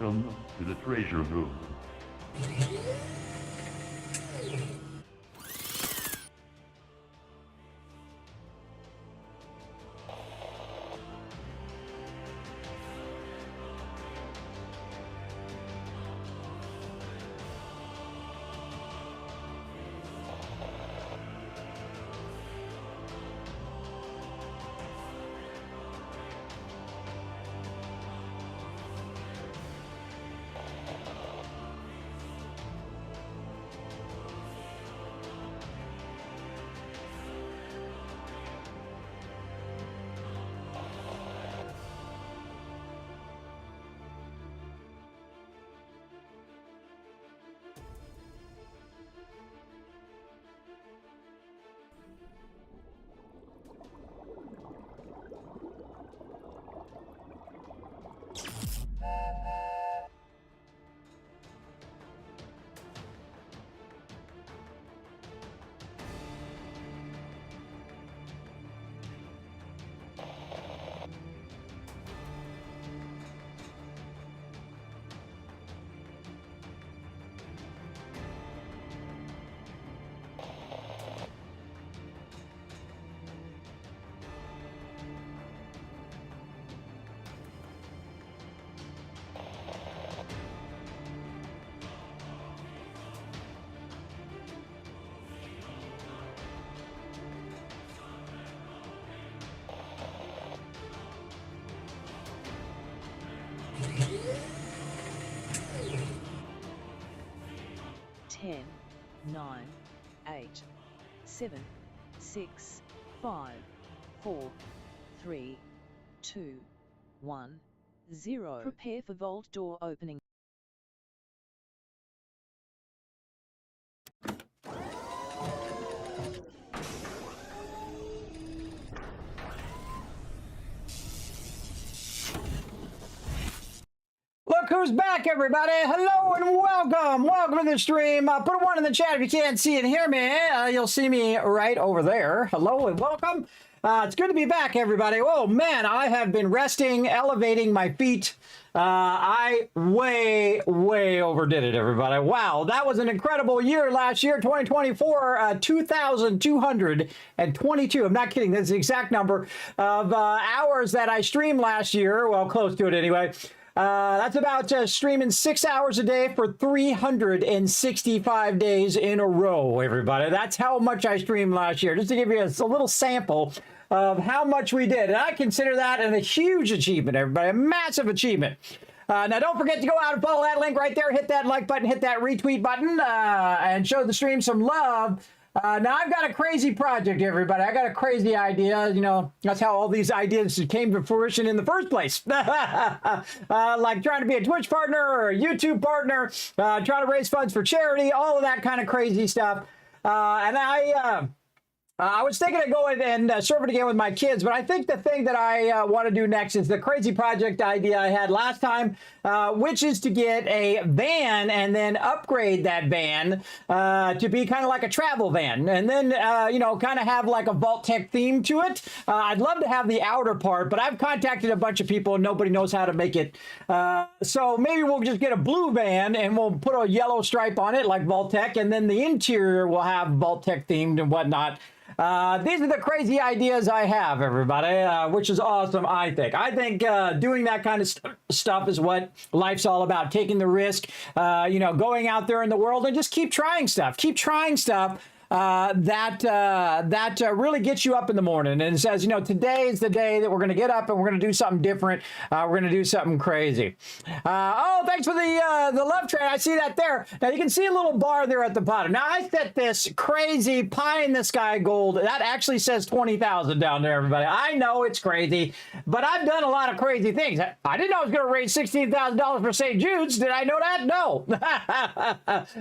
Welcome to the treasure room. Ten, 9, 8, 7, 6, 5, 4, 3, 2, 1, 0. Prepare for vault door opening. Look who's back, everybody. Hello and welcome. Welcome to the stream. Put a 1 in the chat if you can't see and hear me. You'll see me right over there. Hello and welcome. It's good to be back, everybody. Oh, man, I have been resting, elevating my feet. I way overdid it, everybody. Wow, that was an incredible year last year, 2024, 2,222. I'm not kidding. That's the exact number of hours that I streamed last year. Well, close to it anyway. That's about streaming 6 hours a day for 365 days in a row, everybody. That's how much I streamed last year, just to give you a little sample of how much we did. And I consider that a huge achievement, everybody, a massive achievement. Now, don't forget to go out and follow that link right there. Hit that like button, hit that retweet button, and show the stream some love. Now, I've got a crazy project, everybody. I got a crazy idea. You know, that's how all these ideas came to fruition in the first place. Like trying to be a Twitch partner or a YouTube partner, trying to raise funds for charity, all of that kind of crazy stuff. And I was thinking of going and serve it again with my kids, but I think the thing that I want to do next is the crazy project idea I had last time, which is to get a van and then upgrade that van to be kind of like a travel van, and then, you know, kind of have like a Vault Tech theme to it. I'd love to have the outer part, but I've contacted a bunch of people and nobody knows how to make it. So maybe we'll just get a blue van and we'll put a yellow stripe on it like Vault Tech, and then the interior will have Vault Tech themed and whatnot. These are the crazy ideas I have, everybody, which is awesome, I think. I think doing that kind of stuff is what life's all about, taking the risk, you know, going out there in the world and just keep trying stuff. Keep trying stuff that really gets you up in the morning and says, you know, today is the day that we're going to get up and we're going to do something different. We're going to do something crazy. Oh, thanks for the love train. I see that there. Now you can see a little bar there at the bottom. Now I set this crazy pie in the sky gold. That actually says 20,000 down there, everybody. I know it's crazy, but I've done a lot of crazy things. I didn't know I was going to raise $16,000 for St. Jude's. Did I know that? No.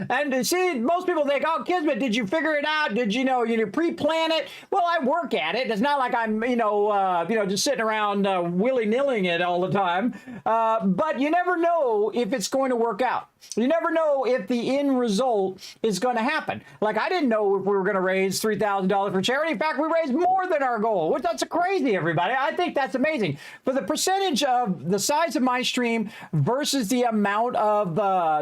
And see, most people think, oh, Kismet, did you figure it out? Did you pre-plan it? Well, I work at it. It's not like I'm, just sitting around willy-nilling it all the time. But you never know if it's going to work out. You never know if the end result is going to happen. Like, I didn't know if we were going to raise $3,000 for charity. In fact, we raised more than our goal, which that's crazy, everybody. I think that's amazing. For the percentage of the size of my stream versus the amount of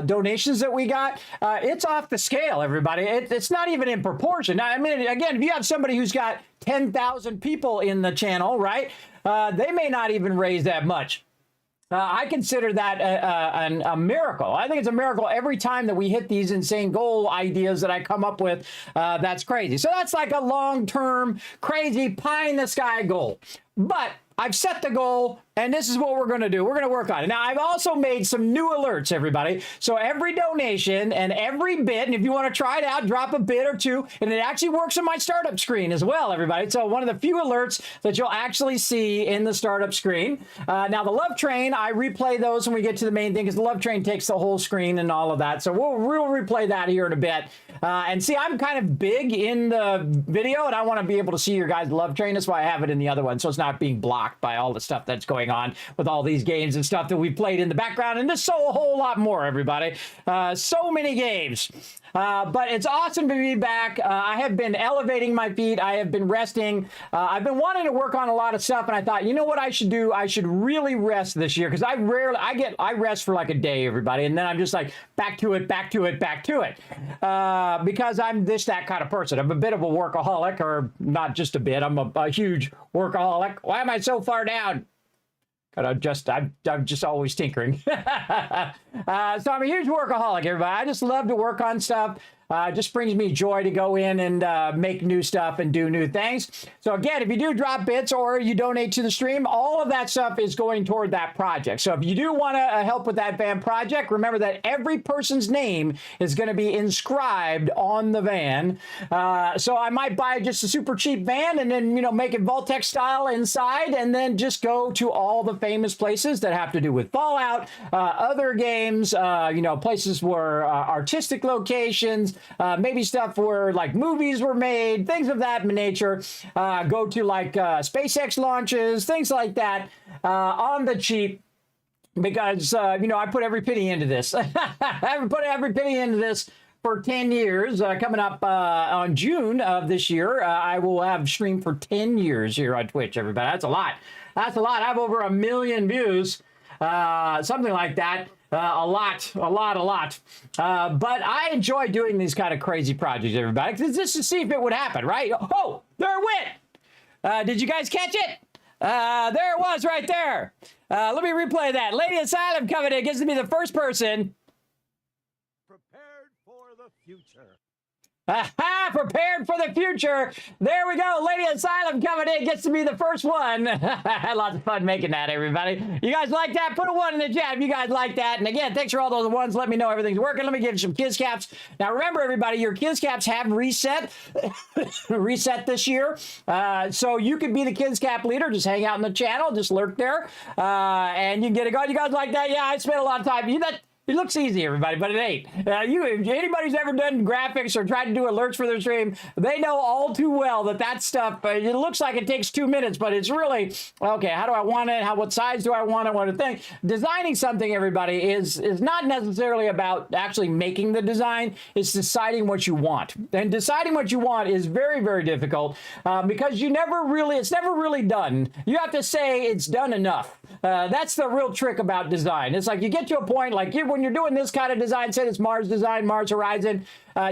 donations that we got, it's off the scale, everybody. It's not even in proportion. I mean, again, if you have somebody who's got 10,000 people in the channel, right, they may not even raise that much. I consider that a miracle. I think it's a miracle every time that we hit these insane goal ideas that I come up with. That's crazy. So that's like a long-term, crazy, pie-in-the-sky goal. But I've set the goal, and this is what we're going to do. We're going to work on it. Now, I've also made some new alerts, everybody. So every donation and every bit, and if you want to try it out, drop a bit or two, and it actually works on my startup screen as well, everybody. So one of the few alerts that you'll actually see in the startup screen. Now, the love train, I replay those when we get to the main thing, because the love train takes the whole screen and all of that. So we'll replay that here in a bit. And see, I'm kind of big in the video, and I want to be able to see your guys' love train. That's why I have it in the other one, so it's not being blocked by all the stuff that's going on with all these games and stuff that we played in the background, and just so a whole lot more, everybody. So many games. But it's awesome to be back. I have been elevating my feet. I have been resting. I've been wanting to work on a lot of stuff, and I thought, you know what I should do? I should really rest this year, because I rest for like a day, everybody, and then I'm just like back to it, because I'm that kind of person. I'm a bit of a workaholic, or not just a bit. I'm a huge workaholic. Why am I so far down? I'm just always tinkering. So I'm a huge workaholic, everybody. I just love to work on stuff. It just brings me joy to go in and make new stuff and do new things. So again, if you do drop bits or you donate to the stream, all of that stuff is going toward that project. So if you do want to help with that van project, remember that every person's name is going to be inscribed on the van. So I might buy just a super cheap van and then, make it Vault-Tec style inside, and then just go to all the famous places that have to do with Fallout, other games, places where artistic locations, maybe stuff where like movies were made, things of that nature. Go to like SpaceX launches, things like that, on the cheap, because I put every penny into this. I put every penny into this for 10 years. Coming up on June of this year, I will have streamed for 10 years here on Twitch, everybody. That's a lot. That's a lot. I have over 1 million views, something like that. A lot. But I enjoy doing these kind of crazy projects, everybody, just to see if it would happen, right? Oh, there it went. Did you guys catch it? There it was right there. Let me replay that. Lady Asylum coming in, gets to be the first person. Prepared for the future. Aha! Prepared for the future. There we go. Lady Asylum coming in, gets to be the first one. Lots of fun making that, everybody. You guys like that? Put a 1 in the chat if you guys like that. And again, thanks for all those ones. Let me know everything's working. Let me give you some Kiz Caps. Now, remember, everybody, your Kiz Caps have reset. Reset this year. So you could be the Kiz Cap leader. Just hang out in the channel. Just lurk there. And you can get it going. You guys like that? Yeah, I spent a lot of time. It looks easy, everybody, but it ain't. Anybody who's ever done graphics or tried to do alerts for their stream, they know all too well that stuff, it looks like it takes 2 minutes, but it's really, okay, how do I want it? What size do I want it? What to think? Designing something, everybody, is not necessarily about actually making the design. It's deciding what you want. And deciding what you want is very, very difficult because it's never really done. You have to say it's done enough. That's the real trick about design. It's like you get to a point, like when you're doing this kind of design, say it's Mars design, Mars Horizon,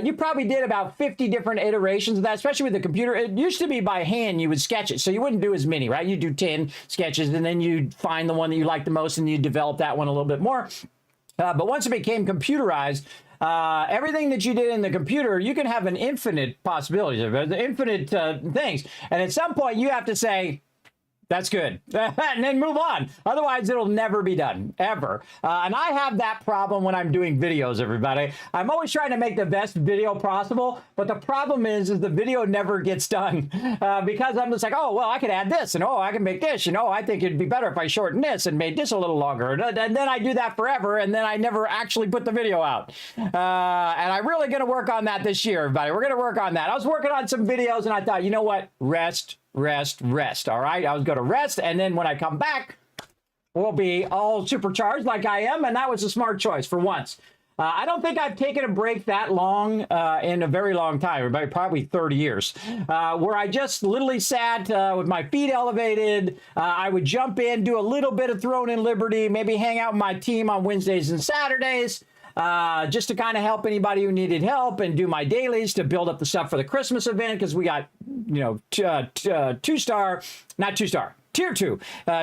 you probably did about 50 different iterations of that, especially with the computer. It used to be by hand, you would sketch it, so you wouldn't do as many, right? You'd do 10 sketches, and then you'd find the one that you like the most, and you develop that one a little bit more. But once it became computerized, everything that you did in the computer, you can have an infinite possibilities, infinite things. And at some point, you have to say, that's good. And then move on. Otherwise, it'll never be done, ever. And I have that problem when I'm doing videos, everybody. I'm always trying to make the best video possible, but the problem is the video never gets done because I'm just like, oh, well, I could add this, and oh, I can make this, I think it'd be better if I shorten this and made this a little longer. And then I do that forever, and then I never actually put the video out. And I'm really going to work on that this year, everybody. We're going to work on that. I was working on some videos, and I thought, you know what? Rest. All right, I was going to rest, and then when I come back, we'll be all supercharged like I am, and that was a smart choice for once. I don't think I've taken a break that long in a very long time, everybody, probably 30 years, where I just literally sat with my feet elevated. I would jump in, do a little bit of Throne in Liberty, maybe hang out with my team on Wednesdays and Saturdays, just to kind of help anybody who needed help, and do my dailies to build up the stuff for the Christmas event, because we got, Tier 2.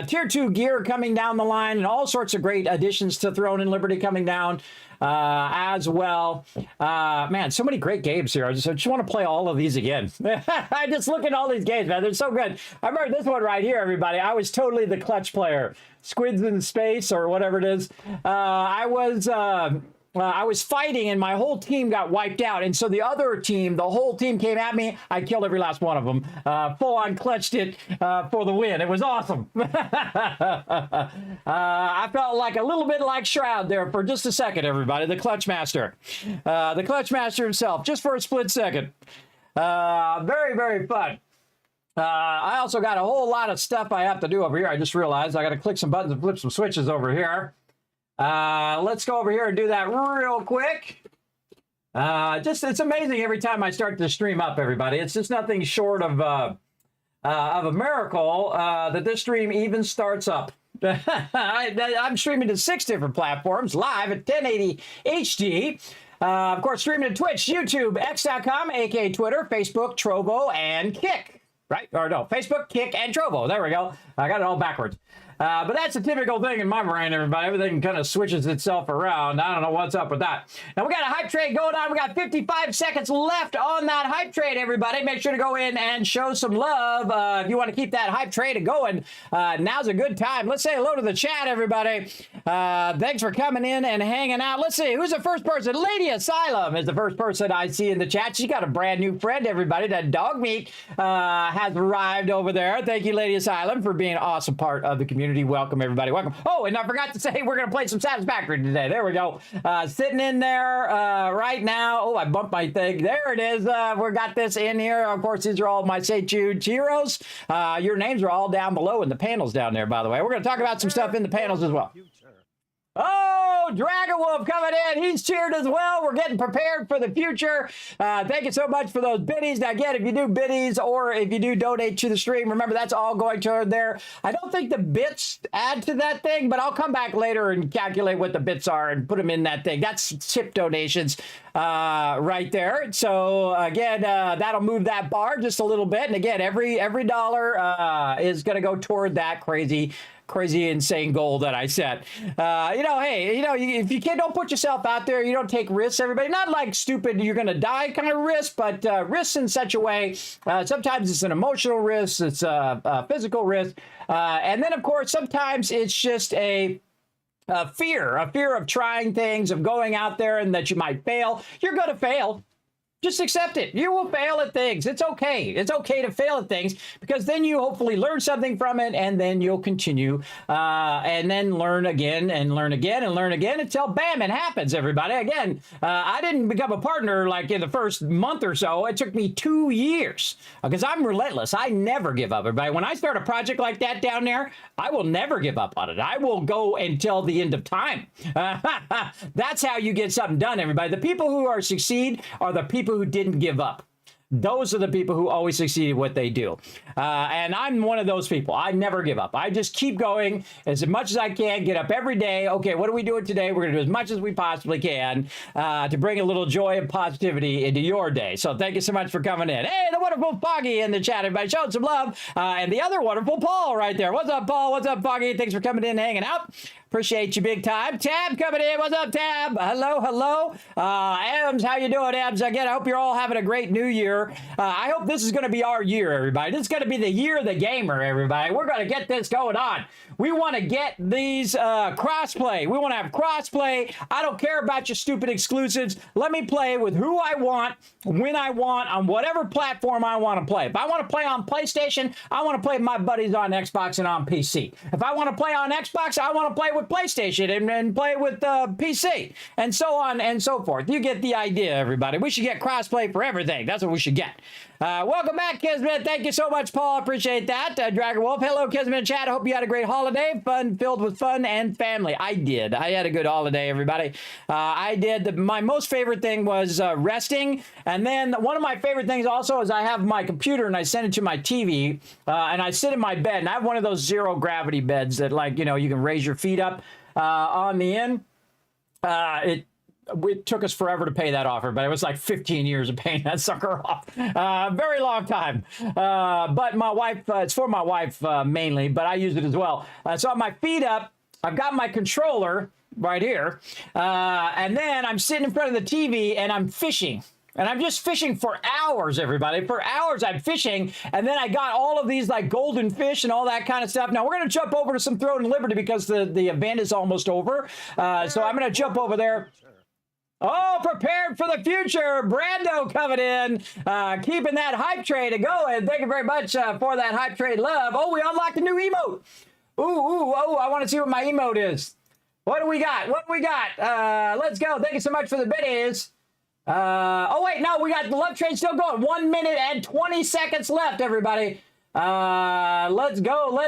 Tier 2 gear coming down the line, and all sorts of great additions to Throne in Liberty coming down as well. Man, so many great games here. I just want to play all of these again. I just look at all these games, man. They're so good. I remember this one right here, everybody. I was totally the clutch player. Squids in Space, or whatever it is. I was fighting, and my whole team got wiped out. And so the other team, the whole team came at me. I killed every last one of them. Full on clutched it for the win. It was awesome. I felt like a little bit like Shroud there for just a second, everybody. The Clutch Master. The Clutch Master himself, just for a split second. Very, very fun. I also got a whole lot of stuff I have to do over here. I just realized I got to click some buttons and flip some switches over here. Let's go over here and do that real quick. It's amazing every time I start to stream up, everybody. It's just nothing short of a miracle that this stream even starts up. I'm streaming to 6 different platforms live at 1080 HD. Of course, streaming to Twitch, YouTube, X.com, aka Twitter, Facebook, Trovo, and Kick. Right? Or no, Facebook, Kick, and Trovo. There we go. I got it all backwards. But that's a typical thing in my brain, everybody. Everything kind of switches itself around. I don't know what's up with that. Now, we got a hype trade going on. We got 55 seconds left on that hype trade, everybody. Make sure to go in and show some love. If you want to keep that hype trade going, now's a good time. Let's say hello to the chat, everybody. Thanks for coming in and hanging out. Let's see. Who's the first person? Lady Asylum is the first person I see in the chat. She's got a brand new friend, everybody. That dog meat has arrived over there. Thank you, Lady Asylum, for being an awesome part of the community. Welcome, everybody. Welcome. Oh, and I forgot to say, we're going to play some Satisfactory today. There we go. Sitting in there right now. Oh, I bumped my thing. There it is. We got this in here. Of course, these are all my St. Jude heroes. Your names are all down below in the panels down there, by the way. We're going to talk about some stuff in the panels as well. Oh, Dragon Wolf coming in. He's cheered as well. We're getting prepared for the future. Thank you so much for those biddies. Now, again, if you do biddies or if you do donate to the stream, remember that's all going toward there. I don't think the bits add to that thing, but I'll come back later and calculate what the bits are and put them in that thing. That's tip donations right there. So, again, that'll move that bar just a little bit. And, again, every dollar is going to go toward that crazy, insane goal that I set. Hey, if you don't put yourself out there, you don't take risks, everybody. Not like stupid, you're going to die kind of risk, but risks in such a way. Sometimes it's an emotional risk, it's a physical risk. And then, of course, sometimes it's just a fear of trying things, of going out there and that you might fail. You're going to fail. Just accept it. You will fail at things. It's okay. It's okay to fail at things, because then you hopefully learn something from it, and then you'll continue and then learn again and learn again and learn again until, bam, it happens, everybody. Again, I didn't become a partner like in the first month or so. It took me 2 years because I'm relentless. I never give up, everybody. When I start a project like that down there, I will never give up on it. I will go until the end of time. That's how you get something done, everybody. The people who succeed are the people who didn't give up. Those are the people who always succeed at what they do. And I'm one of those people. I never give up. I just keep going as much as I can, get up every day. Okay, what are we doing today? We're going to do as much as we possibly can to bring a little joy and positivity into your day. So thank you so much for coming in. Hey, the wonderful Foggy in the chat, everybody. Showing some love. And the other wonderful Paul right there. What's up, Paul? What's up, Foggy? Thanks for coming in and hanging out. Appreciate you big time. Tab coming in. What's up, Tab? Hello. Ems, how you doing, Ems? Again, I hope you're all having a great new year. I hope this is going to be our year, everybody. This is going to be the year of the gamer, everybody. We're going to get this going on. We want to get these crossplay. We want to have crossplay. I don't care about your stupid exclusives. Let me play with who I want, when I want, on whatever platform I want to play. If I want to play on PlayStation, I want to play with my buddies on Xbox and on PC. If I want to play on Xbox, I want to play with PlayStation and play with PC, and so on and so forth. You get the idea, everybody. We should get crossplay for everything. That's what we should get. Welcome back, Kismet. Thank you so much, Paul. Appreciate that. Dragon Wolf. Hello, Kismet chat. Hope you had a great holiday. Filled with fun and family. I did. I had a good holiday, everybody. I did. My most favorite thing was resting. And then one of my favorite things also is I have my computer and I send it to my TV. And I sit in my bed. And I have one of those zero gravity beds that, like, you know, you can raise your feet up on the end. It took us forever to pay that offer, but it was like 15 years of paying that sucker off. Very long time. But my wife, it's for my wife mainly, but I use it as well. So I have my feet up. I've got my controller right here. And then I'm sitting in front of the TV and I'm fishing. And I'm just fishing for hours, everybody. For hours, I'm fishing. And then I got all of these like golden fish and all that kind of stuff. Now, we're going to jump over to some Throne and Liberty because the event is almost over. So I'm going to jump over there. Oh, prepared for the future. Brando coming in, keeping that hype train going. Thank you very much for that hype train love. Oh, we unlocked a new emote. Ooh, I want to see what my emote is. What do we got? Let's go. Thank you so much for the biddies. Oh, wait, no, we got the love train still going. 1 minute and 20 seconds left, everybody. Let's go.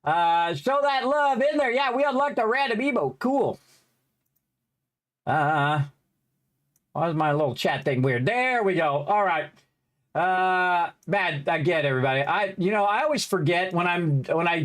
Show that love in there. Yeah, we unlocked a random emote. Cool. Why is my little chat thing weird? There we go. All right. Man, I get it, everybody. I always forget when I'm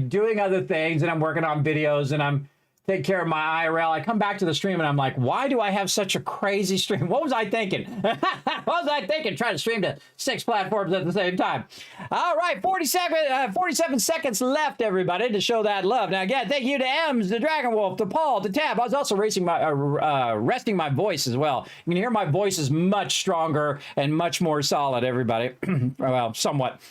doing other things and I'm working on videos and I'm taking care of my IRL. I come back to the stream and I'm like, why do I have such a crazy stream? What was I thinking? Trying to stream to 6 platforms at the same time. All right, 47 seconds left, everybody, to show that love. Now, again, thank you to Ems, to Dragon Wolf, to Paul, to Tab. I was also resting my voice as well. You can hear my voice is much stronger and much more solid, everybody. Well, somewhat.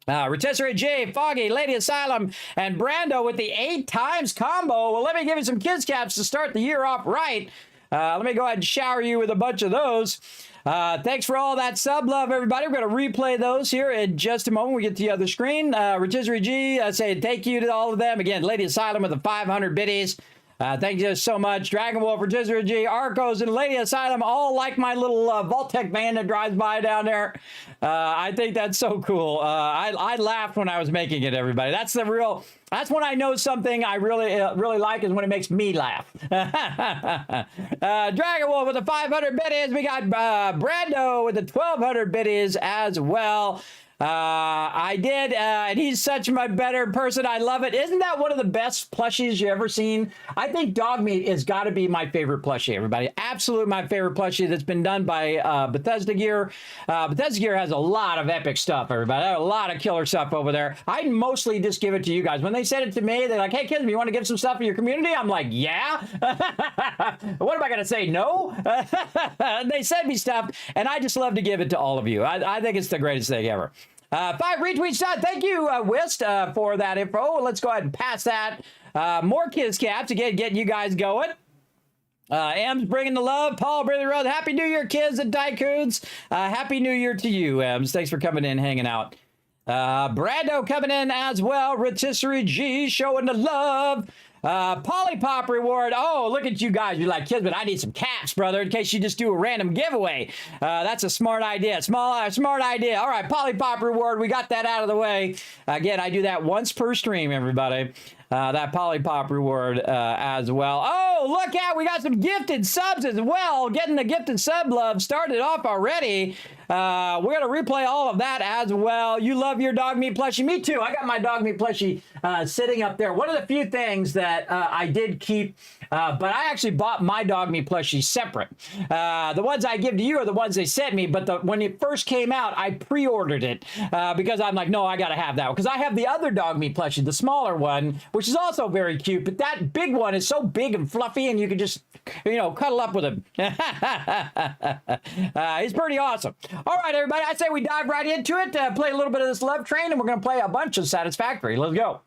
Rotisserie J, Foggy, Lady Asylum, and Brando with the 8 times combo. Well, let me give you some kids caps to start the year off right. Let me go ahead and shower you with a bunch of those. Thanks for all that sub love, everybody. We're going to replay those here in just a moment. We get to the other screen. Rotisserie G, saying thank you to all of them. Again, Lady Asylum with the 500 biddies. Thank you so much. Dragon Wolf, Rotisserie G, Arcos, and Lady Asylum all like my little Vault-Tec van that drives by down there. I think that's so cool. I laughed when I was making it, everybody. That's when I know something I really like is when it makes me laugh. Dragon Wolf with the 500 biddies. We got Brando with the 1200 biddies as well. I did, and he's such a better person. I love it. Isn't that one of the best plushies you ever seen? I think Dog Meat has got to be my favorite plushie, everybody. Absolutely my favorite plushie that's been done by Bethesda Gear. Bethesda Gear has a lot of epic stuff, everybody. A lot of killer stuff over there. I mostly just give it to you guys. When they send it to me, they're like, hey, kids, you want to give some stuff for your community? I'm like, yeah. What am I going to say? No? They send me stuff, and I just love to give it to all of you. I think it's the greatest thing ever. 5 retweets done. Thank you, Wist, for that info. Let's go ahead and pass that. More kids caps again, getting you guys going. Ems bringing the love. Paul bringing the love. Happy New Year, kids and tycoons. Happy New Year to you, Ems. Thanks for coming in, hanging out. Brando coming in as well. Rotisserie G showing the love. Polypop reward. Oh, look at you guys. You're like, Kismet, I need some caps, brother, in case you just do a random giveaway. That's a smart idea. Smart idea. All right, Polypop reward. We got that out of the way. Again, I do that once per stream, everybody. That Polypop reward as well. Oh, look out. We got some gifted subs as well. Getting the gifted sub love started off already. We're going to replay all of that as well. You love your Dog Meat plushie. Me too. I got my Dog Meat plushie sitting up there. One of the few things that I did keep, but I actually bought my Dog Meat plushie separate. The ones I give to you are the ones they sent me, but when it first came out, I pre-ordered it because I'm like, no, I got to have that one. Because I have the other Dog Meat plushie, the smaller one, which is also very cute, but that big one is so big and fluffy, and you can just, cuddle up with him. He's pretty awesome. All right, everybody, I say we dive right into it, play a little bit of this love train, and we're going to play a bunch of Satisfactory. Let's go.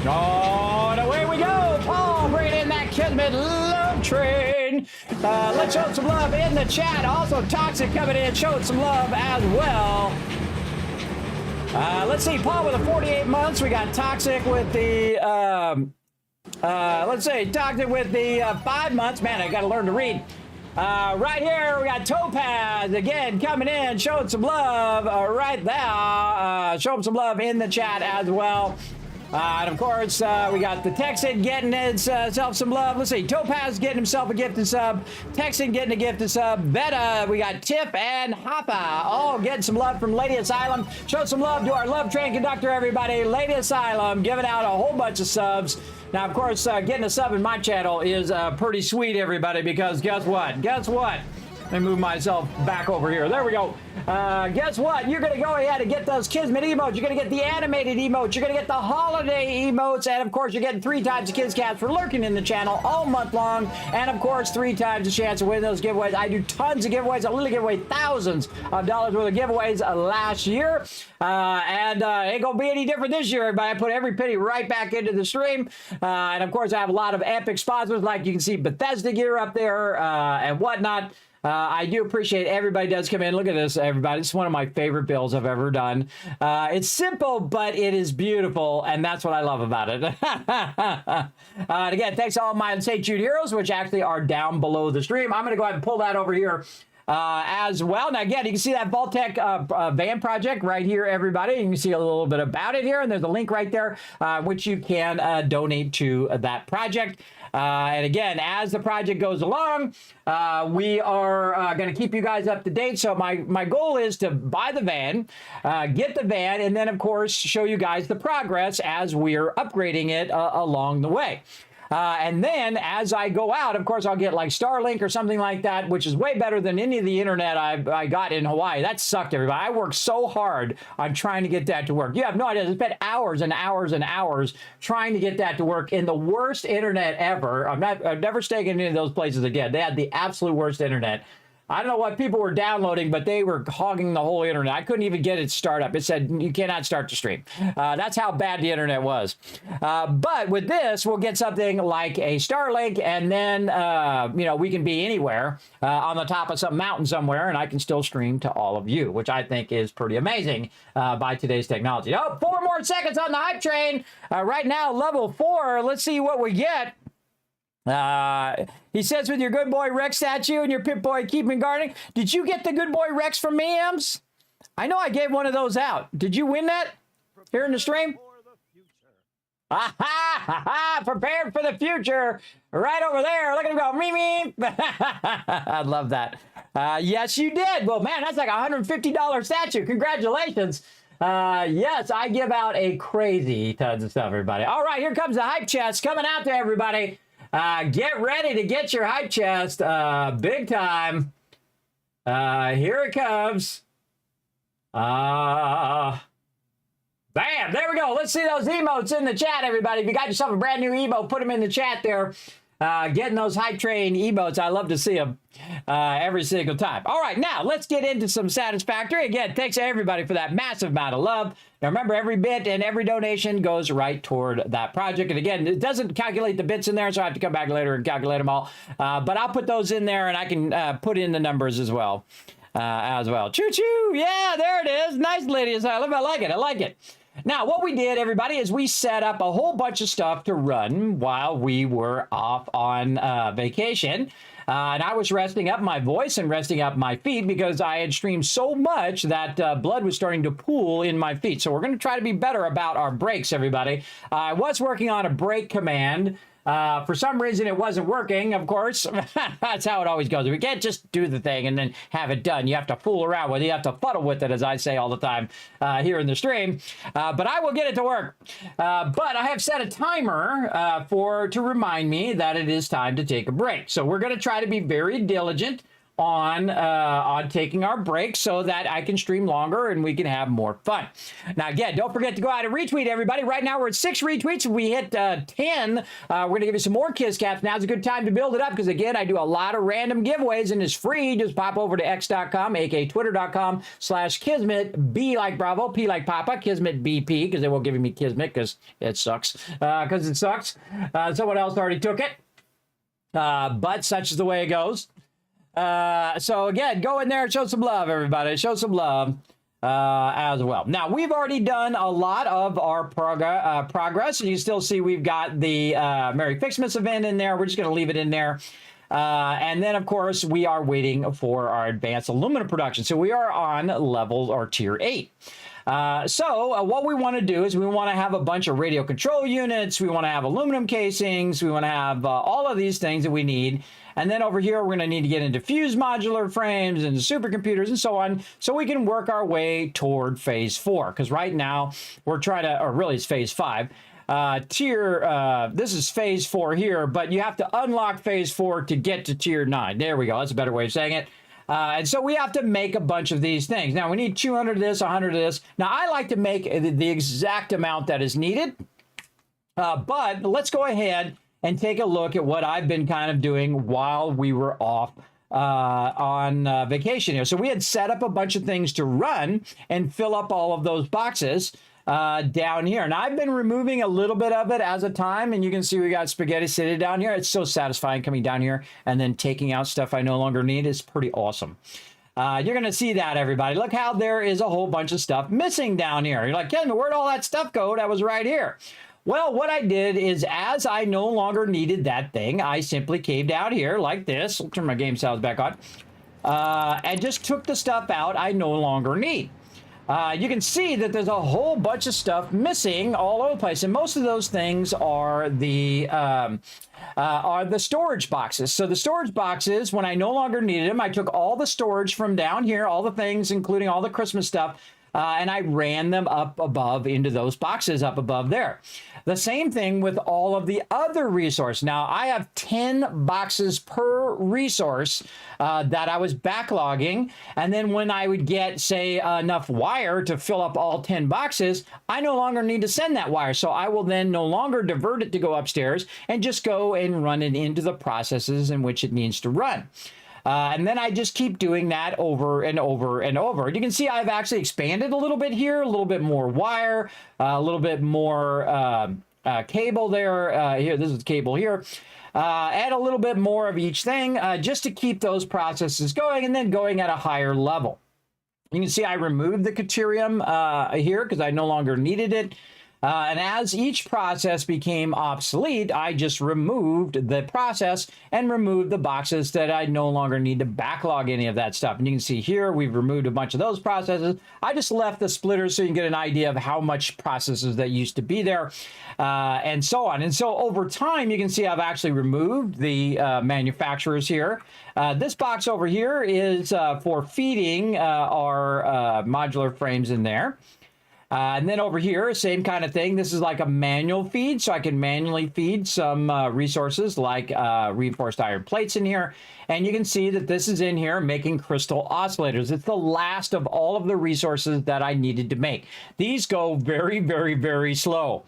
Oh, and away we go. Paul bringing in that Kismet love train. Let's show some love in the chat. Also, Toxic coming in, showing some love as well. Let's see, Paul with the 48 months. We got Toxic with the Let's see, talked it with the 5 months. Man, I got to learn to read. Right here, we got Topaz again coming in, showing some love right there. Showing some love in the chat as well. And of course, we got the Texan getting himself some love. Let's see, Topaz getting himself a gifted sub. Texan getting a gifted sub. Beta, we got Tiff and Hoppa all getting some love from Lady Asylum. Show some love to our love train conductor, everybody. Lady Asylum giving out a whole bunch of subs. Now, of course, getting a sub in my channel is pretty sweet, everybody, because guess what? Guess what? Let me move myself back over here. There we go. Guess what? You're going to go ahead and get those Kismet emotes. You're going to get the animated emotes. You're going to get the holiday emotes. And, of course, you're getting 3 times the KizCats for lurking in the channel all month long. And, of course, 3 times the chance to win those giveaways. I do tons of giveaways. I literally give away thousands of dollars worth of giveaways last year. And ain't going to be any different this year, everybody. I put every penny right back into the stream. And, of course, I have a lot of epic sponsors, like you can see Bethesda gear up there and whatnot. I do appreciate everybody does come in. Look at this, everybody. It's one of my favorite builds I've ever done. It's simple, but it is beautiful, and that's what I love about it. And again, thanks to all my St. Jude heroes, which actually are down below the stream. I'm going to go ahead and pull that over here as well. Now, again, you can see that Vault-Tec van project right here, everybody. You can see a little bit about it here, and there's a link right there, which you can donate to that project. And again, as the project goes along, we are going to keep you guys up to date. So my goal is to buy the van, get the van, and then, of course, show you guys the progress as we're upgrading it along the way. And then as I go out, of course, I'll get like Starlink or something like that, which is way better than any of the internet I got in Hawaii. That sucked, everybody. I worked so hard on trying to get that to work. You have no idea. I spent hours and hours and hours trying to get that to work in the worst internet ever. I've never stayed in any of those places again. They had the absolute worst internet. I don't know what people were downloading, but they were hogging the whole internet. I couldn't even get it to start up. It said, you cannot start the stream. That's how bad the internet was. But with this, we'll get something like a Starlink, and then, we can be anywhere on the top of some mountain somewhere, and I can still stream to all of you, which I think is pretty amazing by today's technology. Oh, 4 more seconds on the hype train. Right now, level 4. Let's see what we get. He says, with your good boy Rex statue and your Pip Boy keeping guarding. Did you get the good boy Rex from me, Ems? I know I gave one of those out. Did you win that here in the stream? Prepared for the future. Right over there. Look at him go. Me, me. I love that. Yes, you did. Well, man, that's like a $150 statue. Congratulations. Yes, I give out a crazy tons of stuff, everybody. All right, here comes the hype chest coming out to everybody. Get ready to get your hype chest big time. Here it comes. Bam! There we go. Let's see those emotes in the chat, everybody. If you got yourself a brand new emote, put them in the chat there. Getting those hype train emotes. I love to see them every single time. All right, now let's get into some Satisfactory. Again, thanks to everybody for that massive amount of love. Now remember, every bit and every donation goes right toward that project. And again, it doesn't calculate the bits in there, so I have to come back later and calculate them all. But I'll put those in there, and I can put in the numbers as well. Choo-choo! Yeah, there it is. Nice, Lady Asylum. I like it. I like it. Now, what we did, everybody, is we set up a whole bunch of stuff to run while we were off on vacation. And I was resting up my voice and resting up my feet because I had streamed so much that blood was starting to pool in my feet. So we're going to try to be better about our breaks, everybody. I was working on a break command. For some reason, it wasn't working, of course. That's how it always goes. We can't just do the thing and then have it done. You have to fool around with it. You have to fuddle with it, as I say all the time here in the stream. But I will get it to work. But I have set a timer to remind me that it is time to take a break. So we're going to try to be very diligent on taking our break so that I can stream longer and we can have more fun. Now, again, don't forget to go out and retweet, everybody. Right now, we're at 6 retweets. If we hit 10, we're going to give you some more KizCats. Now's a good time to build it up because, again, I do a lot of random giveaways and it's free. Just pop over to x.com, aka twitter.com/Kismet, B like Bravo, P like Papa, Kismet BP, because they won't give me Kismet because it sucks. Someone else already took it. But such is the way it goes. So again, go in there and show some love, everybody. Show some love. as well. Now, we've already done a lot of our progress. And you still see we've got the Merry Fixmas event in there. We're just going to leave it in there. And then, of course, we are waiting for our advanced aluminum production. So we are on level or tier 8. So what we want to do is we want to have a bunch of radio control units. We want to have aluminum casings. We want to have all of these things that we need. And then over here, we're going to need to get into fused modular frames and supercomputers and so on, so we can work our way toward phase 4. Because right now we're trying to, or really it's phase 5. This is phase 4 here, but you have to unlock phase 4 to get to tier 9. There we go. That's a better way of saying it. And so we have to make a bunch of these things. Now we need 200 of this, 100 of this. Now I like to make the exact amount that is needed. But let's go ahead and take a look at what I've been kind of doing while we were off on vacation here. So we had set up a bunch of things to run and fill up all of those boxes down here. And I've been removing a little bit of it as a time, and you can see we got Spaghetti City down here. It's so satisfying coming down here and then taking out stuff I no longer need. Is pretty awesome. You're going to see that, everybody. Look how there is a whole bunch of stuff missing down here. You're like, Ken, where'd all that stuff go? That was right here. Well, what I did is, as I no longer needed that thing, I simply came down here like this. I'll turn my game sounds back on. And just took the stuff out I no longer need. You can see that there's a whole bunch of stuff missing all over the place, and most of those things are the storage boxes. So the storage boxes, when I no longer needed them, I took all the storage from down here, all the things, including all the Christmas stuff, and I ran them up above into those boxes up above there. The same thing with all of the other resources. Now, I have 10 boxes per resource that I was backlogging. And then when I would get, say, enough wire to fill up all 10 boxes, I no longer need to send that wire. So I will then no longer divert it to go upstairs and just go and run it into the processes in which it needs to run. And then I just keep doing that over and over and over. You can see I've actually expanded a little bit here, a little bit more wire, a little bit more cable there. Here, this is cable here. Add a little bit more of each thing just to keep those processes going and then going at a higher level. You can see I removed the Caterium here because I no longer needed it. And as each process became obsolete, I just removed the process and removed the boxes that I no longer need to backlog any of that stuff. And you can see here, we've removed a bunch of those processes. I just left the splitters so you can get an idea of how much processes that used to be there, and so on. And so over time, you can see I've actually removed the manufacturers here. This box over here is for feeding our modular frames in there. And then over here, same kind of thing. This is like a manual feed, so I can manually feed some resources like reinforced iron plates in here. And you can see that this is in here making crystal oscillators. It's the last of all of the resources that I needed to make. These go very, very, very slow.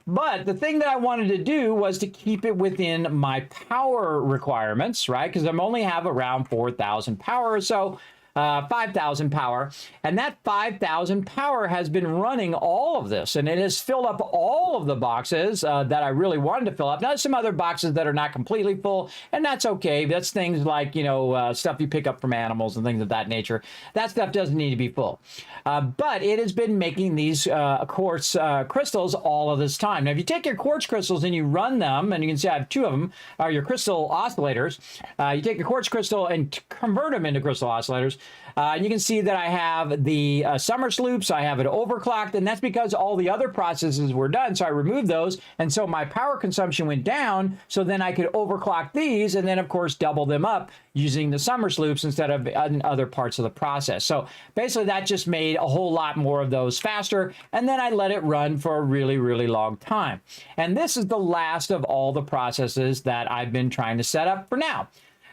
But the thing that I wanted to do was to keep it within my power requirements, right? Because I only have around 4,000 power or so. 5,000 power, and that 5,000 power has been running all of this, and it has filled up all of the boxes that I really wanted to fill up. Now, there's some other boxes that are not completely full, and that's okay. That's things like, stuff you pick up from animals and things of that nature. That stuff doesn't need to be full. But it has been making these quartz crystals all of this time. Now, if you take your quartz crystals and you run them, and you can see I have 2 of them, are your crystal oscillators. You take your quartz crystal and convert them into crystal oscillators. You can see that I have the summer sloops, I have it overclocked, and that's because all the other processes were done, so I removed those, and so my power consumption went down, so then I could overclock these, and then, of course, double them up using the summer sloops instead of in other parts of the process. So basically, that just made a whole lot more of those faster, and then I let it run for a really, really long time. And this is the last of all the processes that I've been trying to set up for now.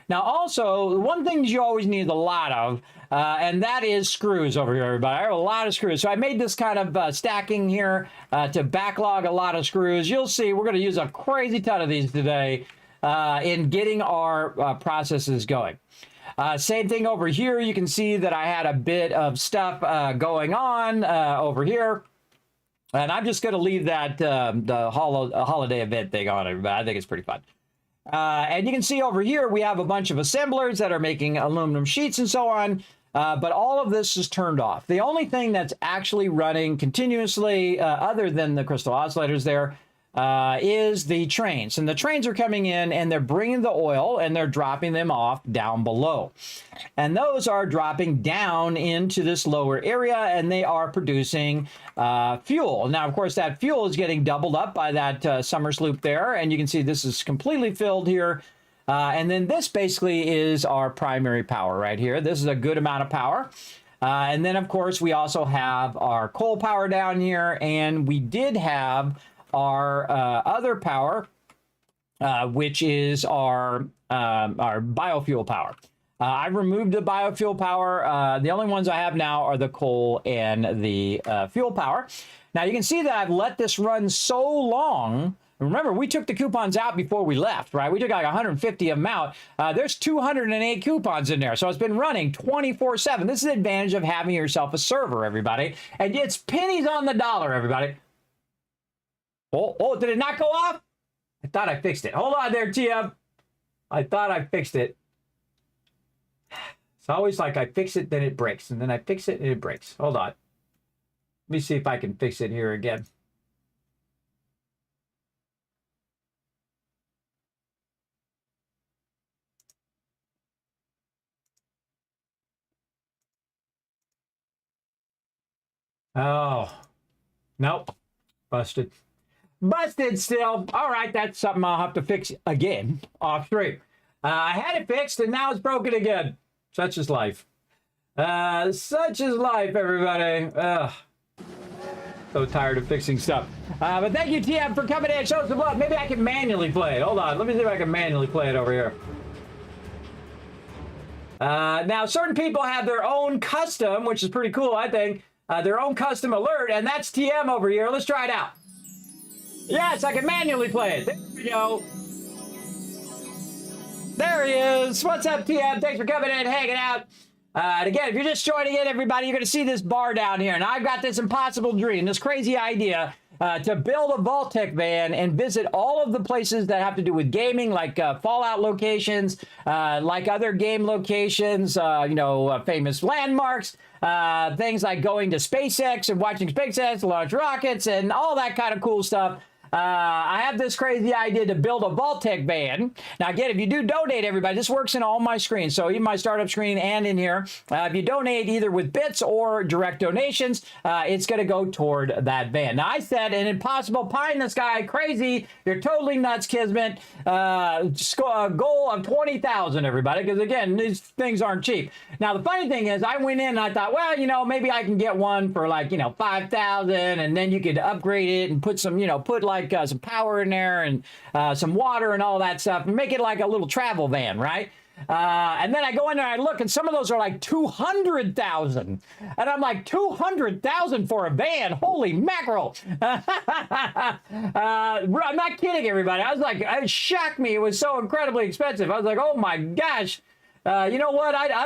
Now, also, one thing you always need a lot of, and that is screws over here, everybody. I have a lot of screws. So I made this kind of stacking here to backlog a lot of screws. You'll see we're going to use a crazy ton of these today in getting our processes going. Same thing over here. You can see that I had a bit of stuff going on over here. And I'm just going to leave that the holiday event thing on, everybody. I think it's pretty fun. And you can see over here, we have a bunch of assemblers that are making aluminum sheets and so on. but all of this is turned off. The only thing that's actually running continuously, other than the crystal oscillators there, is the trains. And the trains are coming in and they're bringing the oil and they're dropping them off down below. And those are dropping down into this lower area and they are producing fuel. Now, of course, that fuel is getting doubled up by that summer sloop there. And you can see this is completely filled here. And then this basically is our primary power right here. This is a good amount of power. And then, of course, we also have our coal power down here. And we did have our other power, which is our biofuel power. I removed the biofuel power. The only ones I have now are the coal and the fuel power. Now, you can see that I've let this run so long. Remember, we took the coupons out before we left, right? We took like 150 of them out. There's 208 coupons in there. So it's been running 24/7. This is the advantage of having yourself a server, everybody. And it's pennies on the dollar, everybody. Oh, did it not go off? I thought I fixed it. Hold on there, TM. I thought I fixed it. It's always like I fix it, then it breaks. And then I fix it, and it breaks. Hold on. Let me see if I can fix it here again. Oh, nope. Busted. Busted still. All right, that's something I'll have to fix again off stream. I had it fixed, and now it's broken again. Such is life. Such is life, everybody. So tired of fixing stuff. But thank you, TM, for coming in. Show some love. Maybe I can manually play it. Hold on. Let me see if I can manually play it over here. Now, certain people have their own custom, which is pretty cool, I think. Their own custom alert, and that's TM over here. Let's try it out. Yes, I can manually play it. There we go. There he is. What's up, TM? Thanks for coming in and hanging out. And again, if you're just joining in, everybody, you're going to see this bar down here. And I've got this impossible dream, this crazy idea to build a Vault-Tec van and visit all of the places that have to do with gaming, like Fallout locations, like other game locations, famous landmarks, things like going to SpaceX and watching SpaceX launch rockets and all that kind of cool stuff. I have this crazy idea to build a Vault-Tec van. Now, again, if you do donate, everybody, this works in all my screens. So even my startup screen and in here, if you donate either with bits or direct donations, it's going to go toward that van. Now, I said an impossible pie in the sky, crazy. You're totally nuts, Kismet. A goal of 20,000, everybody, because again, these things aren't cheap. Now, the funny thing is, I went in and I thought, well, maybe I can get one for like, 5,000, and then you could upgrade it and put some, some power in there and some water and all that stuff and make it like a little travel van, right? And then I go in there and I look, and some of those are like 200,000. And I'm like, 200,000 for a van? Holy mackerel. I'm not kidding, everybody. I was like, it shocked me. It was so incredibly expensive. I was like, oh my gosh. You know what? I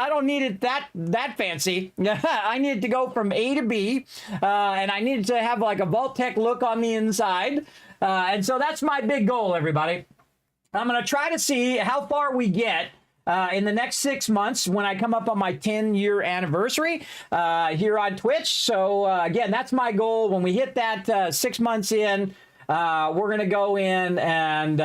don't need it that fancy. I need it to go from A to B, and I need it to have like a Vault-Tec look on the inside. And so that's my big goal, everybody. I'm going to try to see how far we get in the next 6 months when I come up on my 10-year anniversary here on Twitch. So again, that's my goal. When we hit that 6 months in, we're going to go in and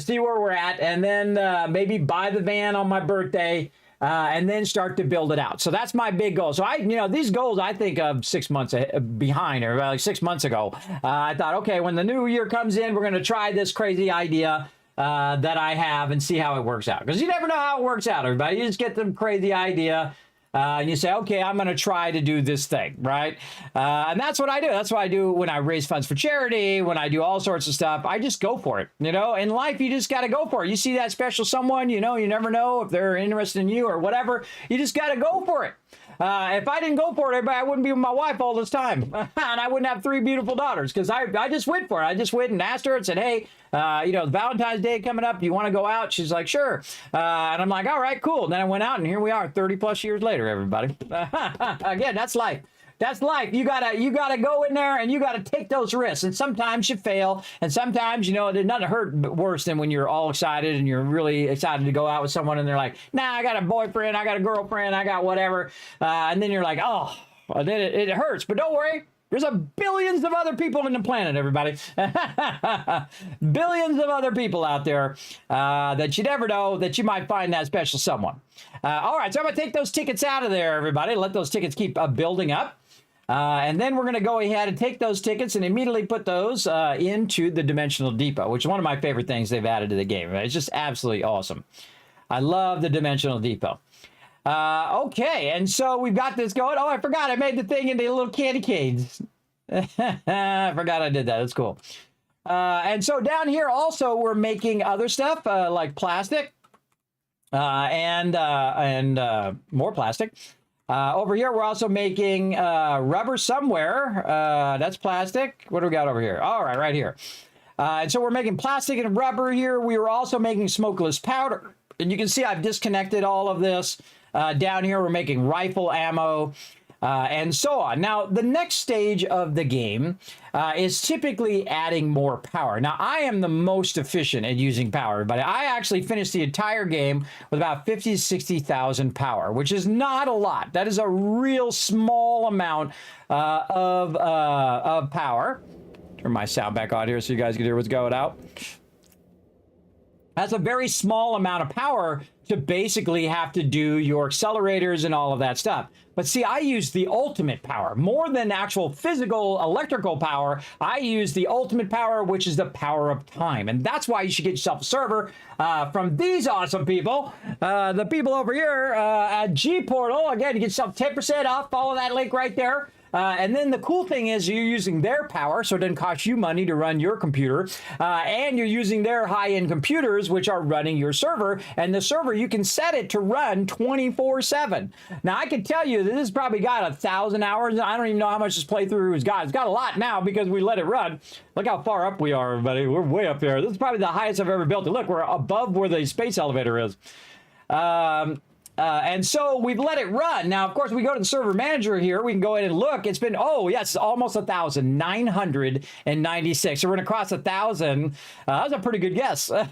see where we're at, and then maybe buy the van on my birthday, and then start to build it out. So that's my big goal. So these goals I think of 6 months behind, or like 6 months ago. I thought, okay, when the new year comes in, we're going to try this crazy idea that I have and see how it works out. Because you never know how it works out, everybody. You just get the crazy idea. And you say, okay, I'm going to try to do this thing, right? And that's what I do. That's what I do when I raise funds for charity, when I do all sorts of stuff. I just go for it. In life, you just got to go for it. You see that special someone, you never know if they're interested in you or whatever. You just got to go for it. If I didn't go for it, everybody, I wouldn't be with my wife all this time. And I wouldn't have 3 beautiful daughters because I just went for it. I just went and asked her and said, hey, Valentine's Day coming up. You want to go out? She's like, sure. And I'm like, all right, cool. And then I went out and here we are 30 plus years later, everybody. Again, that's life. That's life. You gotta go in there and you gotta take those risks. And sometimes you fail, and sometimes, you know, it doesn't hurt worse than when you're all excited and you're really excited to go out with someone and they're like, nah, I got a boyfriend, I got a girlfriend, I got whatever. And then you're like, oh, and then it hurts. But don't worry. There's billions of other people on the planet, everybody. Billions of other people out there that you never know that you might find that special someone. All right, so I'm going to take those tickets out of there, everybody. Let those tickets keep building up. And then we're going to go ahead and take those tickets and immediately put those into the Dimensional Depot, which is one of my favorite things they've added to the game. It's just absolutely awesome. I love the Dimensional Depot. Okay, and so we've got this going. Oh, I forgot I made the thing into little candy canes. I forgot I did that. That's cool. And so down here also we're making other stuff like plastic and more plastic. Over here we're also making rubber somewhere. That's plastic. What do we got over here? All right, right here. And so we're making plastic and rubber here. We were also making smokeless powder. And you can see I've disconnected all of this. Down here, we're making rifle ammo and so on. Now, the next stage of the game is typically adding more power. Now, I am the most efficient at using power, but I actually finished the entire game with about 50 to 60,000 power, which is not a lot. That is a real small amount of power. Turn my sound back on here so you guys can hear what's going out. That's a very small amount of power to basically have to do your accelerators and all of that stuff. But see, I use the ultimate power. More than actual physical electrical power, I use the ultimate power, which is the power of time. And that's why you should get yourself a server from these awesome people. The people over here at G Portal. Again, you get yourself 10% off. Follow that link right there. And then the cool thing is you're using their power, so it doesn't cost you money to run your computer. And you're using their high-end computers, which are running your server. And the server, you can set it to run 24/7. Now, I can tell you that this has probably got 1,000 hours. I don't even know how much this playthrough has got. It's got a lot now because we let it run. Look how far up we are, everybody. We're way up there. This is probably the highest I've ever built it. Look, we're above where the space elevator is. And so we've let it run. Now, of course, we go to the server manager here. We can go in and look. It's been, oh, yes, almost 1,000, 996. So we're going to cross 1,000. That was a pretty good guess. We're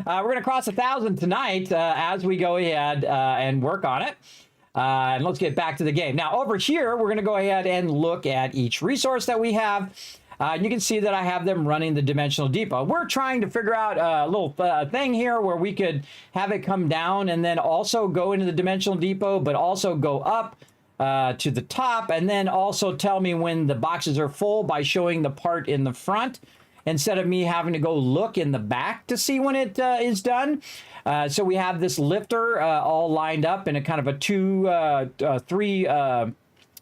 going to cross 1,000 tonight as we go ahead and work on it. And let's get back to the game. Now, over here, we're going to go ahead and look at each resource that we have. You can see that I have them running the Dimensional Depot. We're trying to figure out a little thing here where we could have it come down and then also go into the Dimensional Depot, but also go up to the top and then also tell me when the boxes are full by showing the part in the front instead of me having to go look in the back to see when it is done. So we have this lifter all lined up in a kind of a 3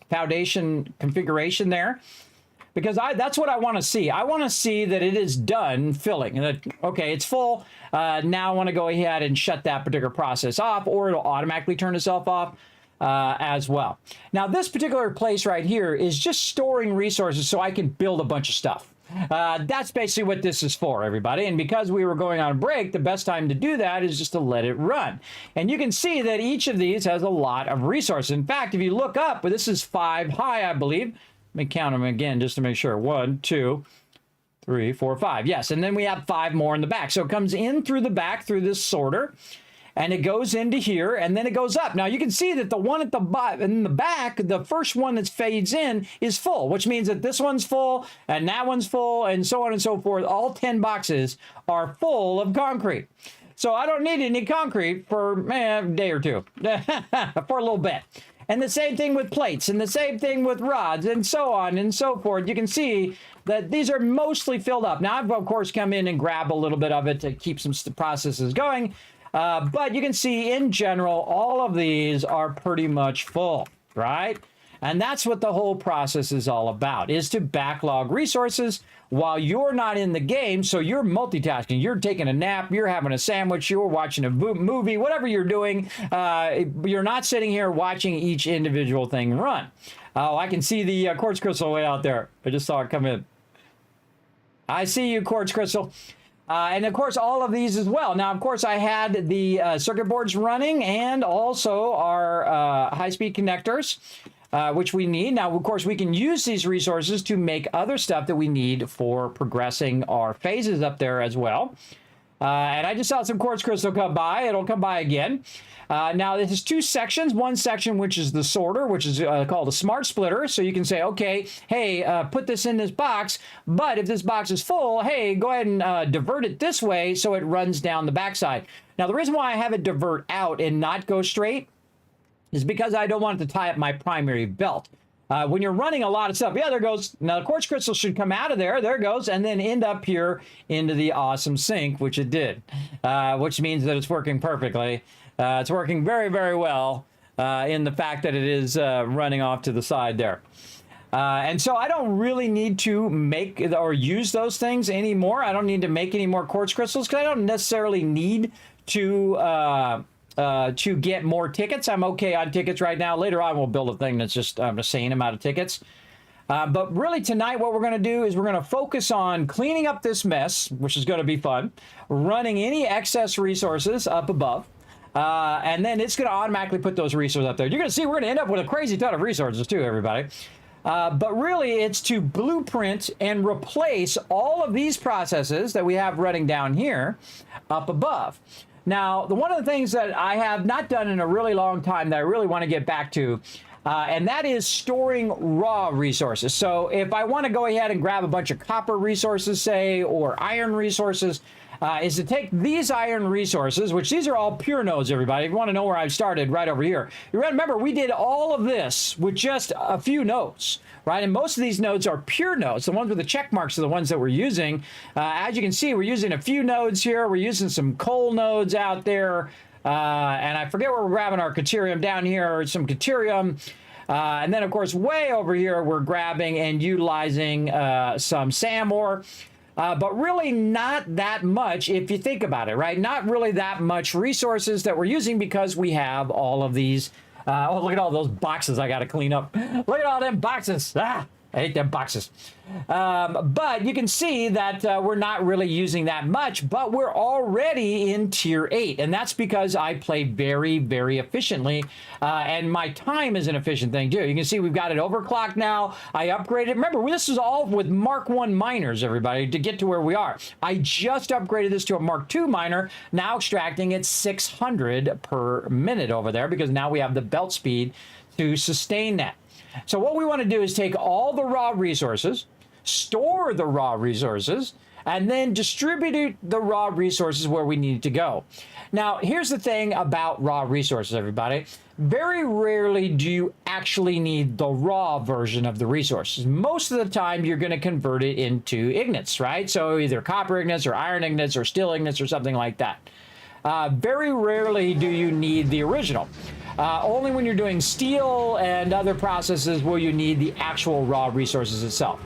foundation configuration there. Because that's what I want to see. I want to see that it is done filling. And that, okay, it's full. Now I want to go ahead and shut that particular process off, or it'll automatically turn itself off as well. Now, this particular place right here is just storing resources so I can build a bunch of stuff. That's basically what this is for, everybody. And because we were going on a break, the best time to do that is just to let it run. And you can see that each of these has a lot of resources. In fact, if you look up, this is 5 high, I believe. Let me count them again just to make sure. 1, 2, 3, 4, 5. Yes, and then we have 5 more in the back. So it comes in through the back through this sorter, and it goes into here, and then it goes up. Now, you can see that the one at the bottom, in the back, the first one that fades in is full, which means that this one's full, and that one's full, and so on and so forth. All 10 boxes are full of concrete. So I don't need any concrete for a day or two, for a little bit. And the same thing with plates, and the same thing with rods, and so on and so forth. You can see that these are mostly filled up. Now, I've, of course, come in and grab a little bit of it to keep some processes going. But you can see, in general, all of these are pretty much full, right? And that's what the whole process is all about, is to backlog resources while you're not in the game. So you're multitasking. You're taking a nap. You're having a sandwich. You're watching a movie, whatever you're doing. You're not sitting here watching each individual thing run. Oh, I can see the quartz crystal way out there. I just saw it come in. I see you, quartz crystal. And, of course, all of these as well. Now, of course, I had the circuit boards running and also our high-speed connectors. which we need. Now, of course, we can use these resources to make other stuff that we need for progressing our phases up there as well. And I just saw some quartz crystal come by. It'll come by again. Now, this is two sections. One section, which is the sorter, which is called a smart splitter. So you can say, okay, hey, put this in this box. But if this box is full, hey, go ahead and divert it this way so it runs down the backside. Now, the reason why I have it divert out and not go straight is because I don't want it to tie up my primary belt. When you're running a lot of stuff, yeah, there goes. Now, the quartz crystal should come out of there. There it goes. And then end up here into the awesome sink, which it did, which means that it's working perfectly. It's working very, very well in the fact that it is running off to the side there. And so I don't really need to make or use those things anymore. I don't need to make any more quartz crystals because I don't necessarily need to get more tickets. I'm okay on tickets right now. Later on, we'll build a thing that's just a insane amount of tickets. But really tonight, what we're going to do is we're going to focus on cleaning up this mess, which is going to be fun, running any excess resources up above. And then it's going to automatically put those resources up there. You're going to see we're going to end up with a crazy ton of resources too, everybody. But really, it's to blueprint and replace all of these processes that we have running down here up above. Now, one of the things that I have not done in a really long time that I really want to get back to, and that is storing raw resources. So if I want to go ahead and grab a bunch of copper resources, say, or iron resources, is to take these iron resources, which these are all pure nodes, everybody. If you want to know where I've started, right over here. You remember, we did all of this with just a few nodes, right? And most of these nodes are pure nodes. The ones with the check marks are the ones that we're using. As you can see, we're using a few nodes here. We're using some coal nodes out there. And I forget where we're grabbing our Caterium down here, some Caterium. And then, of course, way over here, we're grabbing and utilizing some SAM ore. But really not that much if you think about it, right? Not really that much resources that we're using because we have all of these. Oh, look at all those boxes I got to clean up. Look at all them boxes. Ah, I hate them boxes. But you can see that we're not really using that much, but we're already in tier 8. And that's because I play very, very efficiently. And my time is an efficient thing too. You can see we've got it overclocked now. I upgraded. Remember, this is all with Mark 1 miners, everybody, to get to where we are. I just upgraded this to a Mark 2 miner, now extracting at 600 per minute over there because now we have the belt speed to sustain that. So what we want to do is take all the raw resources, store the raw resources, and then distribute the raw resources where we need to go. Now, here's the thing about raw resources, everybody. Very rarely do you actually need the raw version of the resources. Most of the time, you're going to convert it into ignits, right? So either copper ignits or iron ignits or steel ignits or something like that. Very rarely do you need the original. Only when you're doing steel and other processes will you need the actual raw resources itself.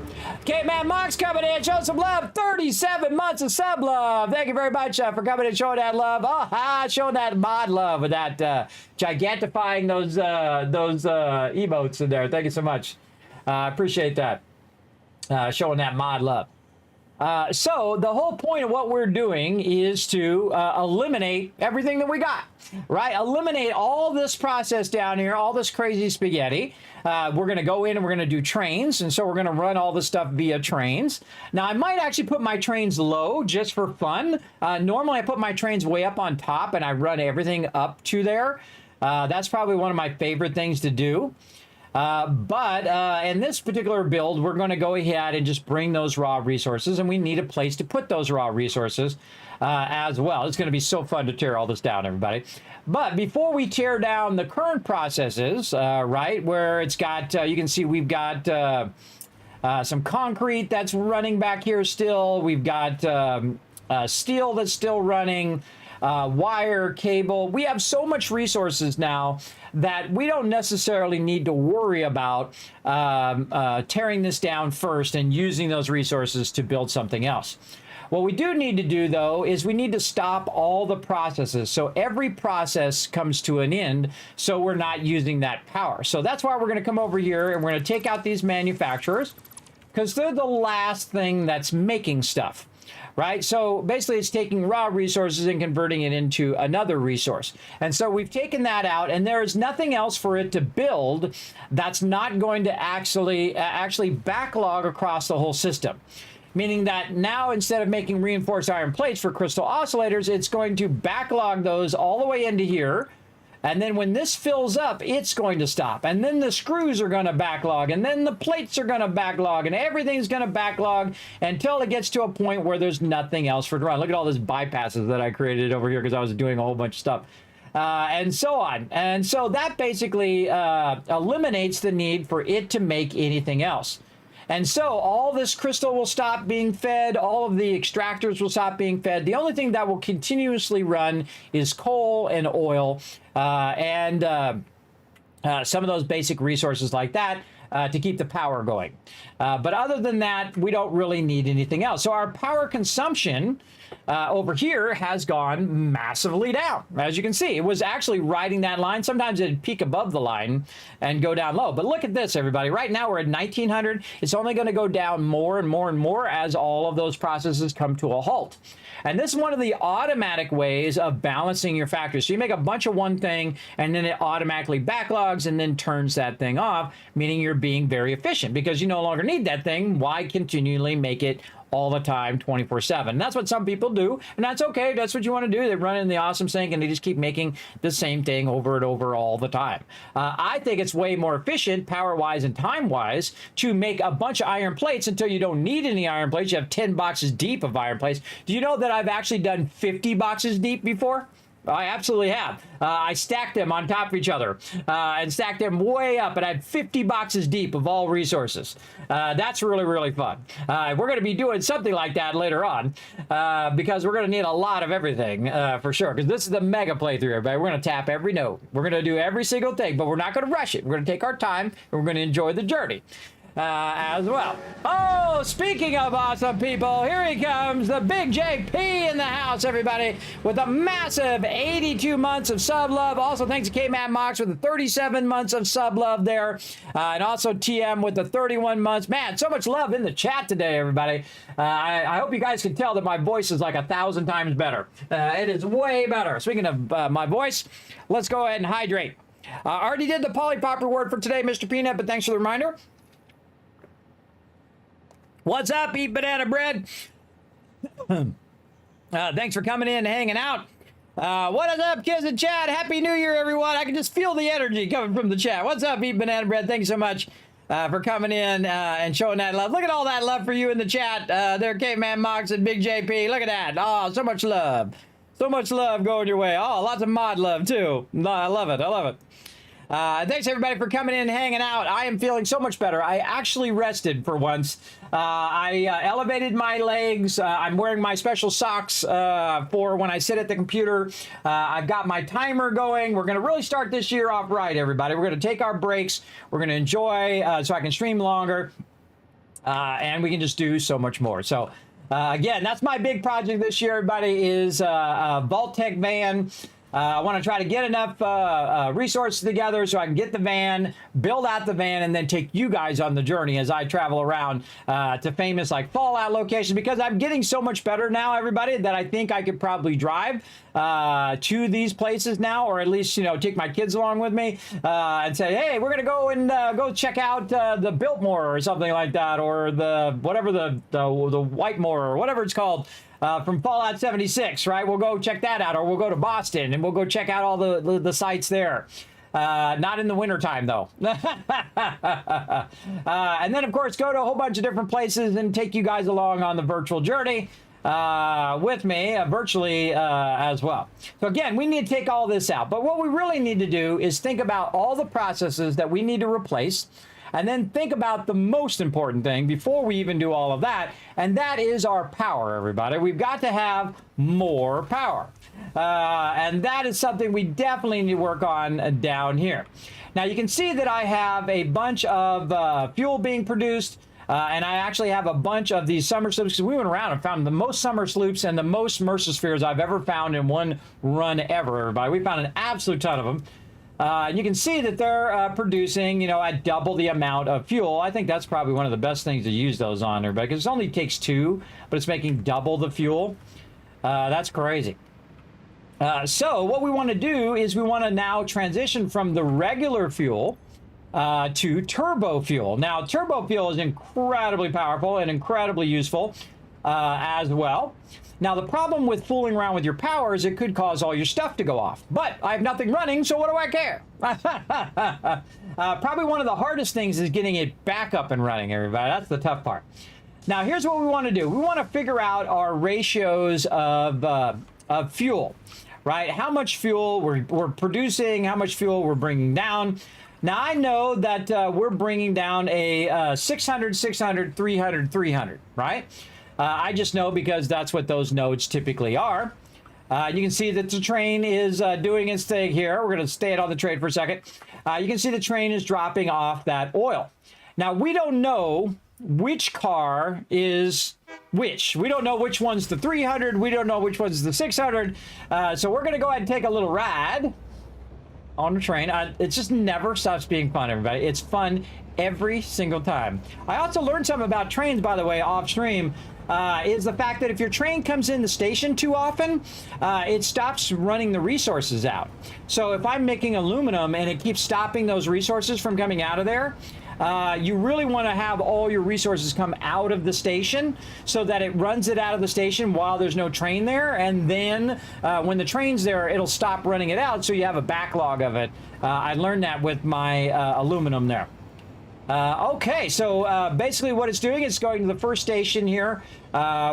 Okay, man, Mox coming in, show some love. 37 months of sub love. Thank you very much for coming and showing that love. Showing that mod love with that gigantifying those emotes in there. Thank you so much. Appreciate that. Showing that mod love. So the whole point of what we're doing is to eliminate everything that we got, right? Eliminate all this process down here, all this crazy spaghetti. We're going to go in and we're going to do trains. And so we're going to run all this stuff via trains. Now, I might actually put my trains low just for fun. Normally, I put my trains way up on top and I run everything up to there. That's probably one of my favorite things to do. But in this particular build, we're going to go ahead and just bring those raw resources, and we need a place to put those raw resources as well. It's going to be so fun to tear all this down, everybody. But before we tear down the current processes, right, where it's got, you can see we've got some concrete that's running back here still. We've got steel that's still running. Wire, cable. We have so much resources now that we don't necessarily need to worry about tearing this down first and using those resources to build something else. What we do need to do, though, is we need to stop all the processes. So every process comes to an end, so we're not using that power. So that's why we're going to come over here and we're going to take out these manufacturers because they're the last thing that's making stuff. right? So basically it's taking raw resources and converting it into another resource. And so we've taken that out, and there is nothing else for it to build that's not going to actually backlog across the whole system. Meaning that now, instead of making reinforced iron plates for crystal oscillators, it's going to backlog those all the way into here. And then when this fills up, it's going to stop. And then the screws are going to backlog. And then the plates are going to backlog. And everything's going to backlog until it gets to a point where there's nothing else for it to run. Look at all these bypasses that I created over here because I was doing a whole bunch of stuff. And so on. And so that basically eliminates the need for it to make anything else. And so all this crystal will stop being fed. All of the extractors will stop being fed. The only thing that will continuously run is coal and oil and some of those basic resources like that to keep the power going. But other than that, we don't really need anything else. So our power consumption over here has gone massively down. As you can see, it was actually riding that line. Sometimes it'd peak above the line and go down low. But look at this, everybody. Right now we're at 1900. It's only going to go down more and more and more as all of those processes come to a halt. And this is one of the automatic ways of balancing your factors. So you make a bunch of one thing, and then it automatically backlogs and then turns that thing off, meaning you're being very efficient because you no longer need that thing. Why continually make it all the time, 24/7? That's what some people do, and that's okay. That's what you want to do. They run in the awesome sink and they just keep making the same thing over and over all the time. I think it's way more efficient, power-wise and time-wise, to make a bunch of iron plates until you don't need any iron plates. You have 10 boxes deep of iron plates. Do you know that I've actually done 50 boxes deep before? I absolutely have. I stacked them on top of each other and stacked them way up, and I had 50 boxes deep of all resources. That's really, really fun. We're going to be doing something like that later on because we're going to need a lot of everything for sure, because this is the mega playthrough, everybody. We're going to tap every node. We're going to do every single thing, but we're not going to rush it. We're going to take our time, and we're going to enjoy the journey. As well. Oh, speaking of awesome people, here he comes, the big JP in the house, everybody, with a massive 82 months of sub love. Also, thanks to K-Man Mox with the 37 months of sub love there, and also TM with the 31 months. Man, so much love in the chat today, everybody. I hope you guys can tell that my voice is like 1,000 times better. It is way better. Speaking of my voice, let's go ahead and hydrate. Already did the Polypop reward for today, Mr. Peanut, but thanks for the reminder. What's up, Eat Banana Bread? Thanks for coming in and hanging out. What is up, kids in chat? Happy New Year, everyone. I can just feel the energy coming from the chat. What's up, Eat Banana Bread? Thank you so much for coming in and showing that love. Look at all that love for you in the chat. There, K-Man Mox and Big JP. Look at that. Oh, so much love. So much love going your way. Oh, lots of mod love, too. I love it. I love it. Thanks everybody for coming in and hanging out. I am feeling so much better. I actually rested for once. I elevated my legs. I'm wearing my special socks for when I sit at the computer. I've got my timer going. We're going to really start this year off right, everybody. We're going to take our breaks. We're going to enjoy so I can stream longer. And we can just do so much more. So again, that's my big project this year, everybody, is a Vault-Tec van. I want to try to get enough resources together so I can get the van, build out the van, and then take you guys on the journey as I travel around to famous like Fallout locations, because I'm getting so much better now, everybody, that I think I could probably drive to these places now, or at least, you know, take my kids along with me and say, hey, we're going to go and go check out the Biltmore or something like that, or the whatever the Whitemore or whatever it's called. From Fallout 76, right? We'll go check that out, or we'll go to Boston and we'll go check out all the sites there. Not in the wintertime, though. And then, of course, go to a whole bunch of different places and take you guys along on the virtual journey with me, virtually as well. So, again, we need to take all this out. But what we really need to do is think about all the processes that we need to replace, and then think about the most important thing before we even do all of that, and that is our power, everybody. We've got to have more power. And that is something we definitely need to work on down here. Now, you can see that I have a bunch of fuel being produced, and I actually have a bunch of these summer sloops, because we went around and found the most summer sloops and the most Mercer spheres I've ever found in one run ever, everybody. We found an absolute ton of them. You can see that they're producing, you know, at double the amount of fuel. I think that's probably one of the best things to use those on there, because it only takes 2, but it's making double the fuel. That's crazy. So what we want to do is we want to now transition from the regular fuel to turbo fuel. Now, turbo fuel is incredibly powerful and incredibly useful as well. Now, the problem with fooling around with your power is it could cause all your stuff to go off. But I have nothing running, so what do I care? Probably one of the hardest things is getting it back up and running, everybody. That's the tough part. Now, here's what we want to do. We want to figure out our ratios of fuel, right? How much fuel we're producing, how much fuel we're bringing down. Now, I know that we're bringing down a 600, 600, 300, 300, right? I just know because that's what those nodes typically are. You can see that the train is doing its thing here. We're going to stay on the train for a second. You can see the train is dropping off that oil. Now, we don't know which car is which. We don't know which one's the 300. We don't know which one's the 600. So we're going to go ahead and take a little ride on the train. It just never stops being fun, everybody. It's fun every single time. I also learned something about trains, by the way, off stream. Is the fact that if your train comes in the station too often, it stops running the resources out. So if I'm making aluminum and it keeps stopping those resources from coming out of there, you really want to have all your resources come out of the station so that it runs it out of the station while there's no train there. And then when the train's there, it'll stop running it out, so you have a backlog of it. I learned that with my aluminum there. Okay, so basically what it's doing is going to the first station here,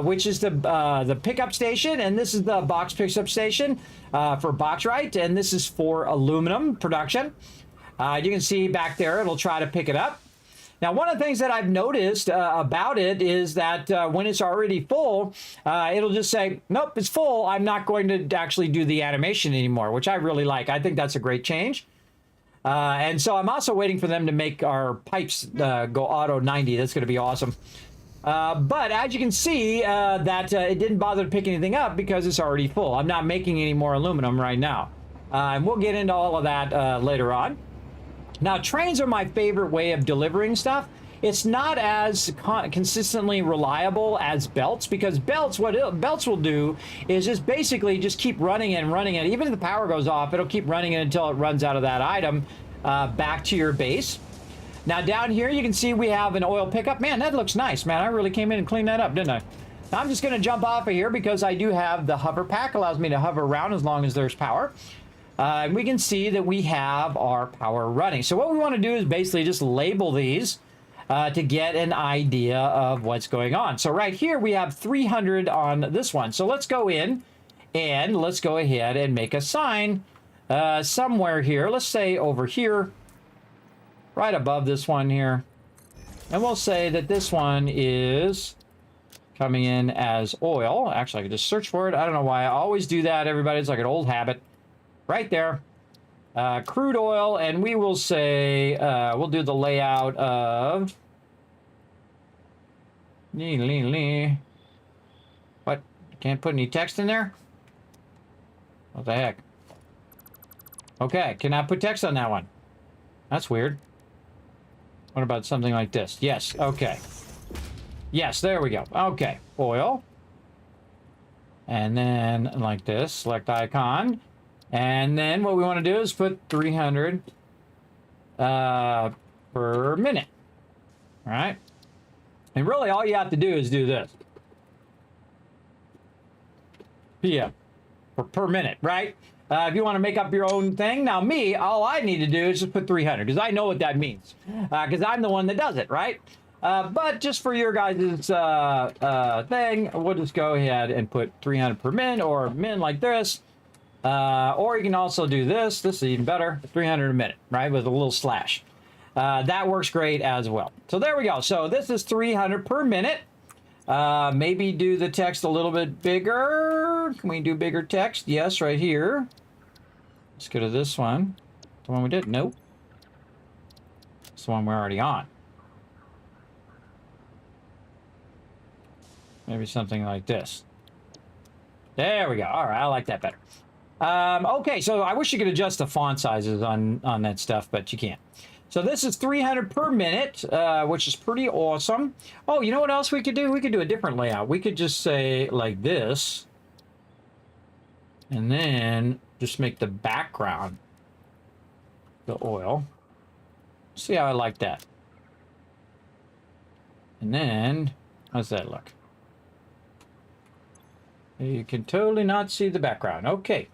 which is the pickup station, and this is the box pickup station for bauxite, and this is for aluminum production. You can see back there, it'll try to pick it up. Now, one of the things that I've noticed about it is that when it's already full, it'll just say, nope, it's full. I'm not going to actually do the animation anymore, which I really like. I think that's a great change. And so I'm also waiting for them to make our pipes go auto 90. That's going to be awesome. But as you can see, that it didn't bother to pick anything up because it's already full. I'm not making any more aluminum right now. And we'll get into all of that later on. Now, trains are my favorite way of delivering stuff. It's not as consistently reliable as belts, because belts, belts will do is just basically just keep running it and running it. Even if the power goes off, it'll keep running it until it runs out of that item back to your base. Now, down here, you can see we have an oil pickup. Man, that looks nice, man. I really came in and cleaned that up, didn't I? Now, I'm just going to jump off of here because I do have the hover pack. Allows me to hover around as long as there's power. And we can see that we have our power running. So what we want to do is basically just label these to get an idea of what's going on. So right here, we have 300 on this one. So let's go in and let's go ahead and make a sign somewhere here. Let's say over here, right above this one here. And we'll say that this one is coming in as oil. Actually, I could just search for it. I don't know why I always do that, everybody. It's like an old habit. Right there. Crude oil, and we will say, we'll do the layout of... What? Can't put any text in there? What the heck? Okay, cannot put text on that one. That's weird. What about something like this? Yes, okay. Yes, there we go. Okay, oil. And then like this, select icon. And then what we want to do is put 300 per minute. All right. And really all you have to do is do this. PM per minute, right? If you want to make up your own thing. Now me, all I need to do is just put 300 because I know what that means. Because I'm the one that does it, right? But just for your guys' thing, we'll just go ahead and put 300 per min or min like this. Or you can also do this. This is even better. 300 a minute, right? With a little slash. That works great as well. So there we go. So this is 300 per minute. Maybe do the text a little bit bigger. Can we do bigger text? Yes, right here. Let's go to this one. The one we did? Nope. It's the one we're already on. Maybe something like this. There we go. All right, I like that better. Okay, so I wish you could adjust the font sizes on that stuff, but you can't. So this is 300 per minute, which is pretty awesome. Oh, you know what else we could do? We could do a different layout. We could just say like this. And then just make the background the oil. See how I like that. And then, how's that look? You can totally not see the background. Okay.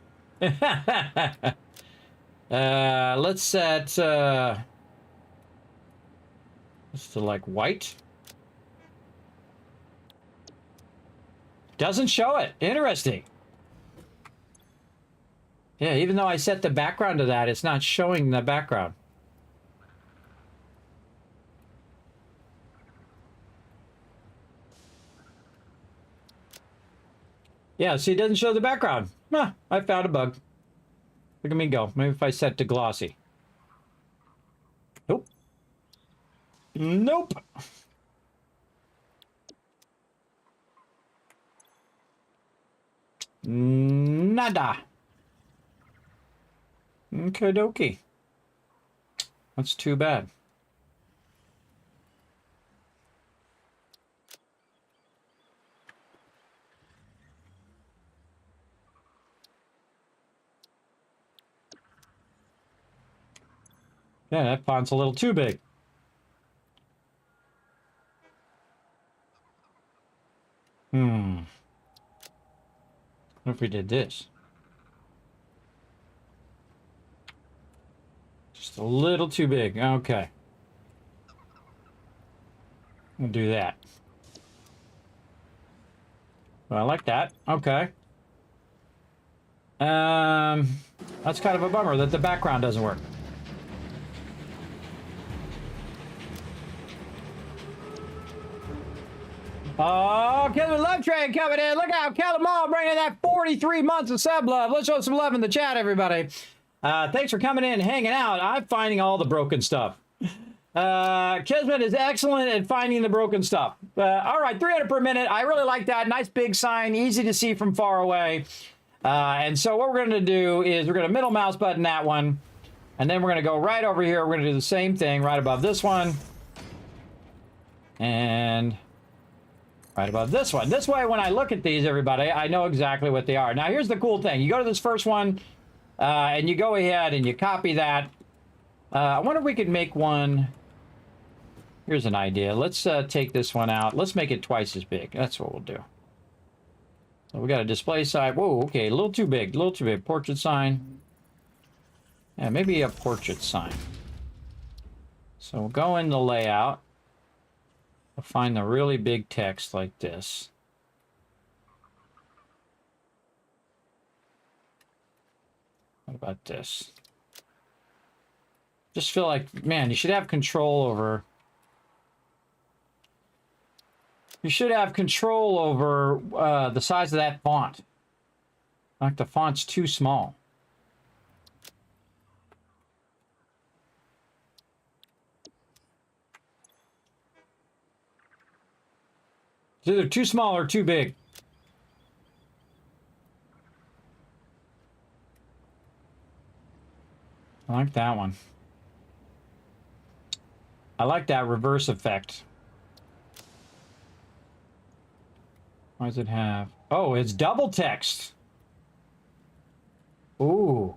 Let's set this to like white. Doesn't show it. Interesting. Yeah, even though I set the background to that, it's not showing the background. Yeah, see, it doesn't show the background. Huh, I found a bug. Look at me go. Maybe if I set to glossy. Nope. Nope. Nada. Okie dokie. That's too bad. Yeah, that font's a little too big. What if we did this? Just a little too big. Okay. We'll do that. Well, I like that. Okay. That's kind of a bummer that the background doesn't work. Oh, Kismet Love Train coming in. Look out, Kill 'em all, bringing that 43 months of sub love. Let's show some love in the chat, everybody. Thanks for coming in and hanging out. I'm finding all the broken stuff. Kismet is excellent at finding the broken stuff. All right, 300 per minute. I really like that. Nice big sign, easy to see from far away. And so what we're going to do is we're going to middle mouse button that one. And then we're going to go right over here. We're going to do the same thing right above this one. And right above this one. This way, when I look at these, everybody, I know exactly what they are. Now, here's the cool thing. You go to this first one, and you go ahead and you copy that. I wonder if we could make one. Here's an idea. Let's take this one out. Let's make it twice as big. That's what we'll do. So we got a display side. Whoa, okay, a little too big. A little too big. Portrait sign. Yeah, maybe a portrait sign. So we'll go in the layout. We'll find the really big text like this. What about this? Just feel like, man, you should have control over... You should have control over the size of that font. Like the font's too small. It's either too small or too big. I like that one. I like that reverse effect. What does it have? Oh, it's double text. Ooh.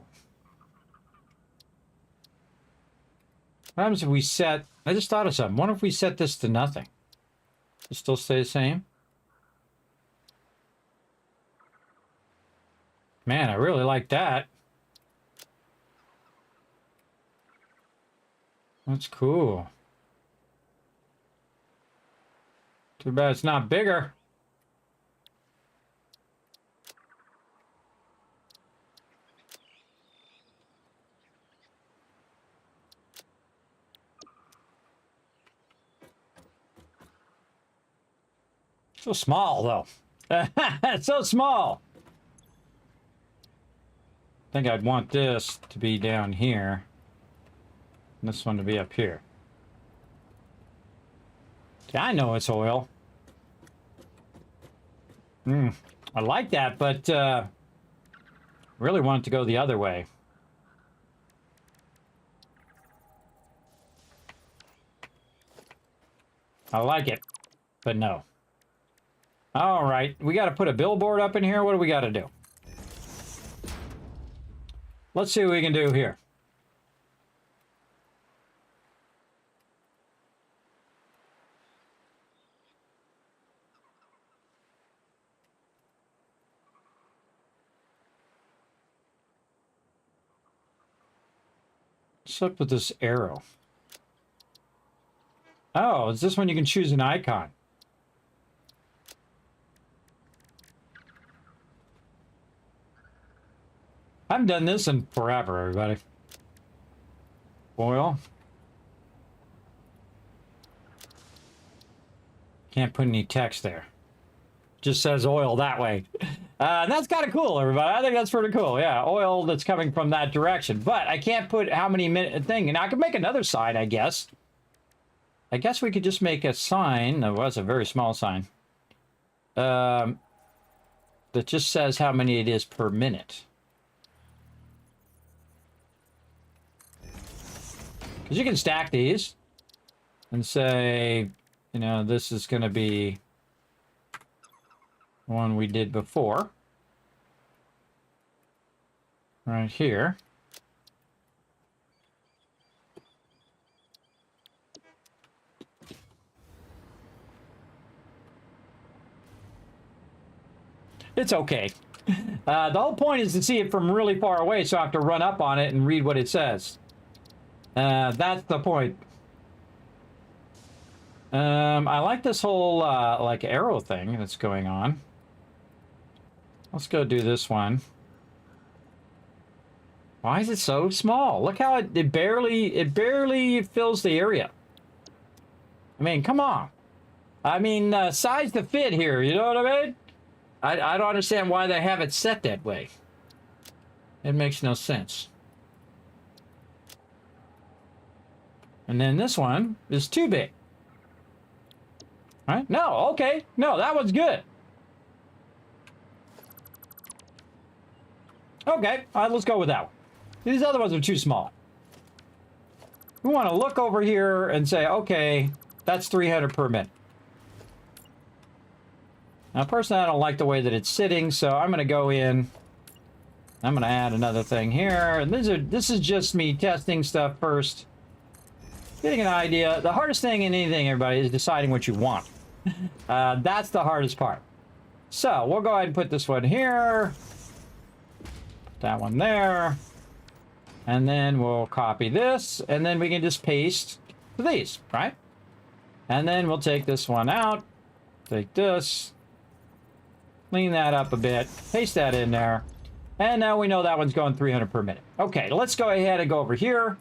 What happens if we set... I just thought of something. What if we set this to nothing? Does it still stay the same? Man, I really like that. That's cool. Too bad it's not bigger. So small, though. It's so small. I think I'd want this to be down here. And this one to be up here. See, I know it's oil. I like that, but Really want it to go the other way. I like it, but no. All right, we got to put a billboard up in here. What do we got to do? Let's see what we can do here. What's up with this arrow? Oh, is this one you can choose an icon? I haven't done this in forever, everybody. Oil. Can't put any text there. Just says oil that way. That's kind of cool, everybody. I think that's pretty cool. Yeah, oil that's coming from that direction. But I can't put how many minute thing. And I could make another sign, I guess. I guess we could just make a sign. That was a very small sign. That just says how many it is per minute. Because you can stack these and say, you know, this is going to be one we did before. Right here. It's okay. The whole point is to see it from really far away, so I have to run up on it and read what it says. That's the point. I like this whole, like, arrow thing that's going on. Let's go do this one. Why is it so small? Look how it barely fills the area. I mean, come on. I mean, size to fit here, you know what I mean? I don't understand why they have it set that way. It makes no sense. And then this one is too big. Right? No, okay. No, that one's good. Okay, all right, let's go with that one. These other ones are too small. We want to look over here and say, okay, that's 300 per minute. Now, personally, I don't like the way that it's sitting, so I'm going to go in. I'm going to add another thing here. And this is just me testing stuff first. Getting an idea. The hardest thing in anything, everybody, is deciding what you want. That's the hardest part. So, we'll go ahead and put this one here. Put that one there. And then we'll copy this. And then we can just paste these, right? And then we'll take this one out. Take this. Clean that up a bit. Paste that in there. And now we know that one's going 300 per minute. Okay, let's go ahead and go over here.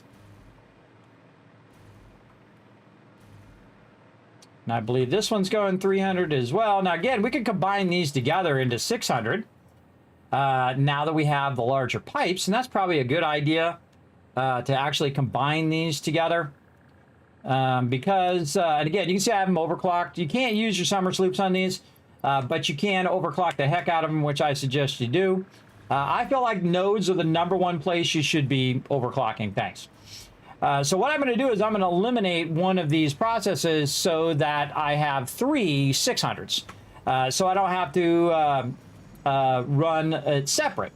And I believe this one's going 300 as well. Now, again, we can combine these together into 600 now that we have the larger pipes. And that's probably a good idea to actually combine these together. Because, and again, you can see I have them overclocked. You can't use your summer sloops on these, but you can overclock the heck out of them, which I suggest you do. I feel like nodes are the #1 place you should be overclocking things. So what I'm going to do is I'm going to eliminate one of these processes so that I have 3 600s. So I don't have to run it separate.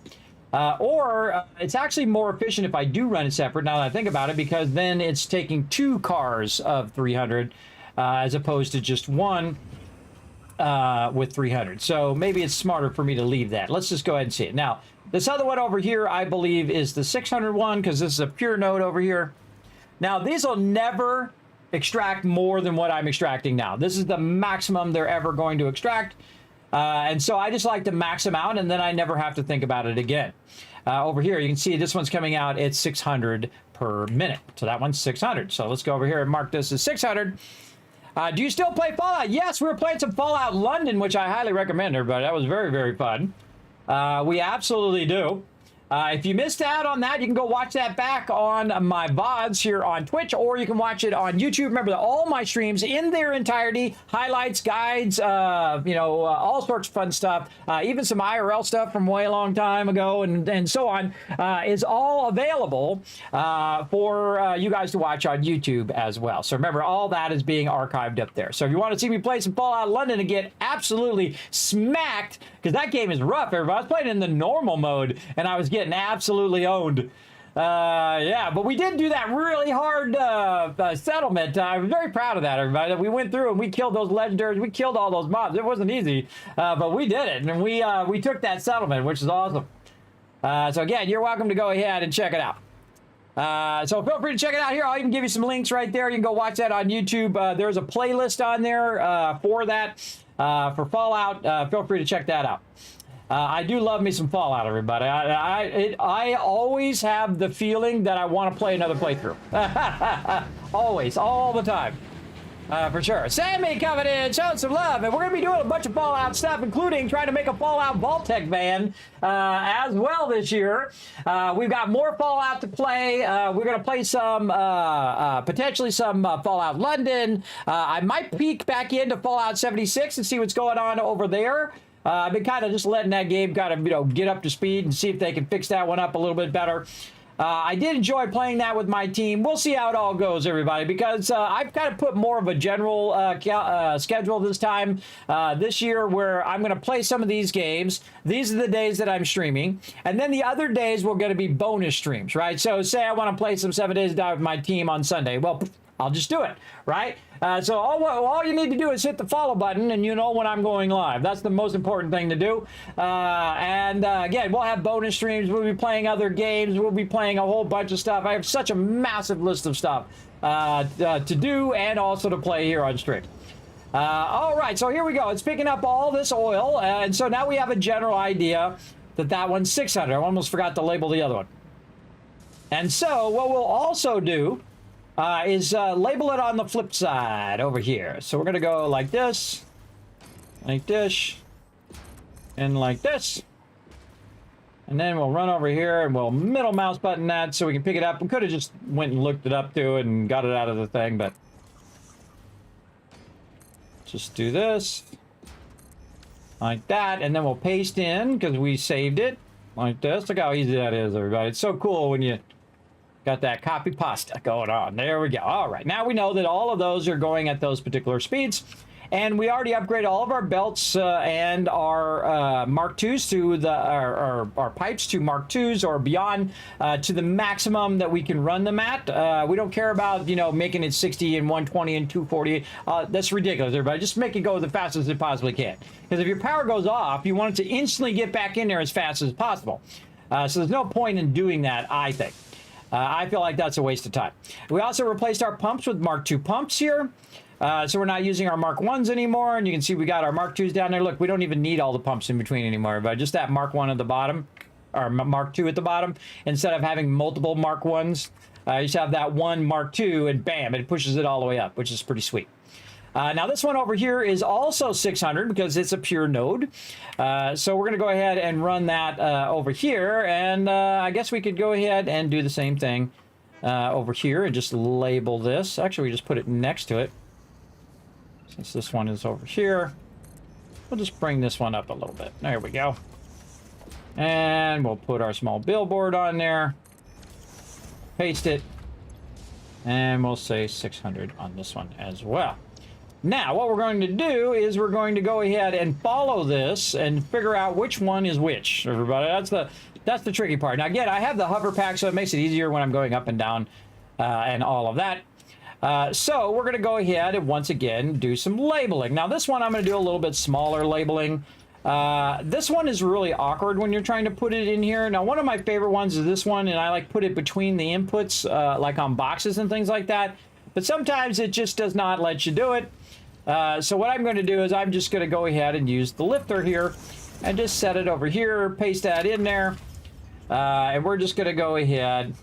Or it's actually more efficient if I do run it separate, now that I think about it, because then it's taking 2 cars of 300 as opposed to just one with 300. So maybe it's smarter for me to leave that. Let's just go ahead and see it. Now, this other one over here, I believe, is the 600 one, because this is a pure node over here. Now, these will never extract more than what I'm extracting now. This is the maximum they're ever going to extract. And so I just like to max them out, and then I never have to think about it again. Over here, you can see this one's coming out at 600 per minute. So that one's 600. So let's go over here and mark this as 600. Do you still play Fallout? Yes, we were playing some Fallout London, which I highly recommend, everybody. That was very, very fun. We absolutely do. If you missed out on that, you can go watch that back on my VODs here on Twitch, or you can watch it on YouTube. Remember that all my streams in their entirety, highlights, guides, all sorts of fun stuff, even some IRL stuff from way a long time ago, and so on, is all available for you guys to watch on YouTube as well. So remember, all that is being archived up there. So if you want to see me play some Fallout London and get absolutely smacked, because that game is rough, everybody. I was playing in the normal mode, and I was getting absolutely owned. Yeah, but we did do that really hard settlement. I'm very proud of that, everybody. That we went through and we killed those legendaries. We killed all those mobs. It wasn't easy, but we did it, and we took that settlement, which is awesome. So again, you're welcome to go ahead and check it out. So feel free to check it out here. I'll even give you some links right there. You can go watch that on YouTube. There's a playlist on there for that, for Fallout. Feel free to check that out. I do love me some Fallout, everybody. I always have the feeling that I want to play another playthrough. Always, all the time. For sure. Sammy coming in, showing some love, and we're going to be doing a bunch of Fallout stuff, including trying to make a Fallout Vault-Tec van as well this year. We've got more Fallout to play. We're going to play some, potentially some Fallout London. I might peek back into Fallout 76 and see what's going on over there. I've been kind of just letting that game kind of, get up to speed and see if they can fix that one up a little bit better. I did enjoy playing that with my team. We'll see how it all goes, everybody, because I've kind of put more of a general schedule this time, this year, where I'm going to play some of these games. These are the days that I'm streaming. And then the other days were going to be bonus streams, right? So say I want to play some 7 Days to Die with my team on Sunday. Well, I'll just do it, right? So all you need to do is hit the follow button, and you know when I'm going live. That's the most important thing to do. Again, we'll have bonus streams. We'll be playing other games. We'll be playing a whole bunch of stuff. I have such a massive list of stuff to do and also to play here on stream. All right, so here we go. It's picking up all this oil, and so now we have a general idea that one's 600. I almost forgot to label the other one. And so what we'll also do is label it on the flip side over here. So we're going to go like this, and like this. And then we'll run over here and we'll middle mouse button that so we can pick it up. We could have just went and looked it up too and got it out of the thing, but just do this like that, and then we'll paste in because we saved it like this. Look how easy that is, everybody. It's so cool when you got that copy pasta going on. There we go. All right. Now we know that all of those are going at those particular speeds. And we already upgraded all of our belts and our Mark IIs to our pipes to Mark IIs or beyond to the maximum that we can run them at. We don't care about, making it 60 and 120 and 240. That's ridiculous, everybody. Just make it go the fastest it possibly can. Because if your power goes off, you want it to instantly get back in there as fast as possible. So there's no point in doing that, I think. I feel like that's a waste of time. We also replaced our pumps with Mark II pumps here. So we're not using our Mark 1s anymore. And you can see we got our Mark 2s down there. Look, we don't even need all the pumps in between anymore, but just that Mark 1 at the bottom, or Mark 2 at the bottom. Instead of having multiple Mark 1s, you just have that one Mark 2 and bam, it pushes it all the way up, which is pretty sweet. Now this one over here is also 600 because it's a pure node. So we're going to go ahead and run that over here. And I guess we could go ahead and do the same thing over here and just label this. Actually, we just put it next to it. Since this one is over here, we'll just bring this one up a little bit. There we go. And we'll put our small billboard on there. Paste it. And we'll say 600 on this one as well. Now, what we're going to do is we're going to go ahead and follow this and figure out which one is which, everybody. That's the tricky part. Now, again, I have the hover pack, so it makes it easier when I'm going up and down and all of that. So we're going to go ahead and once again do some labeling. Now, this one I'm going to do a little bit smaller labeling. This one is really awkward when you're trying to put it in here. Now, one of my favorite ones is this one, and I like put it between the inputs, like on boxes and things like that. But sometimes it just does not let you do it. So what I'm going to do is I'm just going to go ahead and use the lifter here and just set it over here, paste that in there. And we're just going to go ahead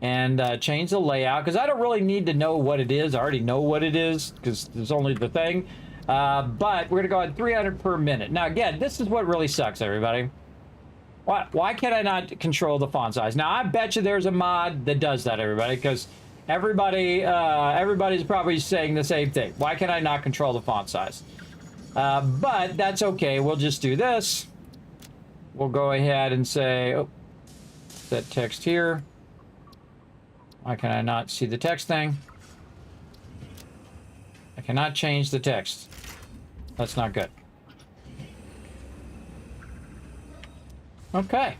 and change the layout because I don't really need to know what it is. I already know what it is because there's only the thing. But we're going to go at 300 per minute. Now, again, this is what really sucks, everybody. Why can't I not control the font size? Now, I bet you there's a mod that does that, everybody, because everybody's probably saying the same thing. Why can I not control the font size? But that's okay. We'll just do this. We'll go ahead and say, oh, that text here. Why can I not see the text thing? I cannot change the text. That's not good. Okay.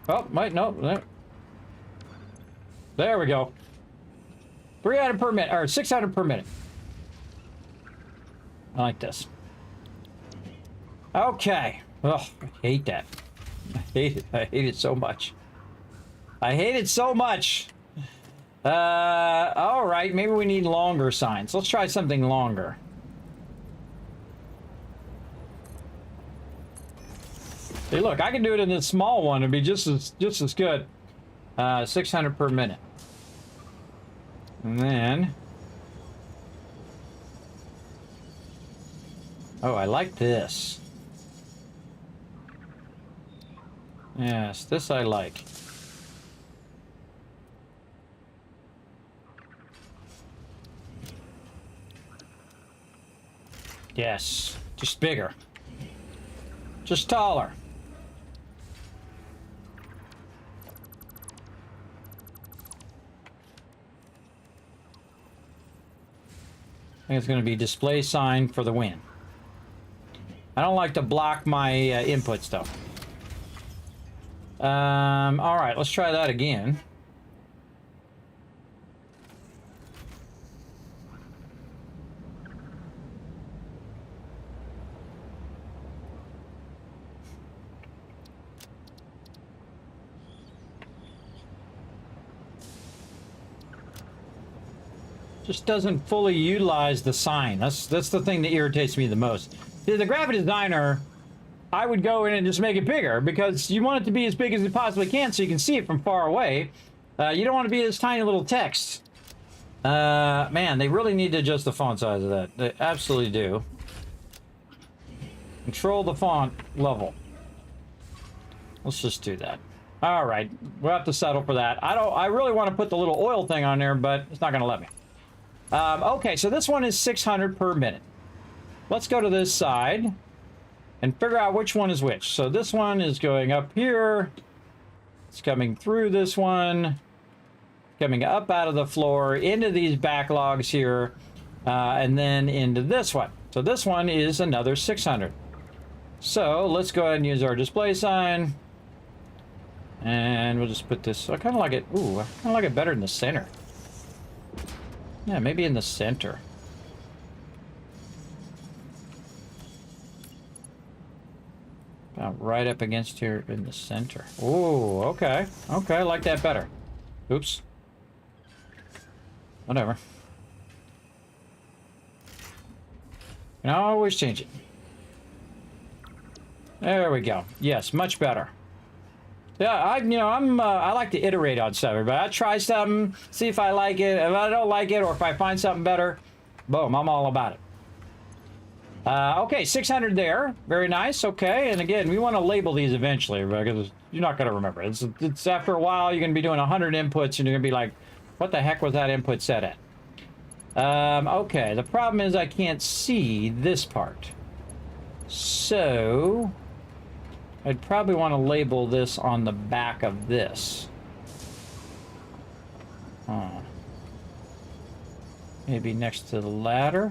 Oh, wait, no. There we go. 300 per minute, or 600 per minute. I like this. Okay. Oh, I hate that. I hate it. I hate it so much. I hate it so much. All right. Maybe we need longer signs. Let's try something longer. Hey, look, I can do it in this small one. It'd be just as good. 600 per minute. And then... oh, I like this. Yes, this I like. Yes, just bigger. Just taller. I think it's going to be display sign for the win. I don't like to block my inputs though. All right, let's try that again. Just doesn't fully utilize the sign. That's the thing that irritates me the most. See, the graphic designer, I would go in and just make it bigger because you want it to be as big as it possibly can so you can see it from far away. You don't want to be this tiny little text. Man, they really need to adjust the font size of that. They absolutely do. Control the font level. Let's just do that. All right, we'll have to settle for that. I really want to put the little oil thing on there, but it's not going to let me. Okay, so this one is 600 per minute. Let's go to this side and figure out which one is which. So this one is going up here. It's coming through this one, coming up out of the floor into these backlogs here, and then into this one. So this one is another 600. So let's go ahead and use our display sign. And we'll just put this, I kind of like it, ooh, I kind of like it better in the center. Yeah, maybe in the center. About right up against here in the center. Ooh, okay. Okay, I like that better. Oops. Whatever. You can always change it. There we go. Yes, much better. Yeah, I like to iterate on stuff, everybody. I try something, see if I like it. If I don't like it, or if I find something better, boom, I'm all about it. Okay, 600 there. Very nice. Okay, and again, we want to label these eventually because you're not going to remember. It's after a while, you're going to be doing 100 inputs, and you're going to be like, what the heck was that input set at? Okay, the problem is I can't see this part. So... I'd probably want to label this on the back of this. Maybe next to the ladder.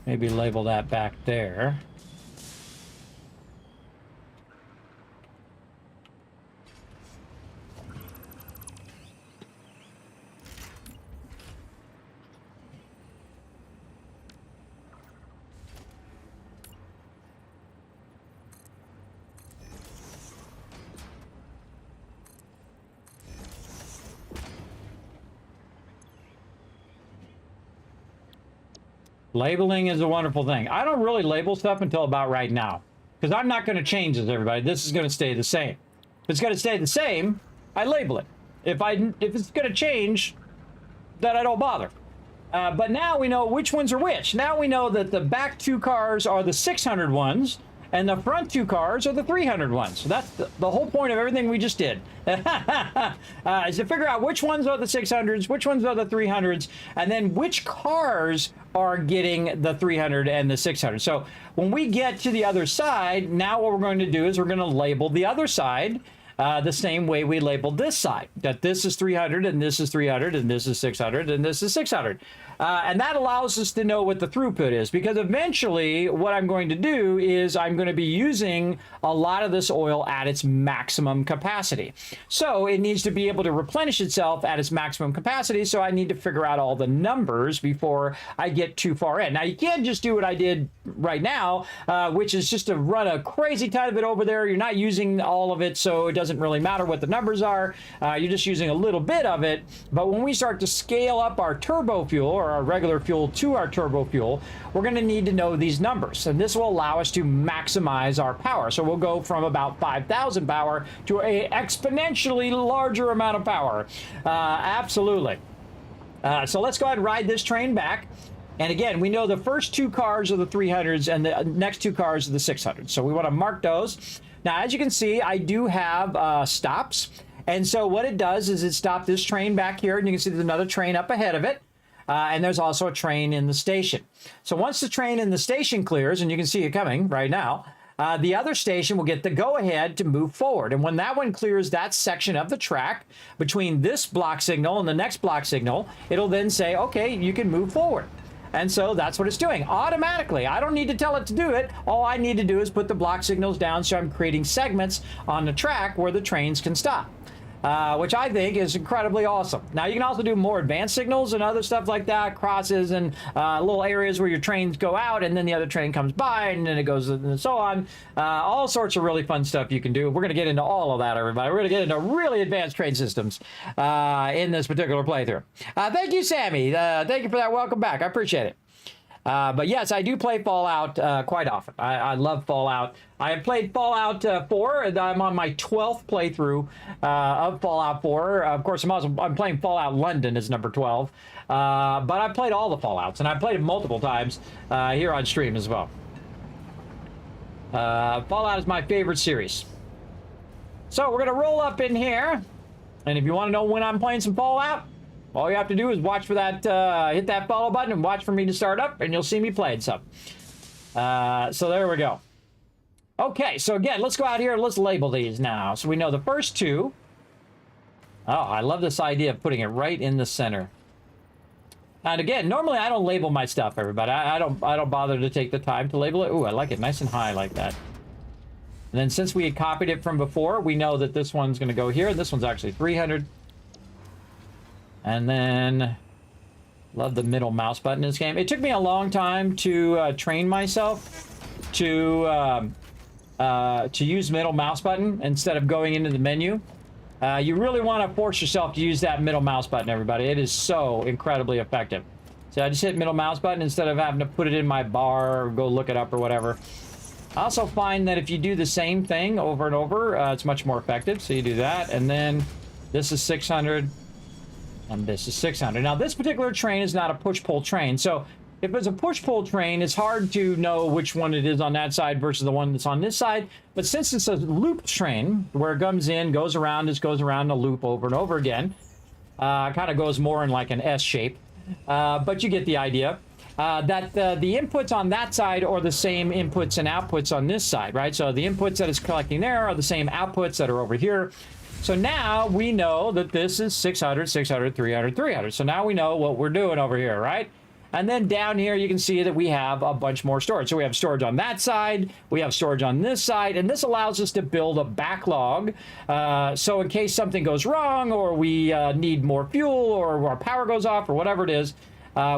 Maybe label that back there. Labeling is a wonderful thing. I don't really label stuff until about right now, because I'm not going to change this, everybody. This is going to stay the same. If it's going to stay the same, I label it. If it's going to change, then I don't bother. But now we know which ones are which. Now we know that the back two cars are the 600 ones, and the front 2 cars are the 300 ones. So that's the whole point of everything we just did. Is to figure out which ones are the 600s, which ones are the 300s, and then which cars are getting the 300 and the 600. So when we get to the other side, now what we're going to do is we're going to label the other side the same way we labeled this side. That this is 300, and this is 300, and this is 600, and this is 600. And that allows us to know what the throughput is, because eventually what I'm going to do is I'm going to be using a lot of this oil at its maximum capacity. So it needs to be able to replenish itself at its maximum capacity, so I need to figure out all the numbers before I get too far in. Now, you can't just do what I did right now, which is just to run a crazy ton of it over there. You're not using all of it, so it doesn't really matter what the numbers are. You're just using a little bit of it. But when we start to scale up our turbo fuel, or our regular fuel to our turbo fuel, we're going to need to know these numbers, and this will allow us to maximize our power. So we'll go from about 5,000 power to a exponentially larger amount of power. Absolutely. So let's go ahead and ride this train back. And again, we know the first 2 cars are the 300s and the next 2 cars are the 600s. So we want to mark those. Now, as you can see, I do have stops. And so what it does is it stopped this train back here, and you can see there's another train up ahead of it. And there's also a train in the station. So once the train in the station clears, and you can see it coming right now, the other station will get the go-ahead to move forward. And when that one clears that section of the track between this block signal and the next block signal, it'll then say, okay, you can move forward. And so that's what it's doing automatically. I don't need to tell it to do it. All I need to do is put the block signals down, so I'm creating segments on the track where the trains can stop. Which I think is incredibly awesome. Now, you can also do more advanced signals and other stuff like that, crosses and little areas where your trains go out and then the other train comes by and then it goes and so on. All sorts of really fun stuff you can do. We're going to get into all of that, everybody. We're going to get into really advanced train systems in this particular playthrough. Thank you, Sammy. Thank you for that. Welcome back. I appreciate it. But yes, I do play Fallout quite often. I love Fallout. I have played Fallout 4. And I'm on my 12th playthrough of Fallout 4. Of course, I'm playing Fallout London as number 12. But I've played all the Fallouts, and I've played it multiple times here on stream as well. Fallout is my favorite series. So we're going to roll up in here. And if you want to know when I'm playing some Fallout, all you have to do is watch for that, hit that follow button and watch for me to start up, and you'll see me playing some. So there we go. Okay, so again, let's go out here and let's label these now. So we know the first 2. Oh, I love this idea of putting it right in the center. And again, normally I don't label my stuff, everybody. I don't bother to take the time to label it. Ooh, I like it nice and high like that. And then since we had copied it from before, we know that this one's going to go here. This one's actually 300. And then, love the middle mouse button in this game. It took me a long time to train myself to use middle mouse button instead of going into the menu. You really want to force yourself to use that middle mouse button, everybody. It is so incredibly effective. So I just hit middle mouse button instead of having to put it in my bar or go look it up or whatever. I also find that if you do the same thing over and over, it's much more effective. So you do that, and then this is 600. And this is 600. Now, this particular train is not a push-pull train. So if it's a push-pull train, it's hard to know which one it is on that side versus the one that's on this side. But since it's a loop train, where it comes in, goes around, just goes around a loop over and over again, kind of goes more in like an S shape. But you get the idea. That the inputs on that side are the same inputs and outputs on this side, right? So the inputs that it's collecting there are the same outputs that are over here. So now we know that this is 600, 600, 300, 300. So now we know what we're doing over here, right? And then down here, you can see that we have a bunch more storage. So we have storage on that side, we have storage on this side, and this allows us to build a backlog. So in case something goes wrong, or we need more fuel, or our power goes off, or whatever it is,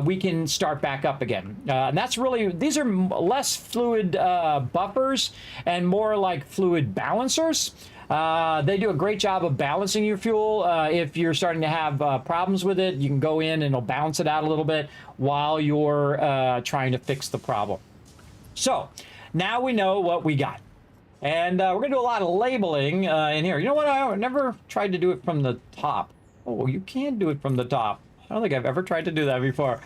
we can start back up again. And that's really, these are less fluid buffers and more like fluid balancers. They do a great job of balancing your fuel. If you're starting to have problems with it, you can go in and it'll balance it out a little bit while you're trying to fix the problem. So now we know what we got. And we're going to do a lot of labeling in here. You know what? I never tried to do it from the top. Oh, you can do it from the top. I don't think I've ever tried to do that before.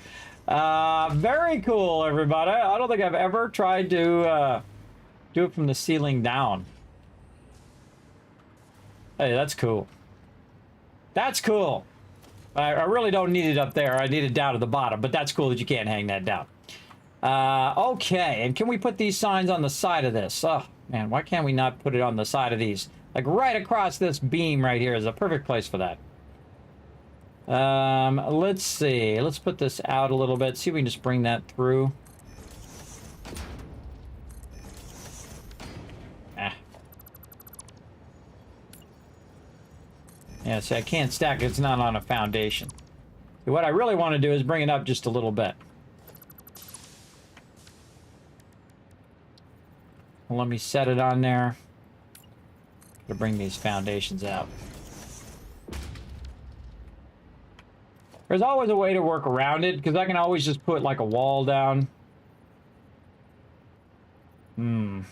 Very cool, everybody. I don't think I've ever tried to do it from the ceiling down. Hey, that's cool. That's cool. I really don't need it up there. I need it down at the bottom, but that's cool that you can't hang that down. Okay, and can we put these signs on the side of this? Oh, man, why can't we not put it on the side of these? Like right across this beam right here is a perfect place for that. Let's see. Let's put this out a little bit. See if we can just bring that through. Yeah, see, I can't stack it. It's not on a foundation. What I really want to do is bring it up just a little bit. Well, let me set it on there to bring these foundations out. There's always a way to work around it, because I can always just put like a wall down. I'd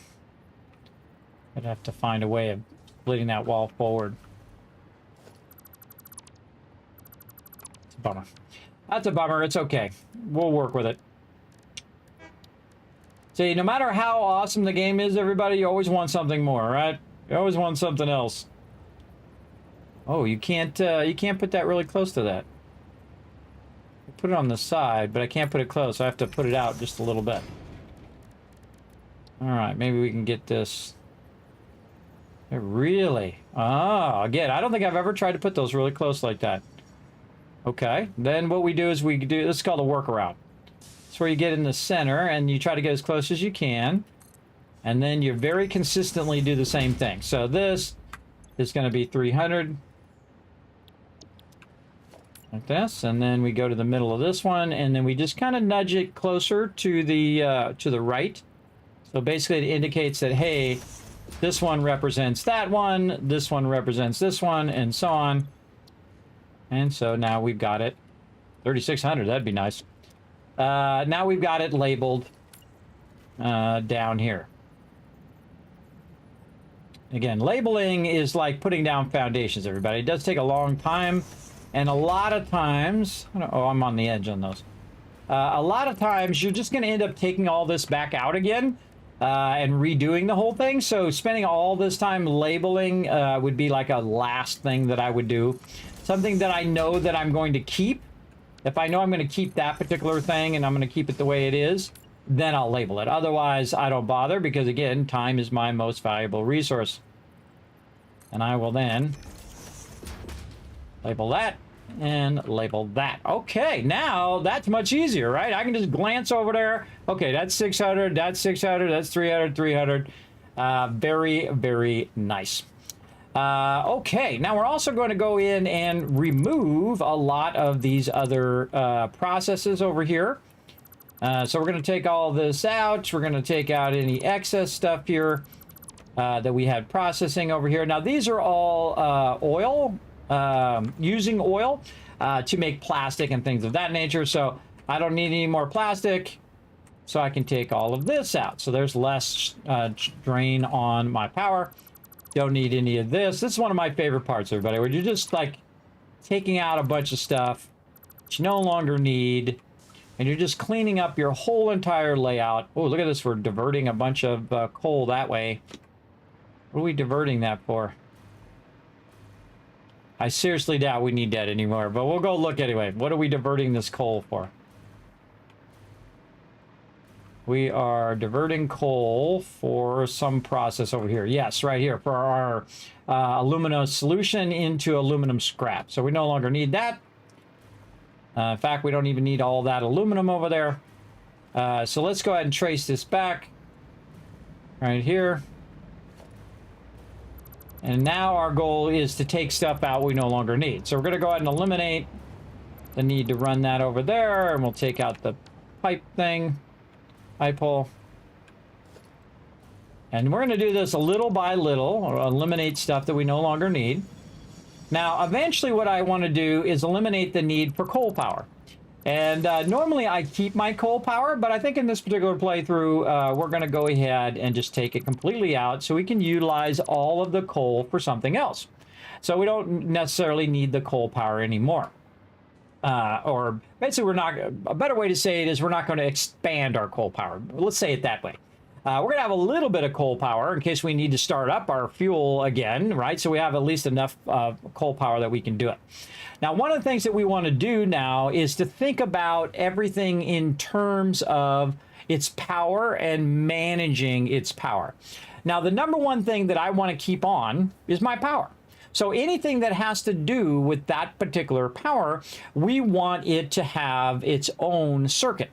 have to find a way of splitting that wall forward. It's a bummer. That's a bummer. It's okay. We'll work with it. See, no matter how awesome the game is, everybody, you always want something more, right? You always want something else. Oh, you can't put that really close to that. Put it on the side, but I can't put it close. So I have to put it out just a little bit. All right, maybe we can get this. Really? Ah, again, I don't think I've ever tried to put those really close like that. Okay, then what we do is we do, this is called a workaround. It's where you get in the center and you try to get as close as you can. And then you very consistently do the same thing. So this is going to be 300. Like this, and then we go to the middle of this one, and then we just kind of nudge it closer to the right. So basically it indicates that, hey, this one represents that one, this one represents this one, and so on. And so now we've got it. 3,600, that'd be nice. Now we've got it labeled down here. Again, labeling is like putting down foundations, everybody. It does take a long time. And a lot of times, oh, I'm on the edge on those. A lot of times, you're just going to end up taking all this back out again and redoing the whole thing. So spending all this time labeling would be like a last thing that I would do. Something that I know that I'm going to keep. If I know I'm going to keep that particular thing and I'm going to keep it the way it is, then I'll label it. Otherwise, I don't bother because, again, time is my most valuable resource. And I will then label that and label that. Okay, now that's much easier, right? I can just glance over there. Okay, that's 600, that's 600, that's 300, 300. Very, very nice. Okay, now we're also going to go in and remove a lot of these other processes over here. So we're going to take all this out. We're going to take out any excess stuff here that we had processing over here. Now, these are all oil. Using oil to make plastic and things of that nature. So I don't need any more plastic. So I can take all of this out. So there's less drain on my power. Don't need any of this. This is one of my favorite parts, everybody, where you're just like taking out a bunch of stuff that you no longer need. And you're just cleaning up your whole entire layout. Oh, look at this. We're diverting a bunch of coal that way. What are we diverting that for? I seriously doubt we need that anymore, but we'll go look anyway. What are we diverting this coal for? We are diverting coal for some process over here. Yes, right here for our aluminum solution into aluminum scrap. So we no longer need that. In fact, we don't even need all that aluminum over there. So let's go ahead and trace this back right here. And now our goal is to take stuff out we no longer need. So we're going to go ahead and eliminate the need to run that over there. And we'll take out the pipe thing, pipe hole. And we're going to do this a little by little, or eliminate stuff that we no longer need. Now, eventually what I want to do is eliminate the need for coal power. And normally I keep my coal power, but I think in this particular playthrough, we're going to go ahead and just take it completely out so we can utilize all of the coal for something else. So we don't necessarily need the coal power anymore. Or basically a better way to say it is we're not going to expand our coal power. Let's say it that way. We're going to have a little bit of coal power in case we need to start up our fuel again, right? So we have at least enough coal power that we can do it. Now, one of the things that we want to do now is to think about everything in terms of its power and managing its power. Now, the number one thing that I want to keep on is my power. So anything that has to do with that particular power, we want it to have its own circuit,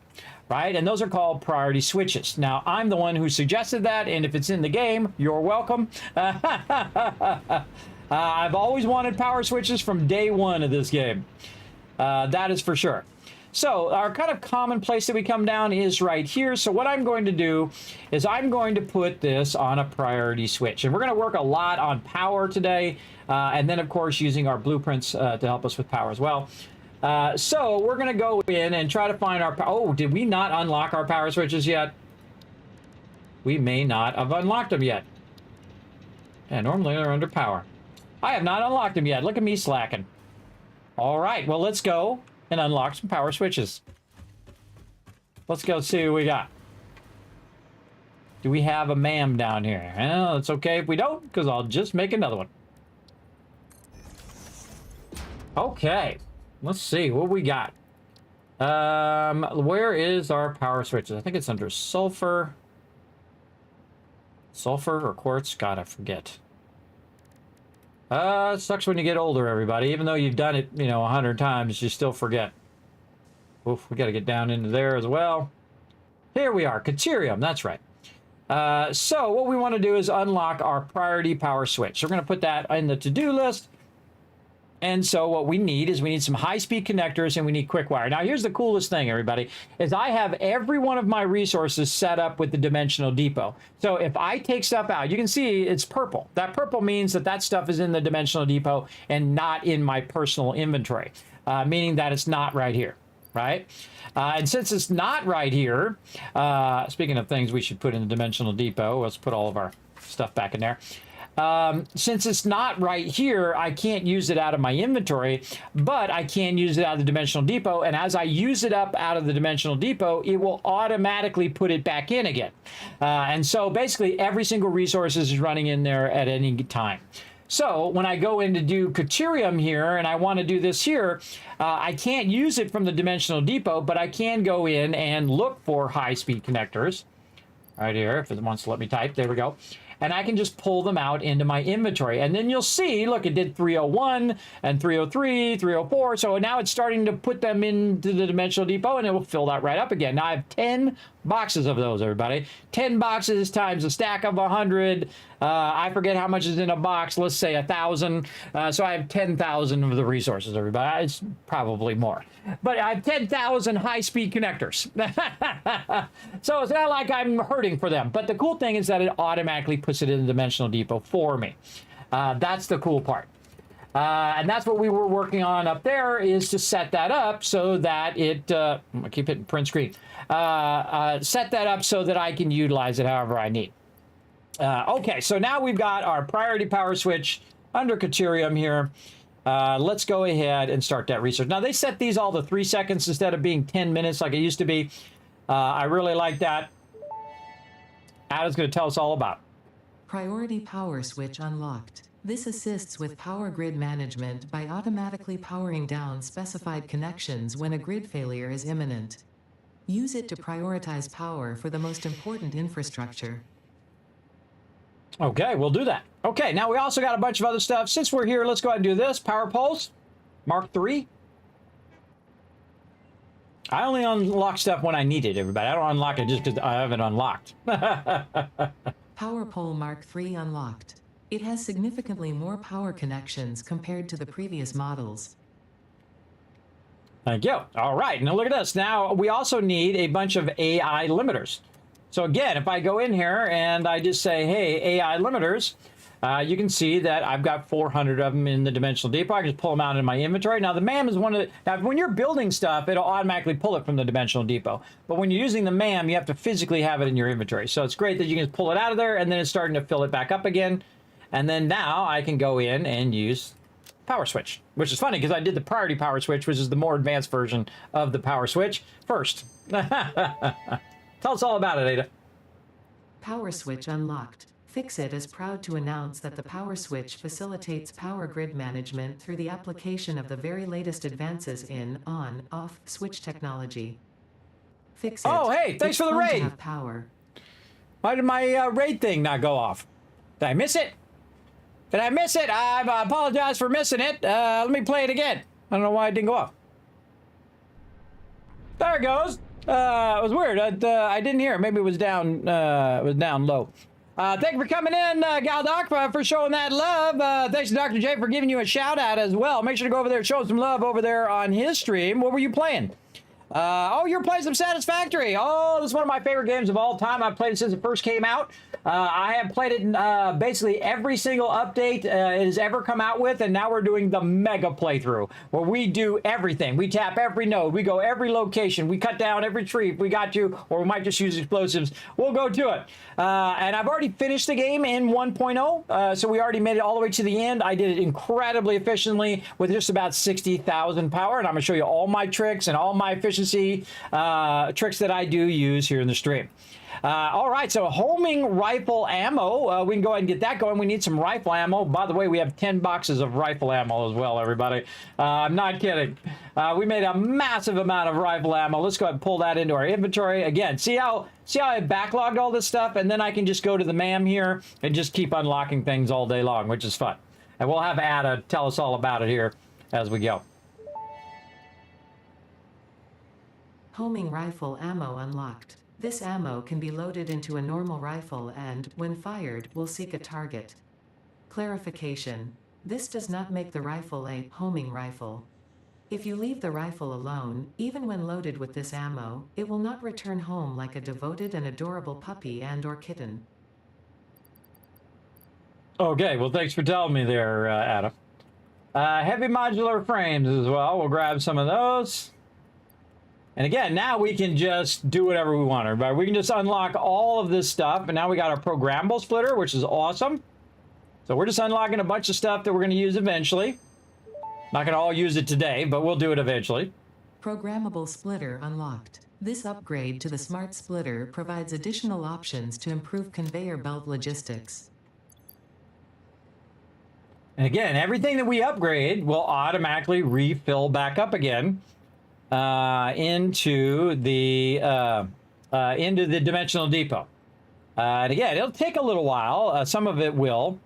right? And those are called priority switches. Now, I'm the one who suggested that, and if it's in the game, you're welcome. I've always wanted power switches from day one of this game. That is for sure. So our kind of common place that we come down is right here. So what I'm going to do is I'm going to put this on a priority switch. And we're going to work a lot on power today. And then, of course, using our blueprints to help us with power as well. So we're going to go in and try to find our power. Oh, did we not unlock our power switches yet? We may not have unlocked them yet. Yeah, normally they're under power. I have not unlocked them yet. Look at me slacking. All right, well, let's go and unlock some power switches. Let's go see what we got. Do we have a MAM down here? Well, it's okay if we don't, because I'll just make another one. Okay, let's see what we got. Where is our power switches? I think it's under sulfur. Sulfur or quartz? God, I forget. It sucks when you get older, everybody. Even though you've done it, 100 times, you still forget. Oof, we got to get down into there as well. Here we are, Caterium, that's right. So what we want to do is unlock our priority power switch. So we're going to put that in the to-do list. And so what we need is we need some high-speed connectors and we need quick wire. Now, here's the coolest thing, everybody, is I have every one of my resources set up with the dimensional depot. So if I take stuff out, you can see it's purple. That purple means that that stuff is in the dimensional depot and not in my personal inventory, meaning that it's not right here, right? And since it's not right here, speaking of things we should put in the dimensional depot, let's put all of our stuff back in there. Since it's not right here, I can't use it out of my inventory, but I can use it out of the dimensional depot. And as I use it up out of the dimensional depot, it will automatically put it back in again. And so basically every single resource is running in there at any time. So when I go in to do Caterium here and I want to do this here, I can't use it from the dimensional depot, but I can go in and look for high-speed connectors right here. If it wants to let me type, there we go. And I can just pull them out into my inventory. And then you'll see, look, it did 301 and 303, 304. So now it's starting to put them into the dimensional depot and it will fill that right up again. Now I have 10 boxes of those, everybody. 10 boxes times a stack of 100. I forget how much is in a box. Let's say 1,000. So I have 10,000 of the resources, everybody. It's probably more. But I have 10,000 high-speed connectors. So it's not like I'm hurting for them. But the cool thing is that it automatically puts it in the dimensional depot for me. That's the cool part. And that's what we were working on up there, is to set that up so that it, I keep hitting print screen, set that up so that I can utilize it however I need. Okay, so now we've got our priority power switch under Caterium here. Let's go ahead and start that research. Now, they set these all to 3 seconds instead of being 10 minutes like it used to be. I really like that. Adam's going to tell us all about it. Priority power switch unlocked. This assists with power grid management by automatically powering down specified connections when a grid failure is imminent. Use it to prioritize power for the most important infrastructure. Okay, we'll do that. Okay, now we also got a bunch of other stuff. Since we're here, let's go ahead and do this. Power poles, Mark III. I only unlock stuff when I need it, everybody. I don't unlock it just because I have it unlocked. Power pole Mark III unlocked. It has significantly more power connections compared to the previous models. Thank you. All right, now look at this. Now, we also need a bunch of AI limiters. So again, if I go in here and I just say, hey, AI limiters, you can see that I've got 400 of them in the dimensional depot. I can just pull them out in my inventory. Now, the MAM is one of the... Now, when you're building stuff, it'll automatically pull it from the dimensional depot. But when you're using the MAM, you have to physically have it in your inventory. So it's great that you can just pull it out of there, and then it's starting to fill it back up again. And then now I can go in and use power switch, which is funny because I did the priority power switch, which is the more advanced version of the power switch, first. Tell us all about it, Ada. Power switch unlocked. Fixit is proud to announce that the power switch facilitates power grid management through the application of the very latest advances in on-off switch technology. Fixit. Oh, hey, thanks it's for the fun to raid. have power. Why did my raid thing not go off? Did I miss it? Did I miss it? I apologize for missing it. Let me play it again. I don't know why it didn't go off. There it goes. It was weird. I didn't hear it. Maybe it was down low. Thank you for coming in, Galdoc, for showing that love. Thanks to Dr. J for giving you a shout out as well. Make sure to go over there and show some love over there on his stream. What were you playing? Oh, you're playing some Satisfactory. Oh, this is one of my favorite games of all time. I've played it since it first came out. I have played it in basically every single update it has ever come out with, and now we're doing the mega playthrough, where we do everything. We tap every node. We go every location. We cut down every tree if we got to, or we might just use explosives. We'll go to it. And I've already finished the game in 1.0, so we already made it all the way to the end. I did it incredibly efficiently with just about 60,000 power, and I'm going to show you all my tricks and all my efficiency tricks that I do use here in the stream. All right, so homing rifle ammo. We can go ahead and get that going. We need some rifle ammo. By the way, we have 10 boxes of rifle ammo as well, everybody. I'm not kidding. We made a massive amount of rifle ammo. Let's go ahead and pull that into our inventory. Again, see how I backlogged all this stuff? And then I can just go to the MAM here and just keep unlocking things all day long, which is fun. And we'll have Ada tell us all about it here as we go. Homing rifle ammo unlocked. This ammo can be loaded into a normal rifle and, when fired, will seek a target. Clarification. This does not make the rifle a homing rifle. If you leave the rifle alone, even when loaded with this ammo, it will not return home like a devoted and adorable puppy and/or kitten. Okay, well, thanks for telling me there, Adam. Heavy modular frames as well. We'll grab some of those. And again, now we can just do whatever we want, everybody. We can just unlock all of this stuff. And now we got our programmable splitter, which is awesome. So we're just unlocking a bunch of stuff that we're going to use eventually. Not going to all use it today, but we'll do it eventually. Programmable splitter unlocked. This upgrade to the smart splitter provides additional options to improve conveyor belt logistics. And again, everything that we upgrade will automatically refill back up again into the dimensional depot. And again, it'll take a little while. Some of it will.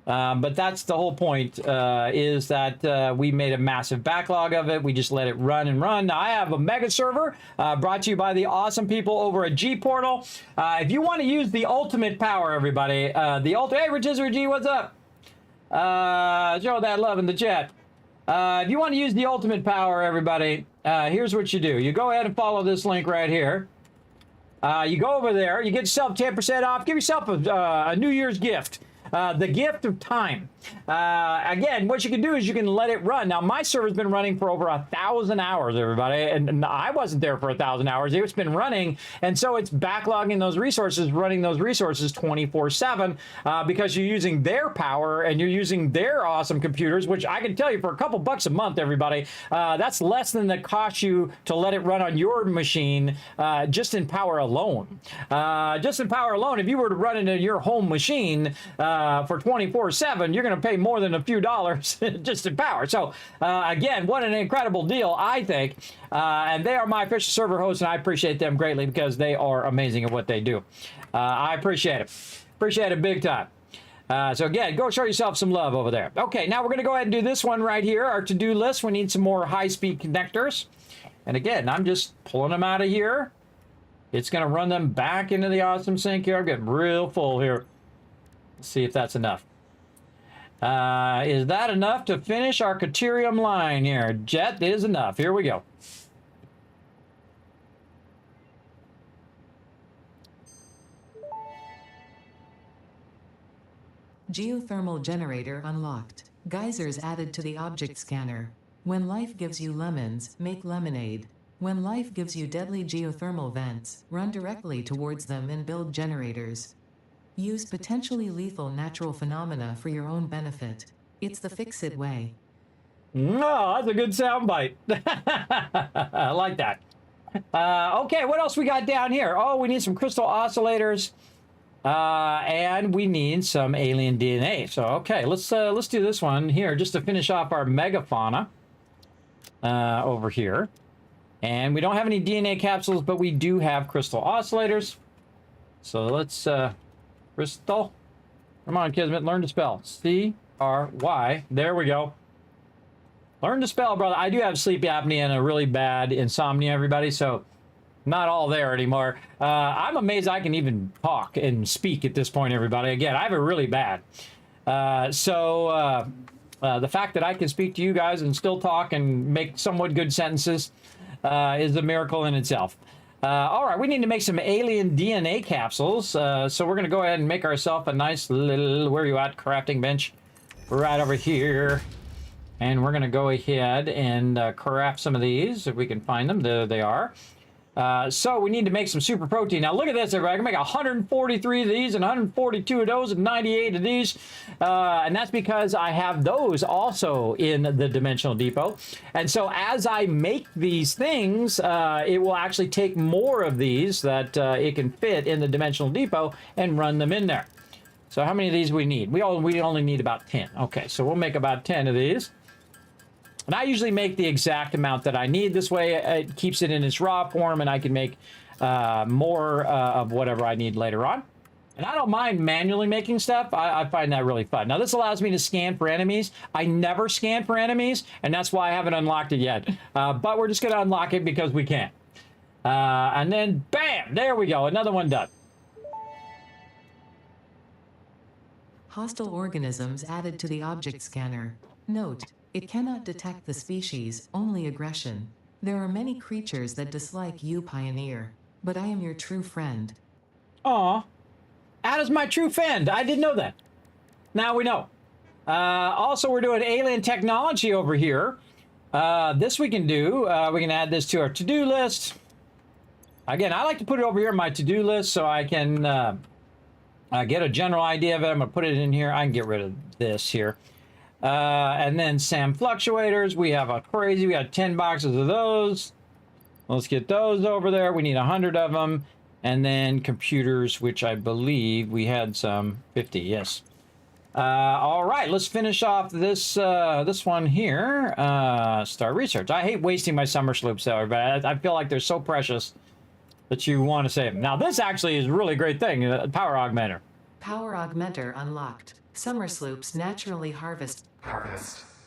But that's the whole point, is that we made a massive backlog of it. We just let it run and run. Now, I have a mega server brought to you by the awesome people over at G-Portal. If you want to use the ultimate power, everybody, hey, Rotisserie G, what's up? Show that love in the chat. If you want to use the ultimate power, everybody, here's what you do. You go ahead and follow this link right here. You go over there. You get yourself 10% off. Give yourself a New Year's gift. The gift of time. Again, what you can do is you can let it run. Now, my server's been running for over 1,000 hours, everybody, and I wasn't there for 1,000 hours. It's been running, and so it's backlogging those resources, running those resources 24/7, because you're using their power and you're using their awesome computers, which I can tell you for a couple bucks a month, everybody, that's less than the cost you to let it run on your machine, just in power alone. Just in power alone, if you were to run it in your home machine, for 24/7, you're going to pay more than a few dollars just in power. So again, what an incredible deal, I think. And they are my official server hosts, and I appreciate them greatly because they are amazing at what they do. I appreciate it. Appreciate it big time. So again, go show yourself some love over there. Okay, now we're going to go ahead and do this one right here, our to-do list. We need some more high-speed connectors. And again, I'm just pulling them out of here. It's going to run them back into the awesome sink here. I'm getting real full here. Let's see if that's enough. Is that enough to finish our Caterium line here? Jet is enough. Here we go. Geothermal generator unlocked. Geysers added to the object scanner. When life gives you lemons, make lemonade. When life gives you deadly geothermal vents, run directly towards them and build generators. Use potentially lethal natural phenomena for your own benefit. It's the fix-it way. No, that's a good soundbite. I like that. Okay, what else we got down here? Oh, we need some crystal oscillators. And we need some alien DNA. So, okay, let's do this one here just to finish off our megafauna over here. And we don't have any DNA capsules, but we do have crystal oscillators. So let's, crystal. Come on, Kismet, learn to spell. C-R-Y. There we go. Learn to spell, brother. I do have sleep apnea and a really bad insomnia, everybody, so not all there anymore. I'm amazed I can even talk and speak at this point, everybody. Again, I have it really bad. The fact that I can speak to you guys and still talk and make somewhat good sentences is a miracle in itself. All right, we need to make some alien DNA capsules. So we're going to go ahead and make ourselves a nice little, where are you at, crafting bench? Right over here. And we're going to go ahead and craft some of these, if we can find them. There they are. So we need to make some super protein. Now look at this, everybody. I can make 143 of these and 142 of those and 98 of these. And that's because I have those also in the Dimensional Depot. And so as I make these things, it will actually take more of these that it can fit in the Dimensional Depot and run them in there. So how many of these we need? We only need about 10. Okay, so we'll make about 10 of these. And I usually make the exact amount that I need. This way it keeps it in its raw form and I can make more of whatever I need later on. And I don't mind manually making stuff. I find that really fun. Now this allows me to scan for enemies. I never scan for enemies, and that's why I haven't unlocked it yet. But we're just going to unlock it because we can. And then, bam, there we go. Another one done. Hostile organisms added to the object scanner. Note, it cannot detect the species, only aggression. There are many creatures that dislike you, Pioneer. But I am your true friend. Aw. Ada's my true friend. I didn't know that. Now we know. Also, we're doing alien technology over here. This we can do. We can add this to our to-do list. Again, I like to put it over here in my to-do list so I can get a general idea of it. I'm going to put it in here. I can get rid of this here. And then SAM fluctuators. We have we got 10 boxes of those. Let's get those over there. We need 100 of them. And then computers, which I believe we had some 50. Yes. All right, let's finish off this this one here. Start research. I hate wasting my summer sloops, though, but I feel like they're so precious that you want to save them. Now, this actually is a really great thing. Power augmenter. Power augmenter unlocked. Summer sloops naturally harvest.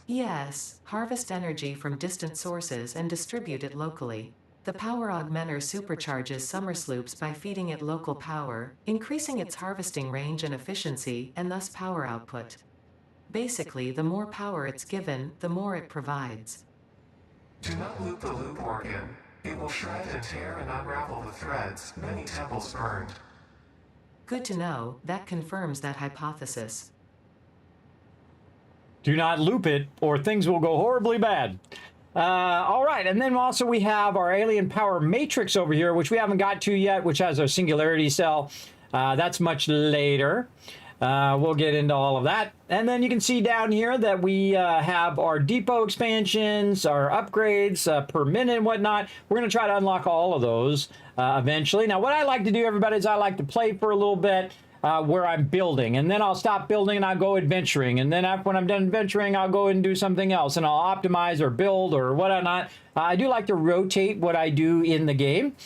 Yes, harvest energy from distant sources and distribute it locally. The power augmenter supercharges summer sloops by feeding it local power, increasing its harvesting range and efficiency, and thus power output. Basically, the more power it's given, the more it provides. Do not loop the loop organ. It will shred and tear and unravel the threads, many temples burned. Good to know, that confirms that hypothesis. Do not loop it, or things will go horribly bad. All right, and then also we have our alien power matrix over here, which we haven't got to yet, which has our singularity cell. That's much later. We'll get into all of that. And then you can see down here that we have our depot expansions, our upgrades per minute and whatnot. We're going to try to unlock all of those eventually. Now, what I like to do, everybody, is I like to play for a little bit where I'm building. And then I'll stop building and I'll go adventuring. And then when I'm done adventuring, I'll go and do something else. And I'll optimize or build or whatnot. I do like to rotate what I do in the game.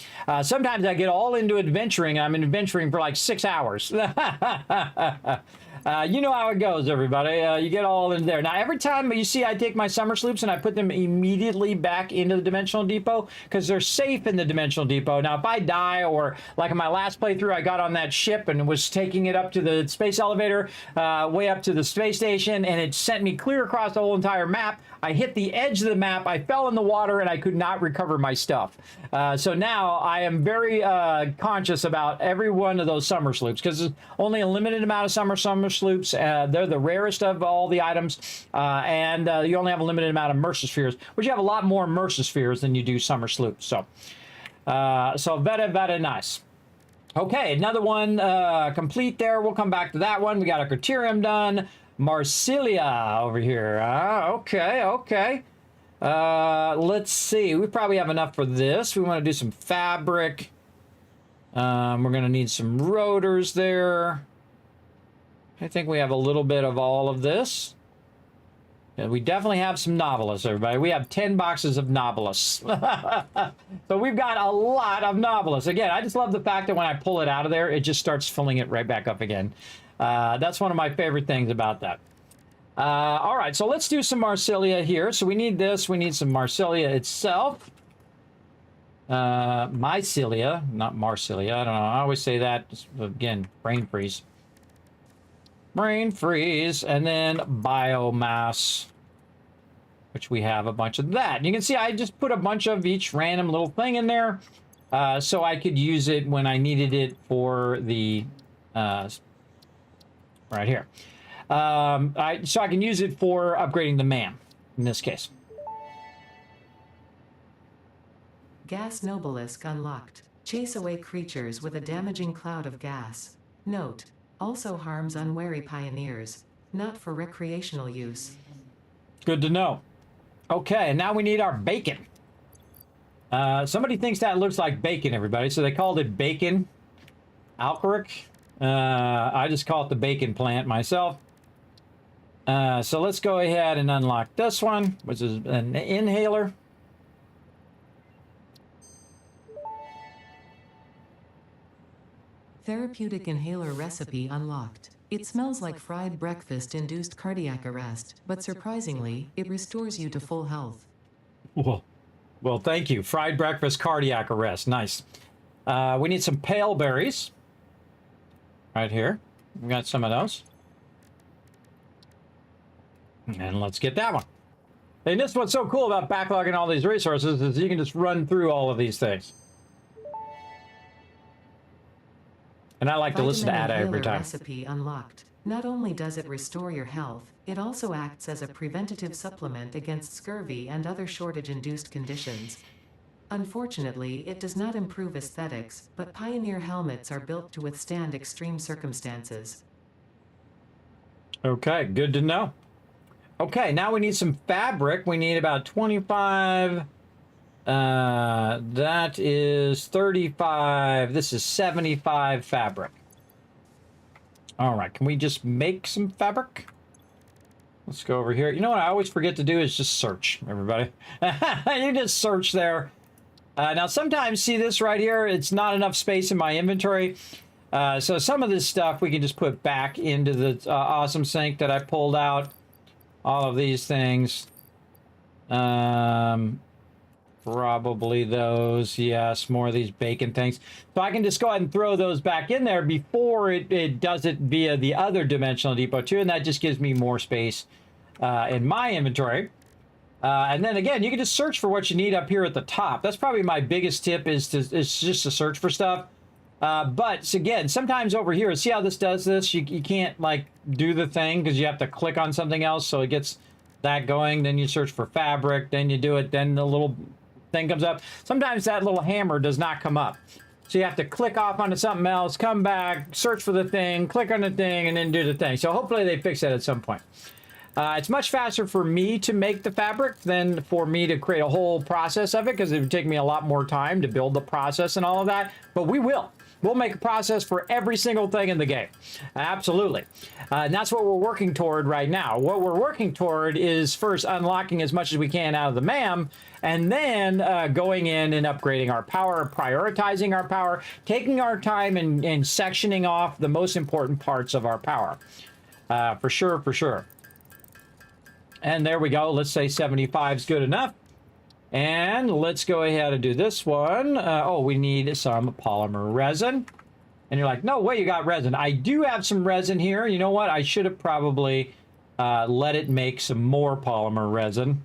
Sometimes I get all into adventuring. I'm adventuring for like 6 hours. You know how it goes, everybody. You get all in there. Now, every time you see I take my summer sloops and I put them immediately back into the Dimensional Depot because they're safe in the Dimensional Depot. Now, if I die or like in my last playthrough, I got on that ship and was taking it up to the space elevator, way up to the space station, and it sent me clear across the whole entire map. I hit the edge of the map, I fell in the water, and I could not recover my stuff. So now I am very conscious about every one of those summer sloops because there's only a limited amount of summer sloops. They're the rarest of all the items, and you only have a limited amount of Mercer-spheres, which you have a lot more Mercer-spheres than you do summer sloops. So, very, very nice. Okay, another one complete there. We'll come back to that one. We got a Criterium done. Marsilia over here. Okay. Let's see. We probably have enough for this. We want to do some fabric. We're going to need some rotors there. I think we have a little bit of all of this. Yeah, we definitely have some novelists, everybody. We have 10 boxes of novelists. So we've got a lot of novelists. Again, I just love the fact that when I pull it out of there, it just starts filling it right back up again. That's one of my favorite things about that. All right, so let's do some Marsilia here. So we need this. We need some Marsilia itself. Mycelia, not Marsilia. I don't know. I always say that. Just, again, brain freeze. Brain freeze, and then biomass, which we have a bunch of that. And you can see I just put a bunch of each random little thing in there so I could use it when I needed it for the right here. So I can use it for upgrading the man in this case. Gas Nobelisk unlocked. Chase away creatures with a damaging cloud of gas. Note: also harms unwary pioneers. Not for recreational use. Good to know. Okay, and now we need our bacon. Somebody thinks that looks like bacon, everybody, so they called it bacon alcheric. I just call it the bacon plant myself. So let's go ahead and unlock this one, which is an inhaler. Therapeutic inhaler recipe unlocked. It smells like fried breakfast-induced cardiac arrest, but surprisingly, it restores you to full health. Well, thank you. Fried breakfast cardiac arrest. Nice. We need some pale berries. Right here. We got some of those. And let's get that one. And this is what's so cool about backlogging all these resources is you can just run through all of these things. And I like to listen to Ada every time. Recipe unlocked. Not only does it restore your health, it also acts as a preventative supplement against scurvy and other shortage-induced conditions. Unfortunately, it does not improve aesthetics, but Pioneer helmets are built to withstand extreme circumstances. Okay, good to know. Okay, now we need some fabric. We need about 25... that is 35. This is 75 fabric. All right, can we just make some fabric? Let's go over here. You know what I always forget to do is just search, everybody. You just search there. Now, sometimes, see this right here? It's not enough space in my inventory. So some of this stuff we can just put back into the awesome sink that I pulled out. All of these things. Probably those, yes, more of these bacon things. So I can just go ahead and throw those back in there before it does it via the other dimensional depot too, and that just gives me more space in my inventory. And then again, you can just search for what you need up here at the top. That's probably my biggest tip is just to search for stuff. But again, sometimes over here, see how this does this? You can't like do the thing because you have to click on something else, so it gets that going. Then you search for fabric, then you do it, then the little thing comes up. Sometimes that little hammer does not come up. So you have to click off onto something else, come back, search for the thing, click on the thing, and then do the thing. So hopefully they fix that at some point. It's much faster for me to make the fabric than for me to create a whole process of it because it would take me a lot more time to build the process and all of that. But we will. We'll make a process for every single thing in the game. Absolutely. And that's what we're working toward right now. What we're working toward is first unlocking as much as we can out of the MAM, and then going in and upgrading our power, prioritizing our power, taking our time and sectioning off the most important parts of our power. For sure, for sure. And there we go. Let's say 75 is good enough. And let's go ahead and do this one. Oh, we need some polymer resin. And you're like, no way you got resin. I do have some resin here. You know what? I should have probably let it make some more polymer resin.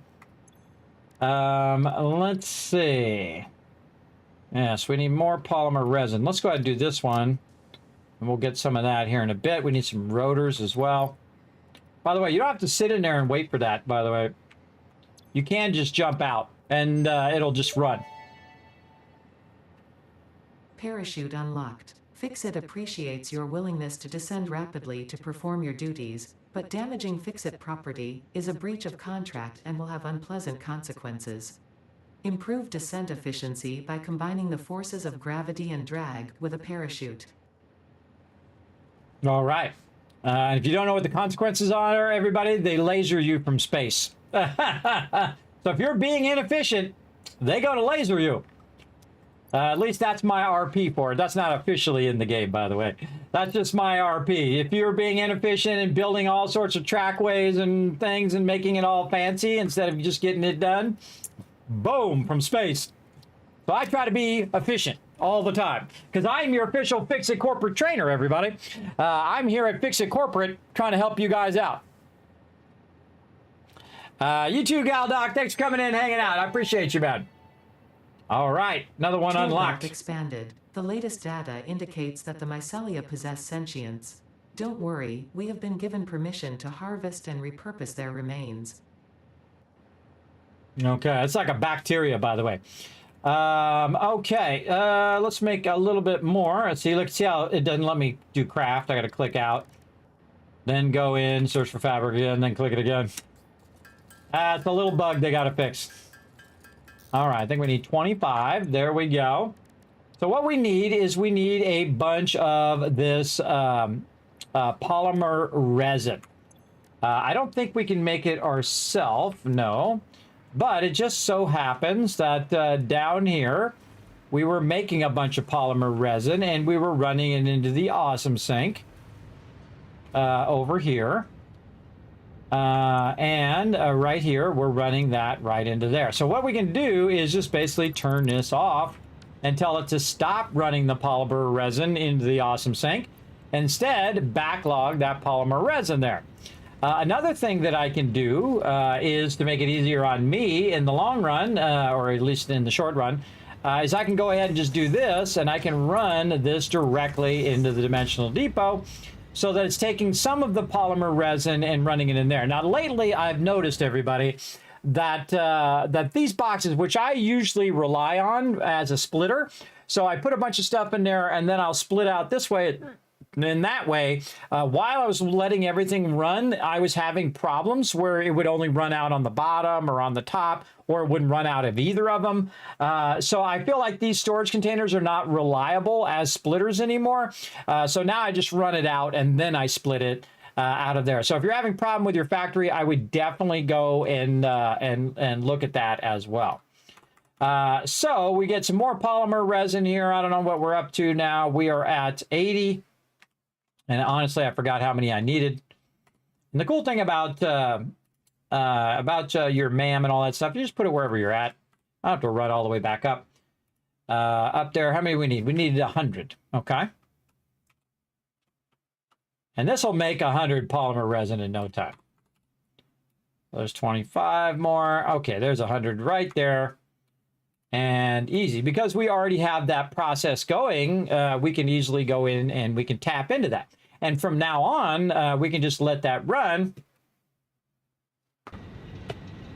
Let's see. Yes, we need more polymer resin. Let's go ahead and do this one. And we'll get some of that here in a bit. We need some rotors as well. By the way, you don't have to sit in there and wait for that, by the way. You can just jump out. And it'll just run. Parachute unlocked. Fixit appreciates your willingness to descend rapidly to perform your duties, but damaging Fixit property is a breach of contract and will have unpleasant consequences. Improve descent efficiency by combining the forces of gravity and drag with a parachute. All right. If you don't know what the consequences are, everybody, they laser you from space. So if you're being inefficient, they go to laser you. At least that's my RP for it. That's not officially in the game, by the way. That's just my RP. If you're being inefficient and building all sorts of trackways and things and making it all fancy instead of just getting it done, boom, from space. So I try to be efficient all the time because I'm your official Fix It Corporate trainer, everybody. I'm here at Fix It Corporate trying to help you guys out. You too, Gal Doc. Thanks for coming in and hanging out. I appreciate you, man. All right, another one Tool unlocked. belt expanded. The latest data indicates that the mycelia possess sentience. Don't worry, we have been given permission to harvest and repurpose their remains. Okay, it's like a bacteria, by the way. Okay, let's make a little bit more. Let's see how it doesn't let me do craft. I got to click out, then go in, search for fabric again, then click it again. It's a little bug they got to fix. All right, I think we need 25. There we go. So what we need is we need a bunch of this polymer resin. I don't think we can make it ourselves, no. But it just so happens that down here, we were making a bunch of polymer resin and we were running it into the awesome sink over here. Right here, we're running that right into there. So what we can do is just basically turn this off and tell it to stop running the polymer resin into the awesome sink. Instead, backlog that polymer resin there. Another thing that I can do is to make it easier on me in the long run, or at least in the short run, is I can go ahead and just do this, and I can run this directly into the dimensional depot so that it's taking some of the polymer resin and running it in there. Now, lately, I've noticed, everybody, that that these boxes, which I usually rely on as a splitter, so I put a bunch of stuff in there, and then I'll split out this way. And in that way, while I was letting everything run, I was having problems where it would only run out on the bottom or on the top, or it wouldn't run out of either of them. So I feel like these storage containers are not reliable as splitters anymore. So now I just run it out and then I split it out of there. So if you're having a problem with your factory, I would definitely go and look at that as well. So we get some more polymer resin here. I don't know what we're up to now. We are at 80. And honestly, I forgot how many I needed. And the cool thing about your MAM and all that stuff, you just put it wherever you're at. I don't have to run all the way back up. Up there, how many we need? We needed 100, okay? And this will make 100 polymer resin in no time. There's 25 more. Okay, there's 100 right there. And easy, because we already have that process going, we can easily go in and we can tap into that. And from now on, we can just let that run.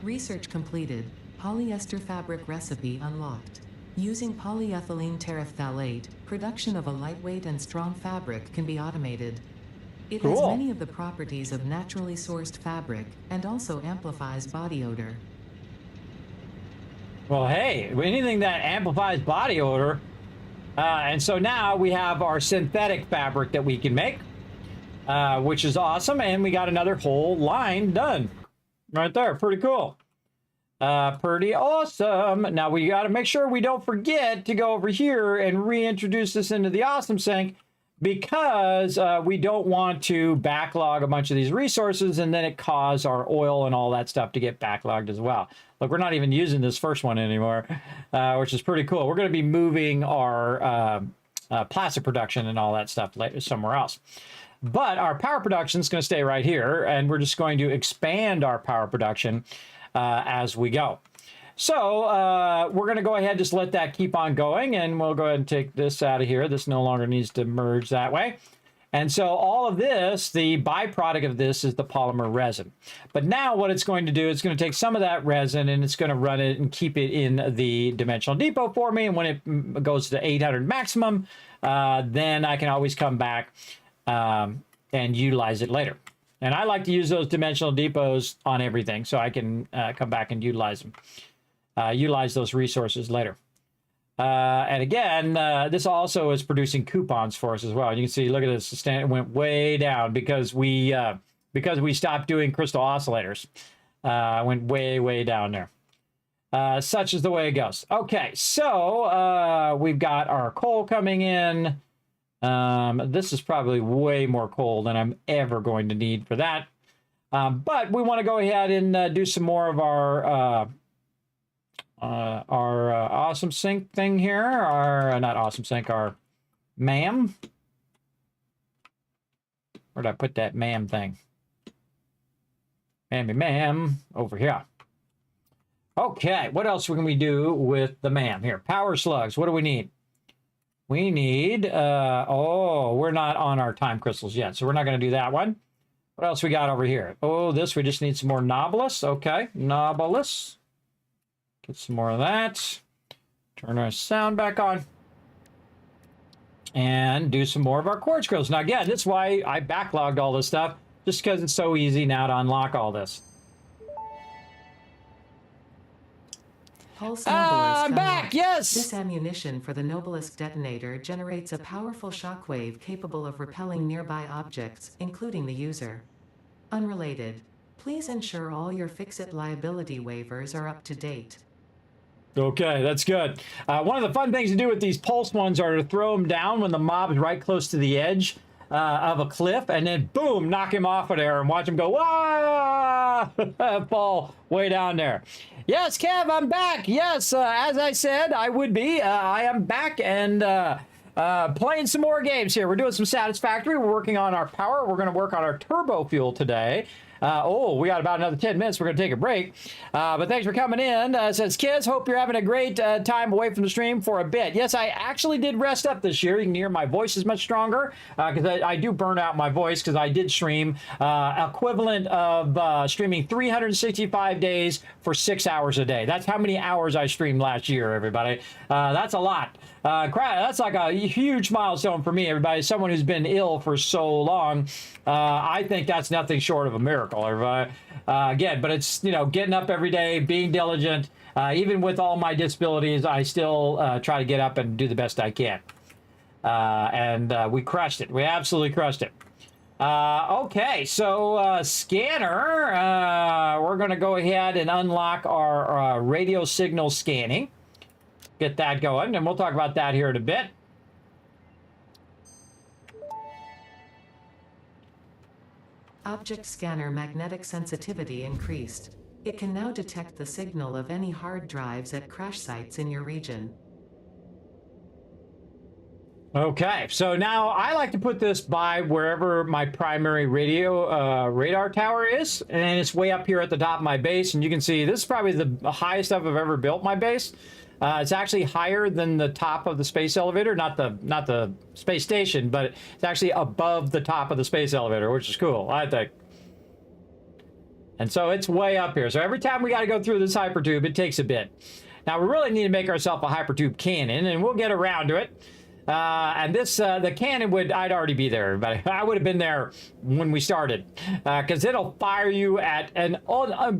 Research completed. Polyester fabric recipe unlocked. Using polyethylene terephthalate, production of a lightweight and strong fabric can be automated. It has many of the properties of naturally sourced fabric and also amplifies body odor. Well, hey, anything that amplifies body odor. And so now we have our synthetic fabric that we can make, which is awesome. And we got another whole line done right there. Pretty cool. Pretty awesome. Now we got to make sure we don't forget to go over here and reintroduce this into the awesome sink, because we don't want to backlog a bunch of these resources and then it cause our oil and all that stuff to get backlogged as well. Look, we're not even using this first one anymore, which is pretty cool. We're going to be moving our plastic production and all that stuff later somewhere else. But our power production is going to stay right here, and we're just going to expand our power production as we go. So we're going to go ahead and just let that keep on going, and we'll go ahead and take this out of here. This no longer needs to merge that way. And so all of this, the byproduct of this is the polymer resin. But now what it's going to do, it's going to take some of that resin and it's going to run it and keep it in the dimensional depot for me. And when it goes to 800 maximum, then I can always come back and utilize it later. And I like to use those dimensional depots on everything so I can come back and utilize them. utilize those resources later. And again, this also is producing coupons for us as well. You can see, look at this, it went way down because we stopped doing crystal oscillators. Went way, way down there. Such is the way it goes. Okay, so we've got our coal coming in. This is probably way more coal than I'm ever going to need for that. But we want to go ahead and do some more of our awesome sync thing here. Our, not awesome sync, our MAM. Where'd I put that MAM thing? MAM over here. Okay, what else can we do with the MAM here? Power slugs, what do we need? We need, oh, we're not on our time crystals yet, so we're not going to do that one. What else we got over here? Oh, this, we just need some more Nobilis. Okay, Nobilis. Get some more of that. Turn our sound back on. And do some more of our quartz crystals. Now, again, this is why I backlogged all this stuff, just because it's so easy now to unlock all this. Pulse I'm back, yes! This ammunition for the Nobelisk detonator generates a powerful shockwave capable of repelling nearby objects, including the user. Unrelated. Please ensure all your Fix-It liability waivers are up to date. Okay, that's good. One of the fun things to do with these pulse ones are to throw them down when the mob is right close to the edge of a cliff, and then boom, knock him off of there and watch him go, wah! Fall way down there. Yes, Kev, I'm back. Yes, as I said, I would be. I am back and playing some more games here. We're doing some Satisfactory. We're working on our power. We're going to work on our turbo fuel today. Oh, we got about another 10 minutes. We're going to take a break. But thanks for coming in. Says, kids, hope you're having a great time away from the stream for a bit. Yes, I actually did rest up this year. You can hear my voice is much stronger because I do burn out my voice because I did stream equivalent of streaming 365 days for 6 hours a day. That's how many hours I streamed last year, everybody. That's a lot. That's like a huge milestone for me, everybody. Someone who's been ill for so long. I think that's nothing short of a miracle, everybody. Again, but it's, you know, getting up every day, being diligent. Even with all my disabilities, I still try to get up and do the best I can. And we crushed it. We absolutely crushed it. Okay, so scanner, we're going to go ahead and unlock our radio signal scanning. Get that going, and we'll talk about that here in a bit. Object scanner magnetic sensitivity increased. It can now detect the signal of any hard drives at crash sites in your region. Okay, so now I like to put this by wherever my primary radar tower is, and it's way up here at the top of my base, and you can see this is probably the highest I've ever built my base. It's actually higher than the top of the space elevator, not the space station, but it's actually above the top of the space elevator, which is cool, I think. And so it's way up here. So every time we got to go through this hypertube, it takes a bit. Now we really need to make ourselves a hypertube cannon, and we'll get around to it. And this, the cannon I'd already be there, everybody. I would have been there when we started, because it'll fire you at,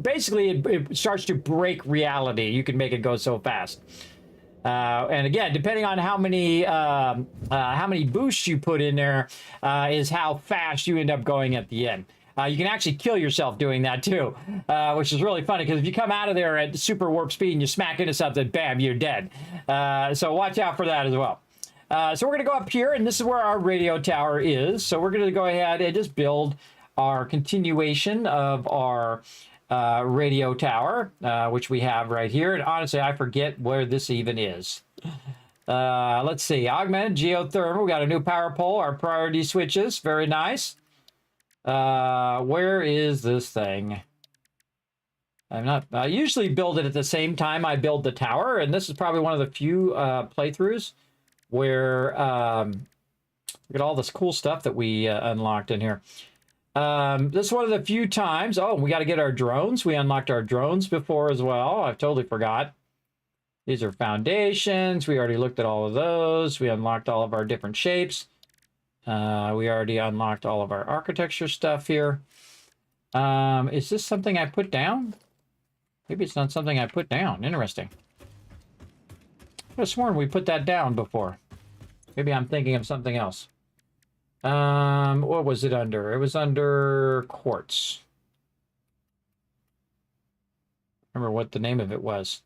basically it starts to break reality. You can make it go so fast. And again, depending on how many boosts you put in there, is how fast you end up going at the end. You can actually kill yourself doing that too, which is really funny, because if you come out of there at super warp speed and you smack into something, bam, you're dead. So watch out for that as well. So we're going to go up here, and this is where our radio tower is. So we're going to go ahead and just build our continuation of our radio tower, which we have right here. And honestly, I forget where this even is. Let's see. Augmented geothermal. We got a new power pole. Our priority switches. Very nice. Where is this thing? I usually build it at the same time I build the tower, and this is probably one of the few playthroughs where look at all this cool stuff that we unlocked in here. This is one of the few times. Oh, we got to get our drones. We unlocked our drones before as well. I totally forgot. These are foundations. We already looked at all of those. We unlocked all of our different shapes. We already unlocked all of our architecture stuff here. Is this something I put down? Maybe it's not something I put down. Interesting. I could have sworn we put that down before. Maybe I'm thinking of something else. What was it under? It was under quartz. Remember what the name of it was.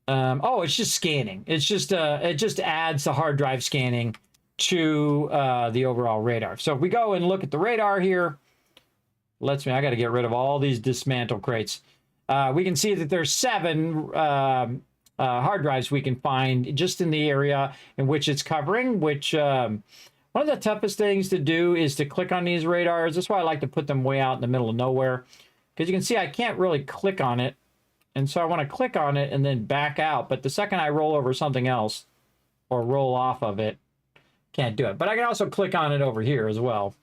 Oh, it's just scanning. It's just it just adds the hard drive scanning to the overall radar. So if we go and look at the radar here, I got to get rid of all these dismantle crates. We can see that there's 7 hard drives we can find just in the area in which it's covering, which one of the toughest things to do is to click on these radars. That's why I like to put them way out in the middle of nowhere, because you can see I can't really click on it. And so I want to click on it and then back out. But the second I roll over something else or roll off of it, can't do it. But I can also click on it over here as well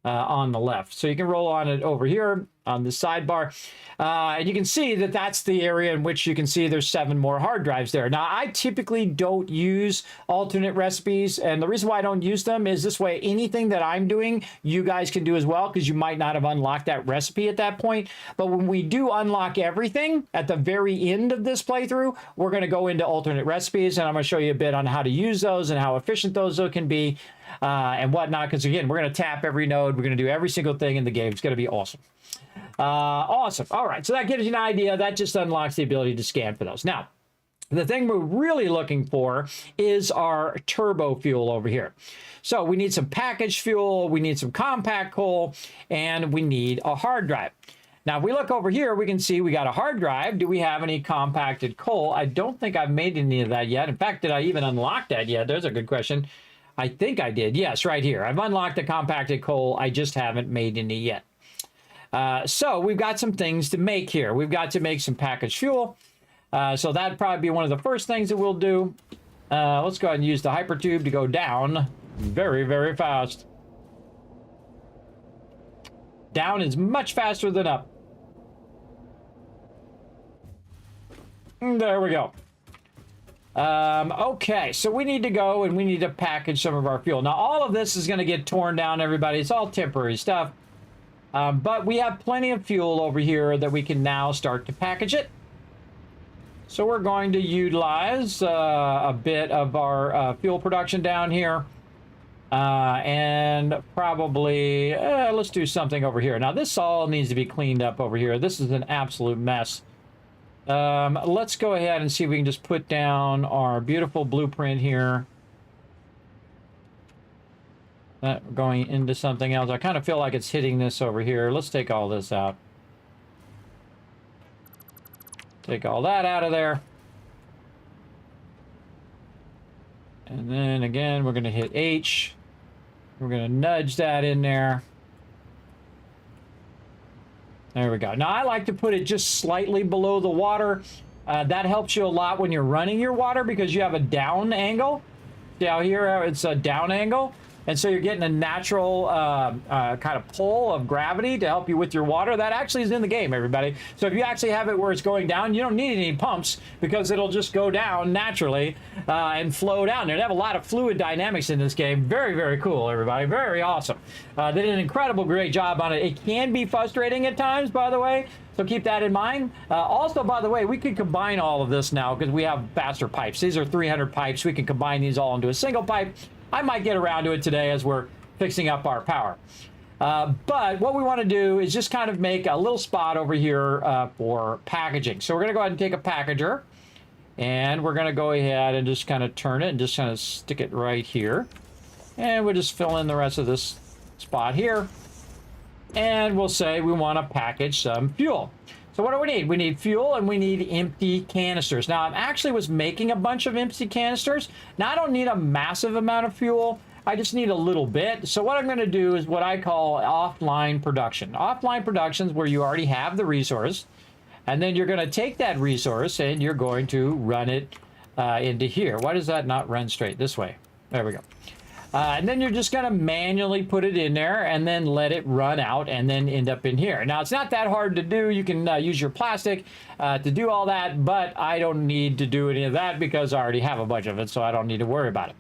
on the left. So you can roll on it over here on the sidebar. And you can see that that's the area in which you can see there's 7 more hard drives there. Now, I typically don't use alternate recipes. And the reason why I don't use them is this way, anything that I'm doing, you guys can do as well, because you might not have unlocked that recipe at that point. But when we do unlock everything at the very end of this playthrough, we're going to go into alternate recipes. And I'm going to show you a bit on how to use those and how efficient those can be and whatnot. Because again, we're going to tap every node. We're going to do every single thing in the game. It's going to be awesome. Awesome. All right. So that gives you an idea. That just unlocks the ability to scan for those. Now, the thing we're really looking for is our turbo fuel over here. So we need some packaged fuel. We need some compact coal, and we need a hard drive. Now, if we look over here, we can see we got a hard drive. Do we have any compacted coal? I don't think I've made any of that yet. In fact, did I even unlock that yet? There's a good question. I think I did. Yes, right here. I've unlocked the compacted coal. I just haven't made any yet. So we've got some things to make here. We've got to make some packaged fuel. So that'd probably be one of the first things that we'll do. Let's go ahead and use the hypertube to go down very, very fast. Down is much faster than up. There we go. Okay, so we need to go and we need to package some of our fuel. Now, all of this is going to get torn down, everybody. It's all temporary stuff. But we have plenty of fuel over here that we can now start to package it. So we're going to utilize a bit of our fuel production down here. And probably, let's do something over here. Now, this all needs to be cleaned up over here. This is an absolute mess. Let's go ahead and see if we can just put down our beautiful blueprint here. Going into something else. I kind of feel like it's hitting this over here. Let's take all this out. Take all that out of there. And then again, we're going to hit H. We're going to nudge that in there. There we go. Now, I like to put it just slightly below the water. That helps you a lot when you're running your water because you have a down angle. See how here it's a down angle? And so you're getting a natural kind of pull of gravity to help you with your water. That actually is in the game, everybody. So if you actually have it where it's going down, you don't need any pumps because it'll just go down naturally and flow down there. They have a lot of fluid dynamics in this game. Very, very cool, everybody. Very awesome. They did an incredible, great job on it. It can be frustrating at times, by the way. So keep that in mind. Also, by the way, we could combine all of this now because we have faster pipes. These are 300 pipes. We can combine these all into a single pipe. I might get around to it today as we're fixing up our power. But what we want to do is just kind of make a little spot over here for packaging. So we're going to go ahead and take a packager. And we're going to go ahead and just kind of turn it and just kind of stick it right here. And we'll just fill in the rest of this spot here. And we'll say we want to package some fuel. So what do we need? We need fuel and we need empty canisters. Now, I actually was making a bunch of empty canisters. Now, I don't need a massive amount of fuel. I just need a little bit. So what I'm going to do is what I call offline production. Offline production is where you already have the resource. And then you're going to take that resource and you're going to run it into here. Why does that not run straight this way? There we go. And then you're just going to manually put it in there and then let it run out and then end up in here. Now, it's not that hard to do. You can use your plastic to do all that, but I don't need to do any of that because I already have a bunch of it, so I don't need to worry about it.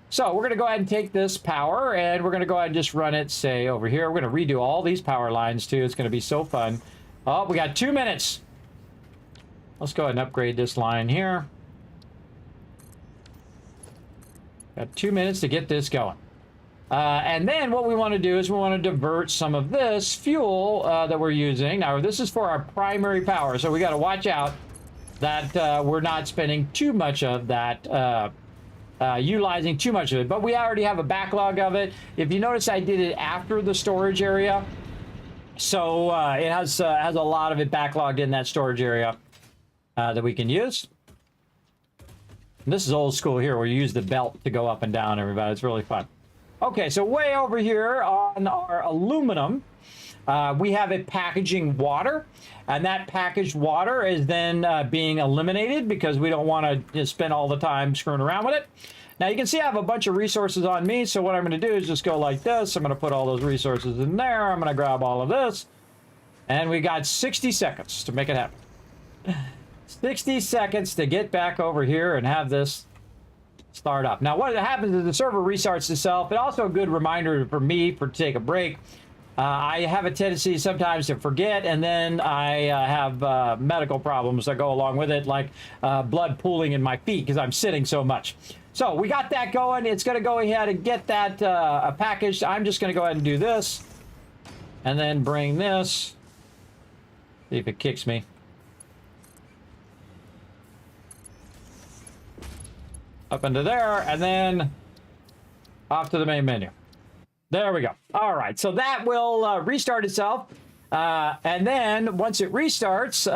So we're going to go ahead and take this power and we're going to go ahead and just run it, say, over here. We're going to redo all these power lines, too. It's going to be so fun. Oh, we got 2 minutes. Let's go ahead and upgrade this line here. Got 2 minutes to get this going. And then what we want to do is we want to divert some of this fuel that we're using. Now, this is for our primary power, so we got to watch out that we're not spending too much of that, utilizing too much of it. But we already have a backlog of it. If you notice, I did it after the storage area. So it has a lot of it backlogged in that storage area that we can use. And this is old school here, where you use the belt to go up and down, everybody. It's really fun. Okay, so way over here on our aluminum, we have it packaging water. And that packaged water is then being eliminated because we don't want to spend all the time screwing around with it. Now, you can see I have a bunch of resources on me, so what I'm going to do is just go like this. I'm going to put all those resources in there. I'm going to grab all of this. And we got 60 seconds to make it happen. 60 seconds to get back over here and have this start up. Now, what happens is the server restarts itself. It's also a good reminder for me to take a break. I have a tendency sometimes to forget, and then I have medical problems that go along with it, like blood pooling in my feet because I'm sitting so much. So we got that going. It's going to go ahead and get that packaged. I'm just going to go ahead and do this, and then bring this. See if it kicks me. Up into there, and then off to the main menu. There we go. All right, so that will restart itself. And then once it restarts,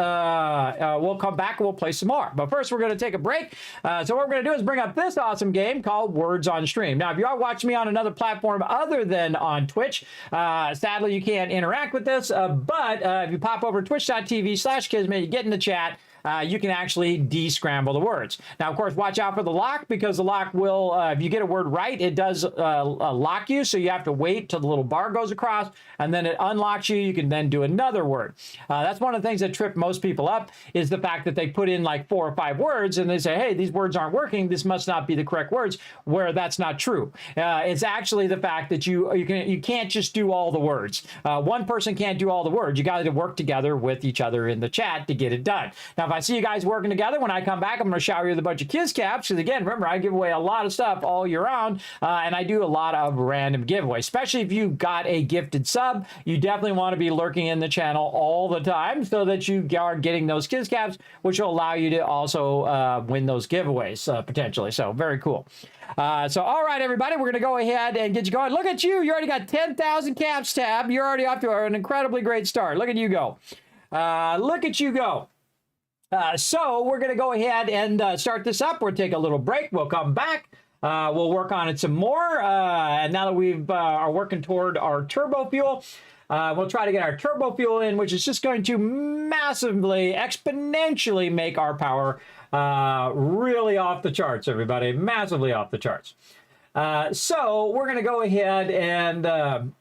we'll come back and we'll play some more. But first, we're going to take a break. So what we're going to do is bring up this awesome game called Words on Stream. Now, if you are watching me on another platform other than on Twitch, sadly, you can't interact with this. But if you pop over to twitch.tv/Kismet, you get in the chat. You can actually de-scramble the words. Now, of course, watch out for the lock, because the lock will, if you get a word right, it does lock you. So you have to wait till the little bar goes across, and then it unlocks you. You can then do another word. That's one of the things that trip most people up, is the fact that they put in like 4 or 5 words, and they say, hey, these words aren't working. This must not be the correct words, where that's not true. It's actually the fact that you can't just do all the words. One person can't do all the words. You got to work together with each other in the chat to get it done. Now, if I see you guys working together, when I come back, I'm going to shower you with a bunch of Kiz caps. Because again, remember, I give away a lot of stuff all year round, and I do a lot of random giveaways. Especially if you got a gifted sub, you definitely want to be lurking in the channel all the time, so that you are getting those Kiz caps, which will allow you to also win those giveaways potentially. So very cool. So all right, everybody, we're going to go ahead and get you going. Look at you. You already got 10,000 caps tab. You're already off to an incredibly great start. Look at you go. Look at you go. So we're going to go ahead and start this up. We'll take a little break. We'll come back. We'll work on it some more. And now that we are working toward our turbo fuel, we'll try to get our turbo fuel in, which is just going to massively, exponentially make our power really off the charts, everybody. Massively off the charts. So we're going to go ahead and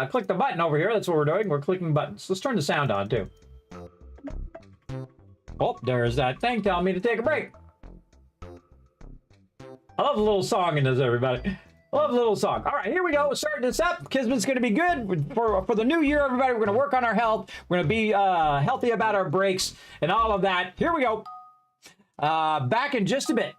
click the button over here. That's what we're doing. We're clicking buttons. Let's turn the sound on, too. Oh, there's that thing telling me to take a break. I love a little song in this, everybody. I love a little song. All right, here we go. We're starting this up. Kismet's going to be good for the new year, everybody. We're going to work on our health. We're going to be healthy about our breaks and all of that. Here we go. Back in just a bit.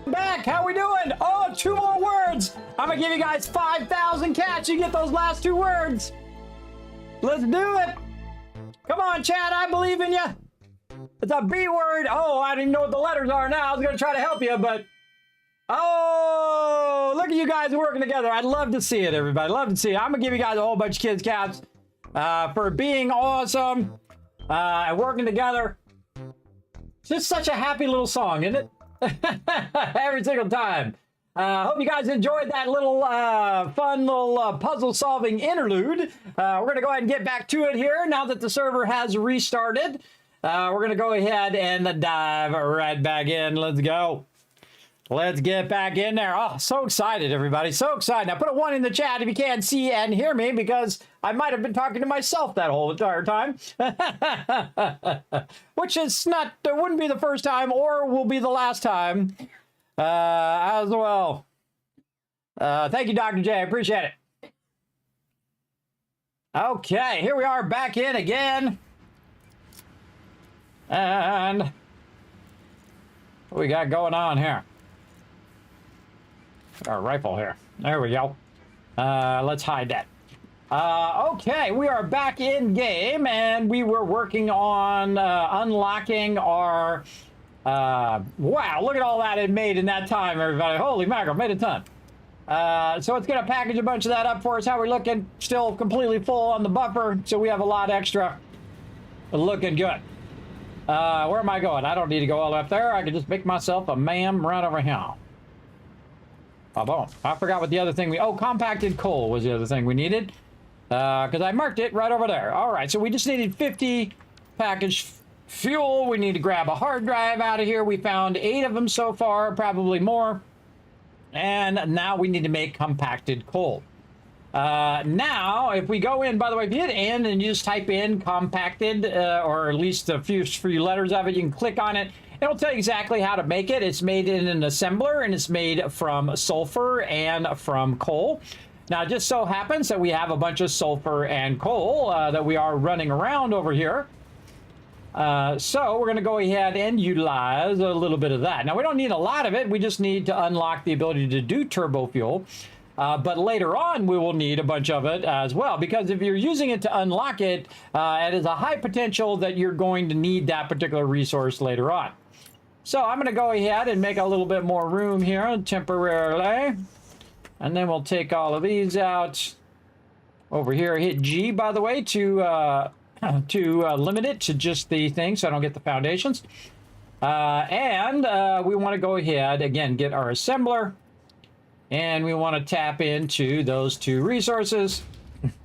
Back, how we doing? Oh, 2 more words. I'm gonna give you guys 5,000 cats. You get those last 2 words. Let's do it. Come on, Chad, I believe in you. It's a B word. Oh, I don't even know what the letters are now. I was gonna try to help you, but oh, look at you guys working together. I'd love to see it, everybody. Love to see it. I'm gonna give you guys a whole bunch of kids caps for being awesome and working together. It's just such a happy little song, isn't it? Every single time. Hope you guys enjoyed that little fun little puzzle solving interlude. We're going to go ahead and get back to it here now that the server has restarted. We're going to go ahead and dive right back in. Let's go. Let's get back in there. Oh, so excited, everybody. So excited. Now, put a 1 in the chat if you can't see and hear me, because I might have been talking to myself that whole entire time. Which is not, wouldn't be the first time or will be the last time as well. Thank you, Dr. J. I appreciate it. Okay, here we are back in again. And what we got going on here? Our rifle here. There we go. Let's hide that. Okay, we are back in game, and we were working on unlocking our... wow, look at all that it made in that time, everybody. Holy mackerel, made a ton. So it's going to package a bunch of that up for us. How we looking? Still completely full on the buffer, so we have a lot extra. But looking good. Where am I going? I don't need to go all the way up there. I can just make myself a ma'am right over here. Oh, I forgot what the other thing oh, compacted coal was the other thing we needed. Because I marked it right over there. All right, so we just needed 50 packaged fuel. We need to grab a hard drive out of here. We found 8 of them so far, probably more. And now we need to make compacted coal. Now, if we go in, by the way, if you hit N and you just type in compacted, or at least a few letters of it, you can click on it. It'll tell you exactly how to make it. It's made in an assembler, and it's made from sulfur and from coal. Now, it just so happens that we have a bunch of sulfur and coal that we are running around over here. So we're going to go ahead and utilize a little bit of that. Now, we don't need a lot of it. We just need to unlock the ability to do turbo fuel. But later on, we will need a bunch of it as well, because if you're using it to unlock it, it is a high potential that you're going to need that particular resource later on. So I'm going to go ahead and make a little bit more room here temporarily. And then we'll take all of these out over here. Hit G, by the way, to limit it to just the thing so I don't get the foundations. And we want to go ahead, again, get our assembler. And we want to tap into those 2 resources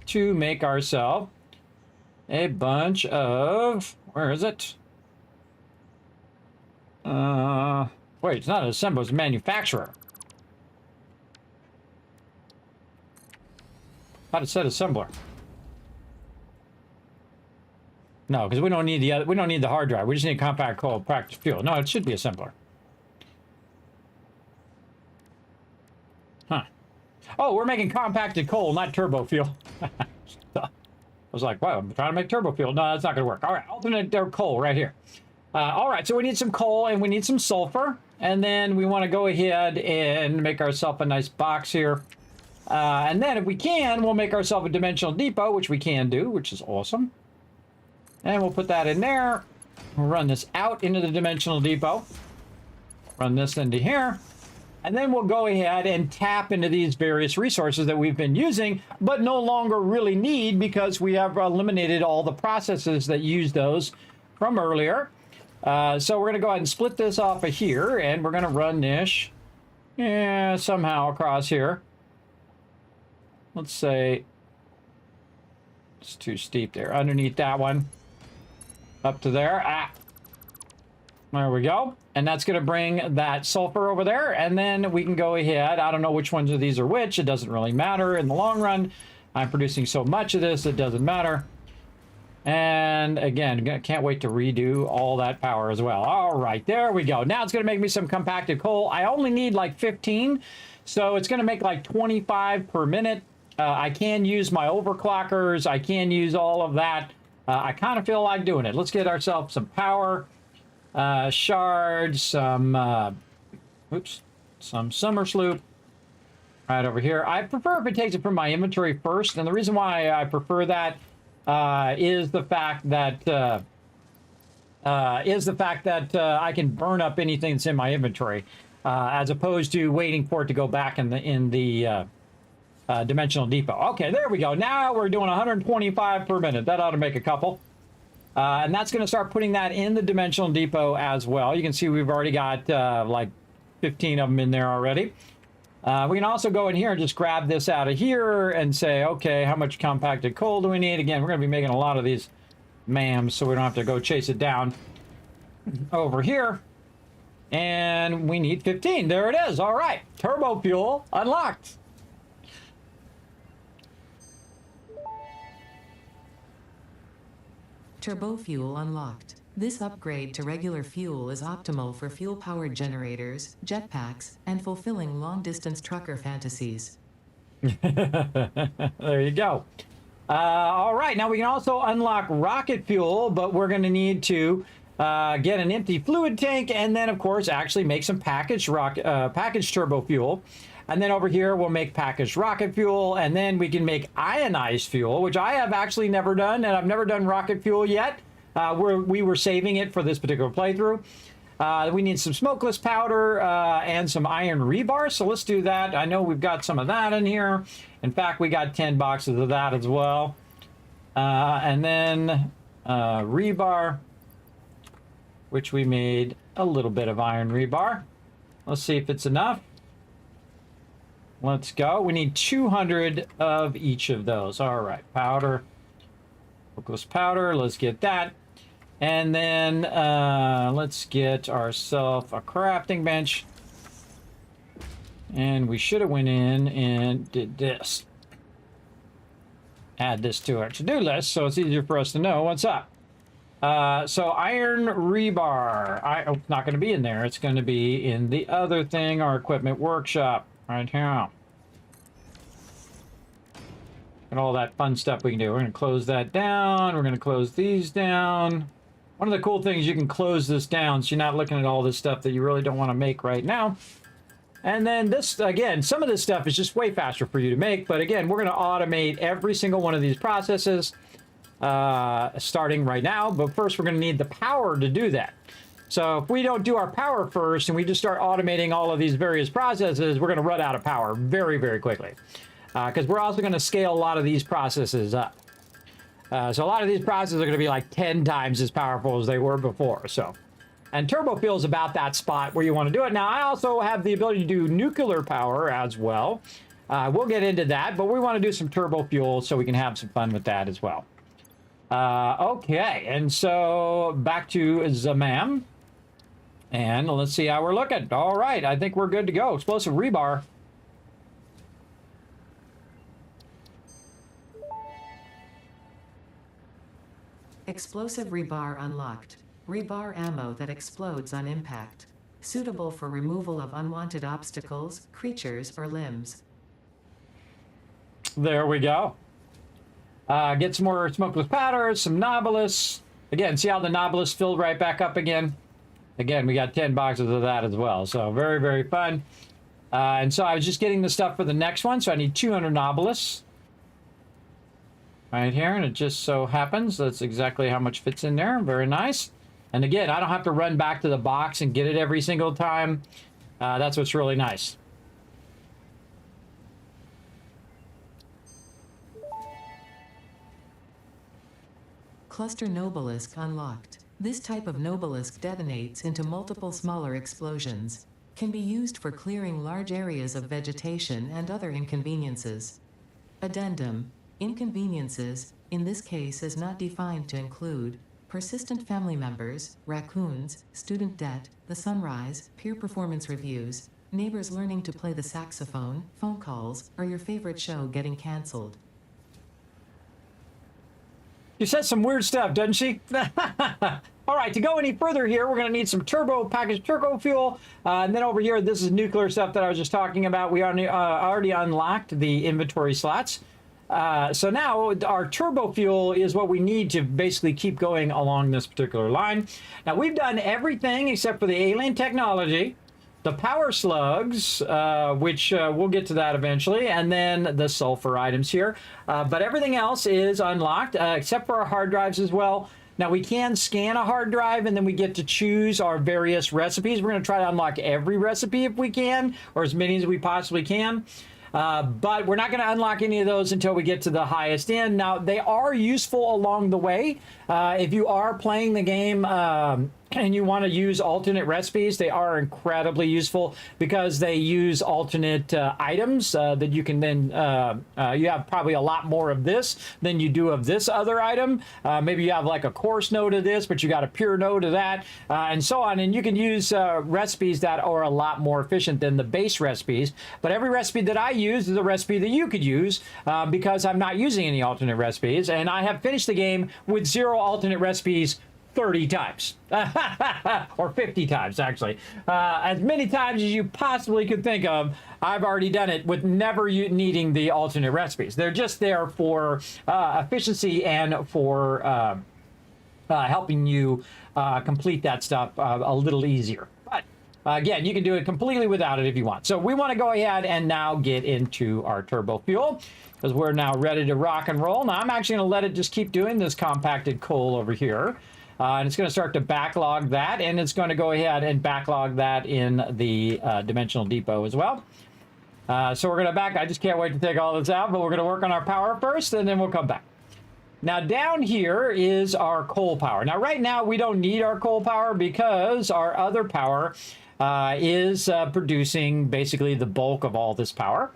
to make ourselves a bunch of... Where is it? Wait, it's not an assembler, it's a manufacturer. How to set assembler? No, because we don't need the other, we don't need the hard drive. We just need compact coal, packaged fuel. No, it should be assembler. Huh. Oh, we're making compacted coal, not turbo fuel. I was like, wow, I'm trying to make turbo fuel. No, that's not going to work. All right, alternate coal right here. All right, so we need some coal and we need some sulfur. And then we want to go ahead and make ourselves a nice box here. And then if we can, we'll make ourselves a dimensional depot, which we can do, which is awesome. And we'll put that in there. We'll run this out into the dimensional depot. Run this into here. And then we'll go ahead and tap into these various resources that we've been using, but no longer really need because we have eliminated all the processes that use those from earlier. So we're going to go ahead and split this off of here, and we're going to run this somehow across here. Let's say it's too steep there. Underneath that one. Up to there. There we go. And that's going to bring that sulfur over there. And then we can go ahead. I don't know which ones of these are which. It doesn't really matter in the long run. I'm producing so much of this, it doesn't matter. And again, can't wait to redo all that power as well. All right, there we go. Now it's going to make me some compacted coal. I only need like 15. So it's going to make like 25 per minute. I can use my overclockers. I can use all of that. I kind of feel like doing it. Let's get ourselves some power. Shards, some, oops, some summer sloop right over here. I prefer if it takes it from my inventory first, and the reason why I prefer that is the fact that I can burn up anything that's in my inventory, as opposed to waiting for it to go back in the dimensional depot. Okay, there we go. Now we're doing 125 per minute. That ought to make a couple. And that's going to start putting that in the dimensional depot as well. You can see we've already got like 15 of them in there already. We can also go in here and just grab this out of here and say, okay, how much compacted coal do we need? Again, we're going to be making a lot of these MAMs, so we don't have to go chase it down over here. And we need 15. There it is. All right. Turbo fuel unlocked. Turbo fuel unlocked. This upgrade to regular fuel is optimal for fuel-powered generators, jetpacks, and fulfilling long-distance trucker fantasies. There you go. All right, now we can also unlock rocket fuel, but we're going to need to get an empty fluid tank and then, of course, actually make some packaged turbo fuel. And then over here, we'll make packaged rocket fuel, and then we can make ionized fuel, which I have actually never done, and I've never done rocket fuel yet. We were saving it for this particular playthrough. We need some smokeless powder and some iron rebar, so let's do that. I know we've got some of that in here. In fact, we got 10 boxes of that as well. And then rebar, which we made a little bit of iron rebar. Let's see if it's enough. Let's go. We need 200 of each of those. All right, powder, smokeless powder, let's get that. And then let's get ourselves a crafting bench. And we should have went in and did this. Add this to our to-do list so it's easier for us to know what's up. So iron rebar. It's not going to be in there. It's going to be in the other thing, our equipment workshop. Right here. And all that fun stuff we can do. We're going to close that down. We're going to close these down. One of the cool things, you can close this down so you're not looking at all this stuff that you really don't want to make right now. And then this, again, some of this stuff is just way faster for you to make. But again, we're going to automate every single one of these processes starting right now. But first, we're going to need the power to do that. So if we don't do our power first and we just start automating all of these various processes, we're going to run out of power very, very quickly. Because we're also going to scale a lot of these processes up. So a lot of these processes are going to be like 10 times as powerful as they were before. So, and turbo fuel is about that spot where you want to do it. Now, I also have the ability to do nuclear power as well. We'll get into that, but we want to do some turbo fuel so we can have some fun with that as well. Okay, and so back to Zamam. And let's see how we're looking. All right, I think we're good to go. Explosive rebar. Explosive rebar unlocked. Rebar ammo that explodes on impact. Suitable for removal of unwanted obstacles, creatures, or limbs. There we go. Get some more smokeless powder, some Nobilis. Again, see how the Nobilis filled right back up again? Again, we got 10 boxes of that as well. So very, very fun. And so I was just getting the stuff for the next one. So I need 200 Nobilis. Right here. And it just so happens that's exactly how much fits in there. Very nice. And again, I don't have to run back to the box and get it every single time. That's what's really nice. Cluster Nobelisk unlocked. This type of Nobelisk detonates into multiple smaller explosions. Can be used for clearing large areas of vegetation and other inconveniences. Addendum. Inconveniences, in this case is not defined to include persistent family members, raccoons, student debt, the sunrise, peer performance reviews, neighbors learning to play the saxophone, phone calls, or your favorite show getting cancelled. She says some weird stuff, doesn't she? All right, to go any further here, we're going to need some packaged turbo fuel. And then over here, this is nuclear stuff that I was just talking about. We already unlocked the inventory slots. So now our turbo fuel is what we need to basically keep going along this particular line. Now, we've done everything except for the alien technology. the power slugs, which we'll get to that eventually, and then the sulfur items here. But everything else is unlocked, except for our hard drives as well. Now, we can scan a hard drive, and then we get to choose our various recipes. We're going to try to unlock every recipe if we can, or as many as we possibly can. But we're not going to unlock any of those until we get to the highest end. Now, they are useful along the way. If you are playing the game and you want to use alternate recipes, they are incredibly useful because they use alternate items that you can then, you have probably a lot more of this than you do of this other item. Maybe you have like a coarse node of this, but you got a pure node of that, and so on. And you can use recipes that are a lot more efficient than the base recipes. But every recipe that I use is a recipe that you could use because I'm not using any alternate recipes. And I have finished the game with 0 alternate recipes 30 times or 50 times, actually. As many times as you possibly could think of, I've already done it with never needing the alternate recipes. They're just there for efficiency and for helping you complete that stuff a little easier. But again, you can do it completely without it if you want. So we want to go ahead and now get into our turbo fuel because we're now ready to rock and roll. Now I'm actually going to let it just keep doing this compacted coal over here. And it's going to start to backlog that, and it's going to go ahead and backlog that in the dimensional depot as well. So we're going to back. I just can't wait to take all this out, but we're going to work on our power first, and then we'll come back. Now, down here is our coal power. Now, right now, we don't need our coal power because our other power is producing basically the bulk of all this power.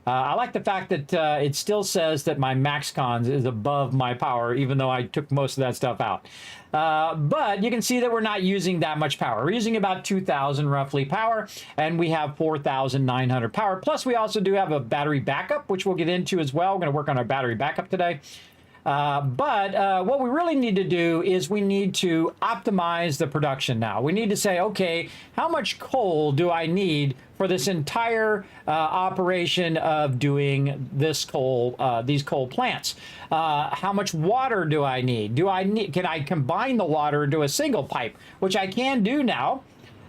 I like the fact that it still says that my max cons is above my power, even though I took most of that stuff out. But you can see that we're not using that much power. We're using about 2,000 roughly power, and we have 4,900 power. Plus, we also do have a battery backup, which we'll get into as well. We're going to work on our battery backup today. But what we really need to do is we need to optimize the production now. We need to say, okay, how much coal do I need for this entire operation of doing this coal, these coal plants? How much water do I need? Can I combine the water into a single pipe, which I can do now?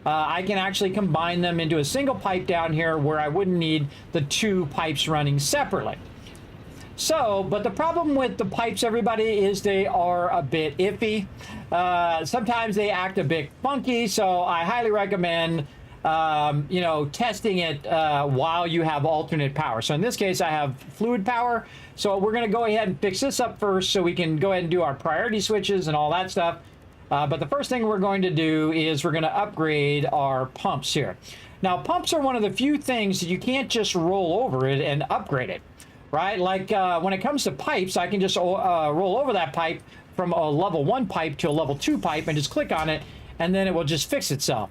I can actually combine them into a single pipe down here where I wouldn't need the 2 pipes running separately. So, but the problem with the pipes, everybody, is they are a bit iffy. Sometimes they act a bit funky, so I highly recommend, you know, testing it while you have alternate power. So in this case, I have fluid power. So we're going to go ahead and fix this up first so we can go ahead and do our priority switches and all that stuff. But the first thing we're going to do is we're going to upgrade our pumps here. Now, pumps are one of the few things that you can't just roll over it and upgrade it. Right? Like when it comes to pipes, I can just roll over that pipe from a level 1 pipe to a level 2 pipe and just click on it, and then it will just fix itself.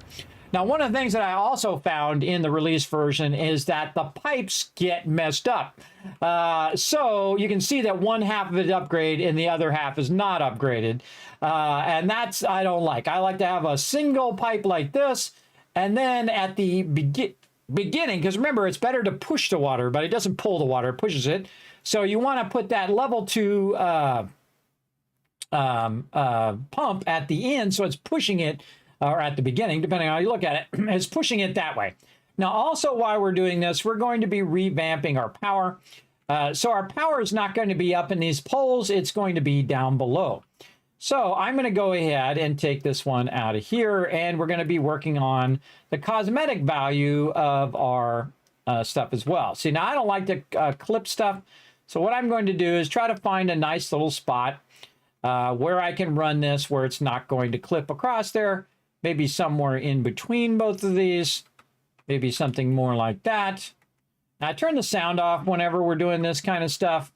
Now, one of the things that I also found in the release version is that the pipes get messed up. So you can see that one half of it upgrade and the other half is not upgraded. And that's, I don't like. I like to have a single pipe like this, and then at the beginning, because remember, it's better to push the water, but it doesn't pull the water, it pushes it. So you want to put that level 2 pump at the end, so it's pushing it, or at the beginning, depending on how you look at it, it's pushing it that way. Now, also, while we're doing this, we're going to be revamping our power. So our power is not going to be up in these poles, it's going to be down below. So I'm going to go ahead and take this one out of here, and we're going to be working on the cosmetic value of our stuff as well. See, now I don't like to clip stuff, so what I'm going to do is try to find a nice little spot where I can run this where it's not going to clip across there, maybe somewhere in between both of these, maybe something more like that. Now, I turn the sound off whenever we're doing this kind of stuff.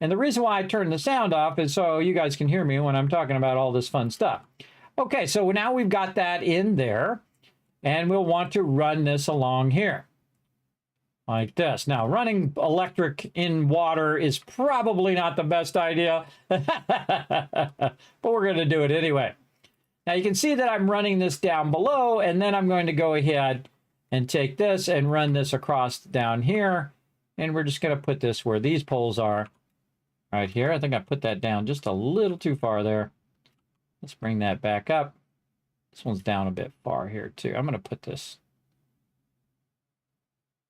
And the reason why I turn the sound off is so you guys can hear me when I'm talking about all this fun stuff. Okay, so now we've got that in there, and we'll want to run this along here, like this. Now, running electric in water is probably not the best idea, but we're going to do it anyway. Now, you can see that I'm running this down below, and then I'm going to go ahead and take this and run this across down here, and we're just going to put this where these poles are. Right here. I think I put that down just a little too far there. Let's bring that back up. This one's down a bit far here too. I'm going to put this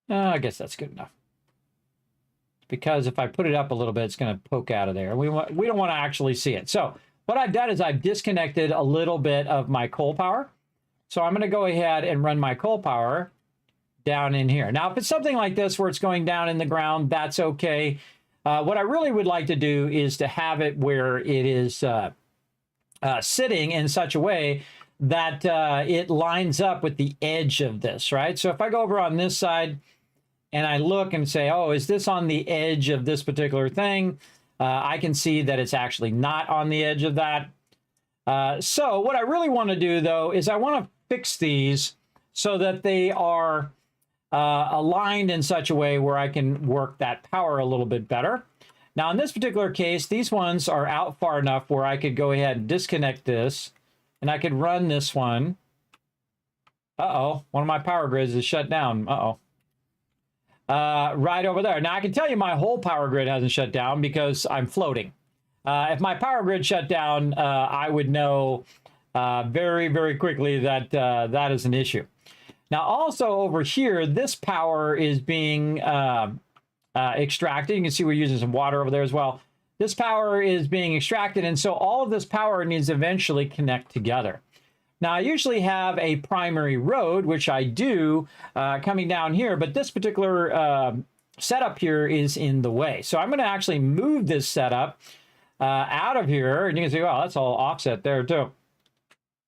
I guess that's good enough. Because if I put it up a little bit, it's going to poke out of there. We don't want to actually see it. So what I've done is I've disconnected a little bit of my coal power. So I'm going to go ahead and run my coal power down in here. Now, if it's something like this where it's going down in the ground, that's okay. What I really would like to do is to have it where it is sitting in such a way that it lines up with the edge of this, right? So if I go over on this side and I look and say, oh, is this on the edge of this particular thing? I can see that it's actually not on the edge of that. So what I really want to do, though, is I want to fix these so that they are aligned in such a way where I can work that power a little bit better. Now, in this particular case, these ones are out far enough where I could go ahead and disconnect this, and I could run this one. Uh-oh, one of my power grids is shut down. Uh-oh. Right over there. Now, I can tell you my whole power grid hasn't shut down because I'm floating. If my power grid shut down, I would know very, very quickly that that is an issue. Now, also over here, this power is being extracted. You can see we're using some water over there as well. This power is being extracted, and so all of this power needs to eventually connect together. Now, I usually have a primary road, which I do, coming down here, but this particular setup here is in the way. So I'm going to actually move this setup out of here, and you can see, wow, that's all offset there too.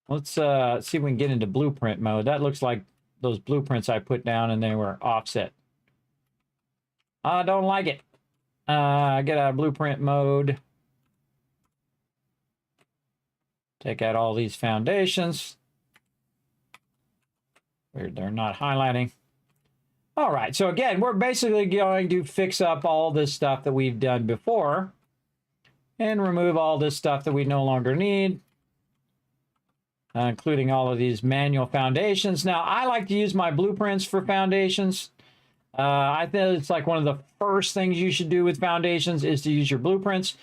Let's see if we can get into blueprint mode. That looks like those blueprints I put down, and they were offset. I don't like it. Get out of blueprint mode. Take out all these foundations. They're not highlighting. All right, so again, we're basically going to fix up all this stuff that we've done before and remove all this stuff that we no longer need, including all of these manual foundations. Now, I like to use my blueprints for foundations. I think it's like one of the first things you should do with foundations is to use your blueprints.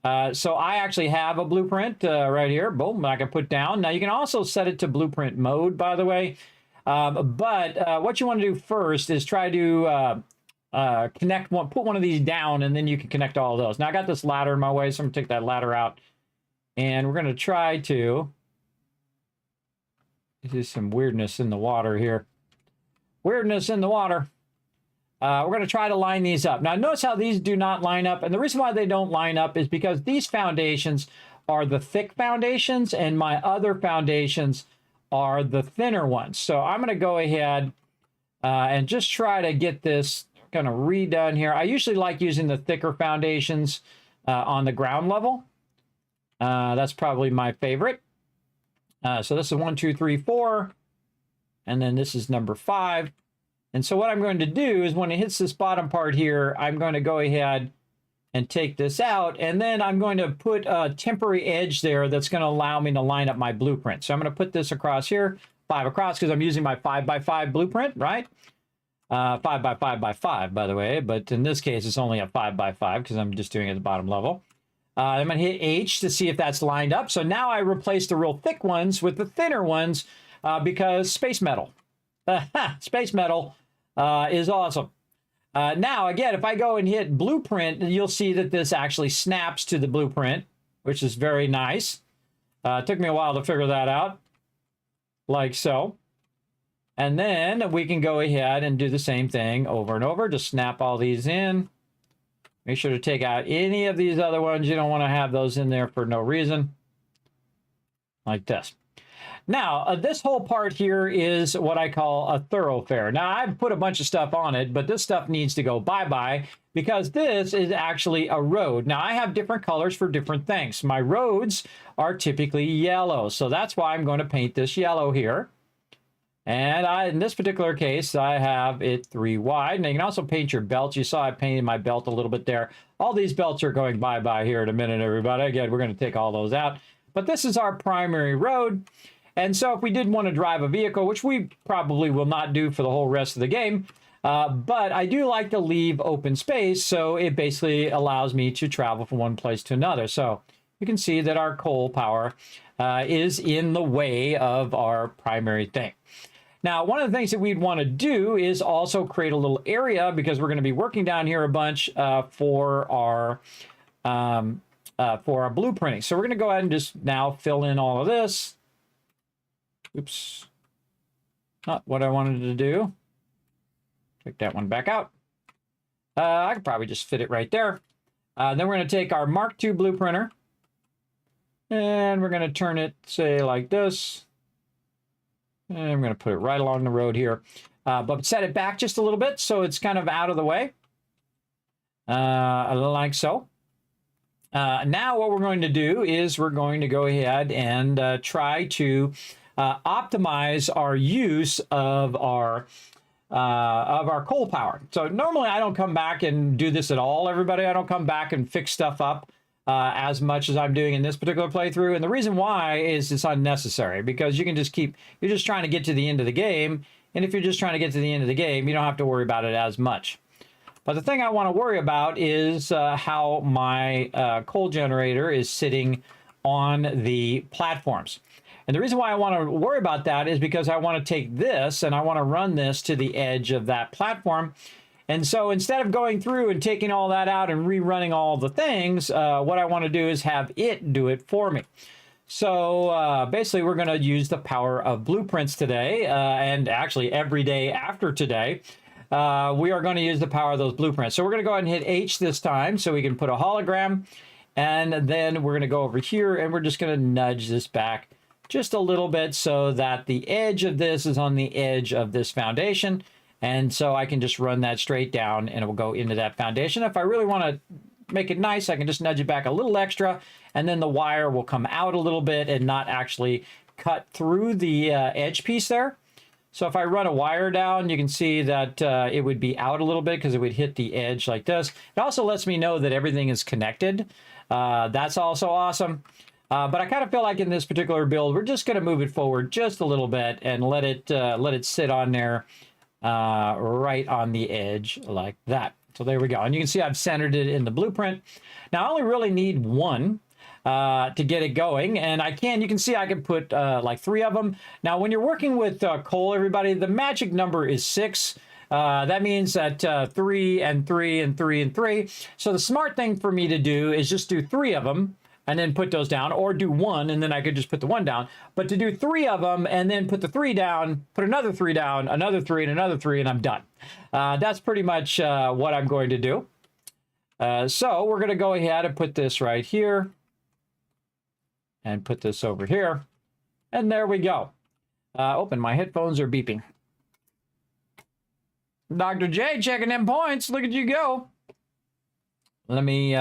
So I actually have a blueprint right here. Boom, I can put down. Now, you can also set it to blueprint mode, by the way. But what you want to do first is try to connect one, put one of these down, and then you can connect all of those. Now, I got this ladder in my way, so I'm going to take that ladder out. And we're going to try to... This is some weirdness in the water here. Weirdness in the water. We're going to try to line these up. Now, notice how these do not line up. And the reason why they don't line up is because these foundations are the thick foundations, and my other foundations are the thinner ones. So I'm going to go ahead and just try to get this kind of redone here. I usually like using the thicker foundations on the ground level. That's probably my favorite. So this is 1, 2, 3, 4. And then this is number 5. And so what I'm going to do is when it hits this bottom part here, I'm going to go ahead and take this out. And then I'm going to put a temporary edge there that's going to allow me to line up my blueprint. So I'm going to put this across here, 5 across, because I'm using my 5x5 blueprint, right? 5x5x5, by the way. But in this case, it's only a 5x5 because I'm just doing it at the bottom level. I'm going to hit H to see if that's lined up. So now I replaced the real thick ones with the thinner ones because space metal. Space metal is awesome. Now, again, if I go and hit blueprint, you'll see that this actually snaps to the blueprint, which is very nice. It took me a while to figure that out, like so. And then we can go ahead and do the same thing over and over. Just snap all these in. Make sure to take out any of these other ones. You don't want to have those in there for no reason, like this. Now, this whole part here is what I call a thoroughfare. Now, I've put a bunch of stuff on it, but this stuff needs to go bye-bye because this is actually a road. Now, I have different colors for different things. My roads are typically yellow, so that's why I'm going to paint this yellow here. And in this particular case, I have it 3 wide. Now, you can also paint your belts. You saw I painted my belt a little bit there. All these belts are going bye-bye here in a minute, everybody. Again, we're going to take all those out. But this is our primary road. And so if we did want to drive a vehicle, which we probably will not do for the whole rest of the game, but I do like to leave open space, so it basically allows me to travel from one place to another. So you can see that our coal power is in the way of our primary thing. Now, one of the things that we'd want to do is also create a little area, because we're going to be working down here a bunch for our blueprinting. So we're going to go ahead and just now fill in all of this. Oops. Not what I wanted to do. Take that one back out. I could probably just fit it right there. Then we're going to take our Mark II blueprinter, and we're going to turn it, say, like this. And I'm going to put it right along the road here. But set it back just a little bit so it's kind of out of the way. Like so. Now what we're going to do is we're going to go ahead and try to optimize our use of our coal power. So normally I don't come back and do this at all, everybody. I don't come back and fix stuff up as much as I'm doing in this particular playthrough. And the reason why is it's unnecessary, because you can just you're just trying to get to the end of the game. And if you're just trying to get to the end of the game, you don't have to worry about it as much. But the thing I want to worry about is how my coal generator is sitting on the platforms. And the reason why I want to worry about that is because I want to take this and I want to run this to the edge of that platform. And so instead of going through and taking all that out and rerunning all the things, what I want to do is have it do it for me. So basically, we're going to use the power of blueprints today, and actually every day after today. We are going to use the power of those blueprints. So we're going to go ahead and hit H this time so we can put a hologram. And then we're going to go over here and we're just going to nudge this back just a little bit so that the edge of this is on the edge of this foundation. And so I can just run that straight down and it will go into that foundation. If I really want to make it nice, I can just nudge it back a little extra, and then the wire will come out a little bit and not actually cut through the edge piece there. So if I run a wire down, you can see that it would be out a little bit because it would hit the edge like this. It also lets me know that everything is connected. That's also awesome. But I kind of feel like in this particular build, we're just going to move it forward just a little bit and let it sit on there right on the edge like that. So there we go. And you can see I've centered it in the blueprint. Now I only really need one to get it going, and you can see I can put like 3 of them. Now when you're working with coal, everybody, the magic number is 6. That means that 3 and 3 and 3 and 3. So the smart thing for me to do is just do 3 of them and then put those down, or do 1 and then I could just put the 1 down. But to do 3 of them and then put the 3 down, put another 3 down, another 3 and another 3, and I'm done. That's pretty much what I'm going to do. So we're going to go ahead and put this right here and put this over here. And there we go. Open, my headphones are beeping. Dr. J checking them points. Look at you go. Let me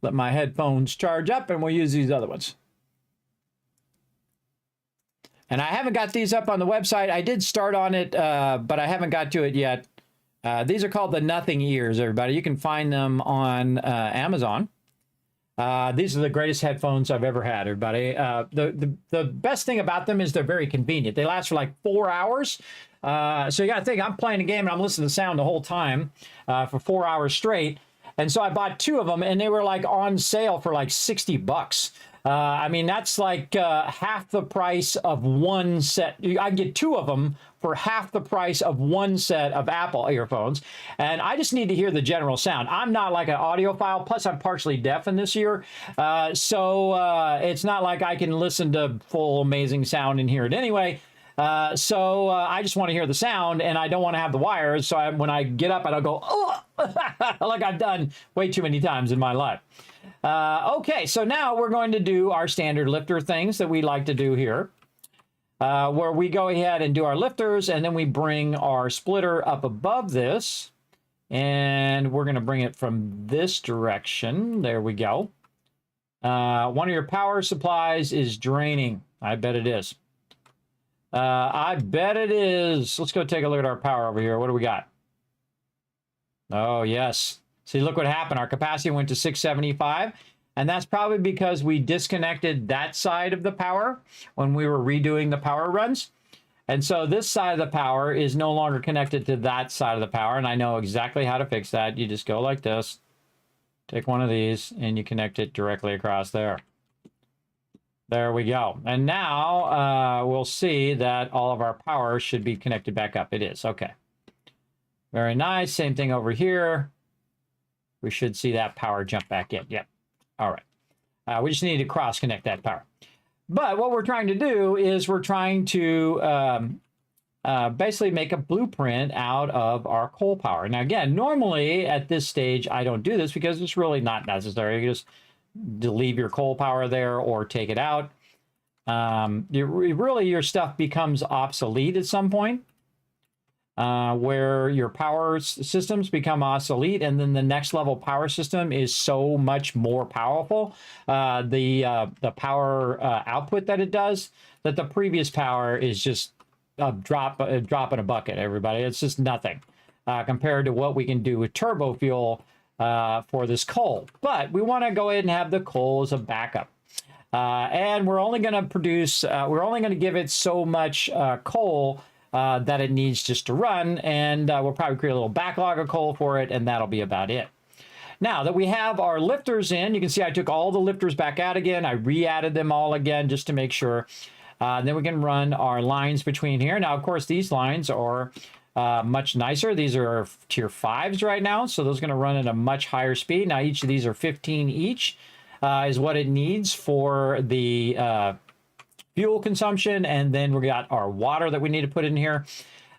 let my headphones charge up and we'll use these other ones. And I haven't got these up on the website. I did start on it, but I haven't got to it yet. These are called the Nothing Ears, everybody. You can find them on Amazon. These are the greatest headphones I've ever had, everybody. The best thing about them is they're very convenient. They last for like 4 hours. So you got to think, I'm playing a game and I'm listening to sound the whole time for 4 hours straight. And so I bought 2 of them and they were like on sale for like $60. I mean, that's like half the price of one set. I can get 2 of them for half the price of one set of Apple earphones. And I just need to hear the general sound. I'm not like an audiophile. Plus, I'm partially deaf in this year. So it's not like I can listen to full amazing sound and hear it anyway. So I just want to hear the sound and I don't want to have the wires. So when I get up, I don't go, oh, like I've done way too many times in my life. Okay, so now we're going to do our standard lifter things that we like to do here, where we go ahead and do our lifters and then we bring our splitter up above this and we're going to bring it from this direction. There we go. One of your power supplies is draining. I bet it is. I bet it is. Let's go take a look at our power over here. What do we got? Oh, yes. See, look what happened. Our capacity went to 675, and that's probably because we disconnected that side of the power when we were redoing the power runs. And so this side of the power is no longer connected to that side of the power, and I know exactly how to fix that. You just go like this, take one of these, and you connect it directly across there. There we go. And now we'll see that all of our power should be connected back up. It is. Okay. Very nice. Same thing over here. We should see that power jump back in. Yep. All right. We just need to cross connect that power. But what we're trying to do is we're trying to basically make a blueprint out of our coal power. Now, again, normally at this stage, I don't do this because it's really not necessary. You just leave your coal power there or take it out. Really, your stuff becomes obsolete at some point, where your power systems become obsolete, and then the next level power system is so much more powerful, the power output that it does, that the previous power is just a drop in a bucket, everybody. It's just nothing compared to what we can do with turbo fuel for this coal. But we want to go ahead and have the coal as a backup. And we're only going to produce, we're only going to give it so much coal that it needs just to run. And we'll probably create a little backlog of coal for it, and that'll be about it. Now that we have our lifters in, you can see I took all the lifters back out again. I re-added them all again just to make sure. Then we can run our lines between here. Now, of course, these lines are much nicer. These are tier 5s right now, so those are going to run at a much higher speed. Now, each of these are 15 each, is what it needs for the fuel consumption, and then we got our water that we need to put in here.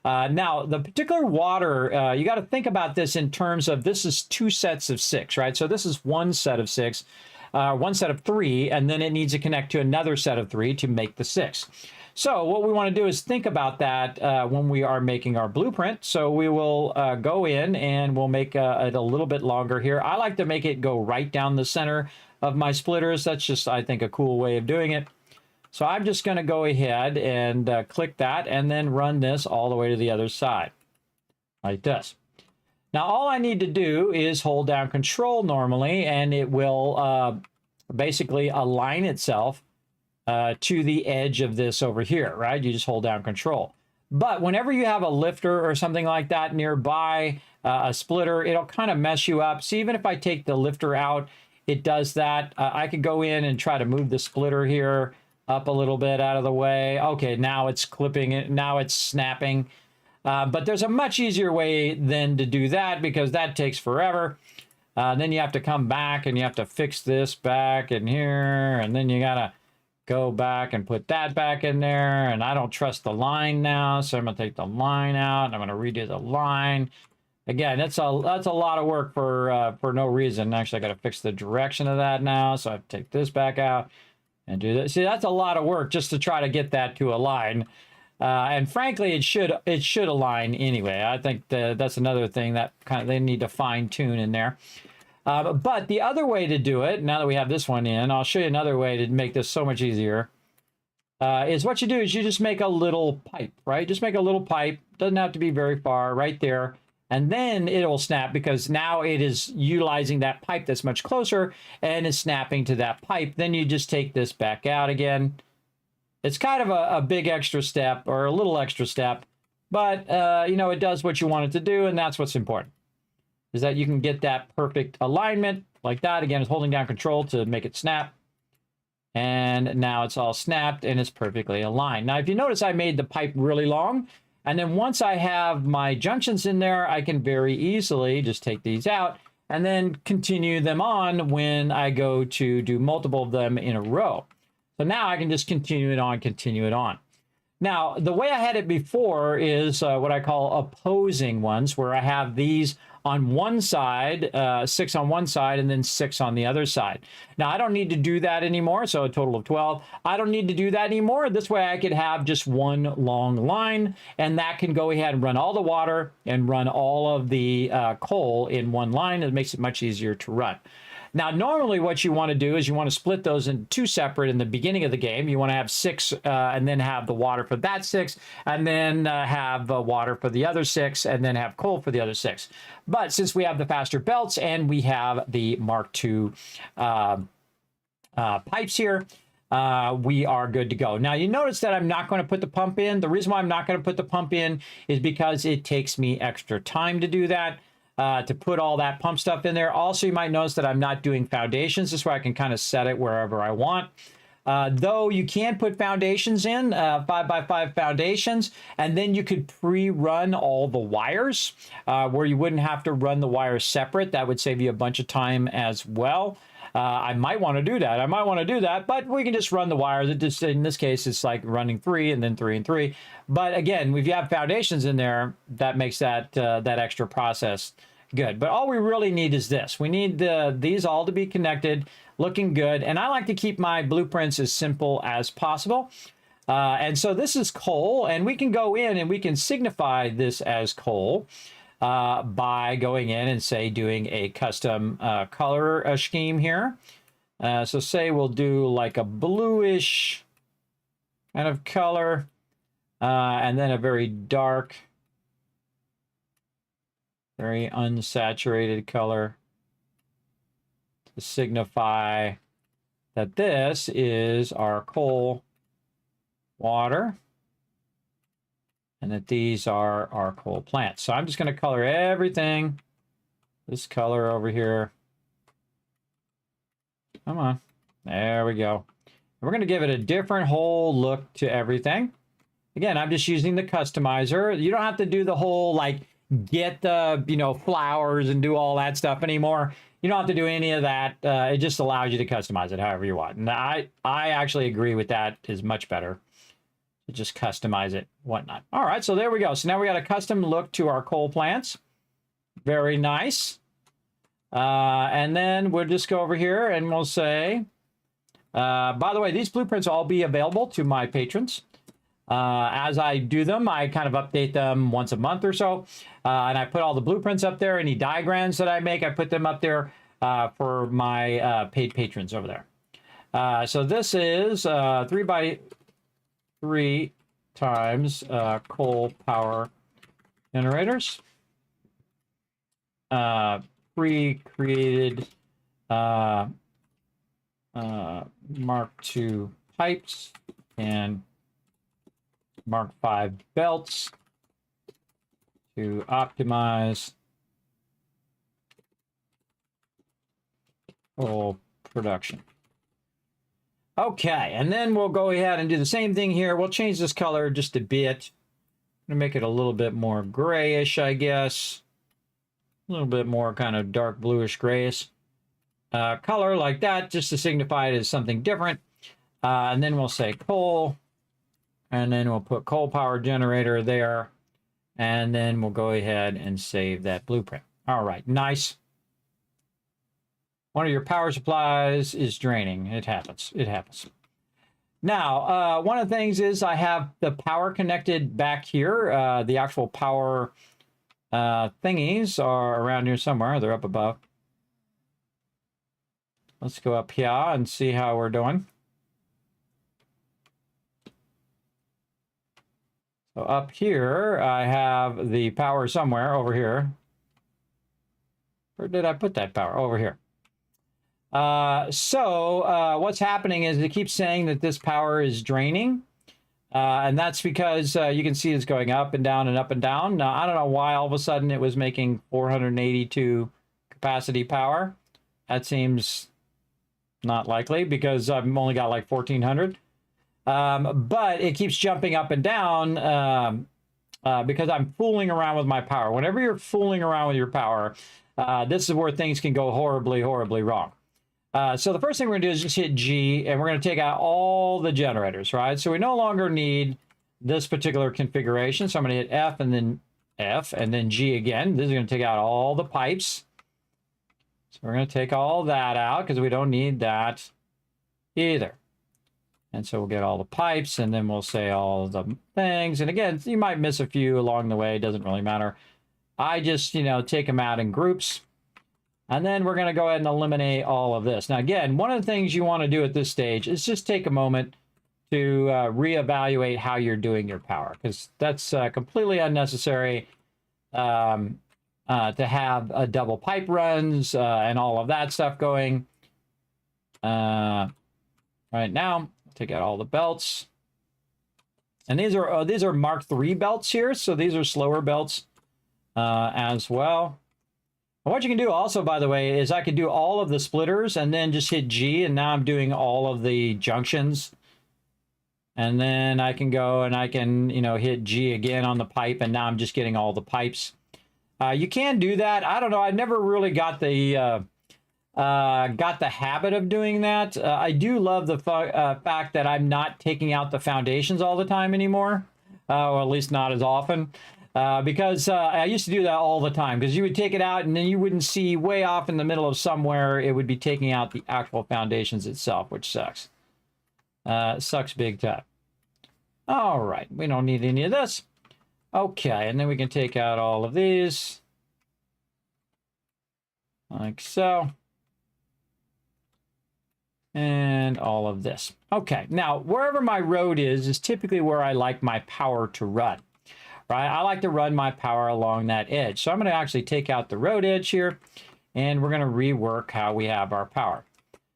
Now, the particular water, you got to think about this in terms of this is 2 sets of 6, right? So this is 1 set of 6. 1 set of 3, and then it needs to connect to another set of 3 to make the 6. So what we want to do is think about that when we are making our blueprint. So we will go in and we'll make it a little bit longer here. I like to make it go right down the center of my splitters. That's just, I think, a cool way of doing it. So I'm just going to go ahead and click that and then run this all the way to the other side, like this. Now, all I need to do is hold down Control normally, and it will basically align itself to the edge of this over here, right? You just hold down Control. But whenever you have a lifter or something like that nearby, a splitter, it'll kind of mess you up. So even if I take the lifter out, it does that. I could go in and try to move the splitter here up a little bit out of the way. Okay, now it's clipping it. Now it's snapping. But there's a much easier way than to do that, because that takes forever. Then you have to come back and you have to fix this back in here. And then you got to go back and put that back in there. And I don't trust the line now, so I'm going to take the line out. And I'm going to redo the line. Again, that's a lot of work for no reason. Actually, I got to fix the direction of that now. So I have to take this back out and do this. See, that's a lot of work just to try to get that to align. And frankly, it should align anyway. I think that's another thing that kind of they need to fine tune in there. But the other way to do it, now that we have this one in, I'll show you another way to make this so much easier. Is what you do is you just make a little pipe, right? Just make a little pipe. Doesn't have to be very far, right there. And then it'll snap, because now it is utilizing that pipe that's much closer and is snapping to that pipe. Then you just take this back out again. It's kind of a big extra step, or a little extra step, but you know, it does what you want it to do, and that's what's important, is that you can get that perfect alignment like that. Again, it's holding down Control to make it snap. And now it's all snapped and it's perfectly aligned. Now, if you notice, I made the pipe really long. And then once I have my junctions in there, I can very easily just take these out and then continue them on when I go to do multiple of them in a row. So now I can just continue it on. Now, the way I had it before is what I call opposing ones, where I have these on one side, 6 on one side, and then 6 on the other side. Now, I don't need to do that anymore, so a total of 12. I don't need to do that anymore. This way I could have just one long line, and that can go ahead and run all the water and run all of the coal in one line. It makes it much easier to run. Now, normally what you want to do is you want to split those in 2 separate in the beginning of the game. You want to have 6 and then have the water for that 6, and then have water for the other 6, and then have coal for the other 6. But since we have the faster belts and we have the Mark II pipes here, we are good to go. Now, you notice that I'm not going to put the pump in. The reason why I'm not going to put the pump in is because it takes me extra time to do that. To put all that pump stuff in there. Also, you might notice that I'm not doing foundations. This way I can kind of set it wherever I want. Though you can put foundations in, 5x5 foundations, and then you could pre-run all the wires where you wouldn't have to run the wires separate. That would save you a bunch of time as well. I might want to do that. But we can just run the wires. It just, in this case, it's like running 3 and then 3 and 3. But again, if you have foundations in there, that makes that that extra process good. But all we really need is this. We need these all to be connected, looking good. And I like to keep my blueprints as simple as possible. And so this is coal, and we can go in and we can signify this as coal by going in and, say, doing a custom color scheme here. So say we'll do like a bluish kind of color, and then a very dark, very unsaturated color to signify that this is our coal water and that these are our coal plants. So I'm just going to color everything this color over here. Come on. There we go. We're going to give it a different whole look to everything. Again, I'm just using the customizer. You don't have to do the whole, like, get the, you know, flowers and do all that stuff anymore. You don't have to do any of that. It just allows you to customize it however you want. And I actually agree with that. Is much better to just customize it, whatnot. All right, so there we go. So now we got a custom look to our coal plants. Very nice. And then we'll just go over here and we'll say, by the way, these blueprints will all be available to my patrons. As I do them, I kind of update them once a month or so. And I put all the blueprints up there. Any diagrams that I make, I put them up there for my paid patrons over there. So this is 3x3 times coal power generators. Pre-created Mark II pipes and Mark V belts to optimize coal production. Okay, and then we'll go ahead and do the same thing here. We'll change this color just a bit. I'm gonna make it a little bit more grayish, I guess. A little bit more kind of dark bluish grayish color like that, just to signify it as something different. And then we'll say coal. And then we'll put coal power generator there. And then we'll go ahead and save that blueprint. All right, nice. One of your power supplies is draining. It happens. It happens. Now, one of the things is I have the power connected back here. The actual power thingies are around here somewhere. They're up above. Let's go up here and see how we're doing. So up here, I have the power somewhere over here. Where did I put that power? Over here. What's happening is it keeps saying that this power is draining. And that's because you can see it's going up and down and up and down. Now, I don't know why all of a sudden it was making 482 capacity power. That seems not likely because I've only got like 1400. But it keeps jumping up and down because I'm fooling around with my power. Whenever you're fooling around with your power, this is where things can go horribly, horribly wrong. So the first thing we're going to do is just hit G, and we're going to take out all the generators, right? So we no longer need this particular configuration. So I'm going to hit F and then G again. This is going to take out all the pipes. So we're going to take all that out because we don't need that either. And so we'll get all the pipes, and then we'll say all the things. And again, you might miss a few along the way. It doesn't really matter. I just, take them out in groups. And then we're going to go ahead and eliminate all of this. Now, again, one of the things you want to do at this stage is just take a moment to reevaluate how you're doing your power, because that's completely unnecessary to have double pipe runs and all of that stuff going. Right now, take out all the belts. And these are Mark III belts here, so these are slower belts as well. What you can do also, by the way, is I could do all of the splitters and then just hit G, and now I'm doing all of the junctions. And then I can go and I can, you know, hit G again on the pipe, and now I'm just getting all the pipes. You can do that. I don't know. I never really got the habit of doing that. I do love the fact that I'm not taking out the foundations all the time anymore, or at least not as often. Because I used to do that all the time, because you would take it out and then you wouldn't see way off in the middle of somewhere, it would be taking out the actual foundations itself, which sucks. Sucks big time. All right, we don't need any of this. Okay, and then we can take out all of these. Like so. And all of this. Okay, now wherever my road is typically where I like my power to run. Right, I like to run my power along that edge. So I'm going to actually take out the road edge here, and we're going to rework how we have our power.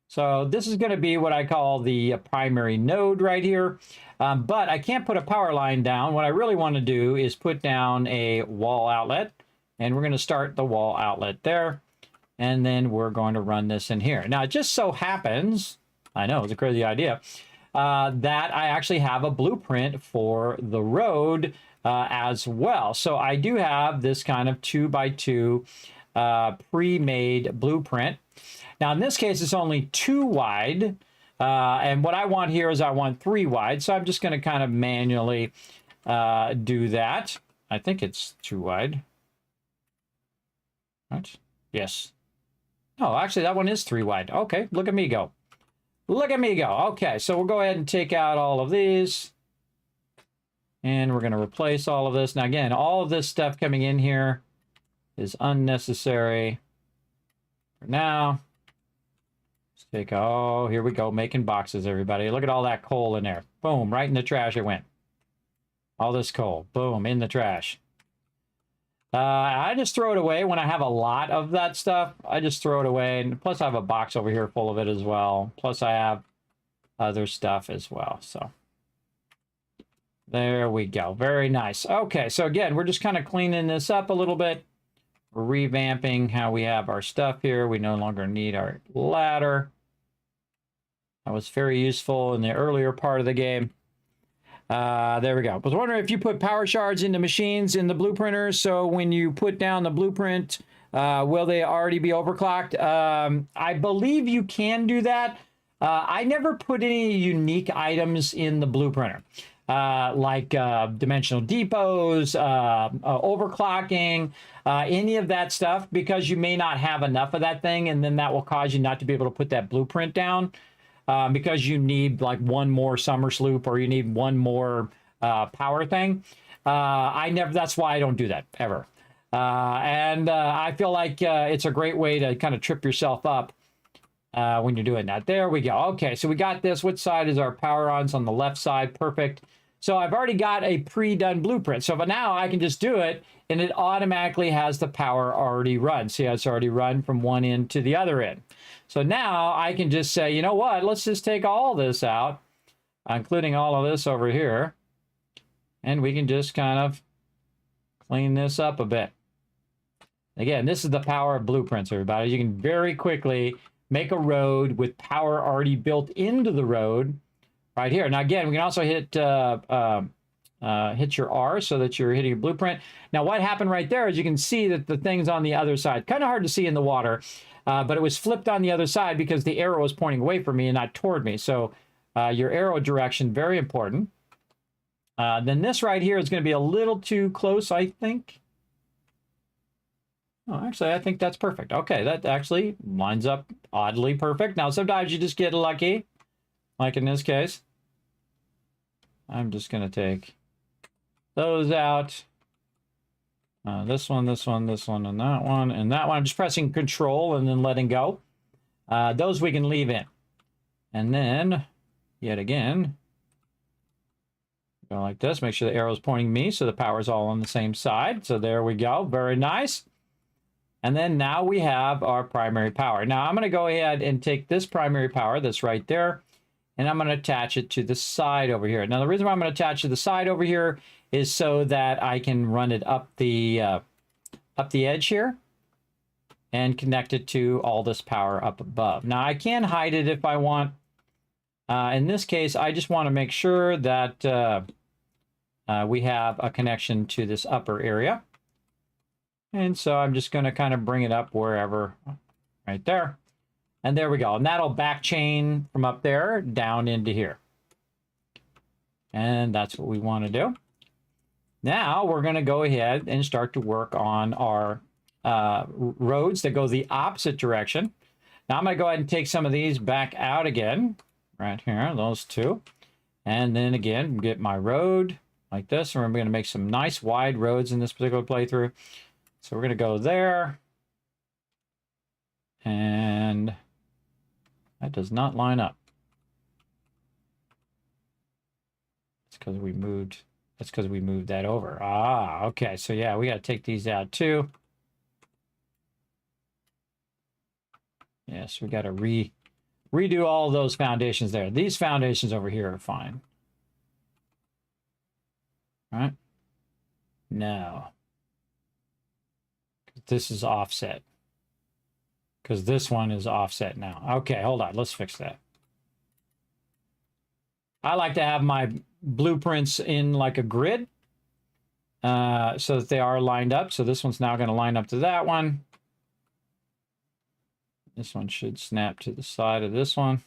So this is going to be what I call the primary node right here. But I can't put a power line down. What I really want to do is put down a wall outlet, and we're going to start the wall outlet there. And then we're going to run this in here. Now, it just so happens, I know it's a crazy idea, that I actually have a blueprint for the road as well. So I do have this kind of 2x2 pre-made blueprint. Now in this case, it's only 2 wide. And what I want here is I want 3 wide. So I'm just going to kind of manually do that. I think it's 2 wide. Right? Yes. Oh, actually that one is 3 wide. Okay, look at me go. Look at me go. Okay, so we'll go ahead and take out all of these. And we're going to replace all of this. Now, again, all of this stuff coming in here is unnecessary for now. Let's take, oh, here we go, making boxes, everybody. Look at all that coal in there. Boom, right in the trash it went. All this coal, boom, in the trash. I just throw it away when I have a lot of that stuff. I just throw it away. And plus, I have a box over here full of it as well. Plus, I have other stuff as well, so. There we go. Very nice. Okay, so again, we're just kind of cleaning this up a little bit. We're revamping how we have our stuff here. We no longer need our ladder. That was very useful in the earlier part of the game. There we go. I was wondering if you put power shards into machines in the blueprinters, so when you put down the blueprint, will they already be overclocked? I believe you can do that. I never put any unique items in the blueprinter. Like dimensional depots, overclocking, any of that stuff, because you may not have enough of that thing, and then that will cause you not to be able to put that blueprint down because you need like one more summer sloop or you need one more power thing. That's why I don't do that ever. I feel like it's a great way to kind of trip yourself up when you're doing that. There we go. Okay, so we got this. Which side is our power on? It's on the left side. Perfect. So I've already got a pre-done blueprint. So but now I can just do it, and it automatically has the power already run. See how it's already run from one end to the other end. So now I can just say, you know what? Let's just take all this out, including all of this over here. And we can just kind of clean this up a bit. Again, this is the power of blueprints, everybody. You can very quickly make a road with power already built into the road right here. Now, again, we can also hit your R so that you're hitting a blueprint. Now, what happened right there is you can see that the thing's on the other side. Kind of hard to see in the water, but it was flipped on the other side because the arrow was pointing away from me and not toward me. So your arrow direction, very important. Then this right here is going to be a little too close, I think. Oh, actually, I think that's perfect. Okay, that actually lines up oddly perfect. Now, sometimes you just get lucky, like in this case. I'm just going to take those out. This one, this one, this one, and that one, and that one. I'm just pressing Control and then letting go. Those we can leave in. And then, yet again, go like this. Make sure the arrow is pointing me so the power is all on the same side. So there we go. Very nice. And then now we have our primary power. Now I'm going to go ahead and take this primary power that's right there, and I'm going to attach it to the side over here. Now the reason why I'm going to attach to the side over here is so that I can run it up the edge here. and connect it to all this power up above. Now I can hide it if I want. In this case, I just want to make sure that we have a connection to this upper area. And so I'm just going to kind of bring it up wherever, right there. And there we go. And that'll back chain from up there down into here. And that's what we want to do. Now we're going to go ahead and start to work on our roads that go the opposite direction. Now I'm going to go ahead and take some of these back out again, right here, those two. And then again, get my road like this. And we're going to make some nice wide roads in this particular playthrough. So we're going to go there. And that does not line up. It's because we moved. That's because we moved that over. Ah, okay. So yeah, we got to take these out too. Yes, we got to redo all those foundations there. These foundations over here are fine. All right? No. This is offset. Because this one is offset now. Okay, hold on. Let's fix that. I like to have my blueprints in like a grid so that they are lined up. So this one's now going to line up to that one. This one should snap to the side of this one.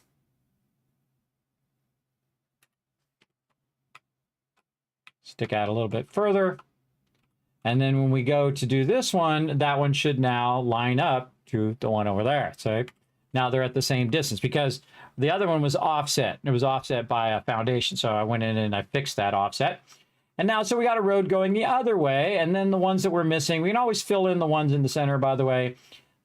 Stick out a little bit further. And then when we go to do this one, that one should now line up to the one over there. So now they're at the same distance because the other one was offset. It was offset by a foundation. So I went in and I fixed that offset. And now, so we got a road going the other way. And then the ones that we're missing, we can always fill in the ones in the center, by the way,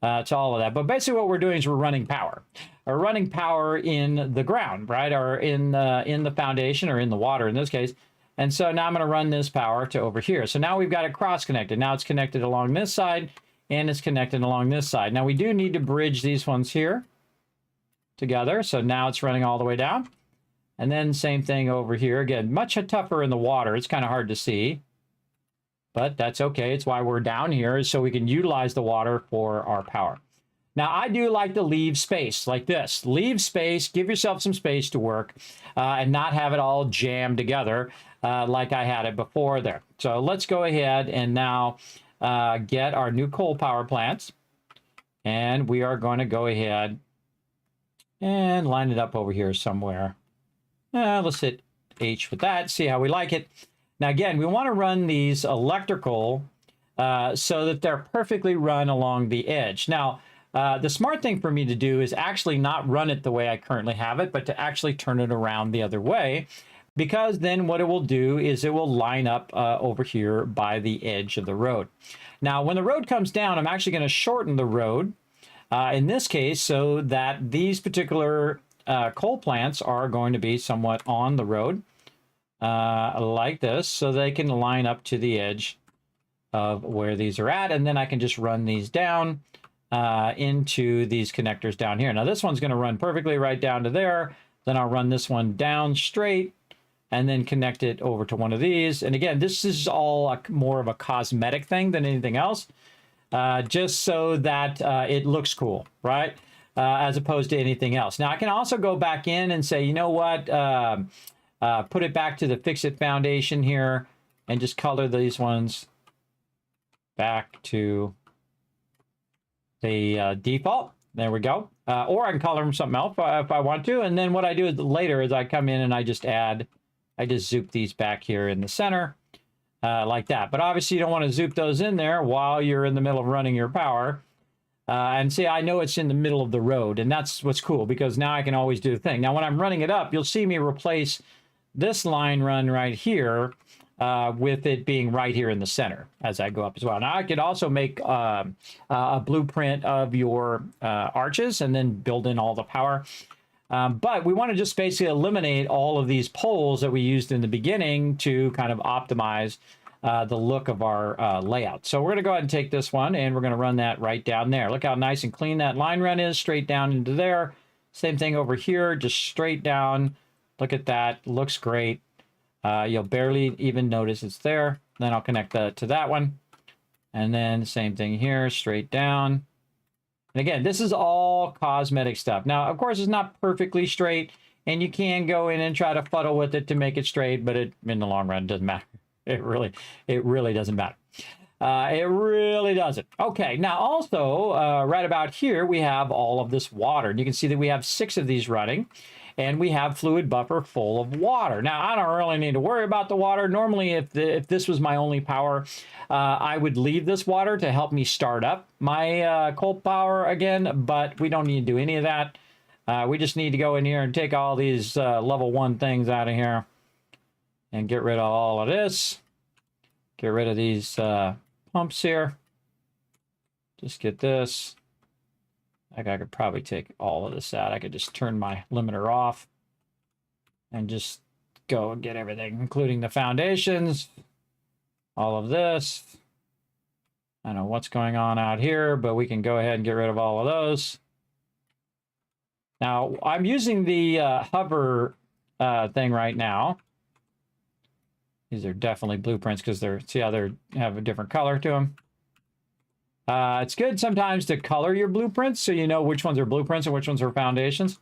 to all of that. But basically what we're doing is we're running power. We're running power in the ground, right? Or in the foundation or in the water in this case. And so now I'm going to run this power to over here. So now we've got it cross-connected. Now it's connected along this side and it's connected along this side. Now we do need to bridge these ones here together. So now it's running all the way down. And then same thing over here. Again, much tougher in the water. It's kind of hard to see. But that's okay. It's why we're down here, is so we can utilize the water for our power. Now, I do like to leave space like this. Leave space, give yourself some space to work, and not have it all jammed together like I had it before there. So let's go ahead and now get our new coal power plants. And we are going to go ahead and line it up over here somewhere. Let's hit H with that, see how we like it. Now, again, we want to run these electrical so that they're perfectly run along the edge. Now, the smart thing for me to do is actually not run it the way I currently have it, but to actually turn it around the other way, because then what it will do is it will line up over here by the edge of the road. Now, when the road comes down, I'm actually going to shorten the road in this case so that these particular coal plants are going to be somewhat on the road. Like this, so they can line up to the edge of where these are at, and then I can just run these down into these connectors down here. Now this one's going to run perfectly right down to there. Then I'll run this one down straight and then connect it over to one of these. And again, this is all more of a cosmetic thing than anything else, just so that it looks cool, right? As opposed to anything else. Now I can also go back in and say, you know what? Put it back to the Fix-It foundation here and just color these ones back to the default. There we go. Or I can color them something else if I want to. And then what I do later is I come in and I just zoop these back here in the center like that. But obviously you don't want to zoop those in there while you're in the middle of running your power. And see, I know it's in the middle of the road, and that's what's cool, because now I can always do the thing. Now, when I'm running it up, you'll see me replace this line run right here with it being right here in the center as I go up as well. Now, I could also make a blueprint of your arches and then build in all the power. But we want to just basically eliminate all of these poles that we used in the beginning to kind of optimize the look of our layout. So we're going to go ahead and take this one and we're going to run that right down there. Look how nice and clean that line run is, straight down into there. Same thing over here, just straight down. Look at that, looks great. You'll barely even notice it's there. Then I'll connect to that one. And then same thing here, straight down. And again, this is all cosmetic stuff. Now, of course, it's not perfectly straight, and you can go in and try to fuddle with it to make it straight, but it, in the long run, doesn't matter. It really doesn't matter. It really doesn't. Okay, now also, right about here, we have all of this water. And you can see that we have 6 of these running, and we have fluid buffer full of water. Now, I don't really need to worry about the water. Normally, if this was my only power, I would leave this water to help me start up my coal power again, but we don't need to do any of that. We just need to go in here and take all these level 1 things out of here and get rid of all of this. Get rid of these pumps here. Just get this. I could probably take all of this out. I could just turn my limiter off and just go and get everything, including the foundations, all of this. I don't know what's going on out here, but we can go ahead and get rid of all of those. Now, I'm using the hover thing right now. These are definitely blueprints because they're, see how they have a different color to them. It's good sometimes to color your blueprints so you know which ones are blueprints and which ones are foundations.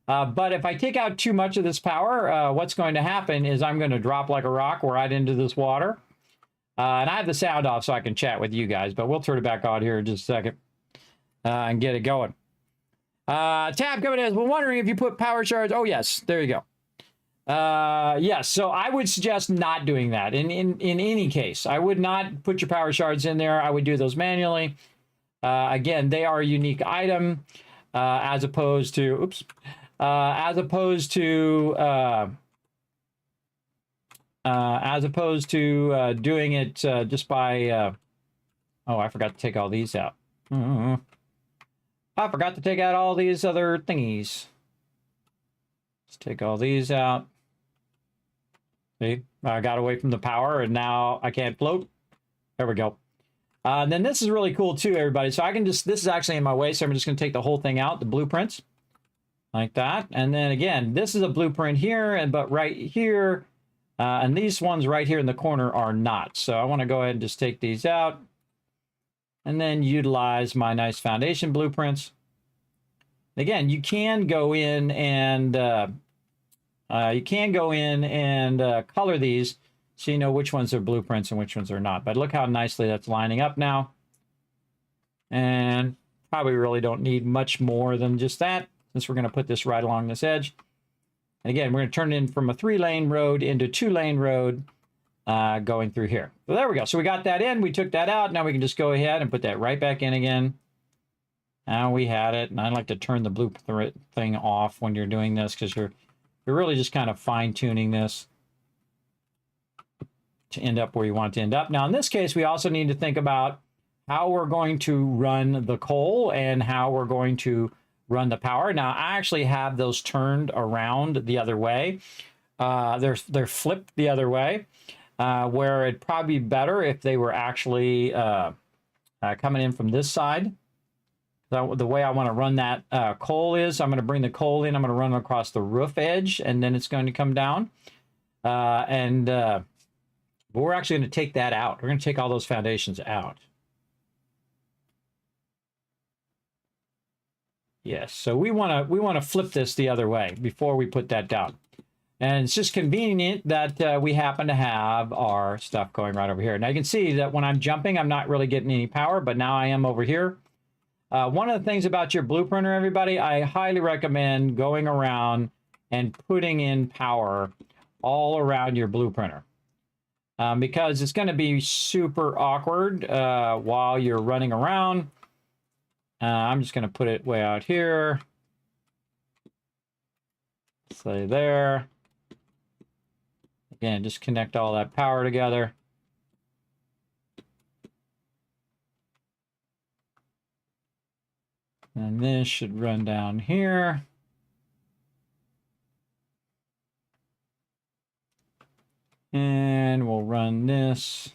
But if I take out too much of this power, what's going to happen is I'm going to drop like a rock right into this water. And I have the sound off so I can chat with you guys, but we'll turn it back on here in just a second and get it going. Tab coming in, we're wondering if you put power shards. Oh, yes, there you go. Yes, so I would suggest not doing that. In any case, I would not put your power shards in there. I would do those manually. Again, they are a unique item as opposed to, oops, as opposed to doing it just by, oh, I forgot to take all these out. I forgot to take out all these other thingies. Let's take all these out. See, I got away from the power and now I can't float. There we go. And then this is really cool too, everybody. So I can just, this is actually in my way, so I'm just going to take the whole thing out, the blueprints, like that. And then again, this is a blueprint here, and but right here, and these ones right here in the corner are not. So I want to go ahead and just take these out and then utilize my nice foundation blueprints. Again, you can go in and color these so you know which ones are blueprints and which ones are not. But look how nicely that's lining up now. And probably really don't need much more than just that, since we're going to put this right along this edge. And again, we're going to turn it in from a 3-lane road into a 2-lane road going through here. So there we go. So we got that in. We took that out. Now we can just go ahead and put that right back in again. Now we had it. And I like to turn the blueprint thing off when you're doing this because you're really just kind of fine-tuning this to end up where you want it to end up. Now, in this case, we also need to think about how we're going to run the coal and how we're going to run the power. Now, I actually have those turned around the other way. They're flipped the other way, where it'd probably be better if they were actually coming in from this side. So the way I want to run that coal is I'm going to bring the coal in. I'm going to run across the roof edge, and then it's going to come down. But we're actually going to take that out. We're going to take all those foundations out. Yes, so we want to flip this the other way before we put that down. And it's just convenient that we happen to have our stuff going right over here. Now you can see that when I'm jumping, I'm not really getting any power, but now I am over here. One of the things about your blueprinter, everybody, I highly recommend going around and putting in power all around your blueprinter. Because it's going to be super awkward while you're running around. I'm just going to put it way out here. Say there. Again, just connect all that power together. And this should run down here. And we'll run this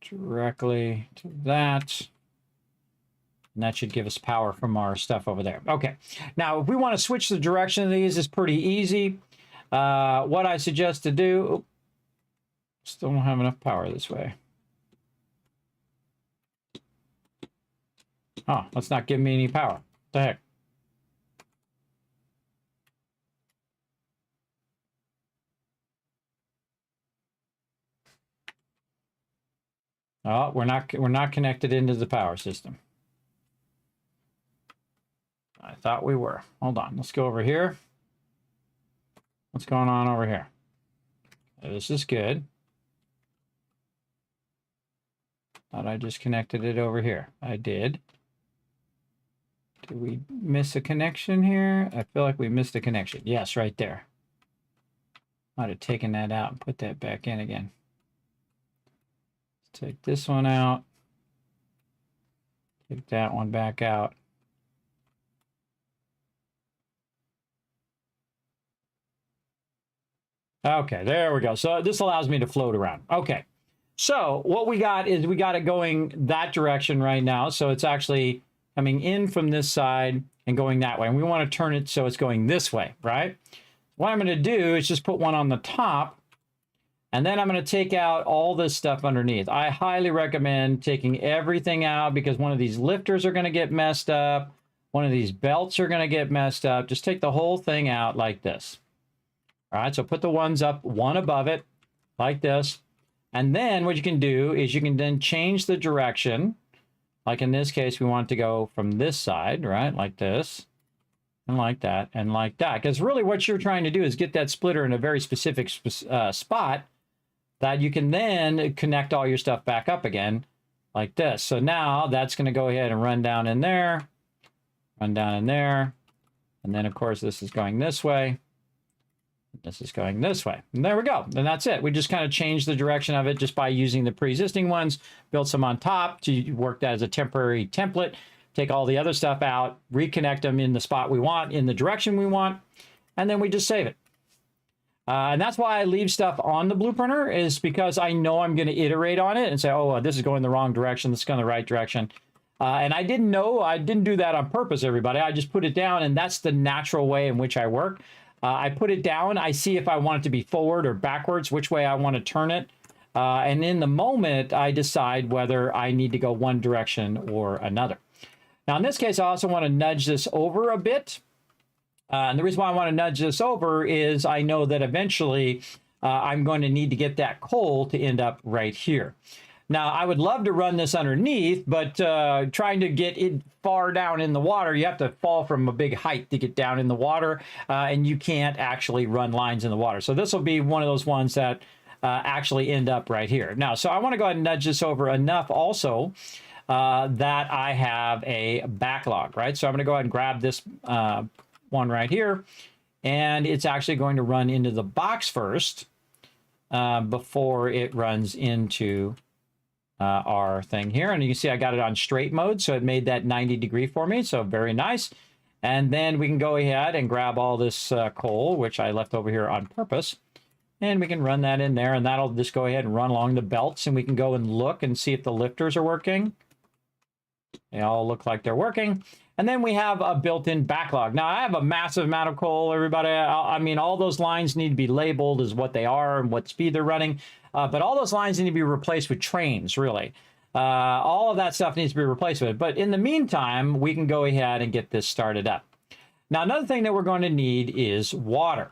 directly to that. And that should give us power from our stuff over there. Okay. Now, if we want to switch the direction of these, it's pretty easy. What I suggest to do... still don't have enough power this way. Oh, that's not giving me any power. What the heck? Oh, we're not connected into the power system. I thought we were. Hold on. Let's go over here. What's going on over here? This is good. Thought I just connected it over here. I did. Did we miss a connection here? I feel like we missed a connection. Yes, right there. Might have taken that out and put that back in again. Let's take this one out. Take that one back out. Okay, there we go. So this allows me to float around. Okay. So what we got is we got it going that direction right now. So it's actually coming in from this side and going that way. And we want to turn it so it's going this way, right? What I'm going to do is just put one on the top, and then I'm going to take out all this stuff underneath. I highly recommend taking everything out because one of these lifters are going to get messed up. One of these belts are going to get messed up. Just take the whole thing out like this. All right, so put the ones up one above it like this. And then what you can do is you can then change the direction. Like in this case, we want to go from this side, right? Like this, and like that, and like that. Because really what you're trying to do is get that splitter in a very specific spot that you can then connect all your stuff back up again like this. So now that's going to go ahead and run down in there, run down in there. And then, of course, this is going this way. This is going this way. And there we go. And that's it. We just kind of changed the direction of it just by using the pre-existing ones, built some on top to work that as a temporary template, take all the other stuff out, reconnect them in the spot we want, in the direction we want, and then we just save it. And that's why I leave stuff on the blueprinter, is because I know I'm going to iterate on it and say, oh, this is going the wrong direction, this is going the right direction. And I didn't do that on purpose, everybody. I just put it down, and that's the natural way in which I work. I put it down, I see if I want it to be forward or backwards, which way I want to turn it. And in the moment, I decide whether I need to go one direction or another. Now, in this case, I also want to nudge this over a bit. And the reason why I want to nudge this over is I know that eventually I'm going to need to get that coal to end up right here. Now, I would love to run this underneath, but trying to get it far down in the water, you have to fall from a big height to get down in the water, and you can't actually run lines in the water. So this will be one of those ones that actually end up right here. Now, so I want to go ahead and nudge this over enough also that I have a backlog, right? So I'm going to go ahead and grab this one right here, and it's actually going to run into the box first before it runs into our thing here. And you can see I got it on straight mode, so it made that 90-degree for me, so very nice. And then we can go ahead and grab all this coal, which I left over here on purpose, and we can run that in there, and that'll just go ahead and run along the belts, and we can go and look and see if the lifters are working. They all look like they're working. And then we have a built-in backlog. Now, I have a massive amount of coal, everybody. I mean, all those lines need to be labeled as what they are and what speed they're running. But all those lines need to be replaced with trains, really. All of that stuff needs to be replaced with it. But in the meantime, we can go ahead and get this started up. Now, another thing that we're going to need is water.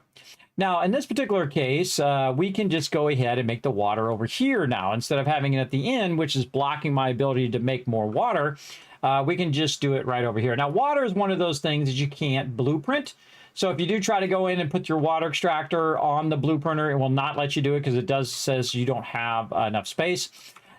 Now, in this particular case, we can just go ahead and make the water over here now. Instead of having it at the end, which is blocking my ability to make more water, we can just do it right over here. Now, water is one of those things that you can't blueprint. So if you do try to go in and put your water extractor on the blueprinter, it will not let you do it because it says you don't have enough space.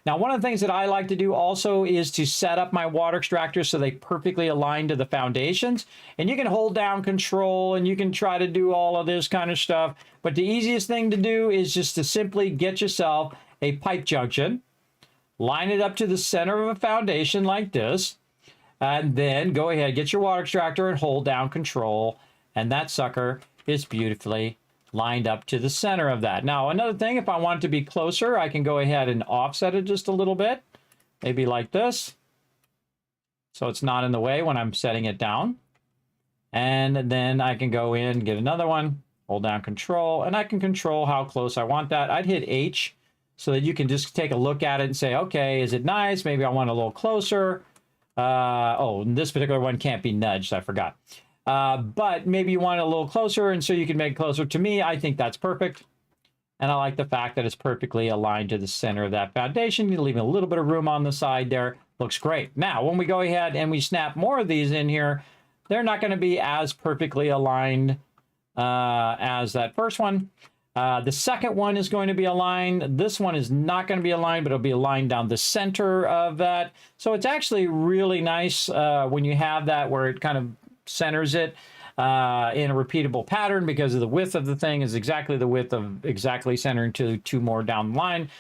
Now, one of the things that I like to do also is to set up my water extractors so they perfectly align to the foundations. And you can hold down control and you can try to do all of this kind of stuff. But the easiest thing to do is just to simply get yourself a pipe junction, line it up to the center of a foundation like this, and then go ahead, get your water extractor and hold down control. And that sucker is beautifully lined up to the center of that. Now, another thing, if I want it to be closer, I can go ahead and offset it just a little bit, maybe like this, so it's not in the way when I'm setting it down. And then I can go in, get another one, hold down control, and I can control how close I want that. I'd hit H so that you can just take a look at it and say, okay, is it nice? Maybe I want a little closer. Oh, this particular one can't be nudged. I forgot. But maybe you want it a little closer, and so you can make it closer. To me, I think that's perfect. And I like the fact that it's perfectly aligned to the center of that foundation. You're leaving a little bit of room on the side there. Looks great. Now, when we go ahead and we snap more of these in here, they're not going to be as perfectly aligned as that first one. The second one is going to be aligned. This one is not going to be aligned, but it'll be aligned down the center of that. So it's actually really nice when you have that where it kind of centers it in a repeatable pattern, because of the width of the thing is exactly the width of exactly centering to two more down the line,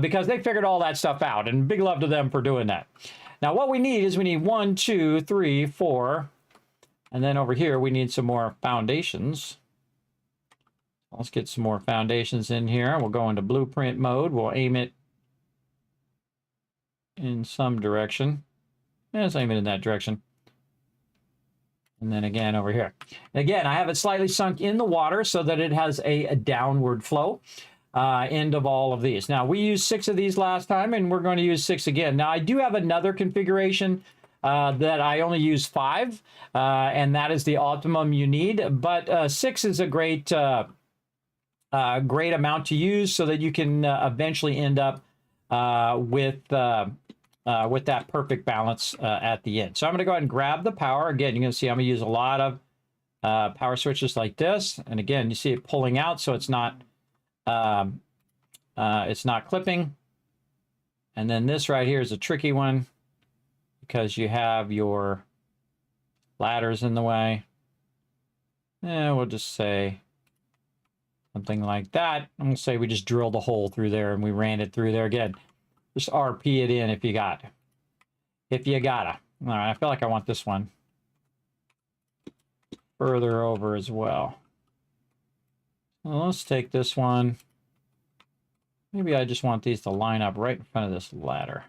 because they figured all that stuff out, and big love to them for doing that. Now what we need is we need 1, 2, 3, 4, and then over here we need some more foundations. Let's get some more foundations in here. We'll go into blueprint mode. We'll aim it in some direction. Let's aim it in that direction. And then again over here. Again, I have it slightly sunk in the water so that it has a downward flow end of all of these. Now, we used 6 of these last time, and we're going to use 6 again. Now, I do have another configuration that I only use 5, and that is the optimum you need. But 6 is a great amount to use so that you can eventually end up with that perfect balance at the end. So I'm going to go ahead and grab the power. Again, you're going to see I'm going to use a lot of power switches like this. And again, you see it pulling out, so it's not clipping. And then this right here is a tricky one because you have your ladders in the way. And we'll just say something like that. And we'll say we just drilled a hole through there and we ran it through there again. Just RP it in if you got. If you gotta. All right, I feel like I want this one further over as well. Well, let's take this one. Maybe I just want these to line up right in front of this ladder.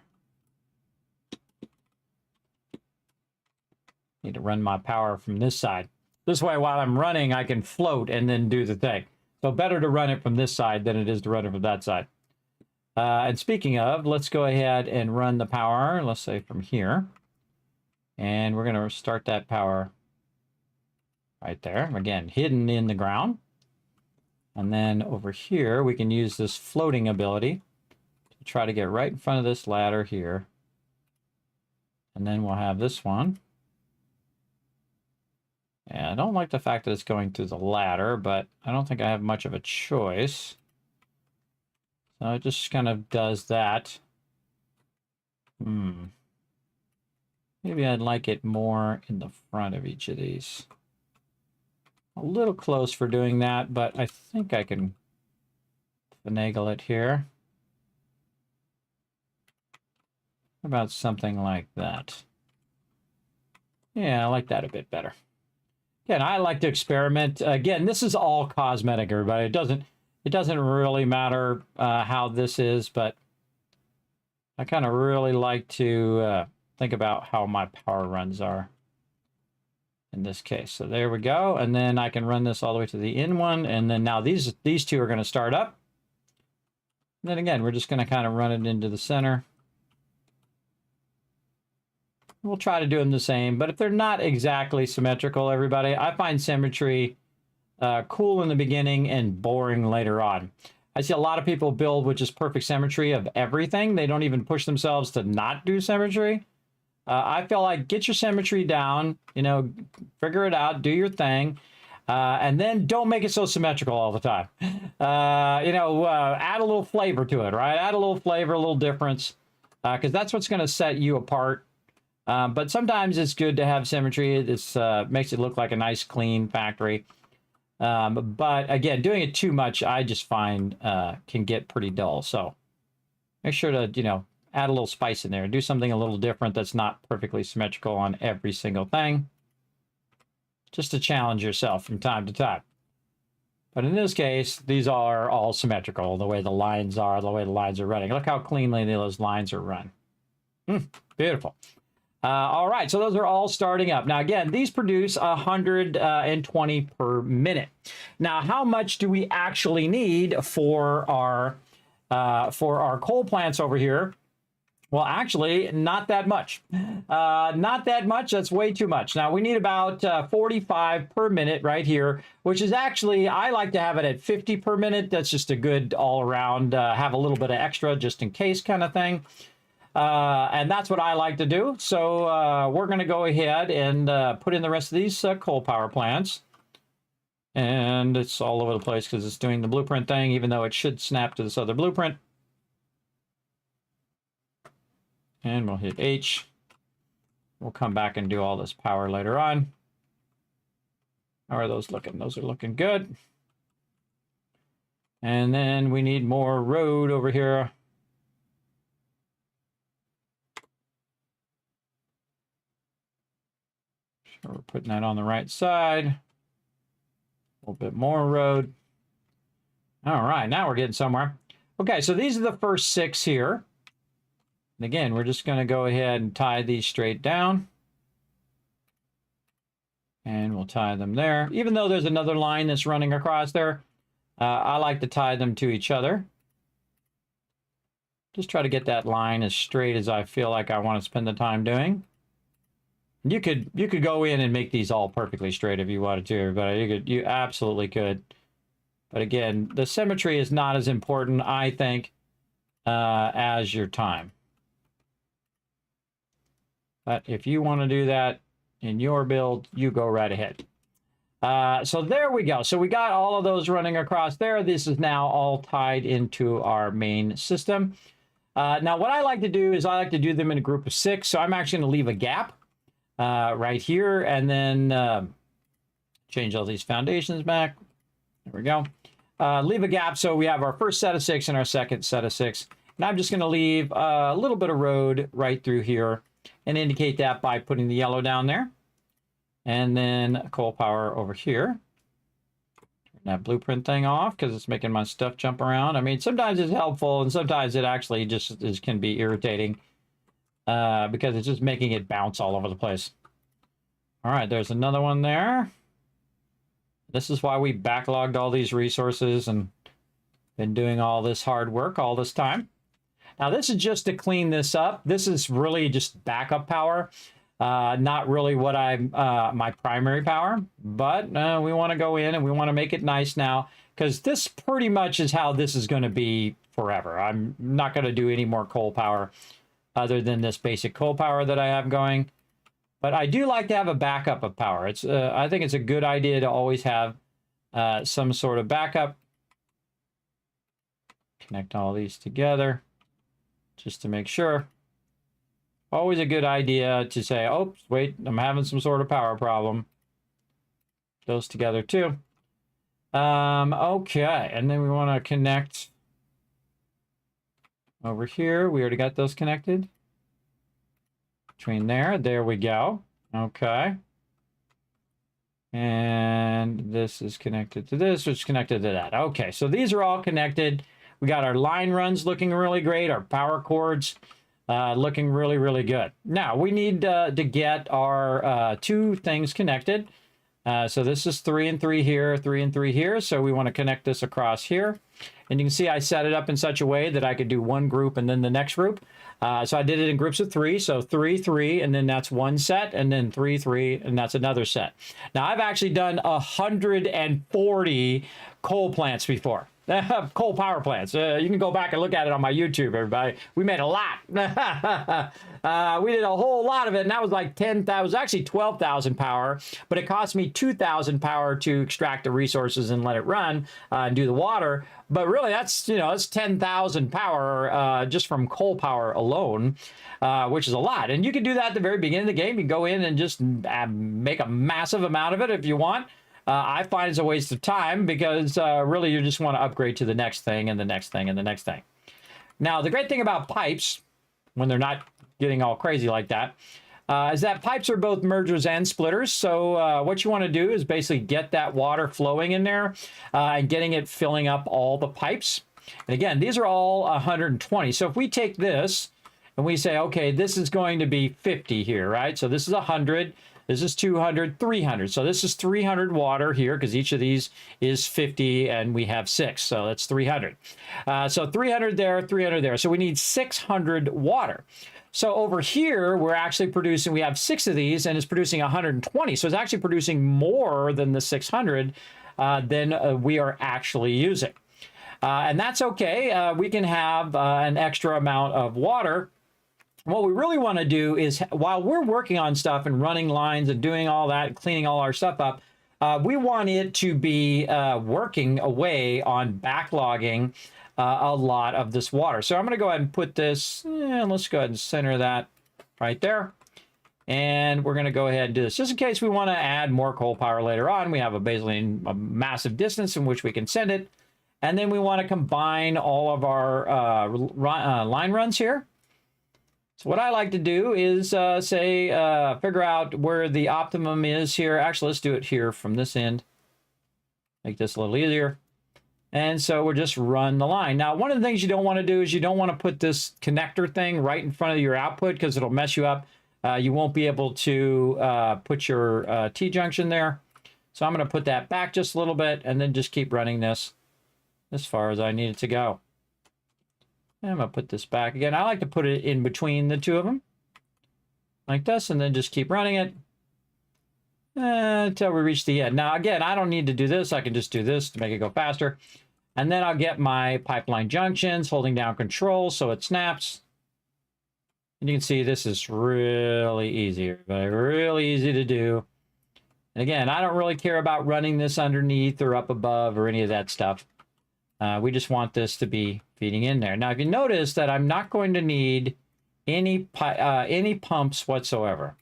Need to run my power from this side. This way, while I'm running, I can float and then do the thing. So better to run it from this side than it is to run it from that side. And speaking of, let's go ahead and run the power, let's say from here. And we're going to start that power right there. Again, hidden in the ground. And then over here, we can use this floating ability to try to get right in front of this ladder here. And then we'll have this one. And I don't like the fact that it's going through the ladder, but I don't think I have much of a choice. So it just kind of does that. Maybe I'd like it more in the front of each of these. A little close for doing that, but I think I can finagle it here. How about something like that? Yeah, I like that a bit better. Again, I like to experiment. Again, this is all cosmetic, everybody. It doesn't really matter how this is, but I kind of really like to think about how my power runs are in this case. So there we go. And then I can run this all the way to the in one. And then now these two are going to start up. And then again, we're just going to kind of run it into the center. We'll try to do them the same, but if they're not exactly symmetrical, everybody, I find symmetry cool in the beginning and boring later on. I see a lot of people build with just perfect symmetry of everything. They don't even push themselves to not do symmetry. I feel like get your symmetry down, you know, figure it out, do your thing, and then don't make it so symmetrical all the time. Add a little flavor to it, right? Add a little flavor, a little difference, because that's what's going to set you apart. But sometimes it's good to have symmetry. It makes it look like a nice, clean factory. But again, doing it too much, I just find can get pretty dull. So make sure to, add a little spice in there. Do something a little different that's not perfectly symmetrical on every single thing. Just to challenge yourself from time to time. But in this case, these are all symmetrical, the way the lines are, the way the lines are running. Look how cleanly those lines are run. Beautiful. All right, so those are all starting up. Now, again, these produce 120 per minute. Now, how much do we actually need for our coal plants over here? Well, actually, not that much. Not that much. That's way too much. Now, we need about 45 per minute right here, which is actually, I like to have it at 50 per minute. That's just a good all-around, have a little bit of extra just in case kind of thing. And that's what I like to do. So we're going to go ahead and put in the rest of these coal power plants. And it's all over the place because it's doing the blueprint thing, even though it should snap to this other blueprint. And we'll hit H. We'll come back and do all this power later on. How are those looking? Those are looking good. And then we need more road over here. So we're putting that on the right side. A little bit more road. All right, now we're getting somewhere. Okay, so these are the first 6 here. And again, we're just going to go ahead and tie these straight down. And we'll tie them there. Even though there's another line that's running across there, I like to tie them to each other. Just try to get that line as straight as I feel like I want to spend the time doing. You could go in and make these all perfectly straight if you wanted to, everybody. You absolutely could. But again, the symmetry is not as important, I think, as your time. But if you want to do that in your build, you go right ahead. So there we go. So we got all of those running across there. This is now all tied into our main system. Now, what I like to do is I like to do them in a group of 6. So I'm actually going to leave a gap right here and then change all these foundations back. There we go. Leave a gap so we have our first set of 6 and our second set of 6. And I'm just going to leave a little bit of road right through here and indicate that by putting the yellow down there. And then coal power over here. Turn that blueprint thing off because it's making my stuff jump around. I mean, sometimes it's helpful and sometimes it actually just can be irritating because it's just making it bounce all over the place. All right, there's another one there. This is why we backlogged all these resources and been doing all this hard work all this time. Now, this is just to clean this up. This is really just backup power, not really what my primary power. But we want to go in and we want to make it nice now because this pretty much is how this is going to be forever. I'm not going to do any more coal power other than this basic coal power that I have going. But I do like to have a backup of power. I think it's a good idea to always have some sort of backup. Connect all these together. Just to make sure. Always a good idea to say, oh, wait, I'm having some sort of power problem. Those together too. Okay, and then we want to connect over here. We already got those connected. Between there we go. Okay. And this is connected to this, which is connected to that. Okay, so these are all connected. We got our line runs looking really great. Our power cords looking really, really good. Now, we need to get our 2 things connected. So this is 3 and 3 here, 3 and 3 here. So we want to connect this across here. And you can see I set it up in such a way that I could do one group and then the next group. So I did it in groups of 3. So 3, 3, and then that's one set, and then 3, 3, and that's another set. Now, I've actually done 140 coal plants before. Coal power plants. You can go back and look at it on my YouTube, everybody. We made a lot. We did a whole lot of it, and that was like 10,000. It was actually 12,000 power, but it cost me 2,000 power to extract the resources and let it run and do the water. But really, that's, it's 10,000 power just from coal power alone, which is a lot. And you can do that at the very beginning of the game. You can go in and just make a massive amount of it if you want. I find it's a waste of time because really you just want to upgrade to the next thing and the next thing and the next thing. Now, the great thing about pipes, when they're not getting all crazy like that, is that pipes are both mergers and splitters. So what you want to do is basically get that water flowing in there and getting it filling up all the pipes. And again, these are all 120. So if we take this and we say, okay, this is going to be 50 here, right? So this is 100. This is 200, 300. So this is 300 water here because each of these is 50 and we have 6. So that's 300. So 300 there, 300 there. So we need 600 water. So over here, we're actually producing, we have 6 of these and it's producing 120. So it's actually producing more than the 600 than we are actually using. And that's okay. We can have an extra amount of water. What we really want to do is, while we're working on stuff and running lines and doing all that, cleaning all our stuff up, we want it to be working away on backlogging a lot of this water. So I'm going to go ahead and put this, let's go ahead and center that right there. And we're going to go ahead and do this just in case we want to add more coal power later on. We have basically a massive distance in which we can send it. And then we want to combine all of our line runs here. So what I like to do is figure out where the optimum is here. Actually, let's do it here from this end. Make this a little easier. And so we'll just run the line. Now, one of the things you don't want to do is you don't want to put this connector thing right in front of your output because it'll mess you up. You won't be able to put your T-junction there. So I'm going to put that back just a little bit and then just keep running this as far as I need it to go. And I'm going to put this back again. I like to put it in between the two of them like this and then just keep running it until we reach the end. Now, again, I don't need to do this. I can just do this to make it go faster. And then I'll get my pipeline junctions, holding down control so it snaps. And you can see this is really easy, but really easy to do. And again, I don't really care about running this underneath or up above or any of that stuff. We just want this to be feeding in there. Now, if you notice that I'm not going to need any pumps whatsoever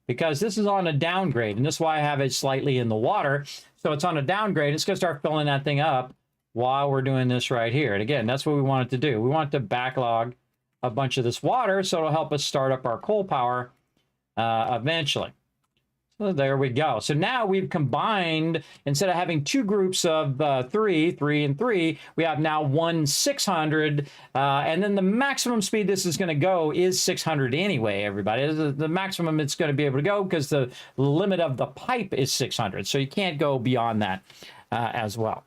because this is on a downgrade, and this is why I have it slightly in the water. So it's on a downgrade. It's going to start filling that thing up while we're doing this right here. And again, that's what we want it to do. We want it to backlog a bunch of this water so it'll help us start up our coal power eventually. So there we go. So now we've combined, instead of having 2 groups of 3, 3, and 3, we have now 1 600. And then the maximum speed this is going to go is 600 anyway, everybody. The maximum it's going to be able to go because the limit of the pipe is 600. So you can't go beyond that as well.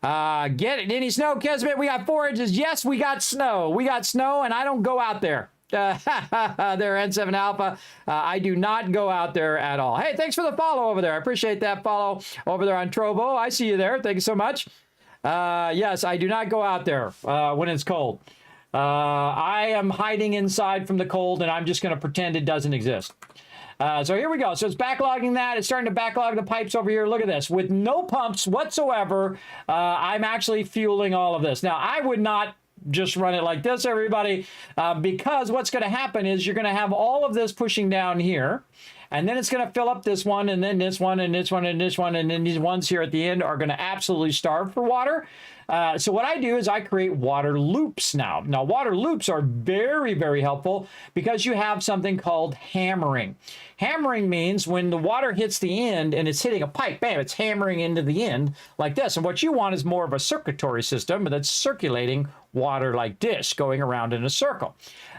Get it? Any snow, Kismet? We got 4 inches. Yes, we got snow. We got snow, and I don't go out there. There, N7 Alpha. I do not go out there at all. Hey, thanks for the follow over there. I appreciate that follow over there on Trovo. I see you there. Thank you so much. Yes, I do not go out there when it's cold. I am hiding inside from the cold, and I'm just going to pretend it doesn't exist. So here we go. So it's backlogging that. It's starting to backlog the pipes over here. Look at this. With no pumps whatsoever, I'm actually fueling all of this. Now, I would not just run it like this, everybody, because what's going to happen is you're going to have all of this pushing down here, and then it's going to fill up this one, and then this one, and this one, and this one, and then these ones here at the end are going to absolutely starve for water. So what I do is I create water loops now. Now, water loops are very, very helpful because you have something called hammering. Hammering means when the water hits the end and it's hitting a pipe, bam, it's hammering into the end like this. And what you want is more of a circulatory system that's circulating water like this, going around in a circle.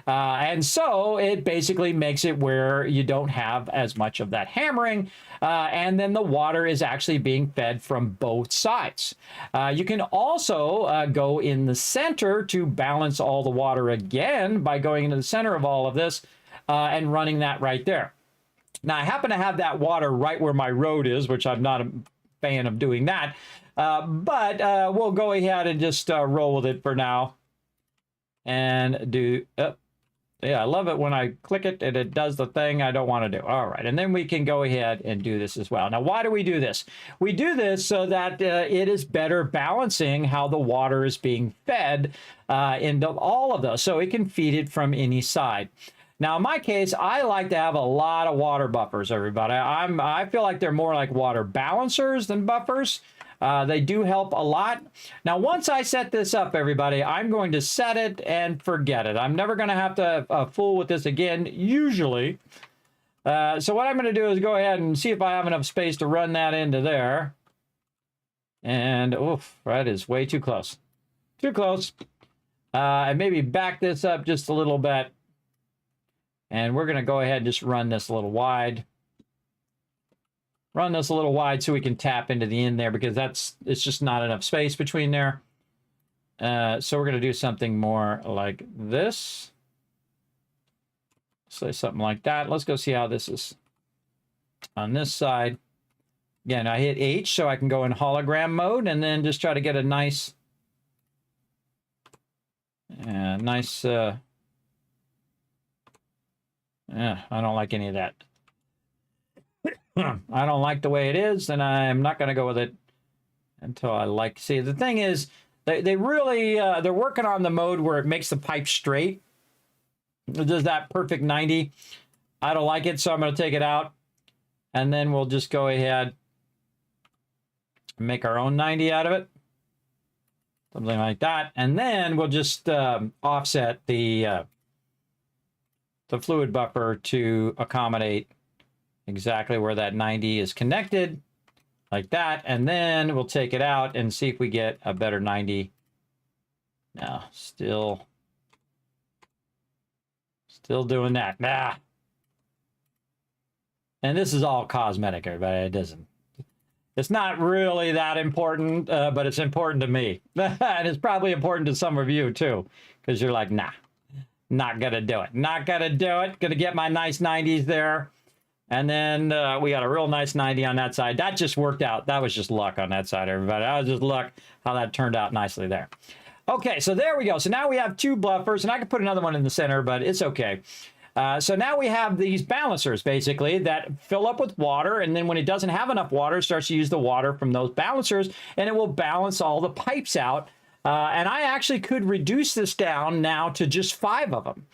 And so it basically makes it where you don't have as much of that hammering, and then the water is actually being fed from both sides. You can also go in the center to balance all the water again by going into the center of all of this and running that right there. Now, I happen to have that water right where my road is, which I'm not a fan of doing that, but we'll go ahead and just roll with it for now and do... yeah, I love it when I click it and it does the thing I don't want to do. All right, and then we can go ahead and do this as well. Now, why do we do this? We do this so that it is better balancing how the water is being fed into all of those, so it can feed it from any side. Now, in my case, I like to have a lot of water buffers, everybody. I feel like they're more like water balancers than buffers. They do help a lot. Now, once I set this up, everybody, I'm going to set it and forget it. I'm never going to have to fool with this again, usually. So what I'm going to do is go ahead and see if I have enough space to run that into there. And, oof, that is way too close. Too close. And maybe back this up just a little bit. And we're going to go ahead and just run this a little wide. run this a little wide so we can tap into the end there, because it's just not enough space between there. So we're going to do something more like this. Say something like that. Let's go see how this is on this side. Again, I hit H so I can go in hologram mode and then just try to get a nice, I don't like any of that. I don't like the way it is, and I'm not going to go with it until I like. See, the thing is, they really, they're working on the mode where it makes the pipe straight. It does that perfect 90. I don't like it, so I'm going to take it out. And then we'll just go ahead and make our own 90 out of it. Something like that. And then we'll just offset the fluid buffer to accommodate exactly where that 90 is connected. Like that. And then we'll take it out and see if we get a better 90. No, still doing that. Nah. And this is all cosmetic, everybody. It's not really that important, but it's important to me. And it's probably important to some of you too, because you're like, nah, not gonna do it. Not gonna do it. Gonna get my nice 90s there. And then we got a real nice 90 on that side. That just worked out. That was just luck on that side, everybody. That was just luck how that turned out nicely there. Okay, so there we go. So now we have two buffers, and I could put another one in the center, but it's okay. So now we have these balancers, basically, that fill up with water, and then when it doesn't have enough water, it starts to use the water from those balancers, and it will balance all the pipes out. And I actually could reduce this down now to just 5 of them.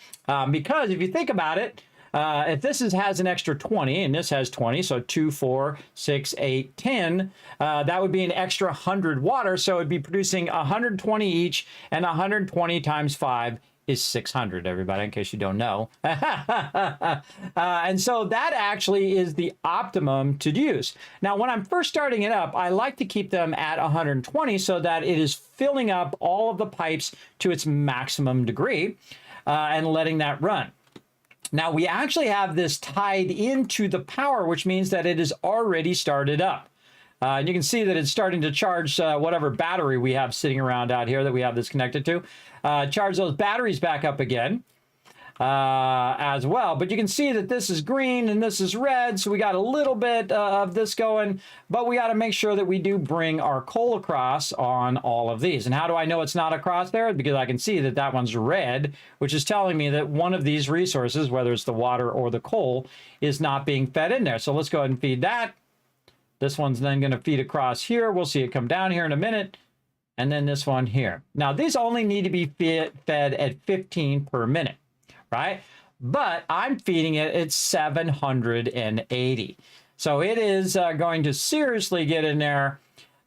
Because if you think about it, if this has an extra 20, and this has 20, so 2, 4, 6, 8, 10, that would be an extra 100 water, so it would be producing 120 each, and 120 times 5 is 600, everybody, in case you don't know. And so that actually is the optimum to use. Now, when I'm first starting it up, I like to keep them at 120 so that it is filling up all of the pipes to its maximum degree and letting that run. Now, we actually have this tied into the power, which means that it is already started up. And you can see that it's starting to charge whatever battery we have sitting around out here that we have this connected to. Charge those batteries back up again as well. But you can see that this is green and this is red. So we got a little bit of this going. But we got to make sure that we do bring our coal across on all of these. And how do I know it's not across there? Because I can see that that one's red, which is telling me that one of these resources, whether it's the water or the coal, is not being fed in there. So let's go ahead and feed that. This one's then going to feed across here. We'll see it come down here in a minute. And then this one here. Now, these only need to be fed at 15 per minute, right? But I'm feeding it at 780. So it is going to seriously get in there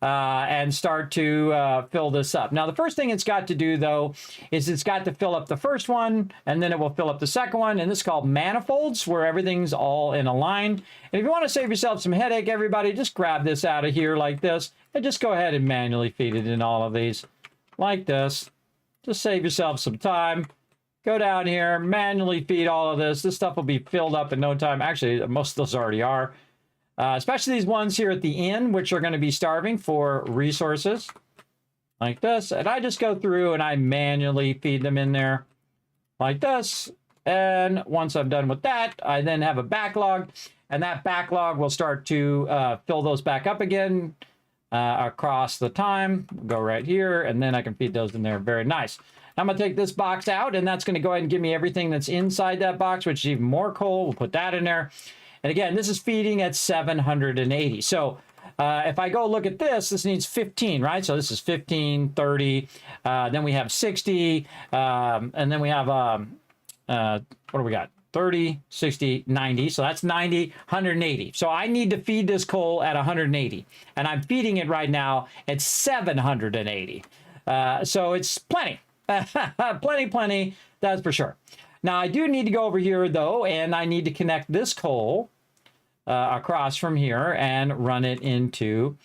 and start to fill this up. Now, the first thing it's got to do, though, is it's got to fill up the first one, and then it will fill up the second one, and this is called manifolds, where everything's all in a line. And if you want to save yourself some headache, everybody, just grab this out of here like this, and just go ahead and manually feed it in all of these like this. Just save yourself some time. Go down here, manually feed all of this. This stuff will be filled up in no time. Actually, most of those already are. Especially these ones here at the end, which are going to be starving for resources like this. And I just go through and I manually feed them in there like this. And once I'm done with that, I then have a backlog. And that backlog will start to fill those back up again across the time. Go right here, and then I can feed those in there. Very nice. I'm going to take this box out, and that's going to go ahead and give me everything that's inside that box, which is even more coal. We'll put that in there. And again, this is feeding at 780. So if I go look at this, this needs 15, right? So this is 15, 30. Then we have 60. And then we have, what do we got? 30, 60, 90. So that's 90, 180. So I need to feed this coal at 180. And I'm feeding it right now at 780. So it's plenty. Plenty, that's for sure. Now, I do need to go over here, though, and I need to connect this coal across from here and run it into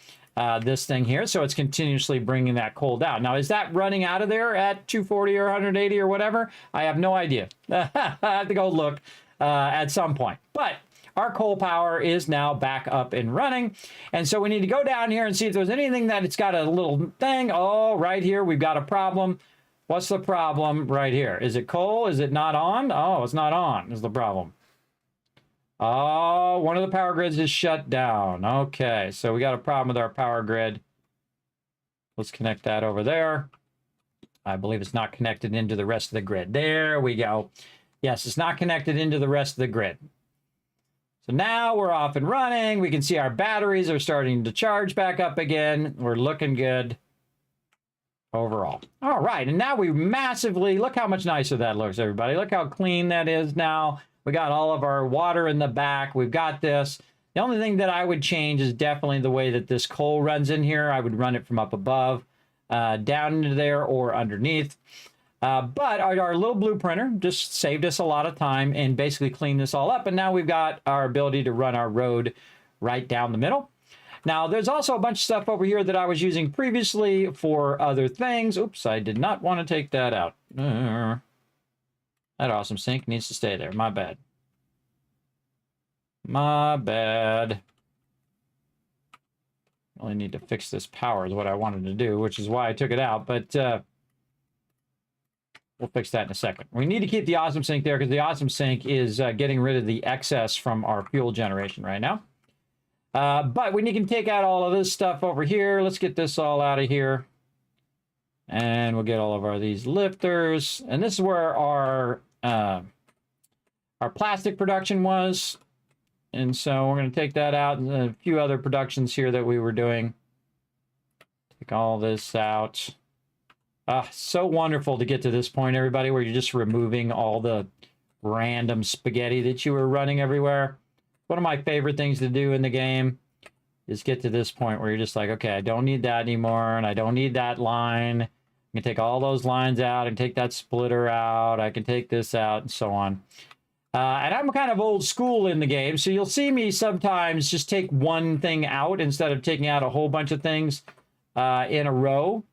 this thing here. So it's continuously bringing that coal down. Now, is that running out of there at 240 or 180 or whatever? I have no idea. I have to go look at some point. But our coal power is now back up and running. And so we need to go down here and see if there's anything that it's got a little thing. Oh, right here, we've got a problem. What's the problem right here? Is it coal? Is it not on? Oh, it's not on is the problem. Oh, one of the power grids is shut down. Okay, so we got a problem with our power grid. Let's connect that over there. I believe it's not connected into the rest of the grid. There we go. Yes, it's not connected into the rest of the grid. So now we're off and running. We can see our batteries are starting to charge back up again. We're looking good overall. All right, and now we massively, look how much nicer that looks, everybody. Look how clean that is now. We got all of our water in the back. We've got this. The only thing that I would change is definitely the way that this coal runs in here. I would run it from up above, down into there, or underneath. But our little blue printer just saved us a lot of time and basically cleaned this all up. And now we've got our ability to run our road right down the middle. Now, there's also a bunch of stuff over here that I was using previously for other things. Oops, I did not want to take that out. That awesome sink needs to stay there. My bad. My bad. Only need to fix this power is what I wanted to do, which is why I took it out. But we'll fix that in a second. We need to keep the awesome sink there because the awesome sink is getting rid of the excess from our fuel generation right now. But we can take out all of this stuff over here. Let's get this all out of here. And we'll get all of these lifters. And this is where our plastic production was. And so we're going to take that out and a few other productions here that we were doing. Take all this out. So wonderful to get to this point, everybody, where you're just removing all the random spaghetti that you were running everywhere. One of my favorite things to do in the game is get to this point where you're just like, okay, I don't need that anymore, and I don't need that line. I can take all those lines out and take that splitter out. I can take this out and so on. And I'm kind of old school in the game, so you'll see me sometimes just take one thing out instead of taking out a whole bunch of things in a row.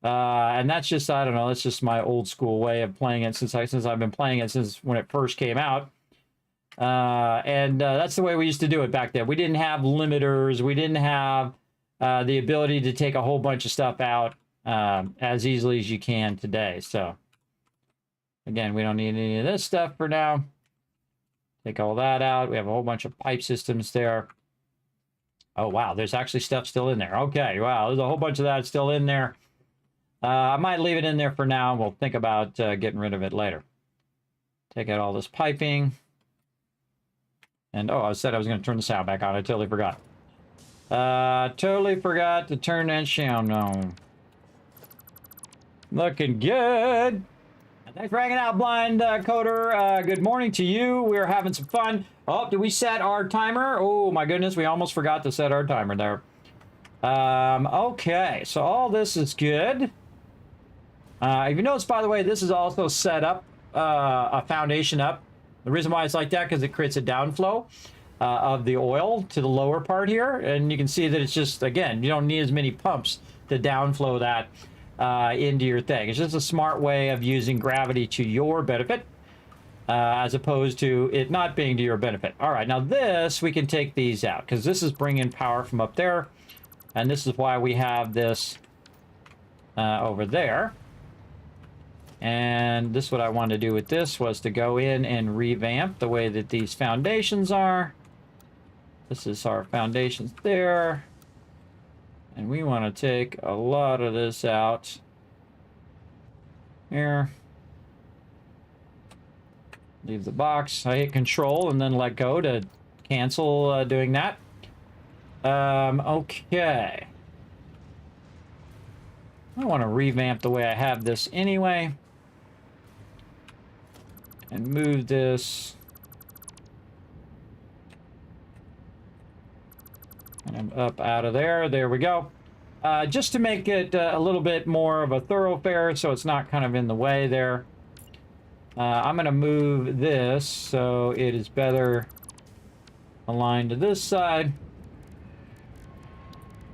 And that's just, I don't know, that's just my old school way of playing it since I've been playing it since when it first came out. And that's the way we used to do it back then. We didn't have limiters. We didn't have the ability to take a whole bunch of stuff out as easily as you can today. So, again, we don't need any of this stuff for now. Take all that out. We have a whole bunch of pipe systems there. Oh, wow. There's actually stuff still in there. Okay. Wow. There's a whole bunch of that still in there. I might leave it in there for now. We'll think about getting rid of it later. Take out all this piping. And, oh, I said I was going to turn the sound back on. I totally forgot. Totally forgot to turn that sound on. Looking good. Thanks for hanging out, Blind Coder. Good morning to you. We're having some fun. Oh, did we set our timer? Oh, my goodness. We almost forgot to set our timer there. Okay, so all this is good. If you notice, by the way, this is also set up, a foundation up. The reason why it's like that, because it creates a downflow of the oil to the lower part here. And you can see that it's just, again, you don't need as many pumps to downflow that into your thing. It's just a smart way of using gravity to your benefit, as opposed to it not being to your benefit. All right, now this, we can take these out, because this is bringing power from up there. And this is why we have this over there. And this, what I wanted to do with this was to go in and revamp the way that these foundations are. This is our foundations there. And we want to take a lot of this out here. Leave the box. I hit control and then let go to cancel doing that. Okay. I want to revamp the way I have this anyway. And move this. And up out of there. There we go. Just to make it a little bit more of a thoroughfare so it's not kind of in the way there. I'm going to move this so it is better aligned to this side.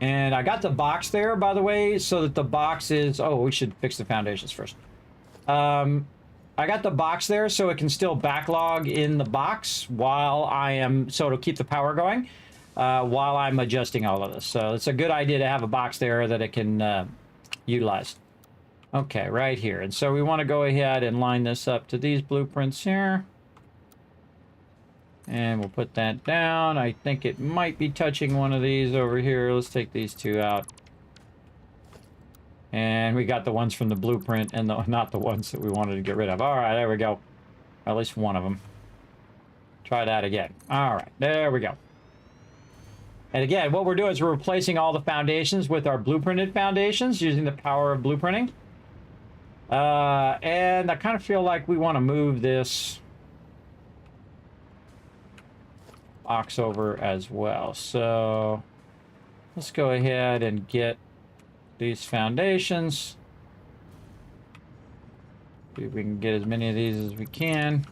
And I got the box there, by the way, so that the box is... Oh, we should fix the foundations first. I got the box there so it can still backlog in the box while I am, so it'll keep the power going while I'm adjusting all of this. So it's a good idea to have a box there that it can utilize. Okay, right here. And so we want to go ahead and line this up to these blueprints here. And we'll put that down. I think it might be touching one of these over here. Let's take these two out. And we got the ones from the blueprint and not the ones that we wanted to get rid of. All right, there we go. At least one of them. Try that again. All right, there we go. And again, what we're doing is we're replacing all the foundations with our blueprinted foundations using the power of blueprinting. And I kind of feel like we want to move this box over as well. So let's go ahead and get these foundations. See if we can get as many of these as we can.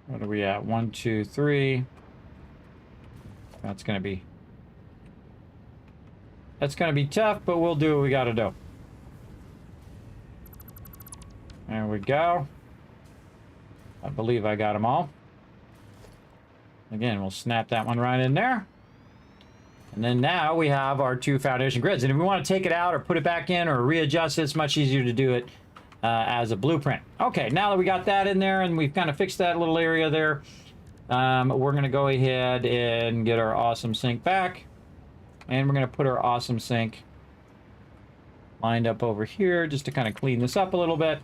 What are we at? 1, 2, 3. That's gonna be tough, but we'll do what we gotta do. There we go. I believe I got them all. Again, we'll snap that one right in there. And then now we have our 2 foundation grids. And if we want to take it out or put it back in or readjust it, it's much easier to do it as a blueprint. Okay, now that we got that in there and we've kind of fixed that little area there, we're going to go ahead and get our awesome sink back. And we're going to put our awesome sink lined up over here just to kind of clean this up a little bit.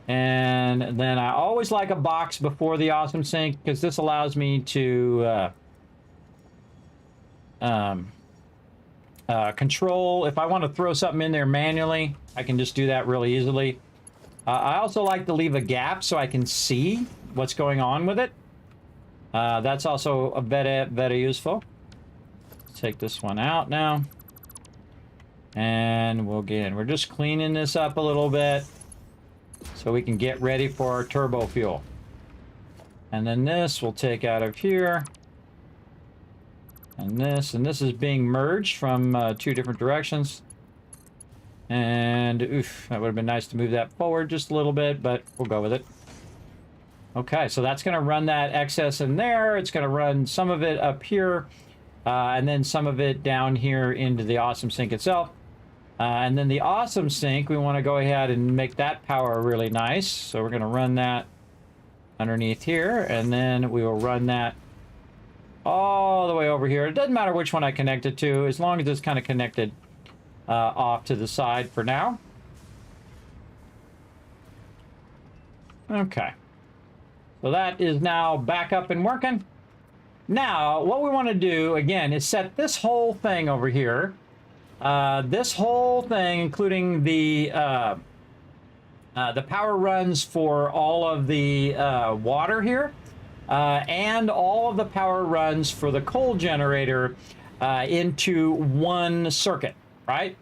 And then I always like a box before the awesome sink because this allows me to control. If I want to throw something in there manually, I can just do that really easily. I also like to leave a gap so I can see what's going on with it. That's also a very useful. Let's take this one out now. And we're just cleaning this up a little bit so we can get ready for our turbo fuel. And then this we'll take out of here. And this is being merged from 2 different directions. And oof, that would have been nice to move that forward just a little bit, but we'll go with it. Okay, so that's going to run that excess in there. It's going to run some of it up here, and then some of it down here into the awesome sink itself. And then the awesome sink, we want to go ahead and make that power really nice. So we're going to run that underneath here, and then we will run that all the way over here. It doesn't matter which one I connect it to, as long as it's kind of connected off to the side for now. Okay. So that is now back up and working. Now, what we want to do, again, is set this whole thing over here. This whole thing, including the power runs for all of the water here, and all of the power runs for the coal generator into one circuit, right?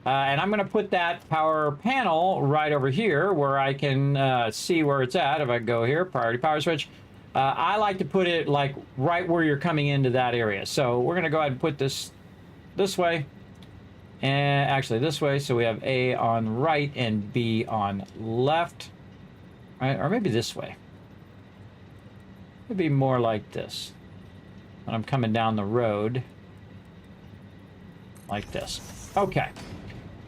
And I'm going to put that power panel right over here where I can see where it's at. If I go here, priority power switch, I like to put it like right where you're coming into that area. So we're going to go ahead and put this way. And actually this way, so we have A on right and B on left, right? Or maybe this way. It'd be more like this. When I'm coming down the road, like this. Okay.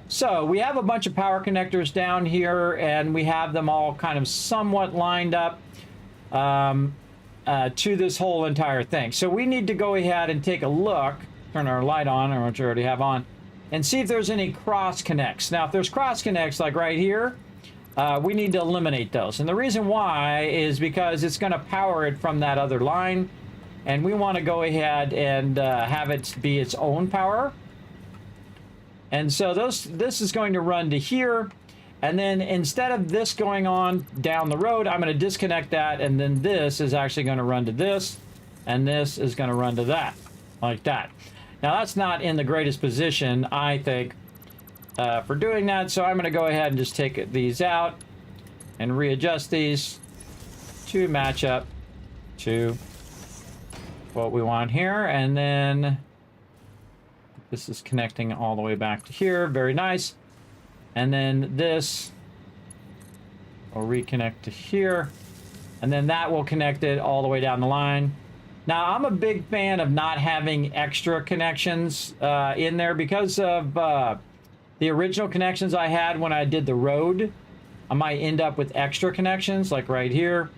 So we have a bunch of power connectors down here, and we have them all kind of somewhat lined up to this whole entire thing. So we need to go ahead and take a look, turn our light on, or which we already have on, and see if there's any cross connects. Now, if there's cross connects like right here, we need to eliminate those. And the reason why is because it's going to power it from that other line, and we want to go ahead and have it be its own power. And so this is going to run to here, and then instead of this going on down the road, I'm going to disconnect that, and then this is actually going to run to this, and this is going to run to that, like that. Now, that's not in the greatest position, I think, for doing that, so I'm going to go ahead and just take these out and readjust these to match up to what we want here, and then This is connecting all the way back to here. Very nice. And then this will reconnect to here. And then that will connect it all the way down the line. Now, I'm a big fan of not having extra connections in there because of the original connections I had when I did the road. I might end up with extra connections, like right here.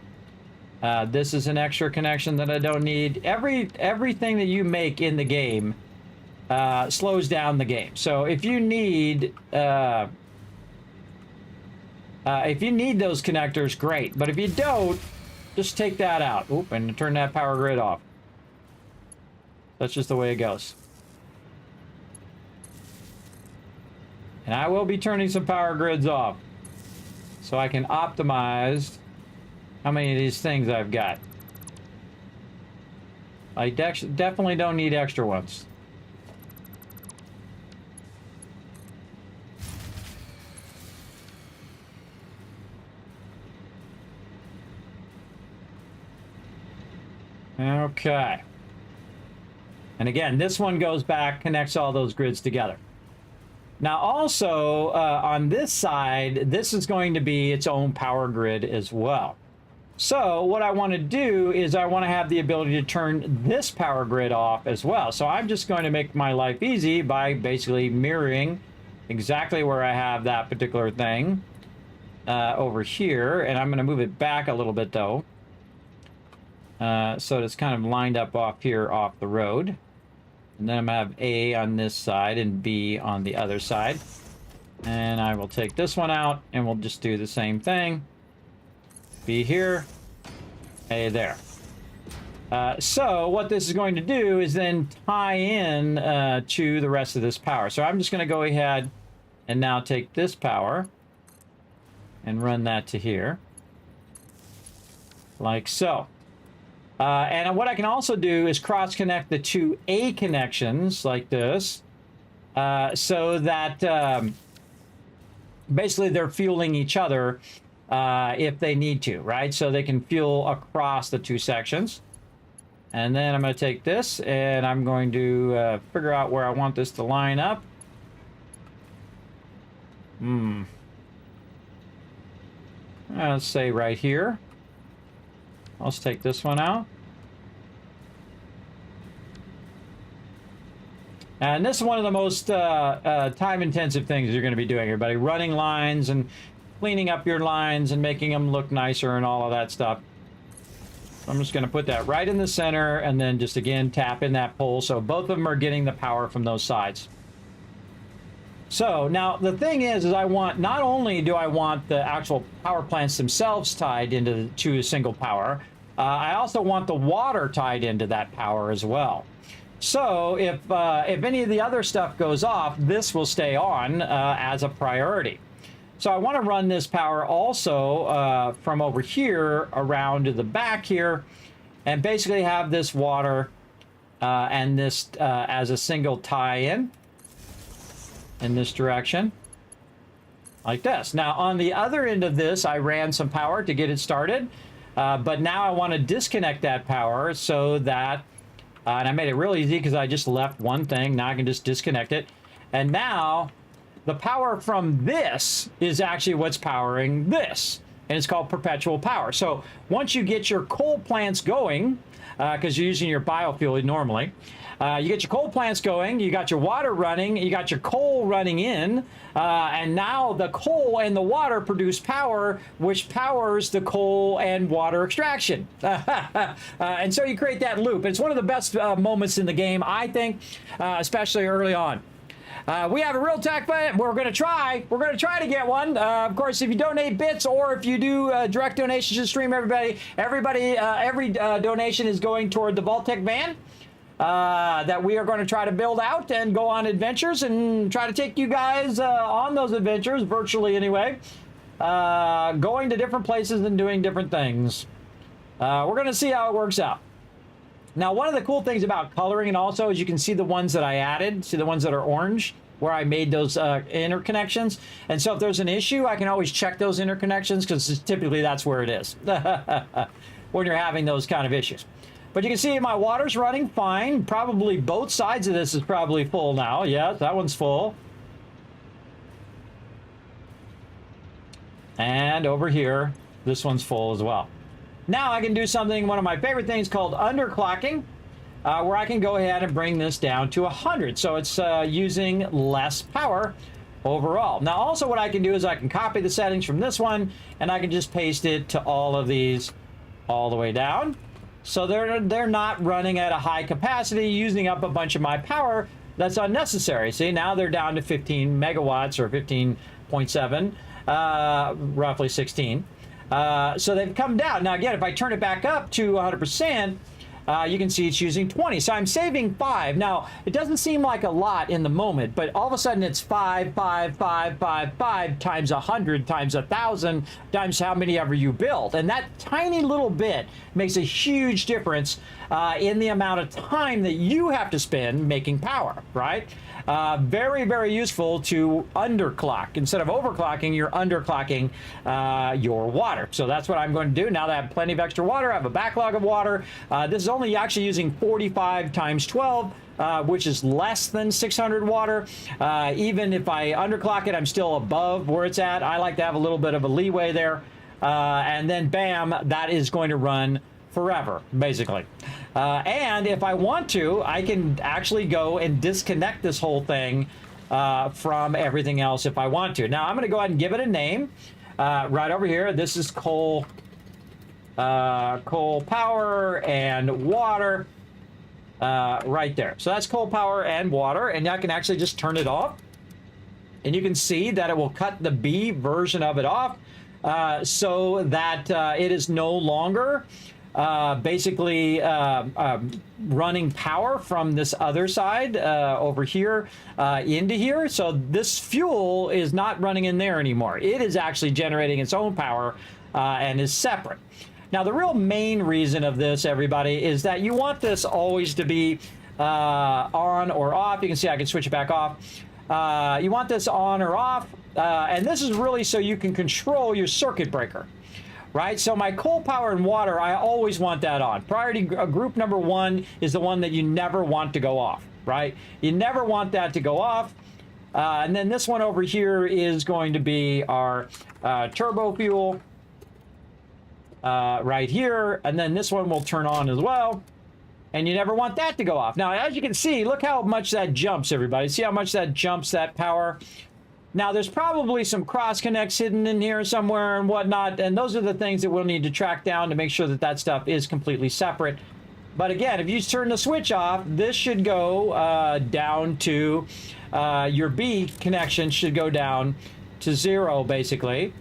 This is an extra connection that I don't need. Everything that you make in the game slows down the game. So if you need those connectors, great. But if you don't, just take that out. Oop, and turn that power grid off. That's just the way it goes. And I will be turning some power grids off so I can optimize how many of these things I've got. I definitely don't need extra ones. Okay. And again, this one goes back, connects all those grids together. Now also, on this side, this is going to be its own power grid as well. So what I want to do is I want to have the ability to turn this power grid off as well. So I'm just going to make my life easy by basically mirroring exactly where I have that particular thing over here. And I'm going to move it back a little bit though. So it's kind of lined up off here off the road. And then I'm going to have A on this side and B on the other side. And I will take this one out and we'll just do the same thing. B here, A there. So what this is going to do is then tie in to the rest of this power. So I'm just going to go ahead and now take this power and run that to here. Like so. And what I can also do is cross-connect the two A connections like this, so that basically they're fueling each other if they need to, right? So they can fuel across the two sections. And then I'm going to take this and I'm going to figure out where I want this to line up. Let's say right here. Let's take this one out. And this is one of the most time-intensive things you're going to be doing, everybody. Running lines and cleaning up your lines and making them look nicer and all of that stuff. So I'm just going to put that right in the center and then just, again, tap in that pole. So both of them are getting the power from those sides. So now the thing is I want, not only do I want the actual power plants themselves tied into to a single power, I also want the water tied into that power as well. So if any of the other stuff goes off, this will stay on as a priority. So I want to run this power also from over here around to the back here and basically have this water and this as a single tie-in. In this direction, like this. Now, on the other end of this, I ran some power to get it started, but now I want to disconnect that power so that, and I made it real easy because I just left one thing. Now I can just disconnect it. And now the power from this is actually what's powering this, and it's called perpetual power. So once you get your coal plants going, because you're using your biofuel normally, you get your coal plants going, you got your water running, you got your coal running in, and now the coal and the water produce power, which powers the coal and water extraction. And so you create that loop. It's one of the best moments in the game, I think, especially early on. We have a real tech fan. We're going to try to get one. Of course, if you donate bits or if you do direct donations to the stream, every donation is going toward the Vault-Tec van. That we are going to try to build out and go on adventures and try to take you guys on those adventures, virtually anyway, going to different places and doing different things. We're going to see how it works out. Now, one of the cool things about coloring and also is you can see the ones that I added, see the ones that are orange, where I made those interconnections. And so if there's an issue, I can always check those interconnections because typically that's where it is when you're having those kind of issues. But you can see my water's running fine. Probably both sides of this is probably full now. Yeah, that one's full. And over here, this one's full as well. Now I can do something, one of my favorite things called underclocking, where I can go ahead and bring this down to 100. So it's using less power overall. Now also what I can do is I can copy the settings from this one and I can just paste it to all of these all the way down. So they're not running at a high capacity, using up a bunch of my power that's unnecessary. See, now they're down to 15 megawatts or 15.7, roughly 16. So they've come down. Now again, if I turn it back up to 100%, you can see it's using 20. So I'm saving 5. Now, it doesn't seem like a lot in the moment, but all of a sudden it's 5 times 100 times 1,000 times how many ever you build. And that tiny little bit makes a huge difference in the amount of time that you have to spend making power, right? Very, very useful to underclock. Instead of overclocking, you're underclocking your water. So that's what I'm going to do. Now that I have plenty of extra water, I have a backlog of water. This is only actually using 45 times 12, which is less than 600 water. Even if I underclock it, I'm still above where it's at. I like to have a little bit of a leeway there. And then bam, that is going to run forever, basically. And if I want to, I can actually go and disconnect this whole thing from everything else if I want to. Now I'm going to go ahead and give it a name right over here. This is coal power and water right there. So that's coal power and water, and I can actually just turn it off. And you can see that it will cut the B version of it off so that it is no longer basically running power from this other side over here into here. So this fuel is not running in there anymore. It is actually generating its own power and is separate. Now, the real main reason of this, everybody, is that you want this always to be on or off. You can see I can switch it back off. You want this on or off, and this is really so you can control your circuit breaker. Right, so my coal power and water, I always want that on. Priority group number 1 is the one that you never want to go off, right? You never want that to go off. And then this one over here is going to be our turbo fuel right here. And then this one will turn on as well. And you never want that to go off. Now, as you can see, look how much that jumps, everybody. See how much that jumps that power? Now, there's probably some cross connects hidden in here somewhere and whatnot, and those are the things that we'll need to track down to make sure that that stuff is completely separate. But again, if you turn the switch off, this should go down to your B connection should go down to 0, basically,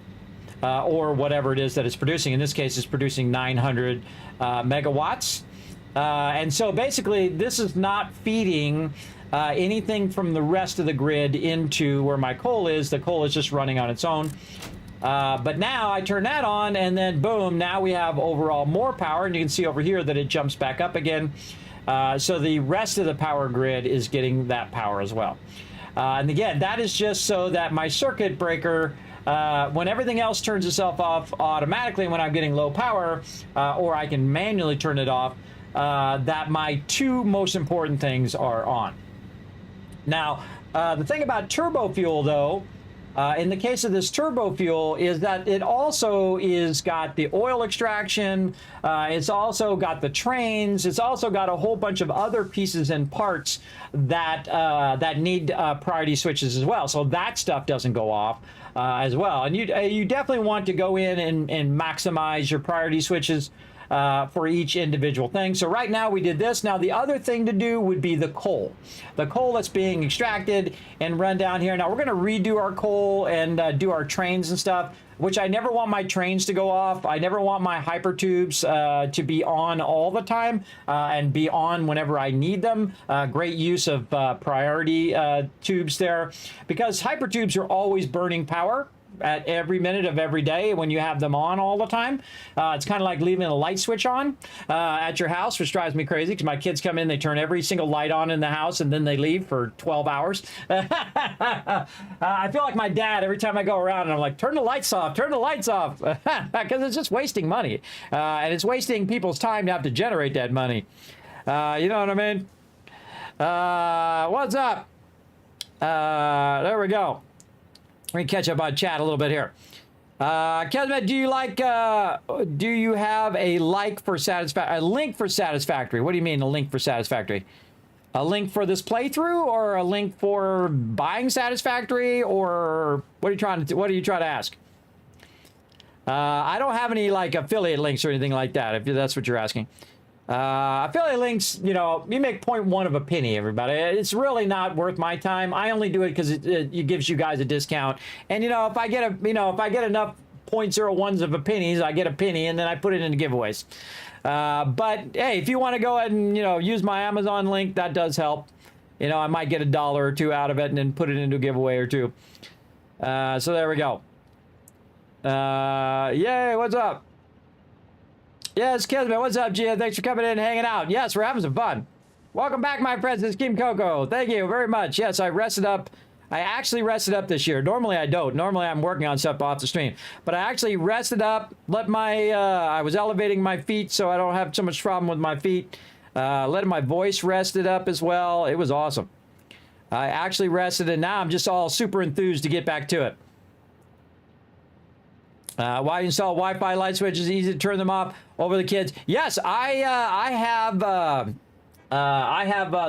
or whatever it is that it's producing. In this case, it's producing 900 megawatts. And so basically, this is not feeding anything from the rest of the grid into where my coal is. The coal is just running on its own. But now I turn that on and then boom, now we have overall more power. And you can see over here that it jumps back up again. So the rest of the power grid is getting that power as well. And again, that is just so that my circuit breaker, when everything else turns itself off automatically when I'm getting low power, or I can manually turn it off, that my 2 most important things are on. Now, the thing about turbo fuel, though, in the case of this turbo fuel, is that it also is got the oil extraction, it's also got the trains, it's also got a whole bunch of other pieces and parts that that need priority switches as well. So that stuff doesn't go off as well. And you definitely want to go in and maximize your priority switches for each individual thing. So right now we did this. Now the other thing to do would be the coal that's being extracted and run down here. Now we're going to redo our coal and do our trains and stuff, which I never want my trains to go off. I never want my hyper tubes to be on all the time and be on whenever I need them. Great use of priority tubes there, because hyper tubes are always burning power. at every minute of every day when you have them on all the time. It's kind of like leaving a light switch on at your house, which drives me crazy because my kids come in, they turn every single light on in the house, and then they leave for 12 hours. I feel like my dad every time I go around, and I'm like, turn the lights off, because it's just wasting money. And it's wasting people's time to have to generate that money. You know what I mean? What's up? There we go. Let me catch up on chat a little bit here. Kismet, do you have a link for Satisfactory? What do you mean a link for Satisfactory? A link for this playthrough, or a link for buying Satisfactory, or what are you trying to ask? I don't have any like affiliate links or anything like that, if that's what you're asking. Affiliate links, you know, you make 0.1 of a penny, everybody. It's really not worth my time. I only do it because it gives you guys a discount. And, you know, if I get enough 0.01s of a pennies, I get a penny, and then I put it into giveaways. But hey, if you want to go ahead and, you know, use my Amazon link, that does help. You know, I might get $1 or $2 out of it and then put it into a giveaway or two. So there we go. Yay, what's up? Yes, Kismet, what's up, Gia? Thanks for coming in and hanging out. Yes, we're having some fun. Welcome back, my friends. It's Kim Coco. Thank you very much. Yes, I rested up. I actually rested up this year. Normally, I don't. Normally, I'm working on stuff off the stream. But I actually rested up, I was elevating my feet so I don't have so much problem with my feet. Letting my voice rested up as well. It was awesome. I actually rested, and now I'm just all super enthused to get back to it. Why install Wi-Fi light switches? Easy to turn them off over the kids. Yes, I have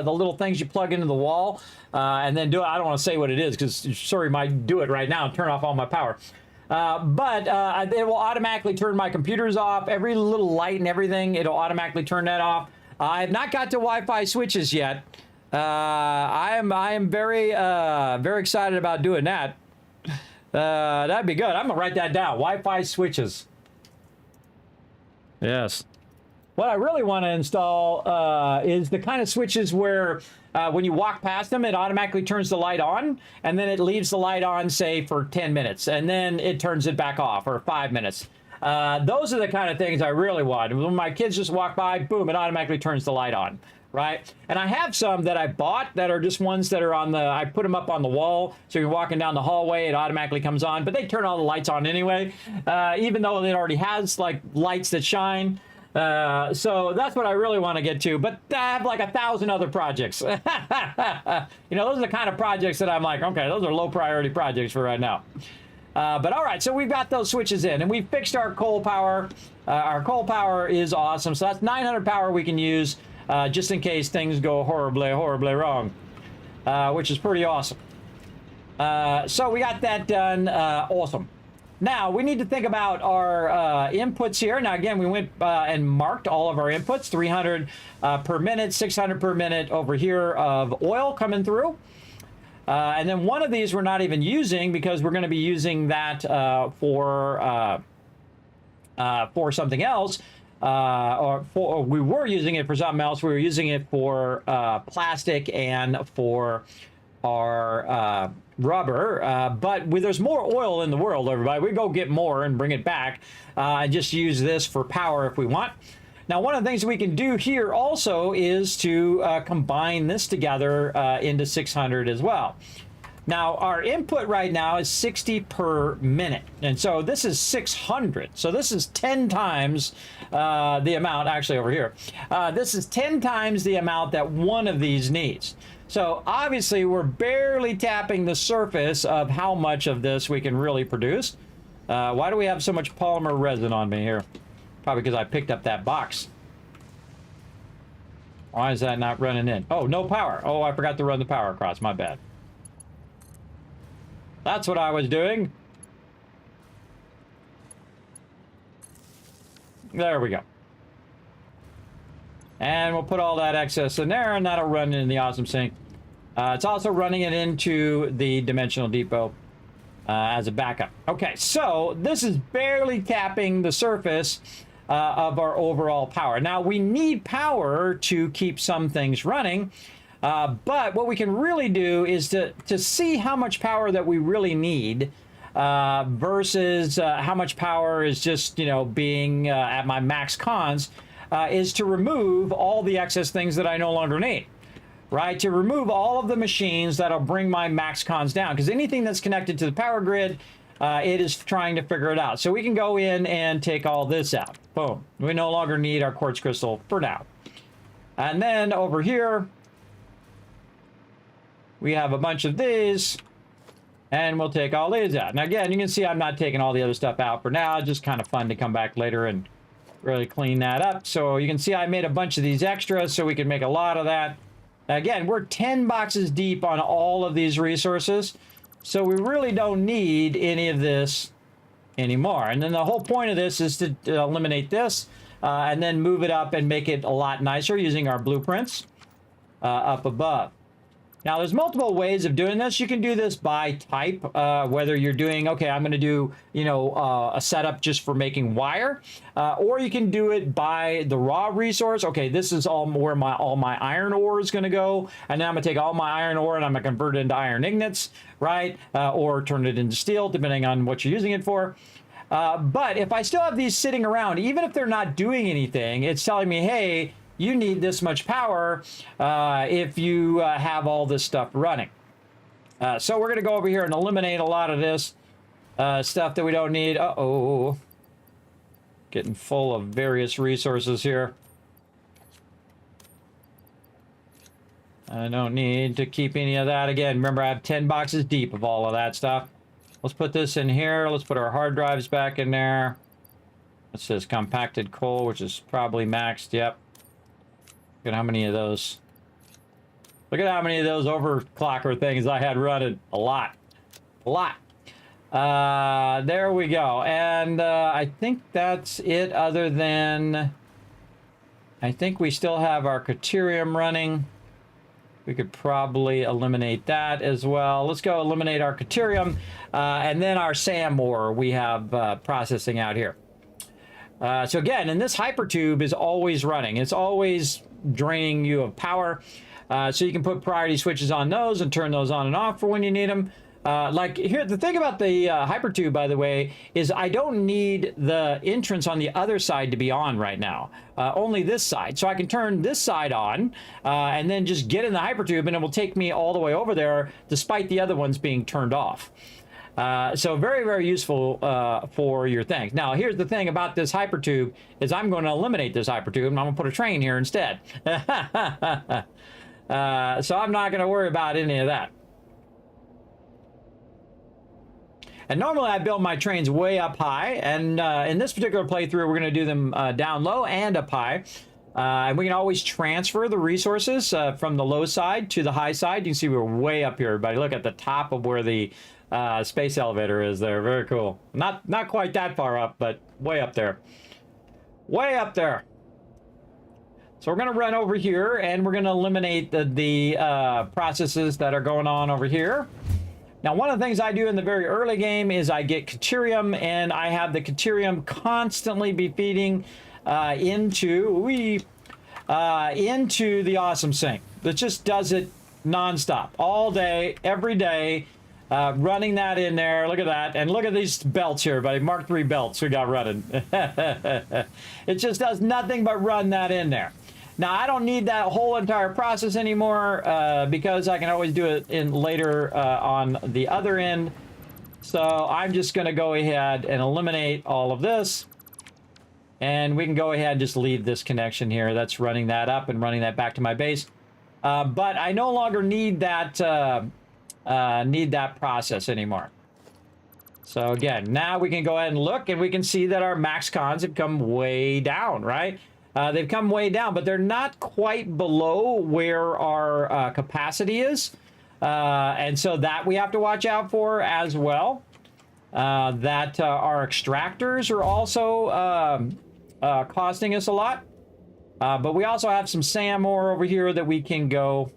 the little things you plug into the wall and then do it. I don't want to say what it is because sorry, might do it right now and turn off all my power. But it will automatically turn my computers off. Every little light and everything, it'll automatically turn that off. I've not got to Wi-Fi switches yet. I am very excited about doing that. That'd be good. I'm gonna write that down. Wi-Fi switches. Yes. What I really want to install is the kind of switches where when you walk past them, it automatically turns the light on, and then it leaves the light on, say, for 10 minutes, and then it turns it back off, or 5 minutes. Those are the kind of things I really want. When my kids just walk by, boom, it automatically turns the light on. Right? And I have some that I bought that are just ones that are I put them up on the wall, so you're walking down the hallway, it automatically comes on, but they turn all the lights on anyway, even though it already has like lights that shine. So that's what I really want to get to, but I have like 1,000 other projects. You know, those are the kind of projects that I'm like, okay, those are low priority projects for right now. But all right, so we've got those switches in, and we fixed our coal power. Our coal power is awesome, so that's 900 power we can use. Just in case things go horribly wrong, which is pretty awesome. So we got that done. Awesome. Now, we need to think about our inputs here. Now, again, we went and marked all of our inputs, 300 per minute, 600 per minute over here of oil coming through. And then one of these we're not even using because we're going to be using that for something else. Or we were using it for something else. We were using it for plastic and for our rubber. But there's more oil in the world, everybody. We go get more and bring it back and just use this for power if we want. Now, one of the things we can do here also is to combine this together into 600 as well. Now, our input right now is 60 per minute, and so this is 600. So this is 10 times the amount, actually over here. This is 10 times the amount that one of these needs. So obviously, we're barely tapping the surface of how much of this we can really produce. Why do we have so much polymer resin on me here? Probably because I picked up that box. Why is that not running in? Oh, no power. Oh, I forgot to run the power across. My bad. That's what I was doing. There we go. And we'll put all that excess in there, and that'll run in the awesome sink. It's also running it into the dimensional depot as a backup. Okay, so this is barely tapping the surface of our overall power. Now, we need power to keep some things running. But what we can really do is to see how much power that we really need versus how much power is just, being at my max cons, is to remove all the excess things that I no longer need. Right, to remove all of the machines that'll bring my max cons down, because anything that's connected to the power grid, it is trying to figure it out. So we can go in and take all this out. Boom. We no longer need our quartz crystal for now. And then over here, we have a bunch of these, and we'll take all these out. Now again, you can see I'm not taking all the other stuff out for now. Just kind of fun to come back later and really clean that up. So you can see I made a bunch of these extras so we can make a lot of that. Again, we're 10 boxes deep on all of these resources, so we really don't need any of this anymore. And then the whole point of this is to eliminate this and then move it up and make it a lot nicer using our blueprints up above. Now, there's multiple ways of doing this. You can do this by type, whether you're doing, okay, I'm going to do, a setup just for making wire, or you can do it by the raw resource. Okay, this is all where all my iron ore is going to go, and then I'm going to take all my iron ore and I'm going to convert it into iron ingots, right? Or turn it into steel, depending on what you're using it for. But if I still have these sitting around, even if they're not doing anything, it's telling me, hey, you need this much power if you have all this stuff running. So we're going to go over here and eliminate a lot of this stuff that we don't need. Uh-oh. Getting full of various resources here. I don't need to keep any of that. Again, remember I have 10 boxes deep of all of that stuff. Let's put this in here. Let's put our hard drives back in there. It says compacted coal, which is probably maxed. Yep. Look at how many of those. Look at how many of those overclocker things I had running. A lot. A lot. There we go. And I think that's it, other than I think we still have our Caterium running. We could probably eliminate that as well. Let's go eliminate our Caterium. And then our SAM ore we have processing out here. So again, and this hypertube is always running. It's always draining you of power. So you can put priority switches on those and turn those on and off for when you need them. Like here, the thing about the hypertube, by the way, is I don't need the entrance on the other side to be on right now. Only this side. So I can turn this side on and then just get in the hypertube, and it will take me all the way over there despite the other ones being turned off. So very, very useful for your things. Now, here's the thing about this hypertube is I'm going to eliminate this hypertube, and I'm going to put a train here instead. So I'm not going to worry about any of that. And normally I build my trains way up high, and in this particular playthrough, we're going to do them down low and up high. And we can always transfer the resources from the low side to the high side. You can see we're way up here, everybody. Look at the top of where the space elevator is there. Very cool. Not quite that far up, but way up there. Way up there. So we're going to run over here, and we're going to eliminate the processes that are going on over here. Now, one of the things I do in the very early game is I get Caterium, and I have the Caterium constantly be feeding into the awesome sink. That just does it nonstop, all day, every day, running that in there. Look at that, and look at these belts here, buddy. Mark III belts we got running. It just does nothing but run that in there. Now, I don't need that whole entire process anymore because I can always do it in later on the other end. So I'm just going to go ahead and eliminate all of this. And we can go ahead and just leave this connection here. That's running that up and running that back to my base. But I no longer need that process anymore. So again, now we can go ahead and look, and we can see that our max cons have come way down, right? They've come way down, but they're not quite below where our capacity is. And so that we have to watch out for as well. That our extractors are also costing us a lot. But we also have some SAM ore over here that we can go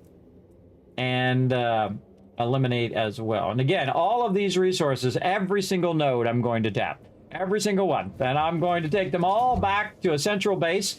and eliminate as well. And again, all of these resources, every single node I'm going to tap. Every single one. And I'm going to take them all back to a central base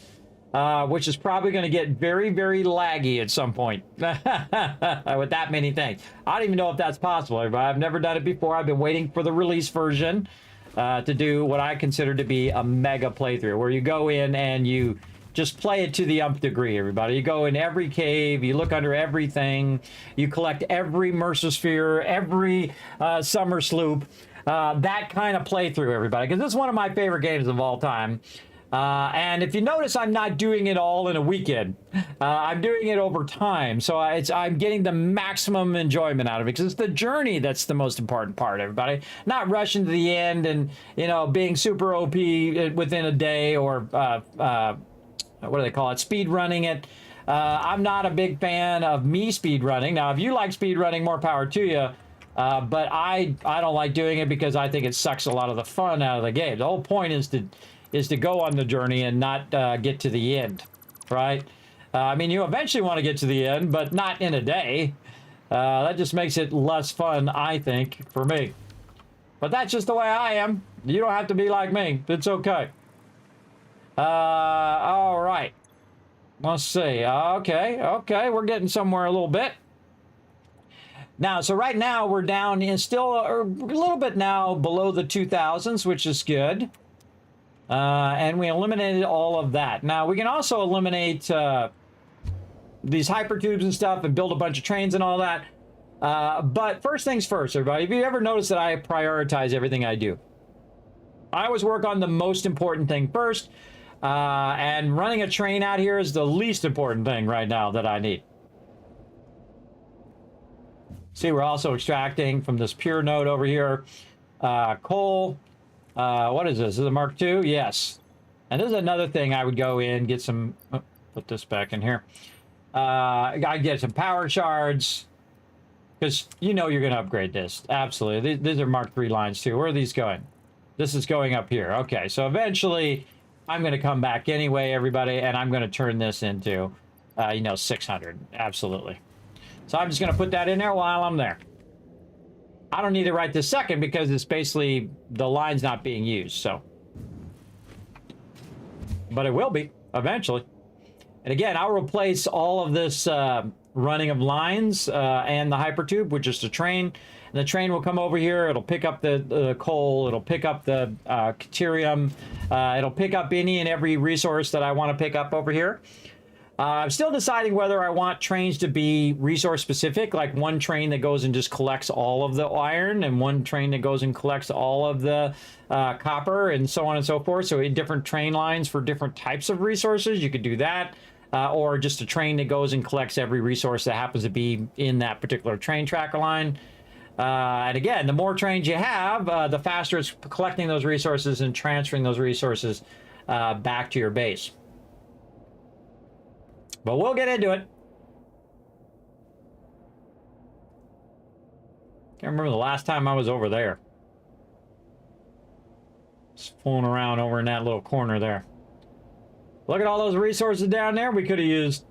which is probably going to get very, very laggy at some point with that many things. I don't even know if that's possible, everybody. I've never done it before. I've been waiting for the release version to do what I consider to be a mega playthrough, where you go in and you just play it to the nth degree, everybody. You go in every cave, you look under everything, you collect every Mercer Sphere, every Summer Sloop, that kind of playthrough, everybody, because this is one of my favorite games of all time. And if you notice, I'm not doing it all in a weekend. I'm doing it over time, so I'm getting the maximum enjoyment out of it, because it's the journey that's the most important part, everybody. Not rushing to the end and, you know, being super OP within a day, or what do they call it, speed running it. I'm not a big fan of me speed running. Now, if you like speed running, more power to you. But I don't like doing it because I think it sucks a lot of the fun out of the game. The whole point is to go on the journey and not get to the end, right? I mean, you eventually want to get to the end, but not in a day. That just makes it less fun, I think, for me. But that's just the way I am. You don't have to be like me. It's okay. All right. Let's see. Okay. We're getting somewhere a little bit. Now, so right now we're down in still a little bit now below the 2000s, which is good. And we eliminated all of that. Now, we can also eliminate these hypertubes and stuff and build a bunch of trains and all that. But first things first, everybody. If you ever notice that I prioritize everything I do, I always work on the most important thing first. And running a train out here is the least important thing right now that I need. See, we're also extracting from this pure node over here, coal. What is this? Is it a Mark II? Yes. And this is another thing I would go in, get some, put this back in here. I'd get some power shards, because you know you're going to upgrade this. Absolutely. These are Mark III lines too. Where are these going? This is going up here. Okay, so eventually I'm going to come back anyway, everybody, and I'm going to turn this into, 600. Absolutely. So I'm just going to put that in there while I'm there. I don't need it right this second because it's basically the line's not being used, so. But it will be eventually. And again, I'll replace all of this running of lines and the hypertube with just a train. And the train will come over here. It'll pick up the coal. It'll pick up the deuterium. It'll pick up any and every resource that I want to pick up over here. I'm still deciding whether I want trains to be resource specific, like one train that goes and just collects all of the iron, and one train that goes and collects all of the copper, and so on and so forth. So different train lines for different types of resources. You could do that. Or just a train that goes and collects every resource that happens to be in that particular train tracker line. And again, the more trains you have, the faster it's collecting those resources and transferring those resources back to your base. But we'll get into it. Can't remember the last time I was over there. Just fooling around over in that little corner there. Look at all those resources down there we could have used.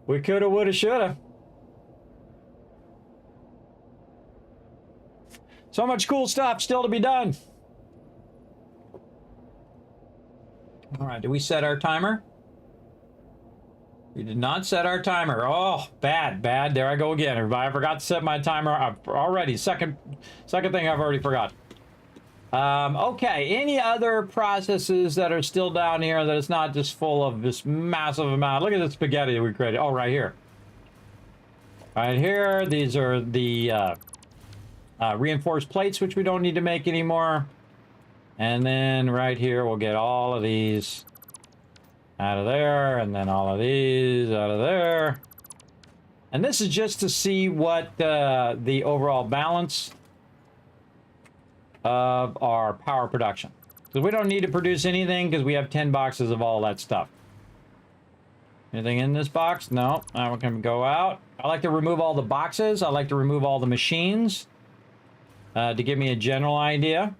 We could have, would have, should have. So much cool stuff still to be done. All right, did we set our timer? We did not set our timer. Oh, bad. There I go again, everybody. I forgot to set my timer already. Second thing I've already forgot. Okay, any other processes that are still down here that it's not just full of this massive amount? Look at the spaghetti that we created. Oh, right here. Right here, these are the reinforced plates, which we don't need to make anymore. And then right here, we'll get all of these out of there, and then all of these out of there. And this is just to see what the overall balance of our power production. Because we don't need to produce anything because we have 10 boxes of all that stuff. Anything in this box? No. Now we can go out. I like to remove all the boxes. I like to remove all the machines to give me a general idea.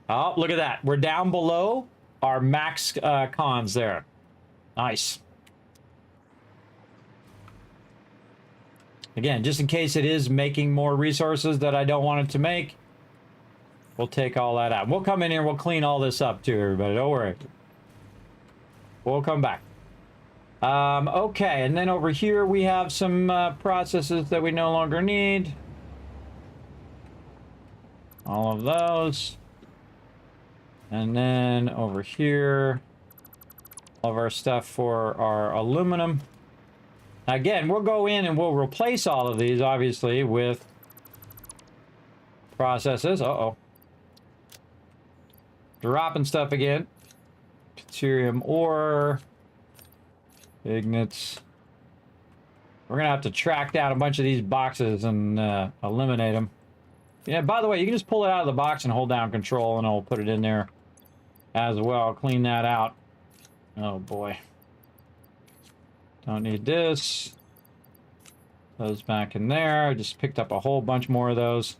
Oh, look at that. We're down below our max cons there. Nice. Again, just in case it is making more resources that I don't want it to make, we'll take all that out. We'll come in here and we'll clean all this up too, everybody. Don't worry. We'll come back. Okay, and then over here we have some processes that we no longer need. All of those. And then over here, all of our stuff for our aluminum. Again, we'll go in and we'll replace all of these, obviously, with processes. Uh-oh. Dropping stuff again. Deuterium ore. Ignits. We're going to have to track down a bunch of these boxes and eliminate them. Yeah, by the way, you can just pull it out of the box and hold down control and I'll put it in there as well. Clean that out. Oh boy. Don't need this. Those back in there. I just picked up a whole bunch more of those.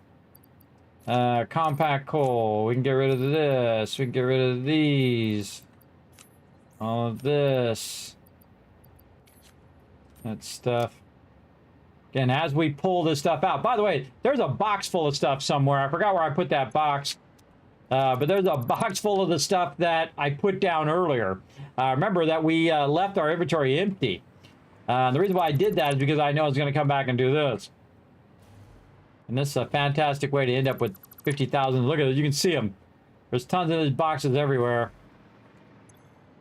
Compact coal. We can get rid of this. We can get rid of these. All of this. That stuff. Again, as we pull this stuff out. By the way, there's a box full of stuff somewhere. I forgot where I put that box. But there's a box full of the stuff that I put down earlier. Remember that we left our inventory empty. The reason why I did that is because I know I was going to come back and do this. And this is a fantastic way to end up with 50,000. Look at it. You can see them. There's tons of these boxes everywhere.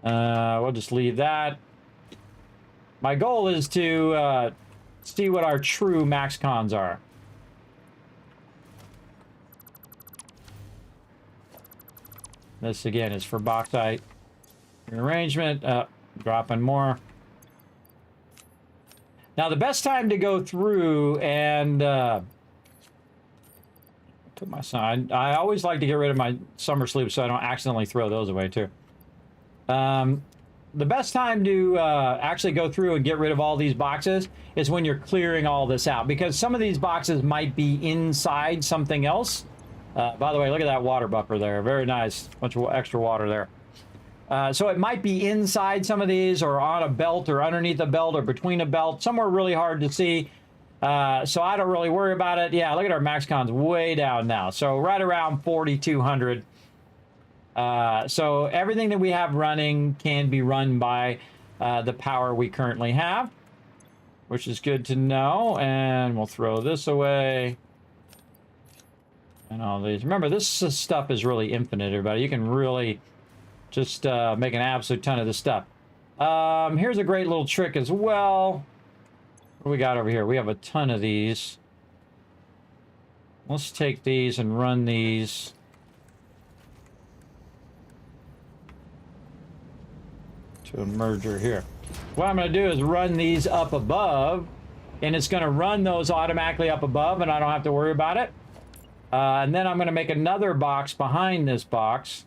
We'll just leave that. My goal is to see what our true max cons are. This again is for bauxite rearrangement. Dropping more. Now the best time to go through and put my sign. I always like to get rid of my summer sleep so I don't accidentally throw those away too. The best time to actually go through and get rid of all these boxes is when you're clearing all this out, because some of these boxes might be inside something else. By the way, look at that water buffer there. Very nice. Bunch of extra water there. So it might be inside some of these, or on a belt, or underneath a belt, or between a belt. Somewhere really hard to see. So I don't really worry about it. Yeah, look at our max cons way down now. So right around 4,200. So everything that we have running can be run by the power we currently have, which is good to know. And we'll throw this away. And all these. Remember, this stuff is really infinite, everybody. You can really just make an absolute ton of this stuff. Here's a great little trick as well. What do we got over here? We have a ton of these. Let's take these and run these. To a merger here. What I'm going to do is run these up above, and it's going to run those automatically up above, and I don't have to worry about it. And then I'm going to make another box behind this box,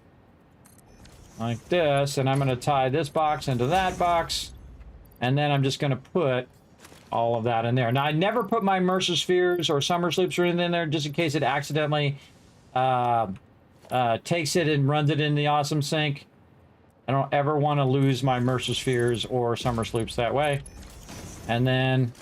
like this, and I'm going to tie this box into that box, and then I'm just going to put all of that in there. Now, I never put my Mercer Spheres or Summer Sleeps or anything in there, just in case it accidentally takes it and runs it in the Awesome Sink. I don't ever want to lose my Mercer Spheres or Summer Sleeps that way. And then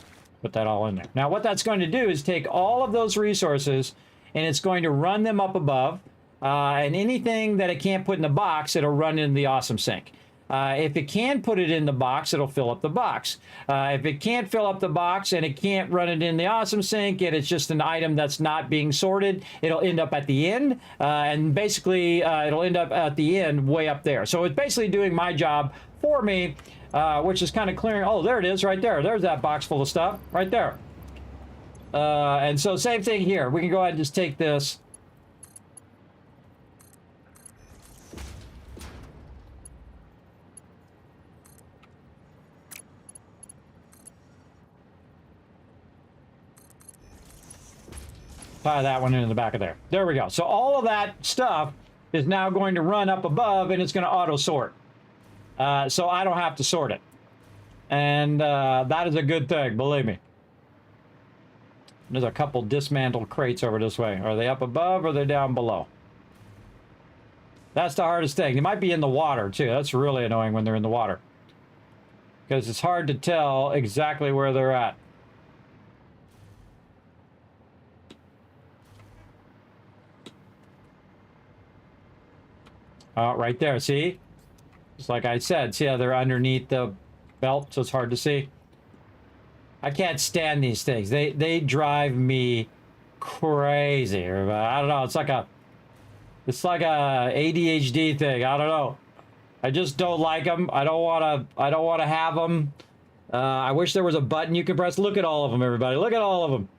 put that all in there. Now, what that's going to do is take all of those resources, and it's going to run them up above. And anything that it can't put in the box, it'll run in the Awesome Sink. If it can put it in the box, it'll fill up the box. If it can't fill up the box and it can't run it in the Awesome Sink, and it's just an item that's not being sorted, it'll end up at the end. And basically, it'll end up at the end way up there. So it's basically doing my job for me, which is kind of clearing. Oh, there it is right there. There's that box full of stuff right there. And so same thing here. We can go ahead and just take this. Tie that one into the back of there. There we go. So all of that stuff is now going to run up above, and it's going to auto sort. So I don't have to sort it. And that is a good thing, believe me. There's a couple dismantled crates over this way. Are they up above or are they down below? That's the hardest thing. They might be in the water too. That's really annoying when they're in the water, because it's hard to tell exactly where they're at. Oh, right there, see? Just like I said, see how they're underneath the belt, so it's hard to see. I can't stand these things. They drive me crazy. I don't know. It's like a ADHD thing. I don't know. I just don't like them. I don't want to have them. I wish there was a button you could press. Look at all of them, everybody. Look at all of them.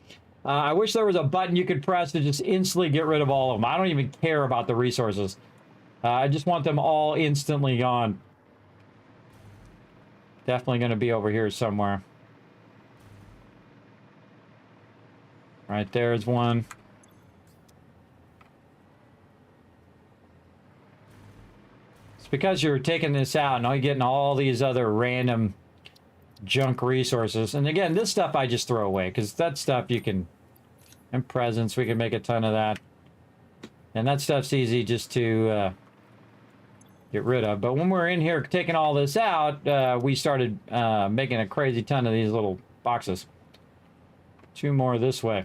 I wish there was a button you could press to just instantly get rid of all of them. I don't even care about the resources. I just want them all instantly gone. Definitely going to be over here somewhere. Right there's one. It's because you're taking this out and you're getting all these other random junk resources. And again, this stuff I just throw away because that stuff you can, and presents, we can make a ton of that. And that stuff's easy just to get rid of. But when we're in here taking all this out, we started making a crazy ton of these little boxes. 2 more this way.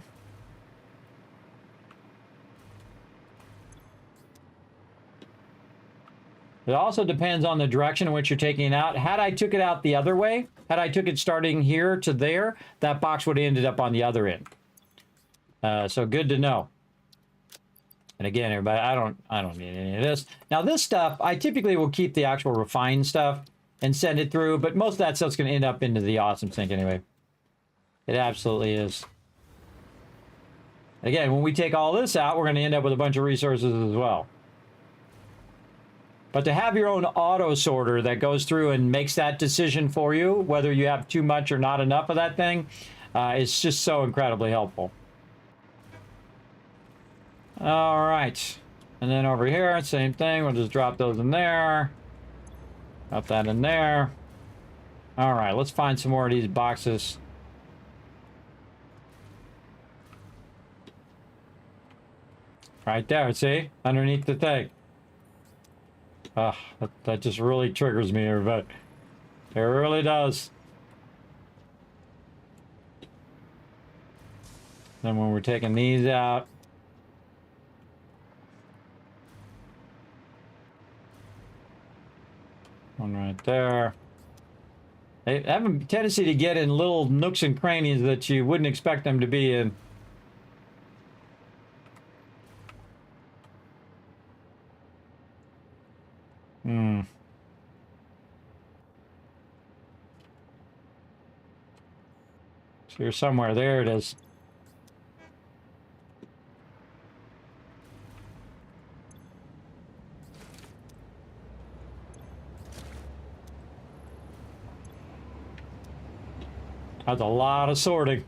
It also depends on the direction in which you're taking it out. Had I took it out the other way, had I took it starting here to there, that box would have ended up on the other end. So good to know. And again, everybody, I don't need any of this. Now this stuff, I typically will keep the actual refined stuff and send it through, but most of that stuff's going to end up into the awesome sink anyway. It absolutely is. Again, when we take all this out, we're going to end up with a bunch of resources as well. But to have your own auto sorter that goes through and makes that decision for you, whether you have too much or not enough of that thing, is just so incredibly helpful. All right. And then over here, same thing. We'll just drop those in there. Drop that in there. All right, let's find some more of these boxes. Right there, see? Underneath the thing. That just really triggers me, everybody. It really does. Then when we're taking these out, one right there. They have a tendency to get in little nooks and crannies that you wouldn't expect them to be in. So you're somewhere. There it is. That's a lot of sorting.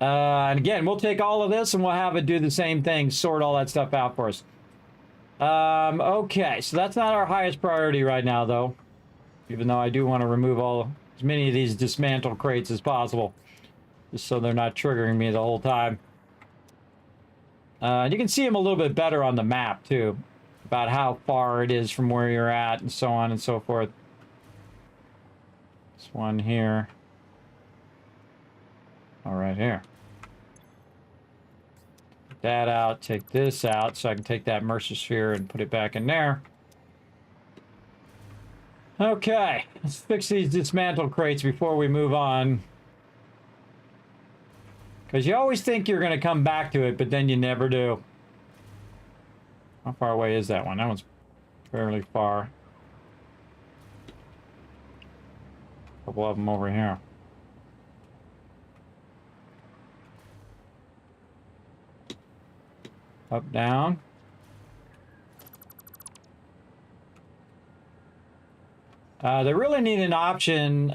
And again, we'll take all of this and we'll have it do the same thing, sort all that stuff out for us. Okay, so that's not our highest priority right now, though. Even though I do want to remove as many of these dismantled crates as possible. Just so they're not triggering me the whole time. And you can see them a little bit better on the map, too. About how far it is from where you're at and so on and so forth. This one here. All right, here. Take that out, take this out, so I can take that Mercer sphere and put it back in there. Okay, let's fix these dismantled crates before we move on. Because you always think you're going to come back to it, but then you never do. How far away is that one? That one's fairly far. A couple of them over here. Up, down. They really need an option,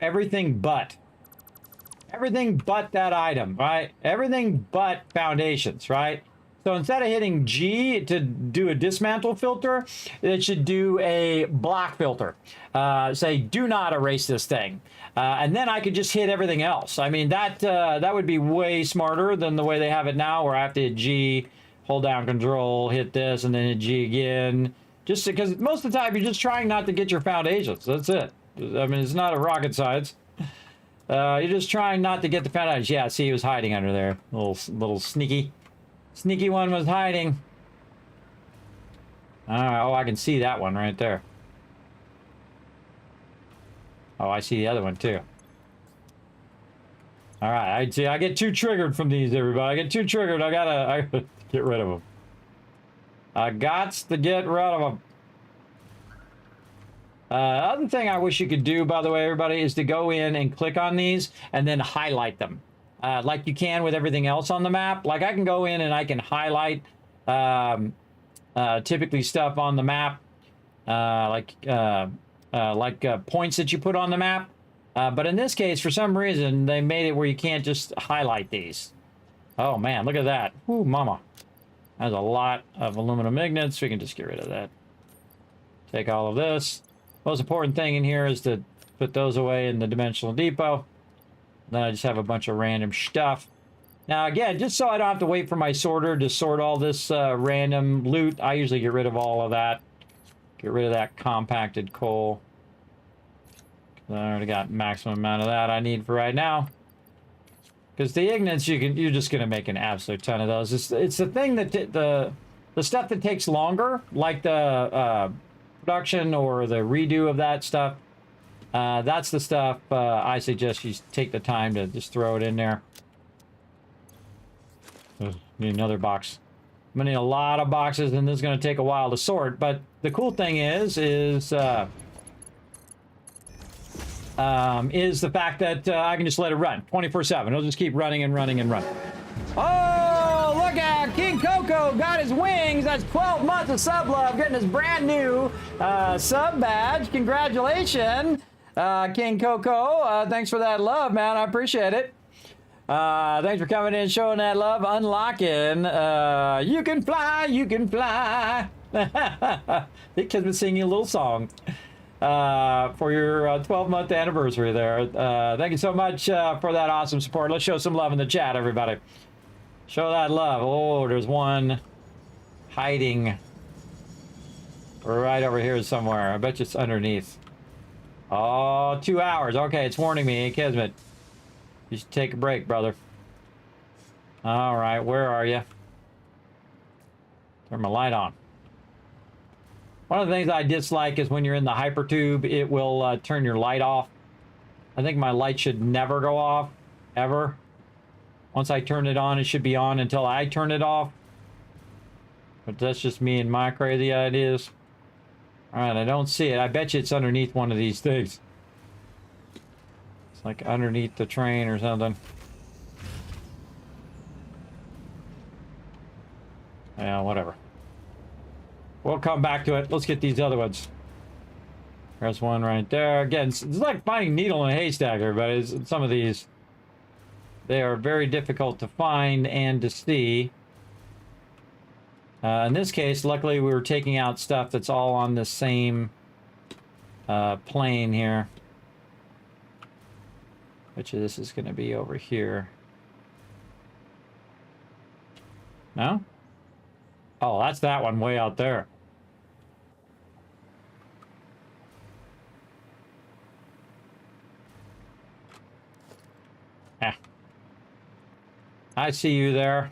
everything but that item, right? Everything but foundations, right? So instead of hitting G to do a dismantle filter, it should do a block filter. Say, do not erase this thing. And then I could just hit everything else. I mean, that would be way smarter than the way they have it now, where I have to hit G, hold down Control, hit this, and then hit G again. Just because most of the time you're just trying not to get your foundations. That's it. I mean, it's not a rocket science. You're just trying not to get the foundations. Yeah, see, he was hiding under there. Little sneaky one was hiding. Oh, I can see that one right there. Oh, I see the other one too. All right, I see. I get too triggered from these, everybody. I get too triggered. I gotta get rid of them. I gots to get rid of them. Other thing I wish you could do, by the way, everybody, is to go in and click on these and then highlight them. Like you can with everything else on the map. Like I can go in and I can highlight typically stuff on the map, like points that you put on the map. But in this case, for some reason, they made it where you can't just highlight these. Oh man, look at that. Ooh, mama. That's a lot of aluminum magnets. We can just get rid of that. Take all of this. Most important thing in here is to put those away in the dimensional depot. Then I just have a bunch of random stuff. Now again, just so I don't have to wait for my sorter to sort all this random loot, I usually get rid of all of that. Get rid of that compacted coal. I already got maximum amount of that I need for right now. Because the ignits, you're just gonna make an absolute ton of those. It's the thing that the stuff that takes longer, like the production or the redo of that stuff. That's the stuff I suggest you take the time to just throw it in there. Need another box. I'm gonna need a lot of boxes, and this is gonna take a while to sort. But the cool thing is the fact that I can just let it run 24/7. It'll just keep running and running and running. Oh, look at King Coco got his wings. That's 12 months of sub love, getting his brand new sub badge. Congratulations, King Coco. Thanks for that love, man. I appreciate it. Thanks for coming in, showing that love, unlocking. You can fly, you can fly. I think Kismet's singing a little song for your 12-month anniversary there. Thank you so much for that awesome support. Let's show some love in the chat, everybody. Show that love. Oh, there's one hiding right over here somewhere. I bet you it's underneath. Oh, 2 hours. Okay, it's warning me. Hey, Kismet. You should take a break, brother. All right, where are you? Turn my light on. One of the things I dislike is when you're in the hypertube, it will turn your light off. I think my light should never go off, ever. Once I turn it on, it should be on until I turn it off. But that's just me and my crazy ideas. All right, I don't see it. I bet you it's underneath one of these things. It's like underneath the train or something. Yeah, whatever. We'll come back to it. Let's get these other ones. There's one right there. Again, it's like finding needle in a haystack, everybody. Some of these, they are very difficult to find and to see. In this case, luckily, we were taking out stuff that's all on the same plane here. Bet you this is going to be over here. No? Oh, that's that one way out there. Yeah. I see you there.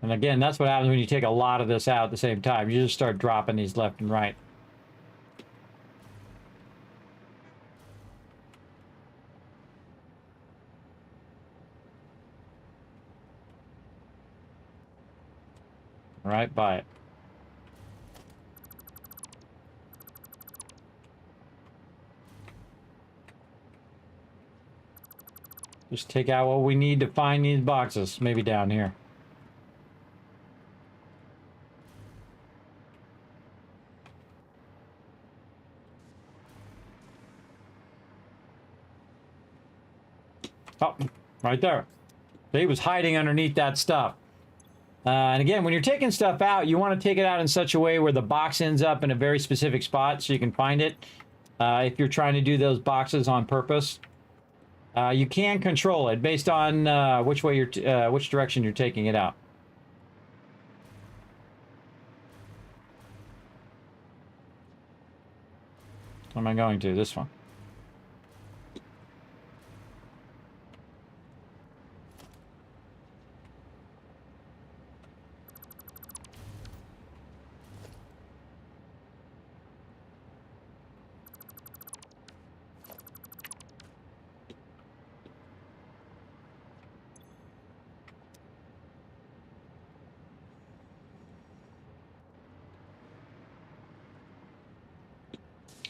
And again, that's what happens when you take a lot of this out at the same time. You just start dropping these left and right. Right by it. Just take out what we need to find these boxes. Maybe down here. Oh, right there. He was hiding underneath that stuff. And again, when you're taking stuff out, you want to take it out in such a way where the box ends up in a very specific spot so you can find it. If you're trying to do those boxes on purpose, you can control it based on which way which direction you're taking it out. What am I going to? This one.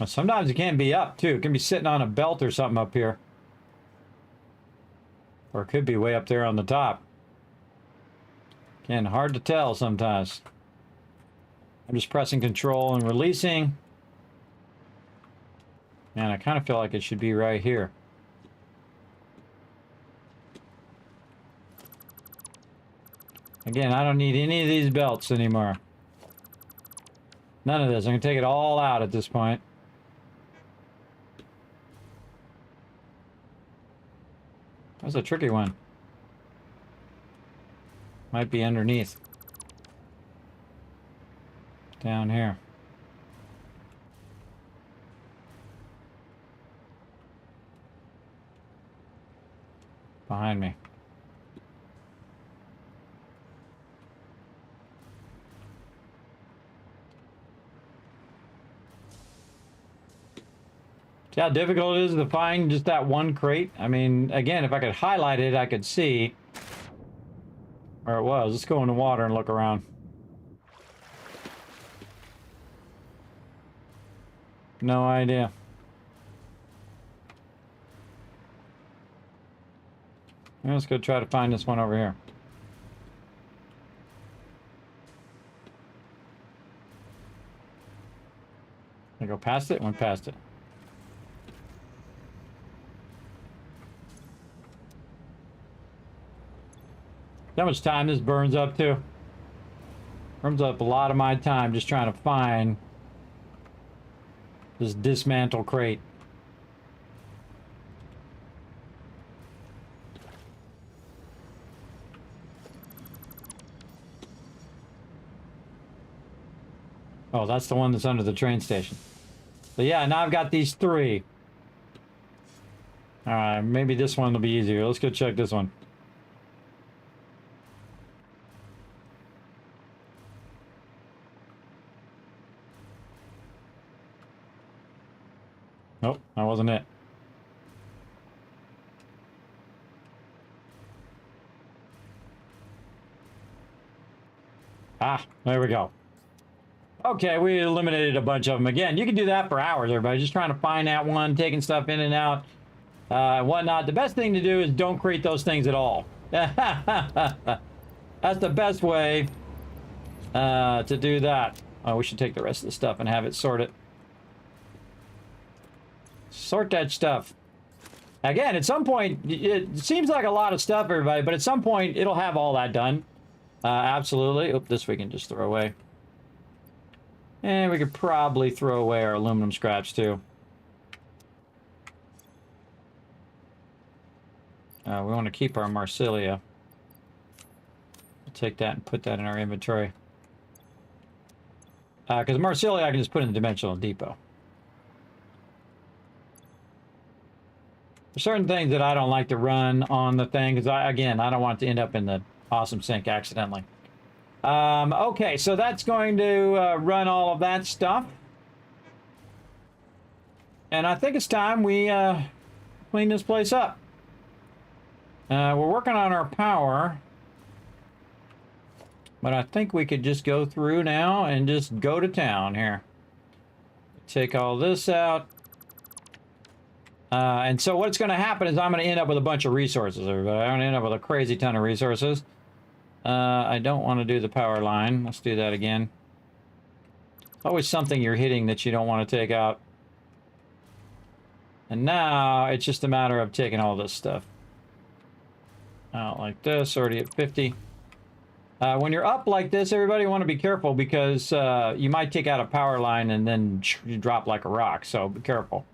Sometimes it can be up too. It can be sitting on a belt or something up here. Or it could be way up there on the top. Again, hard to tell sometimes. I'm just pressing control and releasing. And I kind of feel like it should be right here. Again, I don't need any of these belts anymore. None of this. I'm going to take it all out at this point. That's a tricky one. Might be underneath. Down here. Behind me. See how difficult it is to find just that one crate? I mean, again, if I could highlight it, I could see where it was. Let's go in the water and look around. No idea. Let's go try to find this one over here. I go past it? Went past it. How much time this burns up to? Burns up a lot of my time just trying to find this dismantle crate. Oh, that's the one that's under the train station. So yeah, now I've got these three. Alright, maybe this one will be easier. Let's go check this one. Nope, that wasn't it. Ah, there we go. Okay, we eliminated a bunch of them. Again, you can do that for hours, everybody. Just trying to find that one, taking stuff in and out, and whatnot. The best thing to do is don't create those things at all. That's the best way to do that. Oh, we should take the rest of the stuff and have it sorted. Sort that stuff. Again, at some point, it seems like a lot of stuff, everybody, but at some point, it'll have all that done. Absolutely. Oop, this we can just throw away. And we could probably throw away our aluminum scraps, too. We want to keep our Marsilia. We'll take that and put that in our inventory. Because Marsilia I can just put in the Dimensional Depot. There's certain things that I don't like to run on the thing, because again, I don't want it to end up in the awesome sink accidentally. Okay, so that's going to run all of that stuff. And I think it's time we clean this place up. We're working on our power. But I think we could just go through now and just go to town here. Take all this out. And so what's going to happen is I'm going to end up with a bunch of resources, everybody. I'm going to end up with a crazy ton of resources. I don't want to do the power line. Let's do that again. Always something you're hitting that you don't want to take out. And now it's just a matter of taking all this stuff out like this, already at 50. When you're up like this, everybody, you want to be careful because you might take out a power line and then you drop like a rock, so be careful.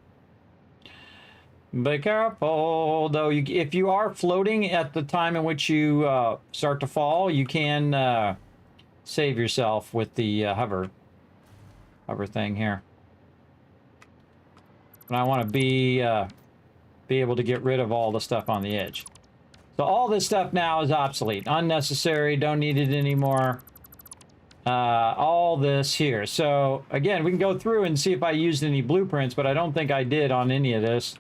Be careful, though. If you are floating at the time in which you start to fall, you can save yourself with the hover thing here. And I want to be able to get rid of all the stuff on the edge. So all this stuff now is obsolete, unnecessary, don't need it anymore. All this here. So again, we can go through and see if I used any blueprints, but I don't think I did on any of this.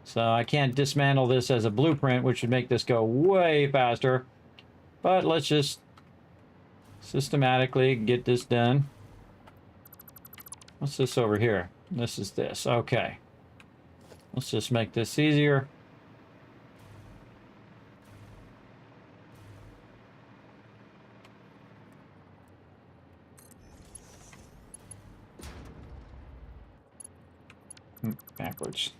So I can't dismantle this as a blueprint, which would make this go way faster. But let's just systematically get this done. What's this over here? This is this. Okay. Let's just make this easier. Backwards.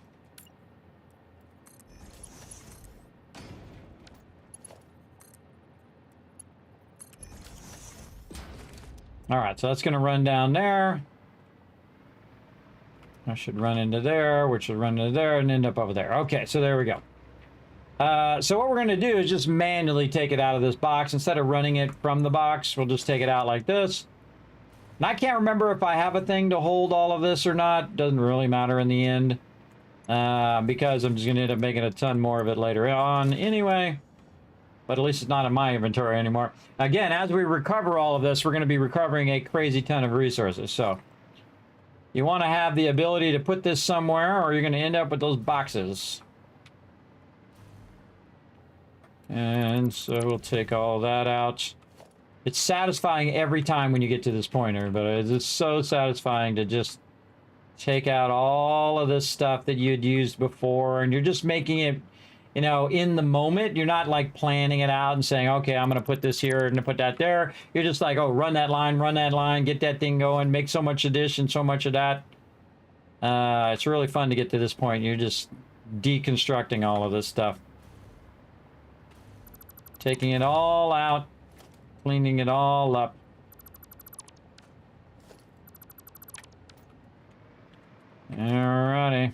All right, so that's going to run down there. I should run into there, which should run into there and end up over there. Okay, so there we go. So what we're going to do is just manually take it out of this box. Instead of running it from the box, we'll just take it out like this. And I can't remember if I have a thing to hold all of this or not. Doesn't really matter in the end. Because I'm just going to end up making a ton more of it later on anyway. But at least it's not in my inventory anymore. Again, as we recover all of this, we're going to be recovering a crazy ton of resources. So you want to have the ability to put this somewhere, or you're going to end up with those boxes. And so we'll take all that out. It's satisfying every time when you get to this point, everybody. It's just so satisfying to just take out all of this stuff that you had used before, and you're just making it, you know, in the moment. You're not like planning it out and saying, okay, I'm going to put this here and put that there. You're just like, oh, run that line, get that thing going, make so much of this and so much of that. It's really fun to get to this point. You're just deconstructing all of this stuff. Taking it all out, cleaning it all up. Alrighty.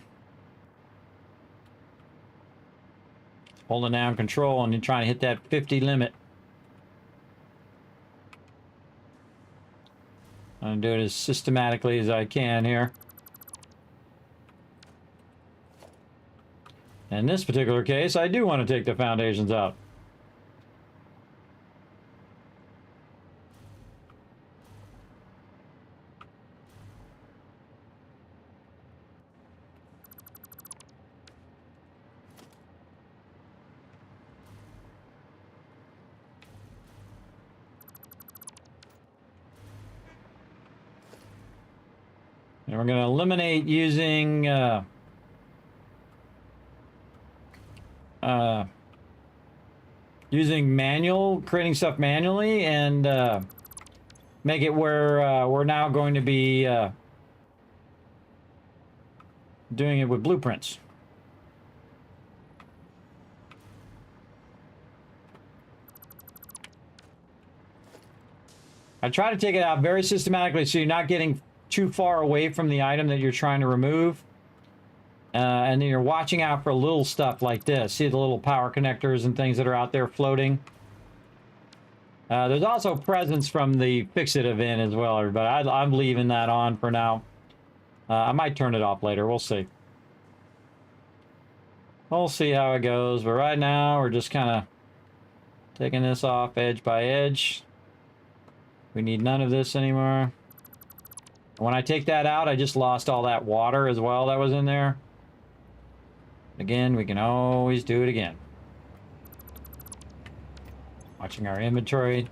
Holding down control and you're trying to hit that 50 limit. I'm going to do it as systematically as I can here. In this particular case, I do want to take the foundations out. And we're going to eliminate using creating stuff manually, and make it where we're now going to be doing it with blueprints. I try to take it out very systematically so you're not getting too far away from the item that you're trying to remove. And then you're watching out for little stuff like this. See the little power connectors and things that are out there floating? There's also presents from the Fix-It event as well, everybody. I'm leaving that on for now. I might turn it off later. We'll see. We'll see how it goes. But right now, we're just kind of taking this off edge by edge. We need none of this anymore. When I take that out, I just lost all that water as well that was in there. Again, we can always do it again. Watching our inventory.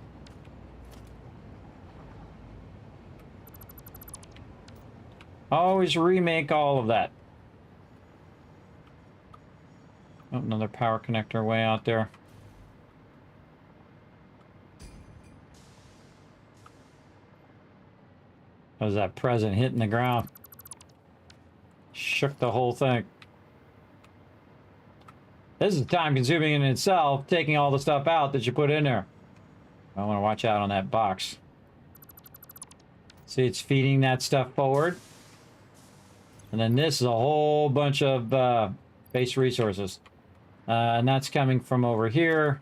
Always remake all of that. Oh, another power connector way out there. Was that present hitting the ground? Shook the whole thing. This is time consuming in itself, taking all the stuff out that you put in there. I want to watch out on that box. See, it's feeding that stuff forward. And then this is a whole bunch of base resources. And that's coming from over here.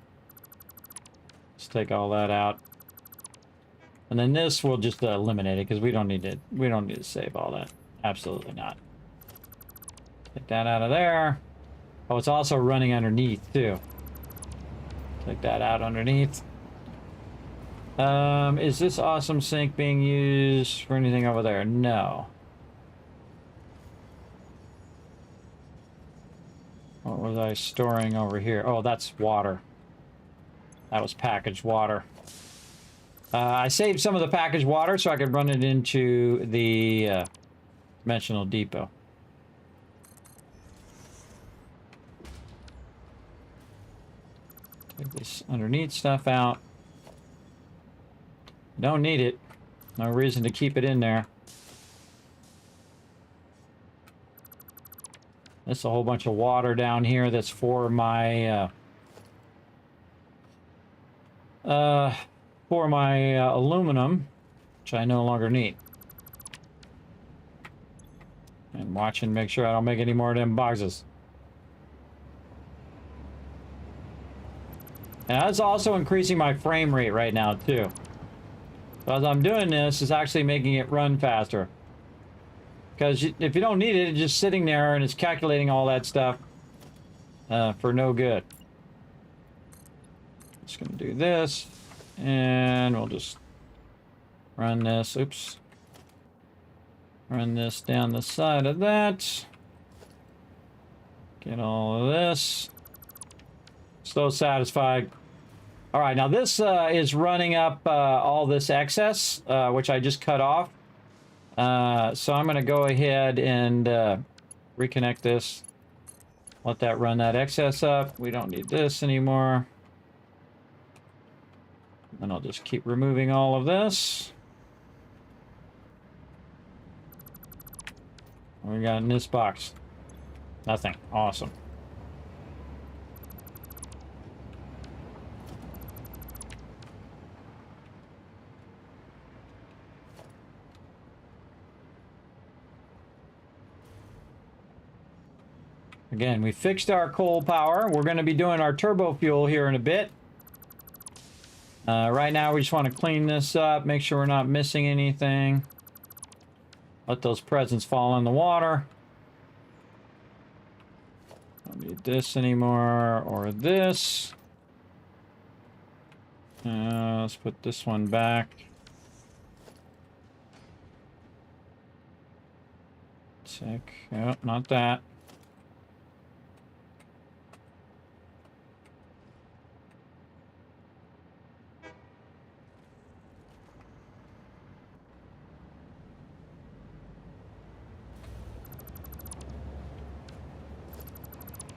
Let's take all that out. And then this we'll just eliminate it because we don't need to save all that. Absolutely not. Take that out of there. Oh, it's also running underneath too. Take that out underneath. Is this awesome sink being used for anything over there? No. What was I storing over here? Oh, that's water. That was packaged water. I saved some of the packaged water so I could run it into the dimensional depot. Take this underneath stuff out. Don't need it. No reason to keep it in there. There's a whole bunch of water down here that's for my aluminum, which I no longer need. And watch and make sure I don't make any more of them boxes. And that's also increasing my frame rate right now too. So as I'm doing this, it's actually making it run faster. Because if you don't need it, it's just sitting there and it's calculating all that stuff for no good. Just gonna do this, and we'll just run this. Oops. Run this down the side of that. Get all of this. So satisfied. All right, now this is running up all this excess, which I just cut off. So I'm going to go ahead and reconnect this. Let that run that excess up. We don't need this anymore. And I'll just keep removing all of this. What we got in this box? Nothing. Awesome. Again, we fixed our coal power. We're going to be doing our turbo fuel here in a bit. Right now, we just want to clean this up, make sure we're not missing anything. Let those presents fall in the water. Don't need this anymore, or this. Let's put this one back. Check. Oh, not that.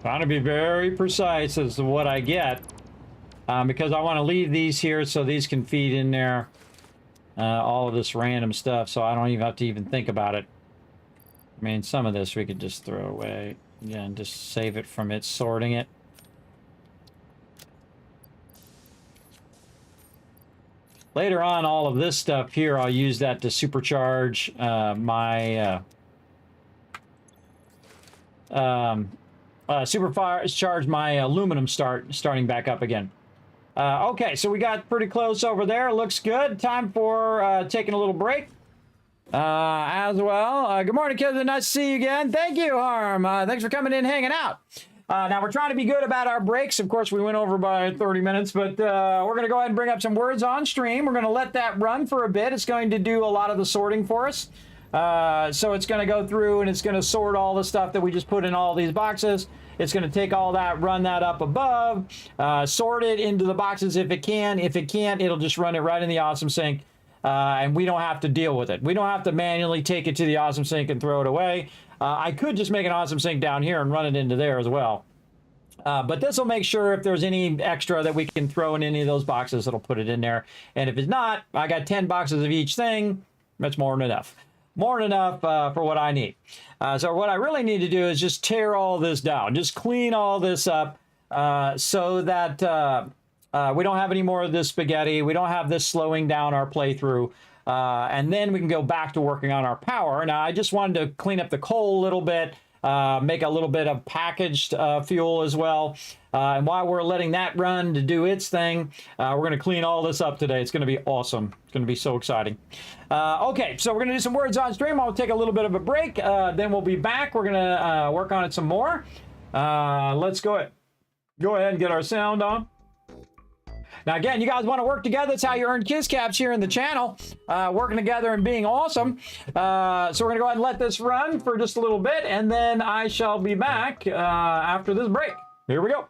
Trying to be very precise as to what I get, because I want to leave these here so these can feed in there, all of this random stuff, so I don't even have to even think about it. I mean, some of this we could just throw away. Again, just save it from it sorting it. Later on, all of this stuff here, I'll use that to supercharge my supercharge my aluminum starting back up again. Okay, so we got pretty close over there. Looks good. Time for taking a little break as well. Good morning, kids. Nice to see you again. Thank you, Harm. Thanks for coming in, hanging out. Now, we're trying to be good about our breaks. Of course, we went over by 30 minutes, but we're going to go ahead and bring up some words on stream. We're going to let that run for a bit. It's going to do a lot of the sorting for us. So it's going to go through and it's going to sort all the stuff that we just put in all these boxes. It's going to take all that, run that up above, sort it into the boxes if it can. If it can't, it'll just run it right in the Awesome Sink, and we don't have to deal with it. We don't have to manually take it to the Awesome Sink and throw it away. I could just make an Awesome Sink down here and run it into there as well. But this will make sure if there's any extra that we can throw in any of those boxes, it'll put it in there. And if it's not, I got 10 boxes of each thing. That's more than enough. More than enough for what I need. So what I really need to do is just tear all this down. Just clean all this up so that we don't have any more of this spaghetti. We don't have this slowing down our playthrough. And then we can go back to working on our power. Now, I just wanted to clean up the coal a little bit, make a little bit of packaged fuel as well. And while we're letting that run to do its thing, we're going to clean all this up today. It's going to be awesome. It's going to be so exciting. Okay, so we're going to do some words on stream. I'll take a little bit of a break. Then we'll be back. We're going to work on it some more. Let's go ahead and get our sound on. Now, again, you guys want to work together. That's how you earn Kiss Caps here in the channel. Working together and being awesome. So we're going to go ahead and let this run for just a little bit, and then I shall be back after this break. Here we go.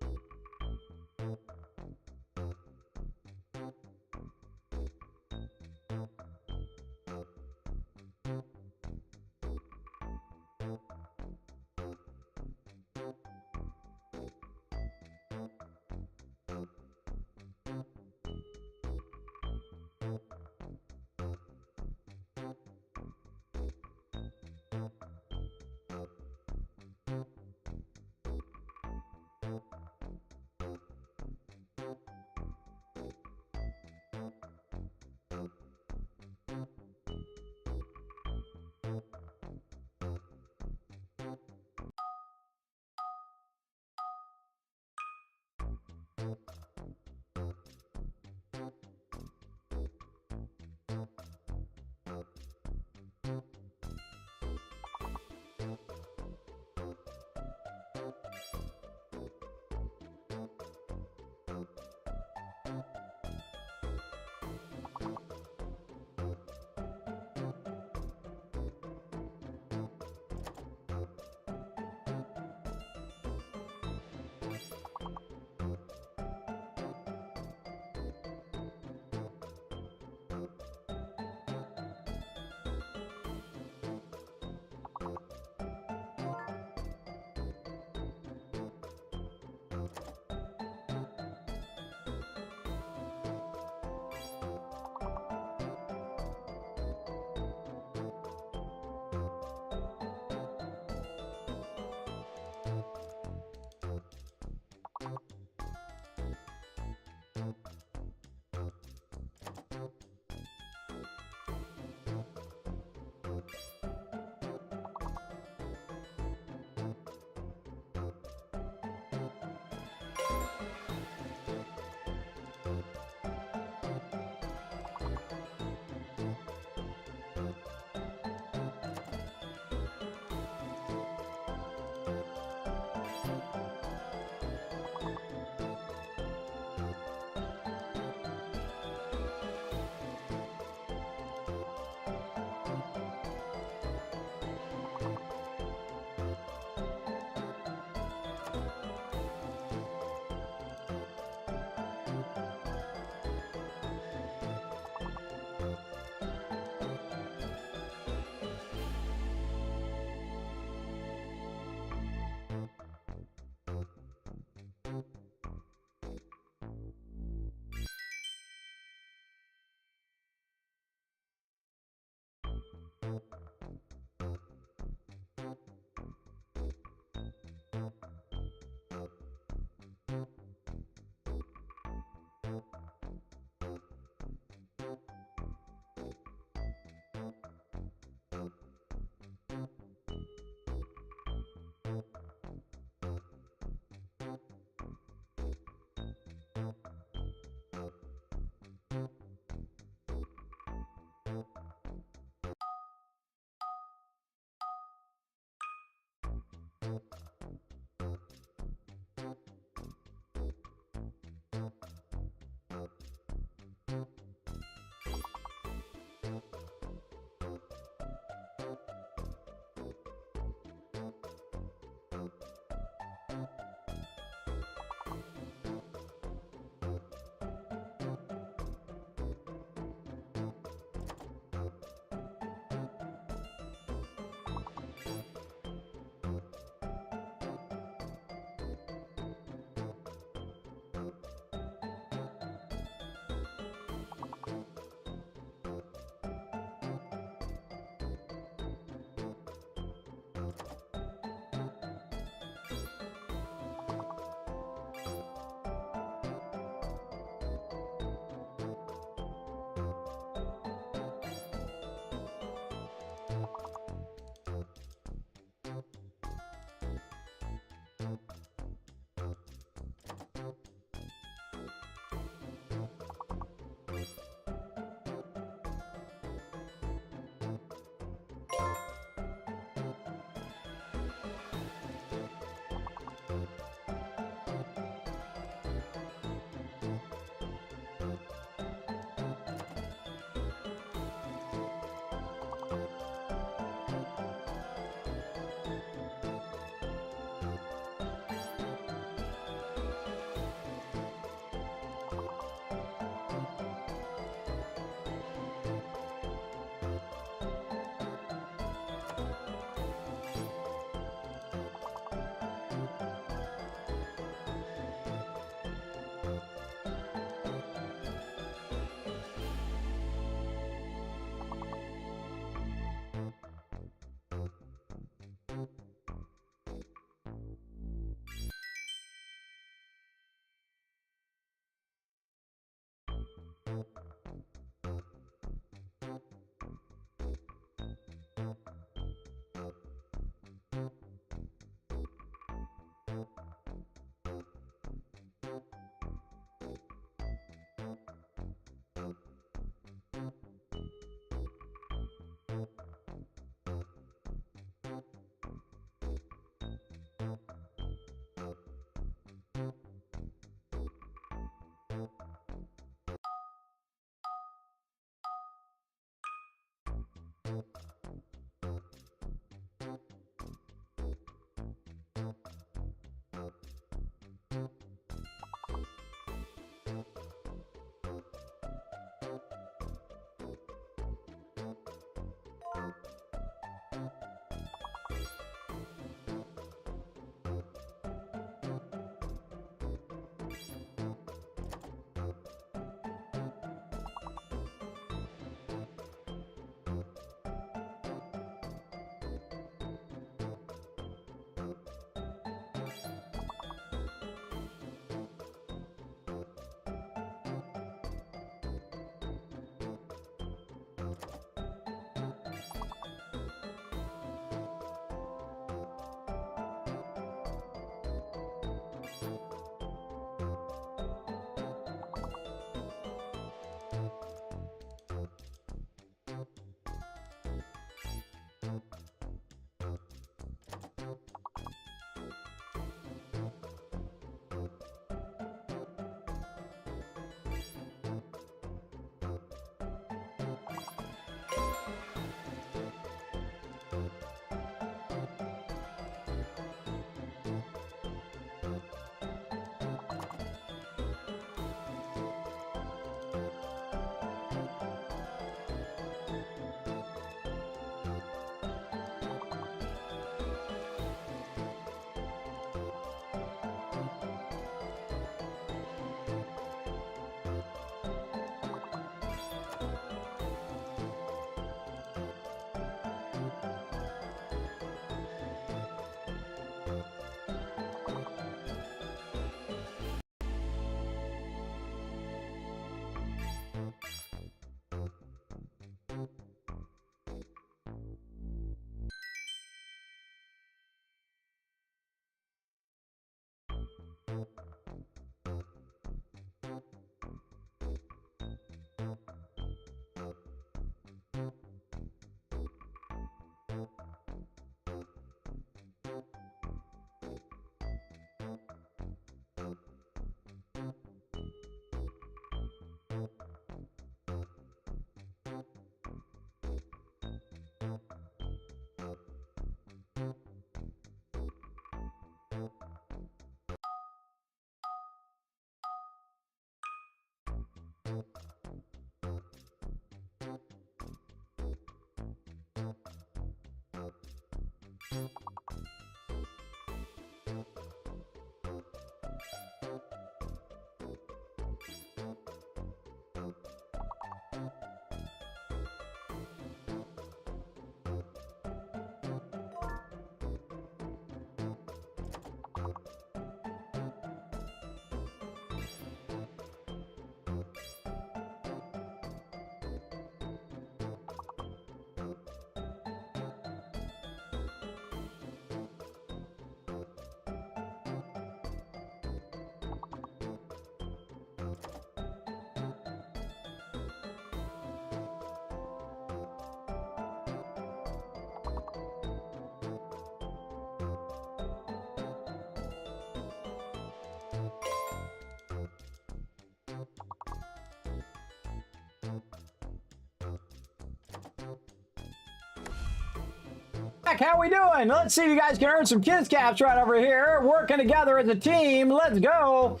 How we doing? Let's see if you guys can earn some kids caps right over here. Working together as a team. Let's go.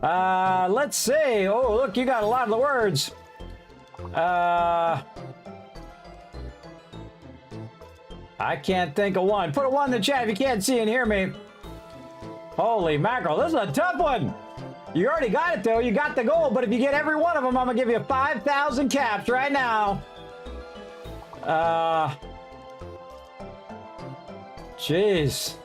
Let's see. Oh, look, you got a lot of the words. I can't think of one. Put a one in the chat if you can't see and hear me. Holy mackerel, this is a tough one. You already got it though. You got the goal, but if you get every one of them, I'm gonna give you 5,000 caps right now. Jeez.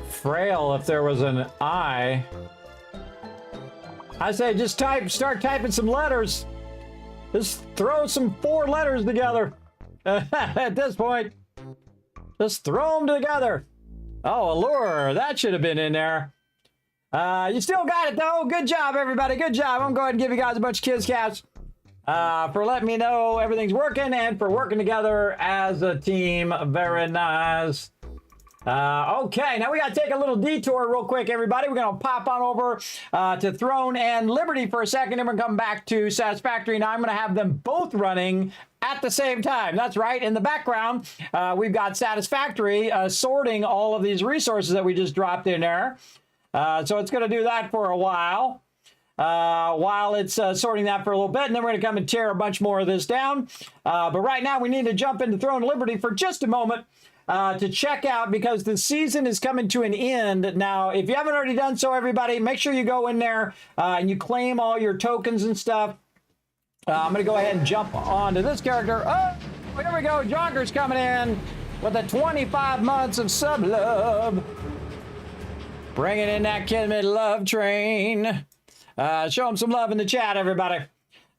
Frail if there was an I. I say just start typing some letters. Just throw some 4 letters together. At this point, just throw them together. Oh, allure, that should have been in there. You still got it though. Good job, everybody. Good job. I'm going to give you guys a bunch of kids caps for letting me know everything's working and for working together as a team. Very nice. Okay, now we got to take a little detour real quick, everybody. We're going to pop on over to Throne and Liberty for a second, and we're going to come back to Satisfactory. Now I'm going to have them both running at the same time. That's right. In the background, we've got Satisfactory sorting all of these resources that we just dropped in there. So it's going to do that for a while it's sorting that for a little bit, and then we're going to come and tear a bunch more of this down. But right now, we need to jump into Throne and Liberty for just a moment to check out, because the season is coming to an end. Now, if you haven't already done so, everybody, make sure you go in there and you claim all your tokens and stuff. I'm going to go ahead and jump onto this character. Oh, here we go. Jonker's coming in with the 25 months of sub love. Bringing in that Kismet love train. Show him some love in the chat, everybody.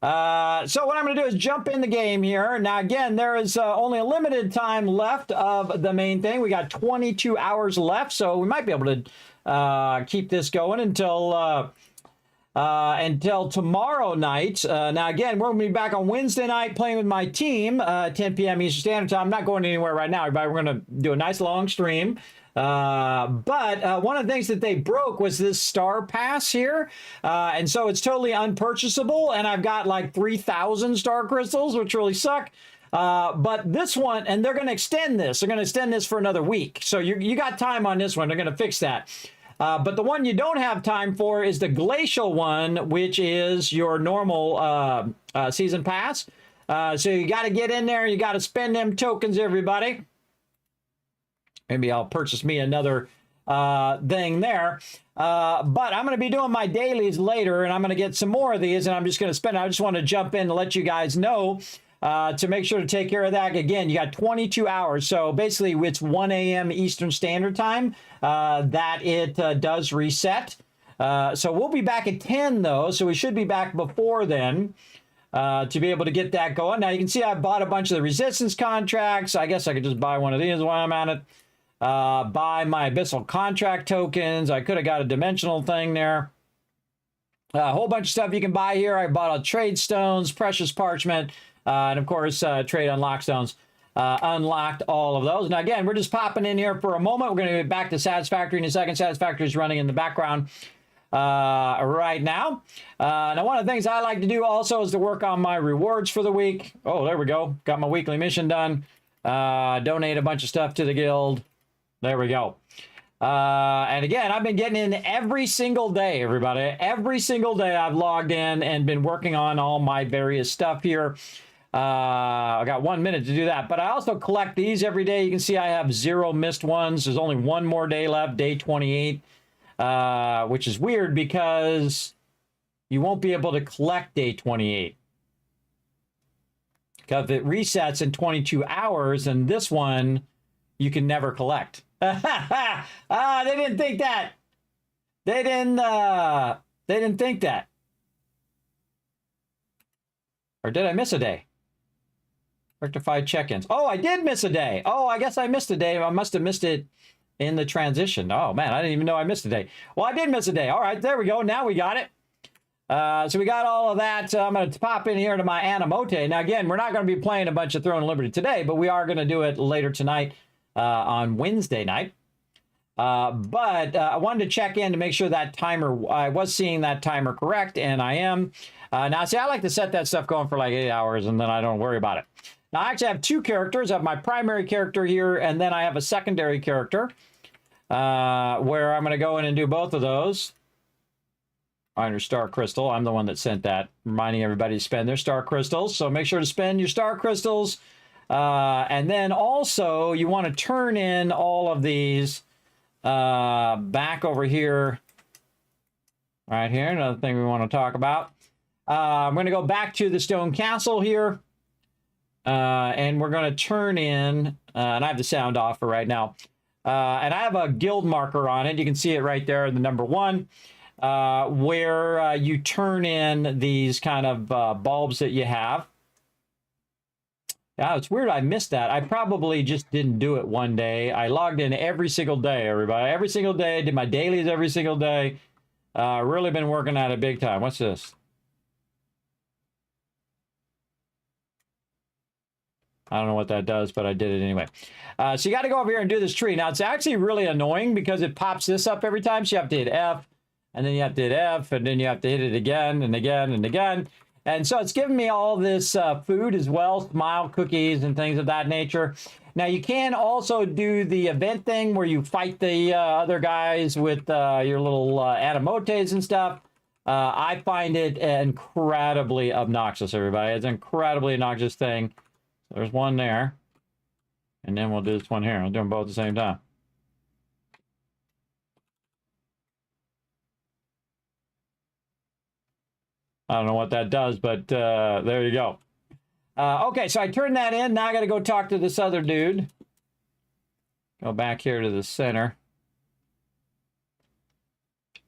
So what I'm going to do is jump in the game here. Now, again, there is only a limited time left of the main thing. We got 22 hours left, so we might be able to keep this going until tomorrow night. Now, again, we're going to be back on Wednesday night playing with my team, 10 p.m. Eastern Standard Time. I'm not going anywhere right now, everybody. We're going to do a nice long stream. But one of the things that they broke was this star pass here. And so it's totally unpurchasable. And I've got like 3,000 star crystals, which really suck. But this one, and they're going to extend this. They're going to extend this for another week. So you got time on this one. They're going to fix that. But the one you don't have time for is the glacial one, which is your normal season pass. So you got to get in there. You got to spend them tokens, everybody. Maybe I'll purchase me another thing there. But I'm going to be doing my dailies later, and I'm going to get some more of these, and I'm just going to spend it. I just want to jump in and let you guys know to make sure to take care of that. Again, you got 22 hours. So basically, it's 1 a.m. Eastern Standard Time that it does reset. So we'll be back at 10, though. So we should be back before then to be able to get that going. Now, you can see I bought a bunch of the resistance contracts. I guess I could just buy one of these while I'm at it. Buy my abyssal contract tokens. I could have got a dimensional thing there. A whole bunch of stuff you can buy here. I bought a trade stones, precious parchment, and of course trade unlock stones. Unlocked all of those. Now again, we're just popping in here for a moment. We're going to get back to Satisfactory in a second. Satisfactory is running in the background right now. Now one of the things I like to do also is to work on my rewards for the week. Oh, there we go. Got my weekly mission done. Donate a bunch of stuff to the guild. There we go. And again, I've been getting in every single day, everybody. Every single day I've logged in and been working on all my various stuff here. I got 1 minute to do that, but I also collect these every day. You can see I have 0 missed ones. There's only one more day left, day 28, which is weird because you won't be able to collect day 28 because it resets in 22 hours, and this one you can never collect. They didn't think that. They didn't think that. Or did I miss a day? Rectified check-ins. Oh, I did miss a day. Oh, I guess I missed a day. I must have missed it in the transition. Oh, man, I didn't even know I missed a day. Well, I did miss a day. All right, there we go. Now we got it. So we got all of that. I'm going to pop in here to my Animote. Now, again, we're not going to be playing a bunch of Throne of Liberty today, but we are going to do it later tonight on Wednesday night. But I wanted to check in to make sure that timer, I was seeing that timer correct, and I am. Now, see, I like to set that stuff going for like 8 hours, and then I don't worry about it. Now, I actually have two characters. I have my primary character here, and then I have a secondary character where I'm going to go in and do both of those. On your star crystal. I'm the one that sent that, reminding everybody to spend their star crystals. So make sure to spend your star crystals. And then also, you want to turn in all of these back over here. Right here, another thing we want to talk about. I'm going to go back to the stone castle here. And we're going to turn in, and I have the sound off for right now. And I have a guild marker on it. You can see it right there, the number 1. Where you turn in these kind of bulbs that you have. Yeah, it's weird I missed that. I probably just didn't do it one day. I logged in every single day, everybody. Every single day, did my dailies every single day. Really been working at it big time. What's this? I don't know what that does, but I did it anyway. So you got to go over here and do this tree. Now, it's actually really annoying because it pops this up every time. So you have to hit F. And then you have to hit F, and then you have to hit it again and again and again. And so it's giving me all this food as well, smile cookies and things of that nature. Now, you can also do the event thing where you fight the other guys with your little animotes and stuff. I find it incredibly obnoxious, everybody. It's an incredibly obnoxious thing. There's one there. And then we'll do this one here. I'll do them both at the same time. I don't know what that does, but there you go. Okay, so I turned that in. Now I got to go talk to this other dude. Go back here to the center.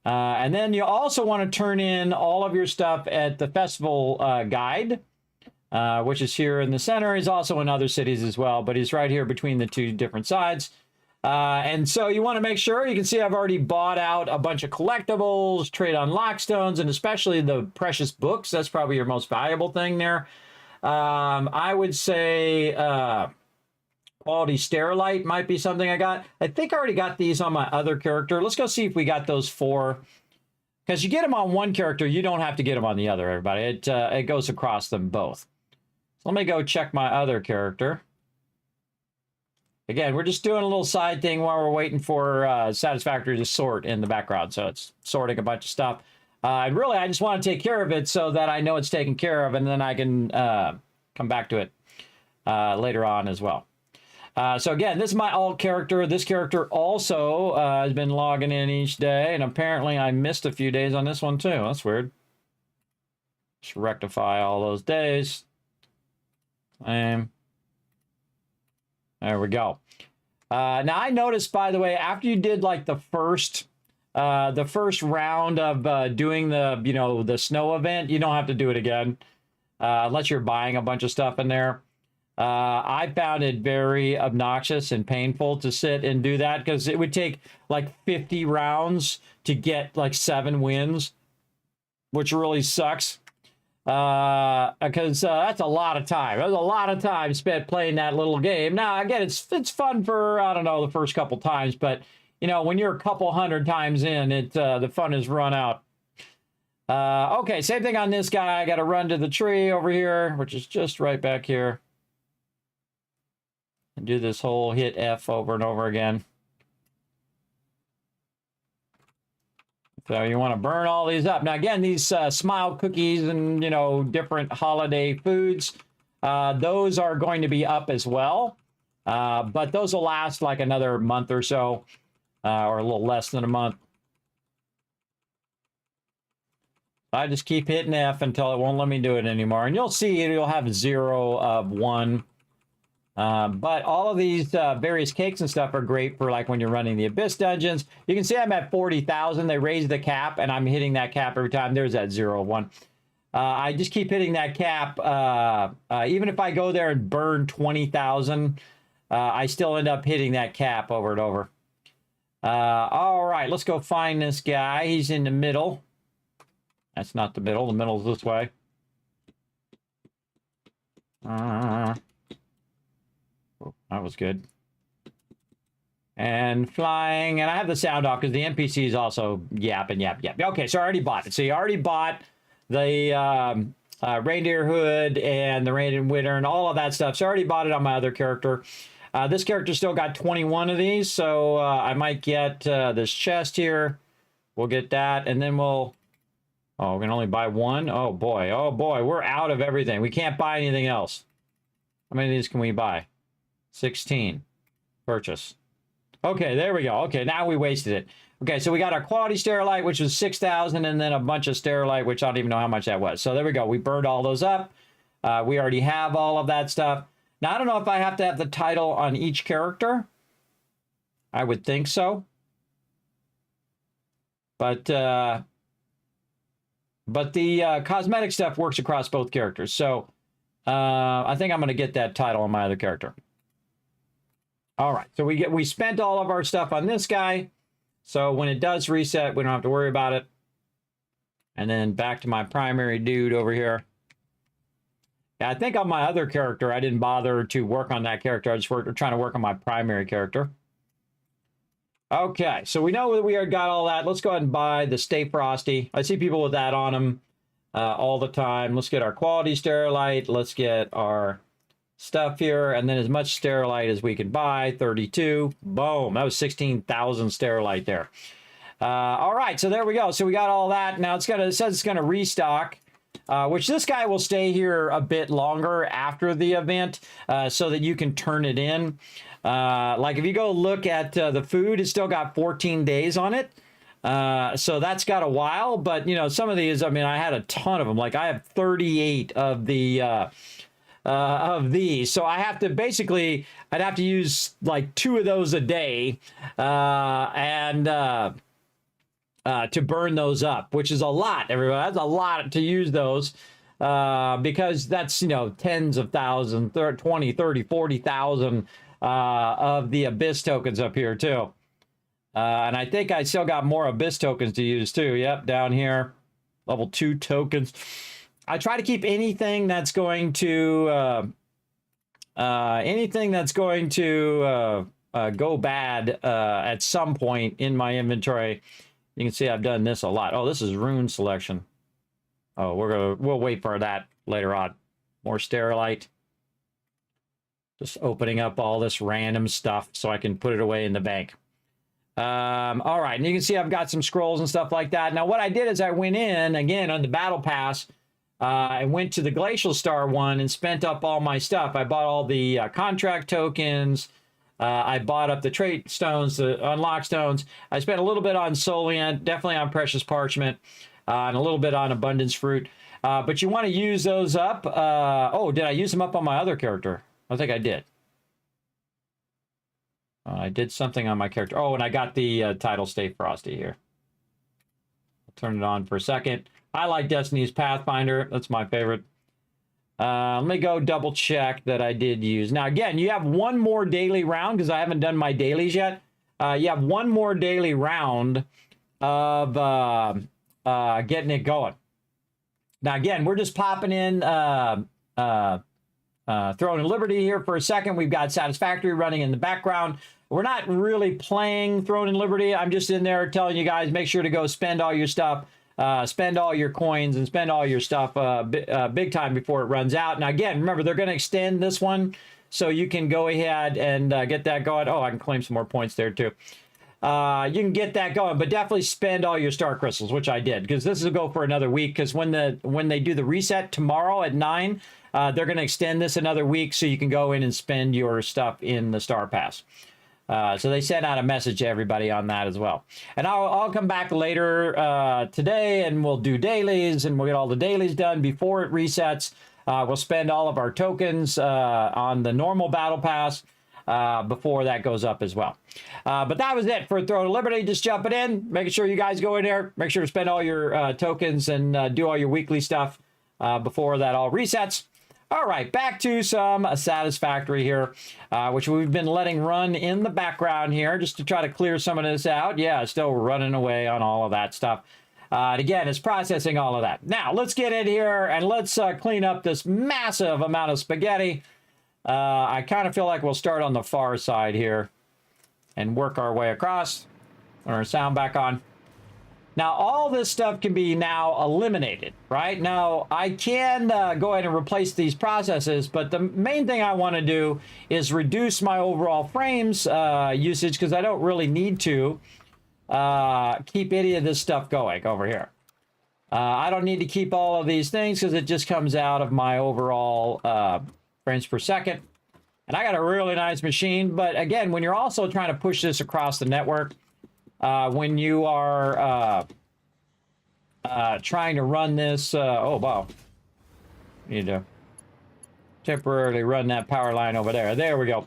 And then you also want to turn in all of your stuff at the festival guide, which is here in the center. He's also in other cities as well, but he's right here between the two different sides. And so you want to make sure, you can see I've already bought out a bunch of collectibles, trade on lockstones, and especially the precious books. That's probably your most valuable thing there. I would say quality Sterilite might be something I got. I think I already got these on my other character. Let's go see if we got those 4. Because you get them on one character, you don't have to get them on the other, everybody. It goes across them both. So let me go check my other character. Again, we're just doing a little side thing while we're waiting for Satisfactory to sort in the background. So it's sorting a bunch of stuff. And really, I just want to take care of it so that I know it's taken care of, and then I can come back to it later on as well. So again, this is my alt character. This character also has been logging in each day, and apparently I missed a few days on this one too. That's weird. Just rectify all those days. There we go. Now I noticed, by the way, after you did like the first round of doing the snow event, you don't have to do it again unless you're buying a bunch of stuff in there. I found it very obnoxious and painful to sit and do that because it would take like 50 rounds to get like 7 wins, which really sucks. Because that's a lot of time. There's a lot of time spent playing that little game. Now, again, it's fun for, I don't know, the first couple times, but when you're a couple 100 times in, the fun is run out. Okay, same thing on this guy. I got to run to the tree over here, which is just right back here. And do this whole hit F over and over again. So you want to burn all these up. Now, again, these smile cookies and, you know, different holiday foods, those are going to be up as well. But those will last like another month or so, or a little less than a month. I just keep hitting F until it won't let me do it anymore. And you'll see you'll have 0 of 1. But all of these various cakes and stuff are great for like when you're running the Abyss dungeons. You can see I'm at 40,000. They raised the cap, and I'm hitting that cap every time. There's that 0 of 1. I just keep hitting that cap. Even if I go there and burn 20,000, I still end up hitting that cap over and over. All right, let's go find this guy. He's in the middle. That's not the middle. The middle's this way. Oh, that was good. And flying. And I have the sound off because the NPC is also yapping. Okay, so I already bought it. So you already bought the reindeer hood and the reindeer winter and all of that stuff. So I already bought it on my other character. This character still got 21 of these. So I might get this chest here. We'll get that. And then we'll... Oh, we can only buy one? Oh, boy. Oh, boy. We're out of everything. We can't buy anything else. How many of these can we buy? 16. Purchase. Okay, there we go. Okay, now we wasted it. Okay, so we got our quality sterilite, which was 6,000, and then a bunch of sterilite, which I don't even know how much that was. So there we go. We burned all those up. We already have all of that stuff. Now, I don't know if I have to have the title on each character. I would think so. But the cosmetic stuff works across both characters. So I think I'm going to get that title on my other character. All right. So we spent all of our stuff on this guy. So when it does reset, we don't have to worry about it. And then back to my primary dude over here. Yeah, I think on my other character, I didn't bother to work on that character. I just trying to work on my primary character. Okay, so we know that we got all that. Let's go ahead and buy the Stay Frosty. I see people with that on them all the time. Let's get our quality sterilite. Let's get our stuff here. And then as much sterilite as we can buy. 32. Boom. That was 16,000 sterilite there. All right, so there we go. So we got all that. Now it says it's going to restock. Which this guy will stay here a bit longer after the event so that you can turn it in. Like if you go look at the food, it's still got 14 days on it. So that's got a while, but you know, some of these, I mean, I had a ton of them. Like I have 38 of the of these. So I have to basically, I'd have to use like 2 of those a day to burn those up, which is a lot, everybody. That's a lot to use those because that's, you know, tens of thousands, 20, 30, 40,000 of the Abyss tokens up here too. And I think I still got more Abyss tokens to use too. Yep, down here, level 2 tokens. I try to keep anything that's going to go bad at some point in my inventory. You can see I've done this a lot. Oh, this is rune selection. Oh, we'll wait for that later on. More sterilite. Just opening up all this random stuff so I can put it away in the bank. All right, and you can see I've got some scrolls and stuff like that. Now, what I did is I went in, again, on the Battle Pass. I went to the Glacial Star one and spent up all my stuff. I bought all the contract tokens. I bought up the trait stones, the unlock stones. I spent a little bit on Solient, definitely on Precious Parchment, and a little bit on Abundance Fruit. But you want to use those up. Oh, did I use them up on my other character? I think I did. I did something on my character. Oh, and I got the title Stay Frosty here. I'll turn it on for a second. I like Destiny's Pathfinder. That's my favorite. Let me go double check that I did use. Now, again, you have one more daily round because I haven't done my dailies yet. You have one more daily round of getting it going. Now, again, we're just popping in Throne of Liberty here for a second. We've got Satisfactory running in the background. We're not really playing Throne and Liberty. I'm just in there telling you guys, make sure to go spend all your stuff. Spend all your coins and spend all your stuff big time before it runs out. Now, again, remember, they're going to extend this one, so you can go ahead and get that going. Oh, I can claim some more points there, too. you can get that going, but definitely spend all your star crystals, which I did, because this will go for another week. Because when they do the reset tomorrow at 9, they're going to extend this another week, so you can go in and spend your stuff in the star pass. So they sent out a message to everybody on that as well. And I'll come back later today, and we'll do dailies, and we'll get all the dailies done before it resets. We'll spend all of our tokens on the normal battle pass before that goes up as well. But that was it for Throne of Liberty. Just jumping in, making sure you guys go in there, make sure to spend all your tokens and do all your weekly stuff before that all resets. All right, back to some Satisfactory here, which we've been letting run in the background here just to try to clear some of this out. Yeah, still running away on all of that stuff. And again, it's processing all of that. Now, let's get in here and let's clean up this massive amount of spaghetti. I kind of feel like we'll start on the far side here and work our way across. Put our sound back on. Now, all this stuff can be now eliminated, right? Now, I can go ahead and replace these processes, but the main thing I want to do is reduce my overall frames usage, because I don't really need to keep any of this stuff going over here. I don't need to keep all of these things because it just comes out of my overall frames per second. And I got a really nice machine, but again, when you're also trying to push this across the network, when you are trying to run this, oh wow, need to temporarily run that power line over there. There we go.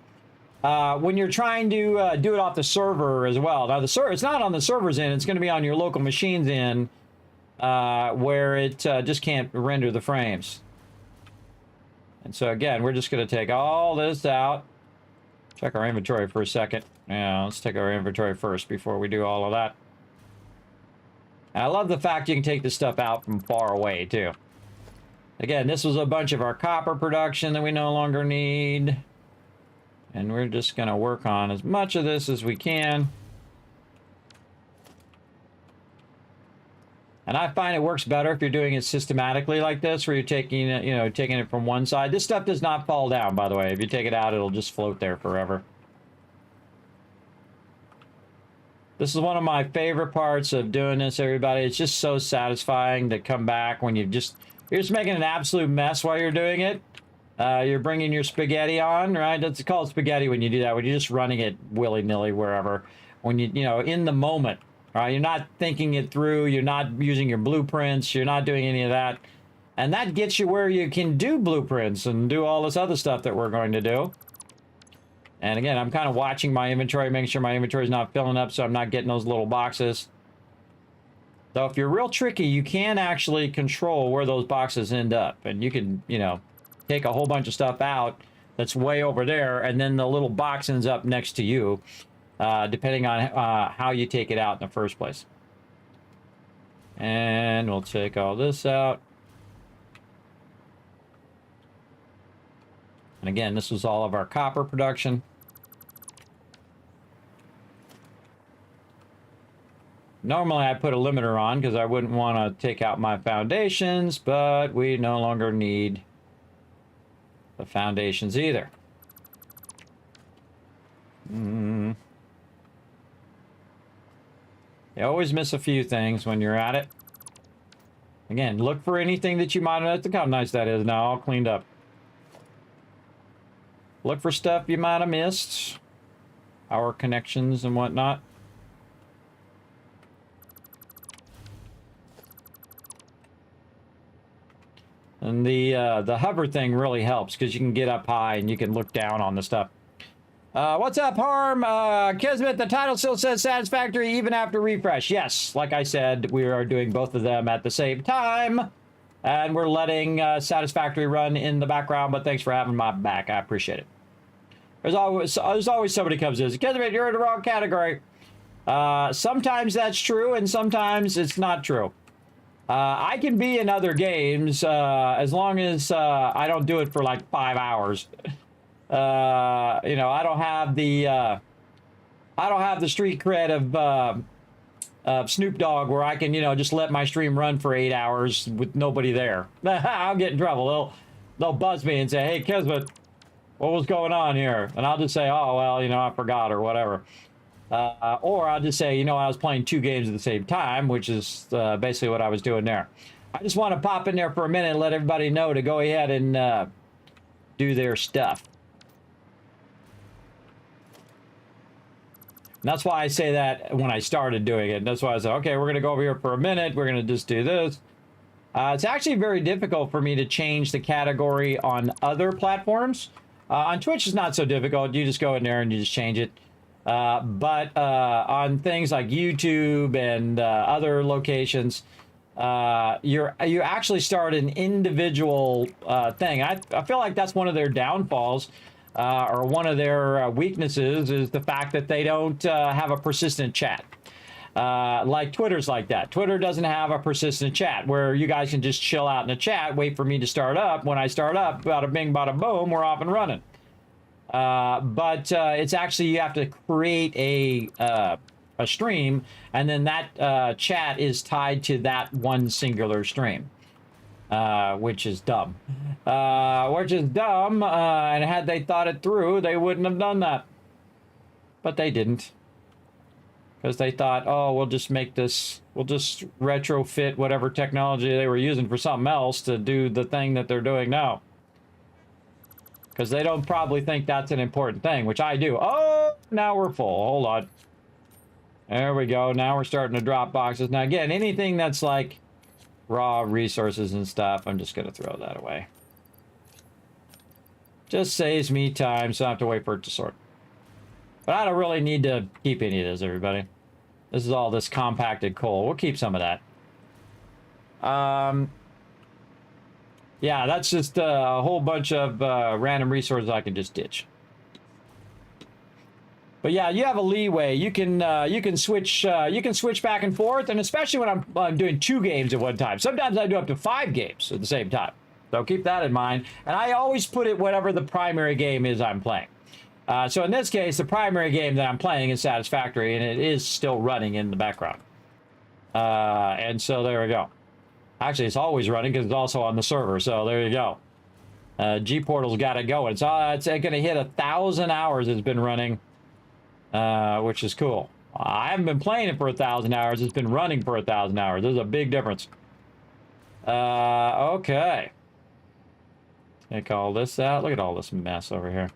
When you're trying to do it off the server as well. Now the server, it's not on the server's end. It's going to be on your local machine's end, where it just can't render the frames. And so again, we're just going to take all this out. Check our inventory for a second. Yeah, let's take our inventory first before we do all of that. And I love the fact you can take this stuff out from far away, too. Again, this was a bunch of our copper production that we no longer need. And we're just going to work on as much of this as we can. And I find it works better if you're doing it systematically like this, where you're taking it, taking it from one side. This stuff does not fall down, by the way. If you take it out, it'll just float there forever. This is one of my favorite parts of doing this, everybody. It's just so satisfying to come back when you're just making an absolute mess while you're doing it. You're bringing your spaghetti on, right? It's called spaghetti when you do that, when you're just running it willy-nilly wherever. When in the moment. Right, you're not thinking it through, you're not using your blueprints, you're not doing any of that. And that gets you where you can do blueprints and do all this other stuff that we're going to do. And again, I'm kind of watching my inventory, making sure my inventory is not filling up so I'm not getting those little boxes. So if you're real tricky, you can actually control where those boxes end up. And you can, take a whole bunch of stuff out that's way over there, and then the little box ends up next to you. Depending on how you take it out in the first place. And we'll take all this out. And again, this was all of our copper production. Normally I put a limiter on because I wouldn't want to take out my foundations, but we no longer need the foundations either. You always miss a few things when you're at it. Again, look for anything that you might have. Look how nice that is now, all cleaned up. Look for stuff you might have missed. Power connections and whatnot. And the hover thing really helps because you can get up high and you can look down on the stuff. What's up, Harm? Kismet, the title still says Satisfactory even after refresh. Yes, like I said, we are doing both of them at the same time. And we're letting Satisfactory run in the background, but thanks for having my back. I appreciate it. There's always somebody comes in. Kismet, you're in the wrong category. Sometimes that's true, and sometimes it's not true. I can be in other games as long as I don't do it for like 5 hours. I don't have the street cred of Snoop Dogg where I can, just let my stream run for 8 hours with nobody there. I'll get in trouble. They'll buzz me and say, "Hey, Kismet, what was going on here?" And I'll just say, "Oh, well, I forgot," or whatever. Or I'll just say, you know, I was playing 2 games at the same time, which is basically what I was doing there. I just want to pop in there for a minute and let everybody know to go ahead and do their stuff. And that's why I say that when I started doing it. That's why I said, okay, we're going to go over here for a minute. We're going to just do this. It's actually very difficult for me to change the category on other platforms. On Twitch, it's not so difficult. You just go in there and you just change it. But on things like YouTube and other locations, you actually start an individual thing. I feel like that's one of their downfalls, or one of their weaknesses, is the fact that they don't have a persistent chat. Like Twitter's like that. Twitter doesn't have a persistent chat where you guys can just chill out in the chat, wait for me to start up. When I start up, bada bing, bada boom, we're off and running. But it's actually, you have to create a stream, and then that chat is tied to that one singular stream, which is dumb. And had they thought it through, they wouldn't have done that. But they didn't. Because they thought, oh, we'll just make this, we'll just retrofit whatever technology they were using for something else to do the thing that they're doing now. Because they don't probably think that's an important thing, which I do. Oh, now we're full. Hold on. There we go. Now we're starting to drop boxes. Now, again, anything that's like raw resources and stuff, I'm just going to throw that away. Just saves me time, so I don't have to wait for it to sort. But I don't really need to keep any of this, everybody. This is all this compacted coal. We'll keep some of that. Yeah, that's just a whole bunch of random resources I can just ditch. But yeah, you have a leeway. You can switch back and forth, and especially when I'm doing 2 games at one time. Sometimes I do up to 5 games at the same time. So keep that in mind. And I always put it whatever the primary game is I'm playing. So in this case, the primary game that I'm playing is Satisfactory, and it is still running in the background. And so there we go. Actually, it's always running because it's also on the server. So there you go. G-Portal's got it going. It's going to hit 1,000 hours. It's been running, which is cool. I haven't been playing it for 1,000 hours. It's been running for 1,000 hours. There's a big difference. Okay. Take all this out. Look at all this mess over here.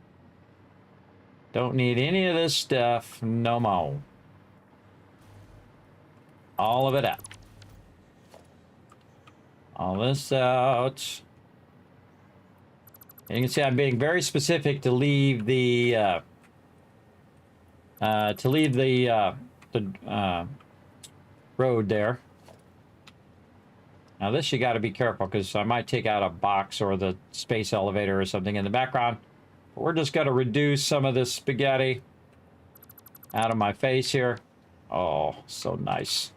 Don't need any of this stuff no more. All of it out. All this out. And you can see I'm being very specific to leave the road there. Now this you got to be careful because I might take out a box or the space elevator or something in the background. But we're just going to reduce some of this spaghetti out of my face here. Oh, so nice.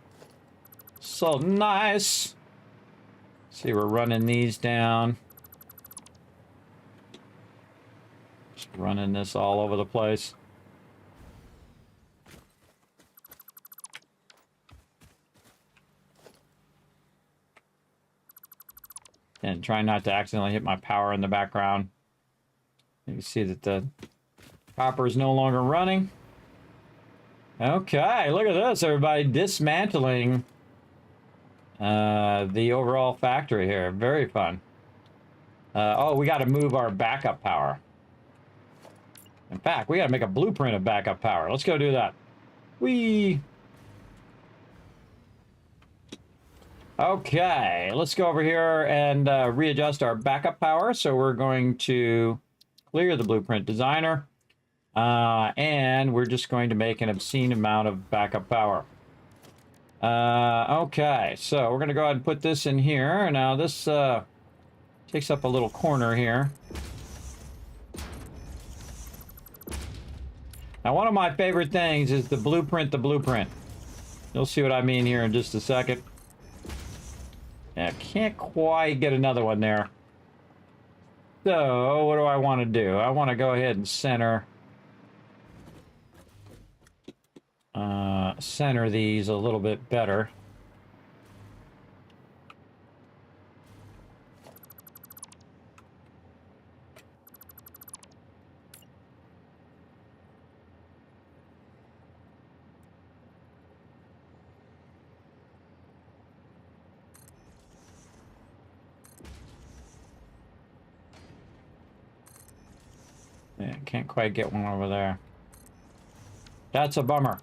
So nice. See, we're running these down. Just running this all over the place. And try not to accidentally hit my power in the background. You can see that the copper is no longer running. Okay, look at this, everybody. Dismantling the overall factory here. Very fun. Oh, we got to move our backup power. In fact, we got to make a blueprint of backup power. Let's go do that. Okay, let's go over here and readjust our backup power. So we're going to clear the blueprint designer. And we're just going to make an obscene amount of backup power. Okay, so we're going to go ahead and put this in here. Now this takes up a little corner here. Now one of my favorite things is the blueprint. You'll see what I mean here in just a second. Yeah, can't quite get another one there. So what do I want to do? I want to go ahead and center these a little bit better. Yeah, can't quite get one over there. That's a bummer.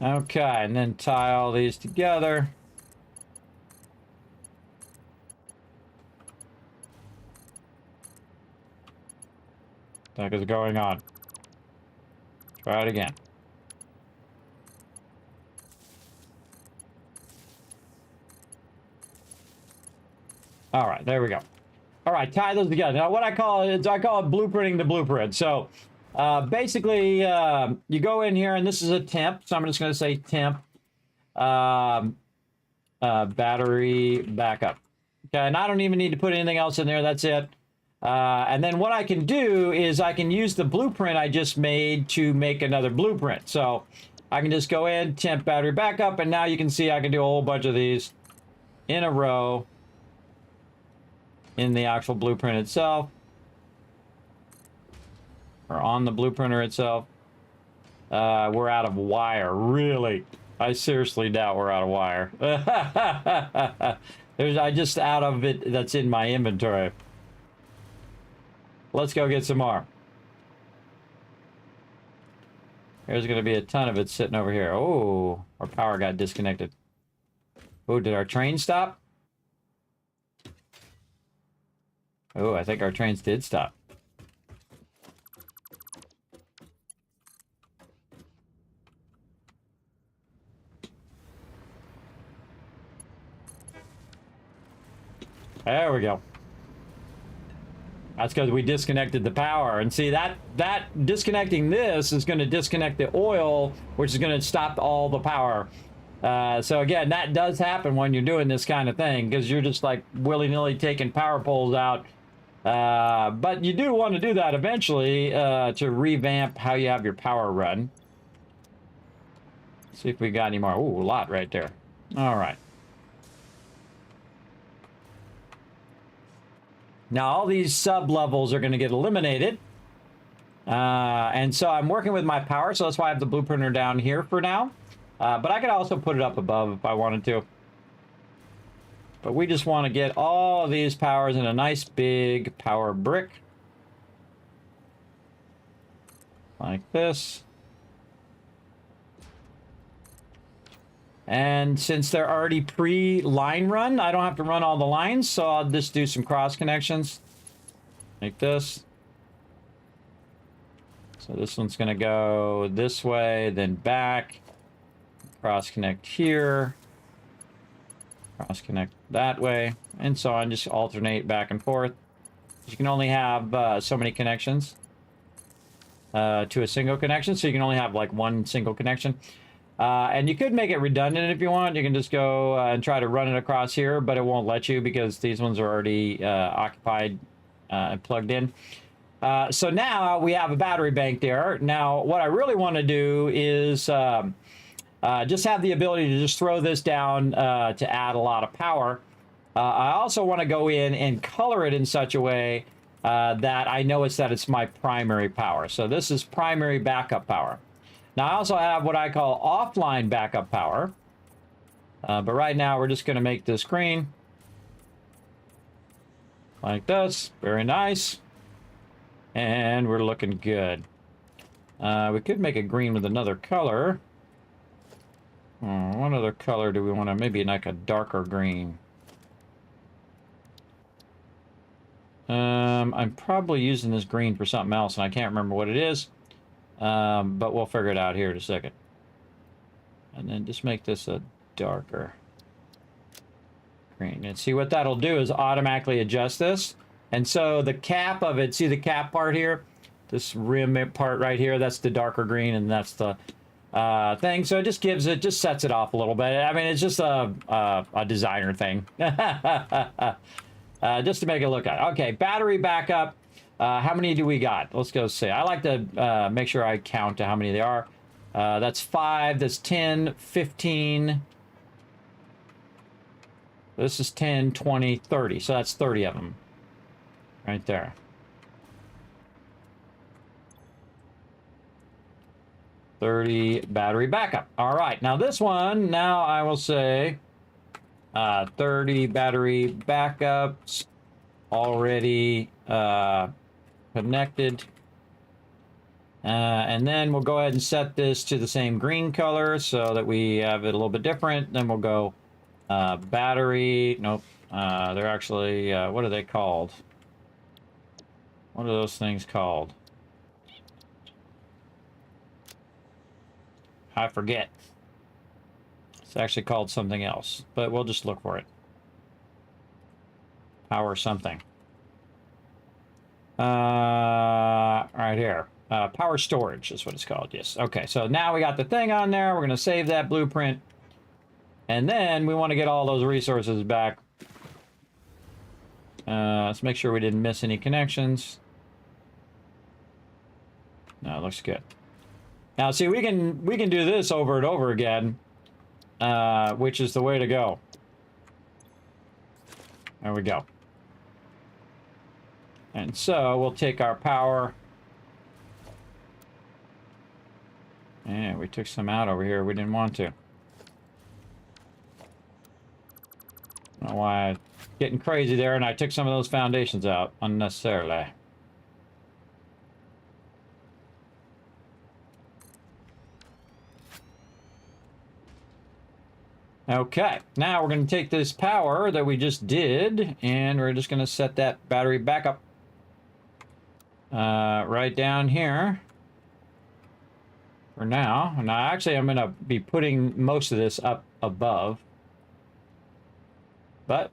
Okay, and then tie all these together. What the heck is going on? Try it again. All right, there we go. All right, tie those together. Now, what I call it is I call it blueprinting the blueprint. So, basically, you go in here, and this is a temp. So I'm just going to say temp battery backup. Okay, and I don't even need to put anything else in there. That's it. And then what I can do is I can use the blueprint I just made to make another blueprint. So I can just go in, temp battery backup, and now you can see I can do a whole bunch of these in a row in the actual blueprint itself, or on the blueprinter itself. We're out of wire, really. I seriously doubt we're out of wire. I just out of it that's in my inventory. Let's go get some more. There's going to be a ton of it sitting over here. Oh, our power got disconnected. Oh, did our train stop? Oh, I think our trains did stop. There we go. That's because we disconnected the power. And see, that disconnecting this is going to disconnect the oil, which is going to stop all the power. So again, that does happen when you're doing this kind of thing, because you're just like willy-nilly taking power poles out. But you do want to do that eventually to revamp how you have your power run. See if we got any more. Ooh, a lot right there. All right. Now, all these sub-levels are going to get eliminated. And so I'm working with my power, so that's why I have the blueprinter down here for now. But I could also put it up above if I wanted to. But we just want to get all of these powers in a nice big power brick. Like this. And since they're already pre-line run, I don't have to run all the lines, so I'll just do some cross connections. Like this. So this one's going to go this way, then back. Cross connect here. Cross connect that way. And so on, just alternate back and forth. You can only have so many connections to a single connection, so you can only have like one single connection. And you could make it redundant if you want. You can just go and try to run it across here, but it won't let you because these ones are already occupied and plugged in. So now we have a battery bank there. Now, what I really want to do is just have the ability to just throw this down to add a lot of power. I also want to go in and color it in such a way that I know that it's my primary power. So this is primary backup power. Now, I also have what I call offline backup power. But right now, we're just going to make this green. Like this. Very nice. And we're looking good. We could make it green with another color. What other color do we want to? Maybe like a darker green. I'm probably using this green for something else, and I can't remember what it is. But we'll figure it out here in a second. And then just make this a darker green. And see what that'll do is automatically adjust this. And so the cap of it, see the cap part here? This rim part right here, that's the darker green, and that's the thing. So it just gives it, just sets it off a little bit. I mean, it's just a designer thing. Just to make it look good. Okay, battery backup. How many do we got? Let's go see. I like to make sure I count to how many they are. That's 5, that's 10, 15. This is 10, 20, 30. So that's 30 of them. Right there. $30 battery backup. All right. Now this one, now I will say 30 battery backups already connected. And then we'll go ahead and set this to the same green color so that we have it a little bit different. Then we'll go battery. Nope. They're actually, what are they called? What are those things called? I forget. It's actually called something else, but we'll just look for it. Power something. Right here. Power storage is what it's called. Yes. Okay. So now we got the thing on there. We're going to save that blueprint. And then we want to get all those resources back. Let's make sure we didn't miss any connections. No, it looks good. Now, see, we can do this over and over again, which is the way to go. There we go. And so we'll take our power. And we took some out over here. We didn't want to. I don't know why I'm getting crazy there, and I took some of those foundations out unnecessarily. Okay, now we're going to take this power that we just did, and we're just going to set that battery back up right down here for now. Now, actually, I'm going to be putting most of this up above, but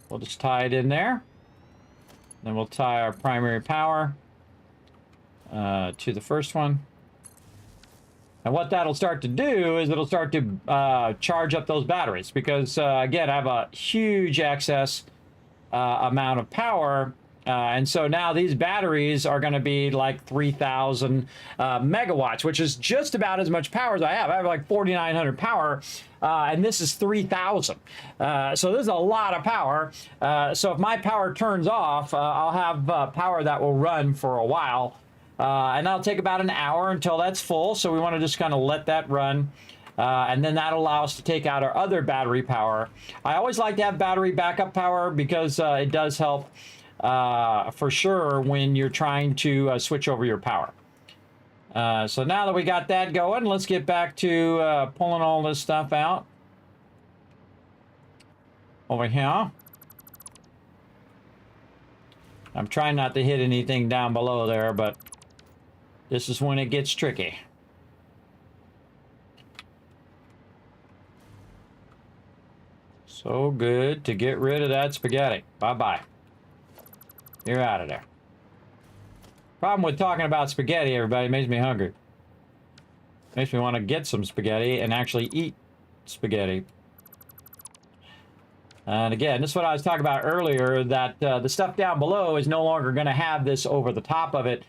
we'll just tie it in there. Then we'll tie our primary power to the first one. And what that'll start to do is it'll start to charge up those batteries because, again, I have a huge excess amount of power. And so now these batteries are going to be like 3,000 megawatts, which is just about as much power as I have. I have like 4,900 power, and this is 3,000. So this is a lot of power. So if my power turns off, I'll have power that will run for a while. And that'll take about an hour until that's full. So we want to just kind of let that run. And then that'll allow us to take out our other battery power. I always like to have battery backup power because it does help for sure when you're trying to switch over your power. So now that we got that going, let's get back to pulling all this stuff out over here. I'm trying not to hit anything down below there, but this is when it gets tricky. So good to get rid of that spaghetti. Bye-bye. You're out of there. Problem with talking about spaghetti, everybody, makes me hungry. Makes me want to get some spaghetti and actually eat spaghetti. And again, this is what I was talking about earlier, that the stuff down below is no longer going to have this over the top of it.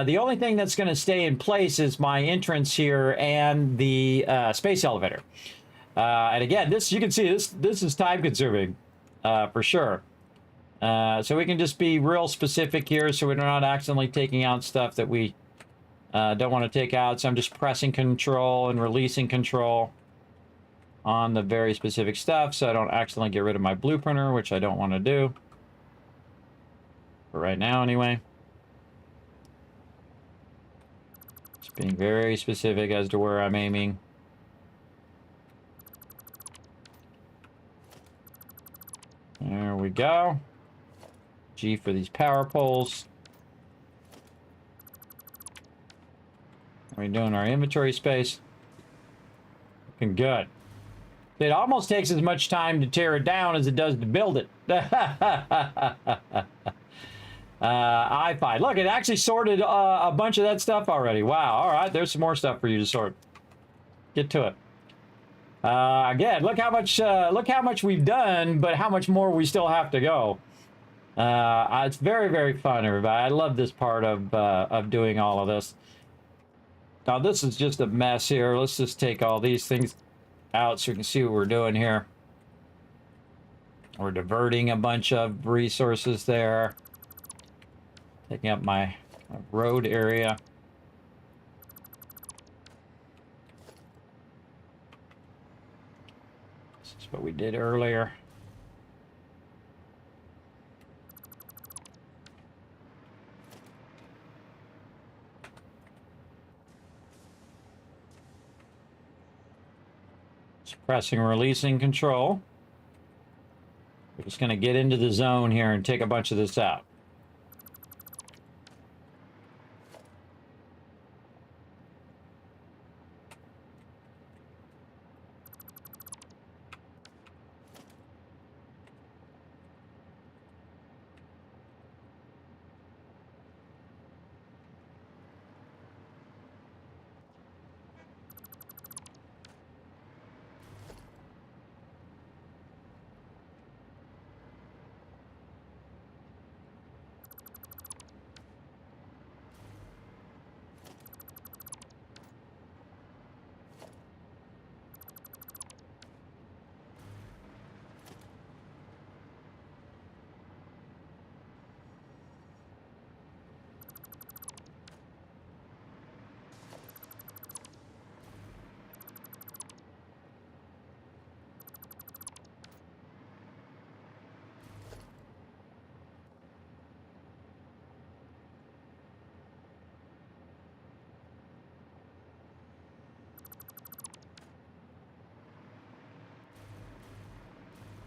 The only thing that's going to stay in place is my entrance here and the space elevator. And again, this, you can see this is time consuming for sure. So we can just be real specific here so we're not accidentally taking out stuff that we don't want to take out. So I'm just pressing control and releasing control on the very specific stuff so I don't accidentally get rid of my blueprinter, which I don't want to do. For right now, anyway. Just being very specific as to where I'm aiming. There we go. G for these power poles. We're doing our inventory space. Looking good. It almost takes as much time to tear it down as it does to build it. I find. Look, it actually sorted a bunch of that stuff already. Wow. All right, there's some more stuff for you to sort. Get to it. Again, look how much we've done, but how much more we still have to go. It's very, very fun, everybody. I love this part of doing all of this. Now, this is just a mess here. Let's just take all these things out so we can see what we're doing here. We're diverting a bunch of resources there. Taking up my road area. This is what we did earlier. Just pressing releasing control. We're just going to get into the zone here and take a bunch of this out.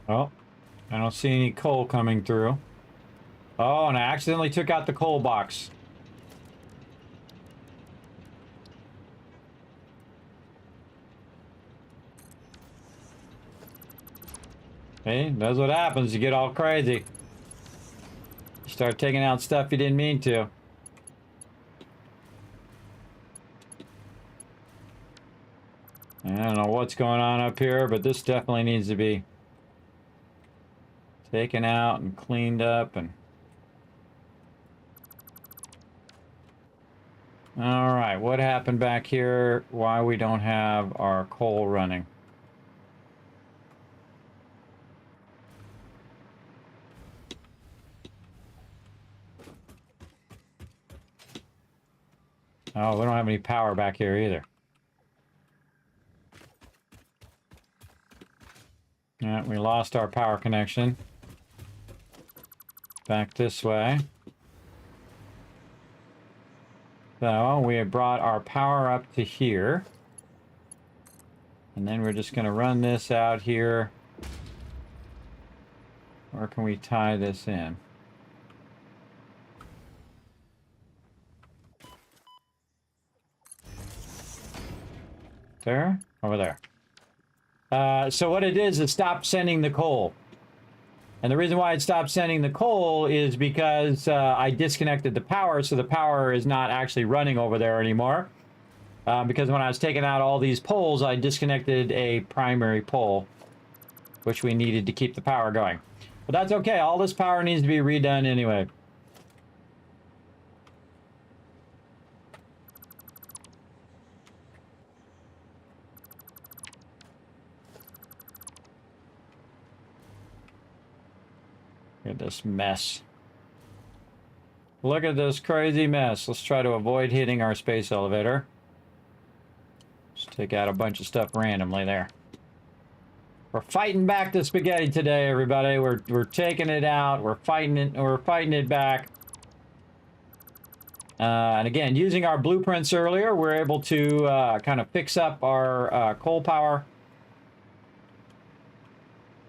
Oh, I don't see any coal coming through. Oh, and I accidentally took out the coal box. Hey, that's what happens. You get all crazy. You start taking out stuff you didn't mean to. I don't know what's going on up here, but this definitely needs to be taken out and cleaned up. And all right, what happened back here? Why we don't have our coal running? Oh, we don't have any power back here either. Yeah, we lost our power connection. Back this way. So we have brought our power up to here. And then we're just going to run this out here. Where can we tie this in? There? Over there. So what it is, it stopped sending the coal. And the reason why it stopped sending the coal is because I disconnected the power, so the power is not actually running over there anymore. Because when I was taking out all these poles, I disconnected a primary pole, which we needed to keep the power going. But that's okay, all this power needs to be redone anyway. Look at this mess. Look at this crazy mess. Let's try to avoid hitting our space elevator. Just take out a bunch of stuff randomly there. We're fighting back the spaghetti today, everybody. We're taking it out. We're fighting it. We're fighting it back. And again, using our blueprints earlier, we're able to kind of fix up our coal power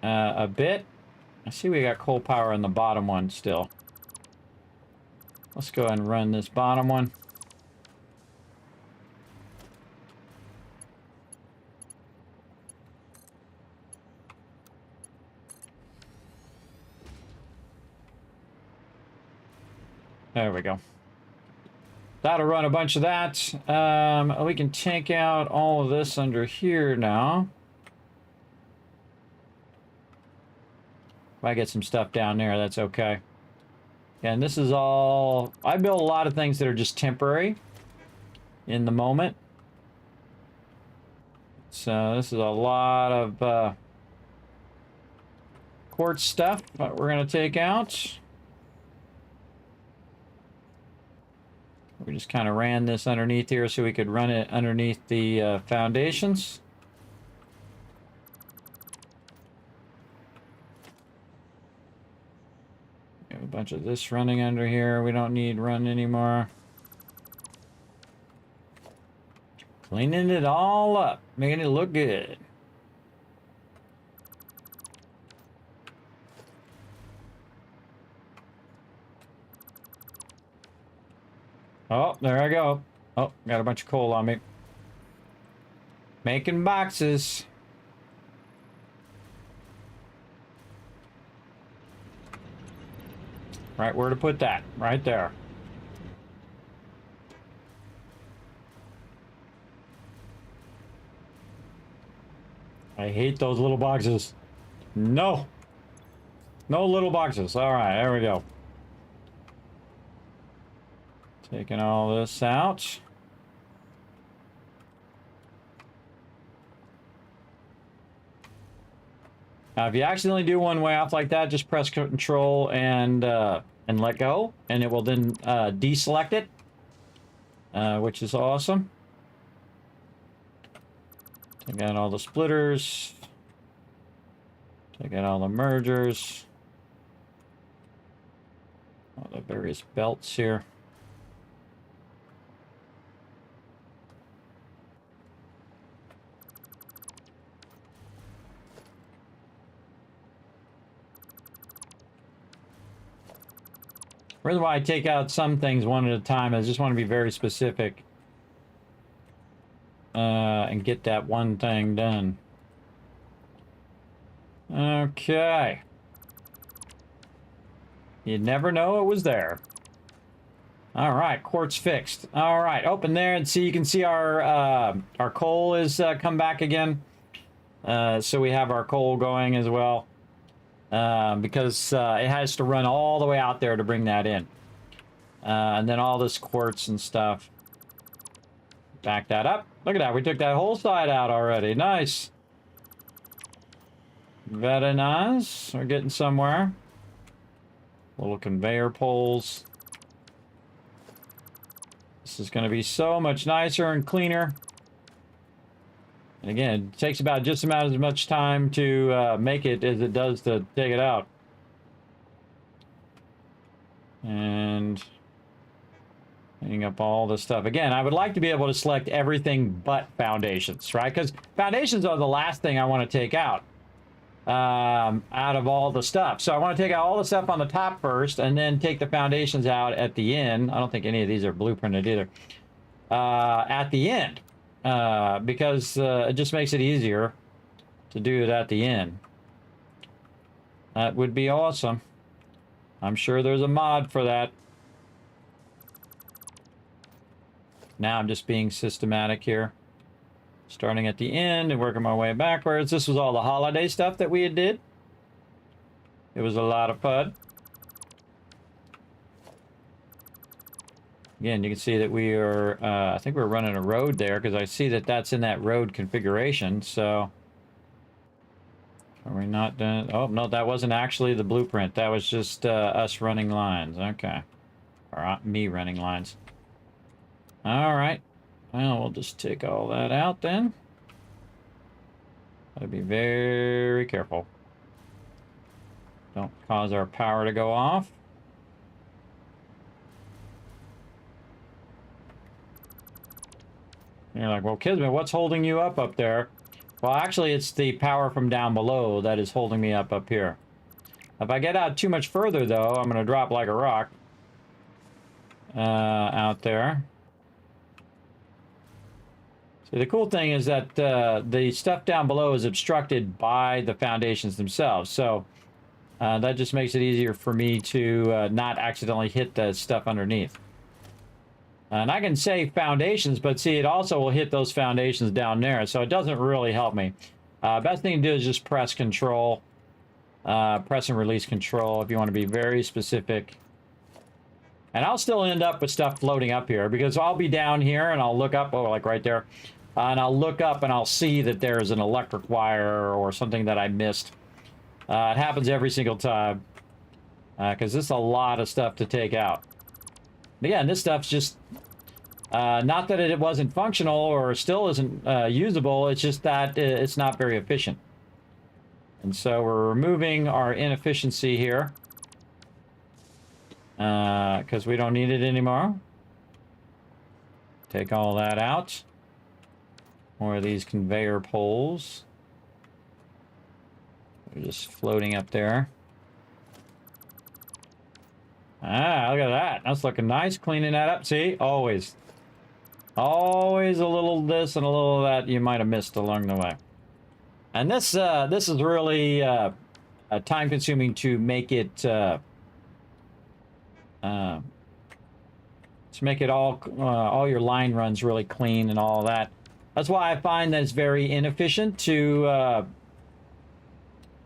a bit. I see we got coal power in the bottom one still. Let's go ahead and run this bottom one. There we go. That'll run a bunch of that. We can take out all of this under here now. If I get some stuff down there, that's okay. And this is all... I build a lot of things that are just temporary in the moment. So this is a lot of quartz stuff that we're going to take out. We just kind of ran this underneath here so we could run it underneath the foundations. We have a bunch of this running under here. We don't need run anymore. Cleaning it all up, making it look good. Oh, there I go. Oh, got a bunch of coal on me. Making boxes. Right where to put that. Right there. I hate those little boxes. No. No little boxes. All right, there we go. Taking all this out. Now, if you accidentally do one way off like that, just press Control and let go, and it will then deselect it, which is awesome. Take out all the splitters. Take out all the mergers. All the various belts here. The reason why I take out some things one at a time is I just want to be very specific and get that one thing done. Okay. You never know it was there. All right, quartz fixed. All right, open there and see. You can see our coal is come back again. So we have our coal going as well. Because it has to run all the way out there to bring that in. And then all this quartz and stuff. Back that up. Look at that. We took that whole side out already. Nice. Very nice. We're getting somewhere. Little conveyor poles. This is going to be so much nicer and cleaner. And again, it takes about just about as much time to make it as it does to take it out. And cleaning up all this stuff. Again, I would like to be able to select everything but foundations, right? Because foundations are the last thing I want to take out of all the stuff. So I want to take out all the stuff on the top first and then take the foundations out at the end. I don't think any of these are blueprinted either. At the end. Because it just makes it easier to do it at the end. That would be awesome. I'm sure there's a mod for that. Now I'm just being systematic here. Starting at the end and working my way backwards. This was all the holiday stuff that we had did. It was a lot of fun. Again, you can see that we are, I think we're running a road there because I see that that's in that road configuration, so. Are we not done? Oh, no, that wasn't actually the blueprint. That was just us running lines. Okay. Or me running lines. All right. Well, we'll just take all that out then. Gotta be very careful. Don't cause our power to go off. And you're like, well, Kismet, what's holding you up there? Well, actually, it's the power from down below that is holding me up here. If I get out too much further, though, I'm going to drop like a rock out there. So the cool thing is that the stuff down below is obstructed by the foundations themselves. So that just makes it easier for me to not accidentally hit the stuff underneath. And I can say foundations, but see, it also will hit those foundations down there. So it doesn't really help me. Best thing to do is just press Control. Press and release Control if you want to be very specific. And I'll still end up with stuff floating up here because I'll be down here and I'll look up, oh, like right there. And I'll look up and I'll see that there's an electric wire or something that I missed. It happens every single time. Because this is a lot of stuff to take out. Again, this stuff's just not that it wasn't functional or still isn't usable, it's just that it's not very efficient. And so we're removing our inefficiency here because we don't need it anymore. Take all that out. More of these conveyor poles. They're just floating up there. Ah, look at that. That's looking nice. Cleaning that up. See? Always. Always a little this and a little of that you might have missed along the way. And this is really time consuming to make it to make it all your line runs really clean and all that. That's why I find that it's very inefficient to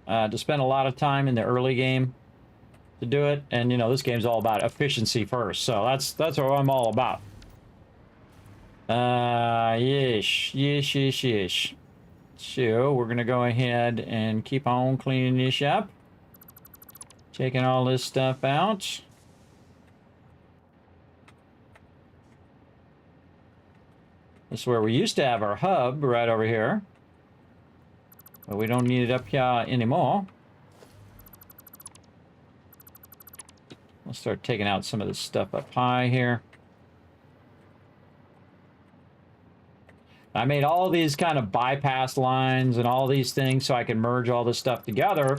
spend a lot of time in the early game to do it. And you know, this game's all about efficiency first, so that's what I'm all about. Yes. So we're gonna go ahead and keep on cleaning this up, taking all this stuff out. This is where we used to have our hub, right over here. But we don't need it up here anymore. We'll start taking out some of this stuff up high here. I made all these kind of bypass lines and all these things so I can merge all this stuff together.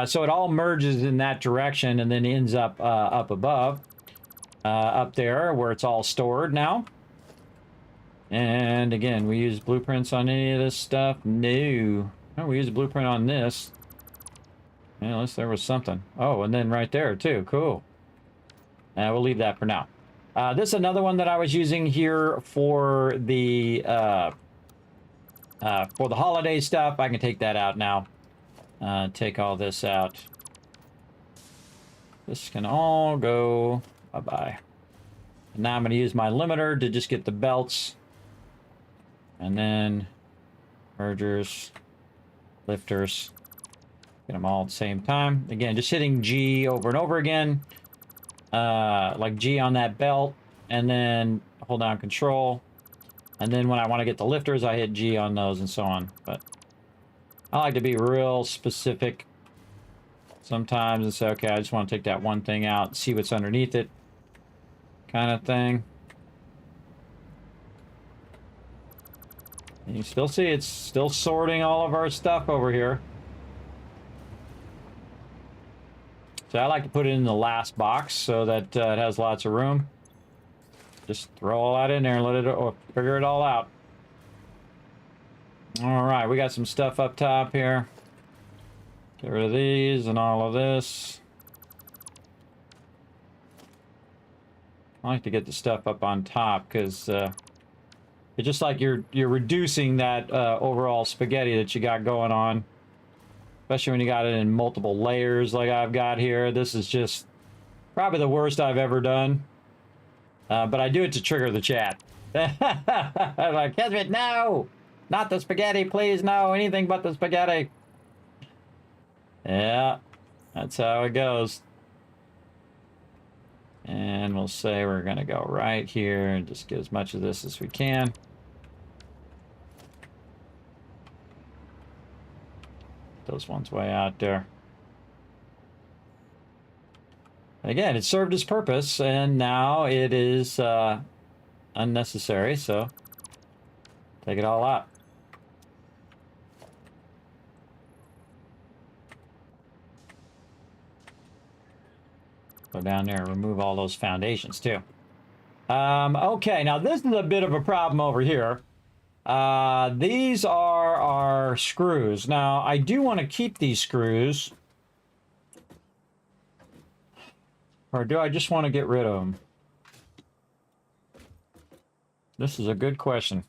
So it all merges in that direction and then ends up up above. Up there where it's all stored now. And again, we use blueprints on any of this stuff? No. Oh, we use a blueprint on this. Yeah, unless there was something. Oh, and then right there too. Cool. We'll leave that for now. This is another one that I was using here for the holiday stuff. I can take that out now. Take all this out. This can all go bye-bye. Now I'm going to use my limiter to just get the belts. And then mergers, lifters. Get them all at the same time. Again, just hitting G over and over again. Like G on that belt. And then hold down control. And then when I want to get the lifters, I hit G on those and so on. But I like to be real specific sometimes and say, okay, I just want to take that one thing out, see what's underneath it, kind of thing. And you still see it's still sorting all of our stuff over here. So I like to put it in the last box so that it has lots of room. Just throw all that in there and let it figure it all out. All right, we got some stuff up top here. Get rid of these and all of this. I like to get the stuff up on top because it's just like you're reducing that overall spaghetti that you got going on. Especially when you got it in multiple layers like I've got here. This is just probably the worst I've ever done. But I do it to trigger the chat. I'm like, Kismet, no! Not the spaghetti, please, no! Anything but the spaghetti! Yeah, that's how it goes. And we'll say we're gonna go right here and just get as much of this as we can. Those ones way out there. Again, it served its purpose, and now it is unnecessary, so take it all out. Go down there and remove all those foundations, too. Okay, now this is a bit of a problem over here. These are our screws. Now, I do want to keep these screws. Or do I just want to get rid of them? This is a good question.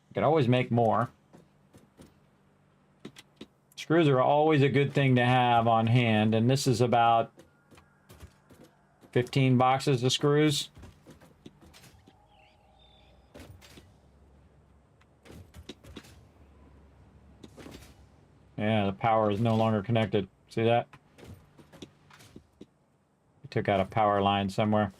I could always make more. Screws are always a good thing to have on hand, and this is about 15 boxes of screws. Yeah, the power is no longer connected. See that? Took out a power line somewhere.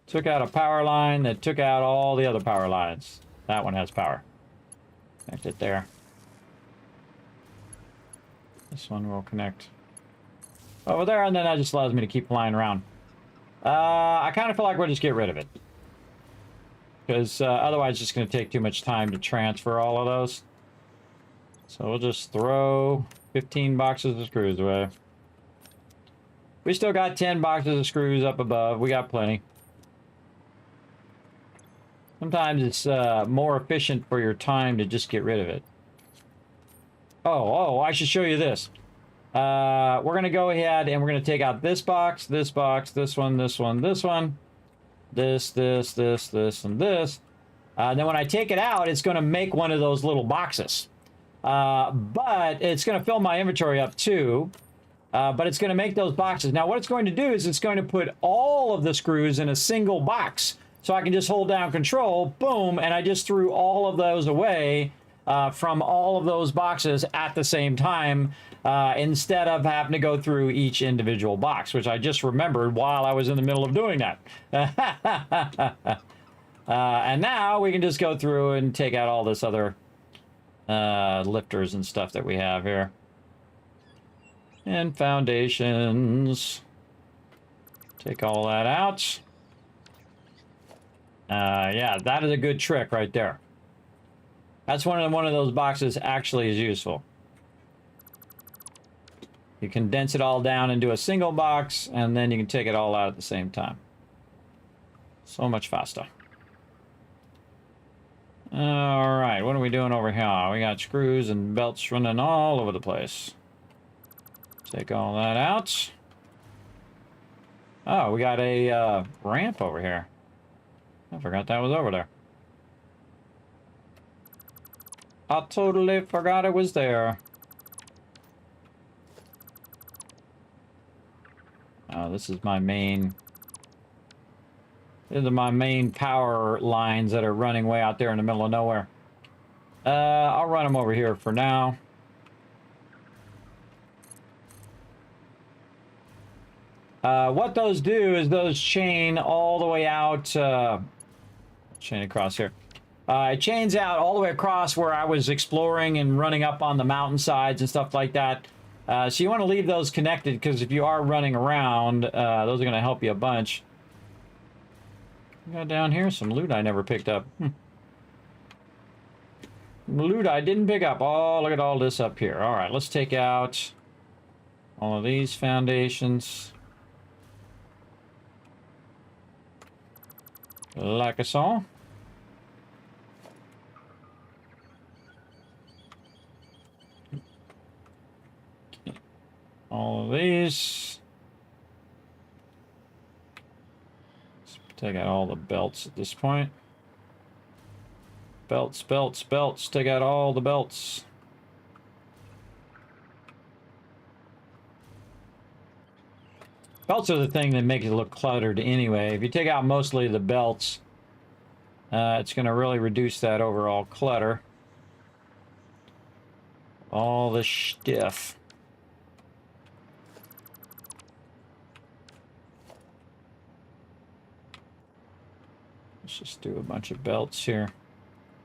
Took out a power line that took out all the other power lines. That one has power. Connect it there. This one will connect over there, and then that just allows me to keep flying around. I kind of feel like we'll just get rid of it. Because otherwise it's just going to take too much time to transfer all of those. So we'll just throw 15 boxes of screws away. We still got 10 boxes of screws up above. We got plenty. Sometimes it's more efficient for your time to just get rid of it. Oh, I should show you this. We're going to go ahead and we're going to take out this box, this box, this one, this one, this one, this, and this. Then when I take it out, it's going to make one of those little boxes. But it's going to fill my inventory up too. But it's going to make those boxes. Now, what it's going to do is it's going to put all of the screws in a single box. So I can just hold down control, boom, and I just threw all of those away from all of those boxes at the same time instead of having to go through each individual box, which I just remembered while I was in the middle of doing that. And now we can just go through and take out all this other lifters and stuff that we have here. And foundations. Take all that out. Yeah, that is a good trick right there. That's one of those boxes actually is useful. You condense it all down into a single box, and then you can take it all out at the same time. So much faster. All right, what are we doing over here? We got screws and belts running all over the place. Take all that out. Oh, we got a ramp over here. I forgot that was over there. I totally forgot it was there. Oh, this is my main... These are my main power lines that are running way out there in the middle of nowhere. I'll run them over here for now. What those do is those chain all the way out... chain across here. It chains out all the way across where I was exploring and running up on the mountainsides and stuff like that. So you want to leave those connected because if you are running around, those are going to help you a bunch. We got down here some loot I never picked up. Loot I didn't pick up. Oh, look at all this up here. All right, let's take out all of these foundations. Like I saw. All of these. Let's take out all the belts at this point. Belts, belts, belts. Take out all the belts. Belts are the thing that make it look cluttered anyway. If you take out mostly the belts, it's going to really reduce that overall clutter. All the stuff. Let's just do a bunch of belts here.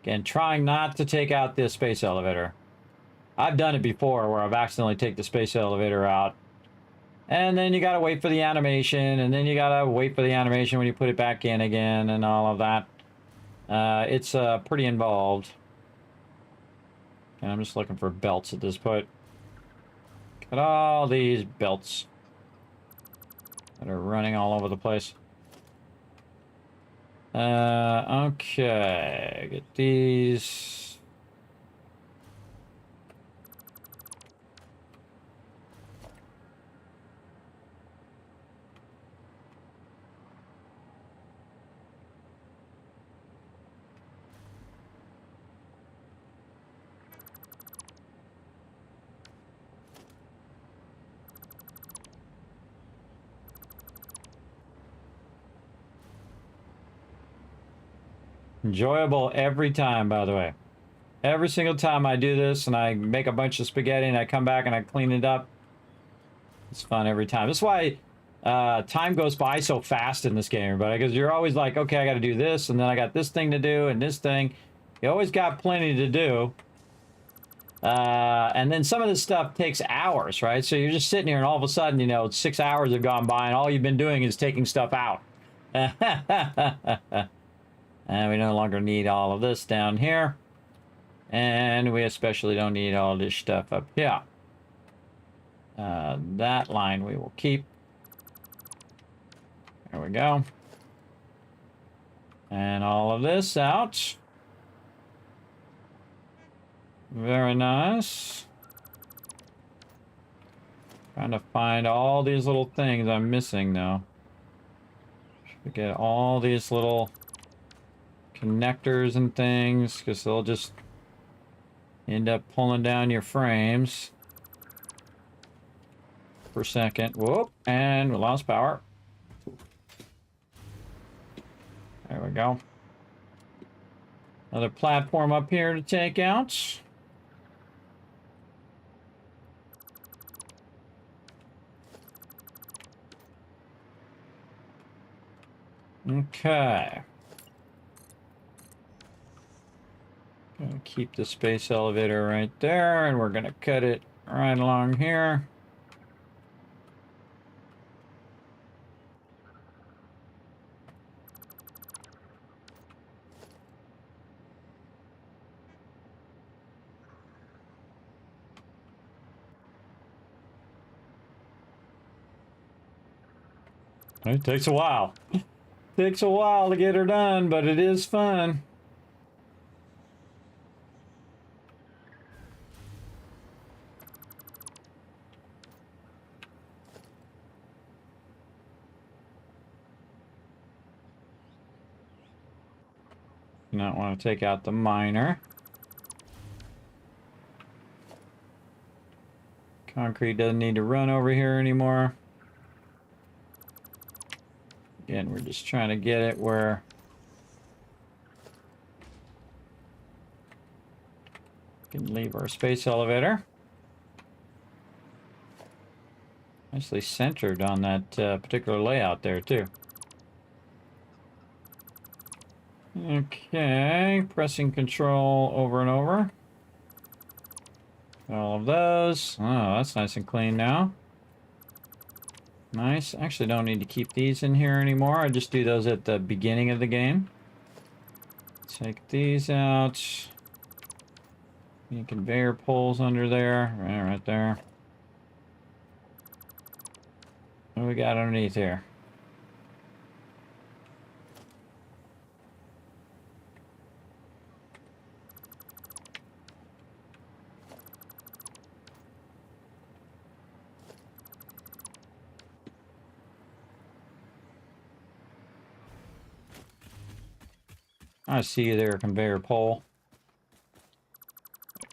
Again, trying not to take out this space elevator. I've done it before where I've accidentally taken the space elevator out. And then you gotta wait for the animation, and then you gotta wait for the animation when you put it back in again, and all of that. It's pretty involved. And I'm just looking for belts at this point. Got all these belts that are running all over the place. Okay, get these. Enjoyable every time, by the way. Every single time I do this and I make a bunch of spaghetti and I come back and I clean it up. It's fun every time. That's why time goes by so fast in this game, everybody. Because you're always like, okay, I got to do this, and then I got this thing to do, and this thing. You always got plenty to do. And then some of this stuff takes hours, right? So you're just sitting here and all of a sudden, you know, 6 hours have gone by and all you've been doing is taking stuff out. And we no longer need all of this down here. And we especially don't need all this stuff up here. That line we will keep. we go. And all of this out. Very nice. Trying to find all these little things I'm missing now. Should get all these little connectors and things, because they'll just end up pulling down your frames per second. Whoop, and we lost power. There we go. Another platform up here to take out. Okay. Gonna keep the space elevator right there, and we're gonna cut it right along here. It takes a while. Takes a while to get her done, but it is fun. Not want to take out the miner. Concrete doesn't need to run over here anymore. Again, we're just trying to get it where we can leave our space elevator. Nicely centered on that particular layout there, too. Okay, pressing control over and over. All of those. Oh, that's nice and clean now. Nice. Actually, don't need to keep these in here anymore. I just do those at the beginning of the game. Take these out. Any conveyor poles under there. Right there. What do we got underneath here? I see there, conveyor pole.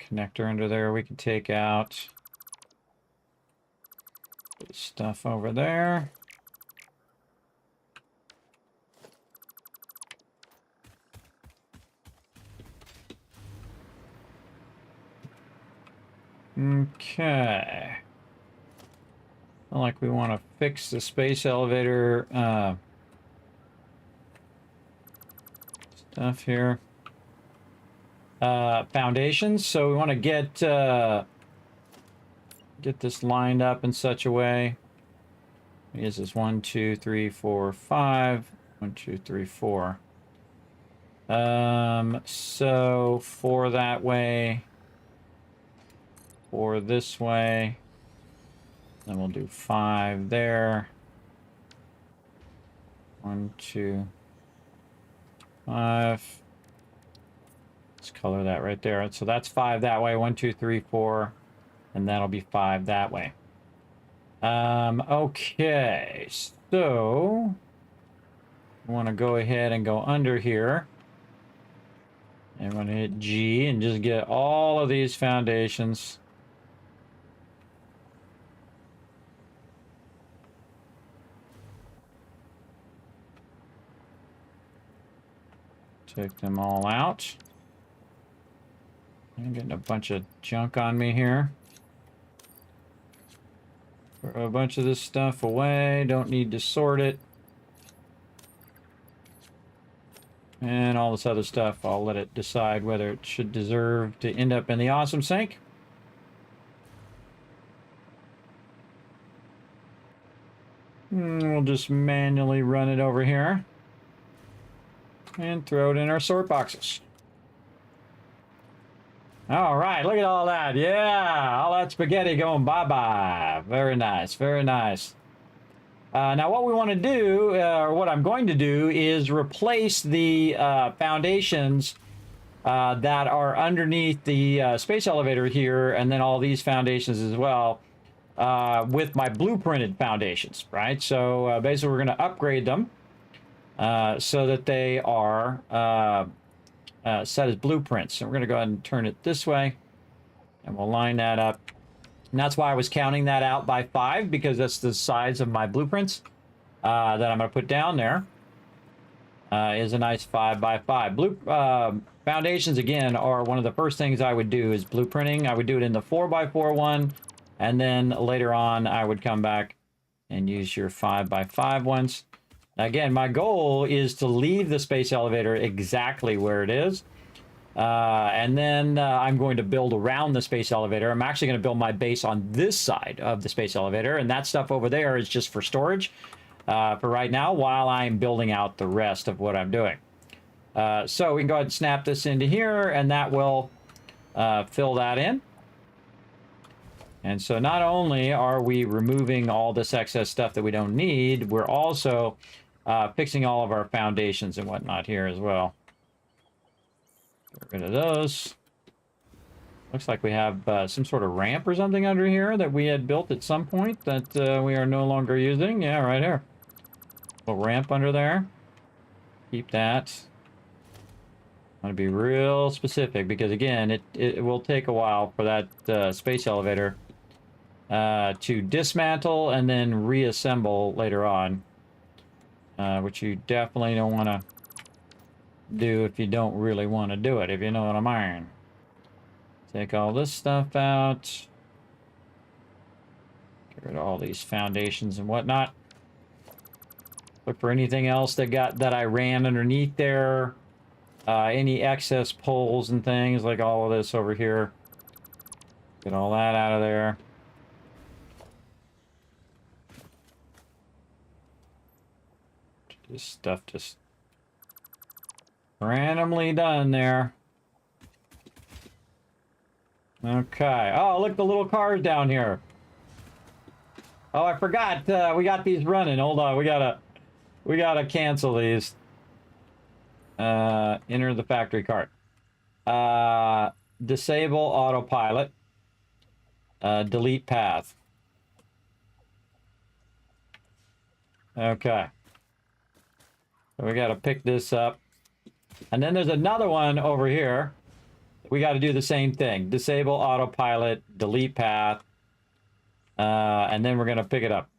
Connector under there we can take out. Stuff over there. Okay. Feel like we want to fix the space elevator stuff here. Foundations. So we want to get this lined up in such a way. This is 1, 2, 3, 4, 5. 1, 2, 3, 4. So 4 that way. 4 this way. Then we'll do 5 there. 1, 2, 5. Let's color that right there. So that's 5 that way. 1, 2, 3, 4. And that'll be 5 that way. Okay. So I want to go ahead and go under here. And I'm going to hit G and just get all of these foundations. Take them all out. I'm getting a bunch of junk on me here. Throw a bunch of this stuff away. Don't need to sort it. And all this other stuff, I'll let it decide whether it should deserve to end up in the awesome sink. We'll just manually run it over here. And throw it in our sort boxes. All right, look at all that. Yeah, all that spaghetti going bye-bye. Very nice, very nice. Now what we want to do, or what I'm going to do, is replace the foundations that are underneath the space elevator here, and then all these foundations as well, with my blueprinted foundations, right? So basically we're going to upgrade them so that they are set as blueprints. So we're going to go ahead and turn it this way, and we'll line that up. And that's why I was counting that out by 5, because that's the size of my blueprints that I'm going to put down there. Is a nice 5 by 5. Foundations, again, are one of the first things I would do is blueprinting. I would do it in the 4 by 4 one, and then later on I would come back and use your 5 by 5 ones. Again, my goal is to leave the space elevator exactly where it is. And then I'm going to build around the space elevator. I'm actually going to build my base on this side of the space elevator, and that stuff over there is just for storage for right now while I'm building out the rest of what I'm doing. So we can go ahead and snap this into here, and that will fill that in. And so not only are we removing all this excess stuff that we don't need, we're also fixing all of our foundations and whatnot here as well. Get rid of those. Looks like we have some sort of ramp or something under here that we had built at some point that we are no longer using. Yeah, right here. Little ramp under there. Keep that. I want to be real specific because, again, it will take a while for that space elevator to dismantle and then reassemble later on, which you definitely don't want to do if you don't really want to do it, if you know what I mean. Take all this stuff out. Get rid of all these foundations and whatnot. Look for anything else that I ran underneath there. Any excess poles and things, like all of this over here. Get all that out of there. This stuff just randomly done there. Okay. Oh, look, the little cars down here. Oh, I forgot. We got these running. Hold on. We gotta cancel these. Enter the factory cart. Disable autopilot. Delete path. Okay. So we gotta pick this up. And then there's another one over here. We got to do the same thing. Disable autopilot, delete path, and then we're going to pick it up.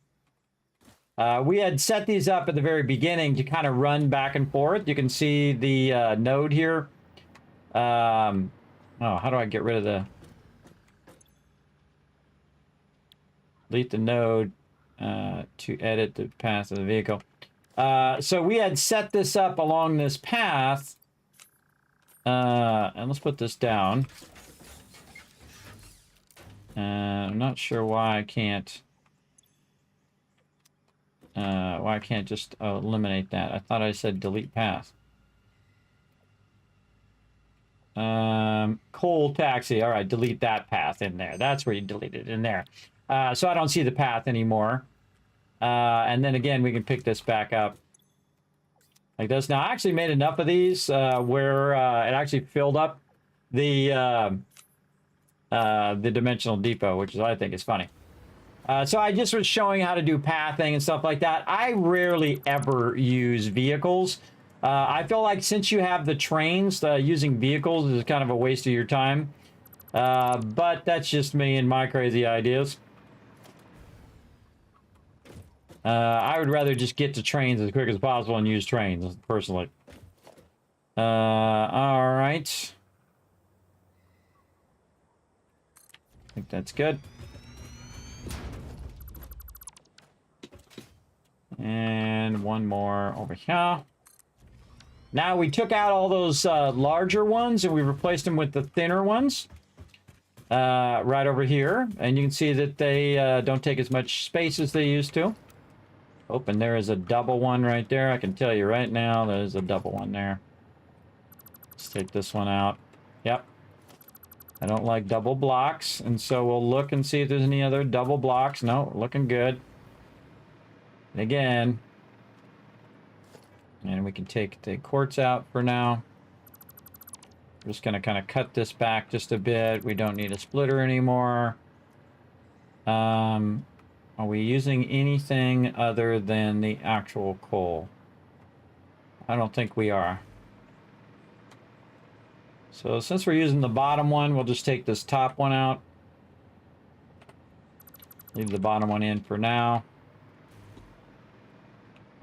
We had set these up at the very beginning to kind of run back and forth. You can see the node here. Oh, how do I get rid of the... Delete the node to edit the path of the vehicle. So we had set this up along this path. And let's put this down. I'm not sure why I can't just eliminate that. I thought I said delete path. Coal taxi. All right, delete that path in there. That's where you delete it, in there. So I don't see the path anymore. And then again, we can pick this back up like this. Now, I actually made enough of these where it actually filled up the dimensional depot, which is, I think, is funny. So I just was showing how to do pathing and stuff like that. I rarely ever use vehicles. I feel like since you have the trains, using vehicles is kind of a waste of your time. But that's just me and my crazy ideas. I would rather just get to trains as quick as possible and use trains, personally. All right. I think that's good. And one more over here. Now we took out all those larger ones and we replaced them with the thinner ones. Right over here. And you can see that they don't take as much space as they used to. Oh, and there is a double one right there. I can tell you right now, there's a double one there. Let's take this one out. Yep. I don't like double blocks, and so we'll look and see if there's any other double blocks. No, looking good. And again, and we can take the quartz out for now. We're just going to kind of cut this back just a bit. We don't need a splitter anymore. Are we using anything other than the actual coal? I don't think we are. So since we're using the bottom one, we'll just take this top one out. Leave the bottom one in for now.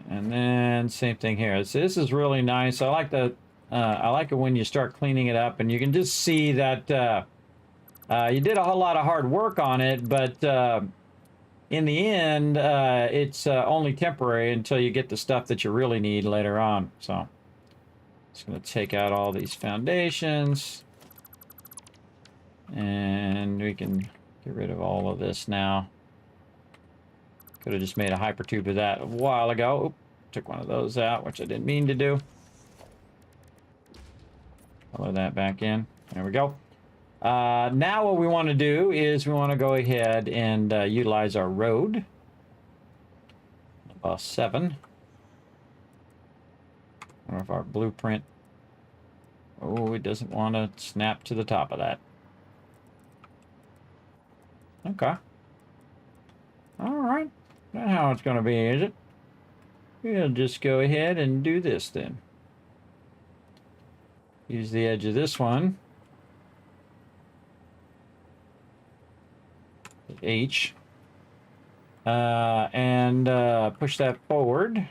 And then same thing here. This is really nice. I like the I like it when you start cleaning it up and you can just see that you did a whole lot of hard work on it, but in the end, it's only temporary until you get the stuff that you really need later on. So, just going to take out all these foundations. And we can get rid of all of this now. Could have just made a hypertube of that a while ago. Oop, took one of those out, which I didn't mean to do. Color that back in. There we go. Now what we want to do is we want to go ahead and utilize our road. About 7. I don't know if our blueprint... Oh, it doesn't want to snap to the top of that. Okay. Alright. That's how it's going to be, is it? We'll just go ahead and do this then. Use the edge of this one. H. And push that forward.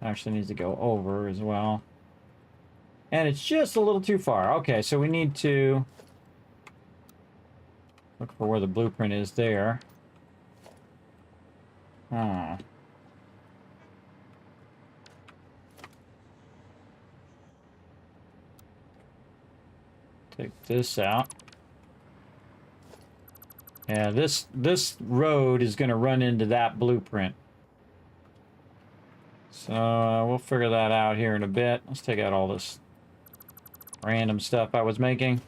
Actually needs to go over as well. And it's just a little too far. Okay, so we need to look for where the blueprint is there. Oh. Take this out. Yeah, this road is going to run into that blueprint. So we'll figure that out here in a bit. Let's take out all this random stuff I was making.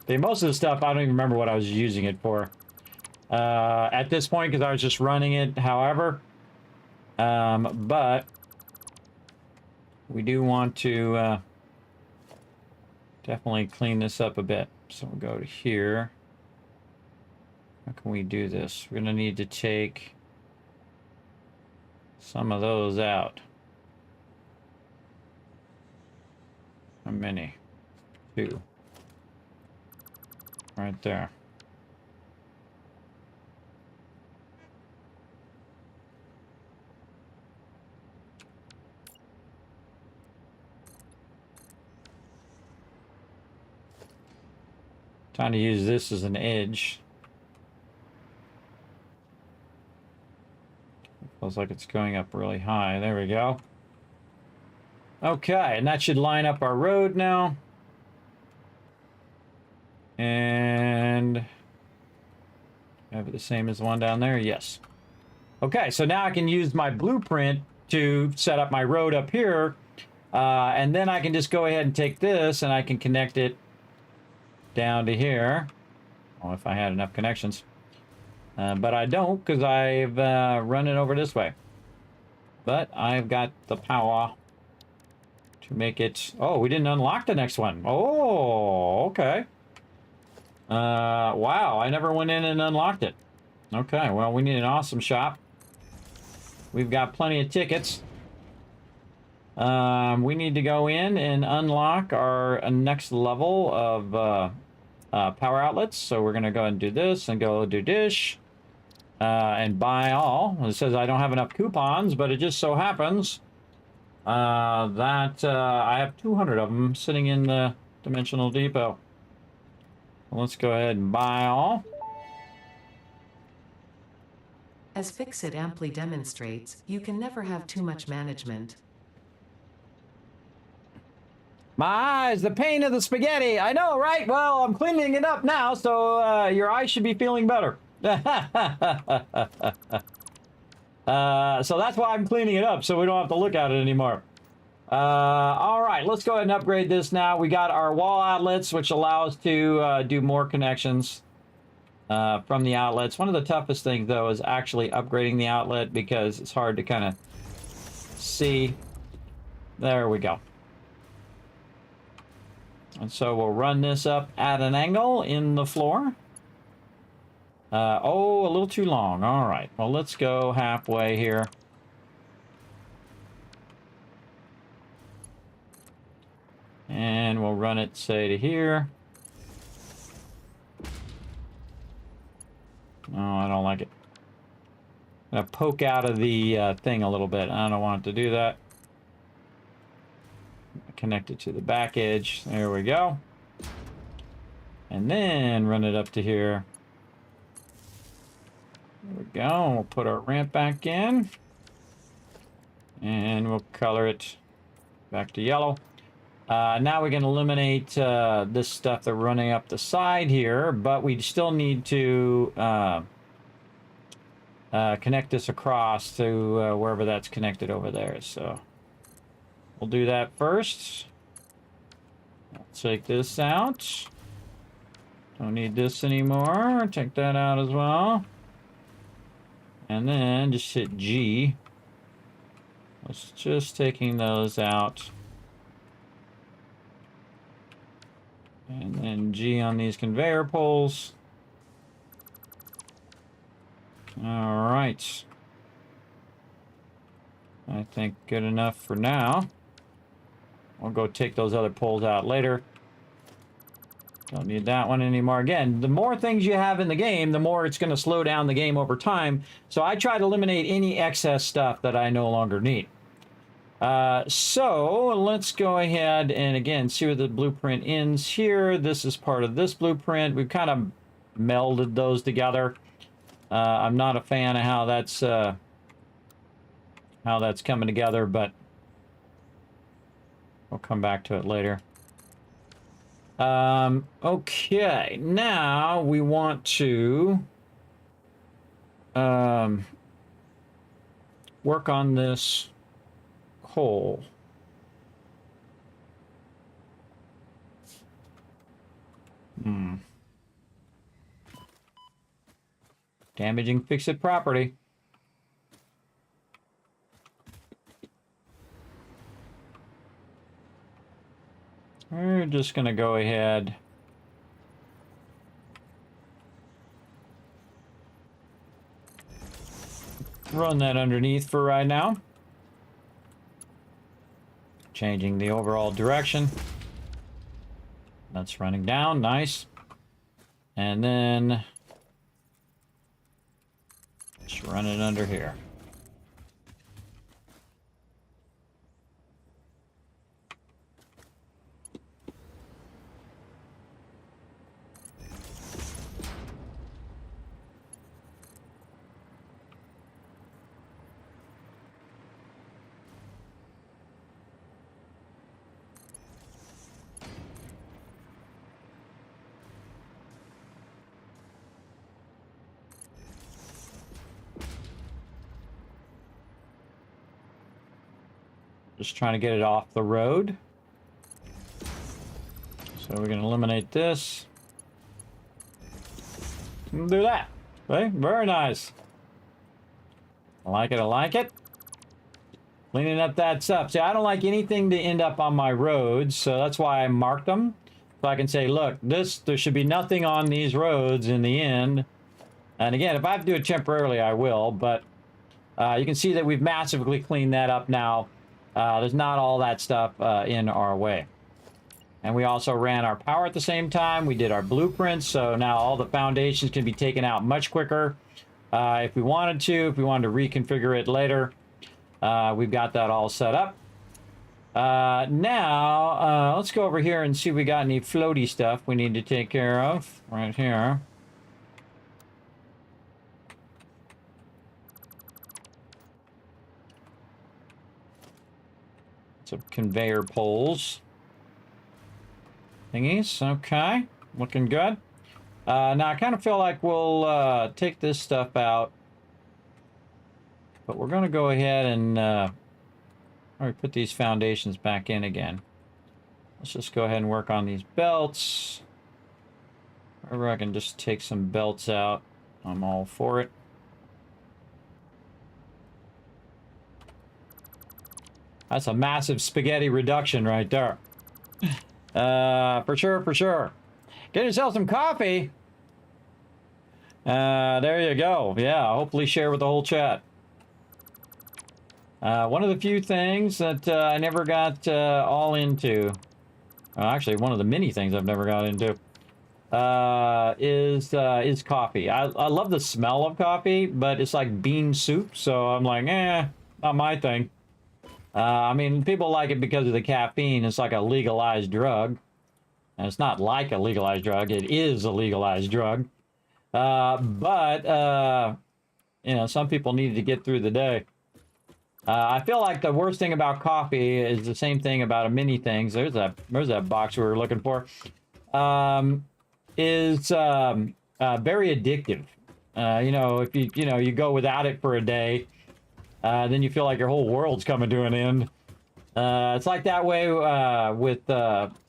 Most of the stuff, I don't even remember what I was using it for. At this point, because I was just running it, however. But we do want to definitely clean this up a bit. So we'll go to here. How can we do this? We're going to need to take some of those out. How many? 2. Right there. Trying to use this as an edge. Feels like it's going up really high. There we go. Okay, and that should line up our road now. And have it the same as the one down there? Yes. Okay, so now I can use my blueprint to set up my road up here. And then I can just go ahead and take this and I can connect it down to here. Oh, if I had enough connections. But I don't, because I've run it over this way. But I've got the power to make it... Oh, we didn't unlock the next one. Oh, okay. Wow, I never went in and unlocked it. Okay, well, we need an awesome shop. We've got plenty of tickets. We need to go in and unlock our next level of power outlets. So we're going to go ahead and do this and go do dish and buy all. It says I don't have enough coupons, but it just so happens that I have 200 of them sitting in the Dimensional Depot. Let's go ahead and buy all. As Fixit amply demonstrates, you can never have too much management. My eyes, the pain of the spaghetti. I know, right? Well, I'm cleaning it up now, so your eyes should be feeling better. So that's why I'm cleaning it up, so we don't have to look at it anymore. All right, let's go ahead and upgrade this now. We got our wall outlets, which allow us to do more connections. from the outlets. One of the toughest things, though, is actually upgrading the outlet because it's hard to kind of see. There we go. And so we'll run this up at an angle in the floor. Oh, a little too long. All right. Well, let's go halfway here. And we'll run it, say, to here. Oh, I don't like it. I'm gonna poke out of the thing a little bit. I don't want it to do that. Connect it to the back edge. There we go. And then run it up to here. There we go. We'll put our ramp back in. And we'll color it back to yellow. Now we can eliminate this stuff that's running up the side here, but we still need to connect this across to wherever that's connected over there. So we'll do that first. I'll take this out. Don't need this anymore. Take that out as well. And then just hit G. It's just taking those out. And then G on these conveyor poles. All right. I think good enough for now. We'll go take those other poles out later. Don't need that one anymore. Again, the more things you have in the game, the more it's going to slow down the game over time. So I try to eliminate any excess stuff that I no longer need. So let's go ahead and again see where the blueprint ends here. This is part of this blueprint. We've kind of melded those together. I'm not a fan of how that's coming together, but we'll come back to it later. Okay, now we want to work on this coal. Damaging fix-it property. We're just going to go ahead. Run that underneath for right now. Changing the overall direction. That's running down. Nice. And then just run it under here. Just trying to get it off the road. So we're going to eliminate this. And do that. Okay, very nice. I like it, I like it. Cleaning up that stuff. See, I don't like anything to end up on my roads, so that's why I marked them. So I can say, look, there should be nothing on these roads in the end. And again, if I have to do it temporarily, I will, but you can see that we've massively cleaned that up now. There's not all that stuff in our way. And we also ran our power at the same time. We did our blueprints, so now all the foundations can be taken out much quicker. If we wanted to reconfigure it later, we've got that all set up. Now, let's go over here and see if we got any floaty stuff we need to take care of right here. Some conveyor poles. Thingies, okay. Looking good. Now, I kind of feel like we'll take this stuff out. But we're going to go ahead and put these foundations back in again. Let's just go ahead and work on these belts. Or I can just take some belts out. I'm all for it. That's a massive spaghetti reduction right there. For sure, for sure. Get yourself some coffee. There you go. Yeah, hopefully share with the whole chat. One of the few things that I never got all into, actually one of the many things I've never got into, is coffee. I love the smell of coffee, but it's like bean soup, so I'm like, not my thing. I mean, people like it because of the caffeine. It's like a legalized drug. And it's not like a legalized drug. It is a legalized drug. But you know, some people need to get through the day. I feel like the worst thing about coffee is the same thing about many things. There's that box we were looking for. Is very addictive. You know, if you go without it for a day, then you feel like your whole world's coming to an end. It's like that way with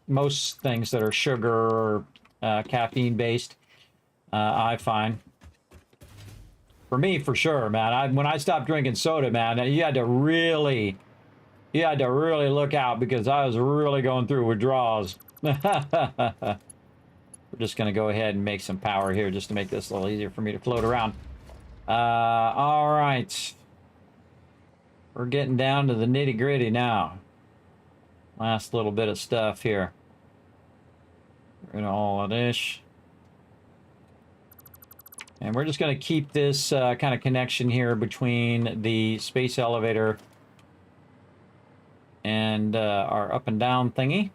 most things that are sugar or caffeine based. I find. For me, for sure, man. When I stopped drinking soda, man, you had to really look out because I was really going through withdrawals. We're just gonna go ahead and make some power here just to make this a little easier for me to float around. All right. We're getting down to the nitty gritty now. Last little bit of stuff here. Rid of all of this. And we're just going to keep this kind of connection here between the space elevator and our up and down thingy.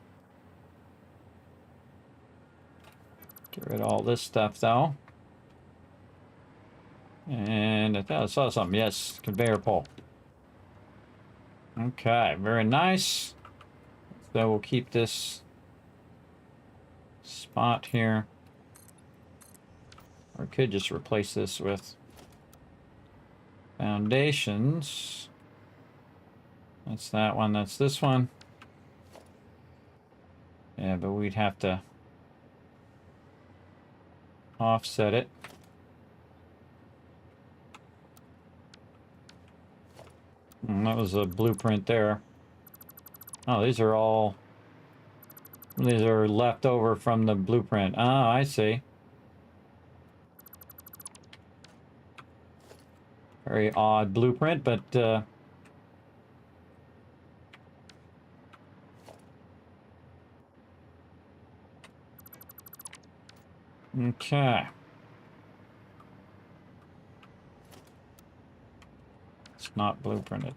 Get rid of all this stuff, though. And I thought I saw something. Yes, conveyor pole. Okay, very nice. So we'll keep this spot here. Or could just replace this with foundations. That's that one, that's this one. Yeah, but we'd have to offset it. And that was a blueprint there. Oh, these are left over from the blueprint. Oh, I see. Very odd blueprint, but okay. It's not blueprinted.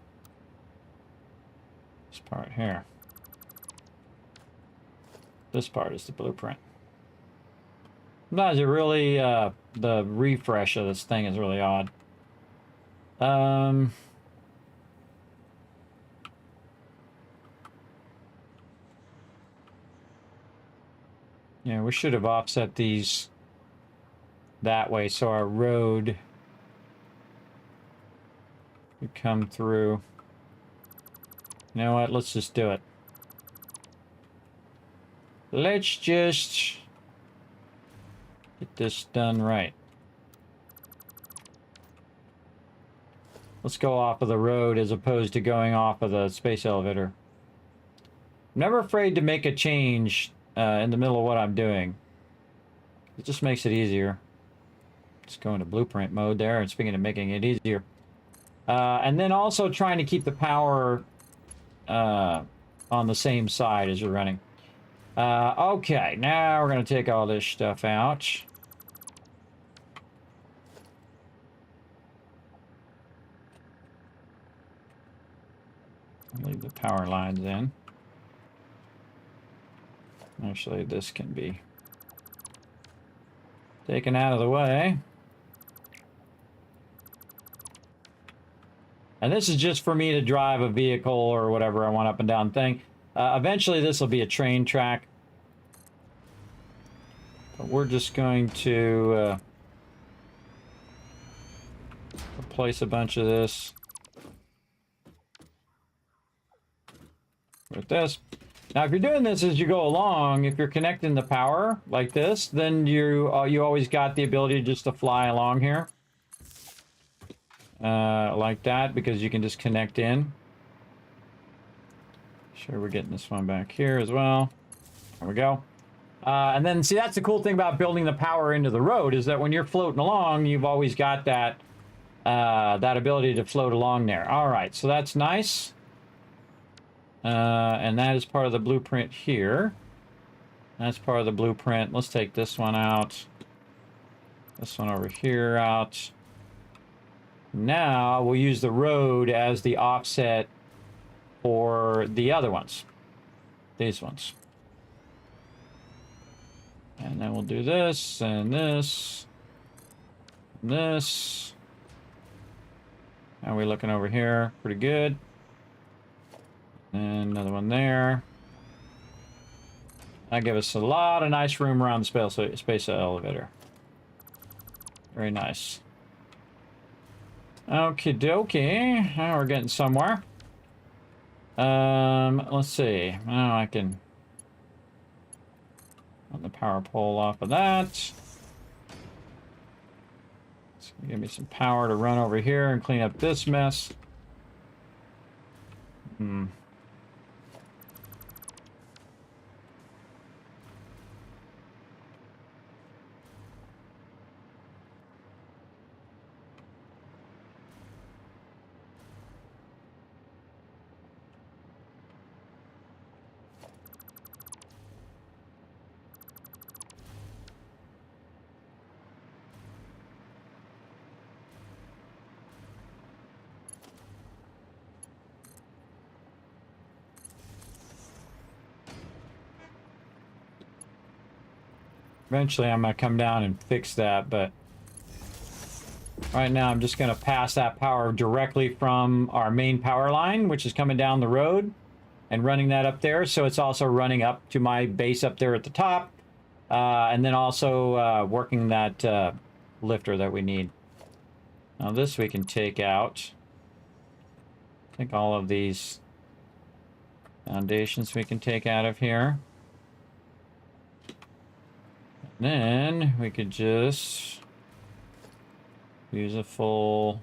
This part here. This part is the blueprint. Sometimes it really, the refresh of this thing is really odd. Yeah, we should have offset these that way so our road would come through. You know what? Let's just do it. Let's just get this done right. Let's go off of the road as opposed to going off of the space elevator. I'm never afraid to make a change in the middle of what I'm doing. It just makes it easier. Just go into blueprint mode there, and speaking of making it easier. And then also trying to keep the power on the same side as you're running. Okay, now we're going to take all this stuff out. Leave the power lines in. Actually, this can be taken out of the way. And this is just for me to drive a vehicle or whatever I want up and down thing. Eventually, this will be a train track. But we're just going to replace a bunch of this with this. Now, if you're doing this as you go along, if you're connecting the power like this, then you always got the ability just to fly along here. Like that, because you can just connect in. Sure, we're getting this one back here as well. There we go. And then, see, that's the cool thing about building the power into the road, is that when you're floating along, you've always got that, that ability to float along there. All right, so that's nice. And that is part of the blueprint here. That's part of the blueprint. Let's take this one out. This one over here out. Now, we'll use the road as the offset for the other ones. These ones. And then we'll do this, and this, and this. How are we looking over here? Pretty good. And another one there. That gives us a lot of nice room around the space elevator. Very nice. Okie dokie. Now we're getting somewhere. Let's see. Now I can run the power pole off of that. It's gonna give me some power to run over here and clean up this mess. Eventually I'm going to come down and fix that, but right now I'm just going to pass that power directly from our main power line, which is coming down the road, and running that up there. So it's also running up to my base up there at the top, and then also working that lifter that we need. Now this we can take out. I think all of these foundations we can take out of here. Then we could just use a full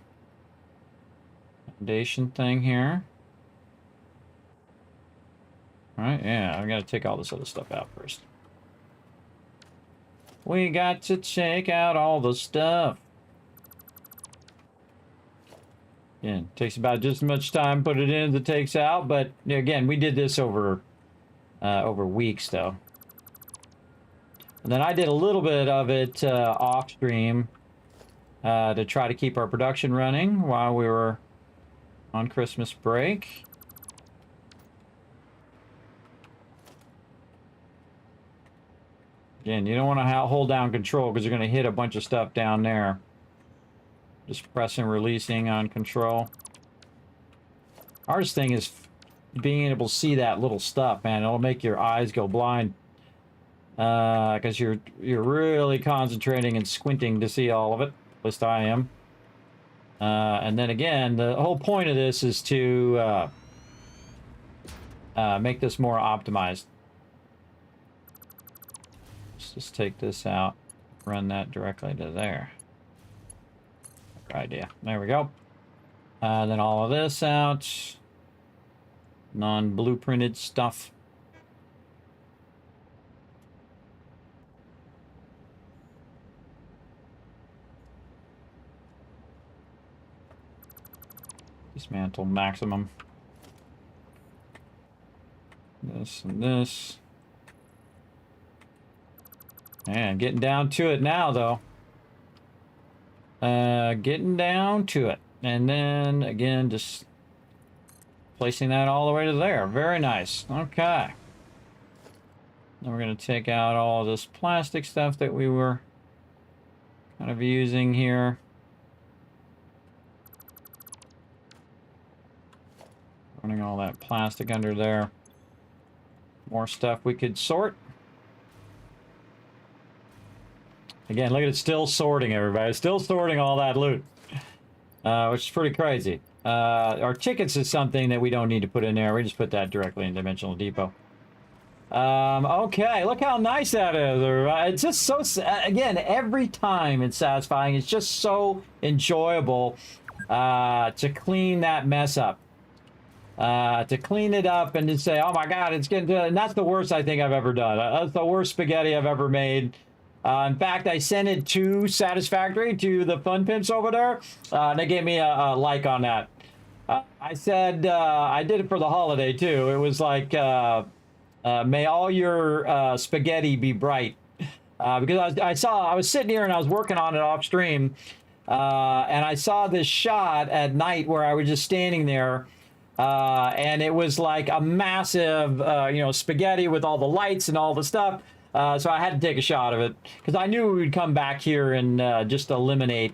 foundation thing here. All right, yeah, I gotta take all this other stuff out first. We got to take out all the stuff. Yeah, takes about just as much time to put it in as it takes out, but again, we did this over weeks though. And then I did a little bit of it off stream to try to keep our production running while we were on Christmas break. Again, you don't want to hold down control because you're going to hit a bunch of stuff down there. Just pressing releasing on control. Hardest thing is being able to see that little stuff, man. It'll make your eyes go blind. Because you're really concentrating and squinting to see all of it. At least I am. And then again, the whole point of this is to make this more optimized. Let's just take this out, run that directly to there. Good idea. There we go. Then all of this out. Non-blueprinted stuff. Dismantle maximum. This and this. And getting down to it now, though. Getting down to it. And then, again, just placing that all the way to there. Very nice. Okay. Then we're going to take out all this plastic stuff that we were kind of using here. Running all that plastic under there. More stuff we could sort. Again, look at it, still sorting, everybody. Still sorting all that loot. Which is pretty crazy. Our tickets is something that we don't need to put in there. We just put that directly in Dimensional Depot. Okay, look how nice that is. It's just so, again, every time it's satisfying. It's just so enjoyable to clean that mess up. To clean it up and to say, oh my God, it's getting to, and that's the worst I think I've ever done. That's the worst spaghetti I've ever made. In fact, I sent it to Satisfactory, to the Fun Pimps over there, and they gave me a like on that. I said, I did it for the holiday too. It was like, may all your spaghetti be bright. Because I was sitting here and I was working on it off stream, and I saw this shot at night where I was just standing there, and it was like a massive, spaghetti with all the lights and all the stuff. So I had to take a shot of it because I knew we would come back here and just eliminate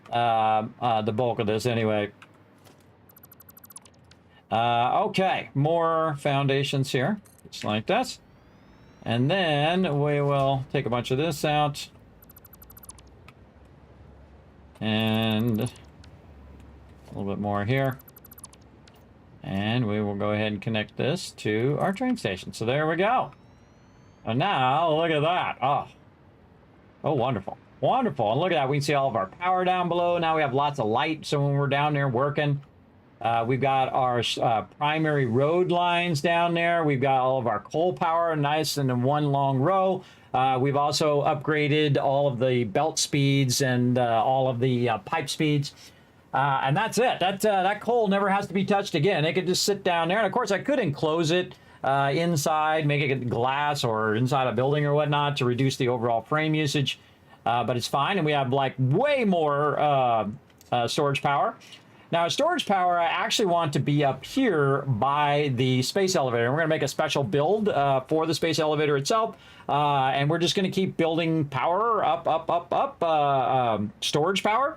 the bulk of this anyway. Okay, more foundations here, just like this. And then we will take a bunch of this out. And a little bit more here. And we will go ahead and connect this to our train station. So there we go. And now, look at that. Oh, wonderful. Wonderful. And look at that. We can see all of our power down below. Now we have lots of light. So when we're down there working, we've got our primary road lines down there. We've got all of our coal power nice and in one long row. We've also upgraded all of the belt speeds and all of the pipe speeds. And that's it. That coal never has to be touched again. It could just sit down there. And of course, I could enclose it inside, make it glass or inside a building or whatnot to reduce the overall frame usage. But it's fine. And we have like way more storage power. Now, storage power, I actually want to be up here by the space elevator. We're going to make a special build for the space elevator itself. And we're just going to keep building power up, storage power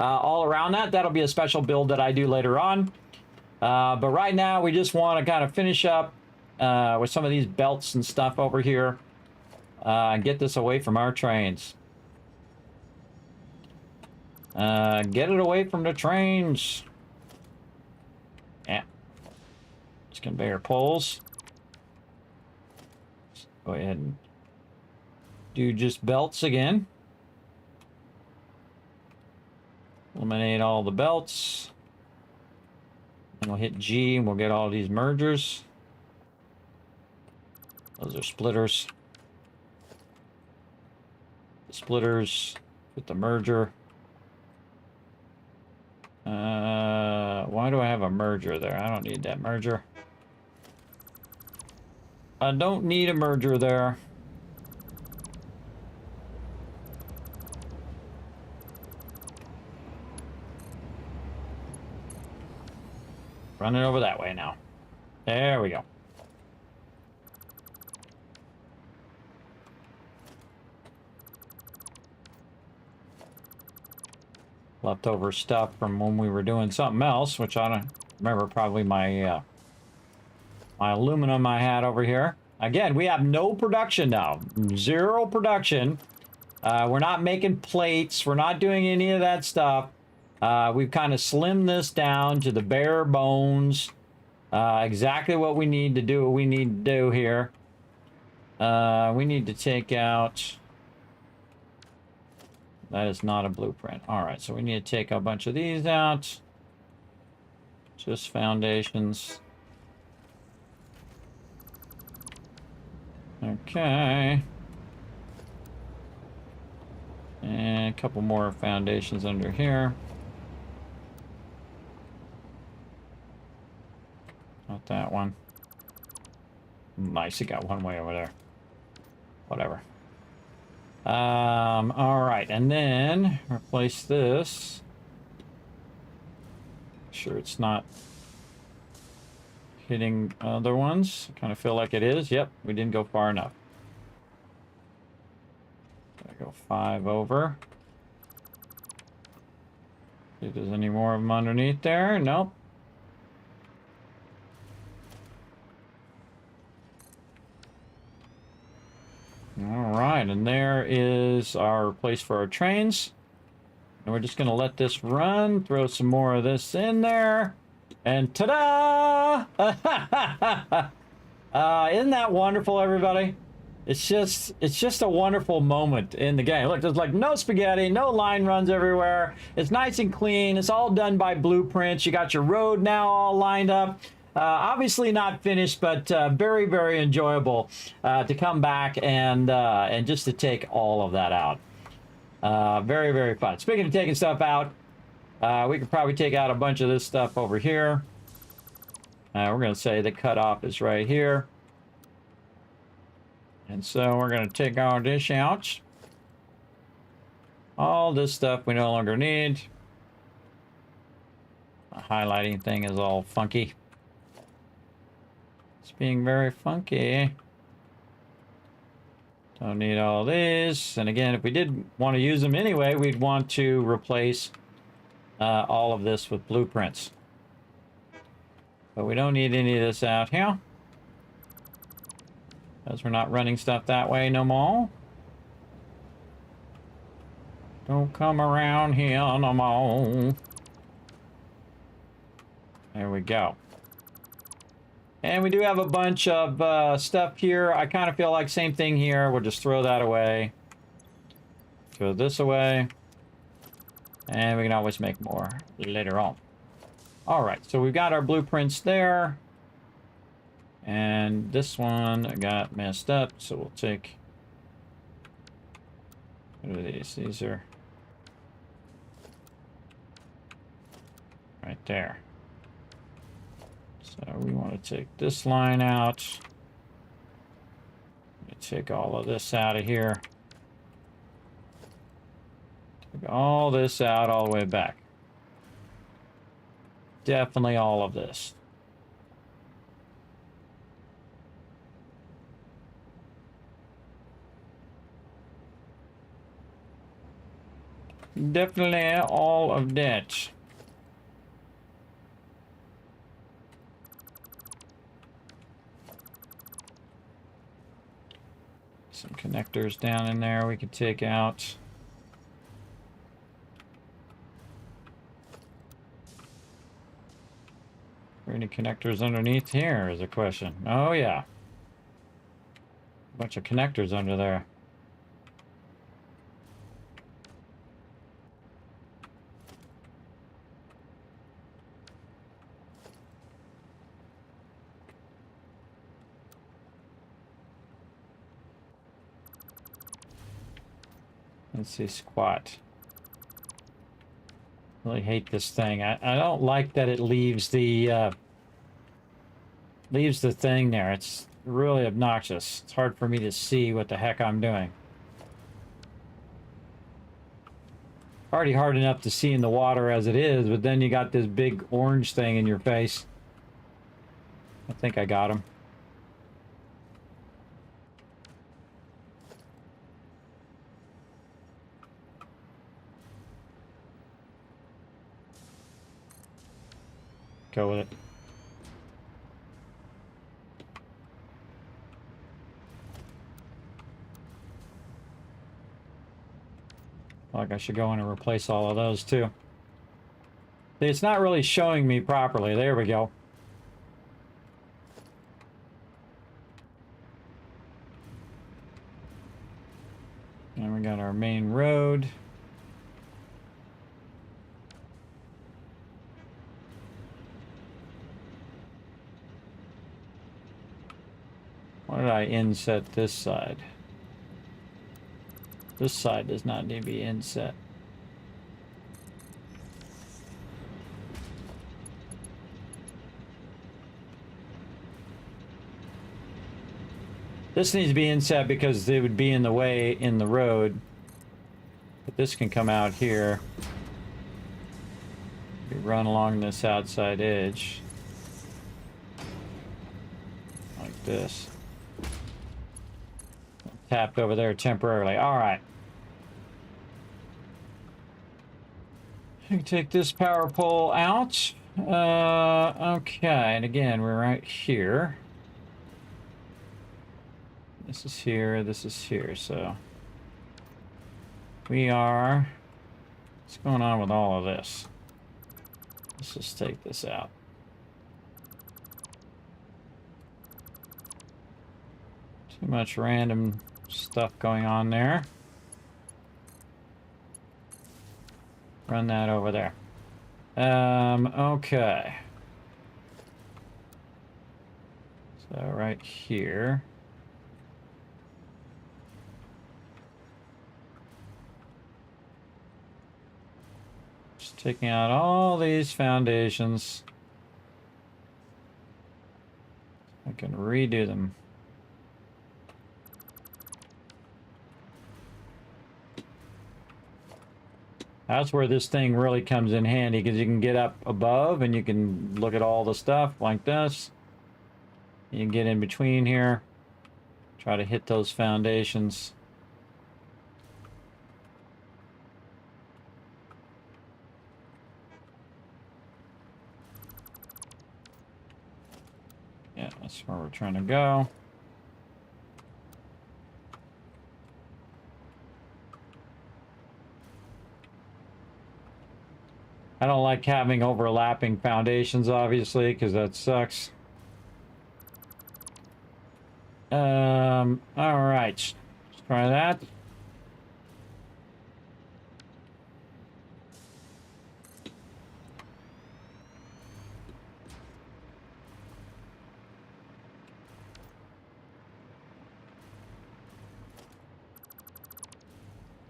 all around that. That'll be a special build that I do later on. But right now, we just want to kind of finish up with some of these belts and stuff over here and get this away from our trains. Get it away from the trains. Yeah. Just conveyor poles. Let's go ahead and do just belts again. Eliminate all the belts. And we'll hit G and we'll get all these mergers. Those are splitters. The splitters with the merger. Why do I have a merger there? I don't need that merger. I don't need a merger there. Run it over that way now. There we go. Leftover stuff from when we were doing something else, which I don't remember, probably my my aluminum I had over here. Again, we have no production now. Zero production. We're not making plates. We're not doing any of that stuff. We've kind of slimmed this down to the bare bones. Exactly what we need to do. What we need to do here. We need to take out... That is not a blueprint. All right, so we need to take a bunch of these out. Just foundations. Okay. And a couple more foundations under here. Not that one. Nice, you got one way over there. Whatever. All right, and then replace this. Sure it's not hitting other ones. I kind of feel like it is. Yep, we didn't go far enough. Gotta go 5 over. See if there's any more of them underneath there. Nope. All right, and there is our place for our trains. And we're just going to let this run, throw some more of this in there, and ta-da! Isn't that wonderful, everybody? It's just a wonderful moment in the game. Look, there's like no spaghetti, no line runs everywhere. It's nice and clean. It's all done by blueprints. You got your road now all lined up. Obviously not finished, but very, very enjoyable to come back and just to take all of that out. Very, very fun. Speaking of taking stuff out, we could probably take out a bunch of this stuff over here. We're going to say the cutoff is right here. And so we're going to take all this out. All this stuff we no longer need. The highlighting thing is all funky. It's being very funky. Don't need all these. And again, if we did want to use them anyway, we'd want to replace all of this with blueprints. But we don't need any of this out here, because we're not running stuff that way no more. Don't come around here no more. There we go. And we do have a bunch of stuff here. I kind of feel like same thing here. We'll just throw that away. Throw this away. And we can always make more later on. All right, so we've got our blueprints there. And this one got messed up, so we'll take... What are these? These are... right there. So we want to take this line out. Let me take all of this out of here. Take all this out all the way back. Definitely all of this. Definitely all of that. Some connectors down in there we could take out. Are there any connectors underneath here is a question. Oh yeah. A bunch of connectors under there. Let's see, squat. Really hate this thing. I don't like that it leaves the thing there. It's really obnoxious. It's hard for me to see what the heck I'm doing. Already hard enough to see in the water as it is, but then you got this big orange thing in your face. I think I got him. Go with it. Like I should go in and replace all of those too. It's not really showing me properly. There we go. And we got our main road. Why did I inset this side? This side does not need to be inset. This needs to be inset because it would be in the way in the road. But this can come out here. We run along this outside edge. Like this. Tapped over there temporarily. All right. You can take this power pole out. Okay, and again, we're right here. This is here, this is here, so we are... What's going on with all of this? Let's just take this out. Too much random stuff going on there. Run that over there. Okay. So right here. Just taking out all these foundations. I can redo them. That's where this thing really comes in handy, because you can get up above and you can look at all the stuff like this. You can get in between here, try to hit those foundations. Yeah, that's where we're trying to go. I don't like having overlapping foundations, obviously, because that sucks. All right, let's try that.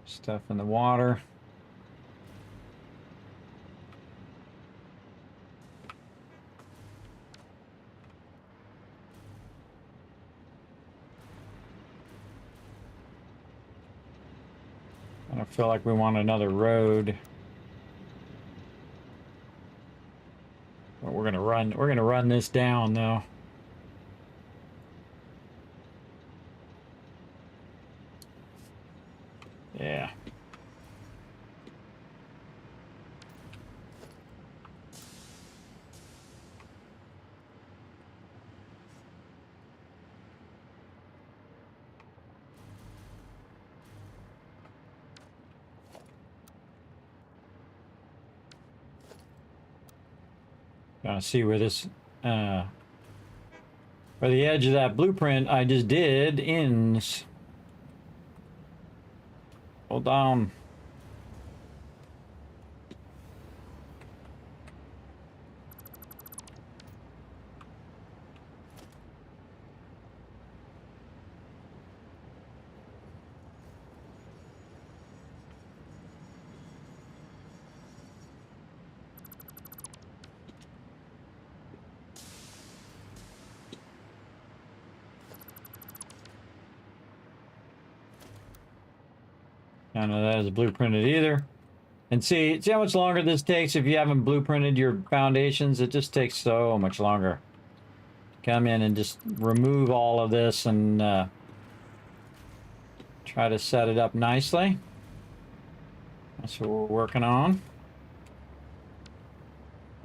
Stuff in the water. I don't feel like we want another road. But we're gonna run this down though. Yeah. Gotta see where this, where the edge of that blueprint I just did ends. Hold on. None of that is blueprinted either. And see how much longer this takes if you haven't blueprinted your foundations? It just takes so much longer. Come in and just remove all of this and try to set it up nicely. That's what we're working on.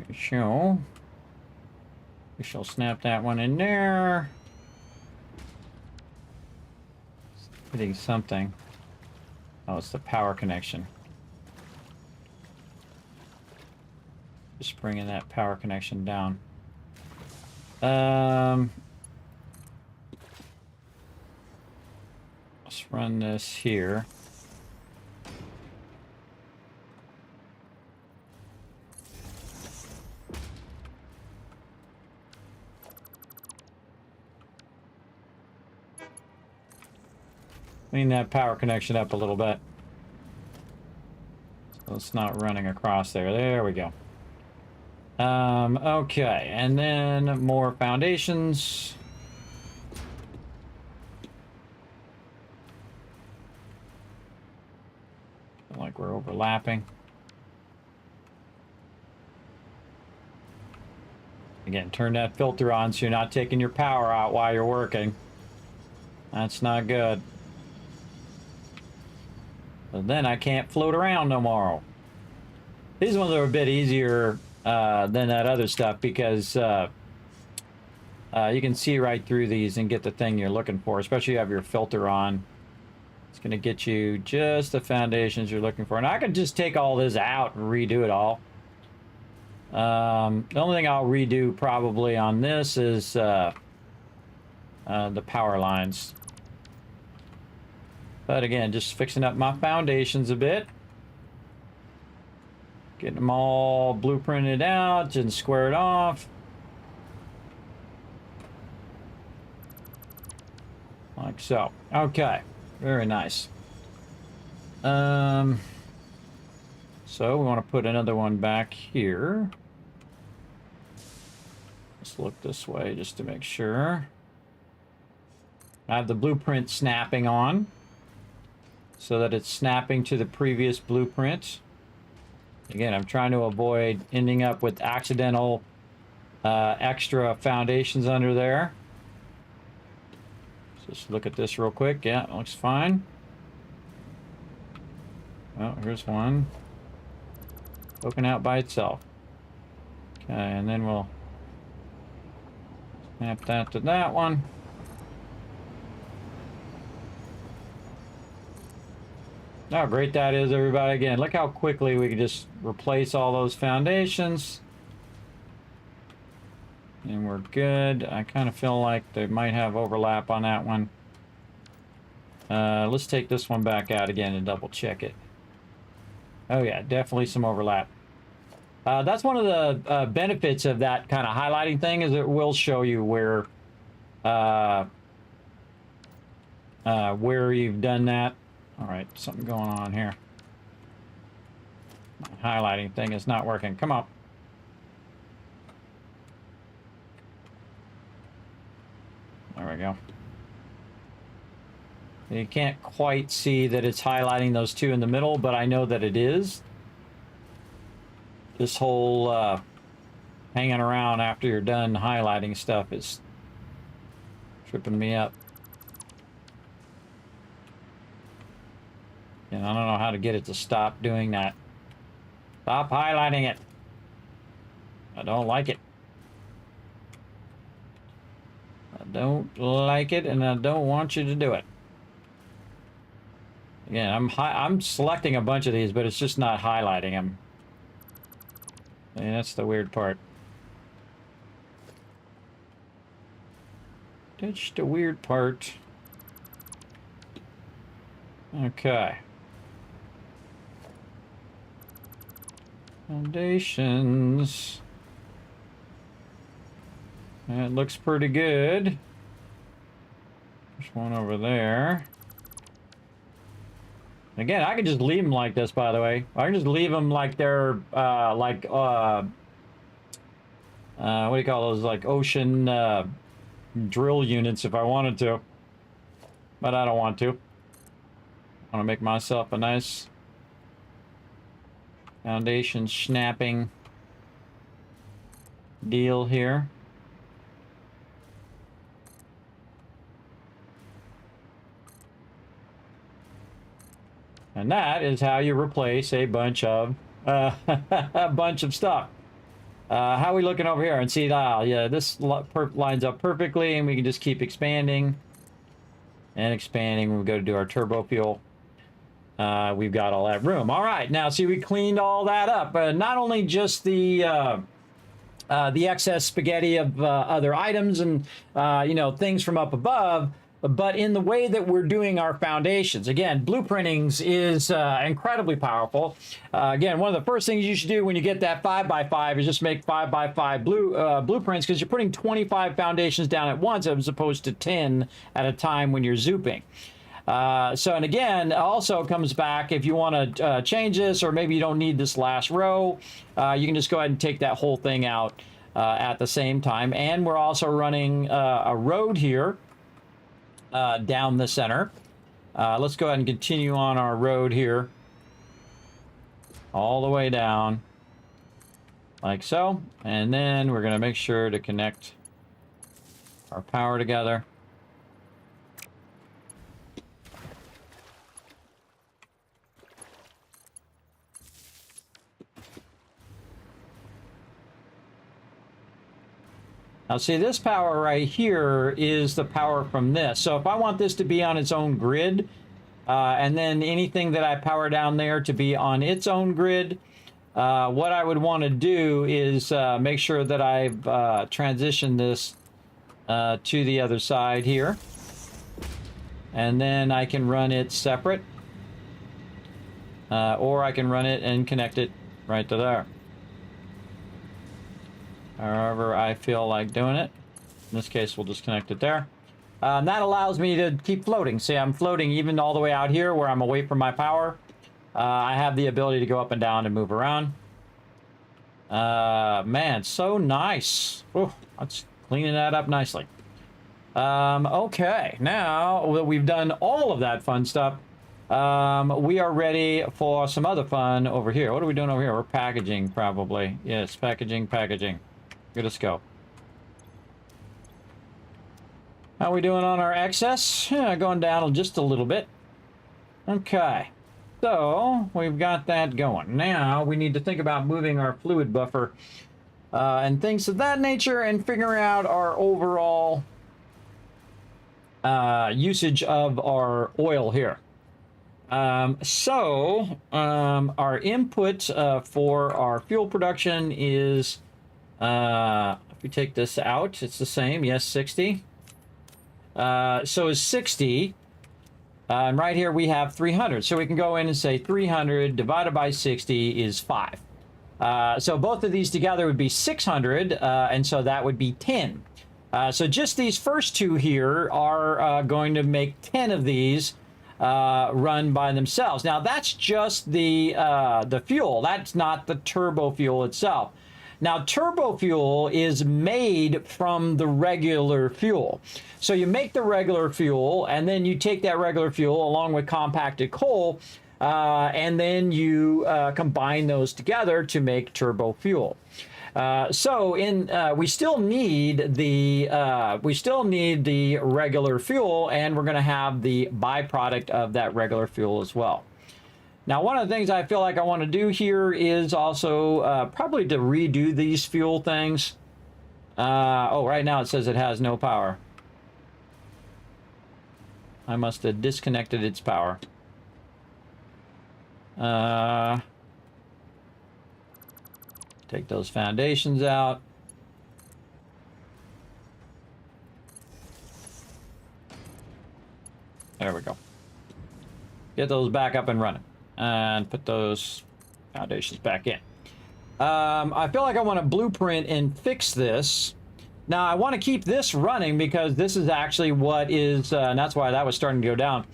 We shall snap that one in there. Hitting something. Oh, it's the power connection. Just bringing that power connection down. Let's run this here. Clean that power connection up a little bit. So it's not running across there. There we go. Okay, and then more foundations. Feel like we're overlapping. Again, turn that filter on so you're not taking your power out while you're working. That's not good. But then I can't float around no more. These ones are a bit easier than that other stuff because you can see right through these and get the thing you're looking for, especially if you have your filter on. It's going to get you just the foundations you're looking for. And I could just take all this out and redo it all. The only thing I'll redo probably on this is the power lines. But again, just fixing up my foundations a bit. Getting them all blueprinted out and squared off. Like so. Okay. Very nice. So we want to put another one back here. Let's look this way just to make sure. I have the blueprint snapping on so that it's snapping to the previous blueprint. Again, I'm trying to avoid ending up with accidental extra foundations under there. So just look at this real quick. Yeah, it looks fine. Oh, here's one. Poking out by itself. Okay, and then we'll snap that to that one. How great that is, everybody. Again, look how quickly we can just replace all those foundations. And we're good. I kind of feel like they might have overlap on that one. Let's take this one back out again and double check it. Oh yeah, definitely some overlap. That's one of the benefits of that kind of highlighting thing, is it will show you where you've done that. All right, something going on here. My highlighting thing is not working. Come on. There we go. You can't quite see that it's highlighting those two in the middle, but I know that it is. This whole hanging around after you're done highlighting stuff is tripping me up. And I don't know how to get it to stop doing that. Stop highlighting it. I don't like it. I don't like it, and I don't want you to do it. Again, I'm selecting a bunch of these, but it's just not highlighting them. And that's the weird part. That's the weird part. Okay. Foundations. That looks pretty good. There's one over there. Again, I can just leave them like this, by the way. I can just leave them like they're, what do you call those? Like ocean drill units if I wanted to. But I don't want to. I want to make myself a nice foundation snapping deal here. And that is how you replace a bunch of stuff. How are we looking over here? And see, yeah, this lines up perfectly, and we can just keep expanding and expanding. When we go to do our turbo fuel, we've got all that room. All right, now see, we cleaned all that up. Not only just the excess spaghetti of other items and things from up above, but in the way that we're doing our foundations. Again, blueprinting is incredibly powerful. Again, one of the first things you should do when you get that 5x5 is just make 5x5 blueprints, because you're putting 25 foundations down at once as opposed to 10 at a time when you're zooping. And again, also comes back, if you want to change this, or maybe you don't need this last row, you can just go ahead and take that whole thing out at the same time. And we're also running a road here down the center. Let's go ahead and continue on our road here all the way down like so, and then we're going to make sure to connect our power together. Now see, this power right here is the power from this. So if I want this to be on its own grid, and then anything that I power down there to be on its own grid, what I would want to do is make sure that I've transitioned this to the other side here. And then I can run it separate. Or I can run it and connect it right to there. However I feel like doing it. In this case, we'll just connect it there. That allows me to keep floating. See, I'm floating even all the way out here where I'm away from my power. I have the ability to go up and down and move around. Man, so nice. Ooh, that's cleaning that up nicely. Okay, now that we've done all of that fun stuff, we are ready for some other fun over here. What are we doing over here? We're packaging, probably. Yes, packaging. Good, let's go. How are we doing on our excess? Yeah, going down just a little bit. Okay. So, we've got that going. Now, we need to think about moving our fluid buffer and things of that nature and figuring out our overall usage of our oil here. Our input for our fuel production is, if we take this out, it's the same. Yes, 60. So is 60. And right here we have 300. So we can go in and say 300 divided by 60 is 5. So both of these together would be 600, and so that would be 10. So just these first two here are going to make 10 of these run by themselves. Now that's just the fuel. That's not the turbo fuel itself. Now, turbo fuel is made from the regular fuel. So you make the regular fuel, and then you take that regular fuel along with compacted coal, and then you combine those together to make turbo fuel. We still need the regular fuel, and we're going to have the byproduct of that regular fuel as well. Now, one of the things I feel like I want to do here is also probably to redo these fuel things. Right now it says it has no power. I must have disconnected its power. Take those foundations out. There we go. Get those back up and running. And put those foundations back in. I feel like I want to blueprint and fix this. Now, I want to keep this running because this is actually what is, and that's why that was starting to go down.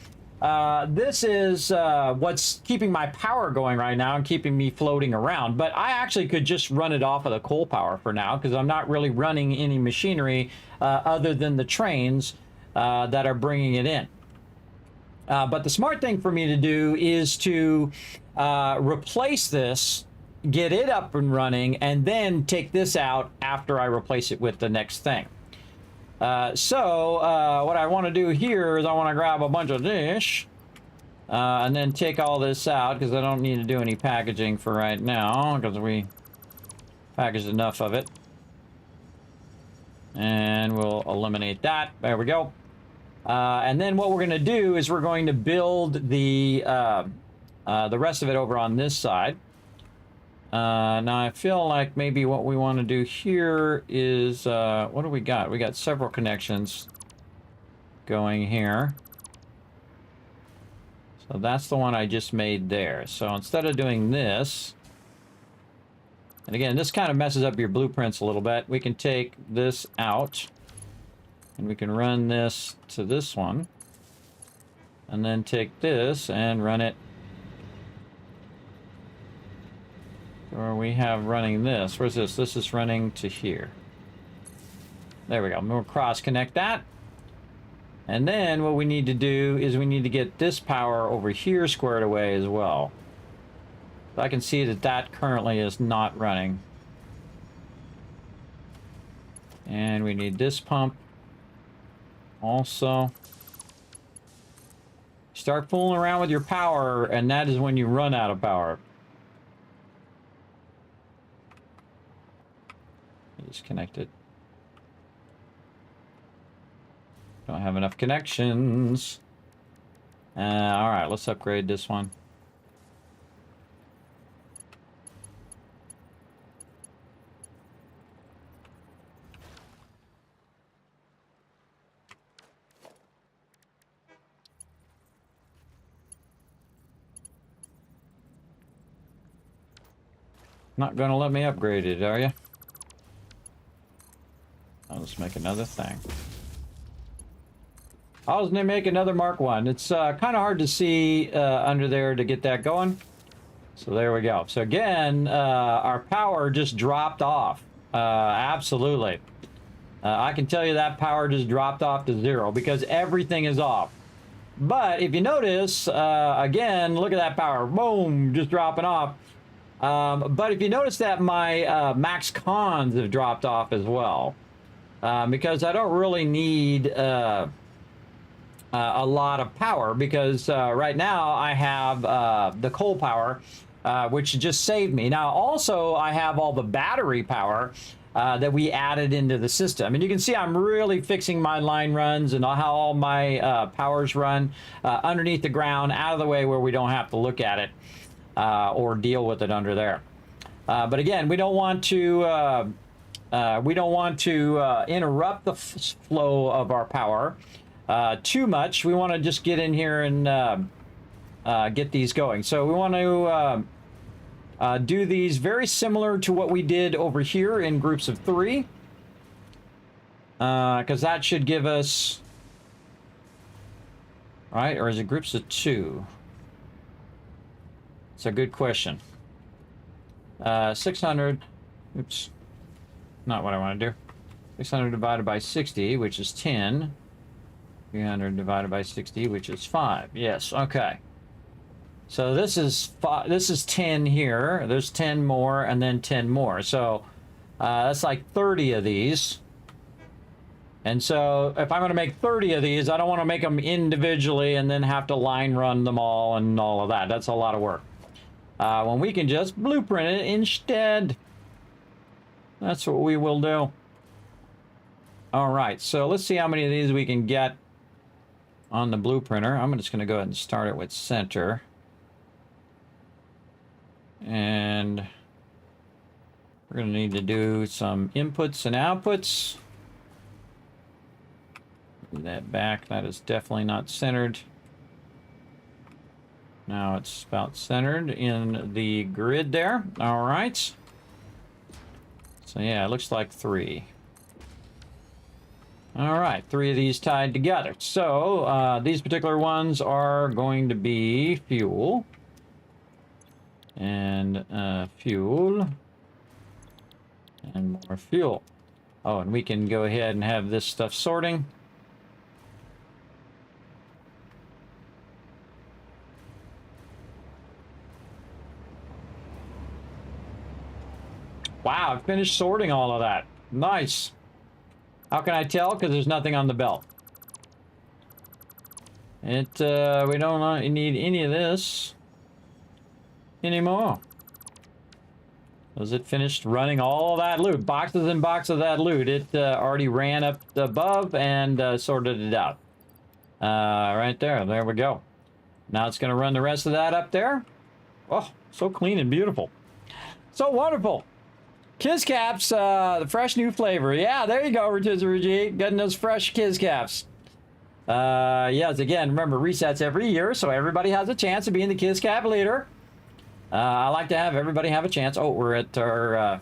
This is what's keeping my power going right now and keeping me floating around. But I actually could just run it off of the coal power for now because I'm not really running any machinery other than the trains that are bringing it in. But the smart thing for me to do is to replace this, get it up and running, and then take this out after I replace it with the next thing. What I want to do here is I want to grab a bunch of this and then take all this out because I don't need to do any packaging for right now because we packaged enough of it. And we'll eliminate that. There we go. And then what we're going to do is we're going to build the rest of it over on this side. Now I feel like maybe what we want to do here is, what do we got? We got several connections going here. So that's the one I just made there. So instead of doing this, and again, this kind of messes up your blueprints a little bit, we can take this out. And we can run this to this one. And then take this and run it. Or we have running this. Where's this? This is running to here. There we go. We'll cross connect that. And then what we need to do is we need to get this power over here squared away as well. So I can see that that currently is not running. And we need this pump. Also, start fooling around with your power, and that is when you run out of power. Disconnect it. Don't have enough connections. All right, let's upgrade this one. Not gonna let me upgrade it, are you? I'll just make another thing. I was gonna make another Mark 1. It's kind of hard to see under there to get that going. So there we go. So again, our power just dropped off. Absolutely. I can tell you that power just dropped off to 0 because everything is off. But if you notice, again, look at that power. Boom, just dropping off. But if you notice that my max cons have dropped off as well. Because I don't really need a lot of power because right now I have the coal power, which just saved me. Now also I have all the battery power that we added into the system. And you can see I'm really fixing my line runs and how all my powers run underneath the ground, out of the way where we don't have to look at it or deal with it under there. But again, we don't want to interrupt the flow of our power too much. We want to just get in here and get these going. So we want to do these very similar to what we did over here in groups of 3. Because that should give us... Right? Or is it groups of 2? It's a good question. 600... Oops. Not what I want to do. 600 divided by 60, which is 10. 300 divided by 60, which is 5. Yes, okay. So this is 10 here. There's 10 more, and then 10 more. So that's like 30 of these. And so if I'm going to make 30 of these, I don't want to make them individually and then have to line run them all and all of that. That's a lot of work. When we can just blueprint it instead. That's what we will do. All right, so let's see how many of these we can get on the blueprinter. I'm just going to go ahead and start it with center. And we're going to need to do some inputs and outputs. Move that back. That is definitely not centered. Now it's about centered in the grid there. All right. So yeah, it looks like 3. All right, 3 of these tied together. So these particular ones are going to be fuel. And fuel. And more fuel. Oh, and we can go ahead and have this stuff sorting. Wow, I finished sorting all of that. Nice. How can I tell? Because there's nothing on the belt. We don't need any of this anymore. Was it finished running all of that loot? Boxes and boxes of that loot. It already ran up above and sorted it out. Right there. There we go. Now it's going to run the rest of that up there. Oh, so clean and beautiful. So wonderful. Kiz Caps, the fresh new flavor. Yeah, there you go, Rotisserie. Getting those fresh Kiz Caps. Yes, again, remember, resets every year, so everybody has a chance of being the Kiz Cap leader. I like to have everybody have a chance. Oh, we're at our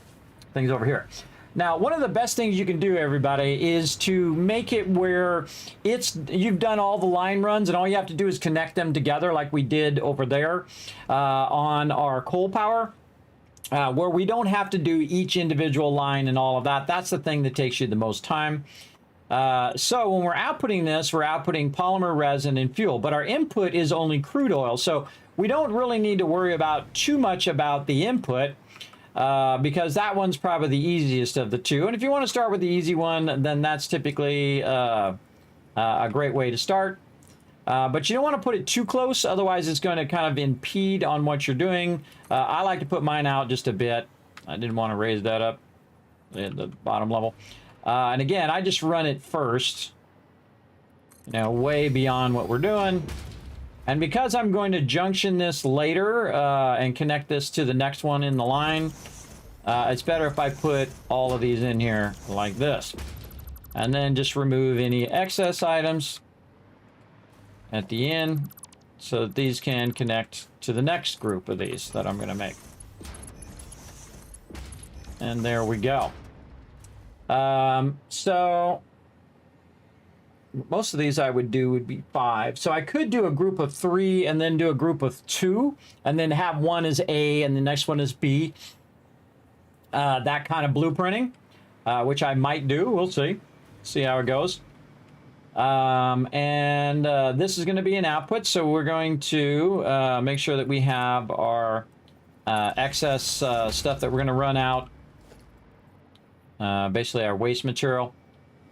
things over here. Now, one of the best things you can do, everybody, is to make it where you've done all the line runs, and all you have to do is connect them together like we did over there on our coal power. Where we don't have to do each individual line and all of that. That's the thing that takes you the most time. So when we're outputting this, we're outputting polymer resin and fuel, but our input is only crude oil. So we don't really need to worry about too much about the input because that one's probably the easiest of the two. And if you want to start with the easy one, then that's typically a great way to start. But you don't want to put it too close, otherwise it's going to kind of impede on what you're doing. I like to put mine out just a bit. I didn't want to raise that up at the bottom level. And again, I just run it first, way beyond what we're doing. And because I'm going to junction this later and connect this to the next one in the line, it's better if I put all of these in here like this. And then just remove any excess items at the end so that these can connect to the next group of these that I'm going to make. And there we go. So most of these I would do would be 5. So I could do a group of 3 and then do a group of 2 and then have one as A and the next one is B. That kind of blueprinting, which I might do. We'll see. See how it goes. This is going to be an output, so we're going to make sure that we have our excess stuff that we're going to run out. Basically our waste material.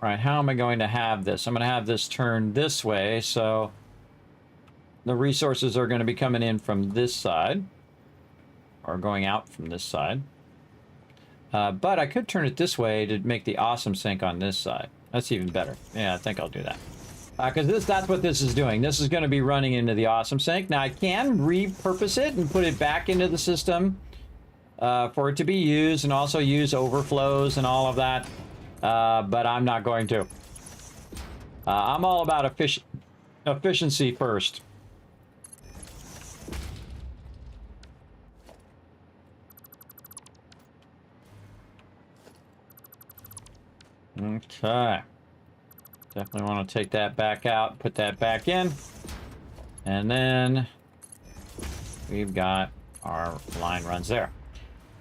All right, how am I going to have this? I'm going to have this turned this way, so the resources are going to be coming in from this side, or going out from this side. But I could turn it this way to make the awesome sink on this side. That's even better. Yeah, I think I'll do that. Because that's what this is doing. This is going to be running into the awesome sink. Now, I can repurpose it and put it back into the system for it to be used, and also use overflows and all of that. But I'm not going to. I'm all about efficiency first. Okay. Definitely want to take that back out, put that back in. And then we've got our line runs there.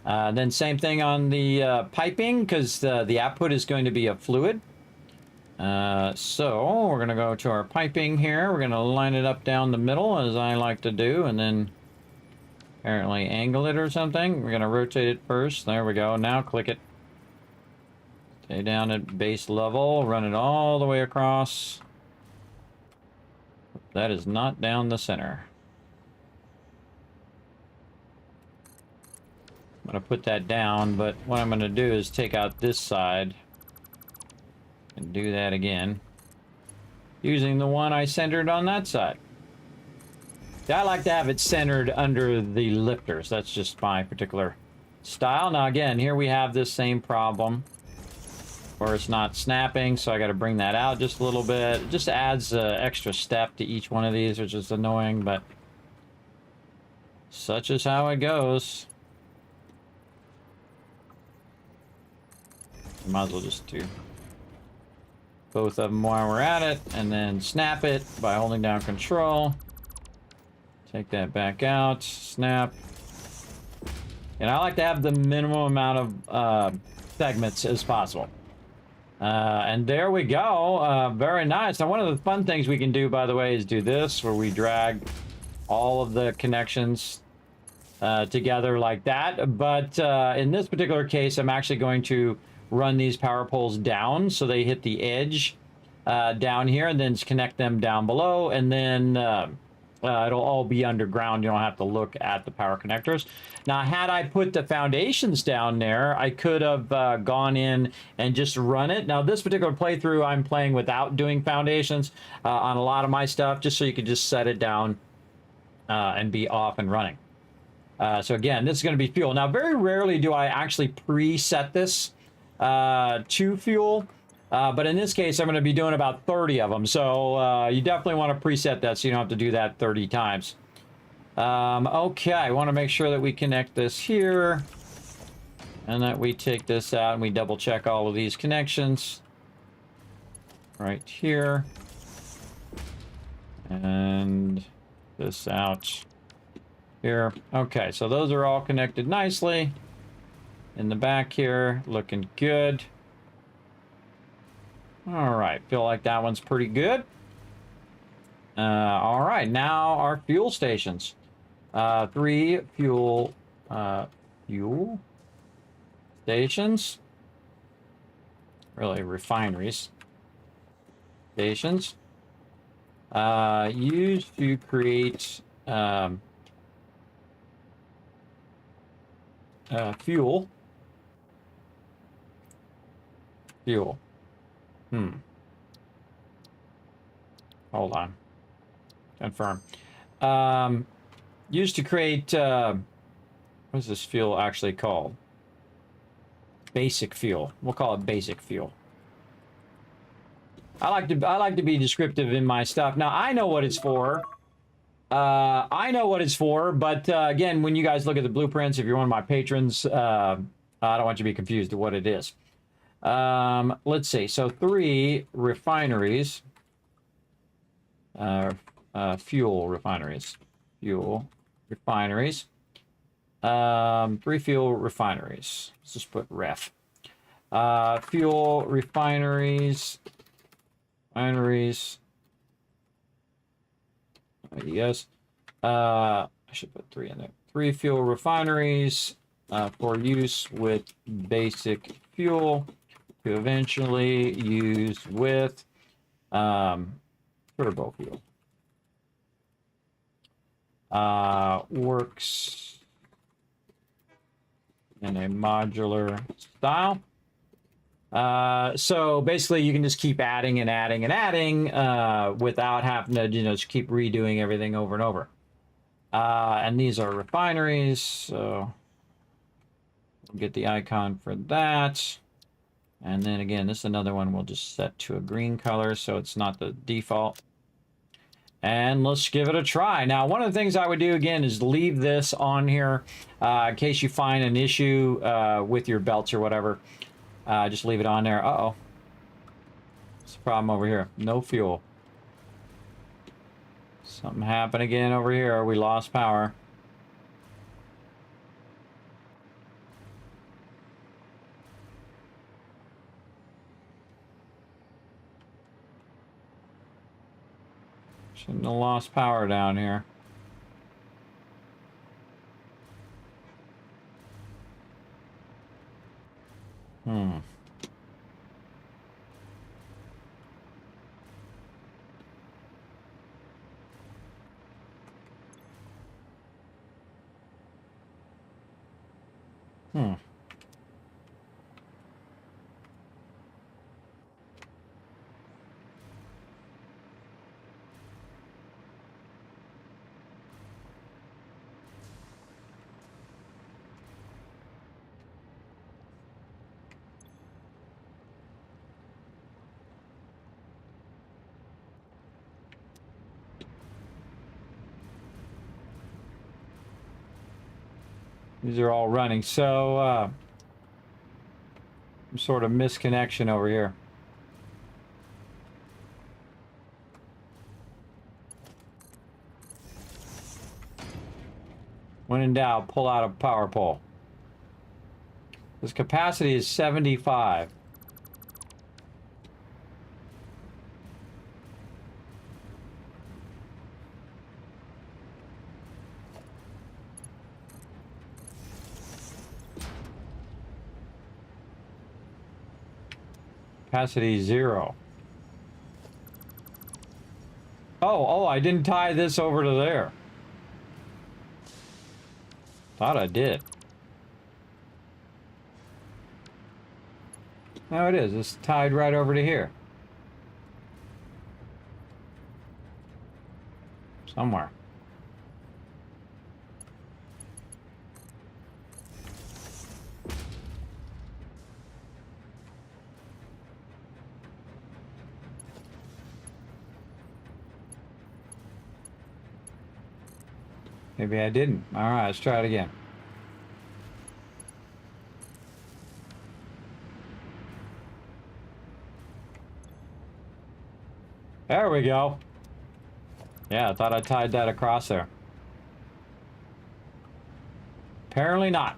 Then same thing on the piping, because the output is going to be a fluid. So we're going to go to our piping here. We're going to line it up down the middle, as I like to do, and then apparently angle it or something. We're going to rotate it first. There we go. Now click it. Stay down at base level. Run it all the way across. That is not down the center. I'm going to put that down, but what I'm going to do is take out this side and do that again using the one I centered on that side. I like to have it centered under the lifters. That's just my particular style. Now again, here we have this same problem where it's not snapping, so I got to bring that out just a little bit. It just adds an extra step to each one of these, which is annoying, but such is how it goes. Might as well just do both of them while we're at it, and then snap it by holding down Control. Take that back out, snap. And I like to have the minimum amount of segments as possible. And there we go. Very nice. Now, one of the fun things we can do, by the way, is do this, where we drag all of the connections together like that. But in this particular case, I'm actually going to run these power poles down so they hit the edge down here, and then connect them down below, and then it'll all be underground. You don't have to look at the power connectors. Now, had I put the foundations down there, I could have gone in and just run it. Now, this particular playthrough, I'm playing without doing foundations on a lot of my stuff, just so you could just set it down and be off and running. So again, this is going to be fuel. Now, very rarely do I actually preset this to fuel. But in this case, I'm going to be doing about 30 of them. So you definitely want to preset that so you don't have to do that 30 times. Okay, I want to make sure that we connect this here. And that we take this out and we double check all of these connections. Right here. And this out here. Okay, so those are all connected nicely. In the back here, looking good. All right, feel like that one's pretty good. All right, now our fuel stations. 3 fuel stations. Really, refineries. Stations. Used to create fuel. Hold on. Confirm. Used to create, what is this fuel actually called? Basic fuel. We'll call it basic fuel. I like to be descriptive in my stuff. Now, I know what it's for. But again, when you guys look at the blueprints, if you're one of my patrons, I don't want you to be confused to what it is. Let's see. So 3 refineries. Fuel refineries. Fuel refineries. 3 fuel refineries. Let's just put ref. Fuel refineries. Refineries. Yes. I should put 3 in there. 3 fuel refineries for use with basic fuel to eventually use with turbo fuel. Works in a modular style. So basically you can just keep adding and adding and adding without having to, just keep redoing everything over and over. And these are refineries, so we'll get the icon for that. And then again, this is another one we'll just set to a green color so it's not the default. And let's give it a try. Now, one of the things I would do again is leave this on here in case you find an issue with your belts or whatever. Just leave it on there. Uh-oh. What's the problem over here? No fuel. Something happened again over here. We lost power. Shouldn't have lost power down here. Hmm. These are all running. So, some sort of misconnection over here. When in doubt, pull out a power pole. This capacity is 75. Capacity 0. Oh, I didn't tie this over to there. Thought I did. No, it is. It's tied right over to here. Somewhere. Maybe I didn't. All right, let's try it again. There we go. Yeah, I thought I tied that across there. Apparently not.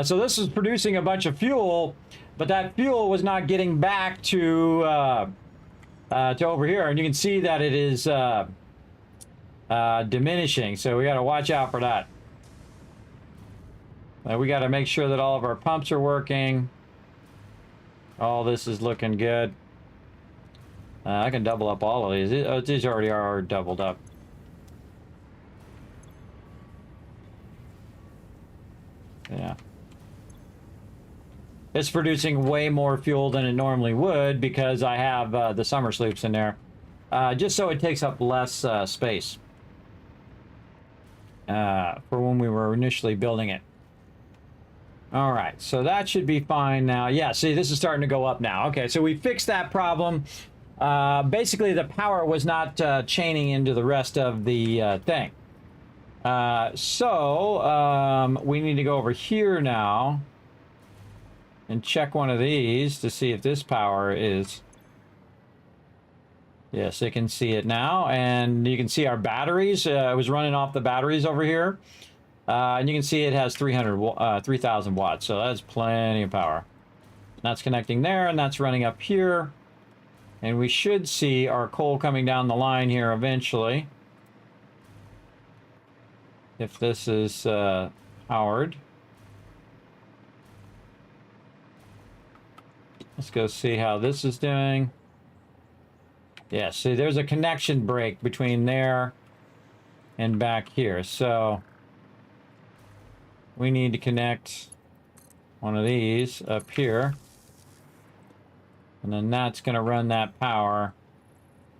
So this is producing a bunch of fuel, but that fuel was not getting back to over here, and you can see that it is diminishing. So we got to watch out for that. We got to make sure that all of our pumps are working. All this is looking good. I can double up all of these. These already are doubled up. Yeah. It's producing way more fuel than it normally would because I have the summer sloops in there. Just so it takes up less space for when we were initially building it. All right, so that should be fine now. Yeah, see, this is starting to go up now. Okay, so we fixed that problem. Basically, the power was not chaining into the rest of the thing. So we need to go over here now. and check one of these to see if this power is... Yes, it can see it now, and you can see our batteries. It was running off the batteries over here, and you can see it has 3,000 watts, so that's plenty of power. That's connecting there, and that's running up here, and we should see our coal coming down the line here eventually, if this is powered. Let's go see how this is doing. Yeah, see, there's a connection break between there and back here. So we need to connect one of these up here. And then that's going to run that power.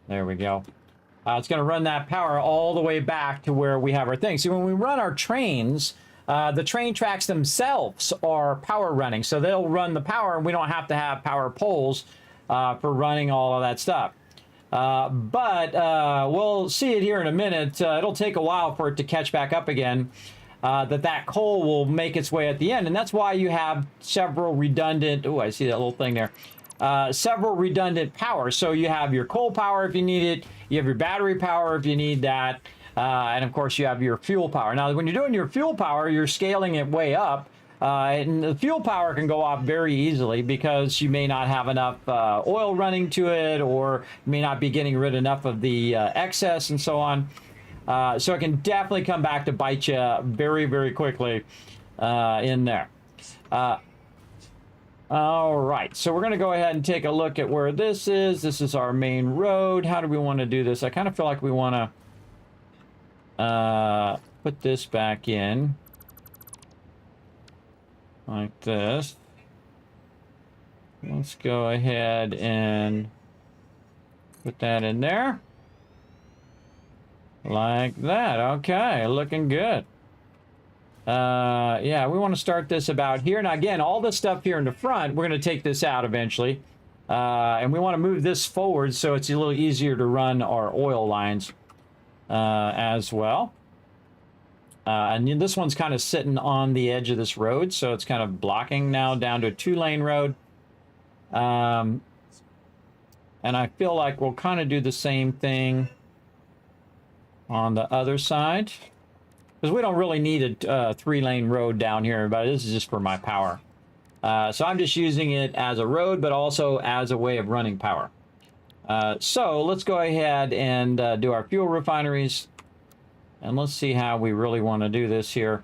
There we go. It's going to run that power all the way back to where we have our thing. See, when we run our trains, the train tracks themselves are power running. So they'll run the power, and we don't have to have power poles for running all of that stuff. But we'll see it here in a minute. It'll take a while for it to catch back up again. That coal will make its way at the end, and that's why you have several redundant... Oh, I see that little thing there. Several redundant power. So you have your coal power if you need it. You have your battery power if you need that. And of course, you have your fuel power. Now, when you're doing your fuel power, you're scaling it way up. And the fuel power can go off very easily because you may not have enough oil running to it, or may not be getting rid of enough of the excess and so on. So it can definitely come back to bite you very, very quickly in there. All right, so we're going to go ahead and take a look at where this is. This is our main road. How do we want to do this? I kind of feel like we want to put this back in. Like this. Let's go ahead and put that in there. Like that. Okay, looking good. Yeah, we want to start this about here. Now, again, all this stuff here in the front, we're going to take this out eventually. And we want to move this forward so it's a little easier to run our oil lines as well. And this one's kind of sitting on the edge of this road, so it's kind of blocking now down to a 2-lane road. And I feel like we'll kind of do the same thing on the other side, because we don't really need a 3-lane road down here, but this is just for my power. So I'm just using it as a road, but also as a way of running power. So let's go ahead and do our fuel refineries. And let's see how we really want to do this here.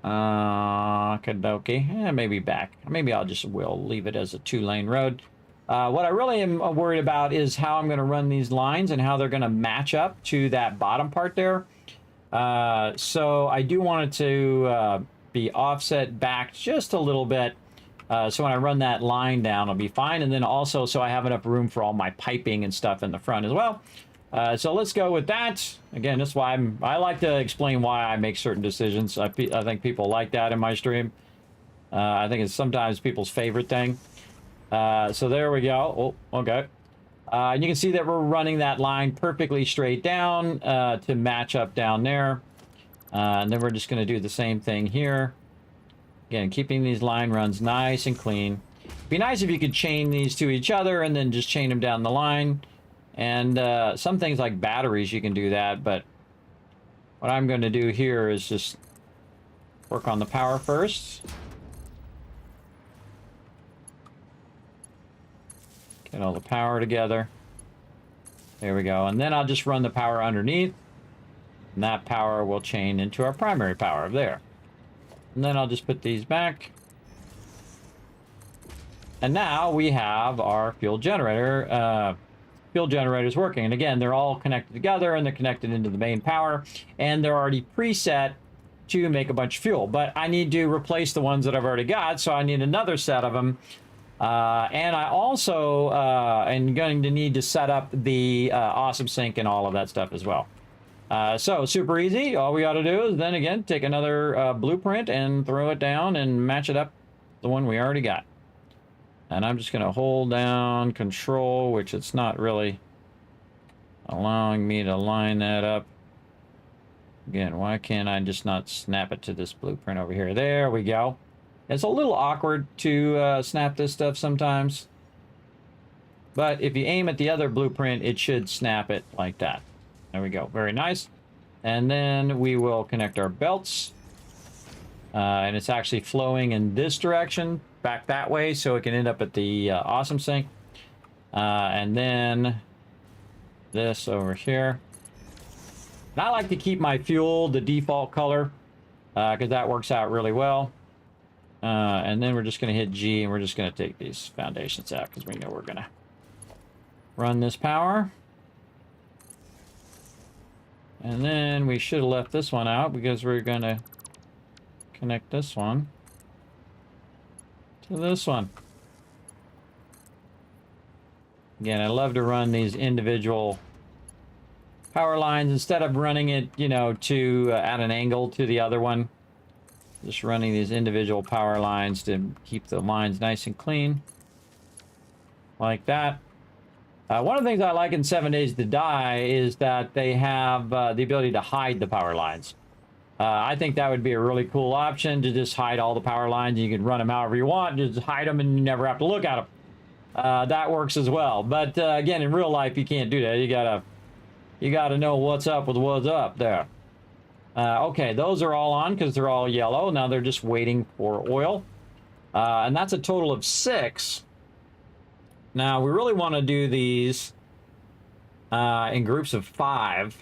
Kadoki. Maybe back. Maybe we'll leave it as a 2-lane road. What I really am worried about is how I'm going to run these lines and how they're going to match up to that bottom part there. So I do want it to be offset back just a little bit. So when I run that line down, it'll be fine. And then also so I have enough room for all my piping and stuff in the front as well. So let's go with that. Again, that's why I like to explain why I make certain decisions. I think people like that in my stream. I think it's sometimes people's favorite thing. So there we go. Oh, okay. And you can see that we're running that line perfectly straight down to match up down there. And then we're just going to do the same thing here. Again, keeping these line runs nice and clean. It'd be nice if you could chain these to each other and then just chain them down the line. And some things like batteries, you can do that, but what I'm going to do here is just work on the power first. Get all the power together. There we go. And then I'll just run the power underneath. And that power will chain into our primary power there. And then I'll just put these back. And now we have our fuel generator. Fuel generators working, and again, they're all connected together and they're connected into the main power, and they're already preset to make a bunch of fuel. But I need to replace the ones that I've already got, so I need another set of them. And I also am going to need to set up the awesome sink and all of that stuff as well. So super easy. All we got to do is then again take another blueprint and throw it down and match it up the one we already got. And I'm just going to hold down control, which it's not really allowing me to line that up. Again, why can't I just not snap it to this blueprint over here? There we go. It's a little awkward to snap this stuff sometimes. But if you aim at the other blueprint, it should snap it like that. There we go. Very nice. And then we will connect our belts. And it's actually flowing in this direction, back that way, so it can end up at the awesome sink. And then this over here. And I like to keep my fuel the default color, because that works out really well. And then we're just going to hit G, and we're just going to take these foundations out, because we know we're going to run this power. And then we should have left this one out, because we're going to connect this one to this one. Again, I love to run these individual power lines instead of running it, you know, to at an angle to the other one. Just running these individual power lines to keep the lines nice and clean. Like that. One of the things I like in 7 Days to Die is that they have the ability to hide the power lines. I think that would be a really cool option, to just hide all the power lines. You can run them however you want, just hide them and you never have to look at them. That works as well. But again, in real life, you can't do that. You gotta know what's up with what's up there. Okay, those are all on because they're all yellow. Now they're just waiting for oil. And that's a total of 6. Now, we really want to do these in groups of 5.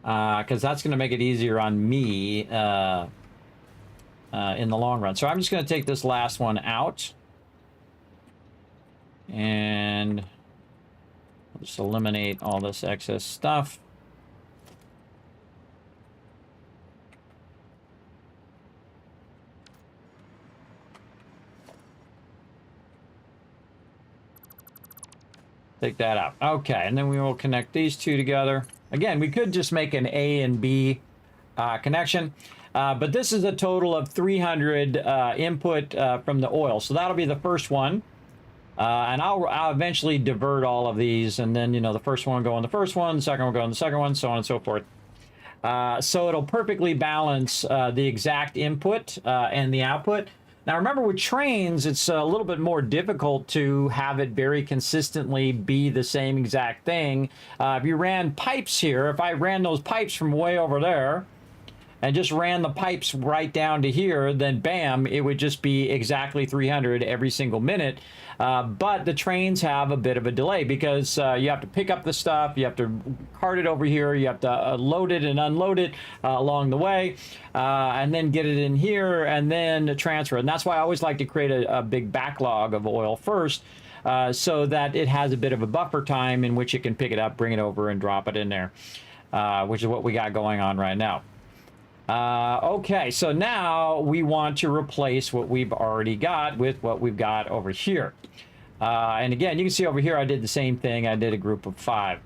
Because that's going to make it easier on me in the long run. So I'm just going to take this last one out. And just eliminate all this excess stuff. Take that out. Okay, and then we will connect these two together. Again, we could just make an A and B connection, but this is a total of 300 input from the oil. So that'll be the first one. And I'll eventually divert all of these, and then, you know, the first one will go in the first one, the second one will go in the second one, so on and so forth. So it'll perfectly balance the exact input and the output. Now, remember, with trains, it's a little bit more difficult to have it very consistently be the same exact thing. If you ran pipes here, if I ran those pipes from way over there and just ran the pipes right down to here, then bam, it would just be exactly 300 every single minute. But the trains have a bit of a delay because you have to pick up the stuff, you have to cart it over here, you have to load it and unload it along the way, and then get it in here and then transfer it. And that's why I always like to create a big backlog of oil first, so that it has a bit of a buffer time in which it can pick it up, bring it over, and drop it in there, which is what we got going on right now. Okay, so now we want to replace what we've already got with what we've got over here. And again, you can see over here I did the same thing. I did a group of 5.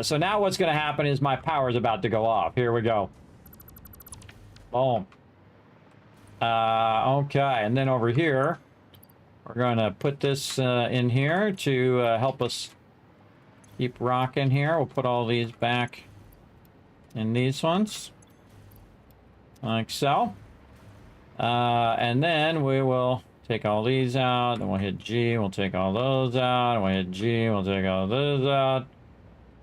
So now what's going to happen is my power is about to go off. Here we go. Boom. Okay, and then over here, we're going to put this in here to help us keep rocking here. We'll put all these back in these ones. Like so. And then we will take all these out, and we'll hit G, we'll take all those out, and we'll hit G, we'll take all those out,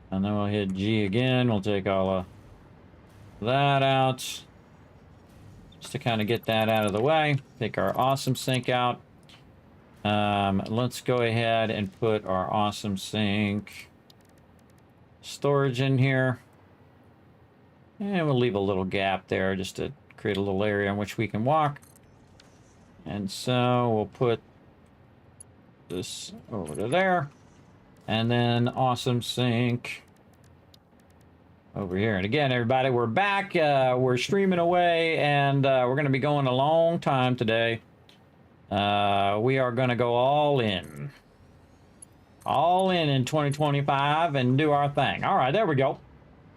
and then we'll hit G again, we'll take all of that out, just to kind of get that out of the way. Take our awesome sink out. Let's go ahead and put our awesome sink storage in here. And we'll leave a little gap there just to create a little area in which we can walk. And so we'll put this over to there. And then awesome sink over here. And again, everybody, we're back. We're streaming away, and we're going to be going a long time today. We are going to go all in. All in 2025 and do our thing. All right, there we go.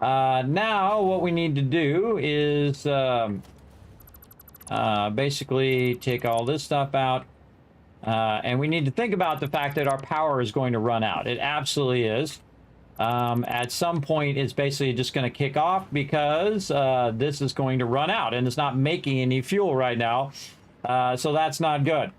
Now what we need to do is basically take all this stuff out, and we need to think about the fact that our power is going to run out. It absolutely is. At some point, it's basically just going to kick off because this is going to run out and it's not making any fuel right now. So that's not good.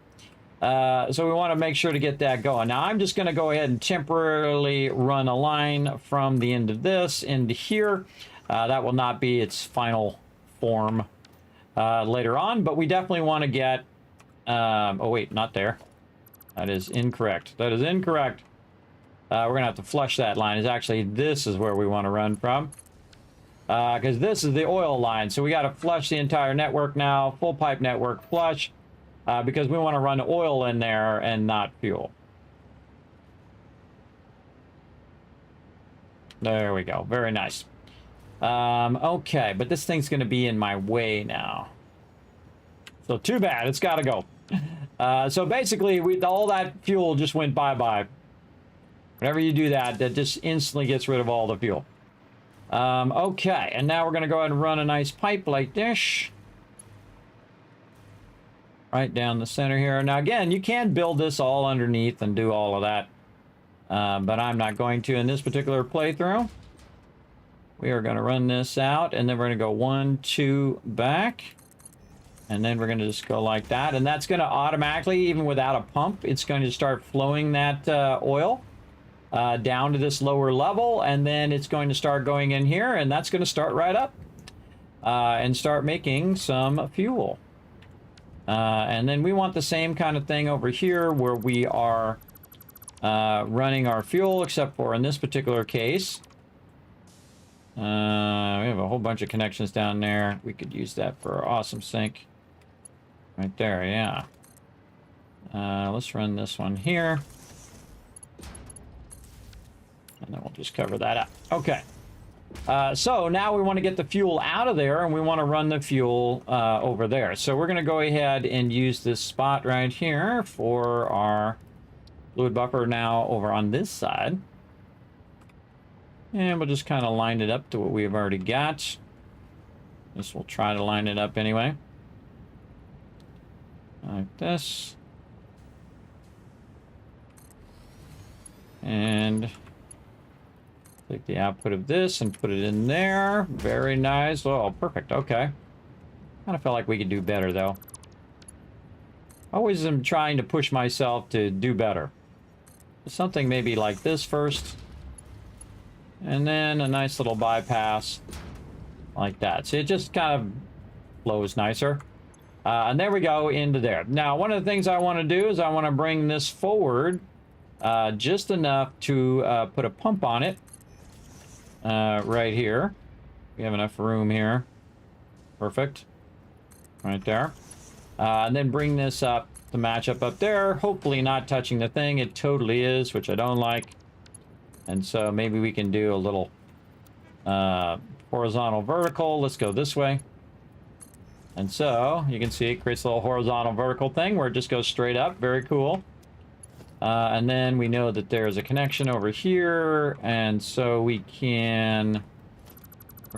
So we want to make sure to get that going. Now, I'm just going to go ahead and temporarily run a line from the end of this into here. That will not be its final form later on, but we definitely want to get... oh, wait, not there. That is incorrect. That is incorrect. We're going to have to flush that line. It's actually, this is where we want to run from. Because this is the oil line. So we got to flush the entire network now. Full pipe network flush. Because we want to run oil in there and not fuel. There we go. Very nice. Okay, but this thing's going to be in my way now. So too bad. It's got to go. So basically, all that fuel just went bye-bye. Whenever you do that, that just instantly gets rid of all the fuel. Okay, and now we're going to go ahead and run a nice pipe like this. Right down the center here. Now, again, you can build this all underneath and do all of that. But I'm not going to in this particular playthrough. We are going to run this out, and then we're going to go 1, 2, back. And then we're going to just go like that. And that's going to automatically, even without a pump, it's going to start flowing that oil down to this lower level. And then it's going to start going in here, and that's going to start right up and start making some fuel. And then we want the same kind of thing over here where we are running our fuel, except for in this particular case, we have a whole bunch of connections down there. We could use that for our awesome sink. Right there, yeah. Let's run this one here. And then we'll just cover that up. Okay. So now we want to get the fuel out of there, and we want to run the fuel over there. So we're going to go ahead and use this spot right here for our fluid buffer now over on this side. And we'll just kind of line it up to what we've already got. This will try to line it up anyway. Like this. And take the output of this and put it in there. Very nice. Oh, perfect. Okay. Kind of felt like we could do better, though. Always am trying to push myself to do better. Something maybe like this first. And then a nice little bypass like that. So it just kind of flows nicer. And there we go into there. Now, one of the things I want to do is I want to bring this forward just enough to put a pump on it. Right here. We have enough room here. Perfect. Right there. And then bring this up to match up there. Hopefully not touching the thing. It totally is, which I don't like. And so maybe we can do a little horizontal vertical. Let's go this way. And so you can see it creates a little horizontal vertical thing where it just goes straight up. Very cool. And then we know that there's a connection over here, and so we can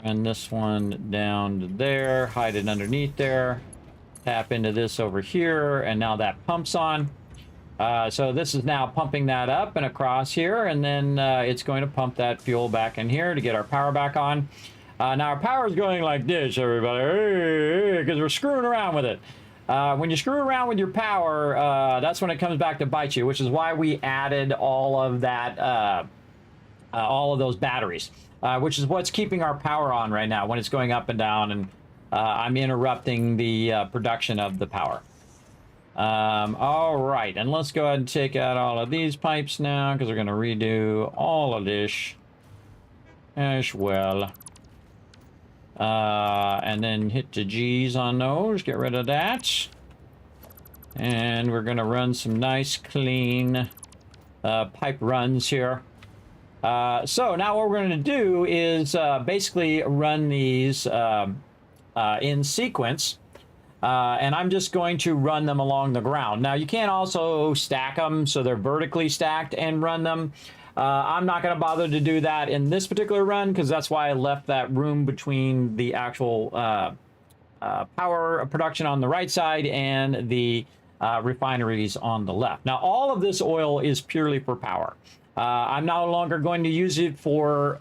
run this one down to there, hide it underneath there, tap into this over here, and now that pumps on. So this is now pumping that up and across here, and then it's going to pump that fuel back in here to get our power back on. Now our power is going like this, everybody, because we're screwing around with it. When you screw around with your power, that's when it comes back to bite you, which is why we added all of that, all of those batteries, which is what's keeping our power on right now when it's going up and down, and I'm interrupting the production of the power. All right, and let's go ahead and take out all of these pipes now, because we're going to redo all of this as well. And then hit the G's on those, get rid of that. And we're going to run some nice, clean pipe runs here. So now what we're going to do is basically run these in sequence. And I'm just going to run them along the ground. Now, you can also stack them so they're vertically stacked and run them. I'm not going to bother to do that in this particular run because that's why I left that room between the actual power production on the right side and the refineries on the left. Now, all of this oil is purely for power. I'm no longer going to use it for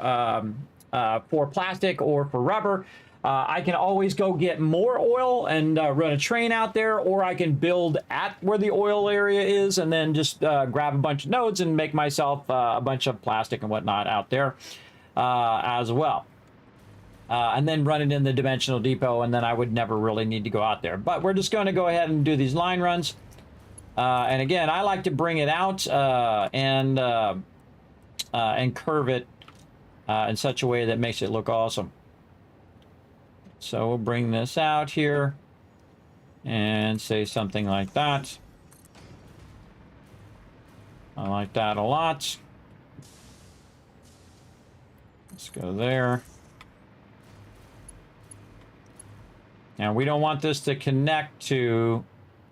plastic or for rubber. I can always go get more oil and run a train out there, or I can build at where the oil area is and then just grab a bunch of nodes and make myself a bunch of plastic and whatnot out there as well. And then run it in the dimensional depot, and then I would never really need to go out there. But we're just going to go ahead and do these line runs. And again, I like to bring it out and curve it in such a way that makes it look awesome. So we'll bring this out here and say something like that. I like that a lot. Let's go there. Now we don't want this to connect to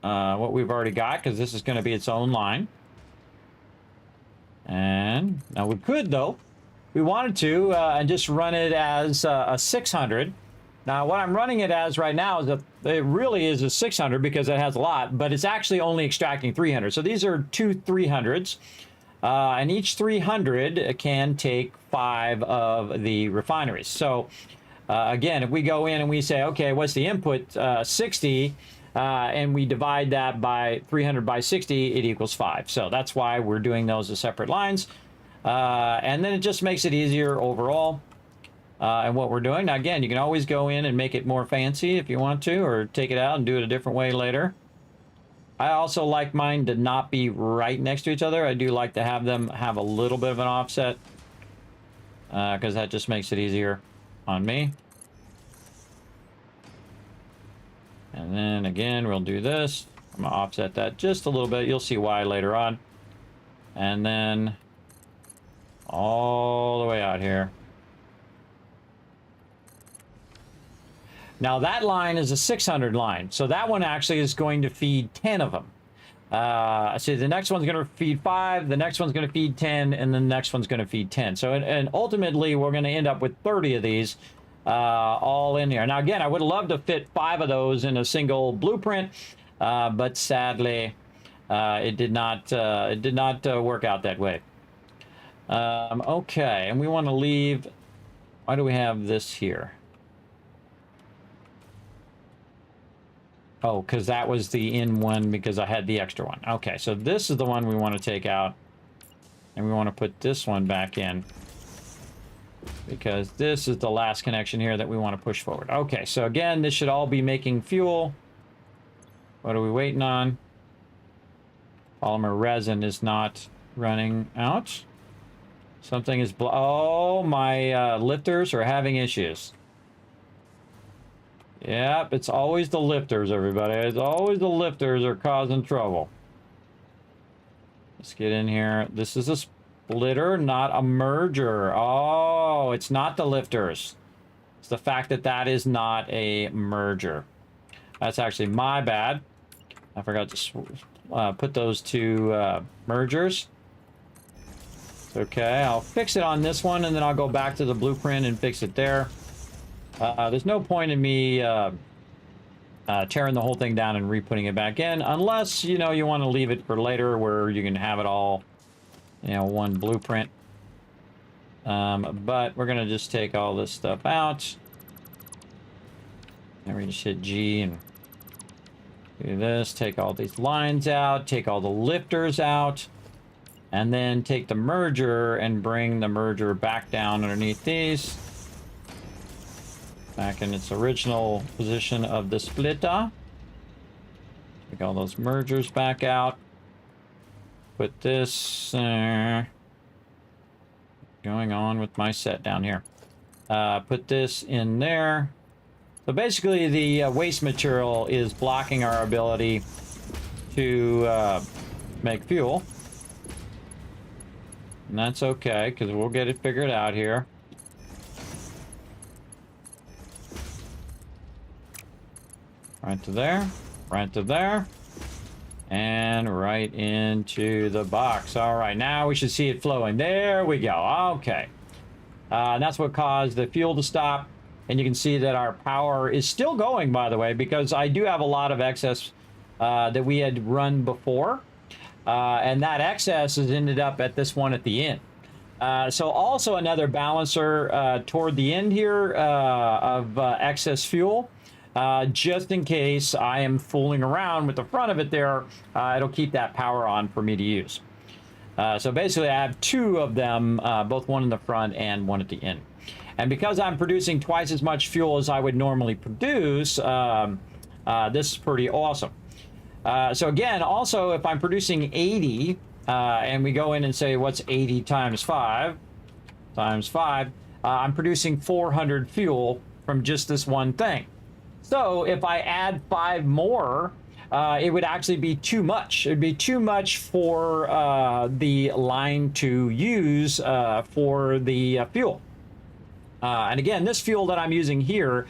what we've already got, because this is going to be its own line. And now we could, though, we wanted to, and just run it as a 600. Now, what I'm running it as right now is that it really is a 600 because it has a lot, but it's actually only extracting 300. So these are two 300s, and each 300 can take 5 of the refineries. So again, if we go in and we say, okay, what's the input? 60, and we divide that by 300 by 60, it equals 5. So that's why we're doing those as separate lines. And then it just makes it easier overall. And what we're doing, now again, you can always go in and make it more fancy if you want to, or take it out and do it a different way later. I also like mine to not be right next to each other. I do like to have them have a little bit of an offset, because that just makes it easier on me. And then again, we'll do this. I'm gonna offset that just a little bit. You'll see why later on. And then all the way out here. Now that line is a 600 line, so that one actually is going to feed 10 of them. So the next one's going to feed 5, the next one's going to feed 10, and the next one's going to feed 10. So and ultimately we're going to end up with 30 of these all in here. Now again, I would love to fit 5 of those in a single blueprint, but sadly it did not work out that way. Okay, and we want to leave. Why do we have this here? Oh, because that was the in one, because I had the extra one. Okay, so this is the one we want to take out. And we want to put this one back in, because this is the last connection here that we want to push forward. Okay, so again, this should all be making fuel. What are we waiting on? Polymer resin is not running out. Something is... Oh, my lifters are having issues. Yep, it's always the lifters, everybody. It's always the lifters are causing trouble. Let's get in here. This is a splitter, not a merger. Oh, it's not the lifters. It's the fact that that is not a merger. That's actually my bad. I forgot to put those two mergers. It's okay, I'll fix it on this one, and then I'll go back to the blueprint and fix it there. There's no point in me tearing the whole thing down and re-putting it back in, unless, you know, you want to leave it for later where you can have it all, you know, one blueprint. But we're going to just take all this stuff out. And we just hit G and do this. Take all these lines out. Take all the lifters out. And then take the merger and bring the merger back down underneath these. Back in its original position of the splitter. Take all those mergers back out. Put this going on with my set down here. Put this in there. So basically the waste material is blocking our ability to make fuel. And that's okay, because we'll get it figured out here. Right to there, right to there, and right into the box. All right, now we should see it flowing. There we go. Okay. And that's what caused the fuel to stop. And you can see that our power is still going, by the way, because I do have a lot of excess that we had run before. and that excess has ended up at this one at the end. So also another balancer toward the end here of excess fuel. Just in case I am fooling around with the front of it there, it'll keep that power on for me to use. So basically I have two of them, both one in the front and one at the end. And because I'm producing twice as much fuel as I would normally produce, this is pretty awesome. So again, also if I'm producing 80, and we go in and say, what's 80 times 5? Times 5, I'm producing 400 fuel from just this one thing. So if I add 5 more, it would actually be too much. It'd be too much for the line to use for the fuel. And again, this fuel that I'm using here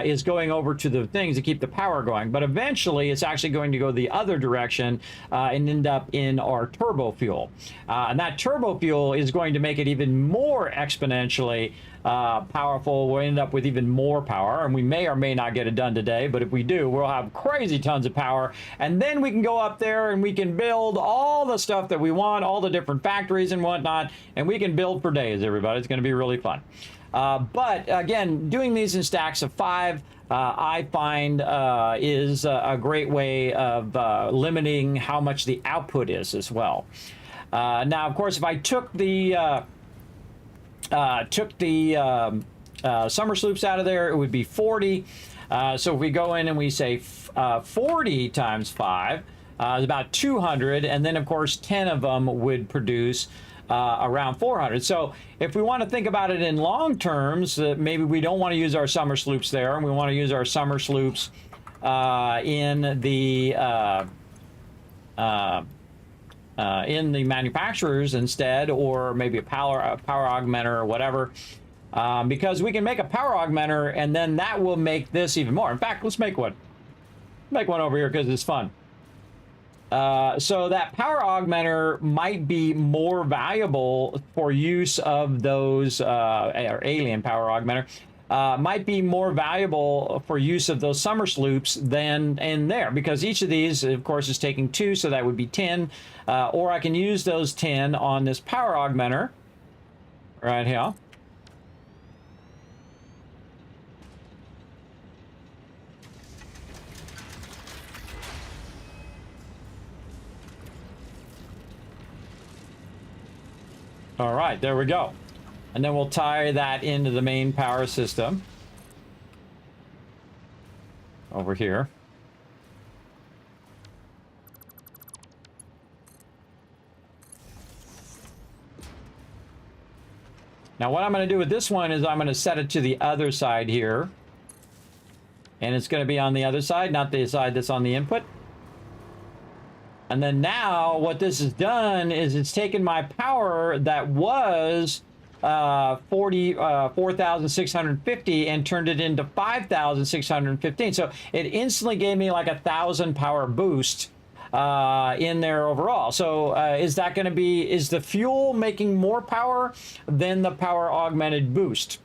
is going over to the things to keep the power going. But eventually, it's actually going to go the other direction and end up in our turbo fuel. And that turbo fuel is going to make it even more exponentially powerful. We'll end up with even more power, and we may or may not get it done today, but if we do, we'll have crazy tons of power, and then we can go up there and we can build all the stuff that we want, all the different factories and whatnot, and we can build for days, everybody. It's going to be really fun. But again, doing these in stacks of 5, I find is a great way of limiting how much the output is as well. Now, of course, if I took the summer sloops out of there, it would be 40. So if we go in and we say 40 times 5 is about 200, and then of course 10 of them would produce around 400. So if we want to think about it in long terms, maybe we don't want to use our summer sloops there, and we want to use our summer sloops in the manufacturers instead, or maybe a power augmenter or whatever, because we can make a power augmenter, and then that will make this even more. In fact, let's make one. Make one over here because it's fun. So that power augmenter might be more valuable for use of those, or alien power augmenter, might be more valuable for use of those summer sloops than in there, because each of these, of course, is taking 2, so that would be 10. Or I can use those 10 on this power augmenter right here. All right, there we go. And then we'll tie that into the main power system over here. Now what I'm going to do with this one is I'm going to set it to the other side here. And it's going to be on the other side, not the side that's on the input. And then now what this has done is it's taken my power that was 4,650 and turned it into 5,615. So it instantly gave me like 1,000 power boost in there overall. So is that going to be, is the fuel making more power than the power augmented boost?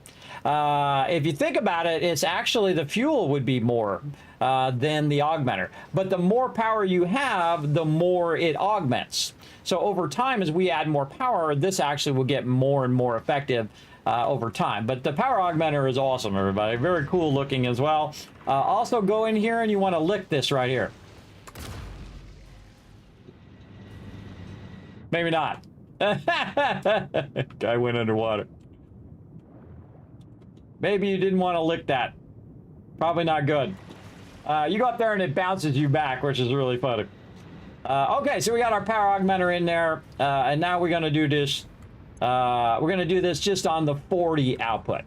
If you think about it, it's actually the fuel would be more than the augmenter. But the more power you have, the more it augments. So over time, as we add more power, this actually will get more and more effective over time. But the power augmenter is awesome, everybody. Very cool looking as well. Also go in here and you want to lick this right here. Maybe not. Guy went underwater. Maybe you didn't want to lick that. Probably not good. You go up there and it bounces you back, which is really funny. Okay, so we got our power augmenter in there, and now we're going to do this. We're going to do this just on the 40 output.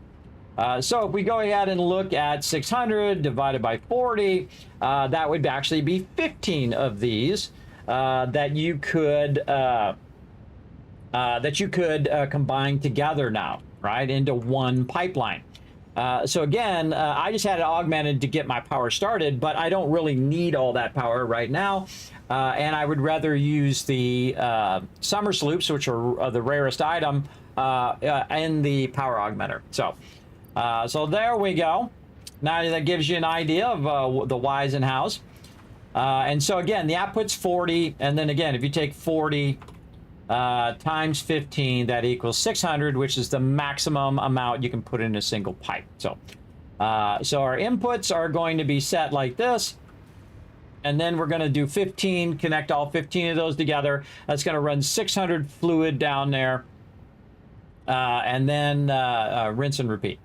So if we go ahead and look at 600 divided by 40, that would actually be 15 of these that you could combine together now, right, into one pipeline. So again, I just had it augmented to get my power started, but I don't really need all that power right now. And I would rather use the summer sloops, which are the rarest item, in the power augmenter. So there we go. Now that gives you an idea of the whys and hows. And so again, the output's 40, and then again, if you take 40 times 15, that equals 600, which is the maximum amount you can put in a single pipe. So, so our inputs are going to be set like this, and then we're going to do 15, connect all 15 of those together. That's going to run 600 fluid down there, and then rinse and repeat.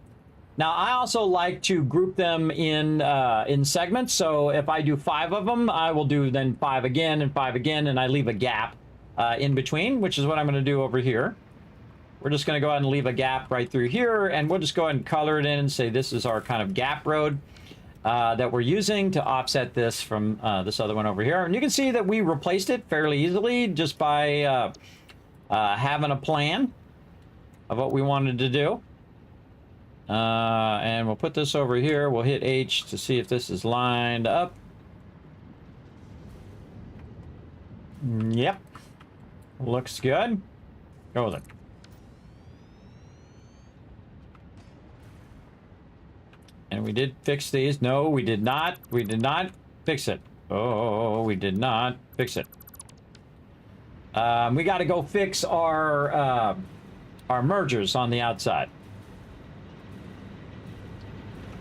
Now, I also like to group them in segments. So if I do 5 of them, I will do then 5 again and 5 again, and I leave a gap in between, which is what I'm going to do over here. We're just going to go ahead and leave a gap right through here, and we'll just go ahead and color it in and say this is our kind of gap road that we're using to offset this from this other one over here. And you can see that we replaced it fairly easily just by having a plan of what we wanted to do. And we'll put this over here. We'll hit H to see if this is lined up. Yep. Looks good. Go with it. And we did fix these. No, we did not. We did not fix it. Oh, we did not fix it. We got to go fix our mergers on the outside.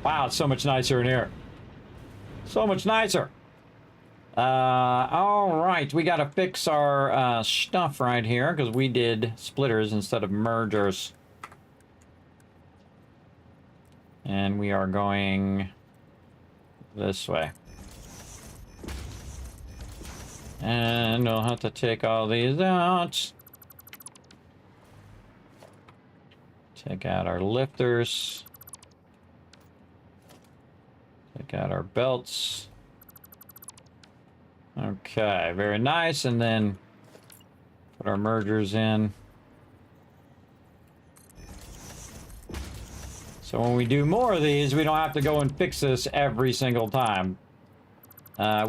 Wow, it's so much nicer in here. So much nicer. All right, we got to fix our stuff right here because we did splitters instead of mergers. And we are going this way. And we'll have to take all these out. Take out our lifters. Take out our belts. Okay, very nice. And then put our mergers in. So when we do more of these, we don't have to go and fix this every single time.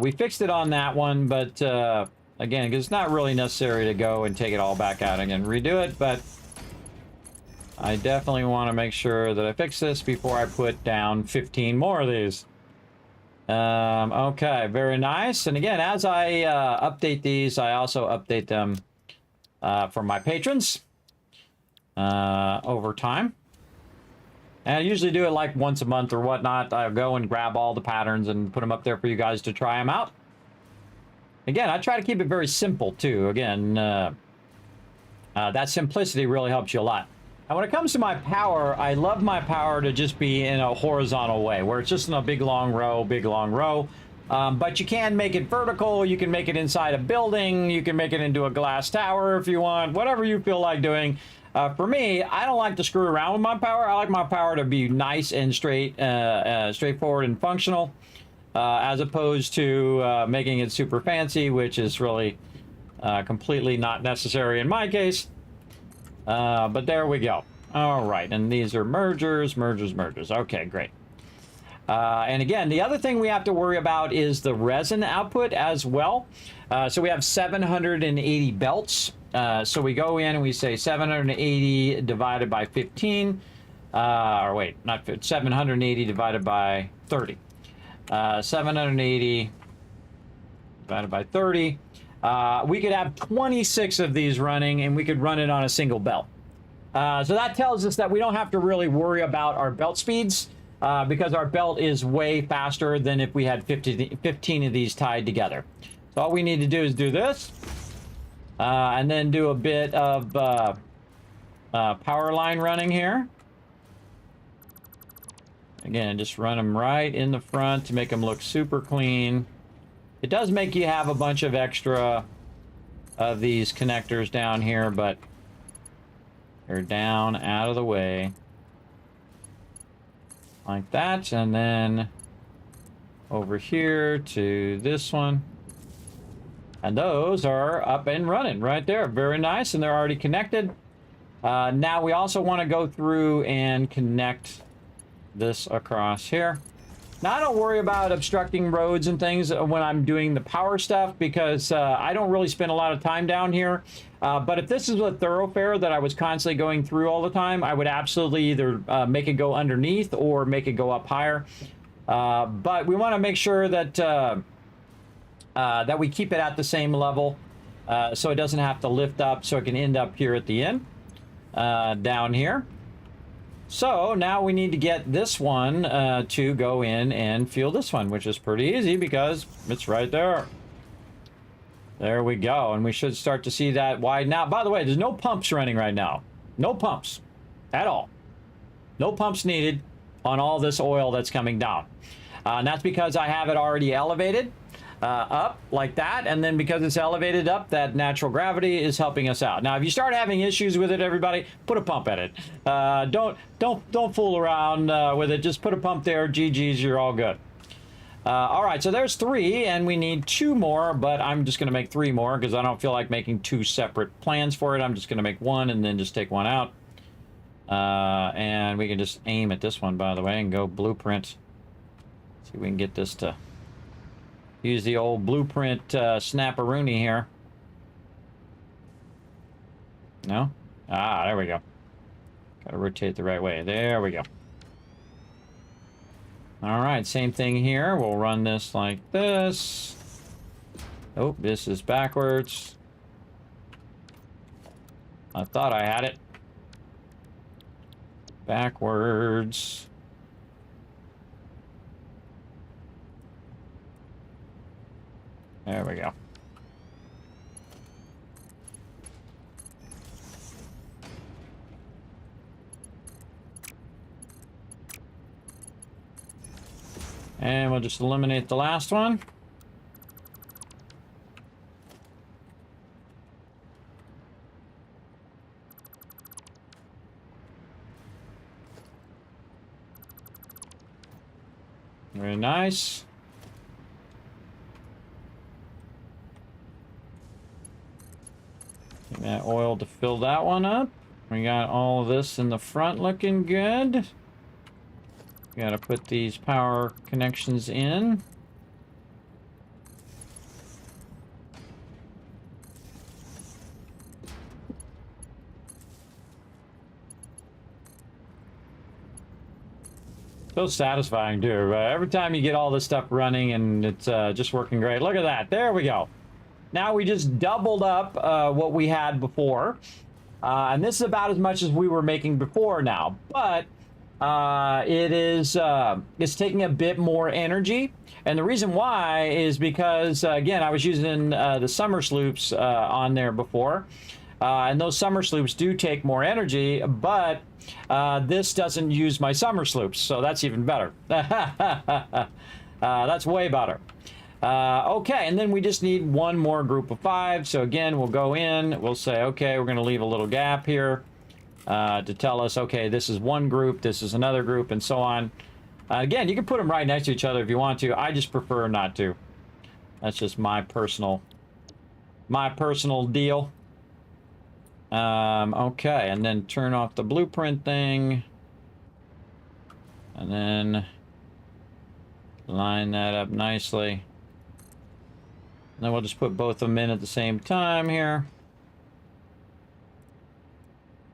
We fixed it on that one, but again, because it's not really necessary to go and take it all back out again, redo it, but I definitely want to make sure that I fix this before I put down 15 more of these. Okay, very nice. And again, as I update these, I also update them for my patrons over time. And I usually do it like once a month or whatnot. I'll go and grab all the patterns and put them up there for you guys to try them out. Again, I try to keep it very simple too. Again, that simplicity really helps you a lot. Now, when it comes to my power, I love my power to just be in a horizontal way, where it's just in a big long row, but you can make it vertical. You can make it inside a building. You can make it into a glass tower if you want, whatever you feel like doing. For me, I don't like to screw around with my power. I like my power to be nice and straightforward and functional, as opposed to making it super fancy, which is really completely not necessary in my case. But there we go. All right, and these are mergers. Okay, great. And again, the other thing we have to worry about is the resin output as well. So we have 780 belts. So we go in and we say 780 divided by 15. Or wait, not 780 divided by 30. 780 divided by 30. We could have 26 of these running, and we could run it on a single belt. So that tells us that we don't have to really worry about our belt speeds, because our belt is way faster than if we had 15 of these tied together. So all we need to do is do this, and then do a bit of power line running here. Again, just run them right in the front to make them look super clean. It does make you have a bunch of extra of these connectors down here, but they're down out of the way. Like that, and then over here to this one. And those are up and running right there. Very nice, and they're already connected. Now we also want to go through and connect this across here. Now, I don't worry about obstructing roads and things when I'm doing the power stuff, because I don't really spend a lot of time down here. But if this is a thoroughfare that I was constantly going through all the time, I would absolutely either make it go underneath or make it go up higher. But we want to make sure that that we keep it at the same level so it doesn't have to lift up, so it can end up here at the end, down here. So now we need to get this one to go in and fuel this one, which is pretty easy because it's right there. There we go, and we should start to see that widen out. By the way, there's no pumps running right now. No pumps at all. No pumps needed on all this oil that's coming down. And that's because I have it already elevated up like that, and then because it's elevated up, that natural gravity is helping us out. Now, if you start having issues with it, everybody, put a pump at it. Don't fool around with it. Just put a pump there. GG's, you're all good. All right, so there's 3, and we need 2 more, but I'm just going to make 3 more because I don't feel like making 2 separate plans for it. I'm just going to make 1 and then just take 1 out. And we can just aim at this one, by the way, and go blueprint. See if we can get this to use the old blueprint snapperoonie here. No? Ah, there we go. Gotta rotate the right way. There we go. All right, same thing here. We'll run this like this. Oh, this is backwards. I thought I had it. Backwards. There we go. And we'll just eliminate the last one. Very nice. Get that oil to fill that one up. We got all of this in the front looking good. We gotta put these power connections in. So satisfying too. Every time you get all this stuff running and it's just working great. Look at that. There we go. Now we just doubled up what we had before. And this is about as much as we were making before now. But it's taking a bit more energy. And the reason why is because, again, I was using the summer sloops on there before. And those summer sloops do take more energy, but this doesn't use my summer sloops, so that's even better. That's way better. Okay, and then we just need 1 more group of 5. So again, we'll go in, we'll say, okay, we're going to leave a little gap here to tell us, okay, this is one group, this is another group, and so on. Again, you can put them right next to each other if you want to. I just prefer not to. That's just my personal deal. Okay, and then turn off the blueprint thing. And then line that up nicely. And then we'll just put both of them in at the same time here.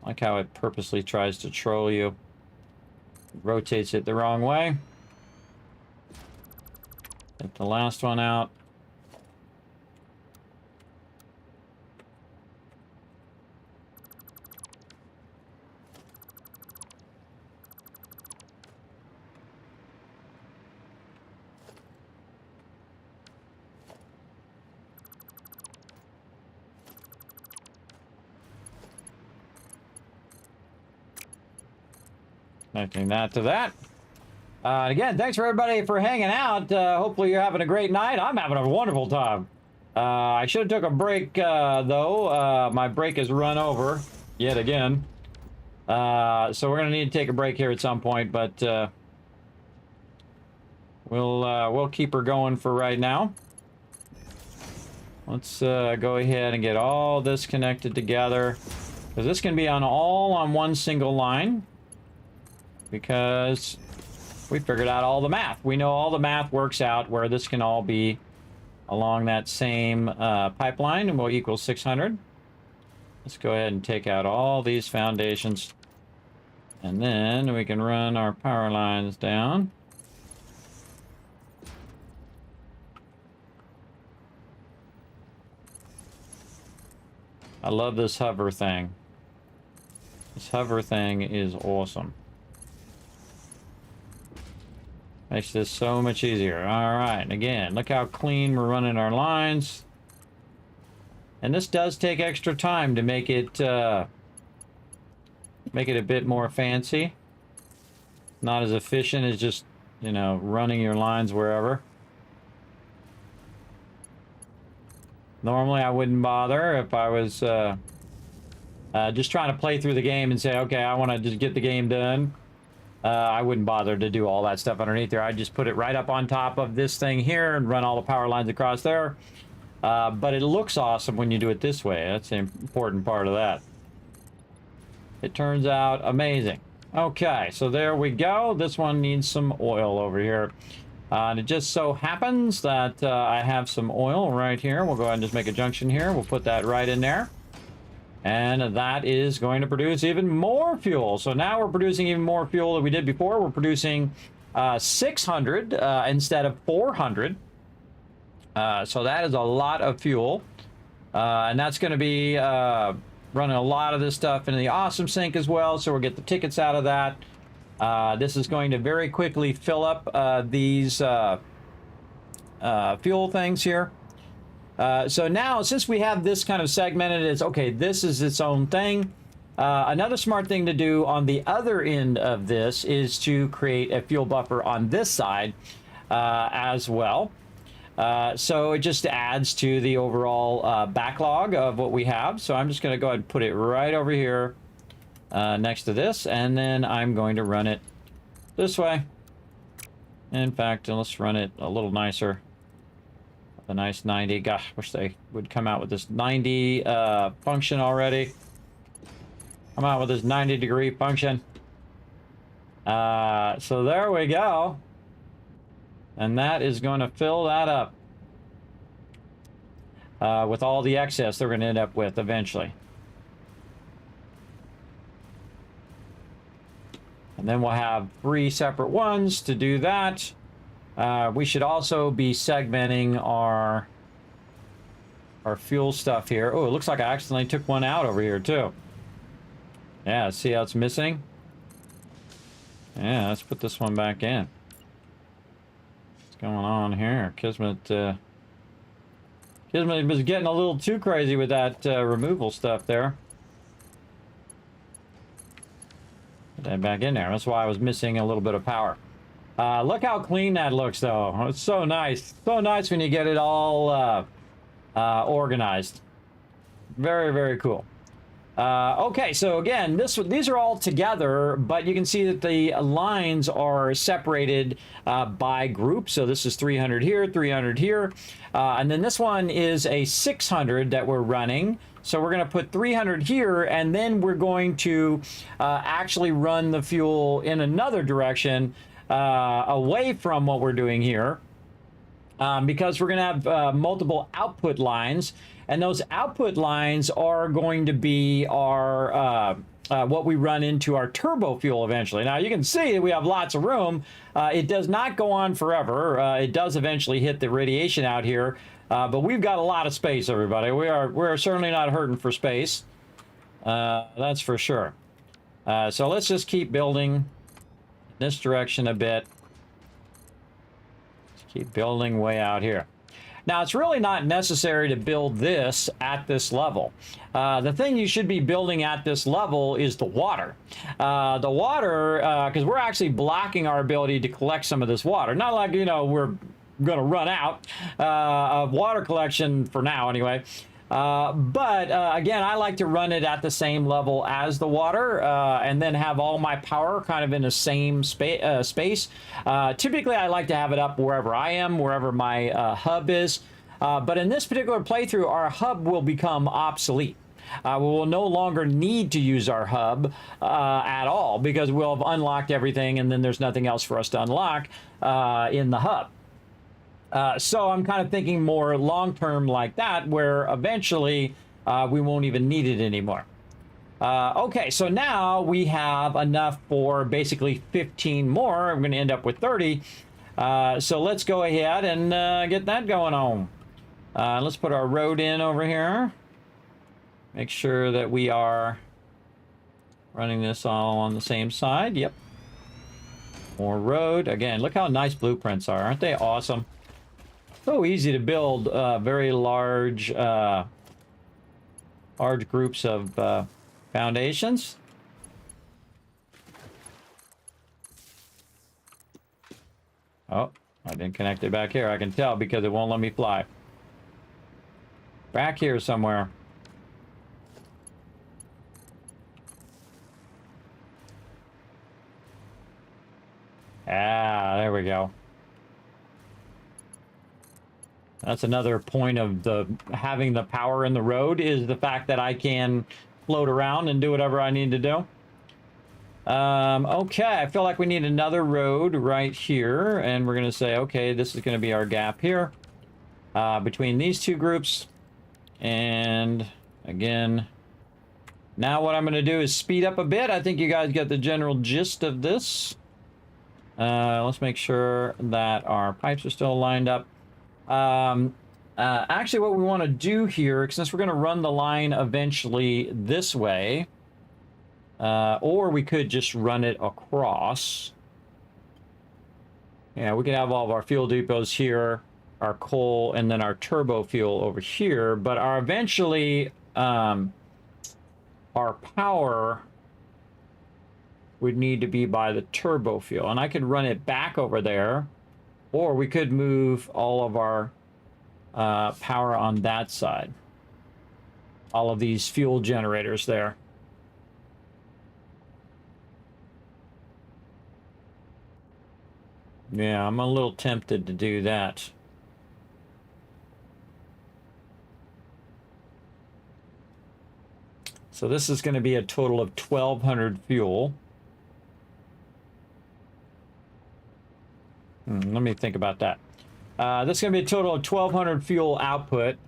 I like how it purposely tries to troll you. It rotates it the wrong way. Get the last one out. Connecting that to that. Again, thanks for everybody for hanging out. Hopefully you're having a great night. I'm having a wonderful time. I should have took a break, though. My break has run over yet again. So we're going to need to take a break here at some point, but we'll keep her going for right now. Let's go ahead and get all this connected together, because this can be all on one single line. Because we figured out all the math. We know all the math works out where this can all be along that same pipeline, and will equal 600. Let's go ahead and take out all these foundations. And then we can run our power lines down. I love this hover thing. This hover thing is awesome. Makes this so much easier. Alright, again, look how clean we're running our lines. And this does take extra time to make it a bit more fancy. Not as efficient as just, you know, running your lines wherever. Normally I wouldn't bother if I was just trying to play through the game and say, okay, I want to just get the game done. I wouldn't bother to do all that stuff underneath there. I'd just put it right up on top of this thing here and run all the power lines across there. But it looks awesome when you do it this way. That's an important part of that. It turns out amazing. Okay, so there we go. This one needs some oil over here. And it just so happens that I have some oil right here. We'll go ahead and just make a junction here. We'll put that right in there. And that is going to produce even more fuel. So now we're producing even more fuel than we did before. We're producing 600 instead of 400. So that is a lot of fuel. And that's going to be running a lot of this stuff into the awesome sink as well. So we'll get the tickets out of that. This is going to very quickly fill up these fuel things here. So now, since we have this kind of segmented as, okay, this is its own thing. Another smart thing to do on the other end of this is to create a fuel buffer on this side as well. So it just adds to the overall backlog of what we have. So I'm just going to go ahead and put it right over here next to this. And then I'm going to run it this way. In fact, let's run it a little nicer. A nice 90. Gosh, wish they would come out with this 90 function already. Come out with this 90-degree function. So there we go. And that is going to fill that up with all the excess they're going to end up with eventually. And then we'll have 3 separate ones to do that. We should also be segmenting our fuel stuff here. Oh, it looks like I accidentally took one out over here too. Yeah, see how it's missing? Yeah, let's put this one back in. What's going on here? Kismet was getting a little too crazy with that removal stuff there. Put that back in there. That's why I was missing a little bit of power. Look how clean that looks, though. It's so nice. So nice when you get it all organized. Very, very cool. Okay, so again, these are all together, but you can see that the lines are separated by group. So this is 300 here, 300 here. And then this one is a 600 that we're running. So we're going to put 300 here, and then we're going to actually run the fuel in another direction away from what we're doing here, because we're going to have multiple output lines, and those output lines are going to be our what we run into our turbo fuel eventually. Now you can see that we have lots of room. It does not go on forever. It does eventually hit the radiation out here, but we've got a lot of space, everybody. We're certainly not hurting for space. That's for sure. So let's just keep building this direction a bit. Let's keep building way out here. Now, it's really not necessary to build this at this level. The thing you should be building at this level is the water. The water, because we're actually blocking our ability to collect some of this water. Not like, you know, we're going to run out of water collection for now anyway. But again, I like to run it at the same level as the water, and then have all my power kind of in the same space. Typically, I like to have it up wherever I am, wherever my hub is. But in this particular playthrough, our hub will become obsolete. We will no longer need to use our hub at all, because we'll have unlocked everything, and then there's nothing else for us to unlock in the hub. So I'm kind of thinking more long-term like that, where eventually we won't even need it anymore. Okay, so now we have enough for basically 15 more. I'm going to end up with 30. So let's go ahead and get that going on. Let's put our road in over here. Make sure that we are running this all on the same side. Yep. More road. Again, look how nice blueprints are. Aren't they awesome? So easy to build very large groups of foundations. Oh, I didn't connect it back here. I can tell because it won't let me fly. Back here somewhere. Ah, there we go. That's another point of having the power in the road, is the fact that I can float around and do whatever I need to do. Okay, I feel like we need another road right here, and we're going to say, okay, this is going to be our gap here between these two groups. And again, now what I'm going to do is speed up a bit. I think you guys get the general gist of this. Let's make sure that our pipes are still lined up. Actually, what we want to do here, since we're going to run the line eventually this way, or we could just run it across. Yeah, we can have all of our fuel depots here, our coal, and then our turbo fuel over here. But our eventually, our power would need to be by the turbo fuel. And I could run it back over there, or we could move all of our power on that side. All of these fuel generators there. Yeah, I'm a little tempted to do that. So this is going to be a total of 1,200 fuel. Let me think about that. This is going to be a total of 1,200 fuel output.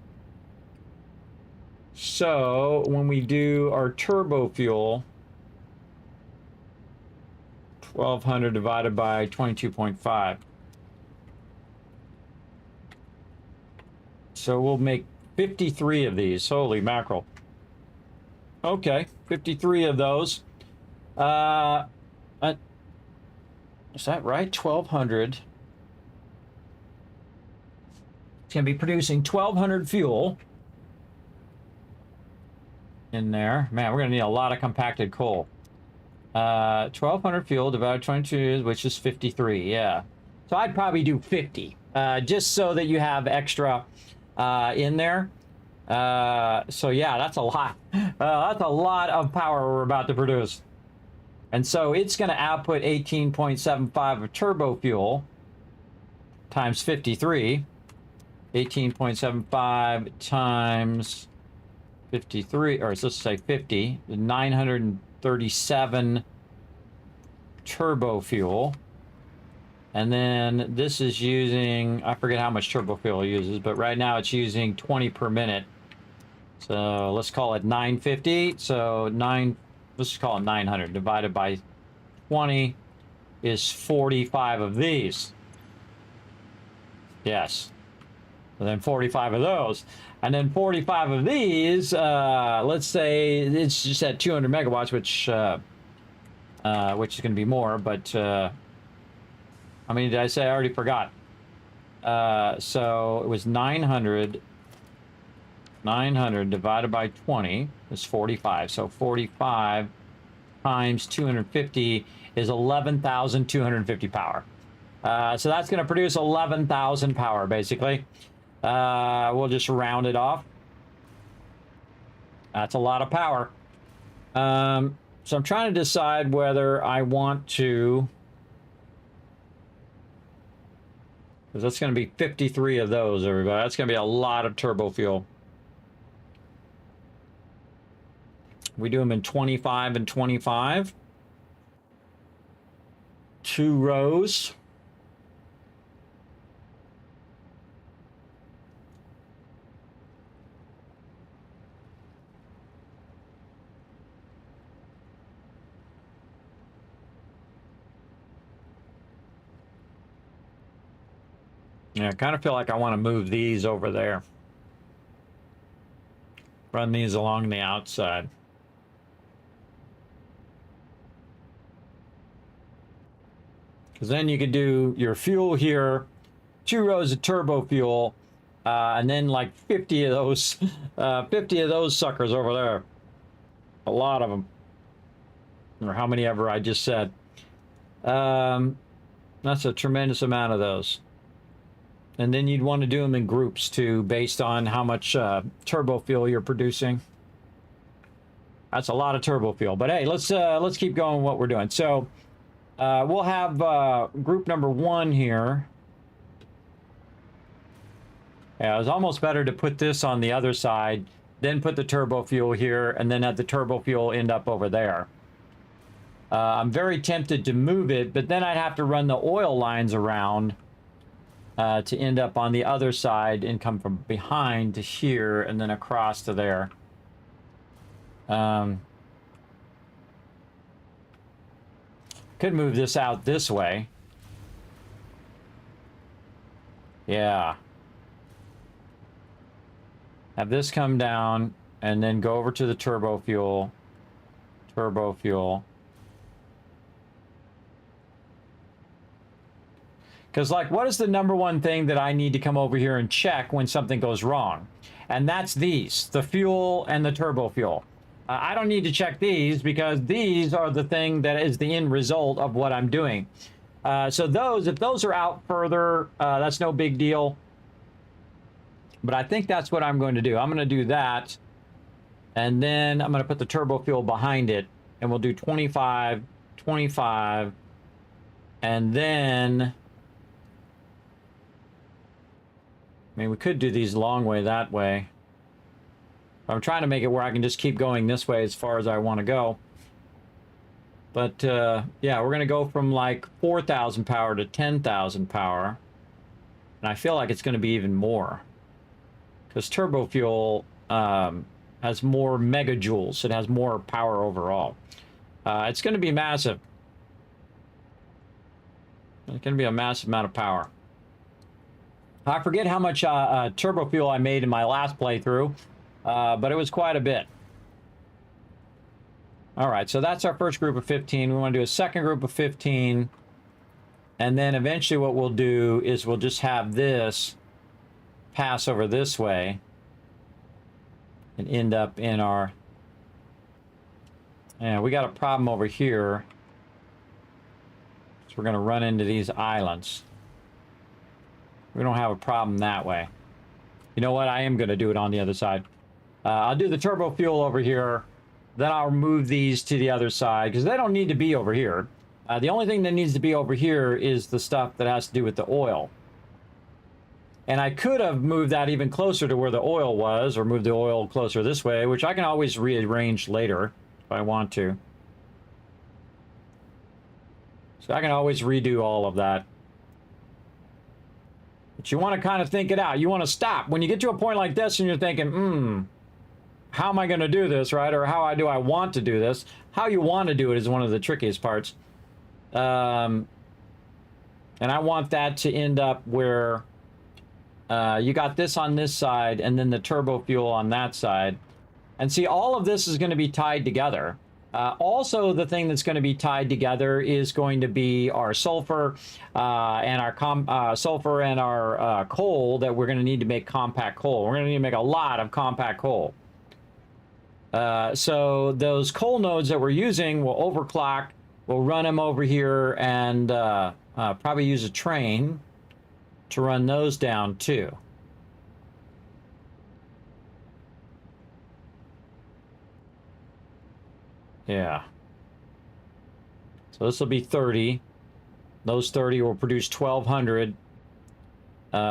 So when we do our turbo fuel, 1,200 divided by 22.5. So we'll make 53 of these. Holy mackerel. Okay, 53 of those. Is that right? 1,200. It's going to be producing 1,200 fuel in there. Man, we're going to need a lot of compacted coal. 1,200 fuel divided by 22, which is 53. Yeah. So I'd probably do 50, just so that you have extra in there. So yeah, that's a lot. That's a lot of power we're about to produce. And so it's going to output 18.75 of turbo fuel times 53. 18.75 times 53, or let's say 50, 937 turbo fuel. And then this is using, I forget how much turbo fuel it uses, but right now it's using 20 per minute. So let's call it 950. So let's just call it 900 divided by 20 is 45 of these. Yes. And then 45 of those. And then 45 of these, let's say it's just at 200 megawatts, which is going to be more, but how many did I say? I already forgot. So it was 900 divided by 20 is 45. So 45 times 250 is 11,250 power. So that's going to produce 11,000 power, basically. We'll just round it off. That's a lot of power. So I'm trying to decide whether I want to, because that's going to be 53 of those, everybody. That's going to be a lot of turbo fuel. We do them in 25 and 25. 2 rows. Yeah, I kind of feel like I want to move these over there. Run these along the outside. Because then you could do your fuel here, 2 rows of turbo fuel, and then like 50 of those, 50 of those suckers over there. A lot of them, or how many ever I just said. That's a tremendous amount of those. And then you'd want to do them in groups too, based on how much turbo fuel you're producing. That's a lot of turbo fuel. But hey, let's keep going what we're doing. So we'll have group number 1 here. Yeah, it was almost better to put this on the other side, then put the turbo fuel here, and then have the turbo fuel end up over there. I'm very tempted to move it, but then I'd have to run the oil lines around to end up on the other side and come from behind to here and then across to there. Could move this out this way. Yeah. Have this come down and then go over to the turbo fuel. Turbo fuel. Because, like, what is the number one thing that I need to come over here and check when something goes wrong? And that's these, the fuel and the turbo fuel. I don't need to check these because these are the thing that is the end result of what I'm doing. So those, if those are out further, that's no big deal. But I think that's what I'm going to do. I'm going to do that. And then I'm going to put the turbo fuel behind it. And we'll do 25, 25. And then... I mean, we could do these long way that way. I'm trying to make it where I can just keep going this way as far as I want to go. But, yeah, we're going to go from like 4,000 power to 10,000 power. And I feel like it's going to be even more. Because turbo fuel has more megajoules. It has more power overall. It's going to be massive. It's going to be a massive amount of power. I forget how much turbo fuel I made in my last playthrough, but it was quite a bit. All right, so that's our first group of 15. We want to do a second group of 15. And then eventually what we'll do is we'll just have this pass over this way and end up in our... Yeah, we got a problem over here. So we're going to run into these islands. We don't have a problem that way. You know what? I am going to do it on the other side. I'll do the turbo fuel over here. Then I'll move these to the other side because they don't need to be over here. The only thing that needs to be over here is the stuff that has to do with the oil. And I could have moved that even closer to where the oil was, or moved the oil closer this way, which I can always rearrange later if I want to. So I can always redo all of that. But you want to kind of think it out. You want to stop. When you get to a point like this and you're thinking, how am I going to do this, right? Or how do I want to do this? How you want to do it is one of the trickiest parts. And I want that to end up where you got this on this side and then the turbo fuel on that side. And see, all of this is going to be tied together. Also, the thing that's going to be tied together is going to be our sulfur and our sulfur and our coal that we're going to need to make compact coal. We're going to need to make a lot of compact coal. So those coal nodes that we're using will overclock. We'll run them over here and probably use a train to run those down too. Yeah. So this will be 30. Those 30 will produce 1,200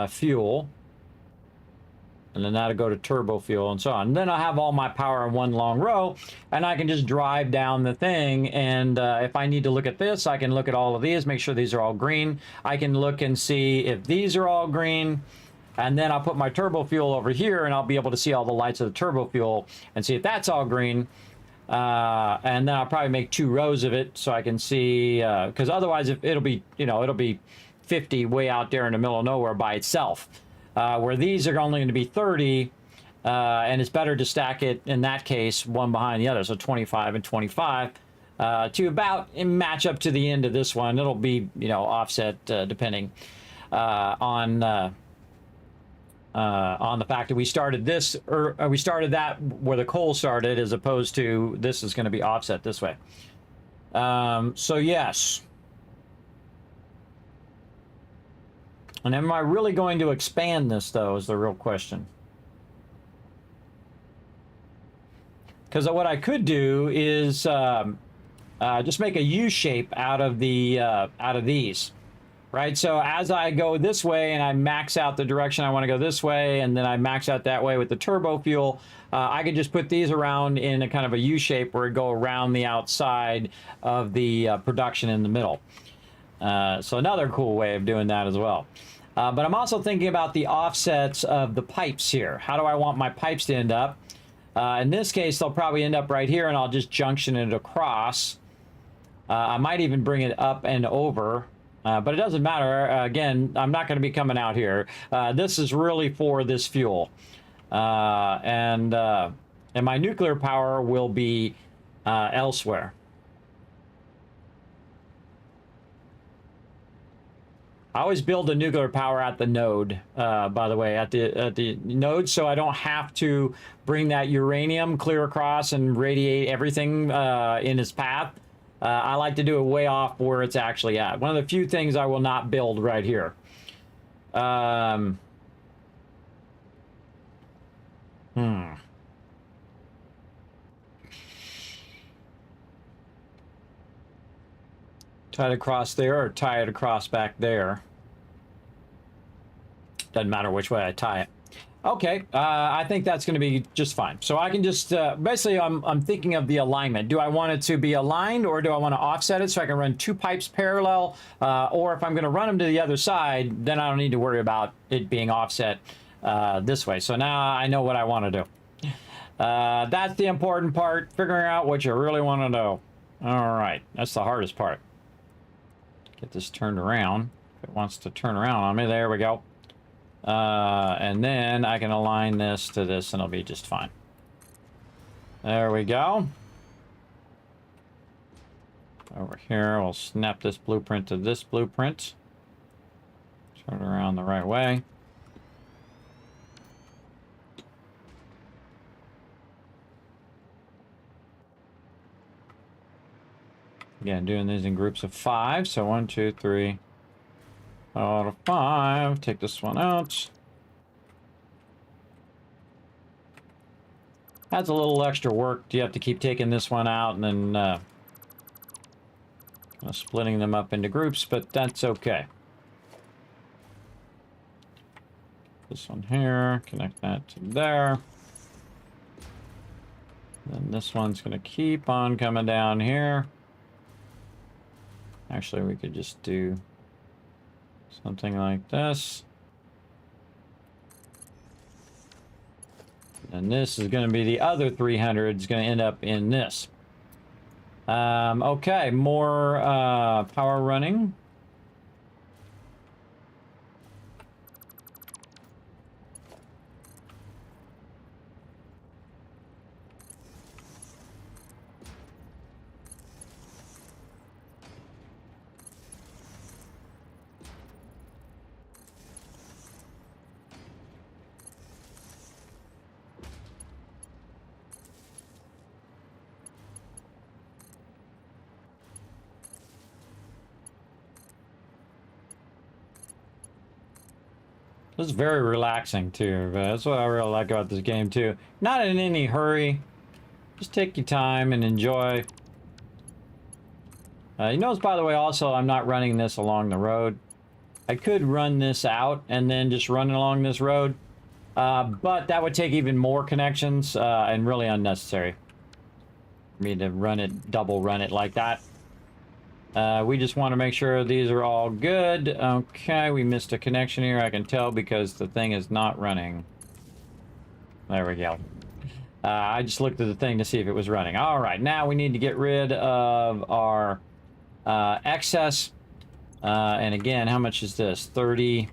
fuel. And then that'll go to turbo fuel and so on. And then I'll have all my power in one long row, and I can just drive down the thing. And if I need to look at this, I can look at all of these, make sure these are all green. I can look and see if these are all green. And then I'll put my turbo fuel over here, and I'll be able to see all the lights of the turbo fuel and see if that's all green. And then I'll probably make 2 rows of it so I can see, because otherwise it'll be, it'll be 50 way out there in the middle of nowhere by itself. Where these are only going to be 30, And it's better to stack it, in that case, one behind the other. So 25 and 25 to about match up to the end of this one. It'll be, you know, offset depending on the fact that we started this, or we started that where the coal started, as opposed to this is going to be offset this way. So yes. And am I really going to expand this, though, is the real question. Because what I could do is just make a U shape out of the out of these, right? So as I go this way and I max out the direction I want to go this way, and then I max out that way with the turbo fuel, I can just put these around in a kind of a U shape where it go around the outside of the production in the middle. So another cool way of doing that as well. But I'm also thinking about the offsets of the pipes here. How do I want my pipes to end up? In this case, they'll probably end up right here, and I'll just junction it across. I might even bring it up and over, but it doesn't matter. Again, I'm not going to be coming out here. This is really for this fuel. And my nuclear power will be elsewhere. I always build a nuclear power at the node, by the way, at the node, so I don't have to bring that uranium clear across and radiate everything in its path. I like to do it way off where it's actually at. One of the few things I will not build right here. Tie it across there or tie it across back there. Doesn't matter which way I tie it. Okay, I think that's going to be just fine. So I can just, basically I'm thinking of the alignment. Do I want it to be aligned, or do I want to offset it so I can run two pipes parallel? Or if I'm going to run them to the other side, then I don't need to worry about it being offset this way. So now I know what I want to do. That's the important part, figuring out what you really want to do. All right, that's the hardest part. Get this turned around. If it wants to turn around on me, there we go. And then I can align this to this and it'll be just fine. There we go. Over here, we'll snap this blueprint to this blueprint. Turn it around the right way. Again, doing these in groups of 5. So 1, 2, 3. Out of 5. Take this one out. That's a little extra work. You have to keep taking this one out and then splitting them up into groups, but that's okay. This one here, connect that to there. Then this one's going to keep on coming down here. Actually, we could just do something like this. And this is going to be the other 300. It's going to end up in this. Okay, more power running. This is very relaxing too. That's what I really like about this game too. Not in any hurry. Just take your time and enjoy. You notice, by the way, also I'm not running this along the road. I could run this out and then just run along this road. But that would take even more connections and really unnecessary for me to run it, double run it like that. We just want to make sure these are all good. Okay, we missed a connection here. I can tell because the thing is not running. There we go. I just looked at the thing to see if it was running. All right, now we need to get rid of our excess. And again, how much is this? 30.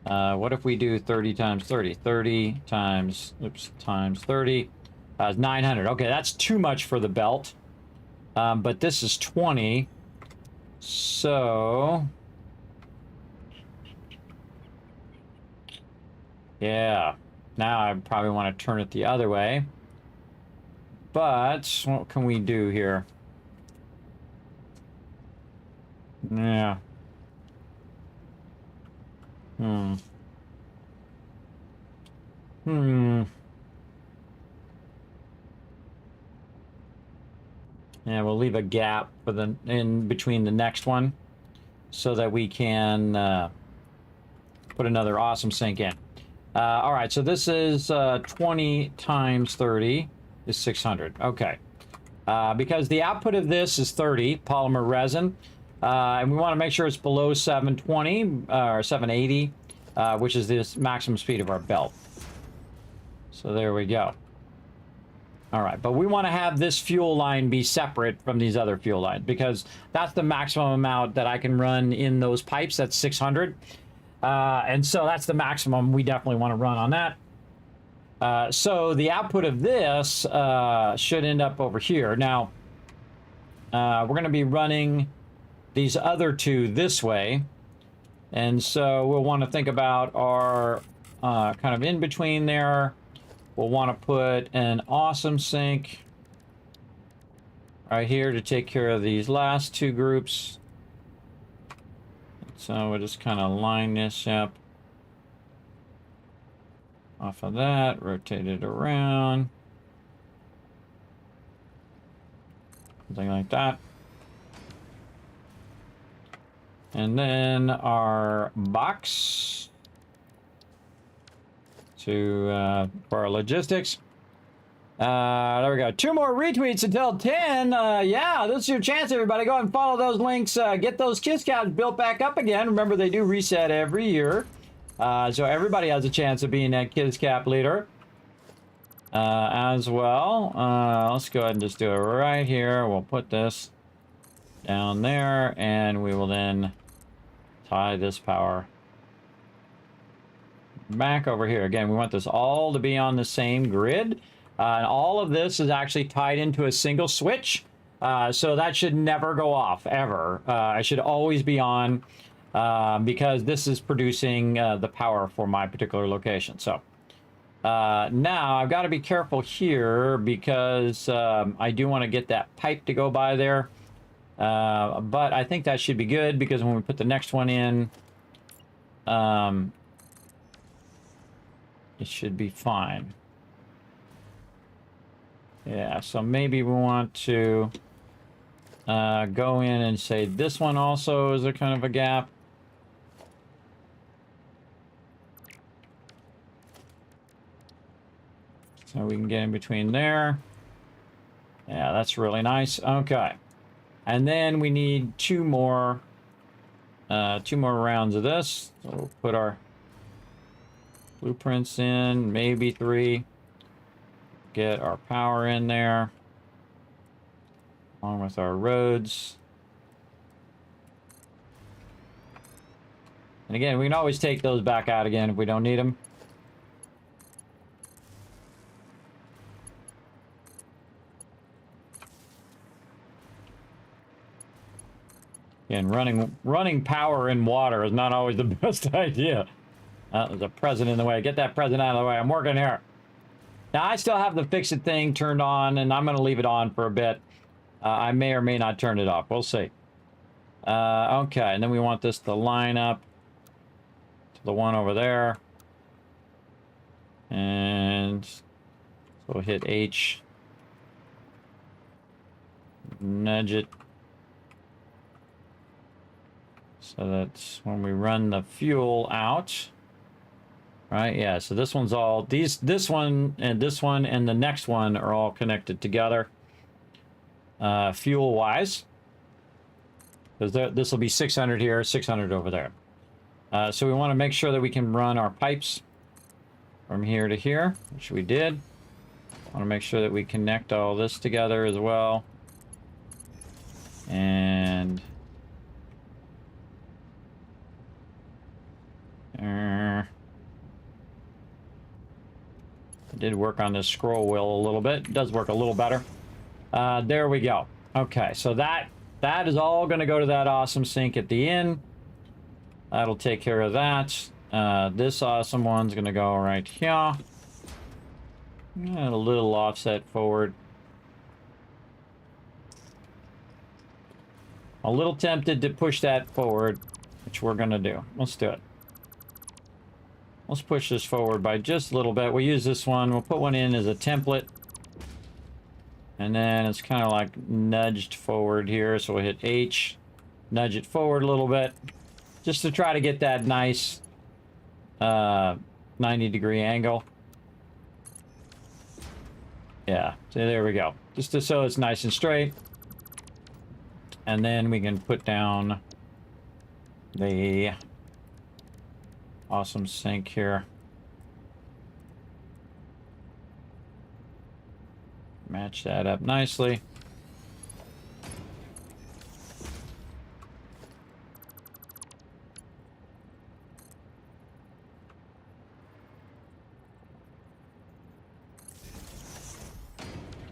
What if we do 30 times 30? 30 times, times 30 is 900. Okay, that's too much for the belt. But this is 20. So... yeah. Now I probably want to turn it the other way. But what can we do here? Yeah. Yeah, we'll leave a gap for the in between the next one so that we can put another awesome sink in. All right, so this is 20 times 30 is 600. Okay. Because the output of this is 30 polymer resin, and we want to make sure it's below 720 or 780, which is the maximum speed of our belt. So there we go. All right, but we want to have this fuel line be separate from these other fuel lines because that's the maximum amount that I can run in those pipes. That's 600. And so that's the maximum we definitely want to run on that. So the output of this should end up over here. Now, we're going to be running these other two this way. And so we'll want to think about our kind of in between there. We'll want to put an awesome sink right here to take care of these last two groups. So we'll just kind of line this up off of that, rotate it around, something like that. And then our box to for our logistics. There we go. 2 more retweets until 10. Yeah, this is your chance, everybody. Go and follow those links. Get those Kiss Cabs built back up again. Remember, they do reset every year. So everybody has a chance of being that Kiss Cap leader as well. Let's go ahead and just do it right here. We'll put this down there, and we will then tie this power back over here. Again, we want this all to be on the same grid. And all of this is actually tied into a single switch. So that should never go off, ever. It should always be on because this is producing the power for my particular location. So now I've got to be careful here because I do want to get that pipe to go by there. But I think that should be good because when we put the next one in, it should be fine. Yeah, so maybe we want to go in and say this one also is a kind of a gap. So we can get in between there. Yeah, that's really nice. Okay. And then we need two more rounds of this. So we'll put our blueprints in, maybe 3. Get our power in there, along with our roads. And again, we can always take those back out again if we don't need them. Again, running power in water is not always the best idea. There's a present in the way. Get that present out of the way. I'm working here. Now, I still have the fix-it thing turned on, and I'm going to leave it on for a bit. I may or may not turn it off. We'll see. Okay, and then we want this to line up to the one over there. And so we'll hit H. Nudge it. So that's when we run the fuel out. Right, yeah, so this one's all, this one and the next one are all connected together, fuel-wise. Because this will be 600 here, 600 over there. So we want to make sure that we can run our pipes from here to here, which we did. Want to make sure that we connect all this together as well. And I did work on this scroll wheel a little bit. It does work a little better. There we go. Okay, so that is all going to go to that awesome sink at the end. That'll take care of that. This awesome one's going to go right here. And a little offset forward. A little tempted to push that forward, which we're going to do. Let's do it. Let's push this forward by just a little bit. We'll use this one. We'll put one in as a template. And then it's kind of like nudged forward here. So we'll hit H, nudge it forward a little bit, just to try to get that nice 90-degree angle. Yeah, so there we go. Just so it's nice and straight. And then we can put down the awesome sink here. Match that up nicely.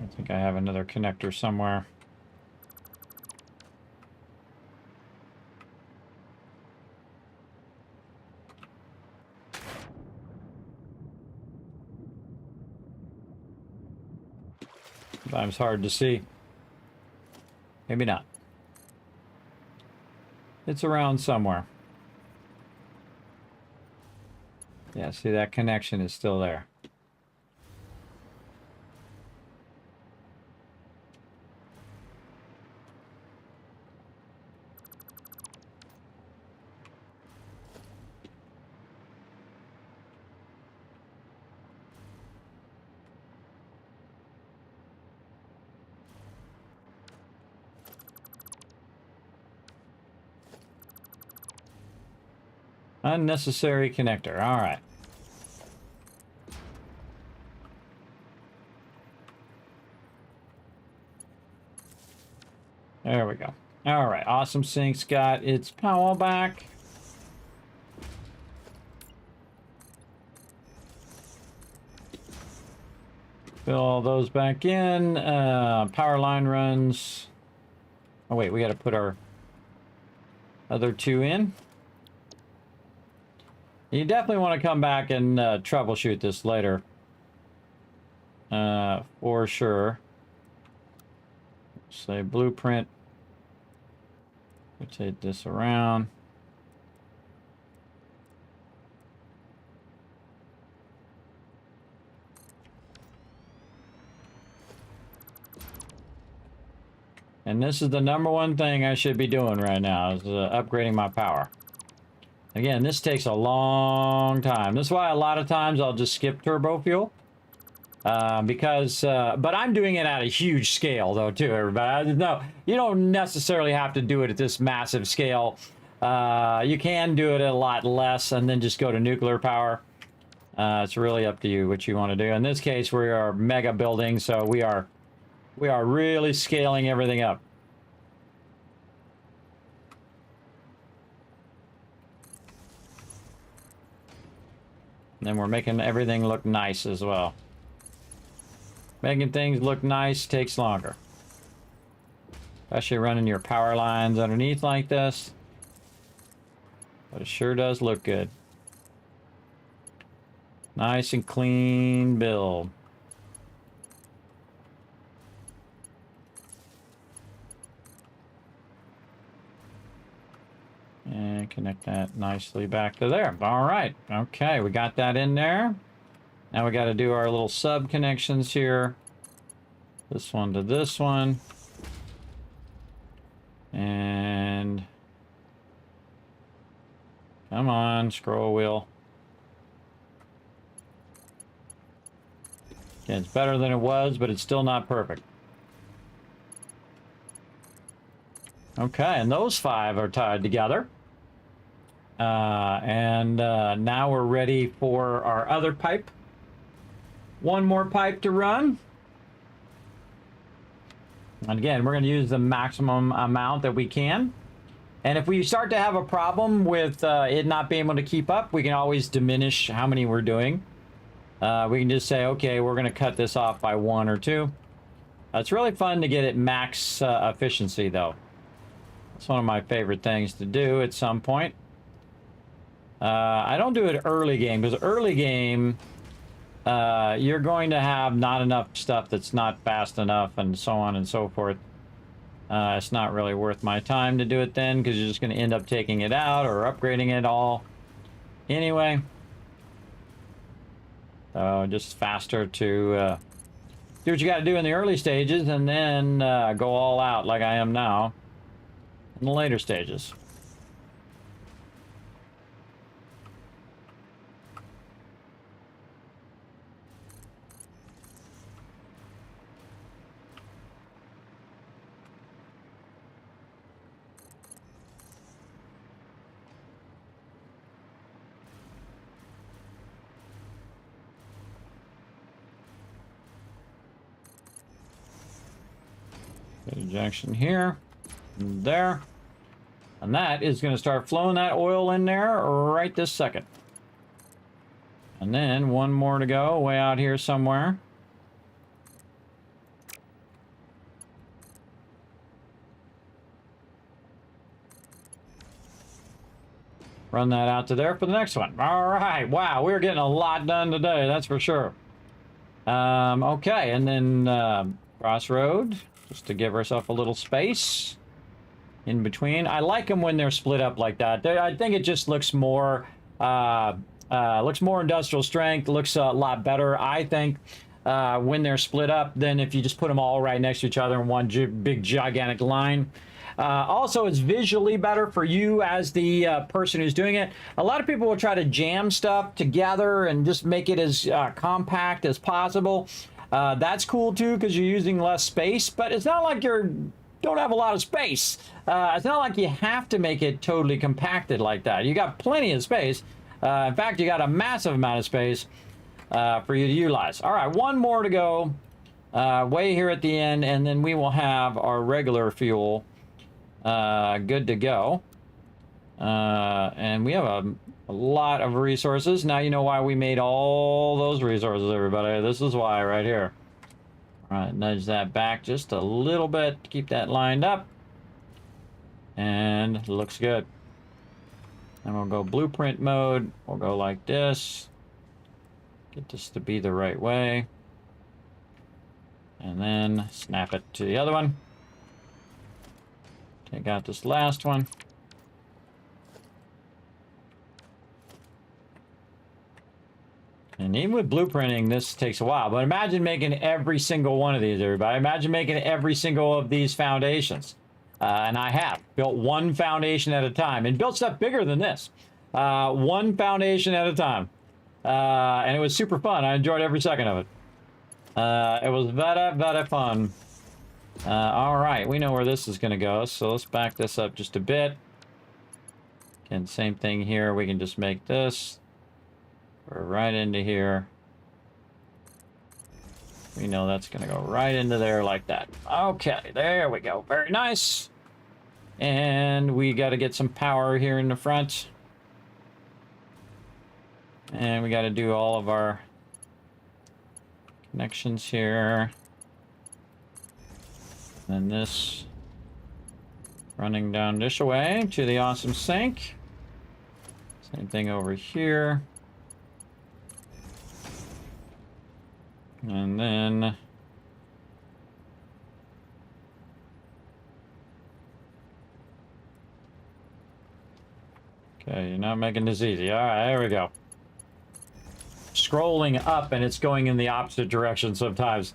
I think I have another connector somewhere. Sometimes hard to see. Maybe not. It's around somewhere. Yeah, see, that connection is still there. Unnecessary connector. All right. There we go. All right. Awesome sink's got its power back. Fill all those back in. Power line runs. Oh, wait. We got to put our other two in. You definitely want to come back and troubleshoot this later. For sure. Say blueprint. Rotate this around. And this is the #1 thing I should be doing right now, is upgrading my power. Again, this takes a long time. That's why a lot of times I'll just skip turbo fuel. But I'm doing it at a huge scale, though, too, everybody. No, you don't necessarily have to do it at this massive scale. You can do it at a lot less and then just go to nuclear power. It's really up to you what you want to do. In this case, we are mega building, so we are really scaling everything up. And then we're making everything look nice as well. Making things look nice takes longer. Especially running your power lines underneath like this. But it sure does look good. Nice and clean build. And connect that nicely back to there. All right. Okay, we got that in there. Now we got to do our little sub connections here. This one to this one. And come on, scroll wheel. Okay, it's better than it was, but it's still not perfect. Okay, and those 5 are tied together. Now we're ready for our other pipe. One more pipe to run. And again, we're going to use the maximum amount that we can. And if we start to have a problem with it not being able to keep up, we can always diminish how many we're doing. We can just say, okay, we're going to cut this off by 1 or 2. It's really fun to get it max efficiency, though. It's one of my favorite things to do at some point. I don't do it early game, because early game, you're going to have not enough stuff that's not fast enough, and so on and so forth. It's not really worth my time to do it then, because you're just going to end up taking it out or upgrading it all. Anyway. So just faster to do what you got to do in the early stages, and then go all out like I am now in the later stages. Injection here, and there, and that is going to start flowing that oil in there right this second. And then one more to go way out here somewhere. Run that out to there for the next one. All right, wow, we're getting a lot done today, that's for sure. Okay, and then crossroad. Just to give ourselves a little space in between. I like them when they're split up like that. I think it just looks more industrial strength, looks a lot better, I think, when they're split up than if you just put them all right next to each other in one big gigantic line. Also, it's visually better for you as the person who's doing it. A lot of people will try to jam stuff together and just make it as compact as possible. That's cool too, because you're using less space, but it's not like you don't have a lot of space. It's not like you have to make it totally compacted like that. You got plenty of space. In fact, you got a massive amount of space for you to utilize. All right, one more to go way here at the end, and then we will have our regular fuel good to go. And we have a lot of resources. Now you know why we made all those resources, everybody. This is why right here. All right, nudge that back just a little bit to keep that lined up. And it looks good. And we'll go blueprint mode. We'll go like this. Get this to be the right way. And then snap it to the other one. Take out this last one. And even with blueprinting, this takes a while. But imagine making every single one of these, everybody. Imagine making every single of these foundations. And I have built one foundation at a time. And built stuff bigger than this. One foundation at a time. And it was super fun. I enjoyed every second of it. It was very fun. All right, we know where this is going to go. So let's back this up just a bit. Again, same thing here. We can just make this. We're right into here. We know that's going to go right into there like that. Okay, there we go. Very nice. And we got to get some power here in the front. And we got to do all of our connections here. And this running down this way to the awesome sink. Same thing over here. And then okay, you're not making this easy. All right, there we go. Scrolling up and it's going in the opposite direction sometimes.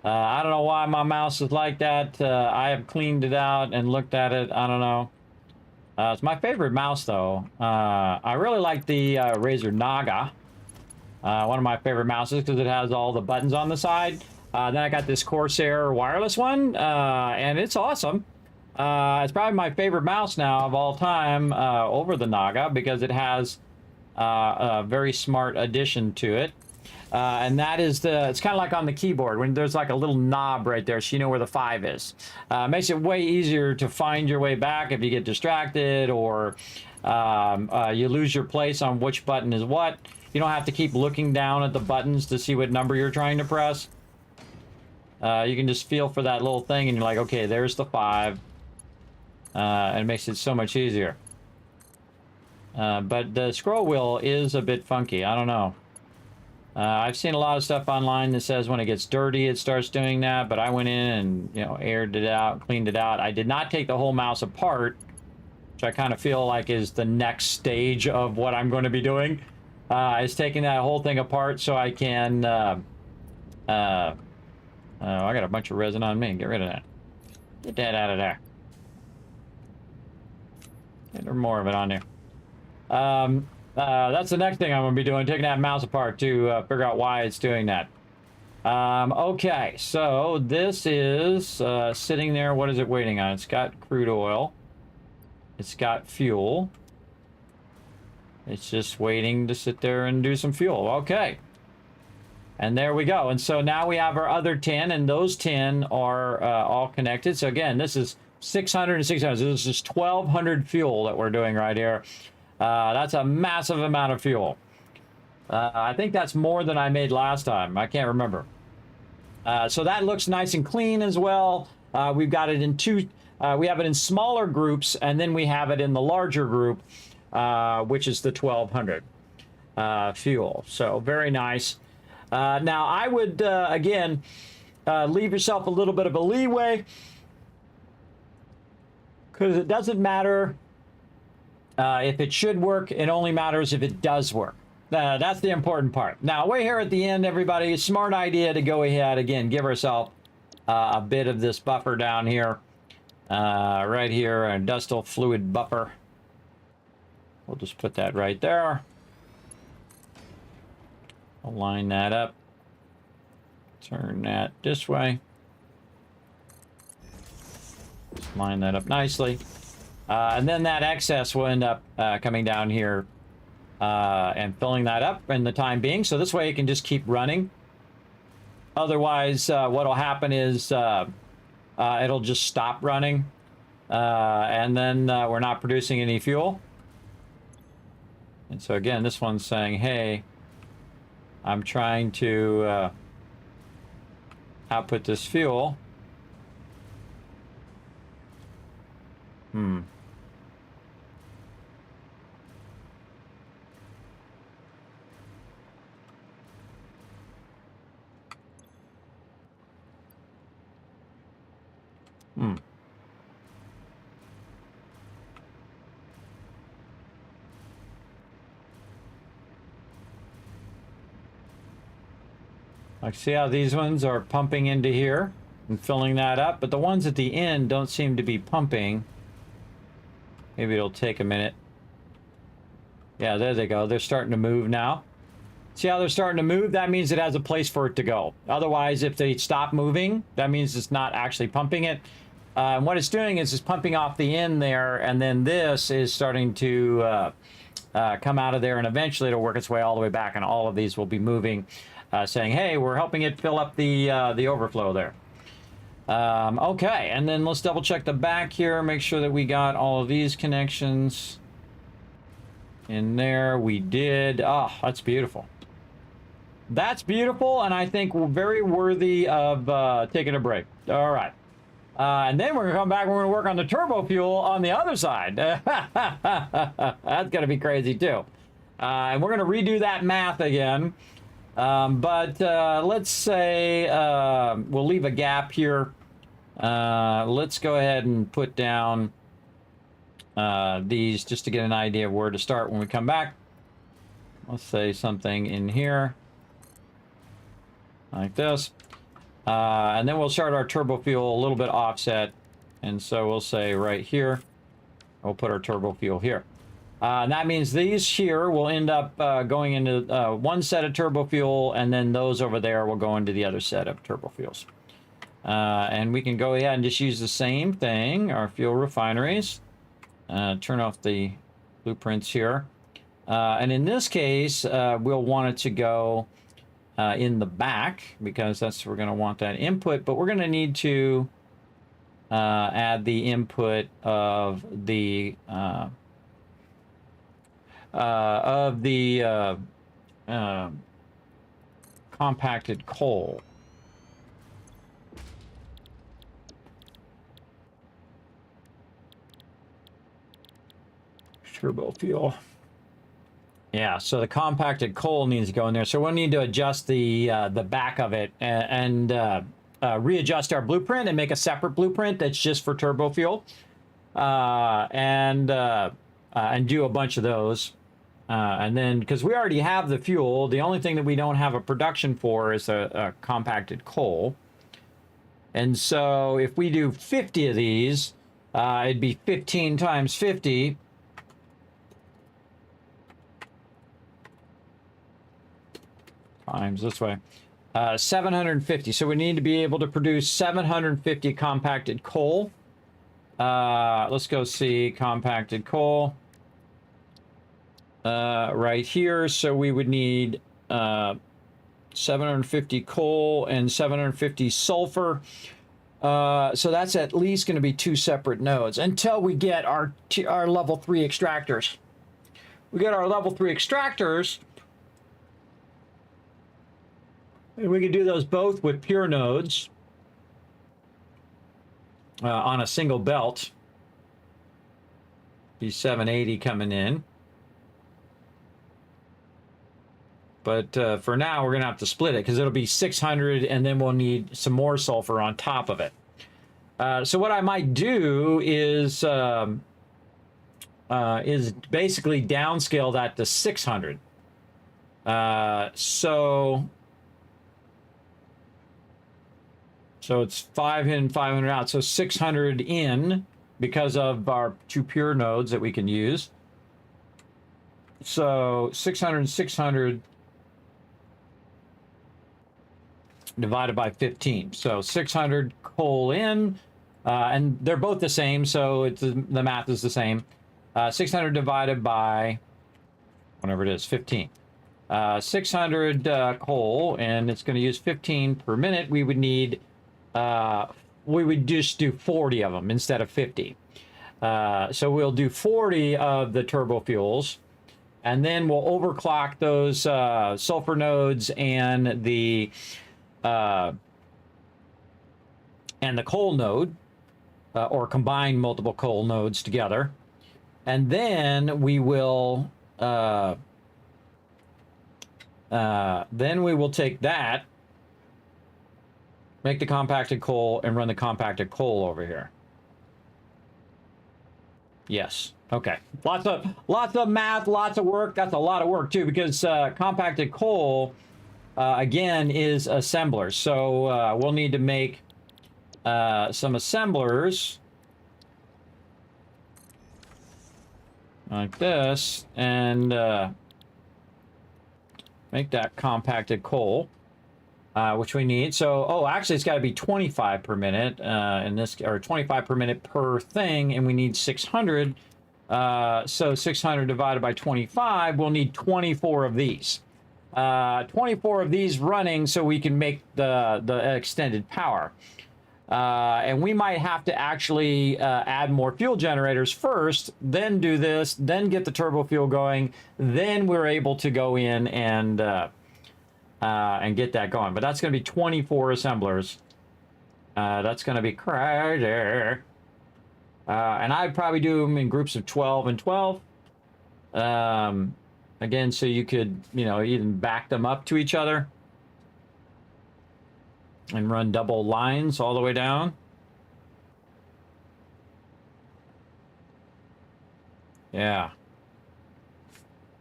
I don't know why my mouse is like that. I have cleaned it out and looked at it. I don't know. It's my favorite mouse though. I really like the Razer Naga. One of my favorite mouses because it has all the buttons on the side. Then I got this Corsair wireless one, and it's awesome. It's probably my favorite mouse now of all time over the Naga because it has a very smart addition to it. And that is it's kind of like on the keyboard when there's like a little knob right there, so you know where the 5 is. Makes it way easier to find your way back if you get distracted or you lose your place on which button is what. You don't have to keep looking down at the buttons to see what number you're trying to press. You can just feel for that little thing and you're like, okay, there's the 5. And it makes it so much easier. But the scroll wheel is a bit funky. I don't know. I've seen a lot of stuff online that says when it gets dirty, it starts doing that. But I went in and, you know, aired it out, cleaned it out. I did not take the whole mouse apart, which I kind of feel like is the next stage of what I'm going to be doing. Is taking that whole thing apart so I can... oh, I got a bunch of resin on me. Get rid of that. Get that out of there. There's more of it on there. That's the next thing I'm going to be doing, taking that mouse apart to figure out why it's doing that. Okay, so this is sitting there. What is it waiting on? It's got crude oil. It's got fuel. It's just waiting to sit there and do some fuel. Okay. And there we go. And so now we have our other 10, and those 10 are all connected. So again, this is 600 and 600. So this is 1,200 fuel that we're doing right here. That's a massive amount of fuel. I think that's more than I made last time. I can't remember. So that looks nice and clean as well. We've got it in two. We have it in smaller groups, and then we have it in the larger group, which is the 1,200 fuel. So very nice. Now, I would, again, leave yourself a little bit of a leeway, because it doesn't matter if it should work. It only matters if it does work. That's the important part. Now, way here at the end, everybody, smart idea to go ahead, again, give ourselves a bit of this buffer down here, right here, an industrial fluid buffer. We'll just put that right there. I'll line that up. Turn that this way. Just line that up nicely. And then that excess will end up coming down here and filling that up in the time being. So this way it can just keep running. Otherwise, what will happen is it'll just stop running. And then we're not producing any fuel. And so again, this one's saying, hey, I'm trying to output this fuel. Like, see how these ones are pumping into here and filling that up, but the ones at the end don't seem to be pumping. Maybe it'll take a minute. Yeah, there they go. They're starting to move now. See how they're starting to move? That means it has a place for it to go. Otherwise, if they stop moving, that means it's not actually pumping it. And what it's doing is it's pumping off the end there, and then this is starting to come out of there, and eventually it'll work its way all the way back, and all of these will be moving, saying, hey, we're helping it fill up the overflow there. Okay, and then let's double check the back here, make sure that we got all of these connections in there. We did. Oh, that's beautiful. That's beautiful, and I think we're very worthy of taking a break. All right. And then we're going to come back and we're going to work on the turbo fuel on the other side. That's going to be crazy, too. And we're going to redo that math again. But let's say we'll leave a gap here. Let's go ahead and put down these just to get an idea of where to start when we come back. Let's say something in here like this. And then we'll start our turbo fuel a little bit offset. And so we'll say right here, we'll put our turbo fuel here. And that means these here will end up going into one set of turbo fuel, and then those over there will go into the other set of turbo fuels. And we can go ahead and just use the same thing, our fuel refineries. Turn off the blueprints here. And in this case, we'll want it to go in the back, because that's we're going to want that input, but we're going to need to add the input of the compacted coal. Turbo fuel. Yeah, so the compacted coal needs to go in there. So we'll need to adjust the back of it and readjust our blueprint and make a separate blueprint that's just for turbo fuel, and do a bunch of those. And then, because we already have the fuel, the only thing that we don't have a production for is a compacted coal. And so if we do 50 of these, it'd be 15 times 50. Times this way. 750. So we need to be able to produce 750 compacted coal. Let's go see compacted coal. Right here. So we would need 750 coal and 750 sulfur. So that's at least going to be 2 separate nodes until we get our level 3 extractors. We get our level 3 extractors, and we can do those both with pure nodes on a single belt. Be 780 coming in. But for now, we're going to have to split it because it'll be 600, and then we'll need some more sulfur on top of it. So what I might do is basically downscale that to 600. So it's 5 in, 500 out. So 600 in because of our 2 pure nodes that we can use. So 600 and 600 divided by 15. So 600 coal in, and they're both the same, so the math is the same. 600 divided by whatever it is, 15. 600 coal, and it's going to use 15 per minute. We would need, we would just do 40 of them instead of 50. So we'll do 40 of the turbo fuels, and then we'll overclock those sulfur nodes and the coal node, or combine multiple coal nodes together, and then we will take that, make the compacted coal, and run the compacted coal over here. Yes. Okay. Lots of math, lots of work. That's a lot of work too, because compacted coal again is assemblers. So we'll need to make some assemblers like this, and make that compacted coal, which we need. So, actually, it's got to be 25 per minute in this, or 25 per minute per thing, and we need 600. So 600 divided by 25, we'll need 24 of these. 24 of these running so we can make the extended power. And we might have to actually add more fuel generators first, then do this, then get the turbo fuel going, then we're able to go in and get that going. But that's going to be 24 assemblers. That's going to be crazy. And I'd probably do them in groups of 12 and 12. Again, so you could, even back them up to each other and run double lines all the way down. Yeah.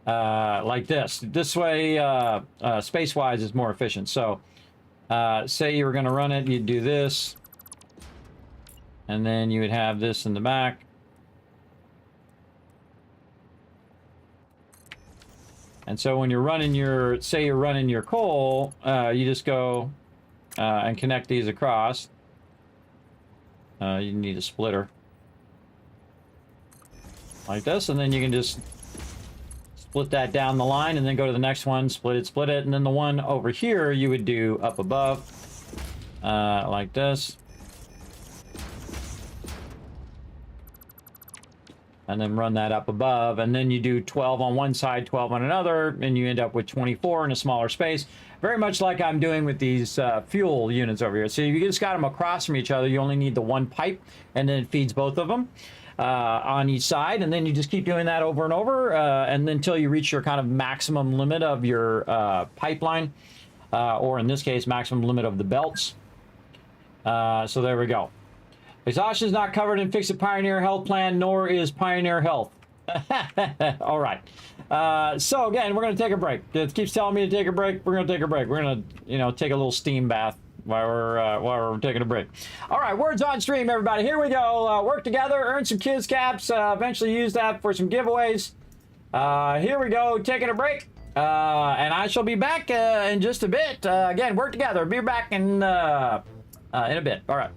Like this. This way, space-wise, is more efficient. So, say you were going to run it, you'd do this. And then you would have this in the back. And so when you're running your, say you're running your coal, you just go and connect these across. You need a splitter. Like this, and then you can just split that down the line, and then go to the next one, split it, and then the one over here you would do up above, like this. And then run that up above, and then you do 12 on one side, 12 on another, and you end up with 24 in a smaller space. Very much like I'm doing with these fuel units over here. So you just got them across from each other. You only need the one pipe, and then it feeds both of them on each side, and then you just keep doing that over and over, and then until you reach your kind of maximum limit of your pipeline, or in this case, maximum limit of the belts. So there we go. Exhaustion is not covered in Fix-It Pioneer Health Plan, nor is Pioneer Health. All right. So again, we're going to take a break. It keeps telling me to take a break. We're going to take a break. We're going to, you know, take a little steam bath while we're taking a break. All right, words on stream, everybody. Here we go. Work together, earn some Kids Caps. Eventually use that for some giveaways. Here we go. Taking a break. And I shall be back in just a bit. Again, work together. Be back in a bit. All right.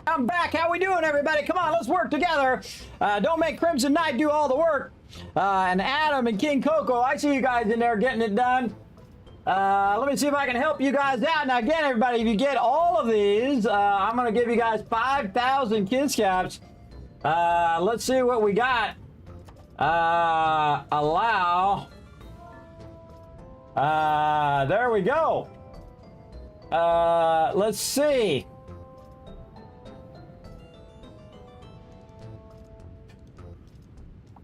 I'm back. How we doing, everybody? Come on, let's work together. Don't make Crimson Knight do all the work. And Adam and King Coco, I see you guys in there getting it done. Let me see if I can help you guys out. Now, again, everybody, if you get all of these, I'm going to give you guys 5,000 Kiss Caps. Let's see what we got. Allow. There we go. Let's see.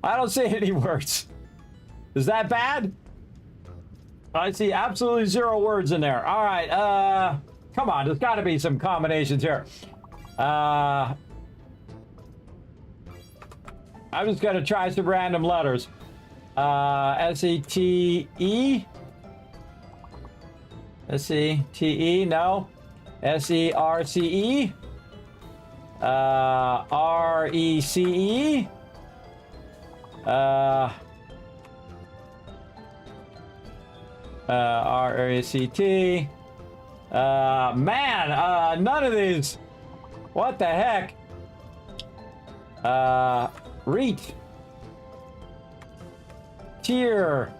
I don't see any words. Is that bad? I see absolutely 0 words in there. All right. Come on. There's got to be some combinations here. I'm just going to try some random letters. S-E-T-E. S-E-T-E. No. S-E-R-C-E. R-E-C-E. R-A-C-T. Man, none of these. What the heck? Reet. Tier.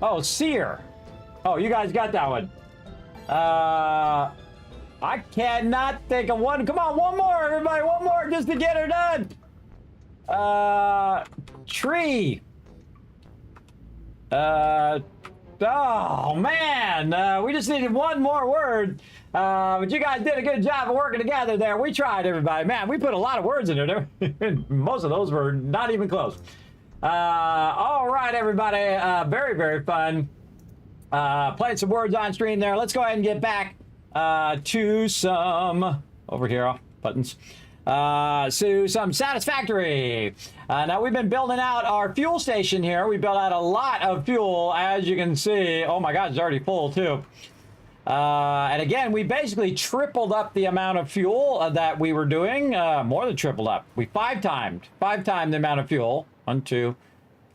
Oh, seer. Oh, you guys got that one. I cannot think of one. Come on, one more, everybody. One more just to get her done. Tree. Oh, man. We just needed one more word. But you guys did a good job of working together there. We tried, everybody. Man, we put a lot of words in there. Most of those were not even close. All right, everybody. Very, very fun. Playing some words on stream there. Let's go ahead and get back to some... Over here, buttons. So some Satisfactory. Now we've been building out our fuel station here. We built out a lot of fuel, as you can see. Oh my God, it's already full too. And again, we basically tripled up the amount of fuel that we were doing. More than tripled up. We five timed the amount of fuel. 1, 2.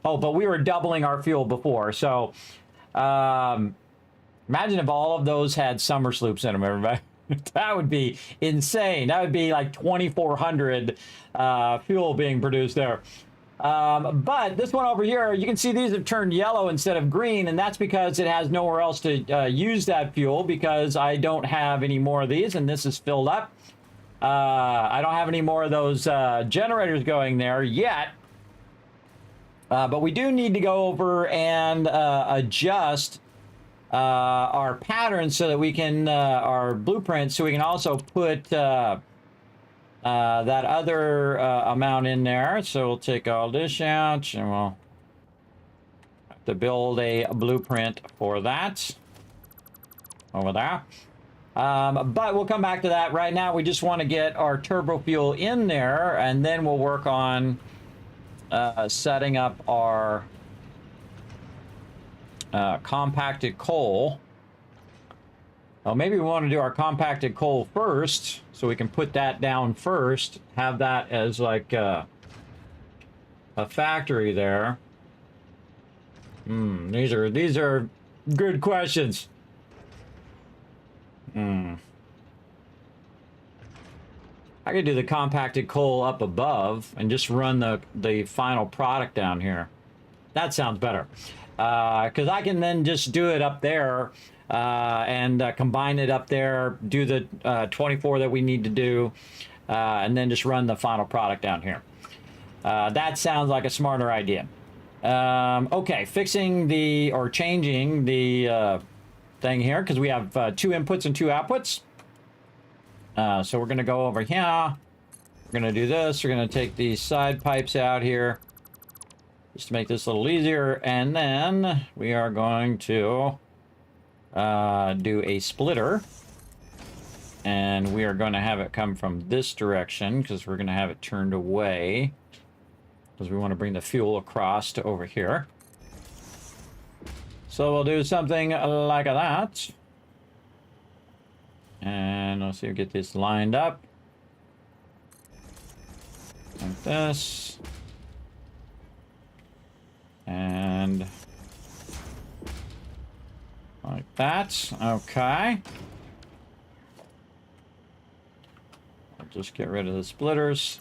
Oh, but we were doubling our fuel before. So imagine if all of those had summer sloops in them, everybody. That would be insane. That would be like 2,400 fuel being produced there. But this one over here, you can see these have turned yellow instead of green, and that's because it has nowhere else to use that fuel, because I don't have any more of these, and this is filled up. I don't have any more of those generators going there yet. But we do need to go over and adjust our patterns so that we can, our blueprints, so we can also put that other amount in there. So we'll take all this out and we'll have to build a blueprint for that over there. But we'll come back to that. Right now we just want to get our turbo fuel in there, and then we'll work on setting up our compacted coal. Well, maybe we want to do our compacted coal first, so we can put that down first, have that as like a factory there. These are good questions. I could do the compacted coal up above and just run the final product down here. That sounds better. Because I can then just do it up there and combine it up there, do the 24 that we need to do, and then just run the final product down here. That sounds like a smarter idea. Okay, fixing or changing the thing here, because we have 2 inputs and 2 outputs. So we're going to go over here. We're going to do this. We're going to take these side pipes out here, just to make this a little easier, and then we are going to do a splitter, and we are going to have it come from this direction, because we're going to have it turned away, because we want to bring the fuel across to over here. So we'll do something like that, and let's see, we'll get this lined up like this. And like that. Okay. I'll just get rid of the splitters.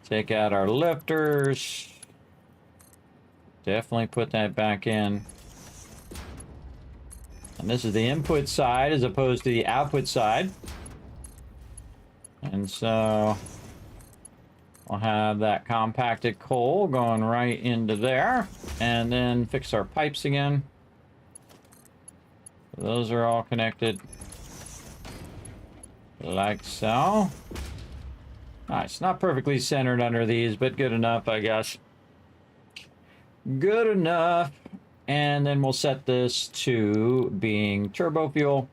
Take out our lifters. Definitely put that back in. And this is the input side as opposed to the output side. And so we'll have that compacted coal going right into there. And then fix our pipes again. Those are all connected. Like so. Nice. Not perfectly centered under these, but good enough, I guess. Good enough. And then we'll set this to being turbo fuel.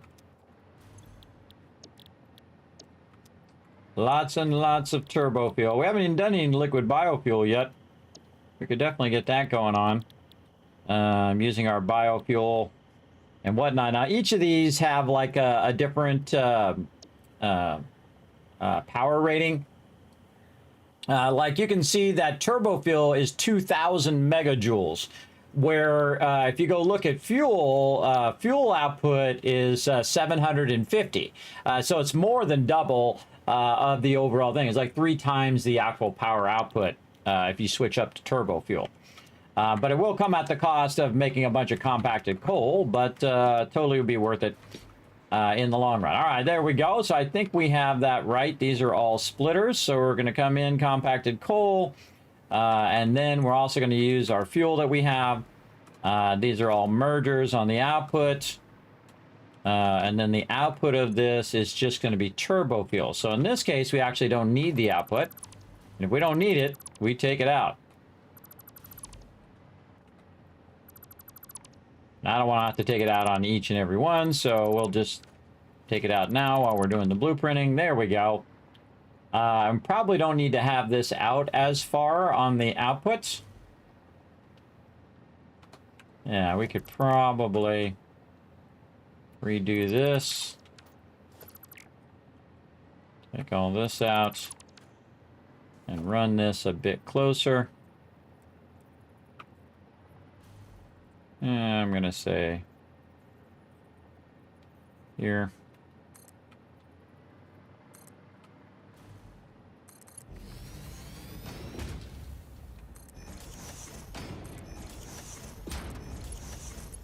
Lots and lots of turbo fuel. We haven't even done any liquid biofuel yet. We could definitely get that going on. Using our biofuel and whatnot. Now, each of these have like a different power rating. Like you can see that turbo fuel is 2,000 megajoules. Where if you go look at fuel, fuel output is 750. So it's more than double of the overall thing. It's like 3 times the actual power output if you switch up to turbo fuel. But it will come at the cost of making a bunch of compacted coal, but totally would be worth it in the long run. All right, there we go. So I think we have that right. These are all splitters. So we're going to come in compacted coal. And then we're also going to use our fuel that we have. These are all mergers on the output. And then the output of this is just going to be turbo fuel. So in this case, we actually don't need the output. And if we don't need it, we take it out. Now, I don't want to have to take it out on each and every one, so we'll just take it out now while we're doing the blueprinting. There we go. I probably don't need to have this out as far on the outputs. Yeah, we could probably redo this. Take all this out and run this a bit closer. I'm going to say here.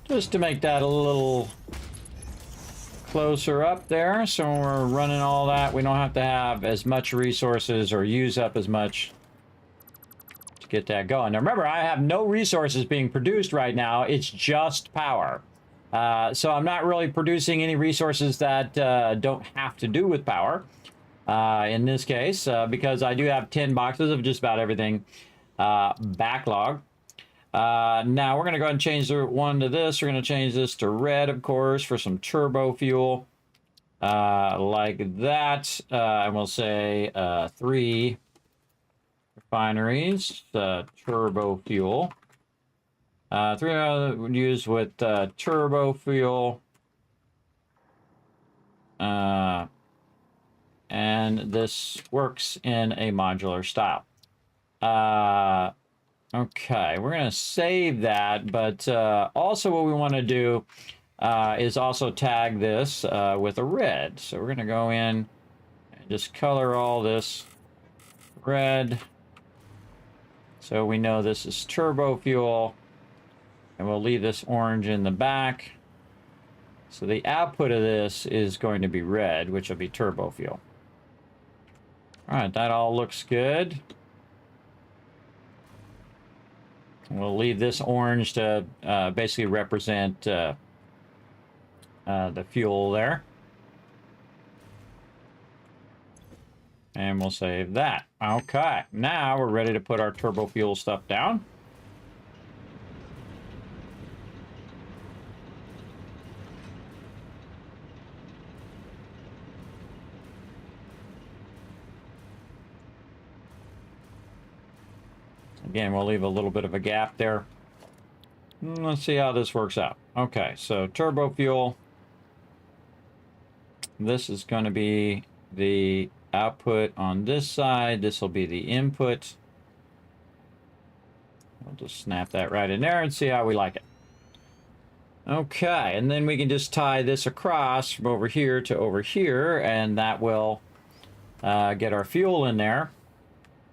Just to make that a little closer up there, so when we're running all that, we don't have to have as much resources or use up as much to get that going. Now remember, I have no resources being produced right now, it's just power. So I'm not really producing any resources that don't have to do with power in this case, because I do have 10 boxes of just about everything backlog. Now we're going to go ahead and change the one to this. We're going to change this to red, of course, for some turbo fuel, like that. And we'll say 3 refineries, turbo fuel. 3 would use with turbo fuel. And this works in a modular style. Okay, we're going to save that, but also what we want to do is also tag this with a red. So we're going to go in and just color all this red. So we know this is turbo fuel. And we'll leave this orange in the back. So the output of this is going to be red, which will be turbo fuel. All right, that all looks good. We'll leave this orange to basically represent the fuel there. And we'll save that. Okay, now we're ready to put our turbo fuel stuff down. Again, we'll leave a little bit of a gap there. Let's see how this works out. Okay, so turbo fuel. This is going to be the output on this side. This will be the input. We'll just snap that right in there and see how we like it. Okay, and then we can just tie this across from over here to over here, and that will get our fuel in there.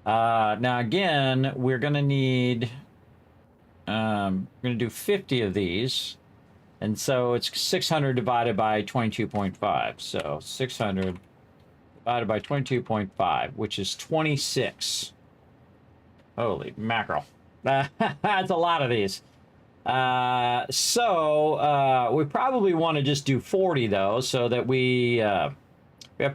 Now again, we're going to need, we're going to do 50 of these. And so it's 600 divided by 22.5. So 600 divided by 22.5, which is 26. Holy mackerel. That's a lot of these. So we probably want to just do 40 though, so that we have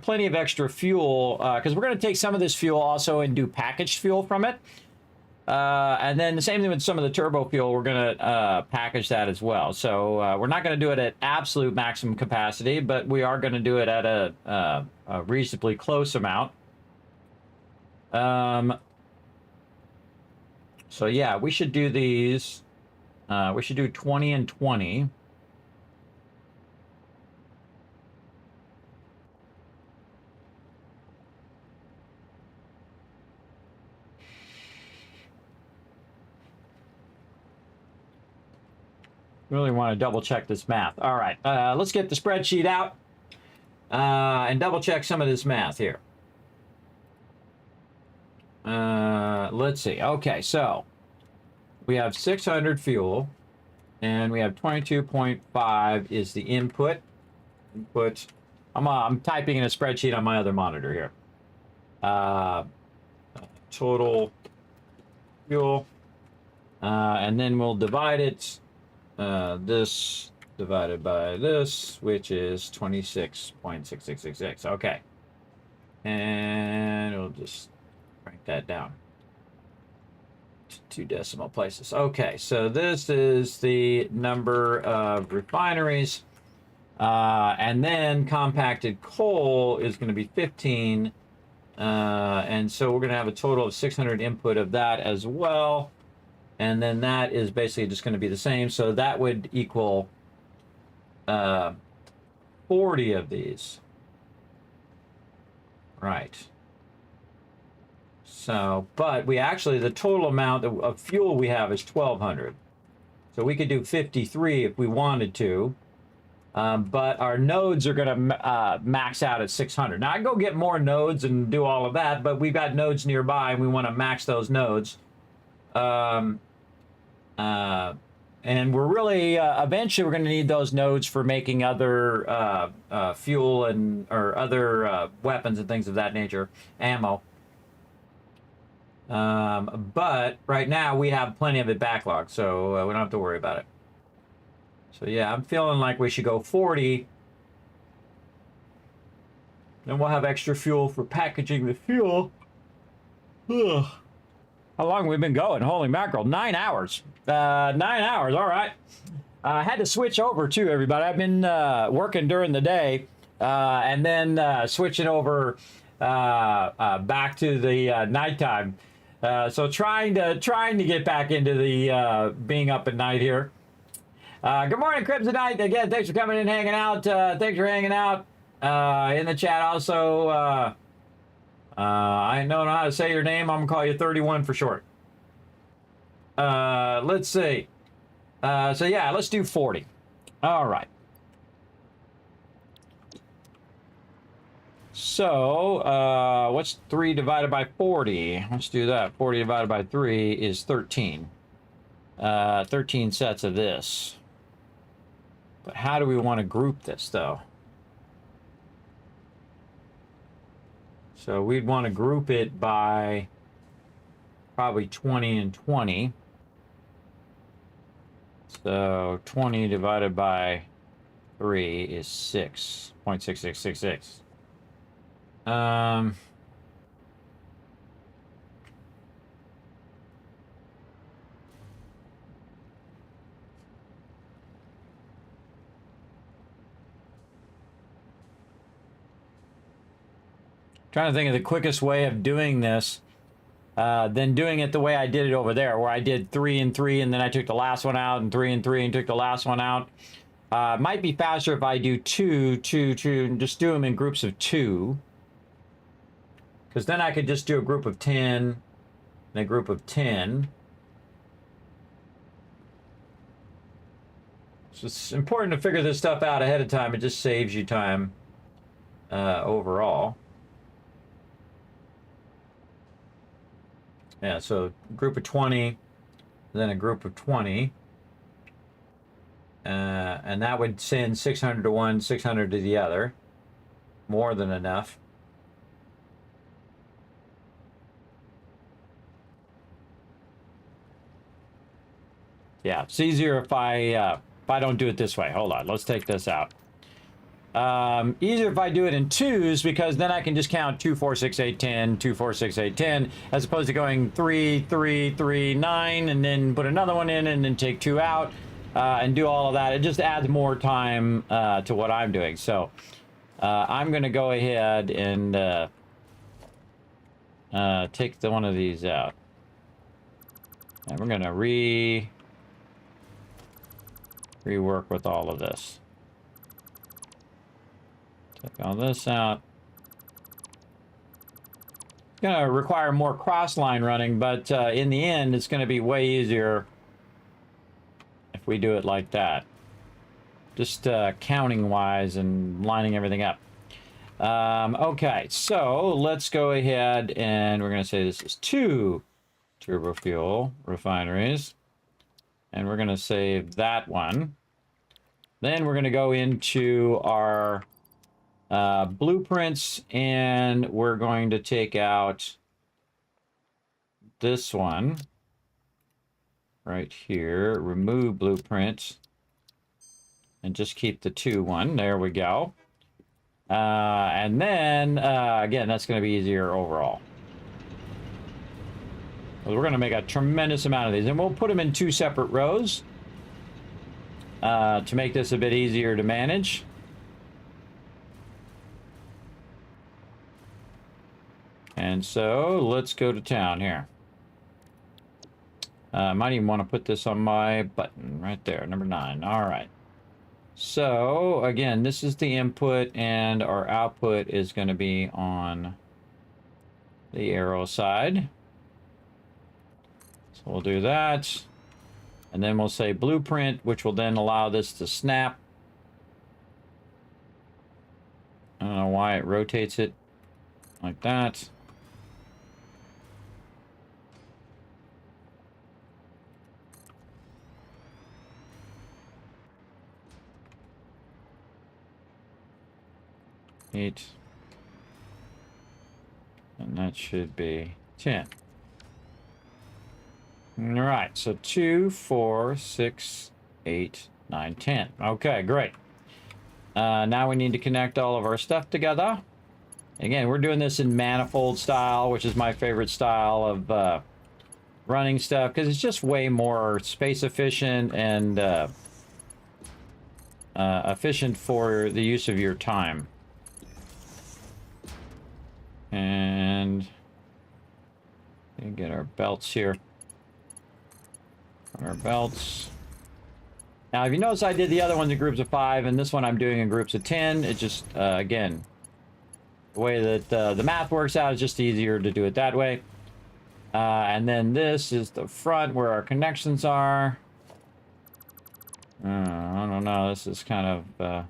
plenty of extra fuel, because we're going to take some of this fuel also and do packaged fuel from it. And then the same thing with some of the turbo fuel, we're going to package that as well. So we're not going to do it at absolute maximum capacity, but we are going to do it at a reasonably close amount. So yeah, we should do these. We should do 20 and 20. Really want to double check this math. All right, let's get the spreadsheet out and double check some of this math here. Let's see. Okay, so we have 600 fuel, and we have 22.5 is the input. I'm typing in a spreadsheet on my other monitor here. Total fuel, and then we'll divide it. This divided by this, which is 26.6666. Okay, and we'll just crank that down to 2 decimal places. Okay, so this is the number of refineries, and then compacted coal is going to be 15, and so we're going to have a total of 600 input of that as well, and then that is basically just going to be the same, so that would equal 40 of these. Right. So, but we actually, the total amount of fuel we have is 1,200. So we could do 53 if we wanted to. But our nodes are going to max out at 600. Now, I can go get more nodes and do all of that, but we've got nodes nearby, and we want to max those nodes. And we're really, eventually, we're going to need those nodes for making other fuel and or other weapons and things of that nature, ammo. But right now we have plenty of it backlogged, so we don't have to worry about it. So yeah, I'm feeling like we should go 40. Then we'll have extra fuel for packaging the fuel. Ugh. How long have we been going? Holy mackerel, 9 hours. 9 hours, all right. I had to switch over too, everybody. I've been working during the day and then switching over back to the nighttime. So trying to get back into the being up at night here. Good morning, Kryptonite. Again, thanks for coming in, hanging out. Thanks for hanging out in the chat. Also, I don't know how to say your name. I'm gonna call you 31 for short. Let's see. So yeah, let's do 40. All right. So, what's 3 divided by 40? Let's do that. 40 divided by 3 is 13. 13 sets of this. But how do we want to group this, though? So, we'd want to group it by probably 20 and 20. So, 20 divided by 3 is 6.6666. Trying to think of the quickest way of doing this, than doing it the way I did it over there, where I did 3 and 3, and then I took the last one out, and 3 and 3, and took the last one out. Might be faster if I do 2, 2, 2, and just do them in groups of 2. Because then I could just do a group of 10 and a group of 10. So it's important to figure this stuff out ahead of time. It just saves you time overall. Yeah, so group of 20, then a group of 20. And that would send 600 to one, 600 to the other. More than enough. Yeah, it's easier if I don't do it this way. Hold on, let's take this out. Easier if I do it in twos, because then I can just count 2, 4, 6, 8, 10, 2, 4, 6, 8, 10, as opposed to going 3, 3, 3, 9, and then put another one in and then take 2 out and do all of that. It just adds more time to what I'm doing. So I'm going to go ahead and take one of these out. And we're going to rework with all of this. Take all this out. It's going to require more cross-line running, but in the end, it's going to be way easier if we do it like that. Just counting-wise and lining everything up. Okay, so let's go ahead and we're going to say this is 2 turbo fuel refineries. And we're going to save that one. Then we're going to go into our blueprints, and we're going to take out this one right here, remove blueprint, and just keep the 2 one. There we go. And then, again, that's going to be easier overall. We're going to make a tremendous amount of these, and we'll put them in 2 separate rows to make this a bit easier to manage. And so let's go to town here. I might even want to put this on my button right there, number 9. All right. So again, this is the input, and our output is going to be on the arrow side. So we'll do that. And then we'll say blueprint, which will then allow this to snap. I don't know why it rotates it like that. Eight. And that should be 10. All right, so 2, 4, 6, 8, 9, 10. Okay, great. Now we need to connect all of our stuff together. Again, we're doing this in manifold style, which is my favorite style of running stuff, because it's just way more space efficient and efficient for the use of your time. And get our belts here. Our belts. Now, if you notice, I did the other ones in groups of 5, and this one I'm doing in groups of 10. It just, again, the way that the math works out is just easier to do it that way. And then this is the front where our connections are. I don't know. This is kind of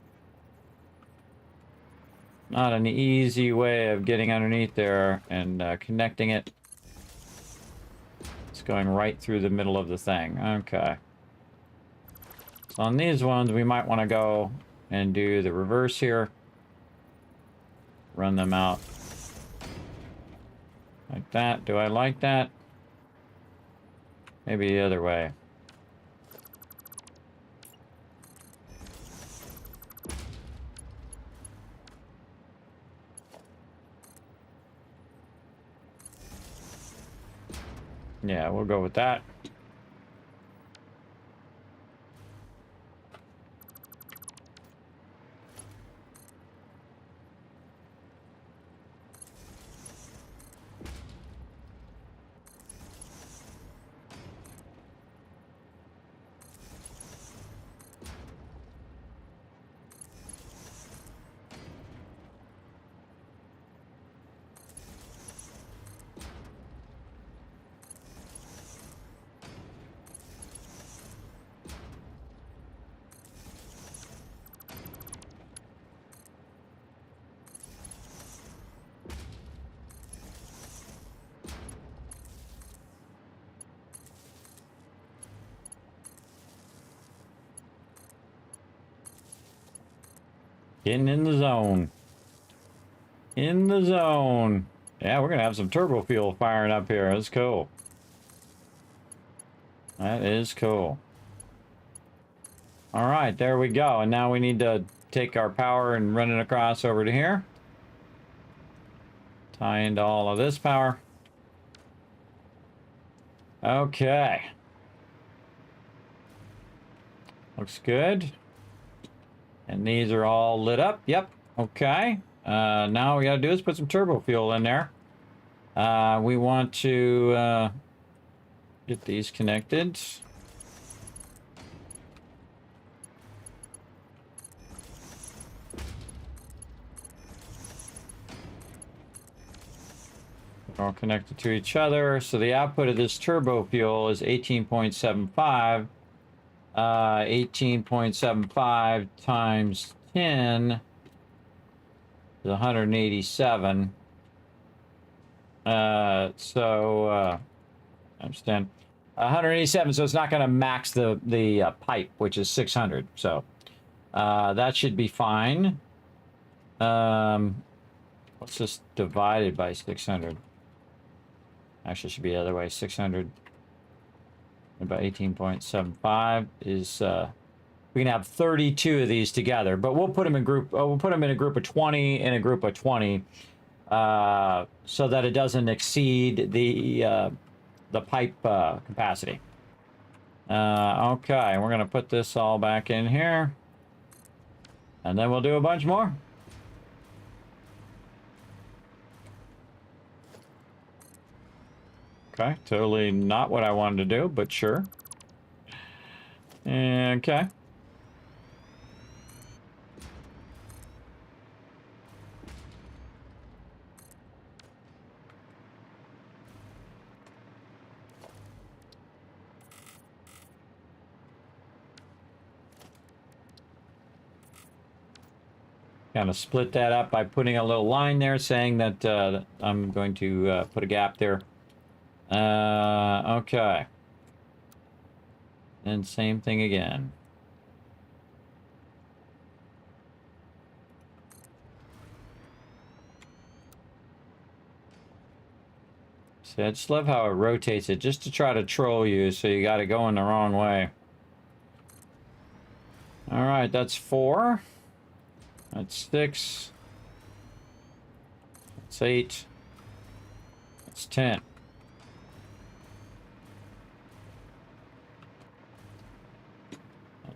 not an easy way of getting underneath there and connecting it. It's going right through the middle of the thing. Okay. So on these ones, we might want to go and do the reverse here. Run them out like that. Do I like that? Maybe the other way. Yeah, we'll go with that. Getting in the zone. In the zone. Yeah, we're going to have some turbo fuel firing up here. That's cool. That is cool. All right, there we go. And now we need to take our power and run it across over to here. Tie into all of this power. Okay. Looks good. And these are all lit up. Yep. Okay. Now we got to do is put some turbo fuel in there. We want to get these connected. All connected to each other. So the output of this turbo fuel is 18.75. 18.75 times 10 is 187. Times 10. 187, so it's not going to max the pipe, which is 600. So that should be fine. Let's just divide it by 600. Actually, it should be the other way. 600 by 18.75 is we can have 32 of these together, but we'll put them in group. We'll put them in a group of 20 and a group of 20, so that it doesn't exceed the pipe capacity. Okay, we're gonna put this all back in here, and then we'll do a bunch more. Okay, totally not what I wanted to do, but sure. Okay. Kind of split that up by putting a little line there saying that I'm going to put a gap there. Okay. And same thing again. See, I just love how it rotates it just to try to troll you, so you got to go in the wrong way. All right, that's 4. That's 6. That's 8. That's 10.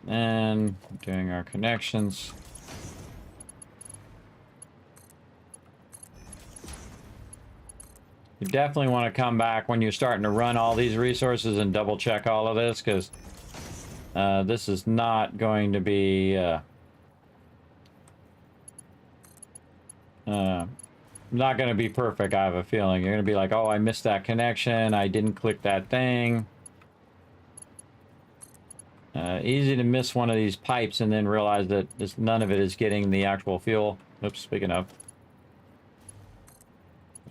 And doing our connections. You definitely want to come back when you're starting to run all these resources and double check all of this, because this is not going to be not going to be perfect. I have a feeling you're going to be like, oh, I missed that connection, I didn't click that thing. Easy to miss one of these pipes and then realize that none of it is getting the actual fuel. Oops, speaking of.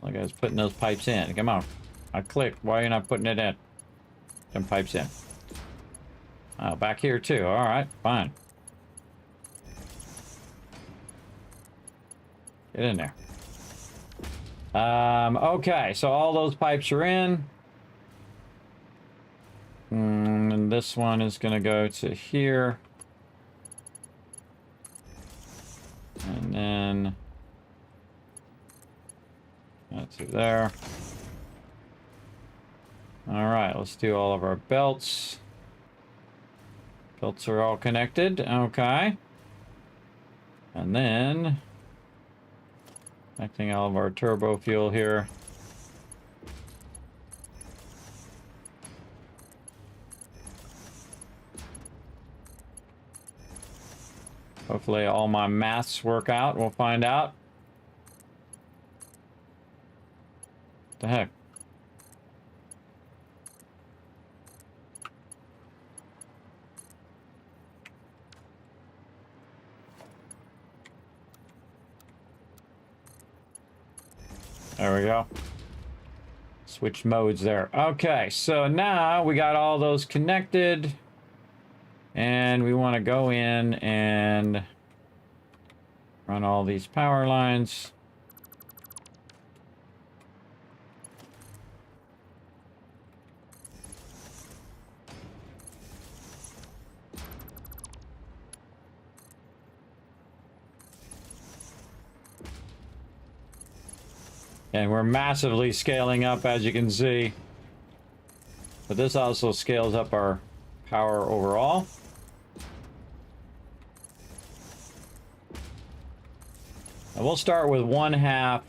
Like I was putting those pipes in. Come on. I clicked. Why are you not putting it in? Them pipes in. Oh, back here too. All right, fine. Get in there. Okay, so all those pipes are in. And this one is going to go to here. And then that's it there. All right, let's do all of our belts. Belts are all connected. Okay. And then connecting all of our turbo fuel here. Hopefully all my maths work out. We'll find out. What the heck? There we go. Switch modes there. Okay, so now we got all those connected. And we want to go in and Run all these power lines. And we're massively scaling up, as you can see. But this also scales up our power overall. And we'll start with one half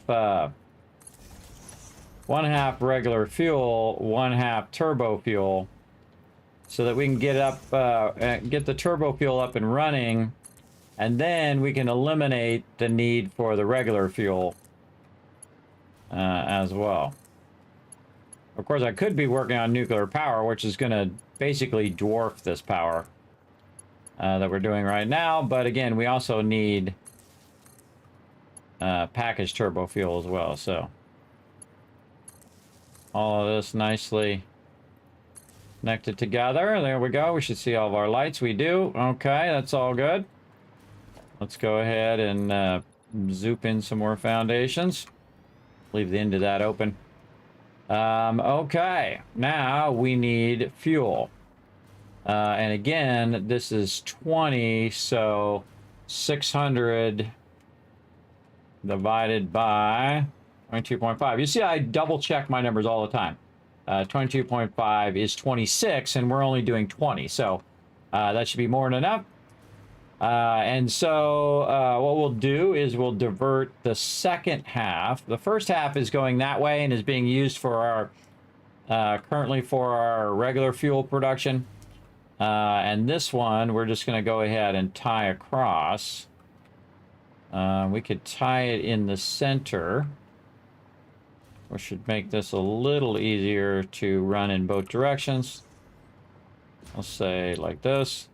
regular fuel, one half turbo fuel, so that we can get the turbo fuel up and running, and then we can eliminate the need for the regular fuel as well. Of course, I could be working on nuclear power, which is going to basically dwarf this power that we're doing right now. But again, we also need packaged turbo fuel as well. So all of this nicely connected together. There we go. We should see all of our lights. We do. Okay, that's all good. Let's go ahead and zoop in some more foundations. Leave the end of that open. Okay, now we need fuel. And again, this is 20, so 600 divided by 22.5. You see, I double check my numbers all the time. 22.5 is 26, and we're only doing 20, so that should be more than enough. And so what we'll do is we'll divert the second half. The first half is going that way and is being used for our currently for our regular fuel production. And this one we're just going to go ahead and tie across. We could tie it in the center, which should make this a little easier to run in both directions. I'll say like this.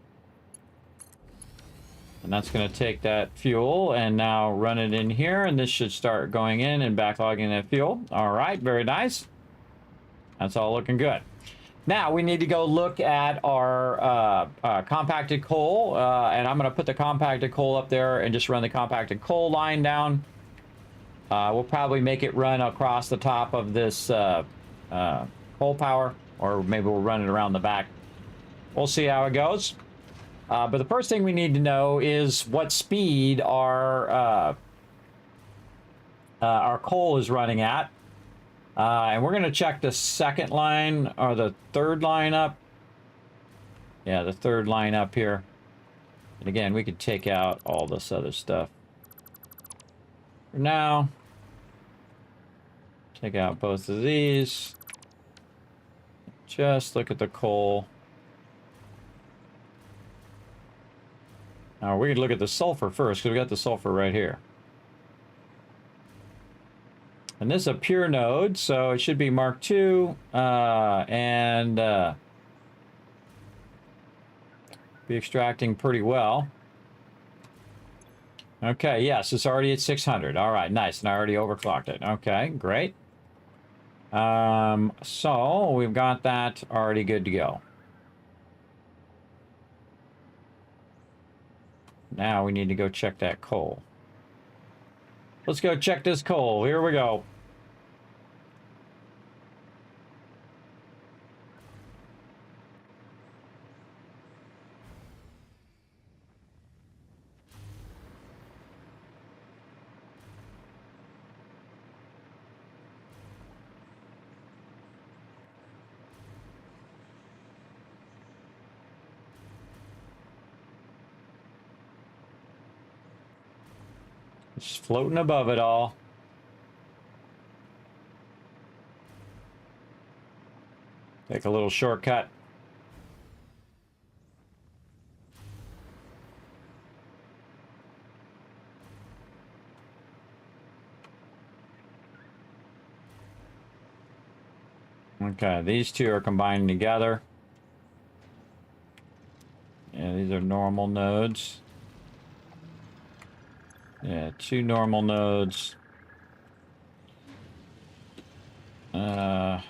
And that's going to take that fuel and now run it in here, and this should start going in and backlogging that fuel. All right, very nice. That's all looking good. Now we need to go look at our compacted coal, and I'm going to put the compacted coal up there and just run the compacted coal line down. We'll probably make it run across the top of this coal power, or maybe we'll run it around the back. We'll see how it goes. But the first thing we need to know is what speed our coal is running at. And we're going to check the second line, or the third line up. Yeah, the third line up here. And again, we could take out all this other stuff. For now, take out both of these. Just look at the coal. Now, we can look at the sulfur first, because we got the sulfur right here. And this is a pure node, so it should be Mark II, and be extracting pretty well. Okay, yes, it's already at 600. All right, nice, and I already overclocked it. Okay, great. So we've got that already good to go. Now we need to go check that coal. Let's go check this coal. Here we go. Just floating above it all. Take a little shortcut. Okay, these two are combining together. Yeah, these are normal nodes. Yeah, two normal nodes. Oh,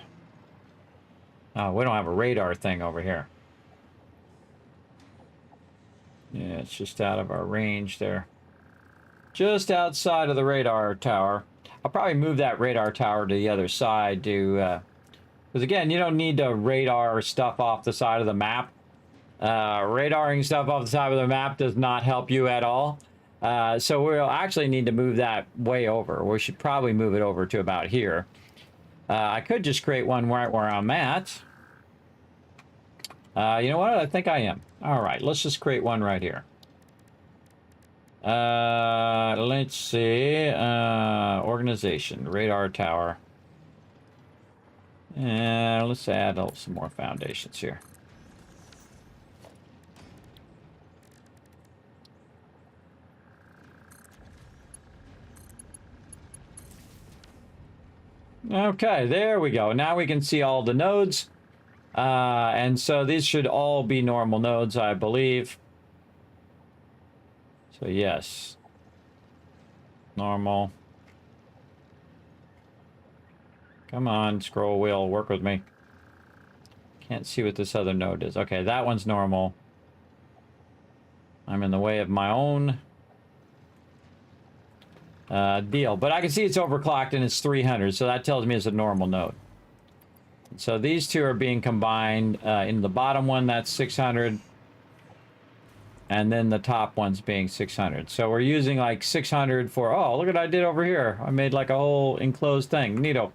we don't have a radar thing over here. Yeah, it's just out of our range there. just outside of the radar tower. I'll probably move that radar tower to the other side to, because again, you don't need to radar stuff off the side of the map. Radaring stuff off the side of the map does not help you at all. So we'll actually need to move that way over. We should probably move it over to about here. I could just create one right where I'm at. You know what? I think I am. All right, let's just create one right here. Let's see. Organization, radar tower. And let's add some more foundations here. Okay, there we go. Now we can see all the nodes. And so these should all be normal nodes, I believe. So yes. Normal. Come on, scroll wheel, work with me. Can't see what this other node is. Okay, that one's normal. I'm in the way of my own deal. But I can see it's overclocked and it's 300, so that tells me it's a normal node. So these two are being combined. In the bottom one, that's 600. And then the top one's being 600. So we're using like 600 for, oh, look what I did over here. I made like a whole enclosed thing. Neato.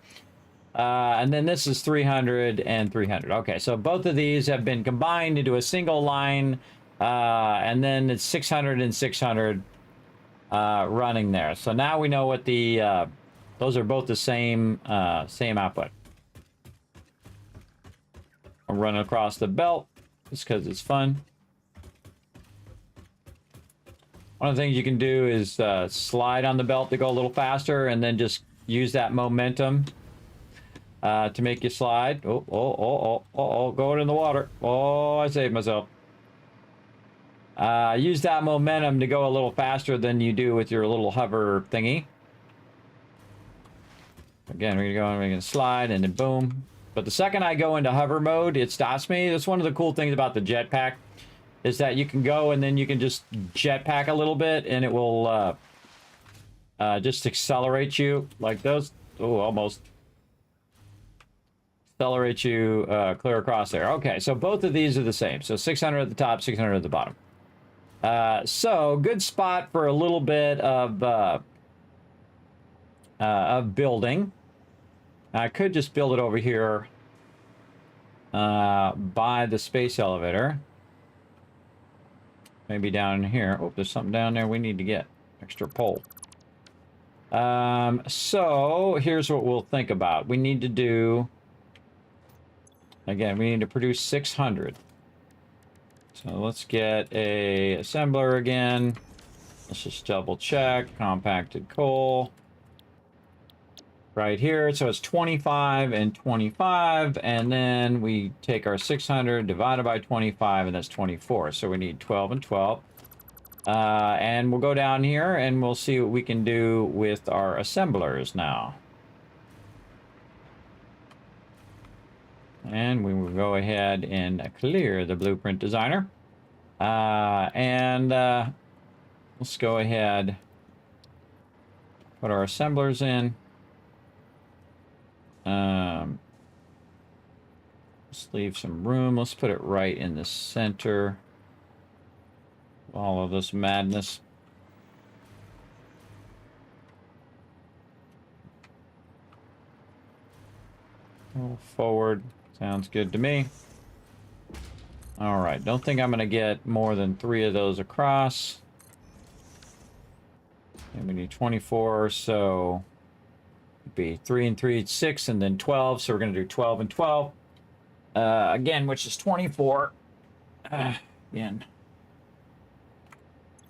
And then this is 300 and 300. Okay, so both of these have been combined into a single line. And then it's 600 and 600 running there. So now we know what the, those are both the same output. I'm running across the belt just because it's fun. One of the things you can do is slide on the belt to go a little faster and then just use that momentum to make you slide. Oh, going in the water. Oh, I saved myself. Use that momentum to go a little faster than you do with your little hover thingy. Again, we're going to go and slide and then boom. But the second I go into hover mode, it stops me. That's one of the cool things about the jetpack. Is that you can go and then you can just jetpack a little bit and it will just accelerate you like those. Oh, almost. Accelerate you clear across there. Okay, so both of these are the same. So 600 at the top, 600 at the bottom. So good spot for a little bit of building. I could just build it over here by the space elevator. Maybe down here. Oh, there's something down there we need to get. Extra pole. So here's what we'll think about. We need to do... Again, we need to produce 600. So let's get a assembler again. Let's just double check. Compacted coal. Right here. So it's 25 and 25. And then we take our 600 divided by 25, and that's 24. So we need 12 and 12. And we'll go down here and we'll see what we can do with our assemblers now. And we will go ahead and clear the blueprint designer. Let's go ahead, put our assemblers in. Let's leave some room. Let's put it right in the center. All of this madness. Go forward. Sounds good to me. All right. Don't think I'm going to get more than 3 of those across. And we need 24, so it'd be 3 and 3, 6, and then 12. So we're going to do 12 and 12. Again, which is 24. Again.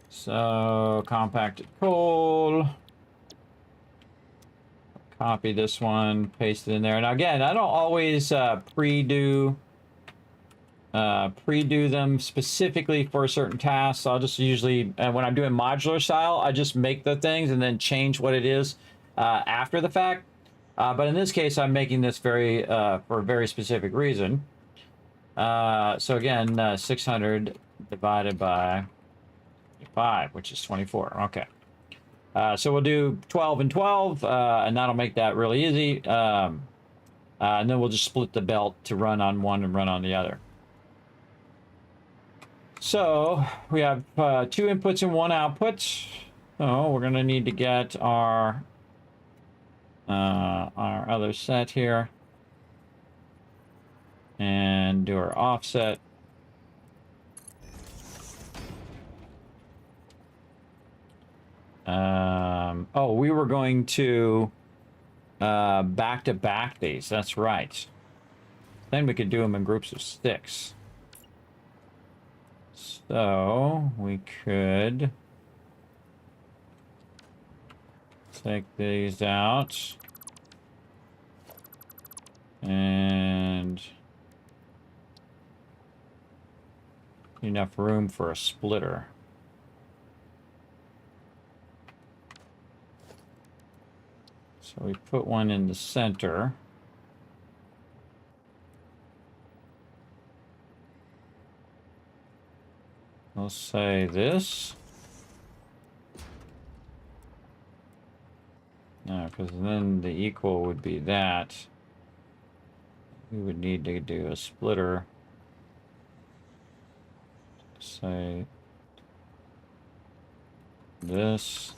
So, compacted coal. Copy this one, paste it in there. Now again, I don't always pre-do them specifically for certain tasks. I'll just usually, when I'm doing modular style, I just make the things and then change what it is after the fact. But in this case, I'm making this for a very specific reason. So again, 600 divided by 5, which is 24. Okay. So we'll do 12 and 12, and that'll make that really easy. And then we'll just split the belt to run on one and run on the other. So we have 2 inputs and 1 output. So we're going to need to get our other set here and do our offset. Oh, we were going to back-to-back these. That's right. Then we could do them in groups of 6. So we could take these out and enough room for a splitter. So we put one in the center. We'll say this. No, because then the equal would be that. We would need to do a splitter. Say this.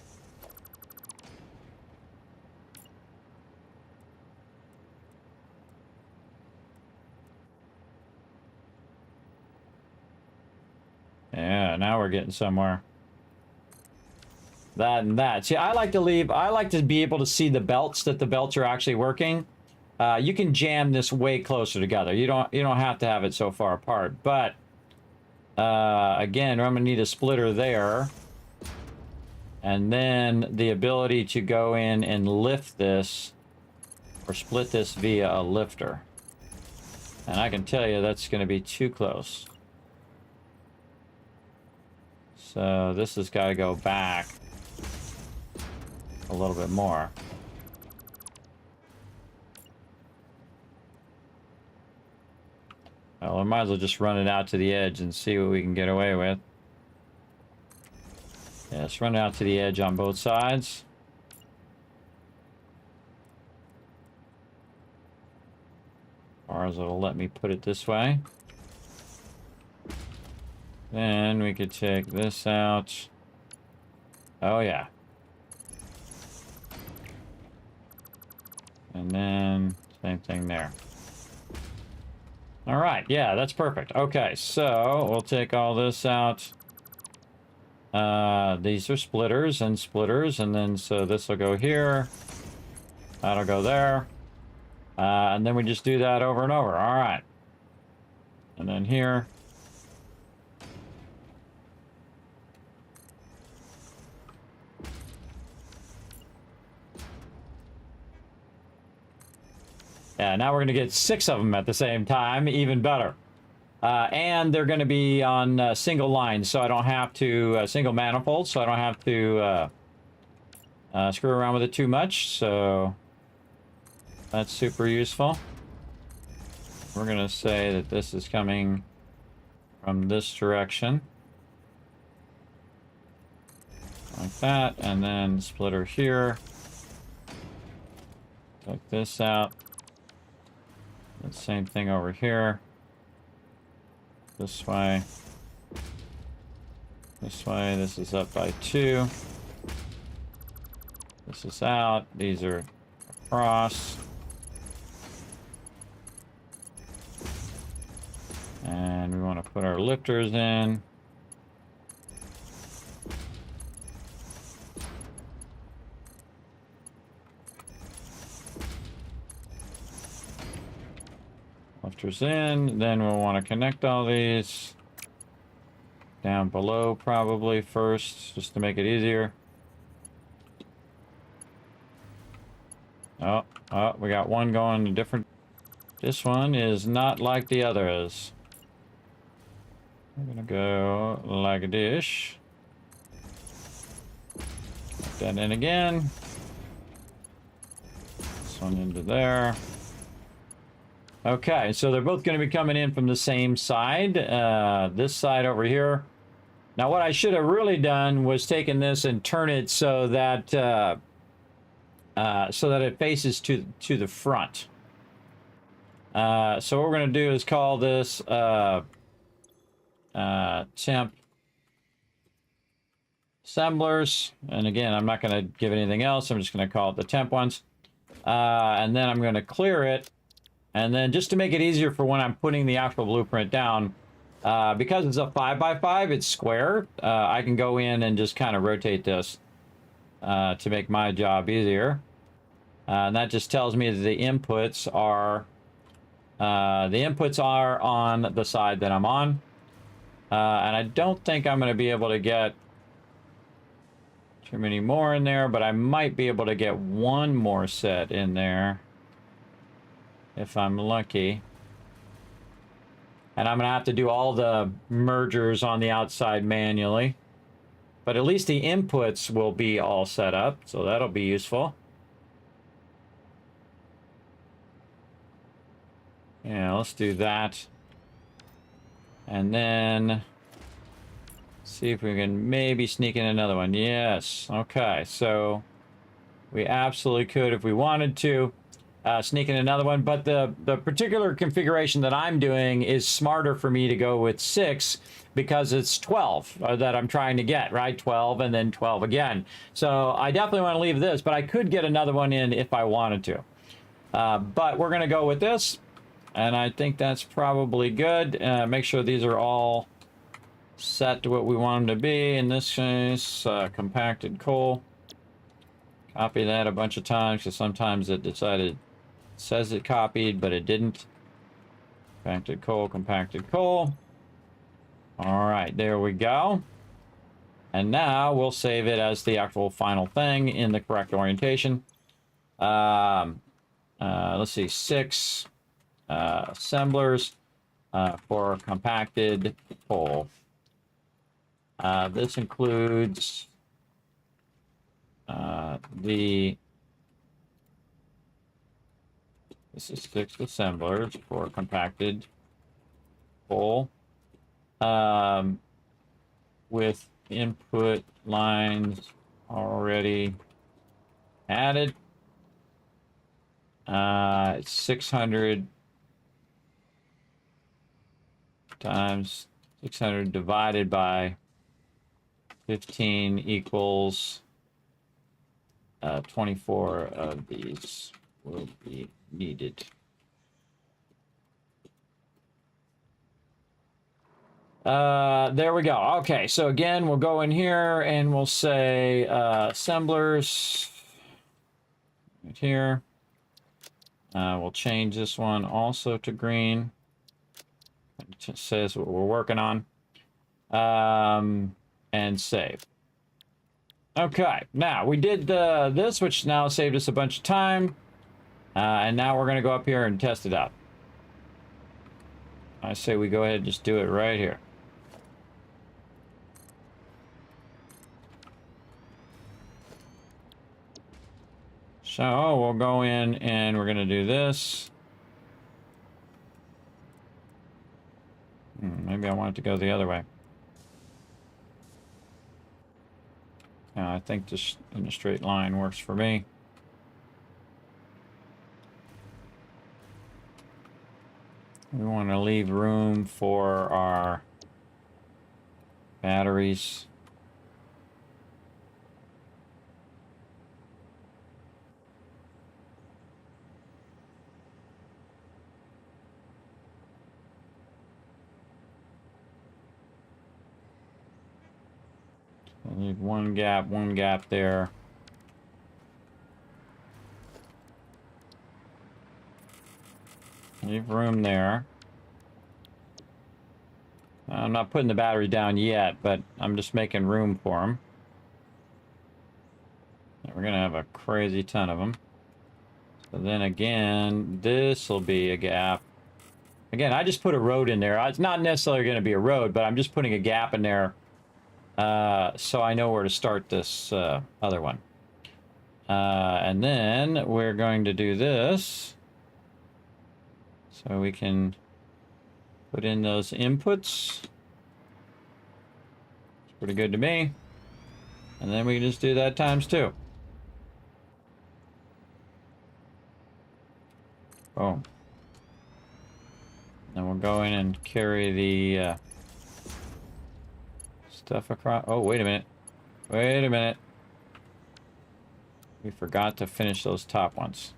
Yeah, now we're getting somewhere. That and that. See, I like to be able to see the belts, that the belts are actually working. You can jam this way closer together. You don't have to have it so far apart. But again, I'm gonna need a splitter there. And then the ability to go in and lift this or split this via a lifter. And I can tell you that's gonna be too close. So this has got to go back a little bit more. Well, we might as well just run it out to the edge and see what we can get away with. Yeah, let's run it out to the edge on both sides. Or as it'll let me put it this way. Then we could take this out. Oh, yeah. And then same thing there. All right. Yeah, that's perfect. Okay, so we'll take all this out. These are splitters, and then so this will go here. That'll go there. And then we just do that over and over. All right. And then here. Yeah, now we're going to get 6 of them at the same time, even better. And they're going to be on single lines, so I don't have to, single manifolds, so I don't have to screw around with it too much, so that's super useful. We're going to say that this is coming from this direction. Like that, and then splitter here. Take this out. The same thing over here. This way. This way. This is up by 2. This is out. These are across. And we want to put our lifters in. Lifters in, then we'll want to connect all these down below probably first, just to make it easier. Oh, we got one going a different. This one is not like the others. We're gonna go like a dish. Put that in again. This one into there. Okay, so they're both going to be coming in from the same side. This side over here Now, what I should have really done was taken this and turn it so that it faces to the front. So what we're going to do is call this temp assemblers. And again, I'm not going to give it anything else. I'm just going to call it the temp ones. And then I'm going to clear it. And then just to make it easier for when I'm putting the actual blueprint down, because it's a 5x5, it's square, I can go in and just kind of rotate this to make my job easier. And that just tells me that the inputs are on the side that I'm on. And I don't think I'm going to be able to get too many more in there, but I might be able to get one more set in there if I'm lucky. And I'm going to have to do all the mergers on the outside manually. But at least the inputs will be all set up, so that'll be useful. Yeah, let's do that. And then see if we can maybe sneak in another one. Yes. Okay, so we absolutely could if we wanted to sneak in another one, but the particular configuration that I'm doing is smarter for me to go with 6 because it's 12 that I'm trying to get, right? 12 and then 12 again. So I definitely want to leave this, but I could get another one in if I wanted to. But we're going to go with this, and I think that's probably good. Make sure these are all set to what we want them to be. In this case, compacted coal. Copy that a bunch of times because sometimes it says it copied, but it didn't. Compacted coal, compacted coal. All right, there we go. And now we'll save it as the actual final thing in the correct orientation. Let's see, 6 assemblers for compacted coal. This includes this is 6 assemblers for compacted coal with input lines already added. It's 600 times 600 divided by 15 equals 24 of these will be needed. There we go. Okay, so again, we'll go in here and we'll say assemblers right here. We'll change this one also to green. It just says what we're working on. And save. Okay, now we did this, which now saved us a bunch of time. And now we're going to go up here and test it out. I say we go ahead and just do it right here. So we'll go in and we're going to do this. Maybe I want it to go the other way. I think this in a straight line works for me. We want to leave room for our batteries. I need one gap there. Leave room there. I'm not putting the battery down yet, but I'm just making room for them. We're going to have a crazy ton of them. So then again, this will be a gap. Again, I just put a road in there. It's not necessarily going to be a road, but I'm just putting a gap in there so I know where to start this other one. And then we're going to do this. So we can put in those inputs. Pretty good to me. And then we can just do that times 2. Boom. Then we'll go in and carry the stuff across. Oh, wait a minute. Wait a minute. We forgot to finish those top ones.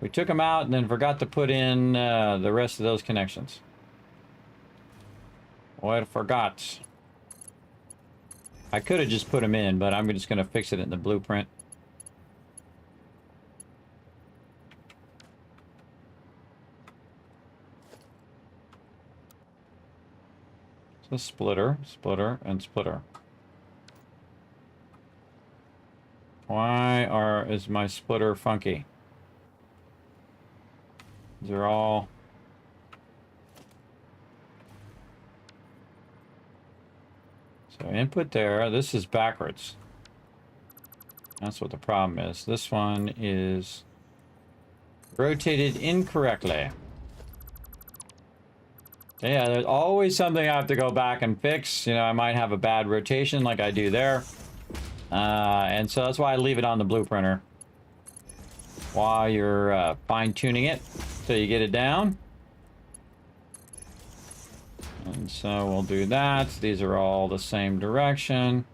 We took them out and then forgot to put in the rest of those connections. Oh, I forgot. I could have just put them in, but I'm just going to fix it in the blueprint. So splitter, splitter, and splitter. Why is my splitter funky? They're all... So input there, this is backwards. That's what the problem is. This one is rotated incorrectly. Yeah, there's always something I have to go back and fix. You know, I might have a bad rotation like I do there. And so that's why I leave it on the blueprinter while you're fine-tuning it till you get it down. And so we'll do that. These are all the same direction.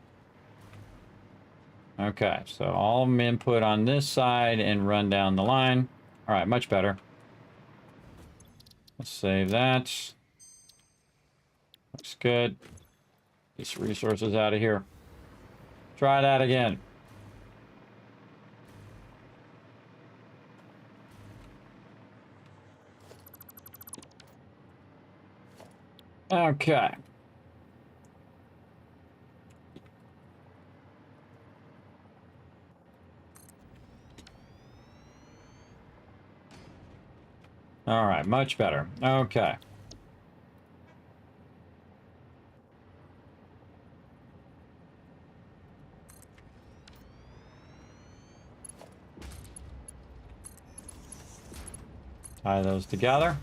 Okay, so all input on this side and run down the line. All right, much better. Let's save that. Looks good. Get resources out of here. Try that again. Okay. All right, much better. Okay. Tie those together.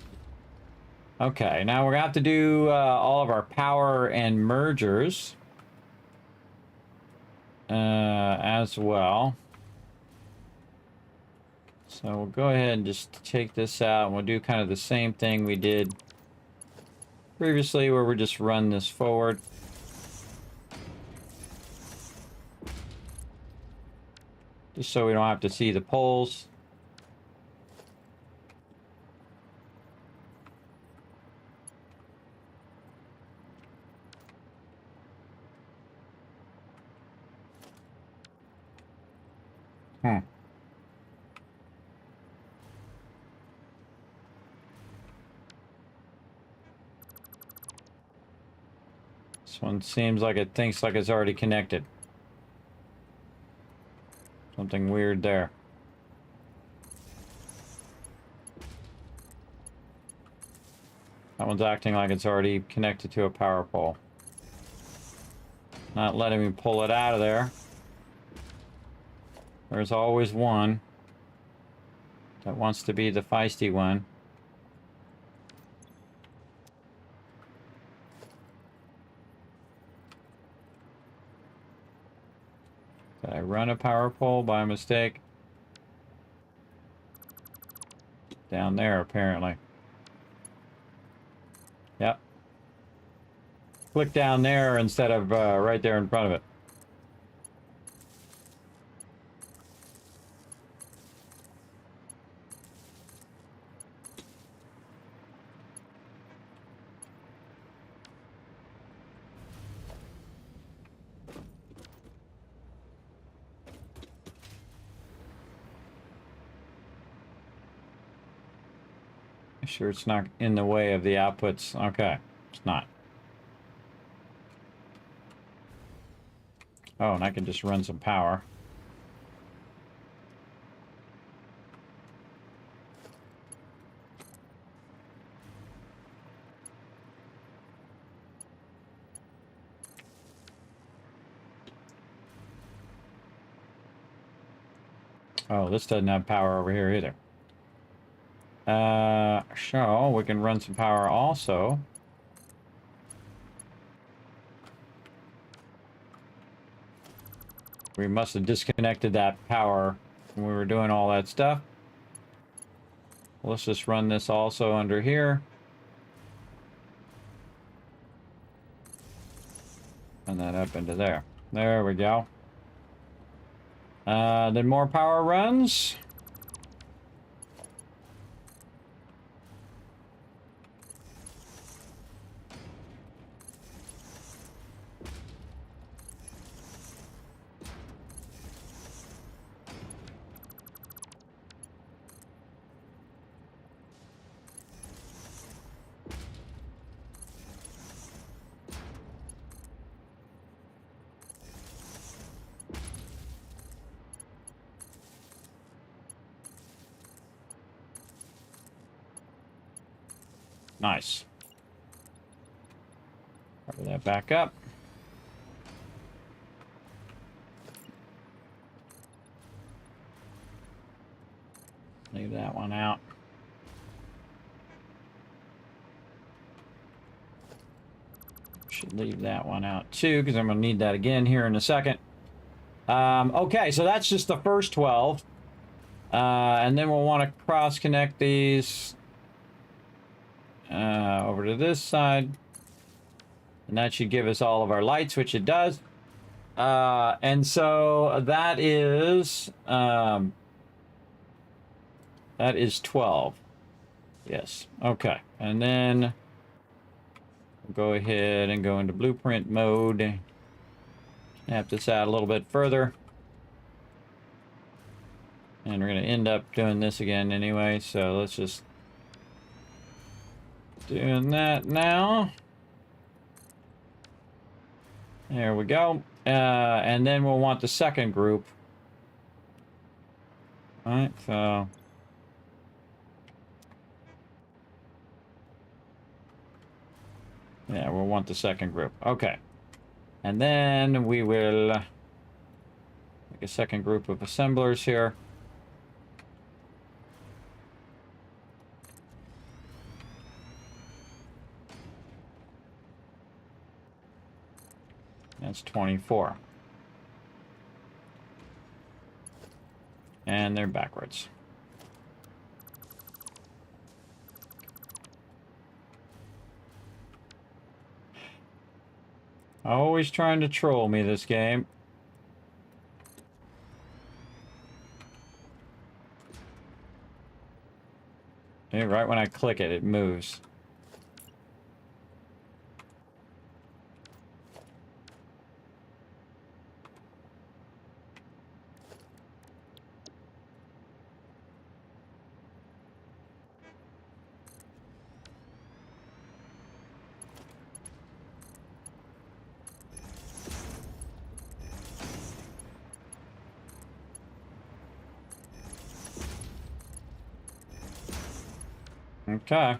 Okay, now we're gonna have to do all of our power and mergers as well. So we'll go ahead and just take this out, and we'll do kind of the same thing we did previously, where we just run this forward. Just so we don't have to see the poles. This one seems like it thinks like it's already connected. Something weird there. That one's acting like it's already connected to a power pole. Not letting me pull it out of there. There's always one that wants to be the feisty one. Did I run a power pole by mistake? Down there, apparently. Yep. Click down there instead of right there in front of it. Sure it's not in the way of the outputs. Okay, it's not. Oh, and I can just run some power. Oh, this doesn't have power over here either. So we can run some power also. We must have disconnected that power when we were doing all that stuff. Let's just run this also under here. And that up into there. There we go. Then more power runs. Nice. Cover that back up. Leave that one out. Should leave that one out too, because I'm going to need that again here in a second. Okay, so that's just the first 12. And then we'll want to cross-connect these over to this side. And that should give us all of our lights, which it does. And so that is 12. Yes. Okay. And then we'll go ahead and go into blueprint mode. Snap this out a little bit further. And we're going to end up doing this again anyway. So let's just doing that now. There we go. And then we'll want the second group. All right, so yeah, we'll want the second group. Okay. And then we will make a second group of assemblers here. That's 24. And they're backwards. Always trying to troll me this game. Yeah, right when I click it, it moves. Okay.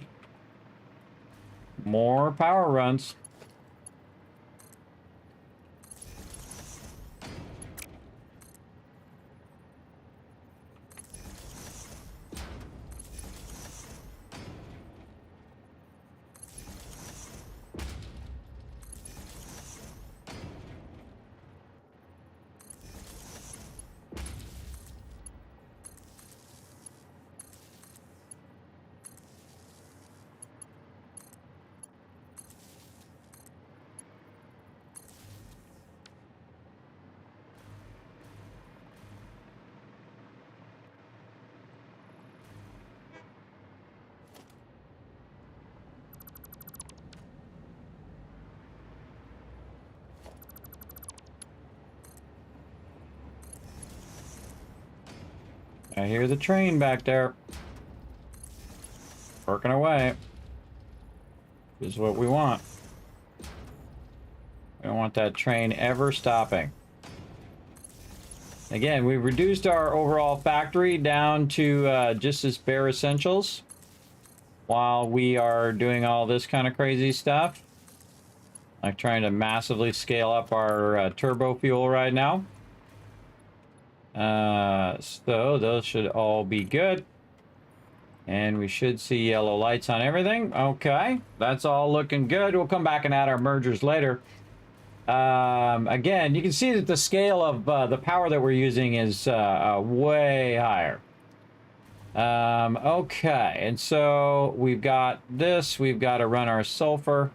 More power runs. I hear the train back there. Working away. This is what we want. We don't want that train ever stopping. Again, we've reduced our overall factory down to just as bare essentials while we are doing all this kind of crazy stuff. Like trying to massively scale up our turbo fuel right now. So those should all be good. And we should see yellow lights on everything. Okay, that's all looking good. We'll come back and add our mergers later. Again, you can see that the scale of the power that we're using is way higher. Okay, and so we've got this. We've got to run our sulfur.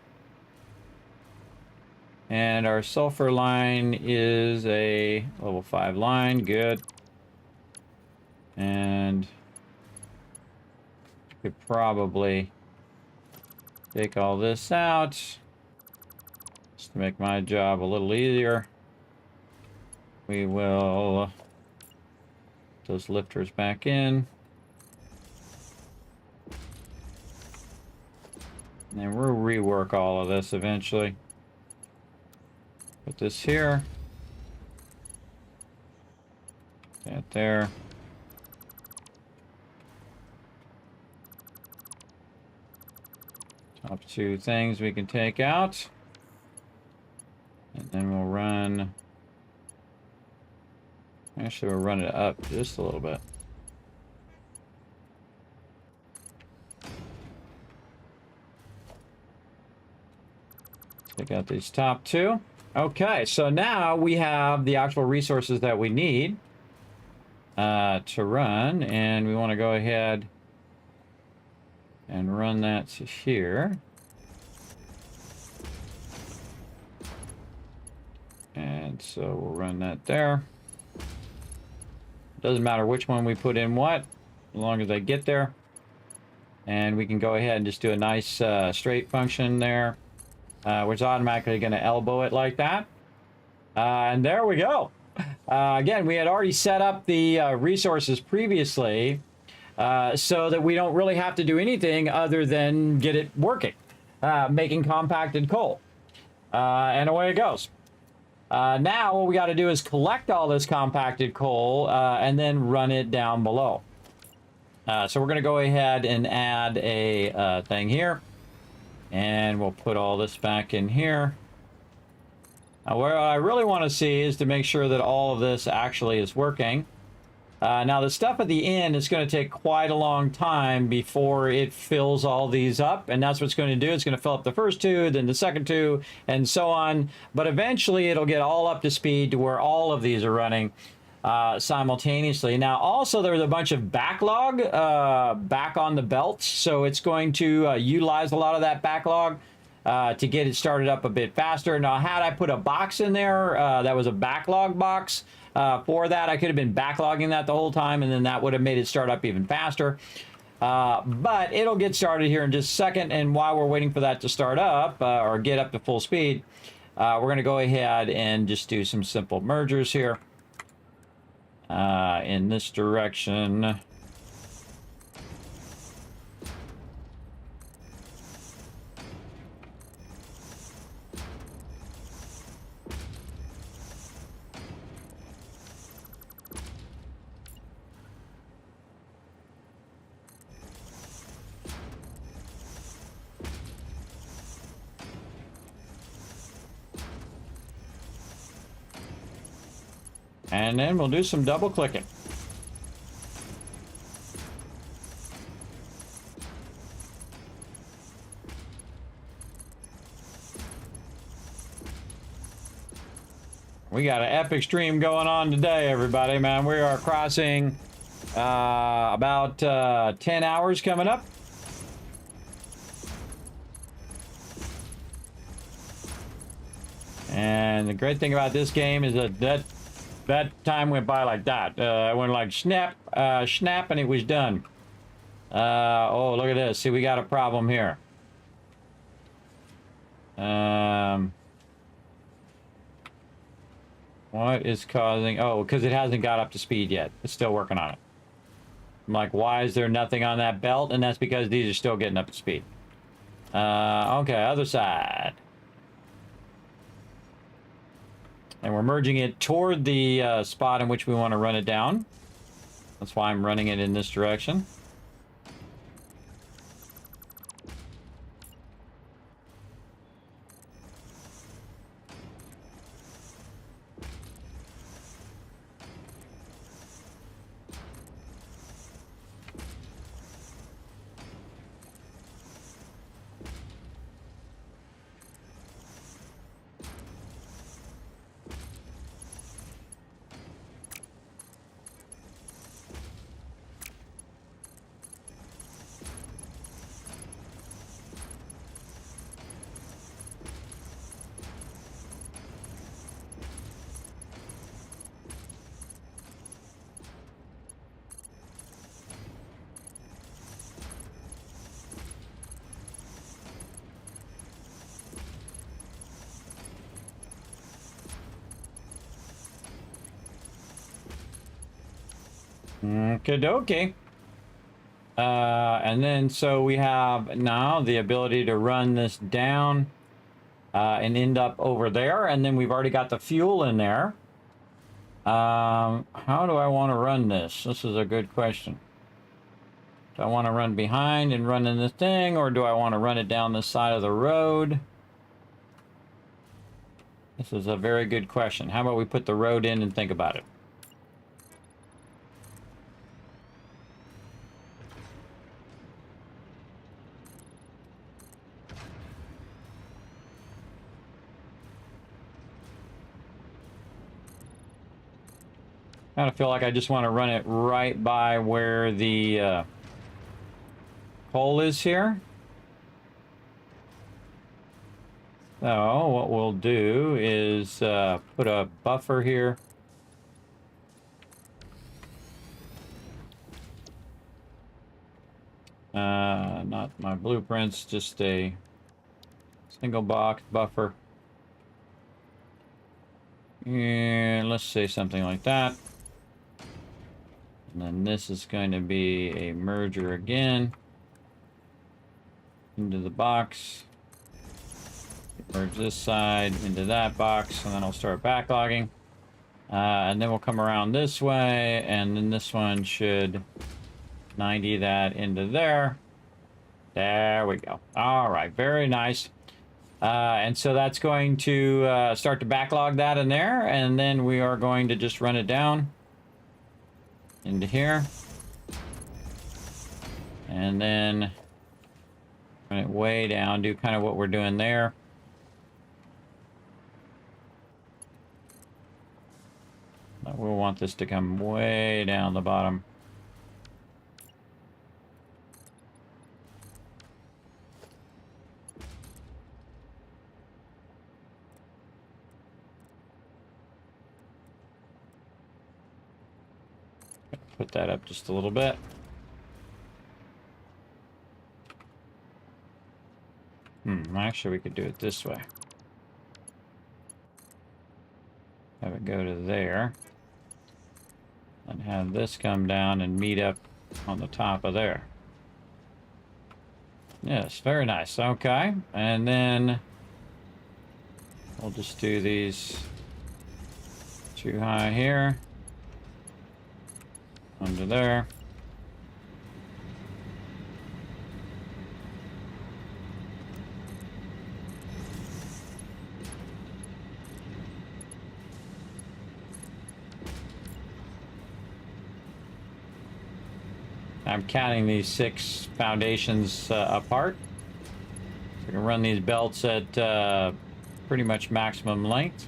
And our sulfur line is a level 5 line. Good. And could probably take all this out just to make my job a little easier. We will put those lifters back in. And then we'll rework all of this eventually. Put this here. That there. Top 2 things we can take out. And then we'll run... Actually, we'll run it up just a little bit. Take out these top 2. Okay, so now we have the actual resources that we need to run, and we want to go ahead and run that to here. And so we'll run that there. Doesn't matter which one we put in what, as long as I get there. And we can go ahead and just do a nice straight function there. Which is automatically going to elbow it like that. And there we go. Again, we had already set up the resources previously so that we don't really have to do anything other than get it working, making compacted coal. And away it goes. Now what we got to do is collect all this compacted coal and then run it down below. So we're going to go ahead and add a thing here. And we'll put all this back in here. Now, what I really want to see is to make sure that all of this actually is working. Now, the stuff at the end is going to take quite a long time before it fills all these up. And that's what it's going to do. It's going to fill up the first 2, then the second 2, and so on. But eventually, it'll get all up to speed to where all of these are running simultaneously. Now, also, there's a bunch of backlog back on the belt, so it's going to utilize a lot of that backlog to get it started up a bit faster. Now, had I put a box in there that was a backlog box for that, I could have been backlogging that the whole time, and then that would have made it start up even faster. But it'll get started here in just a second, and while we're waiting for that to start up or get up to full speed, we're going to go ahead and just do some simple mergers here. In this direction. And then we'll do some double clicking. We got an epic stream going on today, everybody, man. We are crossing about 10 hours coming up. And the great thing about this game is that time went by like that. It went like snap, snap, and it was done. Oh, look at this. See, we got a problem here. What is causing... Oh, because it hasn't got up to speed yet. It's still working on it. I'm like, why is there nothing on that belt? And that's because these are still getting up to speed. Okay, other side. And we're merging it toward the spot in which we want to run it down. That's why I'm running it in this direction. Okie dokie. And then so we have now the ability to run this down and end up over there. And then we've already got the fuel in there. How do I want to run this? This is a good question. Do I want to run behind and run in the thing, or do I want to run it down the side of the road? This is a very good question. How about we put the road in and think about it? I kind of feel like I just want to run it right by where the hole is here. So what we'll do is put a buffer here. Not my blueprints, just a single box buffer. And let's say something like that. And then this is going to be a merger again into the box. Merge this side into that box, and then I'll start backlogging. And then we'll come around this way, and then this one should 90 that into there. There we go. All right, very nice. And so that's going to start to backlog that in there, and then we are going to just run it down into here. And then run it way down, do kind of what we're doing there. But we'll want this to come way down the bottom. Put that up just a little bit. Actually, we could do it this way. Have it go to there. And have this come down and meet up on the top of there. Yes, very nice. Okay, and then we'll just do these too high here. Under there. I'm counting these 6 foundations apart. So I can run these belts at pretty much maximum length.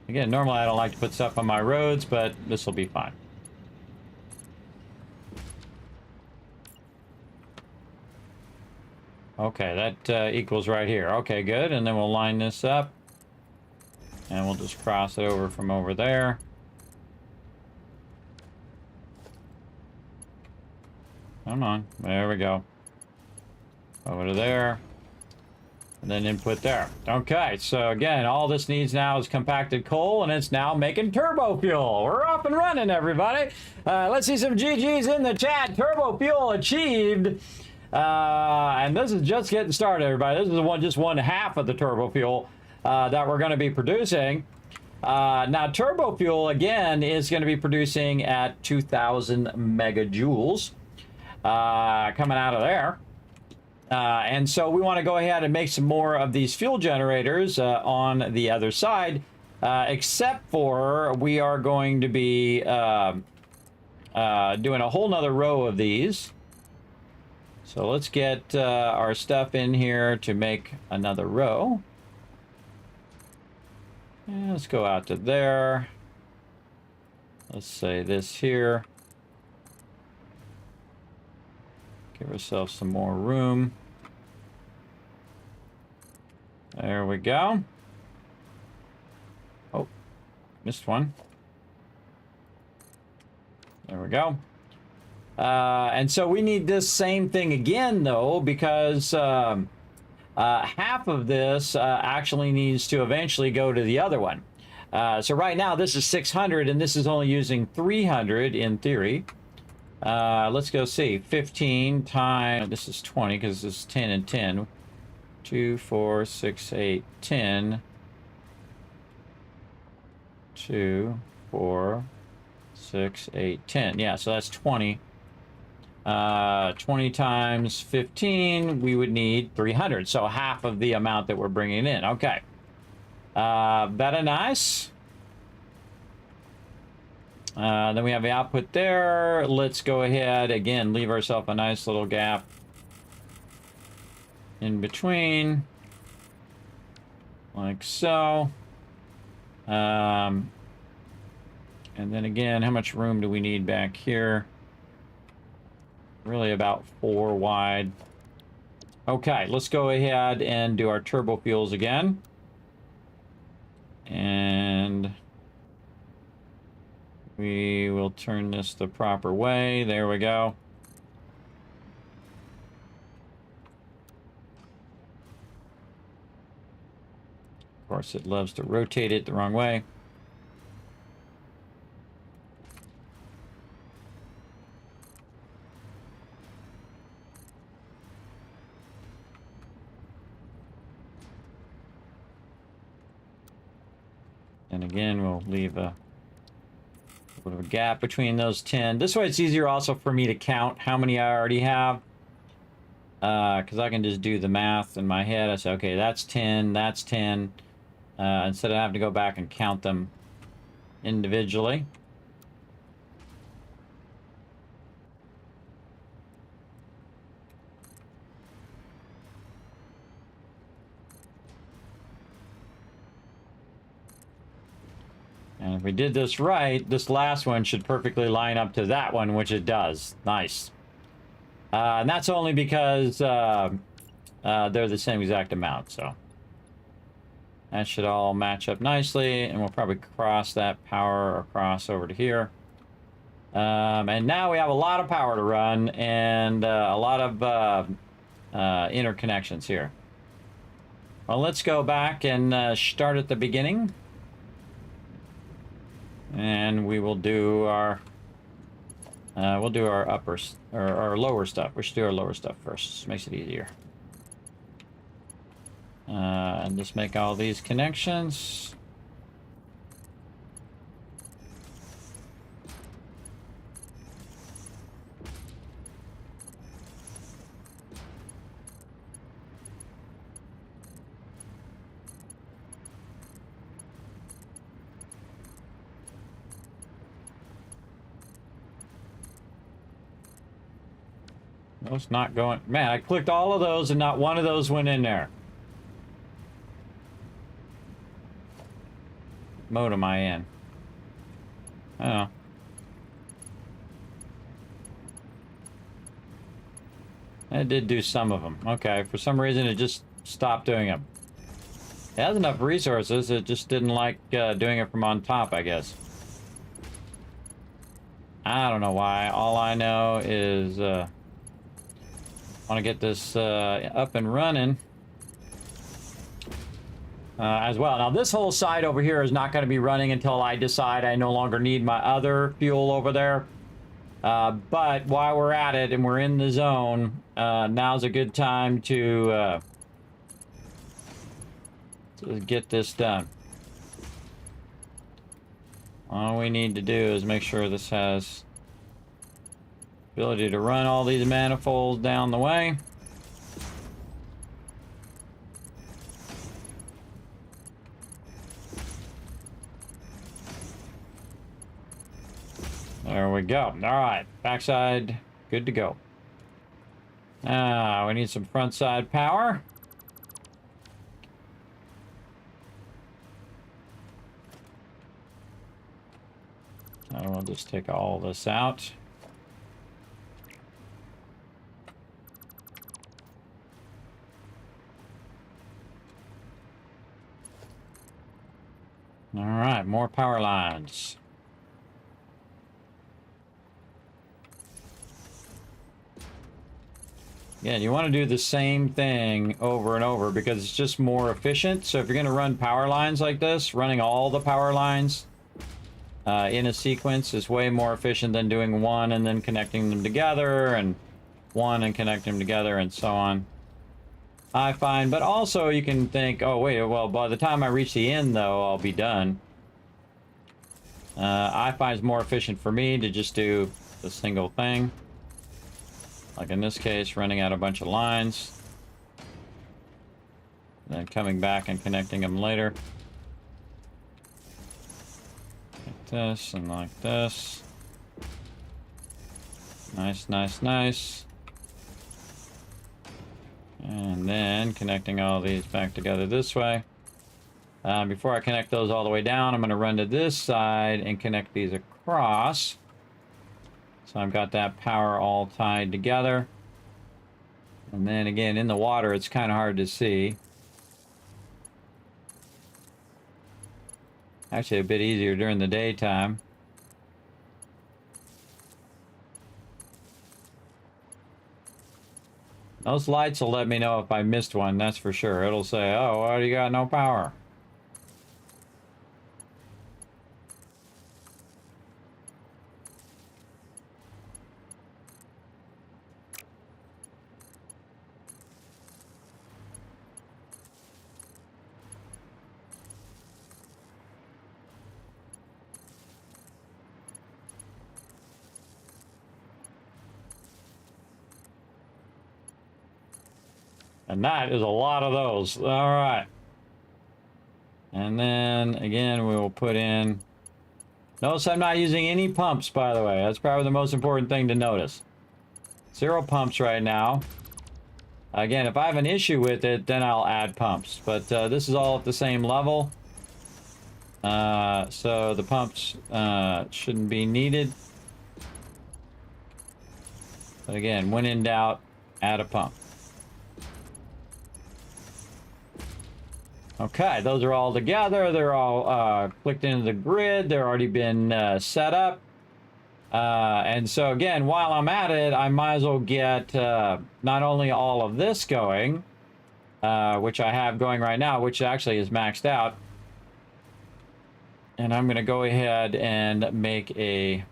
Again, normally I don't like to put stuff on my roads, but this will be fine. Okay, that equals right here. Okay, good. And then we'll line this up. And we'll just cross it over from over there. Come on. There we go. Over to there. And then input there. Okay, so again, all this needs now is compacted coal, and it's now making turbo fuel. We're off and running, everybody. Let's see some GGs in the chat. Turbo fuel achieved. And this is just getting started, everybody. This is just one half of the turbo fuel that we're going to be producing. Now, turbo fuel, again, is going to be producing at 2,000 megajoules coming out of there. And so we want to go ahead and make some more of these fuel generators on the other side, except for we are going to be doing a whole nother row of these. So let's get our stuff in here to make another row. And let's go out to there. Let's say this here. Give ourselves some more room. There we go. Oh, missed one. There we go. And so we need this same thing again, though, because half of this actually needs to eventually go to the other one. So right now this is 600 and this is only using 300 in theory. Let's go see. 15 times, this is 20 because this is 10 and 10. 2, 4, 6, 8, 10. 2, 4, 6, 8, 10. Yeah, so that's 20. 20 times 15, we would need 300. So half of the amount that we're bringing in. Okay. Better nice. Then we have the output there. Let's go ahead, again, leave ourselves a nice little gap in between. Like so. And then again, how much room do we need back here? Really about 4 wide. Okay, let's go ahead and do our turbo fuels again. And we will turn this the proper way. There we go. Of course, it loves to rotate it the wrong way. And again, we'll leave a bit of a gap between those 10. This way it's easier also for me to count how many I already have. Because I can just do the math in my head. I say, okay, that's 10, that's 10. Instead of having to go back and count them individually. And if we did this right, this last one should perfectly line up to that one, which it does. Nice. And that's only because they're the same exact amount, so. That should all match up nicely, and we'll probably cross that power across over to here. And now we have a lot of power to run, and a lot of interconnections here. Well, let's go back and start at the beginning. And we will do our upper or our lower stuff. We should do our lower stuff first. Just makes it easier. And just make all these connections. No, it's not going. Man, I clicked all of those and not one of those went in there. Mode am I in? Oh. It did do some of them. Okay, for some reason it just stopped doing them. It has enough resources, it just didn't like doing it from on top, I guess. I don't know why. All I know is I want to get this up and running. As well. Now this whole side over here is not going to be running until I decide I no longer need my other fuel over there. But while we're at it and we're in the zone, now's a good time to get this done. All we need to do is make sure this has ability to run all these manifolds down the way. There we go. All right, backside, good to go. We need some front side power. And we'll just take all this out. All right, more power lines. Yeah, you want to do the same thing over and over because it's just more efficient. So if you're going to run power lines like this, running all the power lines in a sequence is way more efficient than doing one and then connecting them together, and one and connecting them together, and so on. I find, but also you can think, oh wait, well, by the time I reach the end though, I'll be done. I find it's more efficient for me to just do the single thing. Like in this case, running out a bunch of lines. Then coming back and connecting them later. Like this and like this. Nice, nice, nice. And then connecting all these back together this way. Before I connect those all the way down, I'm going to run to this side and connect these across. So I've got that power all tied together. And then again, in the water, it's kind of hard to see. Actually, a bit easier during the daytime. Those lights will let me know if I missed one, that's for sure. It'll say, oh, well, you got no power. And that is a lot of those. All right. And then, again, we will put in... Notice I'm not using any pumps, by the way. That's probably the most important thing to notice. 0 pumps right now. Again, if I have an issue with it, then I'll add pumps. But this is all at the same level. So the pumps shouldn't be needed. But again, when in doubt, add a pump. Okay, those are all together. They're all clicked into the grid. They're already been set up. And so again, while I'm at it, I might as well get not only all of this going, which I have going right now, which actually is maxed out. And I'm going to go ahead and make a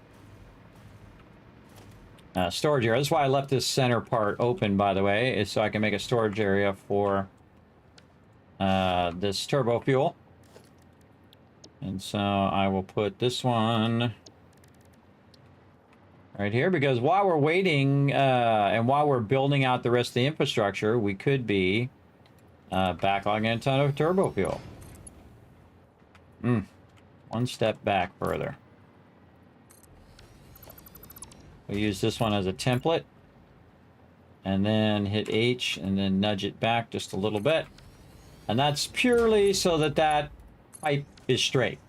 storage area. That's why I left this center part open, by the way, is so I can make a storage area for this turbo fuel. And so I will put this one right here, because while we're waiting and while we're building out the rest of the infrastructure, we could be backlogging a ton of turbo fuel. One step back further. We use this one as a template, and then hit H and then nudge it back just a little bit. And that's purely so that that pipe is straight.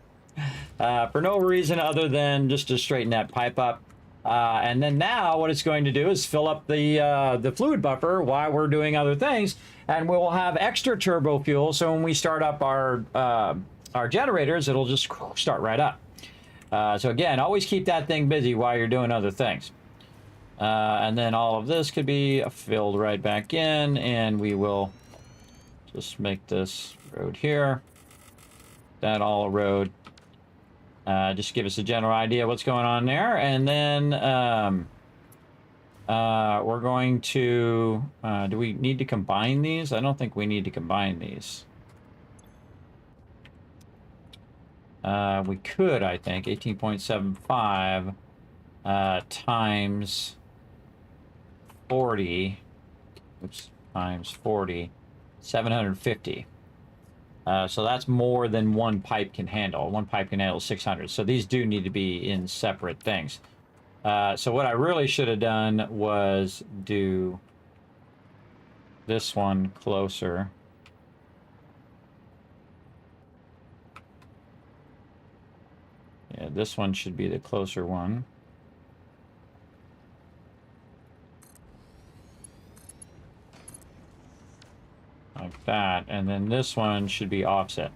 For no reason other than just to straighten that pipe up. And then now what it's going to do is fill up the fluid buffer while we're doing other things. And we'll have extra turbo fuel, so when we start up our generators, it'll just start right up. So again, always keep that thing busy while you're doing other things. And then all of this could be filled right back in, and we will just make this road here. That all a road. Just give us a general idea what's going on there. And then we're going to... do we need to combine these? I don't think we need to combine these. We could, I think, 18.75 times 40. Oops, times 40. 750. So that's more than one pipe can handle. One pipe can handle 600. So these do need to be in separate things. So what I really should have done was do this one closer. Yeah, this one should be the closer one. Like that, and then this one should be offset.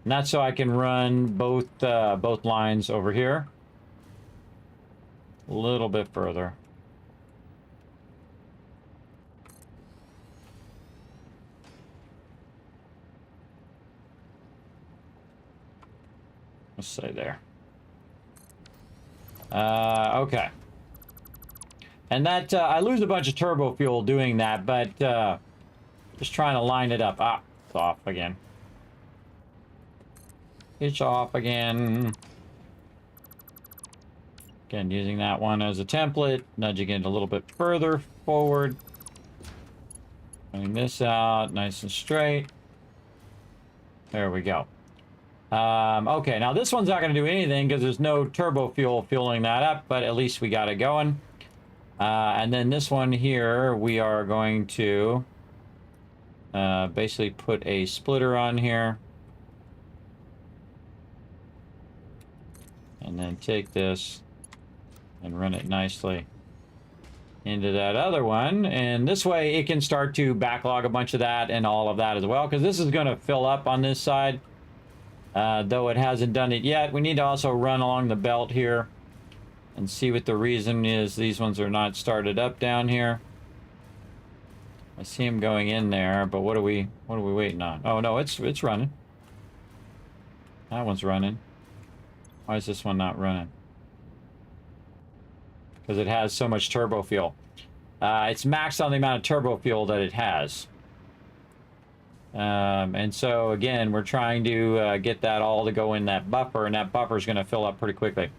And that's so I can run both lines over here. A little bit further. Let's say there. Okay. And that, I lose a bunch of turbo fuel doing that, but just trying to line it up. Ah, it's off again. It's off again. Again, using that one as a template, nudging it a little bit further forward. Putting this out nice and straight. There we go. Okay, now this one's not going to do anything because there's no turbo fuel fueling that up, but at least we got it going. And then this one here, we are going to basically put a splitter on here. And then take this and run it nicely into that other one. And this way it can start to backlog a bunch of that and all of that as well, because this is going to fill up on this side. Though it hasn't done it yet. We need to also run along the belt here and see what the reason is. These ones are not started up down here. I see them going in there, but what are we waiting on? Oh no, it's running. That one's running. Why is this one not running? Because it has so much turbo fuel. It's maxed on the amount of turbo fuel that it has. And so again, we're trying to get that all to go in that buffer, and that buffer is going to fill up pretty quickly.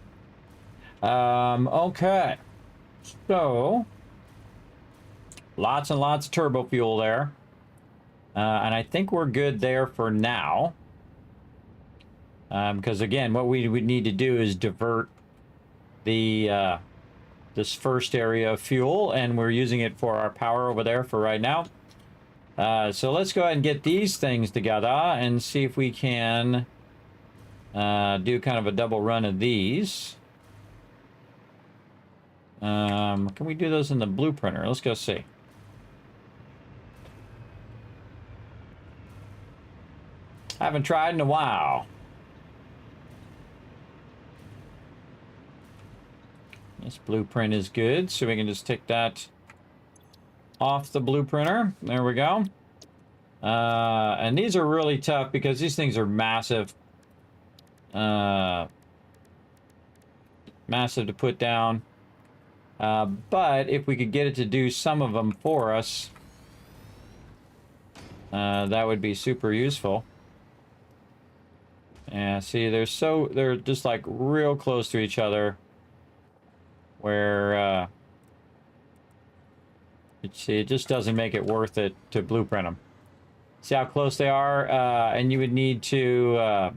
Okay, so lots and lots of turbo fuel there, and I think we're good there for now. Because again, what we would need to do is divert the this first area of fuel, and we're using it for our power over there for right now. So let's go ahead and get these things together and see if we can do kind of a double run of these. Can we do those in the blueprinter? Let's go see. I haven't tried in a while. This blueprint is good, so we can just take that off the blueprinter. There we go. And these are really tough because these things are massive. Massive to put down. But if we could get it to do some of them for us, that would be super useful. Yeah, see, they're just like real close to each other. Where it just doesn't make it worth it to blueprint them. See how close they are, and you would need to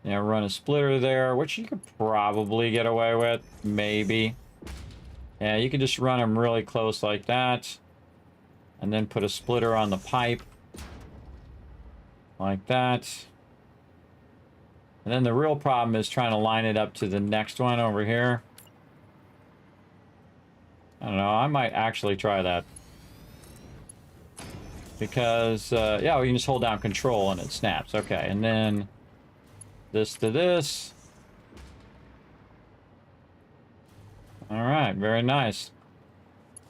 run a splitter there, which you could probably get away with, maybe. Yeah, you can just run them really close like that, and then put a splitter on the pipe like that. And then the real problem is trying to line it up to the next one over here. I don't know, I might actually try that. Because, yeah, we can just hold down control and it snaps. Okay, and then this to this. Alright, very nice.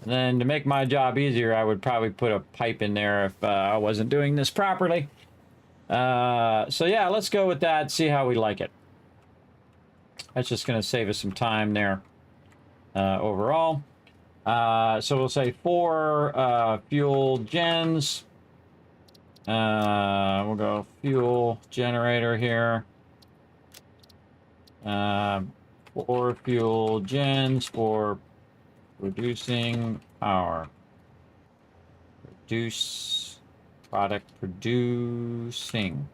And then to make my job easier, I would probably put a pipe in there if I wasn't doing this properly. So yeah, let's go with that, see how we like it. That's just going to save us some time there overall. So we'll say 4 fuel gens. We'll go fuel generator here. 4 fuel gens for reducing power. Reduce product producing.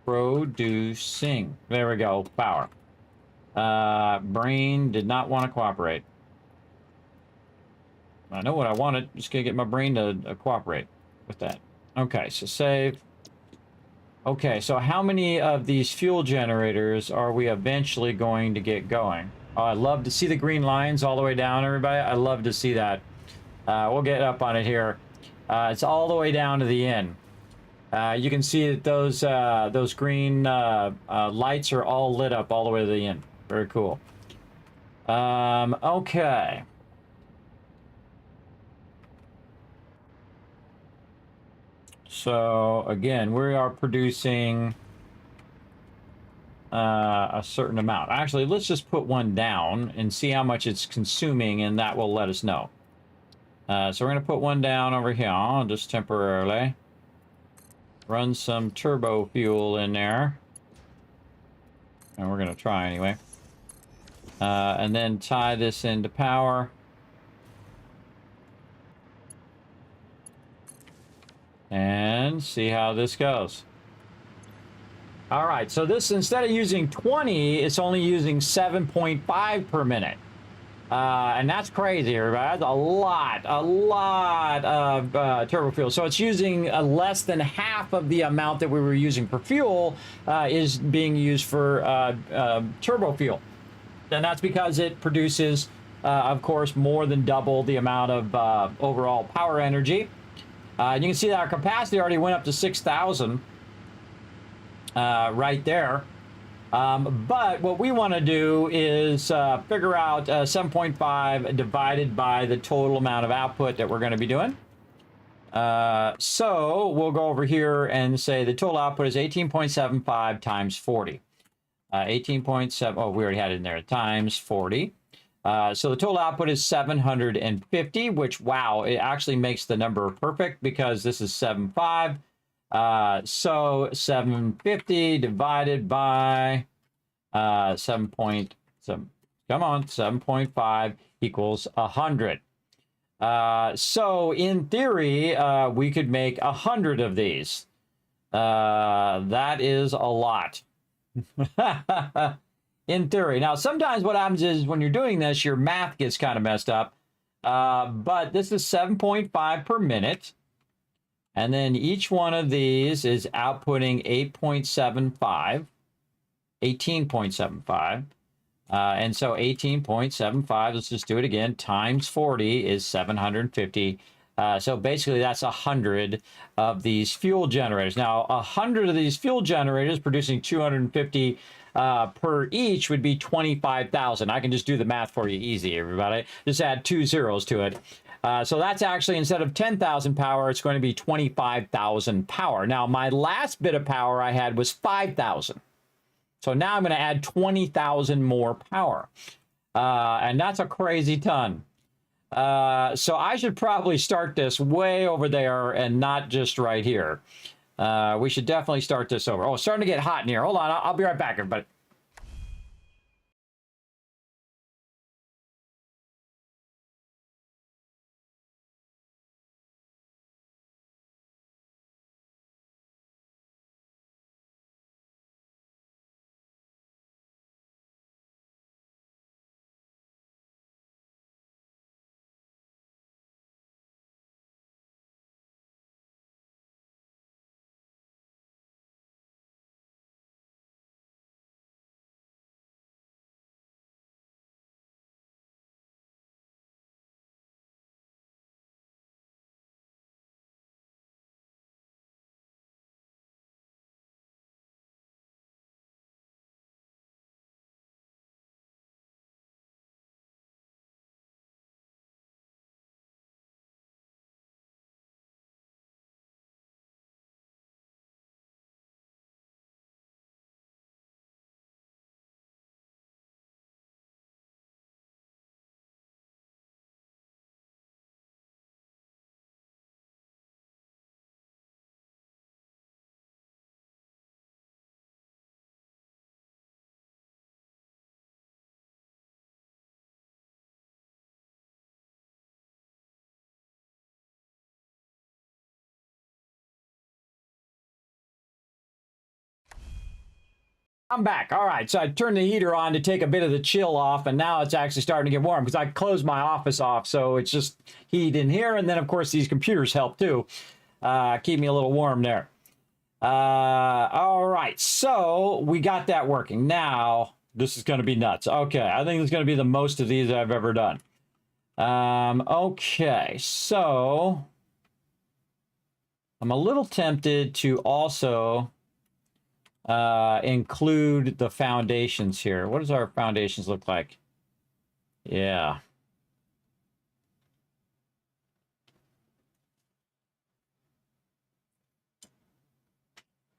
Producing. There we go. Power. Brain did not want to cooperate. I know what I wanted. Just gonna get my brain to cooperate with that. Okay, so save. Okay, so how many of these fuel generators are we eventually going to get going? Oh, I'd love to see the green lines all the way down, everybody. I'd love to see that. We'll get up on it here. It's all the way down to the end. You can see that those green lights are all lit up all the way to the end. Very cool. Okay. So again, we are producing a certain amount. Actually, let's just put one down and see how much it's consuming, and that will let us know. So we're going to put one down over here, just temporarily. Run some turbo fuel in there. And we're going to try anyway. And then tie this into power. And see how this goes. All right, so this, instead of using 20, it's only using 7.5 per minute. And that's crazy, everybody. That's a lot of turbo fuel. So it's using less than half of the amount that we were using for fuel is being used for turbo fuel. And that's because it produces, of course, more than double the amount of overall power energy. You can see that our capacity already went up to 6,000 right there. But what we want to do is figure out 7.5 divided by the total amount of output that we're going to be doing. So we'll go over here and say the total output is 18.75 times 40. 18.7, oh, we already had it in there, times 40. So the total output is 750, which, wow, it actually makes the number perfect because this is 7.5. So 750 divided by 7.7, come on, 7.5 equals 100. So in theory, we could make 100 of these. That is a lot. In theory. Now, sometimes what happens is when you're doing this, your math gets kind of messed up. But this is 7.5 per minute. And then each one of these is outputting 8.75, 18.75. And so 18.75, let's just do it again, times 40 is 750. So basically that's 100 of these fuel generators. Now, 100 of these fuel generators producing 250 per each would be 25,000. I can just do the math for you easy, everybody. Just add 2 zeros to it. So that's actually, instead of 10,000 power, it's going to be 25,000 power. Now, my last bit of power I had was 5,000. So now I'm going to add 20,000 more power. And that's a crazy ton. So I should probably start this way over there and not just right here. We should definitely start this over. Oh, it's starting to get hot in here. Hold on. I'll be right back, everybody. I'm back. All right, so I turned the heater on to take a bit of the chill off, and now it's actually starting to get warm because I closed my office off, so it's just heat in here, and then, of course, these computers help, too. Keep me a little warm there. All right, so we got that working. Now, this is going to be nuts. Okay, I think it's going to be the most of these I've ever done. Okay, so I'm a little tempted to also include the foundations here. What does our foundations look like? Yeah.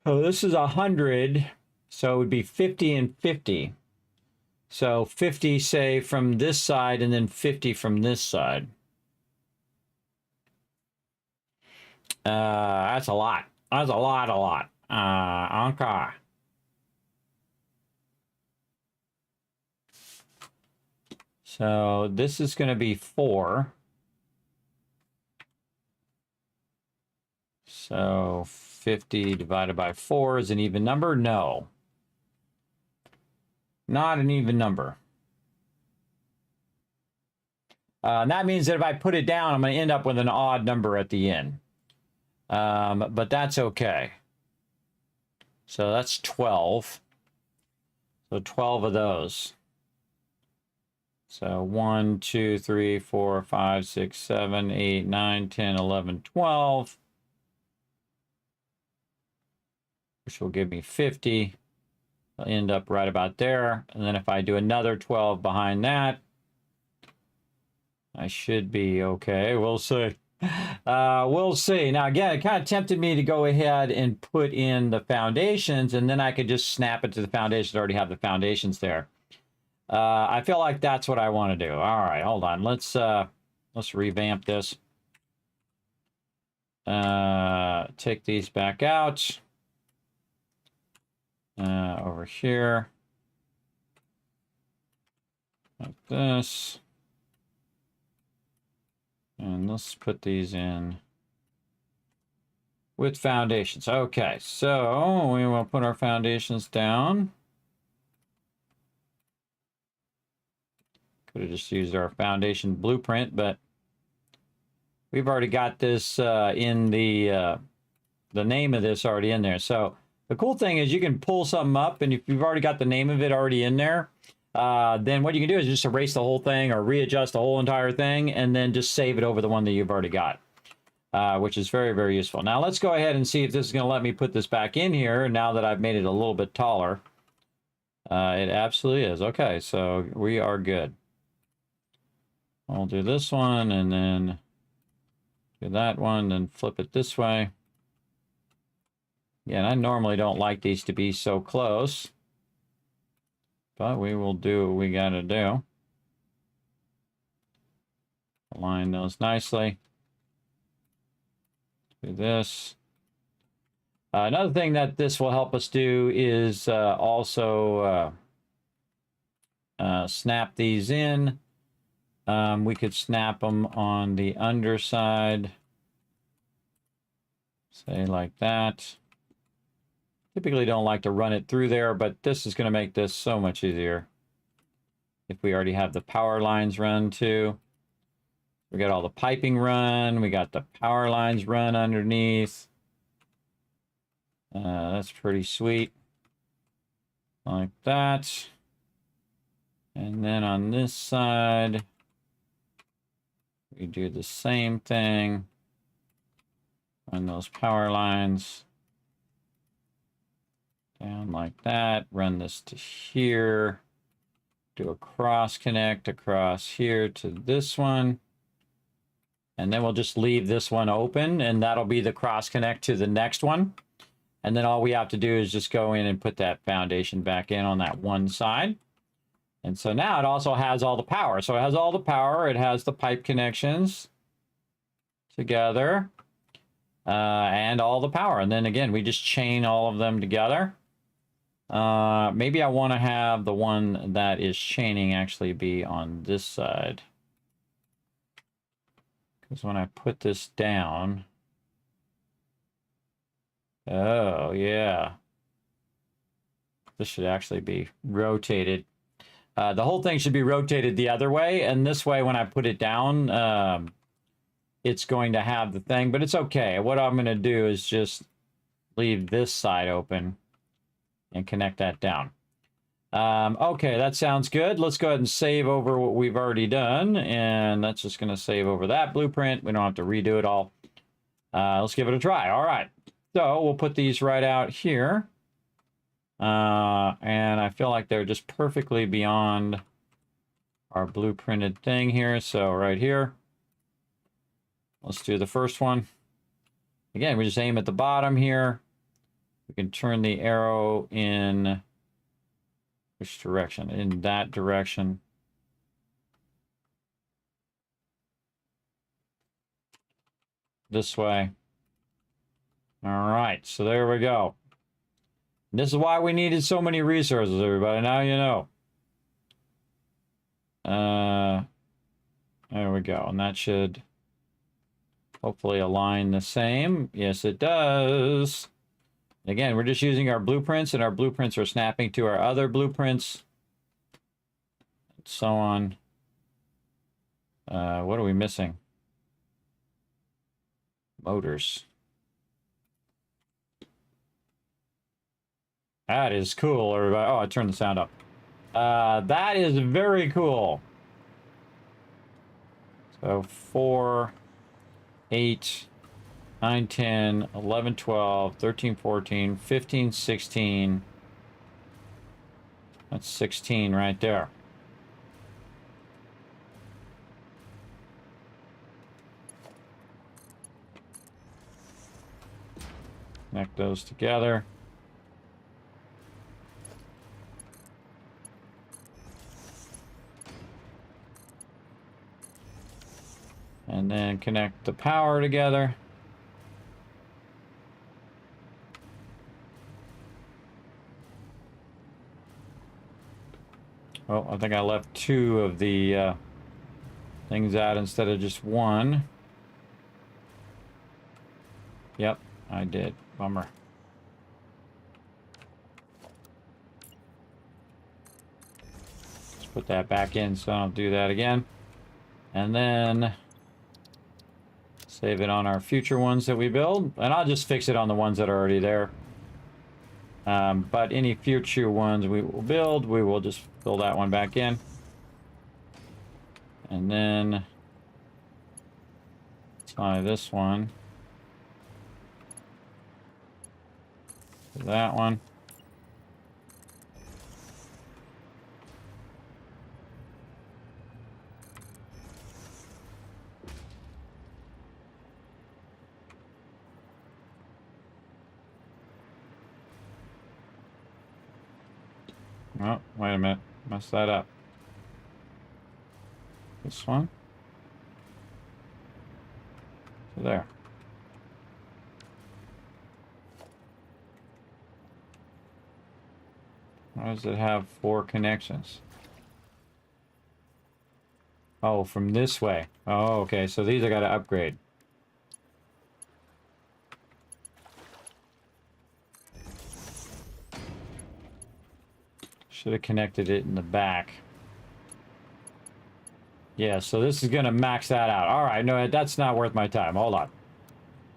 Oh, this is 100, so it would be 50 and 50. So 50, say, from this side, and then 50 from this side. That's a lot. That's a lot. Okay. So this is going to be 4. So 50 divided by 4 is an even number? No. Not an even number. And that means that if I put it down, I'm going to end up with an odd number at the end. But that's okay. So that's 12. So 12 of those. So 1, 2, 3, 4, 5, 6, 7, 8, 9, 10, 11, 12. Which will give me 50. I'll end up right about there. And then if I do another 12 behind that, I should be okay. We'll see. We'll see. Now, again, it kind of tempted me to go ahead and put in the foundations, and then I could just snap it to the foundations. I already have the foundations there. I feel like that's what I want to do. All right, hold on. Let's revamp this. Take these back out. Over here. Like this. And let's put these in with foundations. Okay, so we will put our foundations down. Could have just used our foundation blueprint, but we've already got this in the name of this already in there. So the cool thing is you can pull something up, and if you've already got the name of it already in there, then what you can do is just erase the whole thing or readjust the whole entire thing, and then just save it over the one that you've already got, which is very, very useful. Now let's go ahead and see if this is going to let me put this back in here now that I've made it a little bit taller. It absolutely is. Okay, so we are good. I'll do this one and then do that one, then flip it this way. Yeah, and I normally don't like these to be so close, but we will do what we got to do. Align those nicely. Do this. Another thing that this will help us do is also snap these in. We could snap them on the underside, say like that. Typically don't like to run it through there, but this is going to make this so much easier. If we already have the power lines run too. We got all the piping run. We got the power lines run underneath. That's pretty sweet. Like that. And then on this side, we do the same thing. Run those power lines down like that. Run this to here. Do a cross connect across here to this one. And then we'll just leave this one open, and that'll be the cross connect to the next one. And then all we have to do is just go in and put that foundation back in on that one side. And so now it also has all the power. So it has all the power. It has the pipe connections together and all the power. And then again, we just chain all of them together. Maybe I want to have the one that is chaining actually be on this side. Because when I put this down... Oh, yeah. This should actually be rotated. The whole thing should be rotated the other way, and this way when I put it down, it's going to have the thing, but it's okay. What I'm going to do is just leave this side open and connect that down. Okay, that sounds good. Let's go ahead and save over what we've already done, and that's just going to save over that blueprint. We don't have to redo it all. Let's give it a try. All right, so we'll put these right out here. And I feel like they're just perfectly beyond our blueprinted thing here. So right here, let's do the first one. Again, we just aim at the bottom here. We can turn the arrow in which direction? In that direction. This way. All right, so there we go. This is why we needed so many resources, everybody. Now you know. There we go. And that should hopefully align the same. Yes, it does. Again, we're just using our blueprints, and our blueprints are snapping to our other blueprints. And so on. What are we missing? Motors. That is cool, everybody. Oh, I turned the sound up. That is very cool. So 4, 8, 9, 10, 11, 12, 13, 14, 15, 16. That's 16 right there. Connect those together. And then connect the power together. Oh, I think I left 2 of the things out instead of just 1. Yep, I did. Bummer. Let's put that back in so I don't do that again. And then save it on our future ones that we build. And I'll just fix it on the ones that are already there. But any future ones we will build, we will just fill that one back in. And then tie this one to that one. Oh, wait a minute. Messed that up. This one. So there. Why does it have 4 connections? Oh, from this way. Oh, okay. So these I got to upgrade. Should have connected it in the back. Yeah, so this is going to max that out. All right, no, that's not worth my time. Hold on.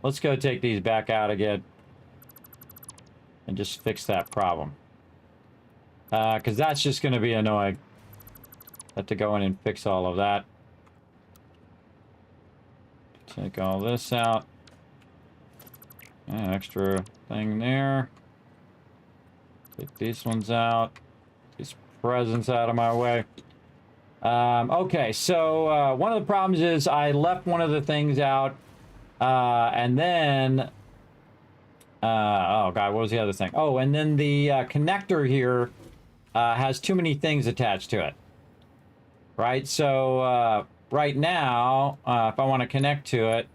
Let's go take these back out again and just fix that problem. Because that's just going to be annoying. Have to go in and fix all of that. Take all this out. An extra thing there. Take these ones out. These presents out of my way. Okay, so one of the problems is I left one of the things out. And then... oh, God, what was the other thing? Oh, and then the connector here has too many things attached to it. Right? So right now, if I want to connect to it,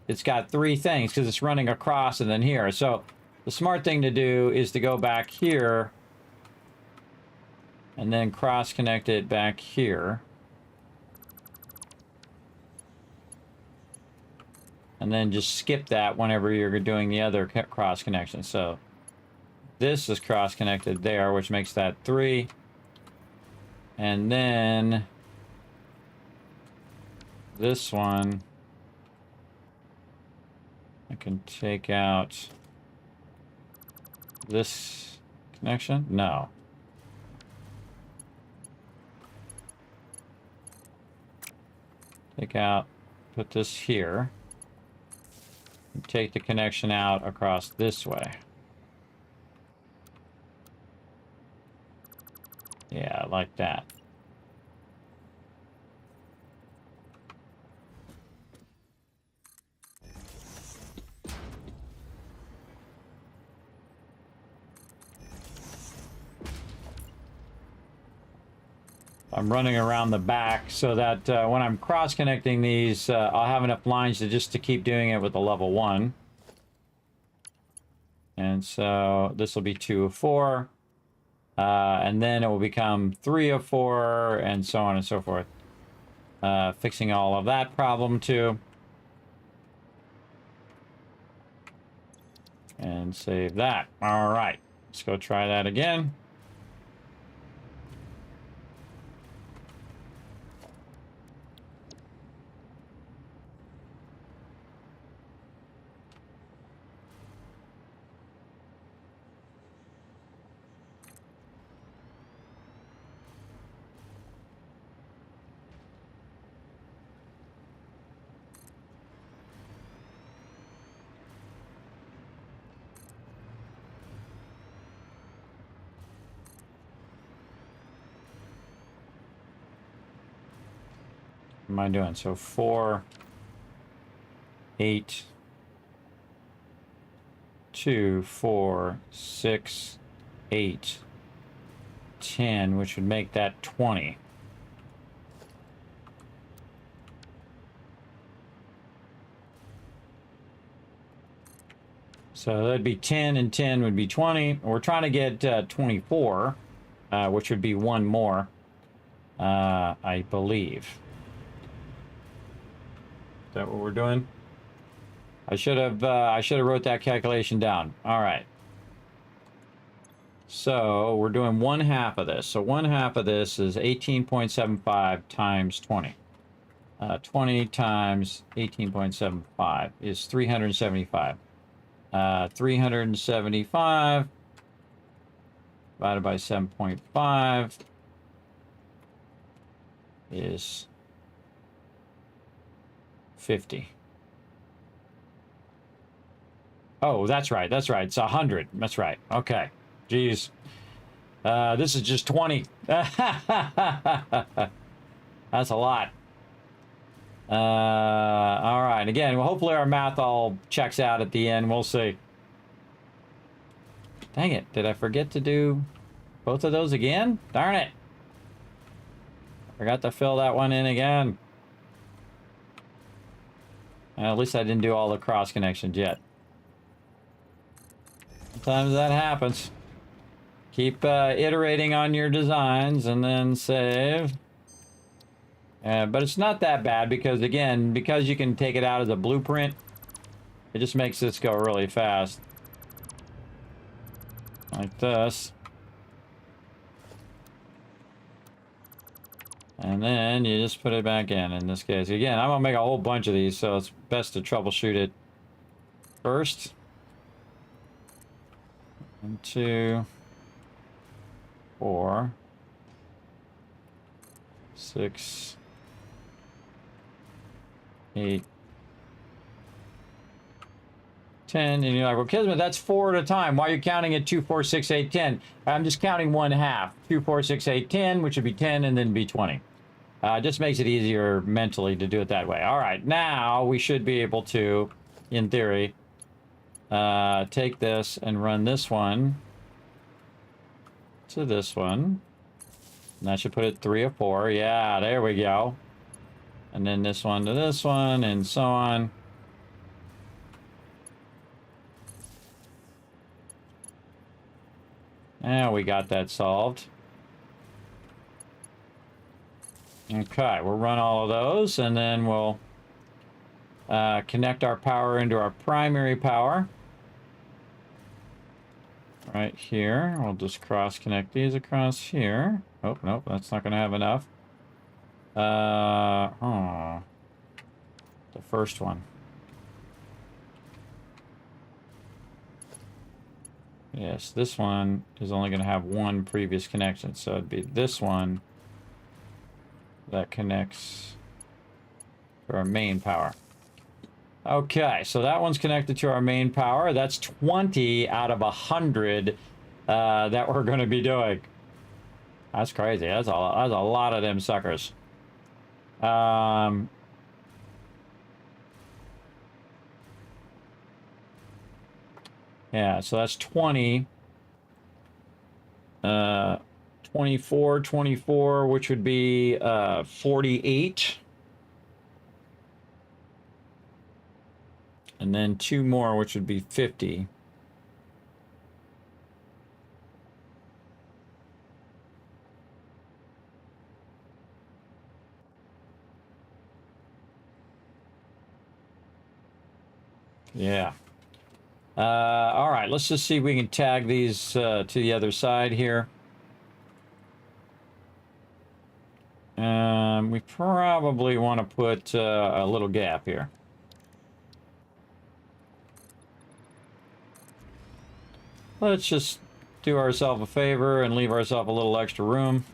it's got 3 things because it's running across and then here. So the smart thing to do is to go back here and then cross-connect it back here. And then just skip that whenever you're doing the other cross connection. So this is cross-connected there, which makes that 3. And then this one, I can take out this connection. No. Take out, put this here. And take the connection out across this way. like that. I'm running around the back so that when I'm cross-connecting these, I'll have enough lines to keep doing it with a level 1. And so this will be 2 of 4. And then it will become 3 of 4, and so on and so forth. Fixing all of that problem too. And save that. All right, let's go try that again. What am I doing? So 4, 8, 2, 4, 6, 8, 10, which would make that 20. So that'd be 10 and 10 would be 20. We're trying to get 24, which would be 1 more, I believe. Is that what we're doing? I should have wrote that calculation down. All right. So we're doing 1/2 of this. So 1/2 of this is 18.75 times 20. 20 times 18.75 is 375. 375 divided by 7.5 is 50. Oh, that's right. That's right. It's 100. That's right. Okay. Geez. This is just 20. That's a lot. All right. Again, well, hopefully our math all checks out at the end. We'll see. Dang it. Did I forget to do both of those again? Darn it. Forgot to fill that one in again. At least I didn't do all the cross connections yet. Sometimes that happens. Keep iterating on your designs and then save. But it's not that bad because, again, because you can take it out as a blueprint, it just makes this go really fast. Like this. And then you just put it back in this case. Again, I'm going to make a whole bunch of these, so it's best to troubleshoot it first. 1, 2, 4, 6, 8, 10. And you're like, well, Kismet, that's 4 at a time. Why are you counting at 2, 4, 6, 8, 10? I'm just counting 1/2. 2, 4, 6, 8, 10, which would be 10 and then be 20. Just makes it easier mentally to do it that way. All right, now we should be able to, in theory, take this and run this one to this one. And that should put it 3 of 4. Yeah, there we go. And then this one to this one, and so on. Now we got that solved. Okay, we'll run all of those, and then we'll connect our power into our primary power. Right here. We'll just cross-connect these across here. Oh, nope, that's not going to have enough. The first one. Yes, this one is only going to have one previous connection, so it'd be this one that connects to our main power. Okay, so that one's connected to our main power. That's 20 out of 100 that we're going to be doing. That's crazy. That's a lot of them suckers. Yeah, so that's 20. 24, which would be 48. And then 2 more, which would be 50. Yeah. All right, let's just see if we can tag these to the other side here. We probably want to put a little gap here. Let's just do ourselves a favor and leave ourselves a little extra room.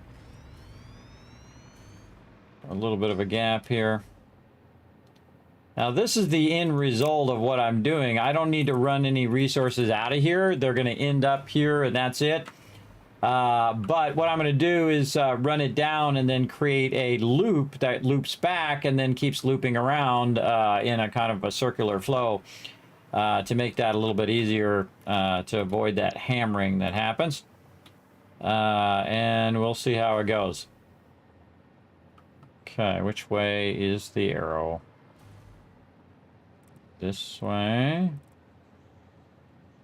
A little bit of a gap here. Now this is the end result of what I'm doing. I don't need to run any resources out of here. They're going to end up here and that's it. But what I'm going to do is run it down and then create a loop that loops back and then keeps looping around in a kind of a circular flow to make that a little bit easier to avoid that hammering that happens. And we'll see how it goes. Okay, which way is the arrow? This way.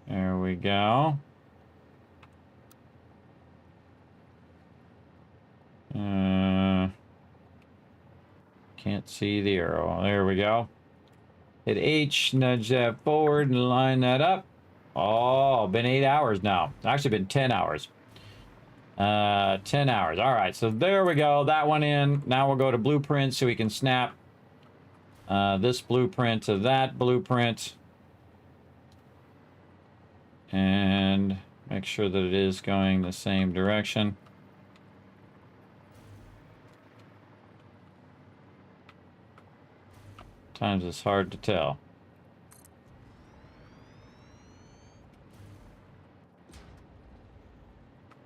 There we go. Can't see the arrow. There we go. Hit H, nudge that forward and line that up. Oh, been 8 hours now. It's actually been 10 hours. 10 hours. All right, so there we go. That one in. Now we'll go to blueprint so we can snap this blueprint to that blueprint. And make sure that it is going the same direction. Times it's hard to tell.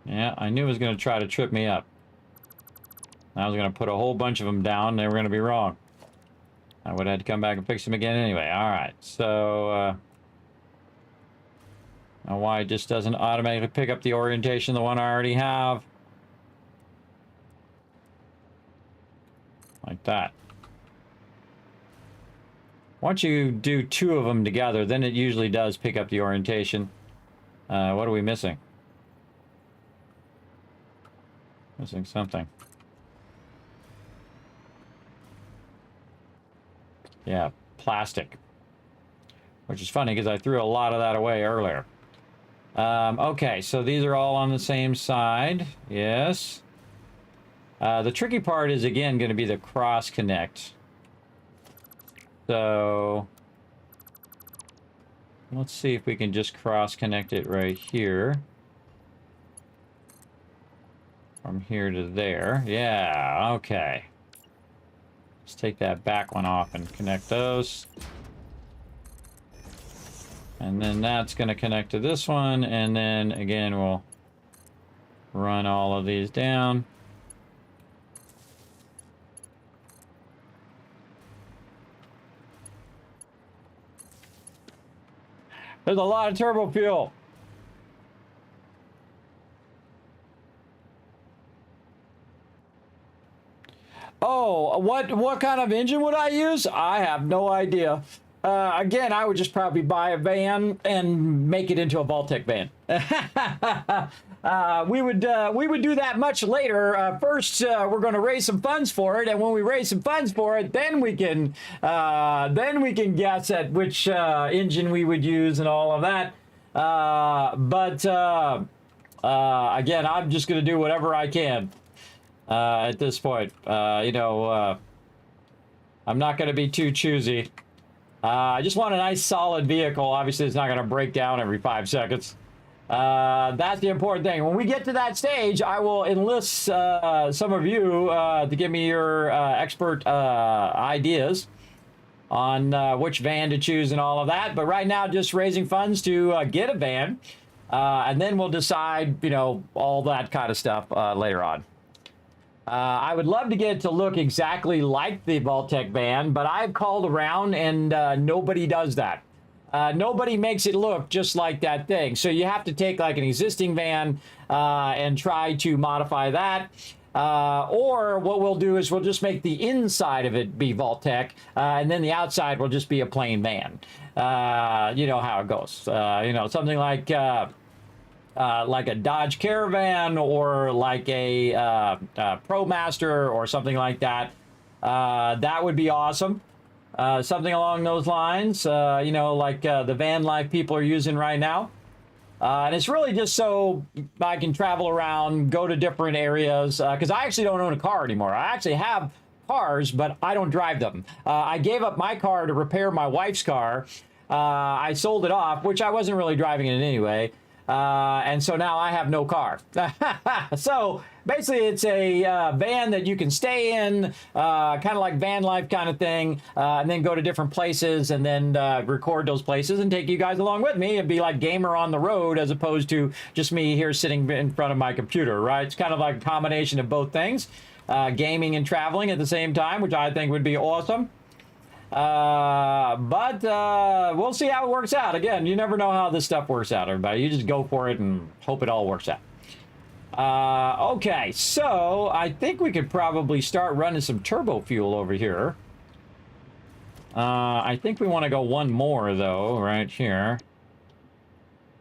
Yeah, I knew it was going to try to trip me up. I was going to put a whole bunch of them down and they were going to be wrong. I would have had to come back and fix them again anyway. All right, so now why it just doesn't automatically pick up the orientation the one I already have. Like that. Once you do 2 of them together, then it usually does pick up the orientation. What are we missing? Missing something. Yeah, plastic. Which is funny because I threw a lot of that away earlier. Okay, so these are all on the same side. Yes. The tricky part is, again, going to be the cross connect. So let's see if we can just cross connect it right here. From here to there. Yeah, okay. Let's take that back one off and connect those. And then that's going to connect to this one. And then again, we'll run all of these down. There's a lot of turbo fuel. Oh, what kind of engine would I use? I have no idea. Again, I would just probably buy a van and make it into a Vaultec van. We would do that much later. First, we're going to raise some funds for it, and when we raise some funds for it, then we can guess at which engine we would use and all of that. Again, I'm just going to do whatever I can at this point. You know, I'm not going to be too choosy. I just want a nice solid vehicle. Obviously, it's not going to break down every 5 seconds. That's the important thing. When we get to that stage, I will enlist some of you to give me your expert ideas on which van to choose and all of that. But right now, just raising funds to get a van. And then we'll decide, you know, all that kind of stuff later on. I would love to get it to look exactly like the Vault-Tec van, but I've called around and nobody does that. Nobody makes it look just like that thing. So you have to take like an existing van and try to modify that. Or what we'll do is we'll just make the inside of it be Vault-Tec, and then the outside will just be a plain van. You know how it goes. You know, something like a Dodge Caravan or like a ProMaster or something like that. That would be awesome. Something along those lines, you know, like the van life people are using right now. And it's really just so I can travel around, go to different areas, because I actually don't own a car anymore. I actually have cars, but I don't drive them. I gave up my car to repair my wife's car. I sold it off, which I wasn't really driving it anyway. And so now I have no car. So basically it's a van that you can stay in, kind of like van life kind of thing, and then go to different places and then record those places and take you guys along with me and be like gamer on the road as opposed to just me here sitting in front of my computer, right? It's kind of like a combination of both things, gaming and traveling at the same time, which I think would be awesome. But we'll see how it works out. Again, you never know how this stuff works out, everybody. You just go for it and hope it all works out. Okay, so I think we could probably start running some turbo fuel over here. I think we want to go one more, though, right here.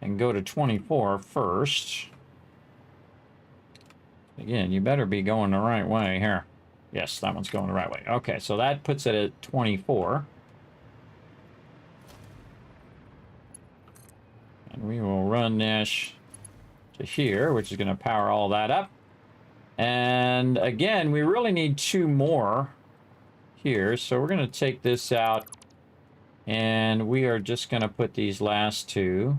And go to 24 first. Again, you better be going the right way here. Yes, that one's going the right way. Okay, so that puts it at 24. And we will run this to here, which is going to power all that up. And again, we really need two more here. So we're going to take this out. And we are just going to put these last two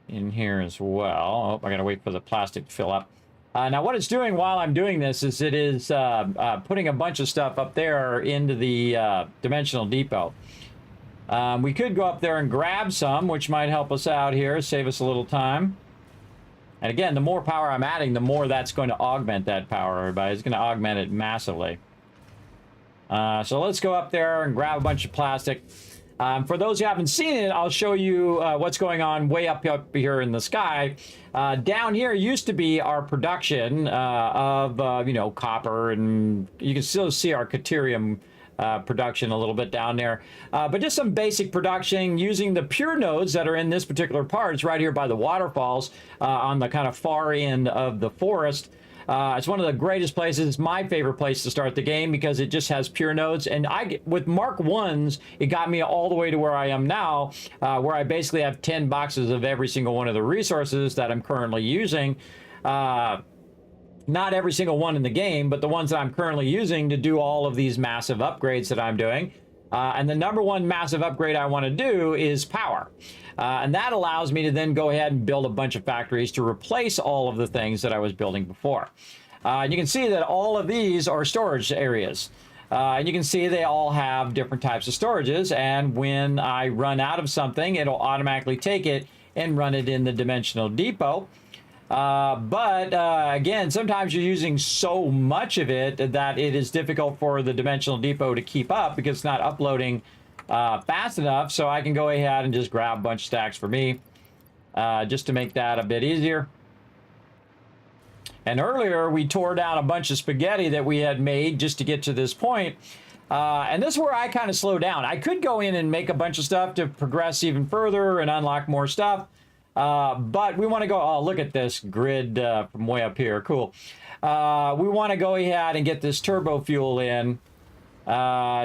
in here as well. Oh, I got to wait for the plastic to fill up. Now what it's doing while I'm doing this is it is putting a bunch of stuff up there into the dimensional depot. We could go up there and grab some, which might help us out here, save us a little time. And again, the more power I'm adding, the more that's going to augment that power, everybody. It's going to augment it massively. So let's go up there and grab a bunch of plastic. For those who haven't seen it, I'll show you what's going on way up here in the sky. Down here used to be our production of, you know, copper, and you can still see our Caterium production a little bit down there. But just some basic production using the pure nodes that are in this particular part. It's right here by the waterfalls on the kind of far end of the forest. It's one of the greatest places. It's my favorite place to start the game because it just has pure nodes. And with Mark 1s, it got me all the way to where I am now, where I basically have 10 boxes of every single one of the resources that I'm currently using. Not every single one in the game, but the ones that I'm currently using to do all of these massive upgrades that I'm doing. And the number one massive upgrade I want to do is power. And that allows me to then go ahead and build a bunch of factories to replace all of the things that I was building before. And you can see that all of these are storage areas. And you can see they all have different types of storages. And when I run out of something, it'll automatically take it and run it in the dimensional depot. Again, sometimes you're using so much of it that it is difficult for the dimensional depot to keep up because it's not uploading fast enough. So I can go ahead and just grab a bunch of stacks for me just to make that a bit easier. And earlier we tore down a bunch of spaghetti that we had made just to get to this point. And this is where I kind of slow down. I could go in and make a bunch of stuff to progress even further and unlock more stuff. But we want to go, oh, look at this grid from way up here. Cool. We want to go ahead and get this turbo fuel in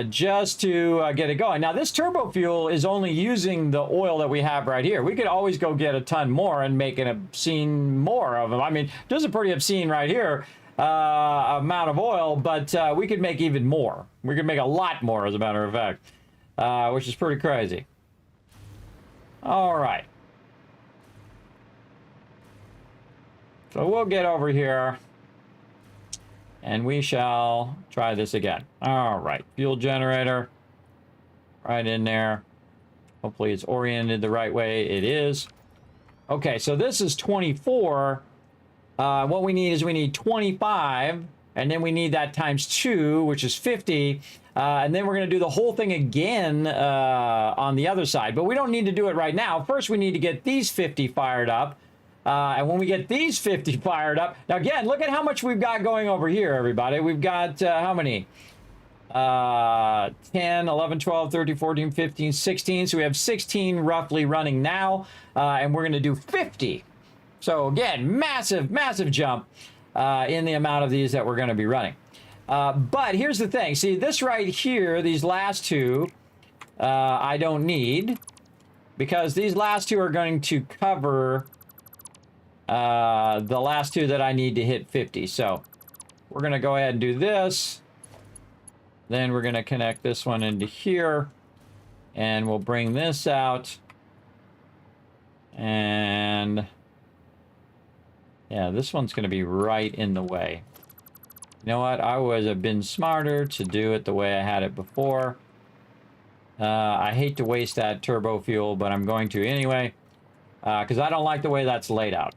just to get it going. Now, this turbo fuel is only using the oil that we have right here. We could always go get a ton more and make an obscene more of them. I mean, there's a pretty obscene right here amount of oil, but we could make even more. We could make a lot more, as a matter of fact, which is pretty crazy. All right. So we'll get over here and we shall try this again. All right, fuel generator right in there. Hopefully it's oriented the right way. It is. Okay, so this is 24. What we need is we need 25, and then we need that times 2, which is 50. And then we're going to do the whole thing again on the other side. But we don't need to do it right now. First, we need to get these 50 fired up. And when we get these 50 fired up, now again, look at how much we've got going over here, everybody. We've got how many? 10, 11, 12, 13, 14, 15, 16. So we have 16 roughly running now. And we're going to do 50. So again, massive, massive jump in the amount of these that we're going to be running. But here's the thing. See, this right here, these last two, I don't need. Because these last two are going to cover the last two that I need to hit 50. So we're going to go ahead and do this. Then we're going to connect this one into here. And we'll bring this out. And yeah, this one's going to be right in the way. You know what? I would have been smarter to do it the way I had it before. I hate to waste that turbo fuel, but I'm going to anyway. Because I don't like the way that's laid out.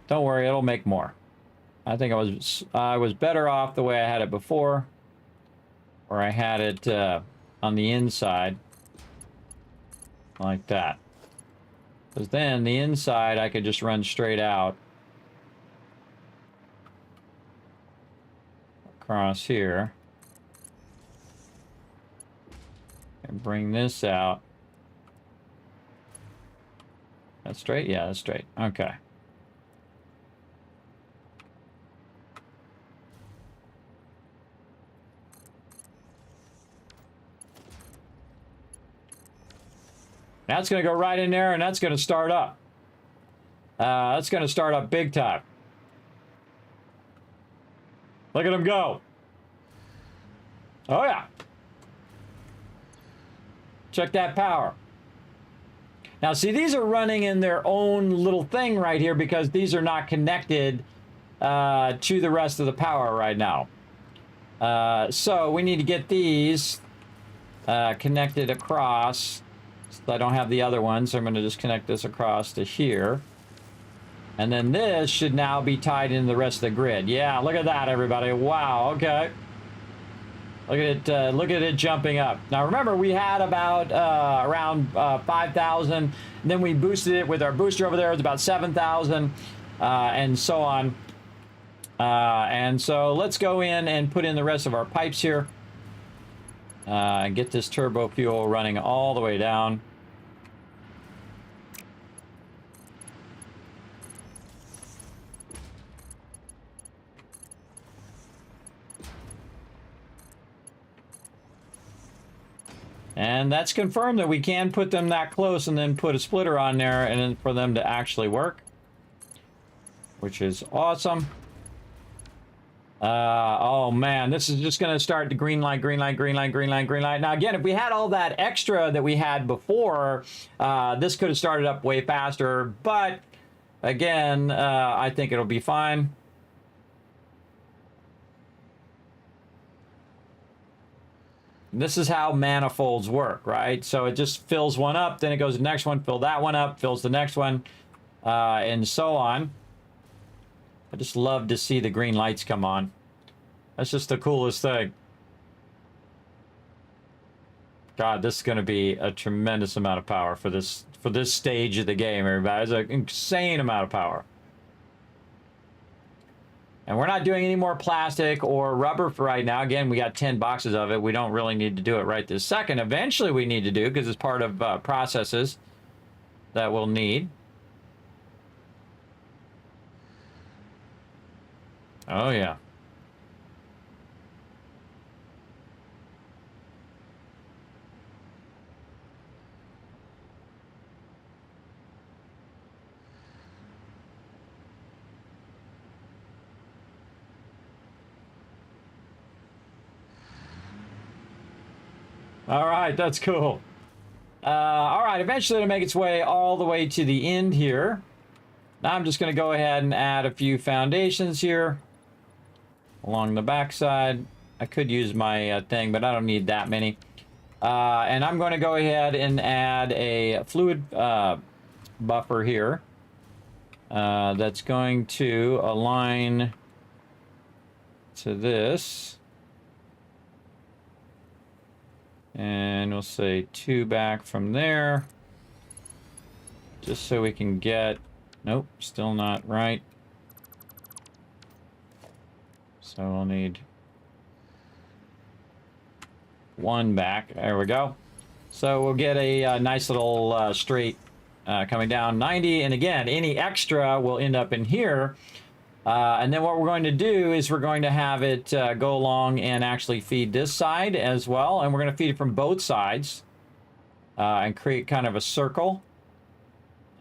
Don't worry, it'll make more. I think I was better off the way I had it before. Or I had it on the inside. Like that. Because then the inside I could just run straight out. Across here. And bring this out. That's straight? Yeah, that's straight. Okay. That's going to go right in there, and that's going to start up. That's going to start up big time. Look at them go. Oh, yeah. Check that power. Now, see, these are running in their own little thing right here because these are not connected to the rest of the power right now. So we need to get these connected across. I don't have the other one, so I'm going to just connect this across to here. And then this should now be tied into the rest of the grid. Yeah, look at that, everybody. Wow, okay. Look at it jumping up. Now, remember, we had about around 5,000. Then we boosted it with our booster over there. It's about 7,000 and so on. And so let's go in and put in the rest of our pipes here. Get this turbo fuel running all the way down. And that's confirmed that we can put them that close and then put a splitter on there and then for them to actually work. Which is awesome. Oh man, this is just going to start the green light, green light, green light, green light, green light. Now again, if we had all that extra that we had before, this could have started up way faster. But again, I think it'll be fine. This is how manifolds work, right? So it just fills one up, then it goes to the next one, fill that one up, fills the next one, and so on. I just love to see the green lights come on. That's just the coolest thing. God, this is going to be a tremendous amount of power for this stage of the game, everybody. It's an insane amount of power. And we're not doing any more plastic or rubber for right now. Again, we got 10 boxes of it. We don't really need to do it right this second. Eventually we need to do, because it's part of processes that we'll need. Oh, yeah. All right, that's cool. All right, eventually it'll make its way all the way to the end here. Now I'm just going to go ahead and add a few foundations here along the backside. I could use my thing, but I don't need that many. And I'm going to go ahead and add a fluid buffer here. That's going to align to this. And we'll say 2 back from there. Just so we can get... Nope, still not right. So we'll need 1 back. There we go. So we'll get a nice little straight coming down 90. And again, any extra will end up in here. And then what we're going to do is we're going to have it go along and actually feed this side as well. And we're going to feed it from both sides and create kind of a circle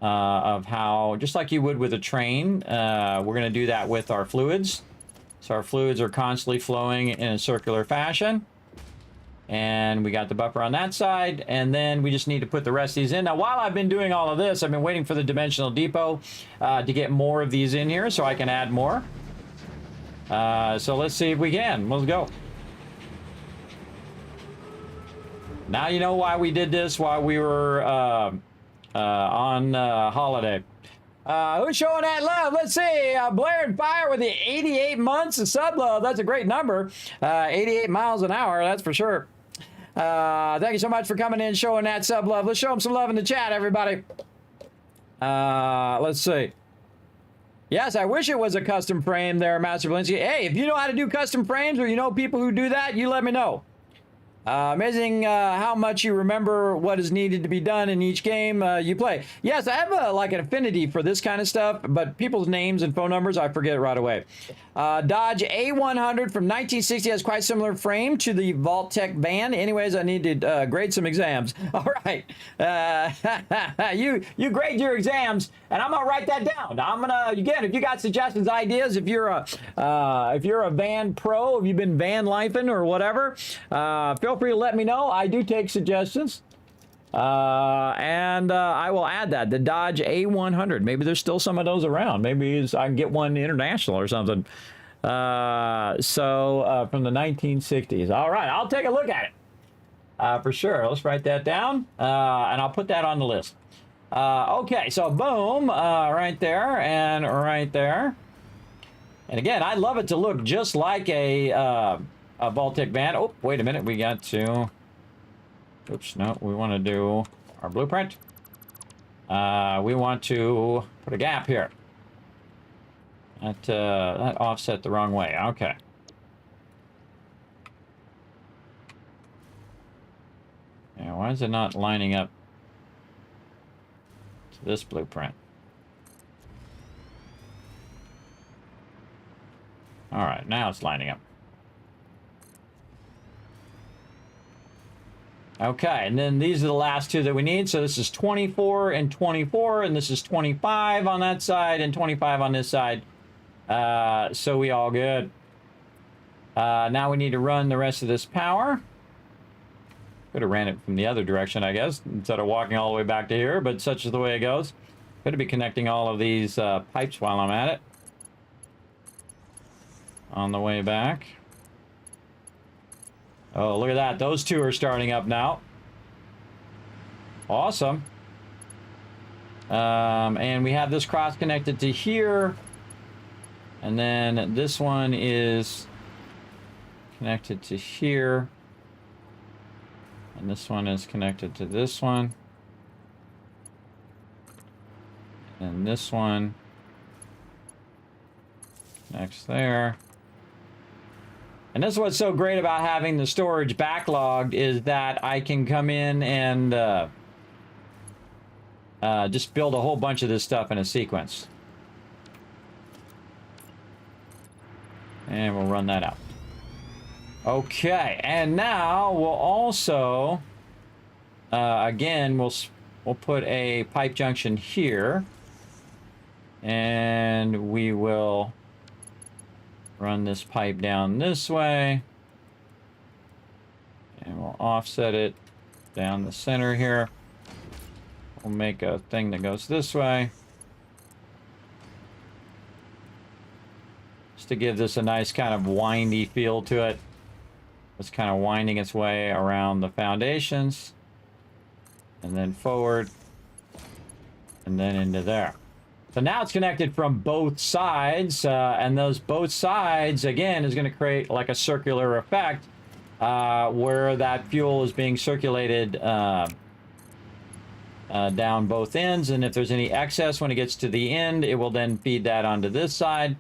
of how, just like you would with a train, we're going to do that with our fluids. So our fluids are constantly flowing in a circular fashion. And we got the buffer on that side, and then we just need to put the rest of these in. Now, while I've been doing all of this, I've been waiting for the dimensional depot to get more of these in here so I can add more. So let's see if we can. Let's go. Now you know why we did this while we were on holiday. Who's showing that love? Let's see. Blair and Fire with the 88 months of sub love. That's a great number. 88 miles an hour, that's for sure. Thank you so much for coming in, showing that sub love. Let's show them some love in the chat, everybody. Let's see. Yes, I wish it was a custom frame there, Master Belinsky. Hey, if you know how to do custom frames or you know people who do that, you let me know. Amazing how much you remember what is needed to be done in each game you play. Yes, I have like an affinity for this kind of stuff, but people's names and phone numbers, I forget right away. Dodge A100 from 1960 has quite similar frame to the Vault-Tec van. Anyways, I need to grade some exams. All right. You grade your exams, and I'm going to write that down. I'm going to, again, if you got suggestions, ideas, if you're a van pro, if you've been van lifing or whatever, feel free to let me know. I do take suggestions. And I will add that, the Dodge A100. Maybe there's still some of those around. Maybe I can get one international or something. From the 1960s. All right, I'll take a look at it for sure. Let's write that down, and I'll put that on the list. Okay, so boom, right there and right there. And again, I'd love it to look just like a Vault-Tec van. Oh, wait a minute, we got to... Oops, no, we want to do our blueprint. We want to put a gap here. That offset the wrong way. Okay. Yeah, why is it not lining up to this blueprint? All right, now it's lining up. Okay, and then these are the last two that we need. So this is 24 and 24, and this is 25 on that side and 25 on this side. So we all good. Now we need to run the rest of this power. Could have ran it from the other direction, I guess, instead of walking all the way back to here, but such is the way it goes. Could be connecting all of these pipes while I'm at it. On the way back. Oh, look at that. Those two are starting up now. Awesome. And we have this cross connected to here. And then this one is connected to here. And this one is connected to this one. And this one connects there. And this is what's so great about having the storage backlogged, is that I can come in and just build a whole bunch of this stuff in a sequence. And we'll run that out. Okay, and now we'll also, again, we'll put a pipe junction here. And we will run this pipe down this way, and we'll offset it down the center here. We'll make a thing that goes this way, just to give this a nice kind of windy feel to it. It's kind of winding its way around the foundations, and then forward, and then into there. So now it's connected from both sides, and those both sides, again, is going to create like a circular effect where that fuel is being circulated down both ends, and if there's any excess when it gets to the end, it will then feed that onto this side,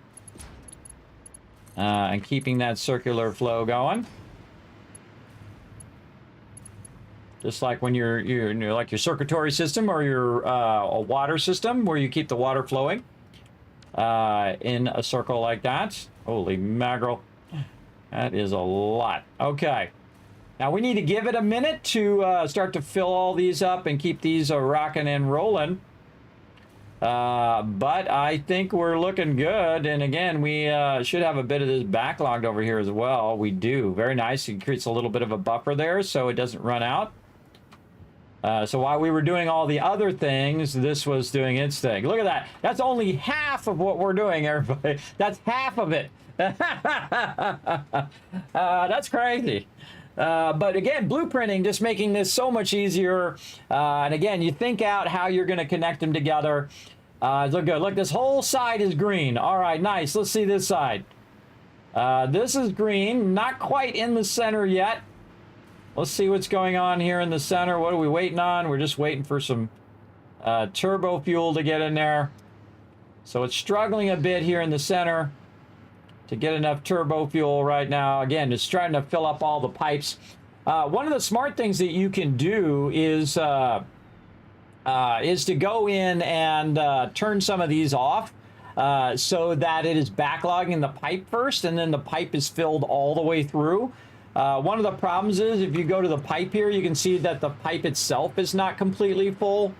and keeping that circular flow going. Just like when you're like your circulatory system or your a water system where you keep the water flowing in a circle like that. Holy mackerel. That is a lot. Okay. Now we need to give it a minute to start to fill all these up and keep these rocking and rolling. But I think we're looking good. And again, we should have a bit of this backlogged over here as well. We do. Very nice. It creates a little bit of a buffer there so it doesn't run out. So while we were doing all the other things, this was doing its thing. Look at that. That's only half of what we're doing, everybody. That's half of it. That's crazy. But again, blueprinting, just making this so much easier. And again, you think out how you're going to connect them together. Look good. Look, this whole side is green. All right, nice. Let's see this side. This is green. Not quite in the center yet. Let's see what's going on here in the center. What are we waiting on? We're just waiting for some turbo fuel to get in there. So it's struggling a bit here in the center to get enough turbo fuel right now. Again, just trying to fill up all the pipes. One of the smart things that you can do is to go in and turn some of these off so that it is backlogging the pipe first, and then the pipe is filled all the way through. One of the problems is if you go to the pipe here, you can see that the pipe itself is not completely full.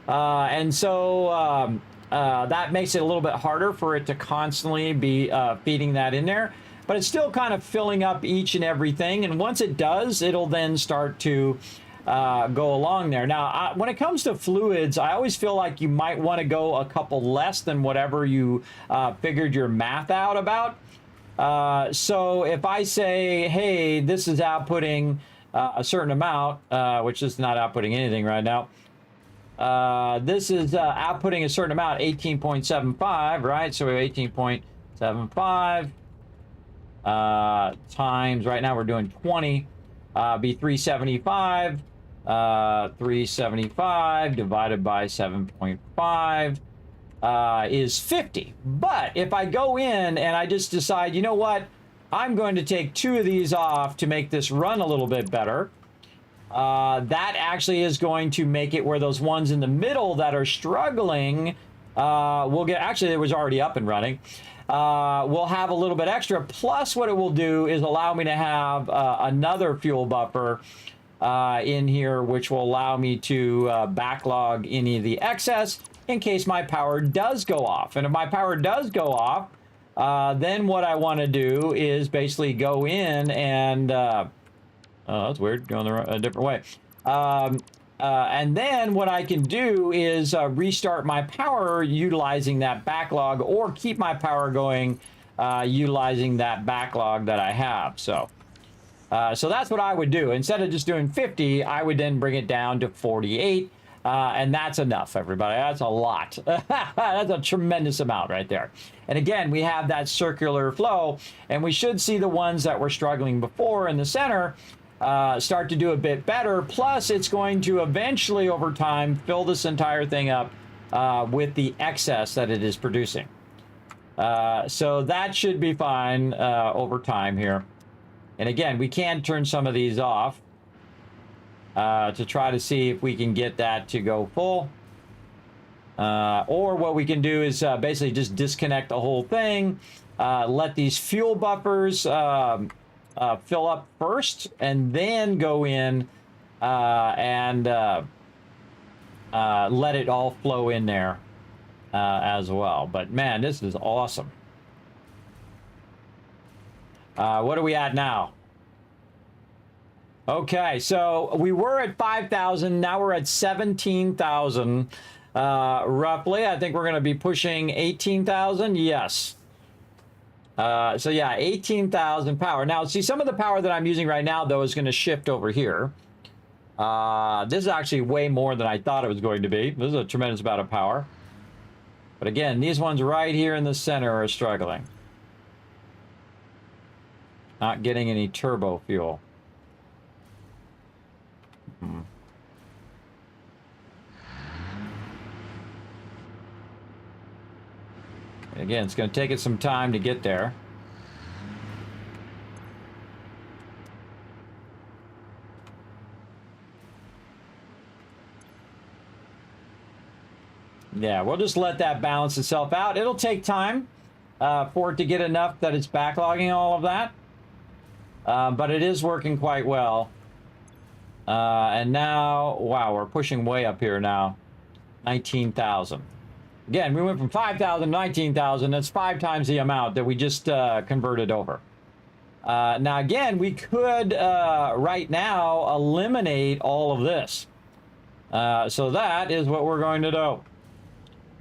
And so that makes it a little bit harder for it to constantly be feeding that in there. But it's still kind of filling up each and everything. And once it does, it'll then start to go along there. Now, when it comes to fluids, I always feel like you might want to go a couple less than whatever you figured your math out about. So if I say, hey, this is outputting a certain amount, which is not outputting anything right now. This is outputting a certain amount, 18.75, right? So we have 18.75 times, right now we're doing 20, be 375. 375 divided by 7.5. Is 50. But if I go in and I just decide, you know what, I'm going to take 2 of these off to make this run a little bit better, that actually is going to make it where those ones in the middle that are struggling will get, actually it was already up and running, we'll have a little bit extra. Plus what it will do is allow me to have another fuel buffer in here, which will allow me to backlog any of the excess in case my power does go off. And if my power does go off, then what I want to do is basically go in and oh, that's weird, going a different way. And then what I can do is restart my power utilizing that backlog, or keep my power going utilizing that backlog that I have. So that's what I would do. Instead of just doing 50, I would then bring it down to 48. And that's enough, everybody. That's a lot. That's a tremendous amount right there. And again, we have that circular flow, and we should see the ones that were struggling before in the center start to do a bit better. Plus, it's going to eventually, over time, fill this entire thing up with the excess that it is producing. So that should be fine over time here. And again, we can turn some of these off to try to see if we can get that to go full. Or what we can do is basically just disconnect the whole thing, let these fuel buffers fill up first, and then go in and let it all flow in there as well. But man, this is awesome. What are we at now? Okay, so we were at 5,000. Now we're at 17,000 roughly. I think we're going to be pushing 18,000. Yes. So yeah, 18,000 power. Now, see, some of the power that I'm using right now, though, is going to shift over here. This is actually way more than I thought it was going to be. This is a tremendous amount of power. But again, these ones right here in the center are struggling. Not getting any turbo fuel. Again, it's going to take it some time to get there. Yeah, we'll just let that balance itself out. It'll take time for it to get enough that it's backlogging all of that. But it is working quite well. And now, wow, we're pushing way up here now. 19,000. Again, we went from 5,000 to 19,000. That's 5 times the amount that we just converted over. Now, again, we could, right now, eliminate all of this. So that is what we're going to do.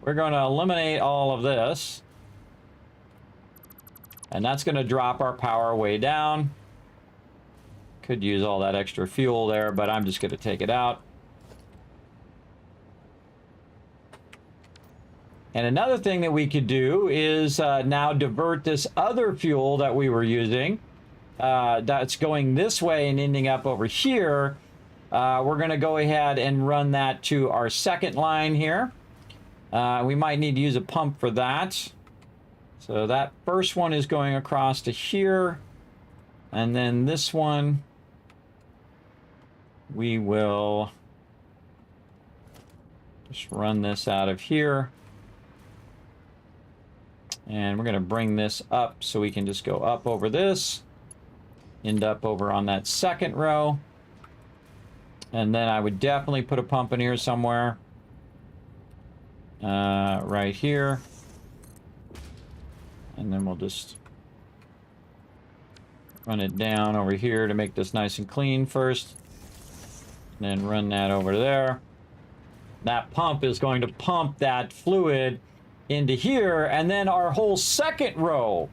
We're going to eliminate all of this. And that's going to drop our power way down. Could use all that extra fuel there, but I'm just going to take it out. And another thing that we could do is now divert this other fuel that we were using. That's going this way and ending up over here. We're going to go ahead and run that to our second line here. We might need to use a pump for that. So that first one is going across to here. And then this one, we will just run this out of here. And we're going to bring this up so we can just go up over this. End up over on that second row. And then I would definitely put a pump in here somewhere. Right here. And then we'll just run it down over here to make this nice and clean first. And then run that over there. That pump is going to pump that fluid into here, and then our whole second row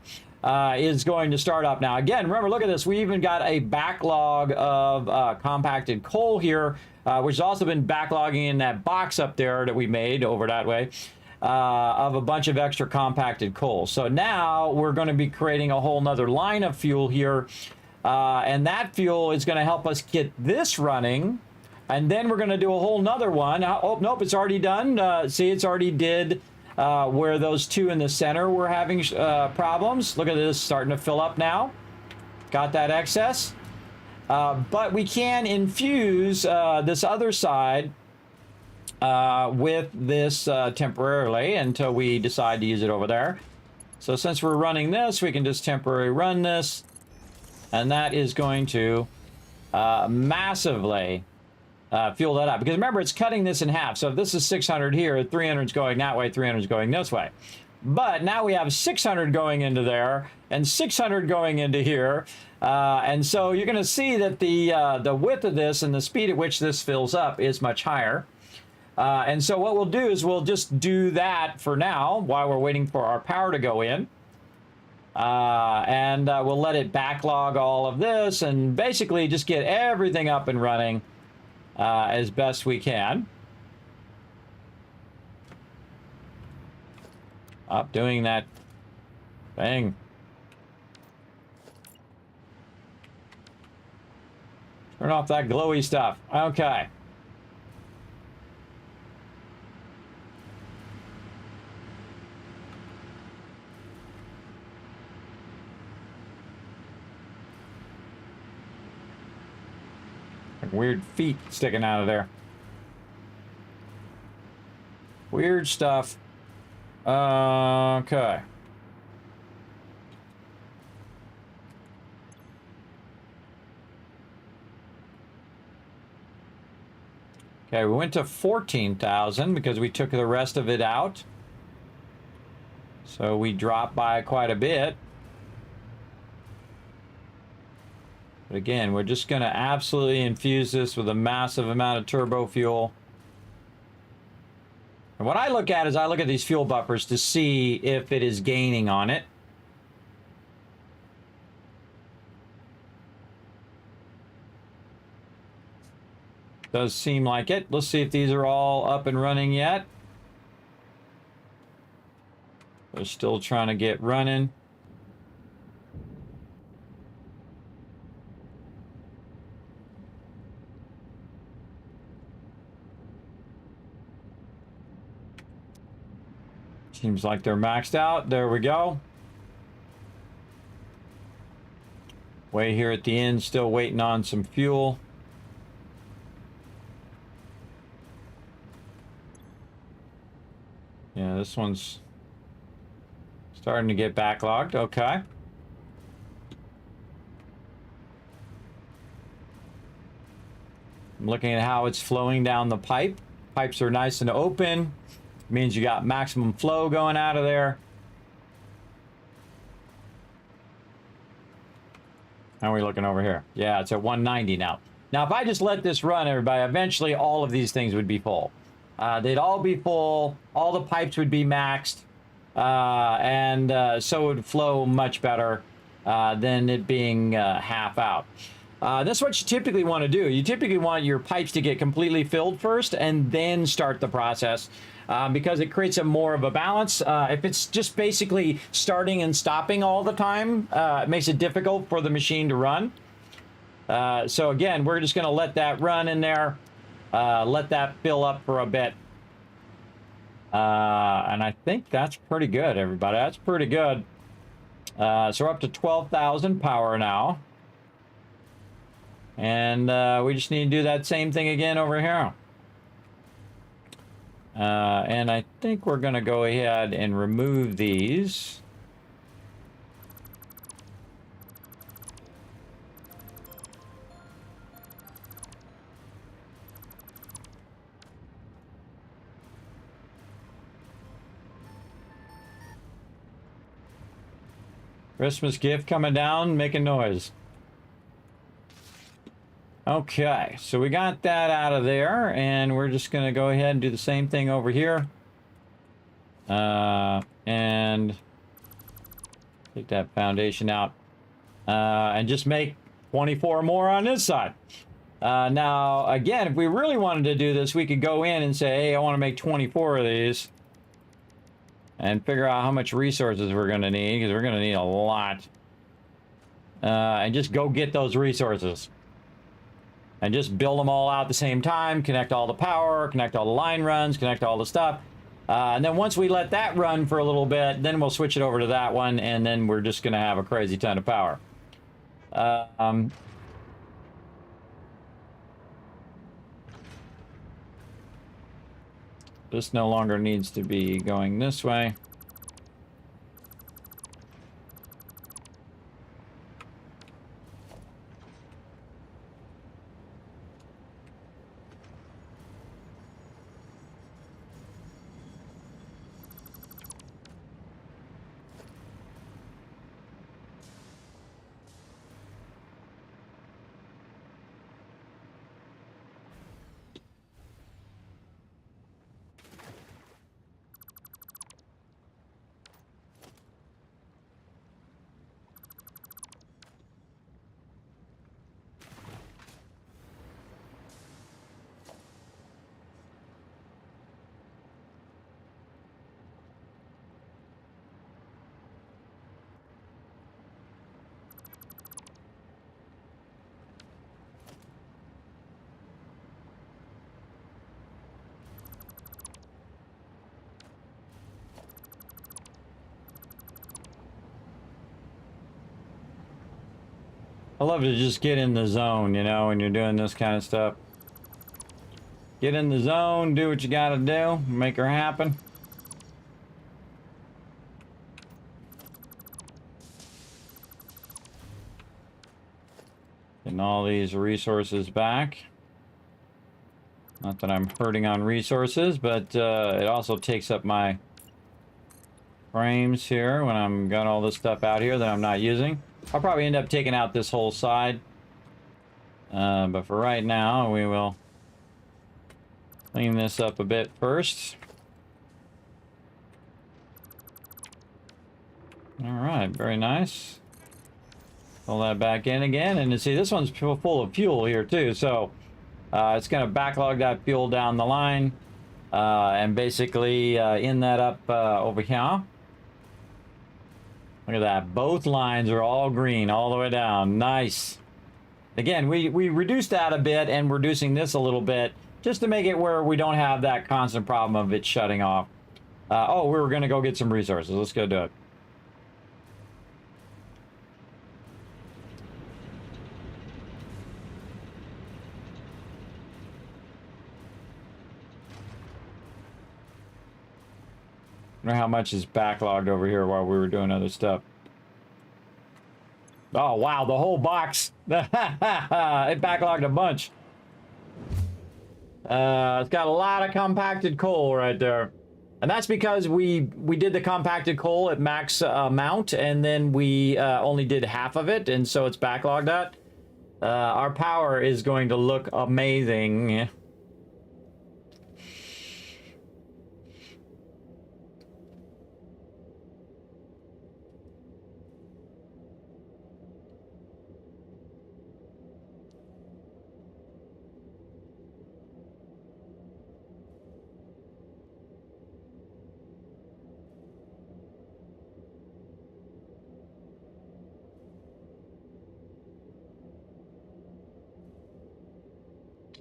is going to start up. Now, again, remember, look at this. We even got a backlog of compacted coal here, which has also been backlogging in that box up there that we made over that way, of a bunch of extra compacted coal. So now we're going to be creating a whole nother line of fuel here, and that fuel is going to help us get this running, and then we're going to do a whole nother one. Oh, nope, it's already done. See, it's already did where those two in the center were having problems. Look at this, starting to fill up now. Got that excess. But we can infuse this other side with this temporarily until we decide to use it over there. So since we're running this, we can just temporarily run this. And that is going to massively fuel that up. Because remember, it's cutting this in half. So if this is 600 here, 300 is going that way, 300 is going this way. But now we have 600 going into there and 600 going into here. And so you're going to see that the width of this and the speed at which this fills up is much higher. And so what we'll do is we'll just do that for now while we're waiting for our power to go in. And we'll let it backlog all of this and basically just get everything up and running as best we can. Up doing that thing. Turn off that glowy stuff. Okay. Weird feet sticking out of there. Weird stuff. Okay. Okay, we went to 14,000 because we took the rest of it out. So we dropped by quite a bit. But again, we're just going to absolutely infuse this with a massive amount of turbo fuel. And what I look at is I look at these fuel buffers to see if it is gaining on it. Does seem like it. Let's see if these are all up and running yet. They're still trying to get running. Seems like they're maxed out. There we go. Way here at the end, still waiting on some fuel. Yeah, this one's starting to get backlogged. Okay. I'm looking at how it's flowing down the pipe. Pipes are nice and open. Means you got maximum flow going out of there. How are we looking over here? Yeah, it's at 190 now. Now, if I just let this run, everybody, eventually all of these things would be full. They'd all be full. All the pipes would be maxed. So it would flow much better than it being half out. That's what you typically want to do. You typically want your pipes to get completely filled first and then start the process. Because it creates a more of a balance. If it's just basically starting and stopping all the time, it makes it difficult for the machine to run. So again, we're just going to let that run in there, let that fill up for a bit. And I think that's pretty good, everybody. That's pretty good. So we're up to 12,000 power now. And we just need to do that same thing again over here. And I think we're going to go ahead and remove these. Christmas gift coming down, making noise. Okay, so we got that out of there, and we're just going to go ahead and do the same thing over here. And take that foundation out. And just make 24 more on this side. Now, again, if we really wanted to do this, we could go in and say, hey, I want to make 24 of these. And figure out how much resources we're going to need, because we're going to need a lot. And just go get those resources. And just build them all out at the same time, connect all the power, connect all the line runs, connect all the stuff. And then once we let that run for a little bit, then we'll switch it over to that one, and then we're just going to have a crazy ton of power. This no longer needs to be going this way. I love to just get in the zone, you know, when you're doing this kind of stuff. Get in the zone, do what you gotta do, make her happen. Getting all these resources back. Not that I'm hurting on resources, but it also takes up my frames here when I'm got all this stuff out here that I'm not using. I'll probably end up taking out this whole side. But for right now, we will clean this up a bit first. All right, very nice. Pull that back in again, and you see this one's full of fuel here too, so It's going to backlog that fuel down the line and basically in that up over here. Look at that. Both lines are all green all the way down. Nice. Again, we reduced that a bit and reducing this a little bit just to make it where we don't have that constant problem of it shutting off. Oh, we were going to go get some resources. Let's go do it. I don't know how much is backlogged over here while we were doing other stuff. Oh, wow, the whole box. It backlogged a bunch. It's got a lot of compacted coal right there. And that's because we did the compacted coal at max amount, and then we only did half of it, and so it's backlogged that. Our power is going to look amazing.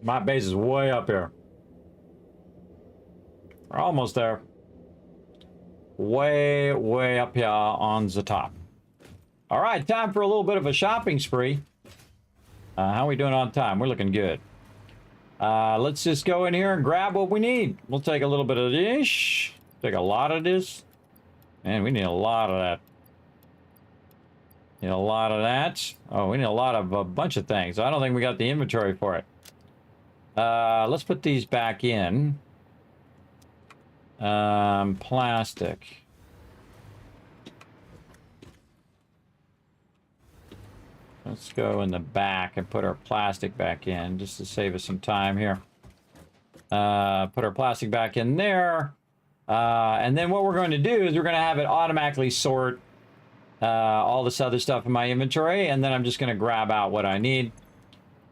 My base is way up here. We're almost there. Way, way up here on the top. All right, time for a little bit of a shopping spree. How are we doing on time? We're looking good. Let's just go in here and grab what we need. We'll take a little bit of this. Take a lot of this. Man, we need a lot of that. Need a lot of that. Oh, we need a lot of a bunch of things. I don't think we got the inventory for it. Let's put these back in. Plastic. Let's go in the back and put our plastic back in just to save us some time here. Put our plastic back in there. And then what we're going to do is we're going to have it automatically sort all this other stuff in my inventory, and then I'm just going to grab out what I need.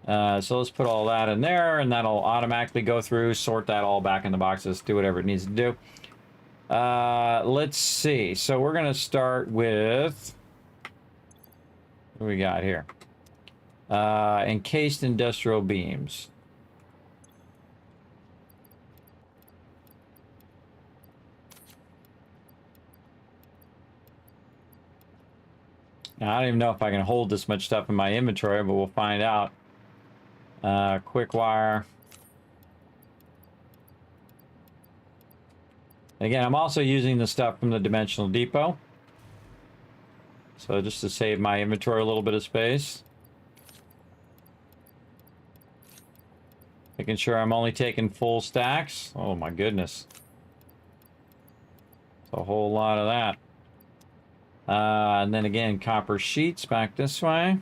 So let's put all that in there, and that'll automatically go through, sort that all back in the boxes, do whatever it needs to do. Let's see. So we're going to start with... what do we got here? Encased industrial beams. Now, I don't even know if I can hold this much stuff in my inventory, but we'll find out. Quick wire. Again, I'm also using the stuff from the Dimensional Depot. So just to save my inventory a little bit of space. Making sure I'm only taking full stacks. Oh my goodness. It's a whole lot of that. And then again, copper sheets back this way.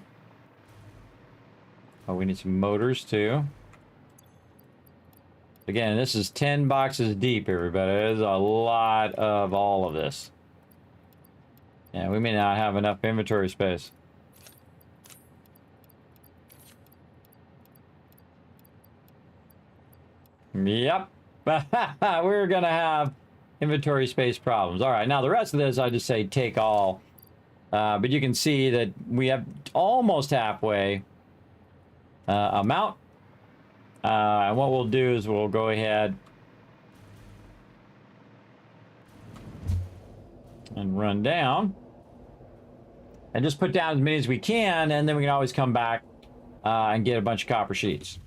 Oh, we need some motors too. Again, this is 10 boxes deep, everybody. There's a lot of all of this. Yeah, we may not have enough inventory space. Yep. We're going to have inventory space problems. All right, now the rest of this, I just say take all. But you can see that we have almost halfway amount. And what we'll do is we'll go ahead and run down and just put down as many as we can, and then we can always come back and get a bunch of copper sheets.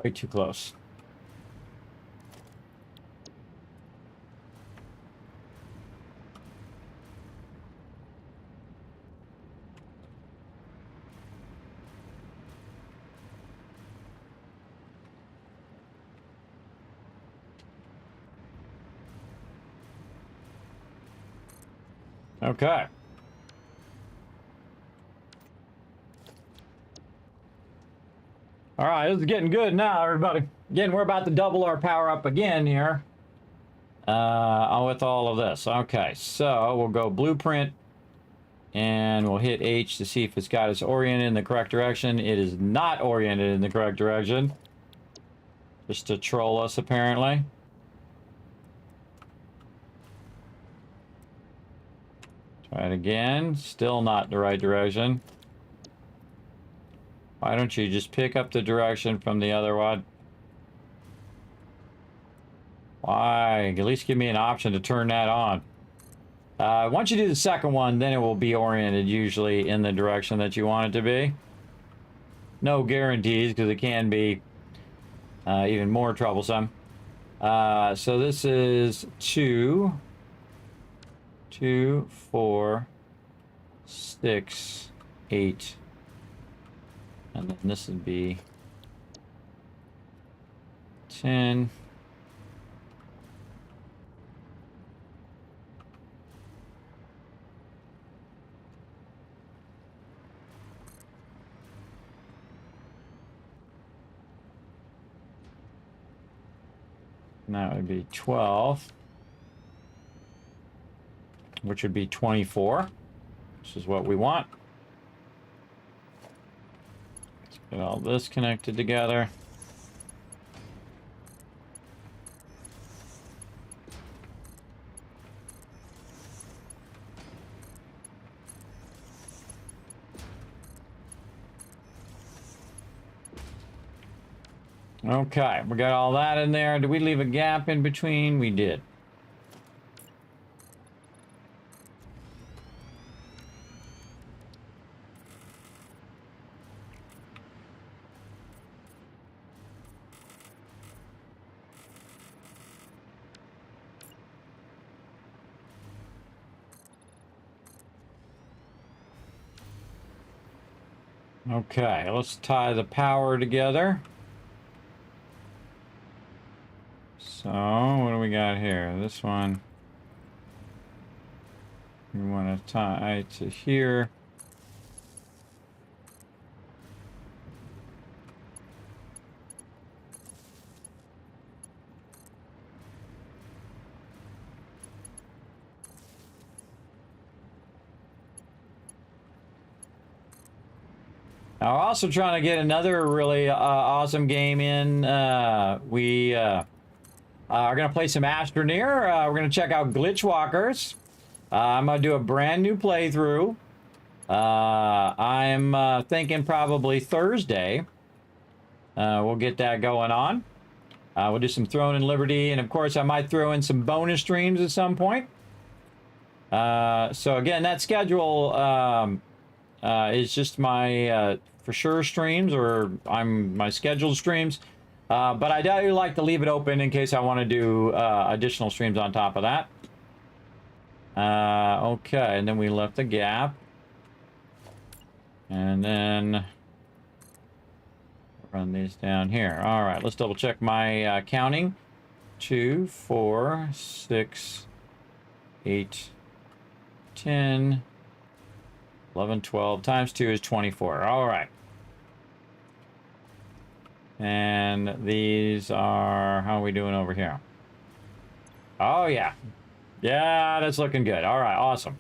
Way too close. Okay. All right, this is getting good now, everybody. Again, we're about to double our power up again here. With all of this. Okay, so we'll go blueprint, and we'll hit H to see if it's got us oriented in the correct direction. It is not oriented in the correct direction. Just to troll us, apparently. Try it again. Still not the right direction. Why don't you just pick up the direction from the other one? Why? At least give me an option to turn that on. Once you do the second one, then it will be oriented usually in the direction that you want it to be. No guarantees, because it can be even more troublesome. So this is 2, 4, 6, 8. And then this would be 10. And that would be 12. Which would be 24. This is what we want. Let's get all this connected together. Okay, we got all that in there. Did we leave a gap in between? We did. Okay, let's tie the power together. So, what do we got here? This one, we want to tie to here. Now, we're also trying to get another really awesome game in. We are going to play some Astroneer. We're going to check out Glitch Walkers. I'm going to do a brand new playthrough. I'm thinking probably Thursday. We'll get that going on. We'll do some Throne and Liberty. And, of course, I might throw in some bonus streams at some point. So, again, that schedule is just my for sure streams, or my scheduled streams. But I do like to leave it open in case I want to do additional streams on top of that. Okay, and then we left the gap. And then run these down here. All right, let's double check my counting. 2, 4, 6, 8, 10, 11, 12 times 2 is 24. All right. And these are, how are we doing over here? Oh, yeah. Yeah, that's looking good. All right, awesome.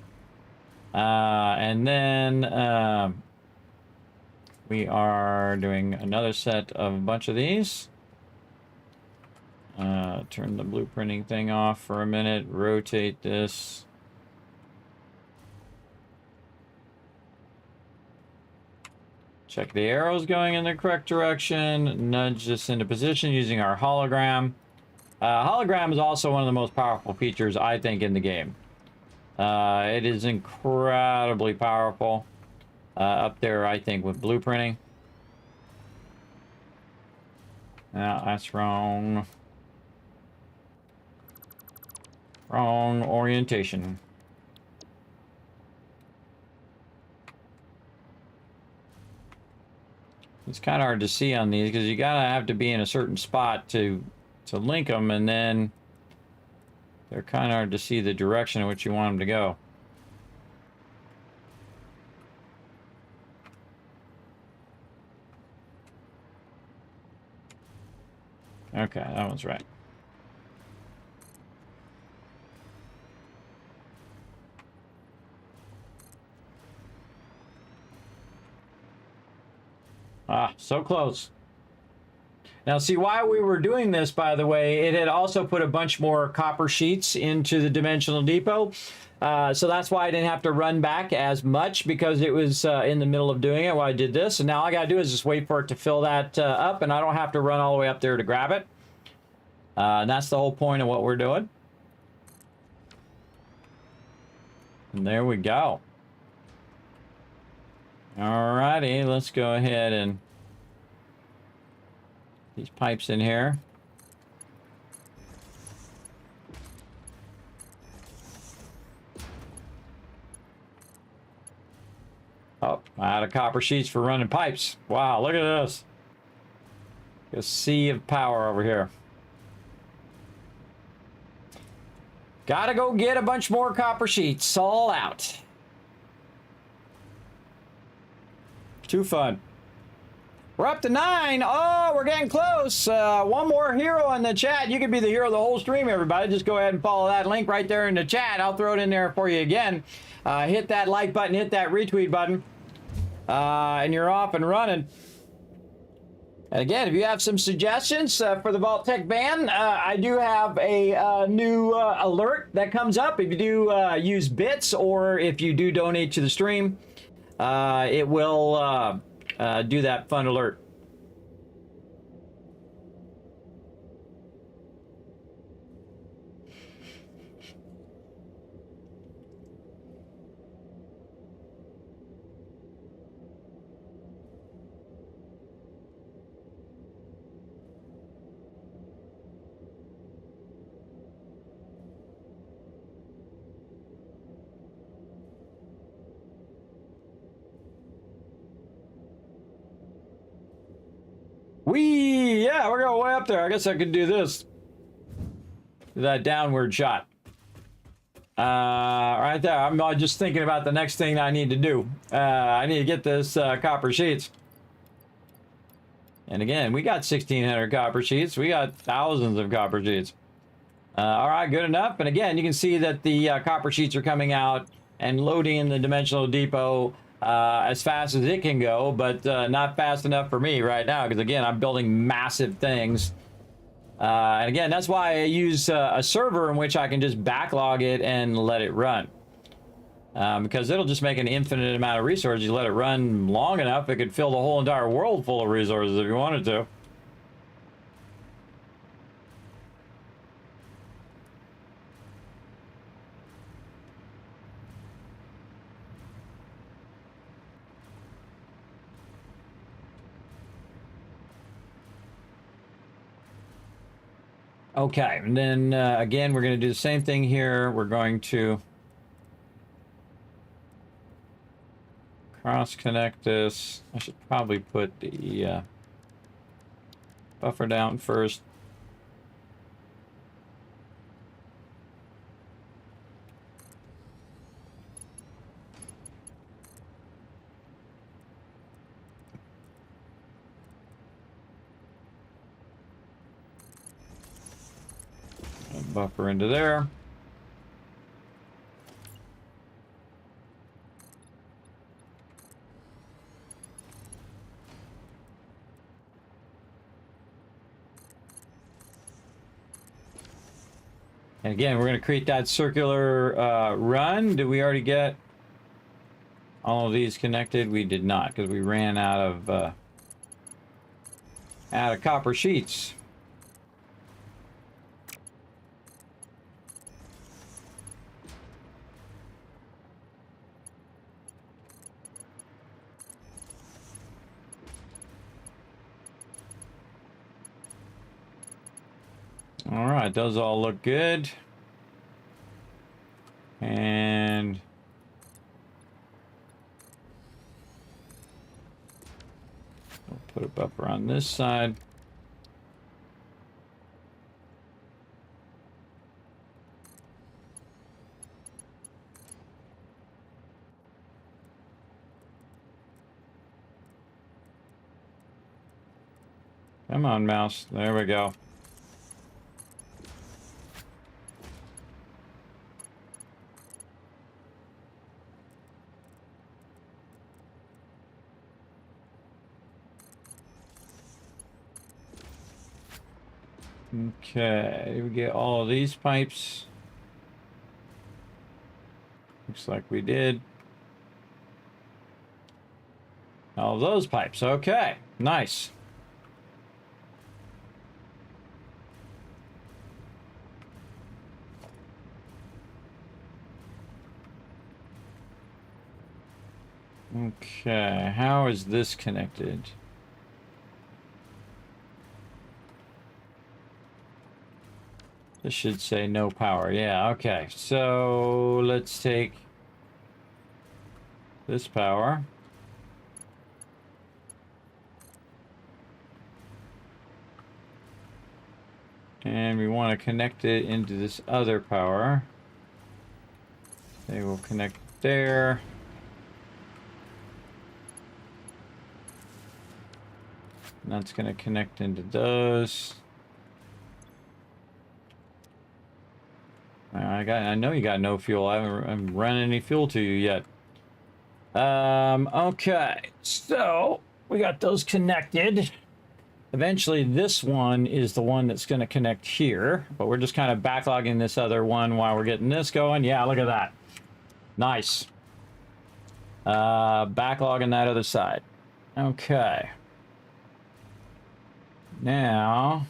And then we are doing another set of a bunch of these. Turn the blueprinting thing off for a minute. Rotate this. Check the arrows going in the correct direction. Nudge this into position using our hologram. Hologram is also one of the most powerful features, I think, in the game. It is incredibly powerful. Up there, I think, with blueprinting. No, that's wrong. Wrong orientation. It's kind of hard to see on these because you gotta have to be in a certain spot to link them, and then they're kind of hard to see the direction in which you want them to go. Okay, that one's right. Ah, so close. Now, see, while we were doing this, by the way, it had also put a bunch more copper sheets into the dimensional depot. So that's why I didn't have to run back as much, because it was in the middle of doing it while I did this. And now all I got to do is just wait for it to fill that up, and I don't have to run all the way up there to grab it. And that's the whole point of what we're doing. And there we go. Alrighty, let's go ahead and these pipes in here. Oh, out of copper sheets for running pipes. Wow, look at this. A sea of power over here. Gotta go get a bunch more copper sheets. All out. Too fun. We're up to 9. Oh, we're getting close. One more hero in the chat. You could be the hero of the whole stream, everybody. Just go ahead and follow that link right there in the chat. I'll throw it in there for you again. Hit that like button, hit that retweet button, and you're off and running. And again, if you have some suggestions for the Vault Tech band, I do have a new alert that comes up. If you do use bits, or if you do donate to the stream, it will do that fun alert. Yeah, we're going way up there. I guess I could do this. That downward shot. Right there. I'm just thinking about the next thing I need to do. I need to get this copper sheets. And again, we got 1,600 copper sheets. We got thousands of copper sheets. All right, good enough. And again, you can see that the copper sheets are coming out and loading in the dimensional depot as fast as it can go, but not fast enough for me right now, because again, I'm building massive things. And again, that's why I use a server in which I can just backlog it and let it run. Because it'll just make an infinite amount of resources. You let it run long enough, it could fill the whole entire world full of resources if you wanted to. Okay, and then again, we're going to do the same thing here. We're going to cross connect this. I should probably put the buffer down first. Buffer into there. And again, we're going to create that circular run. Did we already get all of these connected? We did not, because we ran out of copper sheets. All right, those all look good. And we'll put a buffer on this side. Come on, mouse. There we go. Okay, did we get all of these pipes? Looks like we did. All of those pipes. Okay, nice. Okay, how is this connected? This should say no power. Yeah, okay. So let's take this power. And we want to connect it into this other power. They will connect there. And that's going to connect into those. I know you got no fuel. I haven't run any fuel to you yet. Okay, so we got those connected. Eventually, this one is the one that's going to connect here, but we're just kind of backlogging this other one while we're getting this going. Yeah, look at that. Nice. Backlogging that other side. Okay. Now,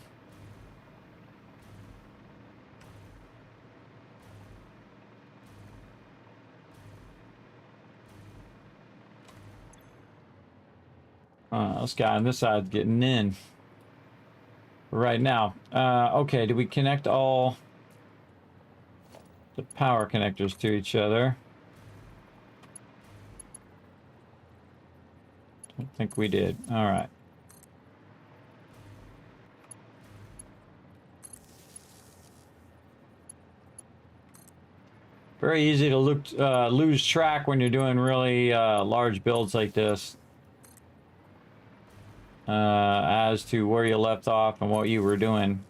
this guy on this side's getting in right now. Okay, did we connect all the power connectors to each other? I think we did. All right. Very easy to lose track when you're doing really large builds like this. As to where you left off and what you were doing.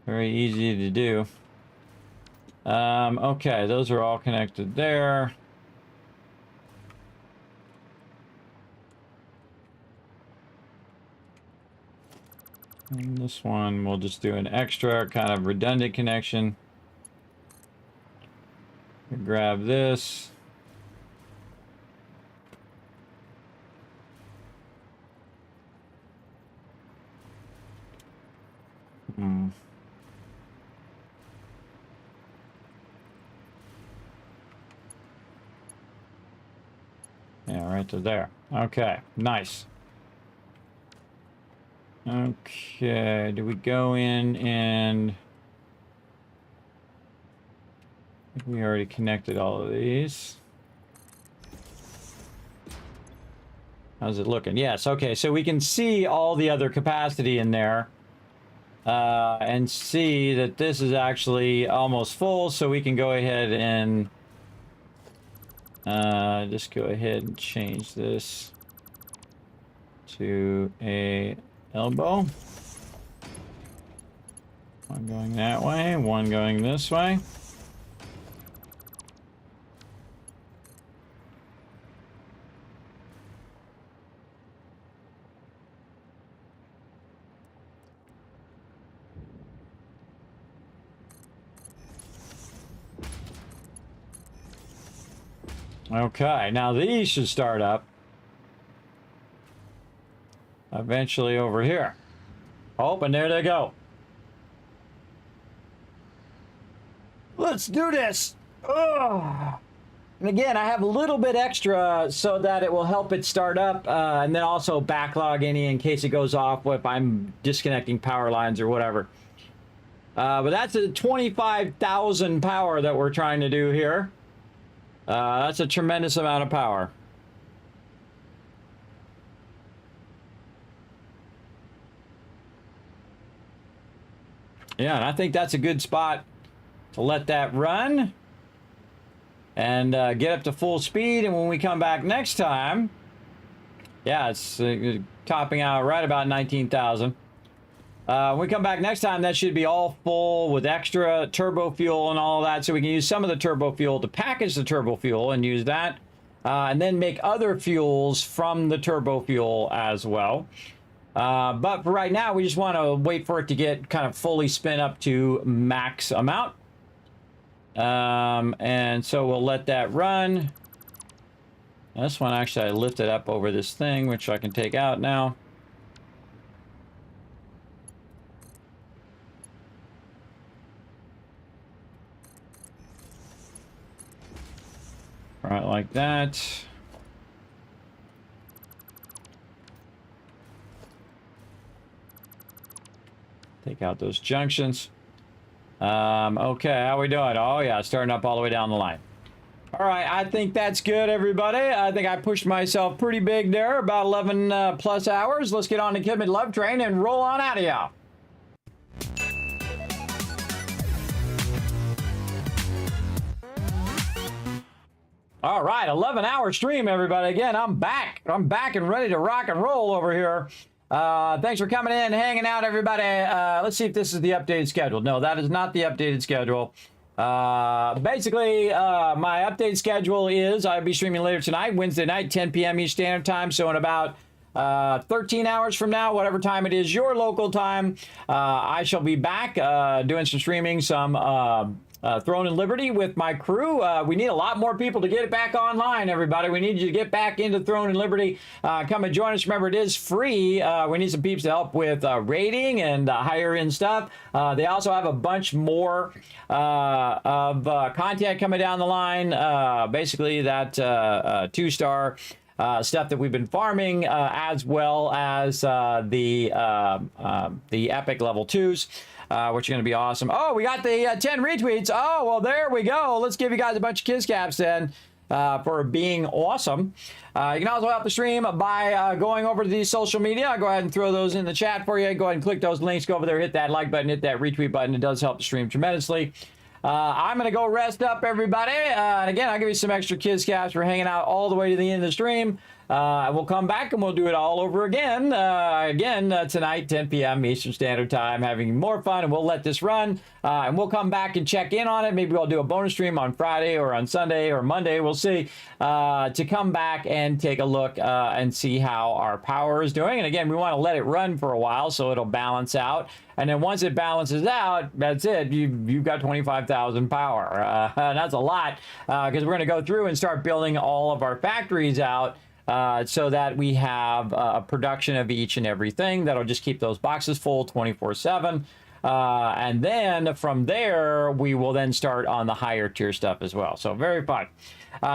Very easy to do. Okay, those are all connected there. And this one, we'll just do an extra kind of redundant connection. Grab this. Yeah, right to there. Okay, nice. Okay, do we go in and... we already connected all of these. How's it looking? Yes, okay, so we can see all the other capacity in there. And see that this is actually almost full, so we can go ahead and just go ahead and change this to a elbow. One going that way, one going this way. Okay, now these should start up eventually over here. Oh, and there they go. Let's do this. Ugh. And again, I have a little bit extra so that it will help it start up, and then also backlog any in case it goes off if I'm disconnecting power lines or whatever. But that's a 25,000 power that we're trying to do here. That's a tremendous amount of power. Yeah, and I think that's a good spot to let that run and get up to full speed. And when we come back next time, yeah, it's topping out right about 19,000. When we come back next time, that should be all full with extra turbo fuel and all that. So we can use some of the turbo fuel to package the turbo fuel and use that. And then make other fuels from the turbo fuel as well. But for right now, we just want to wait for it to get kind of fully spin up to max amount. And so we'll let that run. This one, actually, I lifted up over this thing, which I can take out now. Right, like that. Take out those junctions. Okay, how we doing? Oh yeah, starting up all the way down the line. All right, I think that's good, everybody. I think I pushed myself pretty big there, about 11 plus hours. Let's get on the Kismet Love Train and roll on out of here. All right, 11-hour stream, everybody. Again, I'm back. I'm back and ready to rock and roll over here. Thanks for coming in, hanging out, everybody. Let's see if this is the updated schedule. No, that is not the updated schedule. Basically, my updated schedule is I'll be streaming later tonight, Wednesday night, 10 p.m. Eastern Standard Time. So in about 13 hours from now, whatever time it is, your local time, I shall be back doing some streaming, some Throne and Liberty with my crew. We need a lot more people to get it back online, everybody. We need you to get back into Throne and Liberty. Come and join us. Remember, it is free. We need some peeps to help with rating and higher end stuff. They also have a bunch more of content coming down the line. Basically, that 2-star stuff that we've been farming, as well as the epic level 2s. Which are going to be awesome. Oh, we got the 10 retweets. Oh, well, there we go. Let's give you guys a bunch of kiss caps then for being awesome. You can also help the stream by going over to the social media. I'll go ahead and throw those in the chat for you. Go ahead and click those links. Go over there, hit that like button, hit that retweet button. It does help the stream tremendously. I'm going to go rest up, everybody. And again, I'll give you some extra kiss caps for hanging out all the way to the end of the stream. We'll come back and we'll do it all over again. Tonight, 10 p.m. Eastern Standard Time, having more fun, and we'll let this run. And we'll come back and check in on it. Maybe we'll do a bonus stream on Friday or on Sunday or Monday. We'll see. To come back and take a look and see how our power is doing. And again, we want to let it run for a while so it'll balance out. And then once it balances out, that's it. You've got 25,000 power. And that's a lot because we're going to go through and start building all of our factories out. So that we have a production of each and everything that'll just keep those boxes full 24/7. And then from there, we will then start on the higher tier stuff as well. So very fun.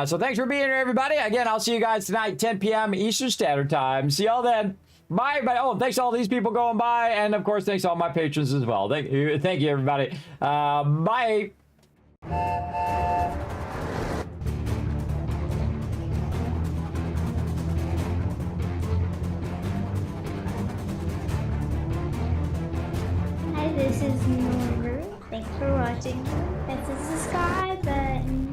So thanks for being here, everybody. Again, I'll see you guys tonight, 10 p.m. Eastern Standard Time. See y'all then. Bye. Bye. Oh, thanks to all these people going by. And of course, thanks to all my patrons as well. Thank you, everybody. Bye. Hi, this is Noru. Thanks for watching. Press the subscribe button.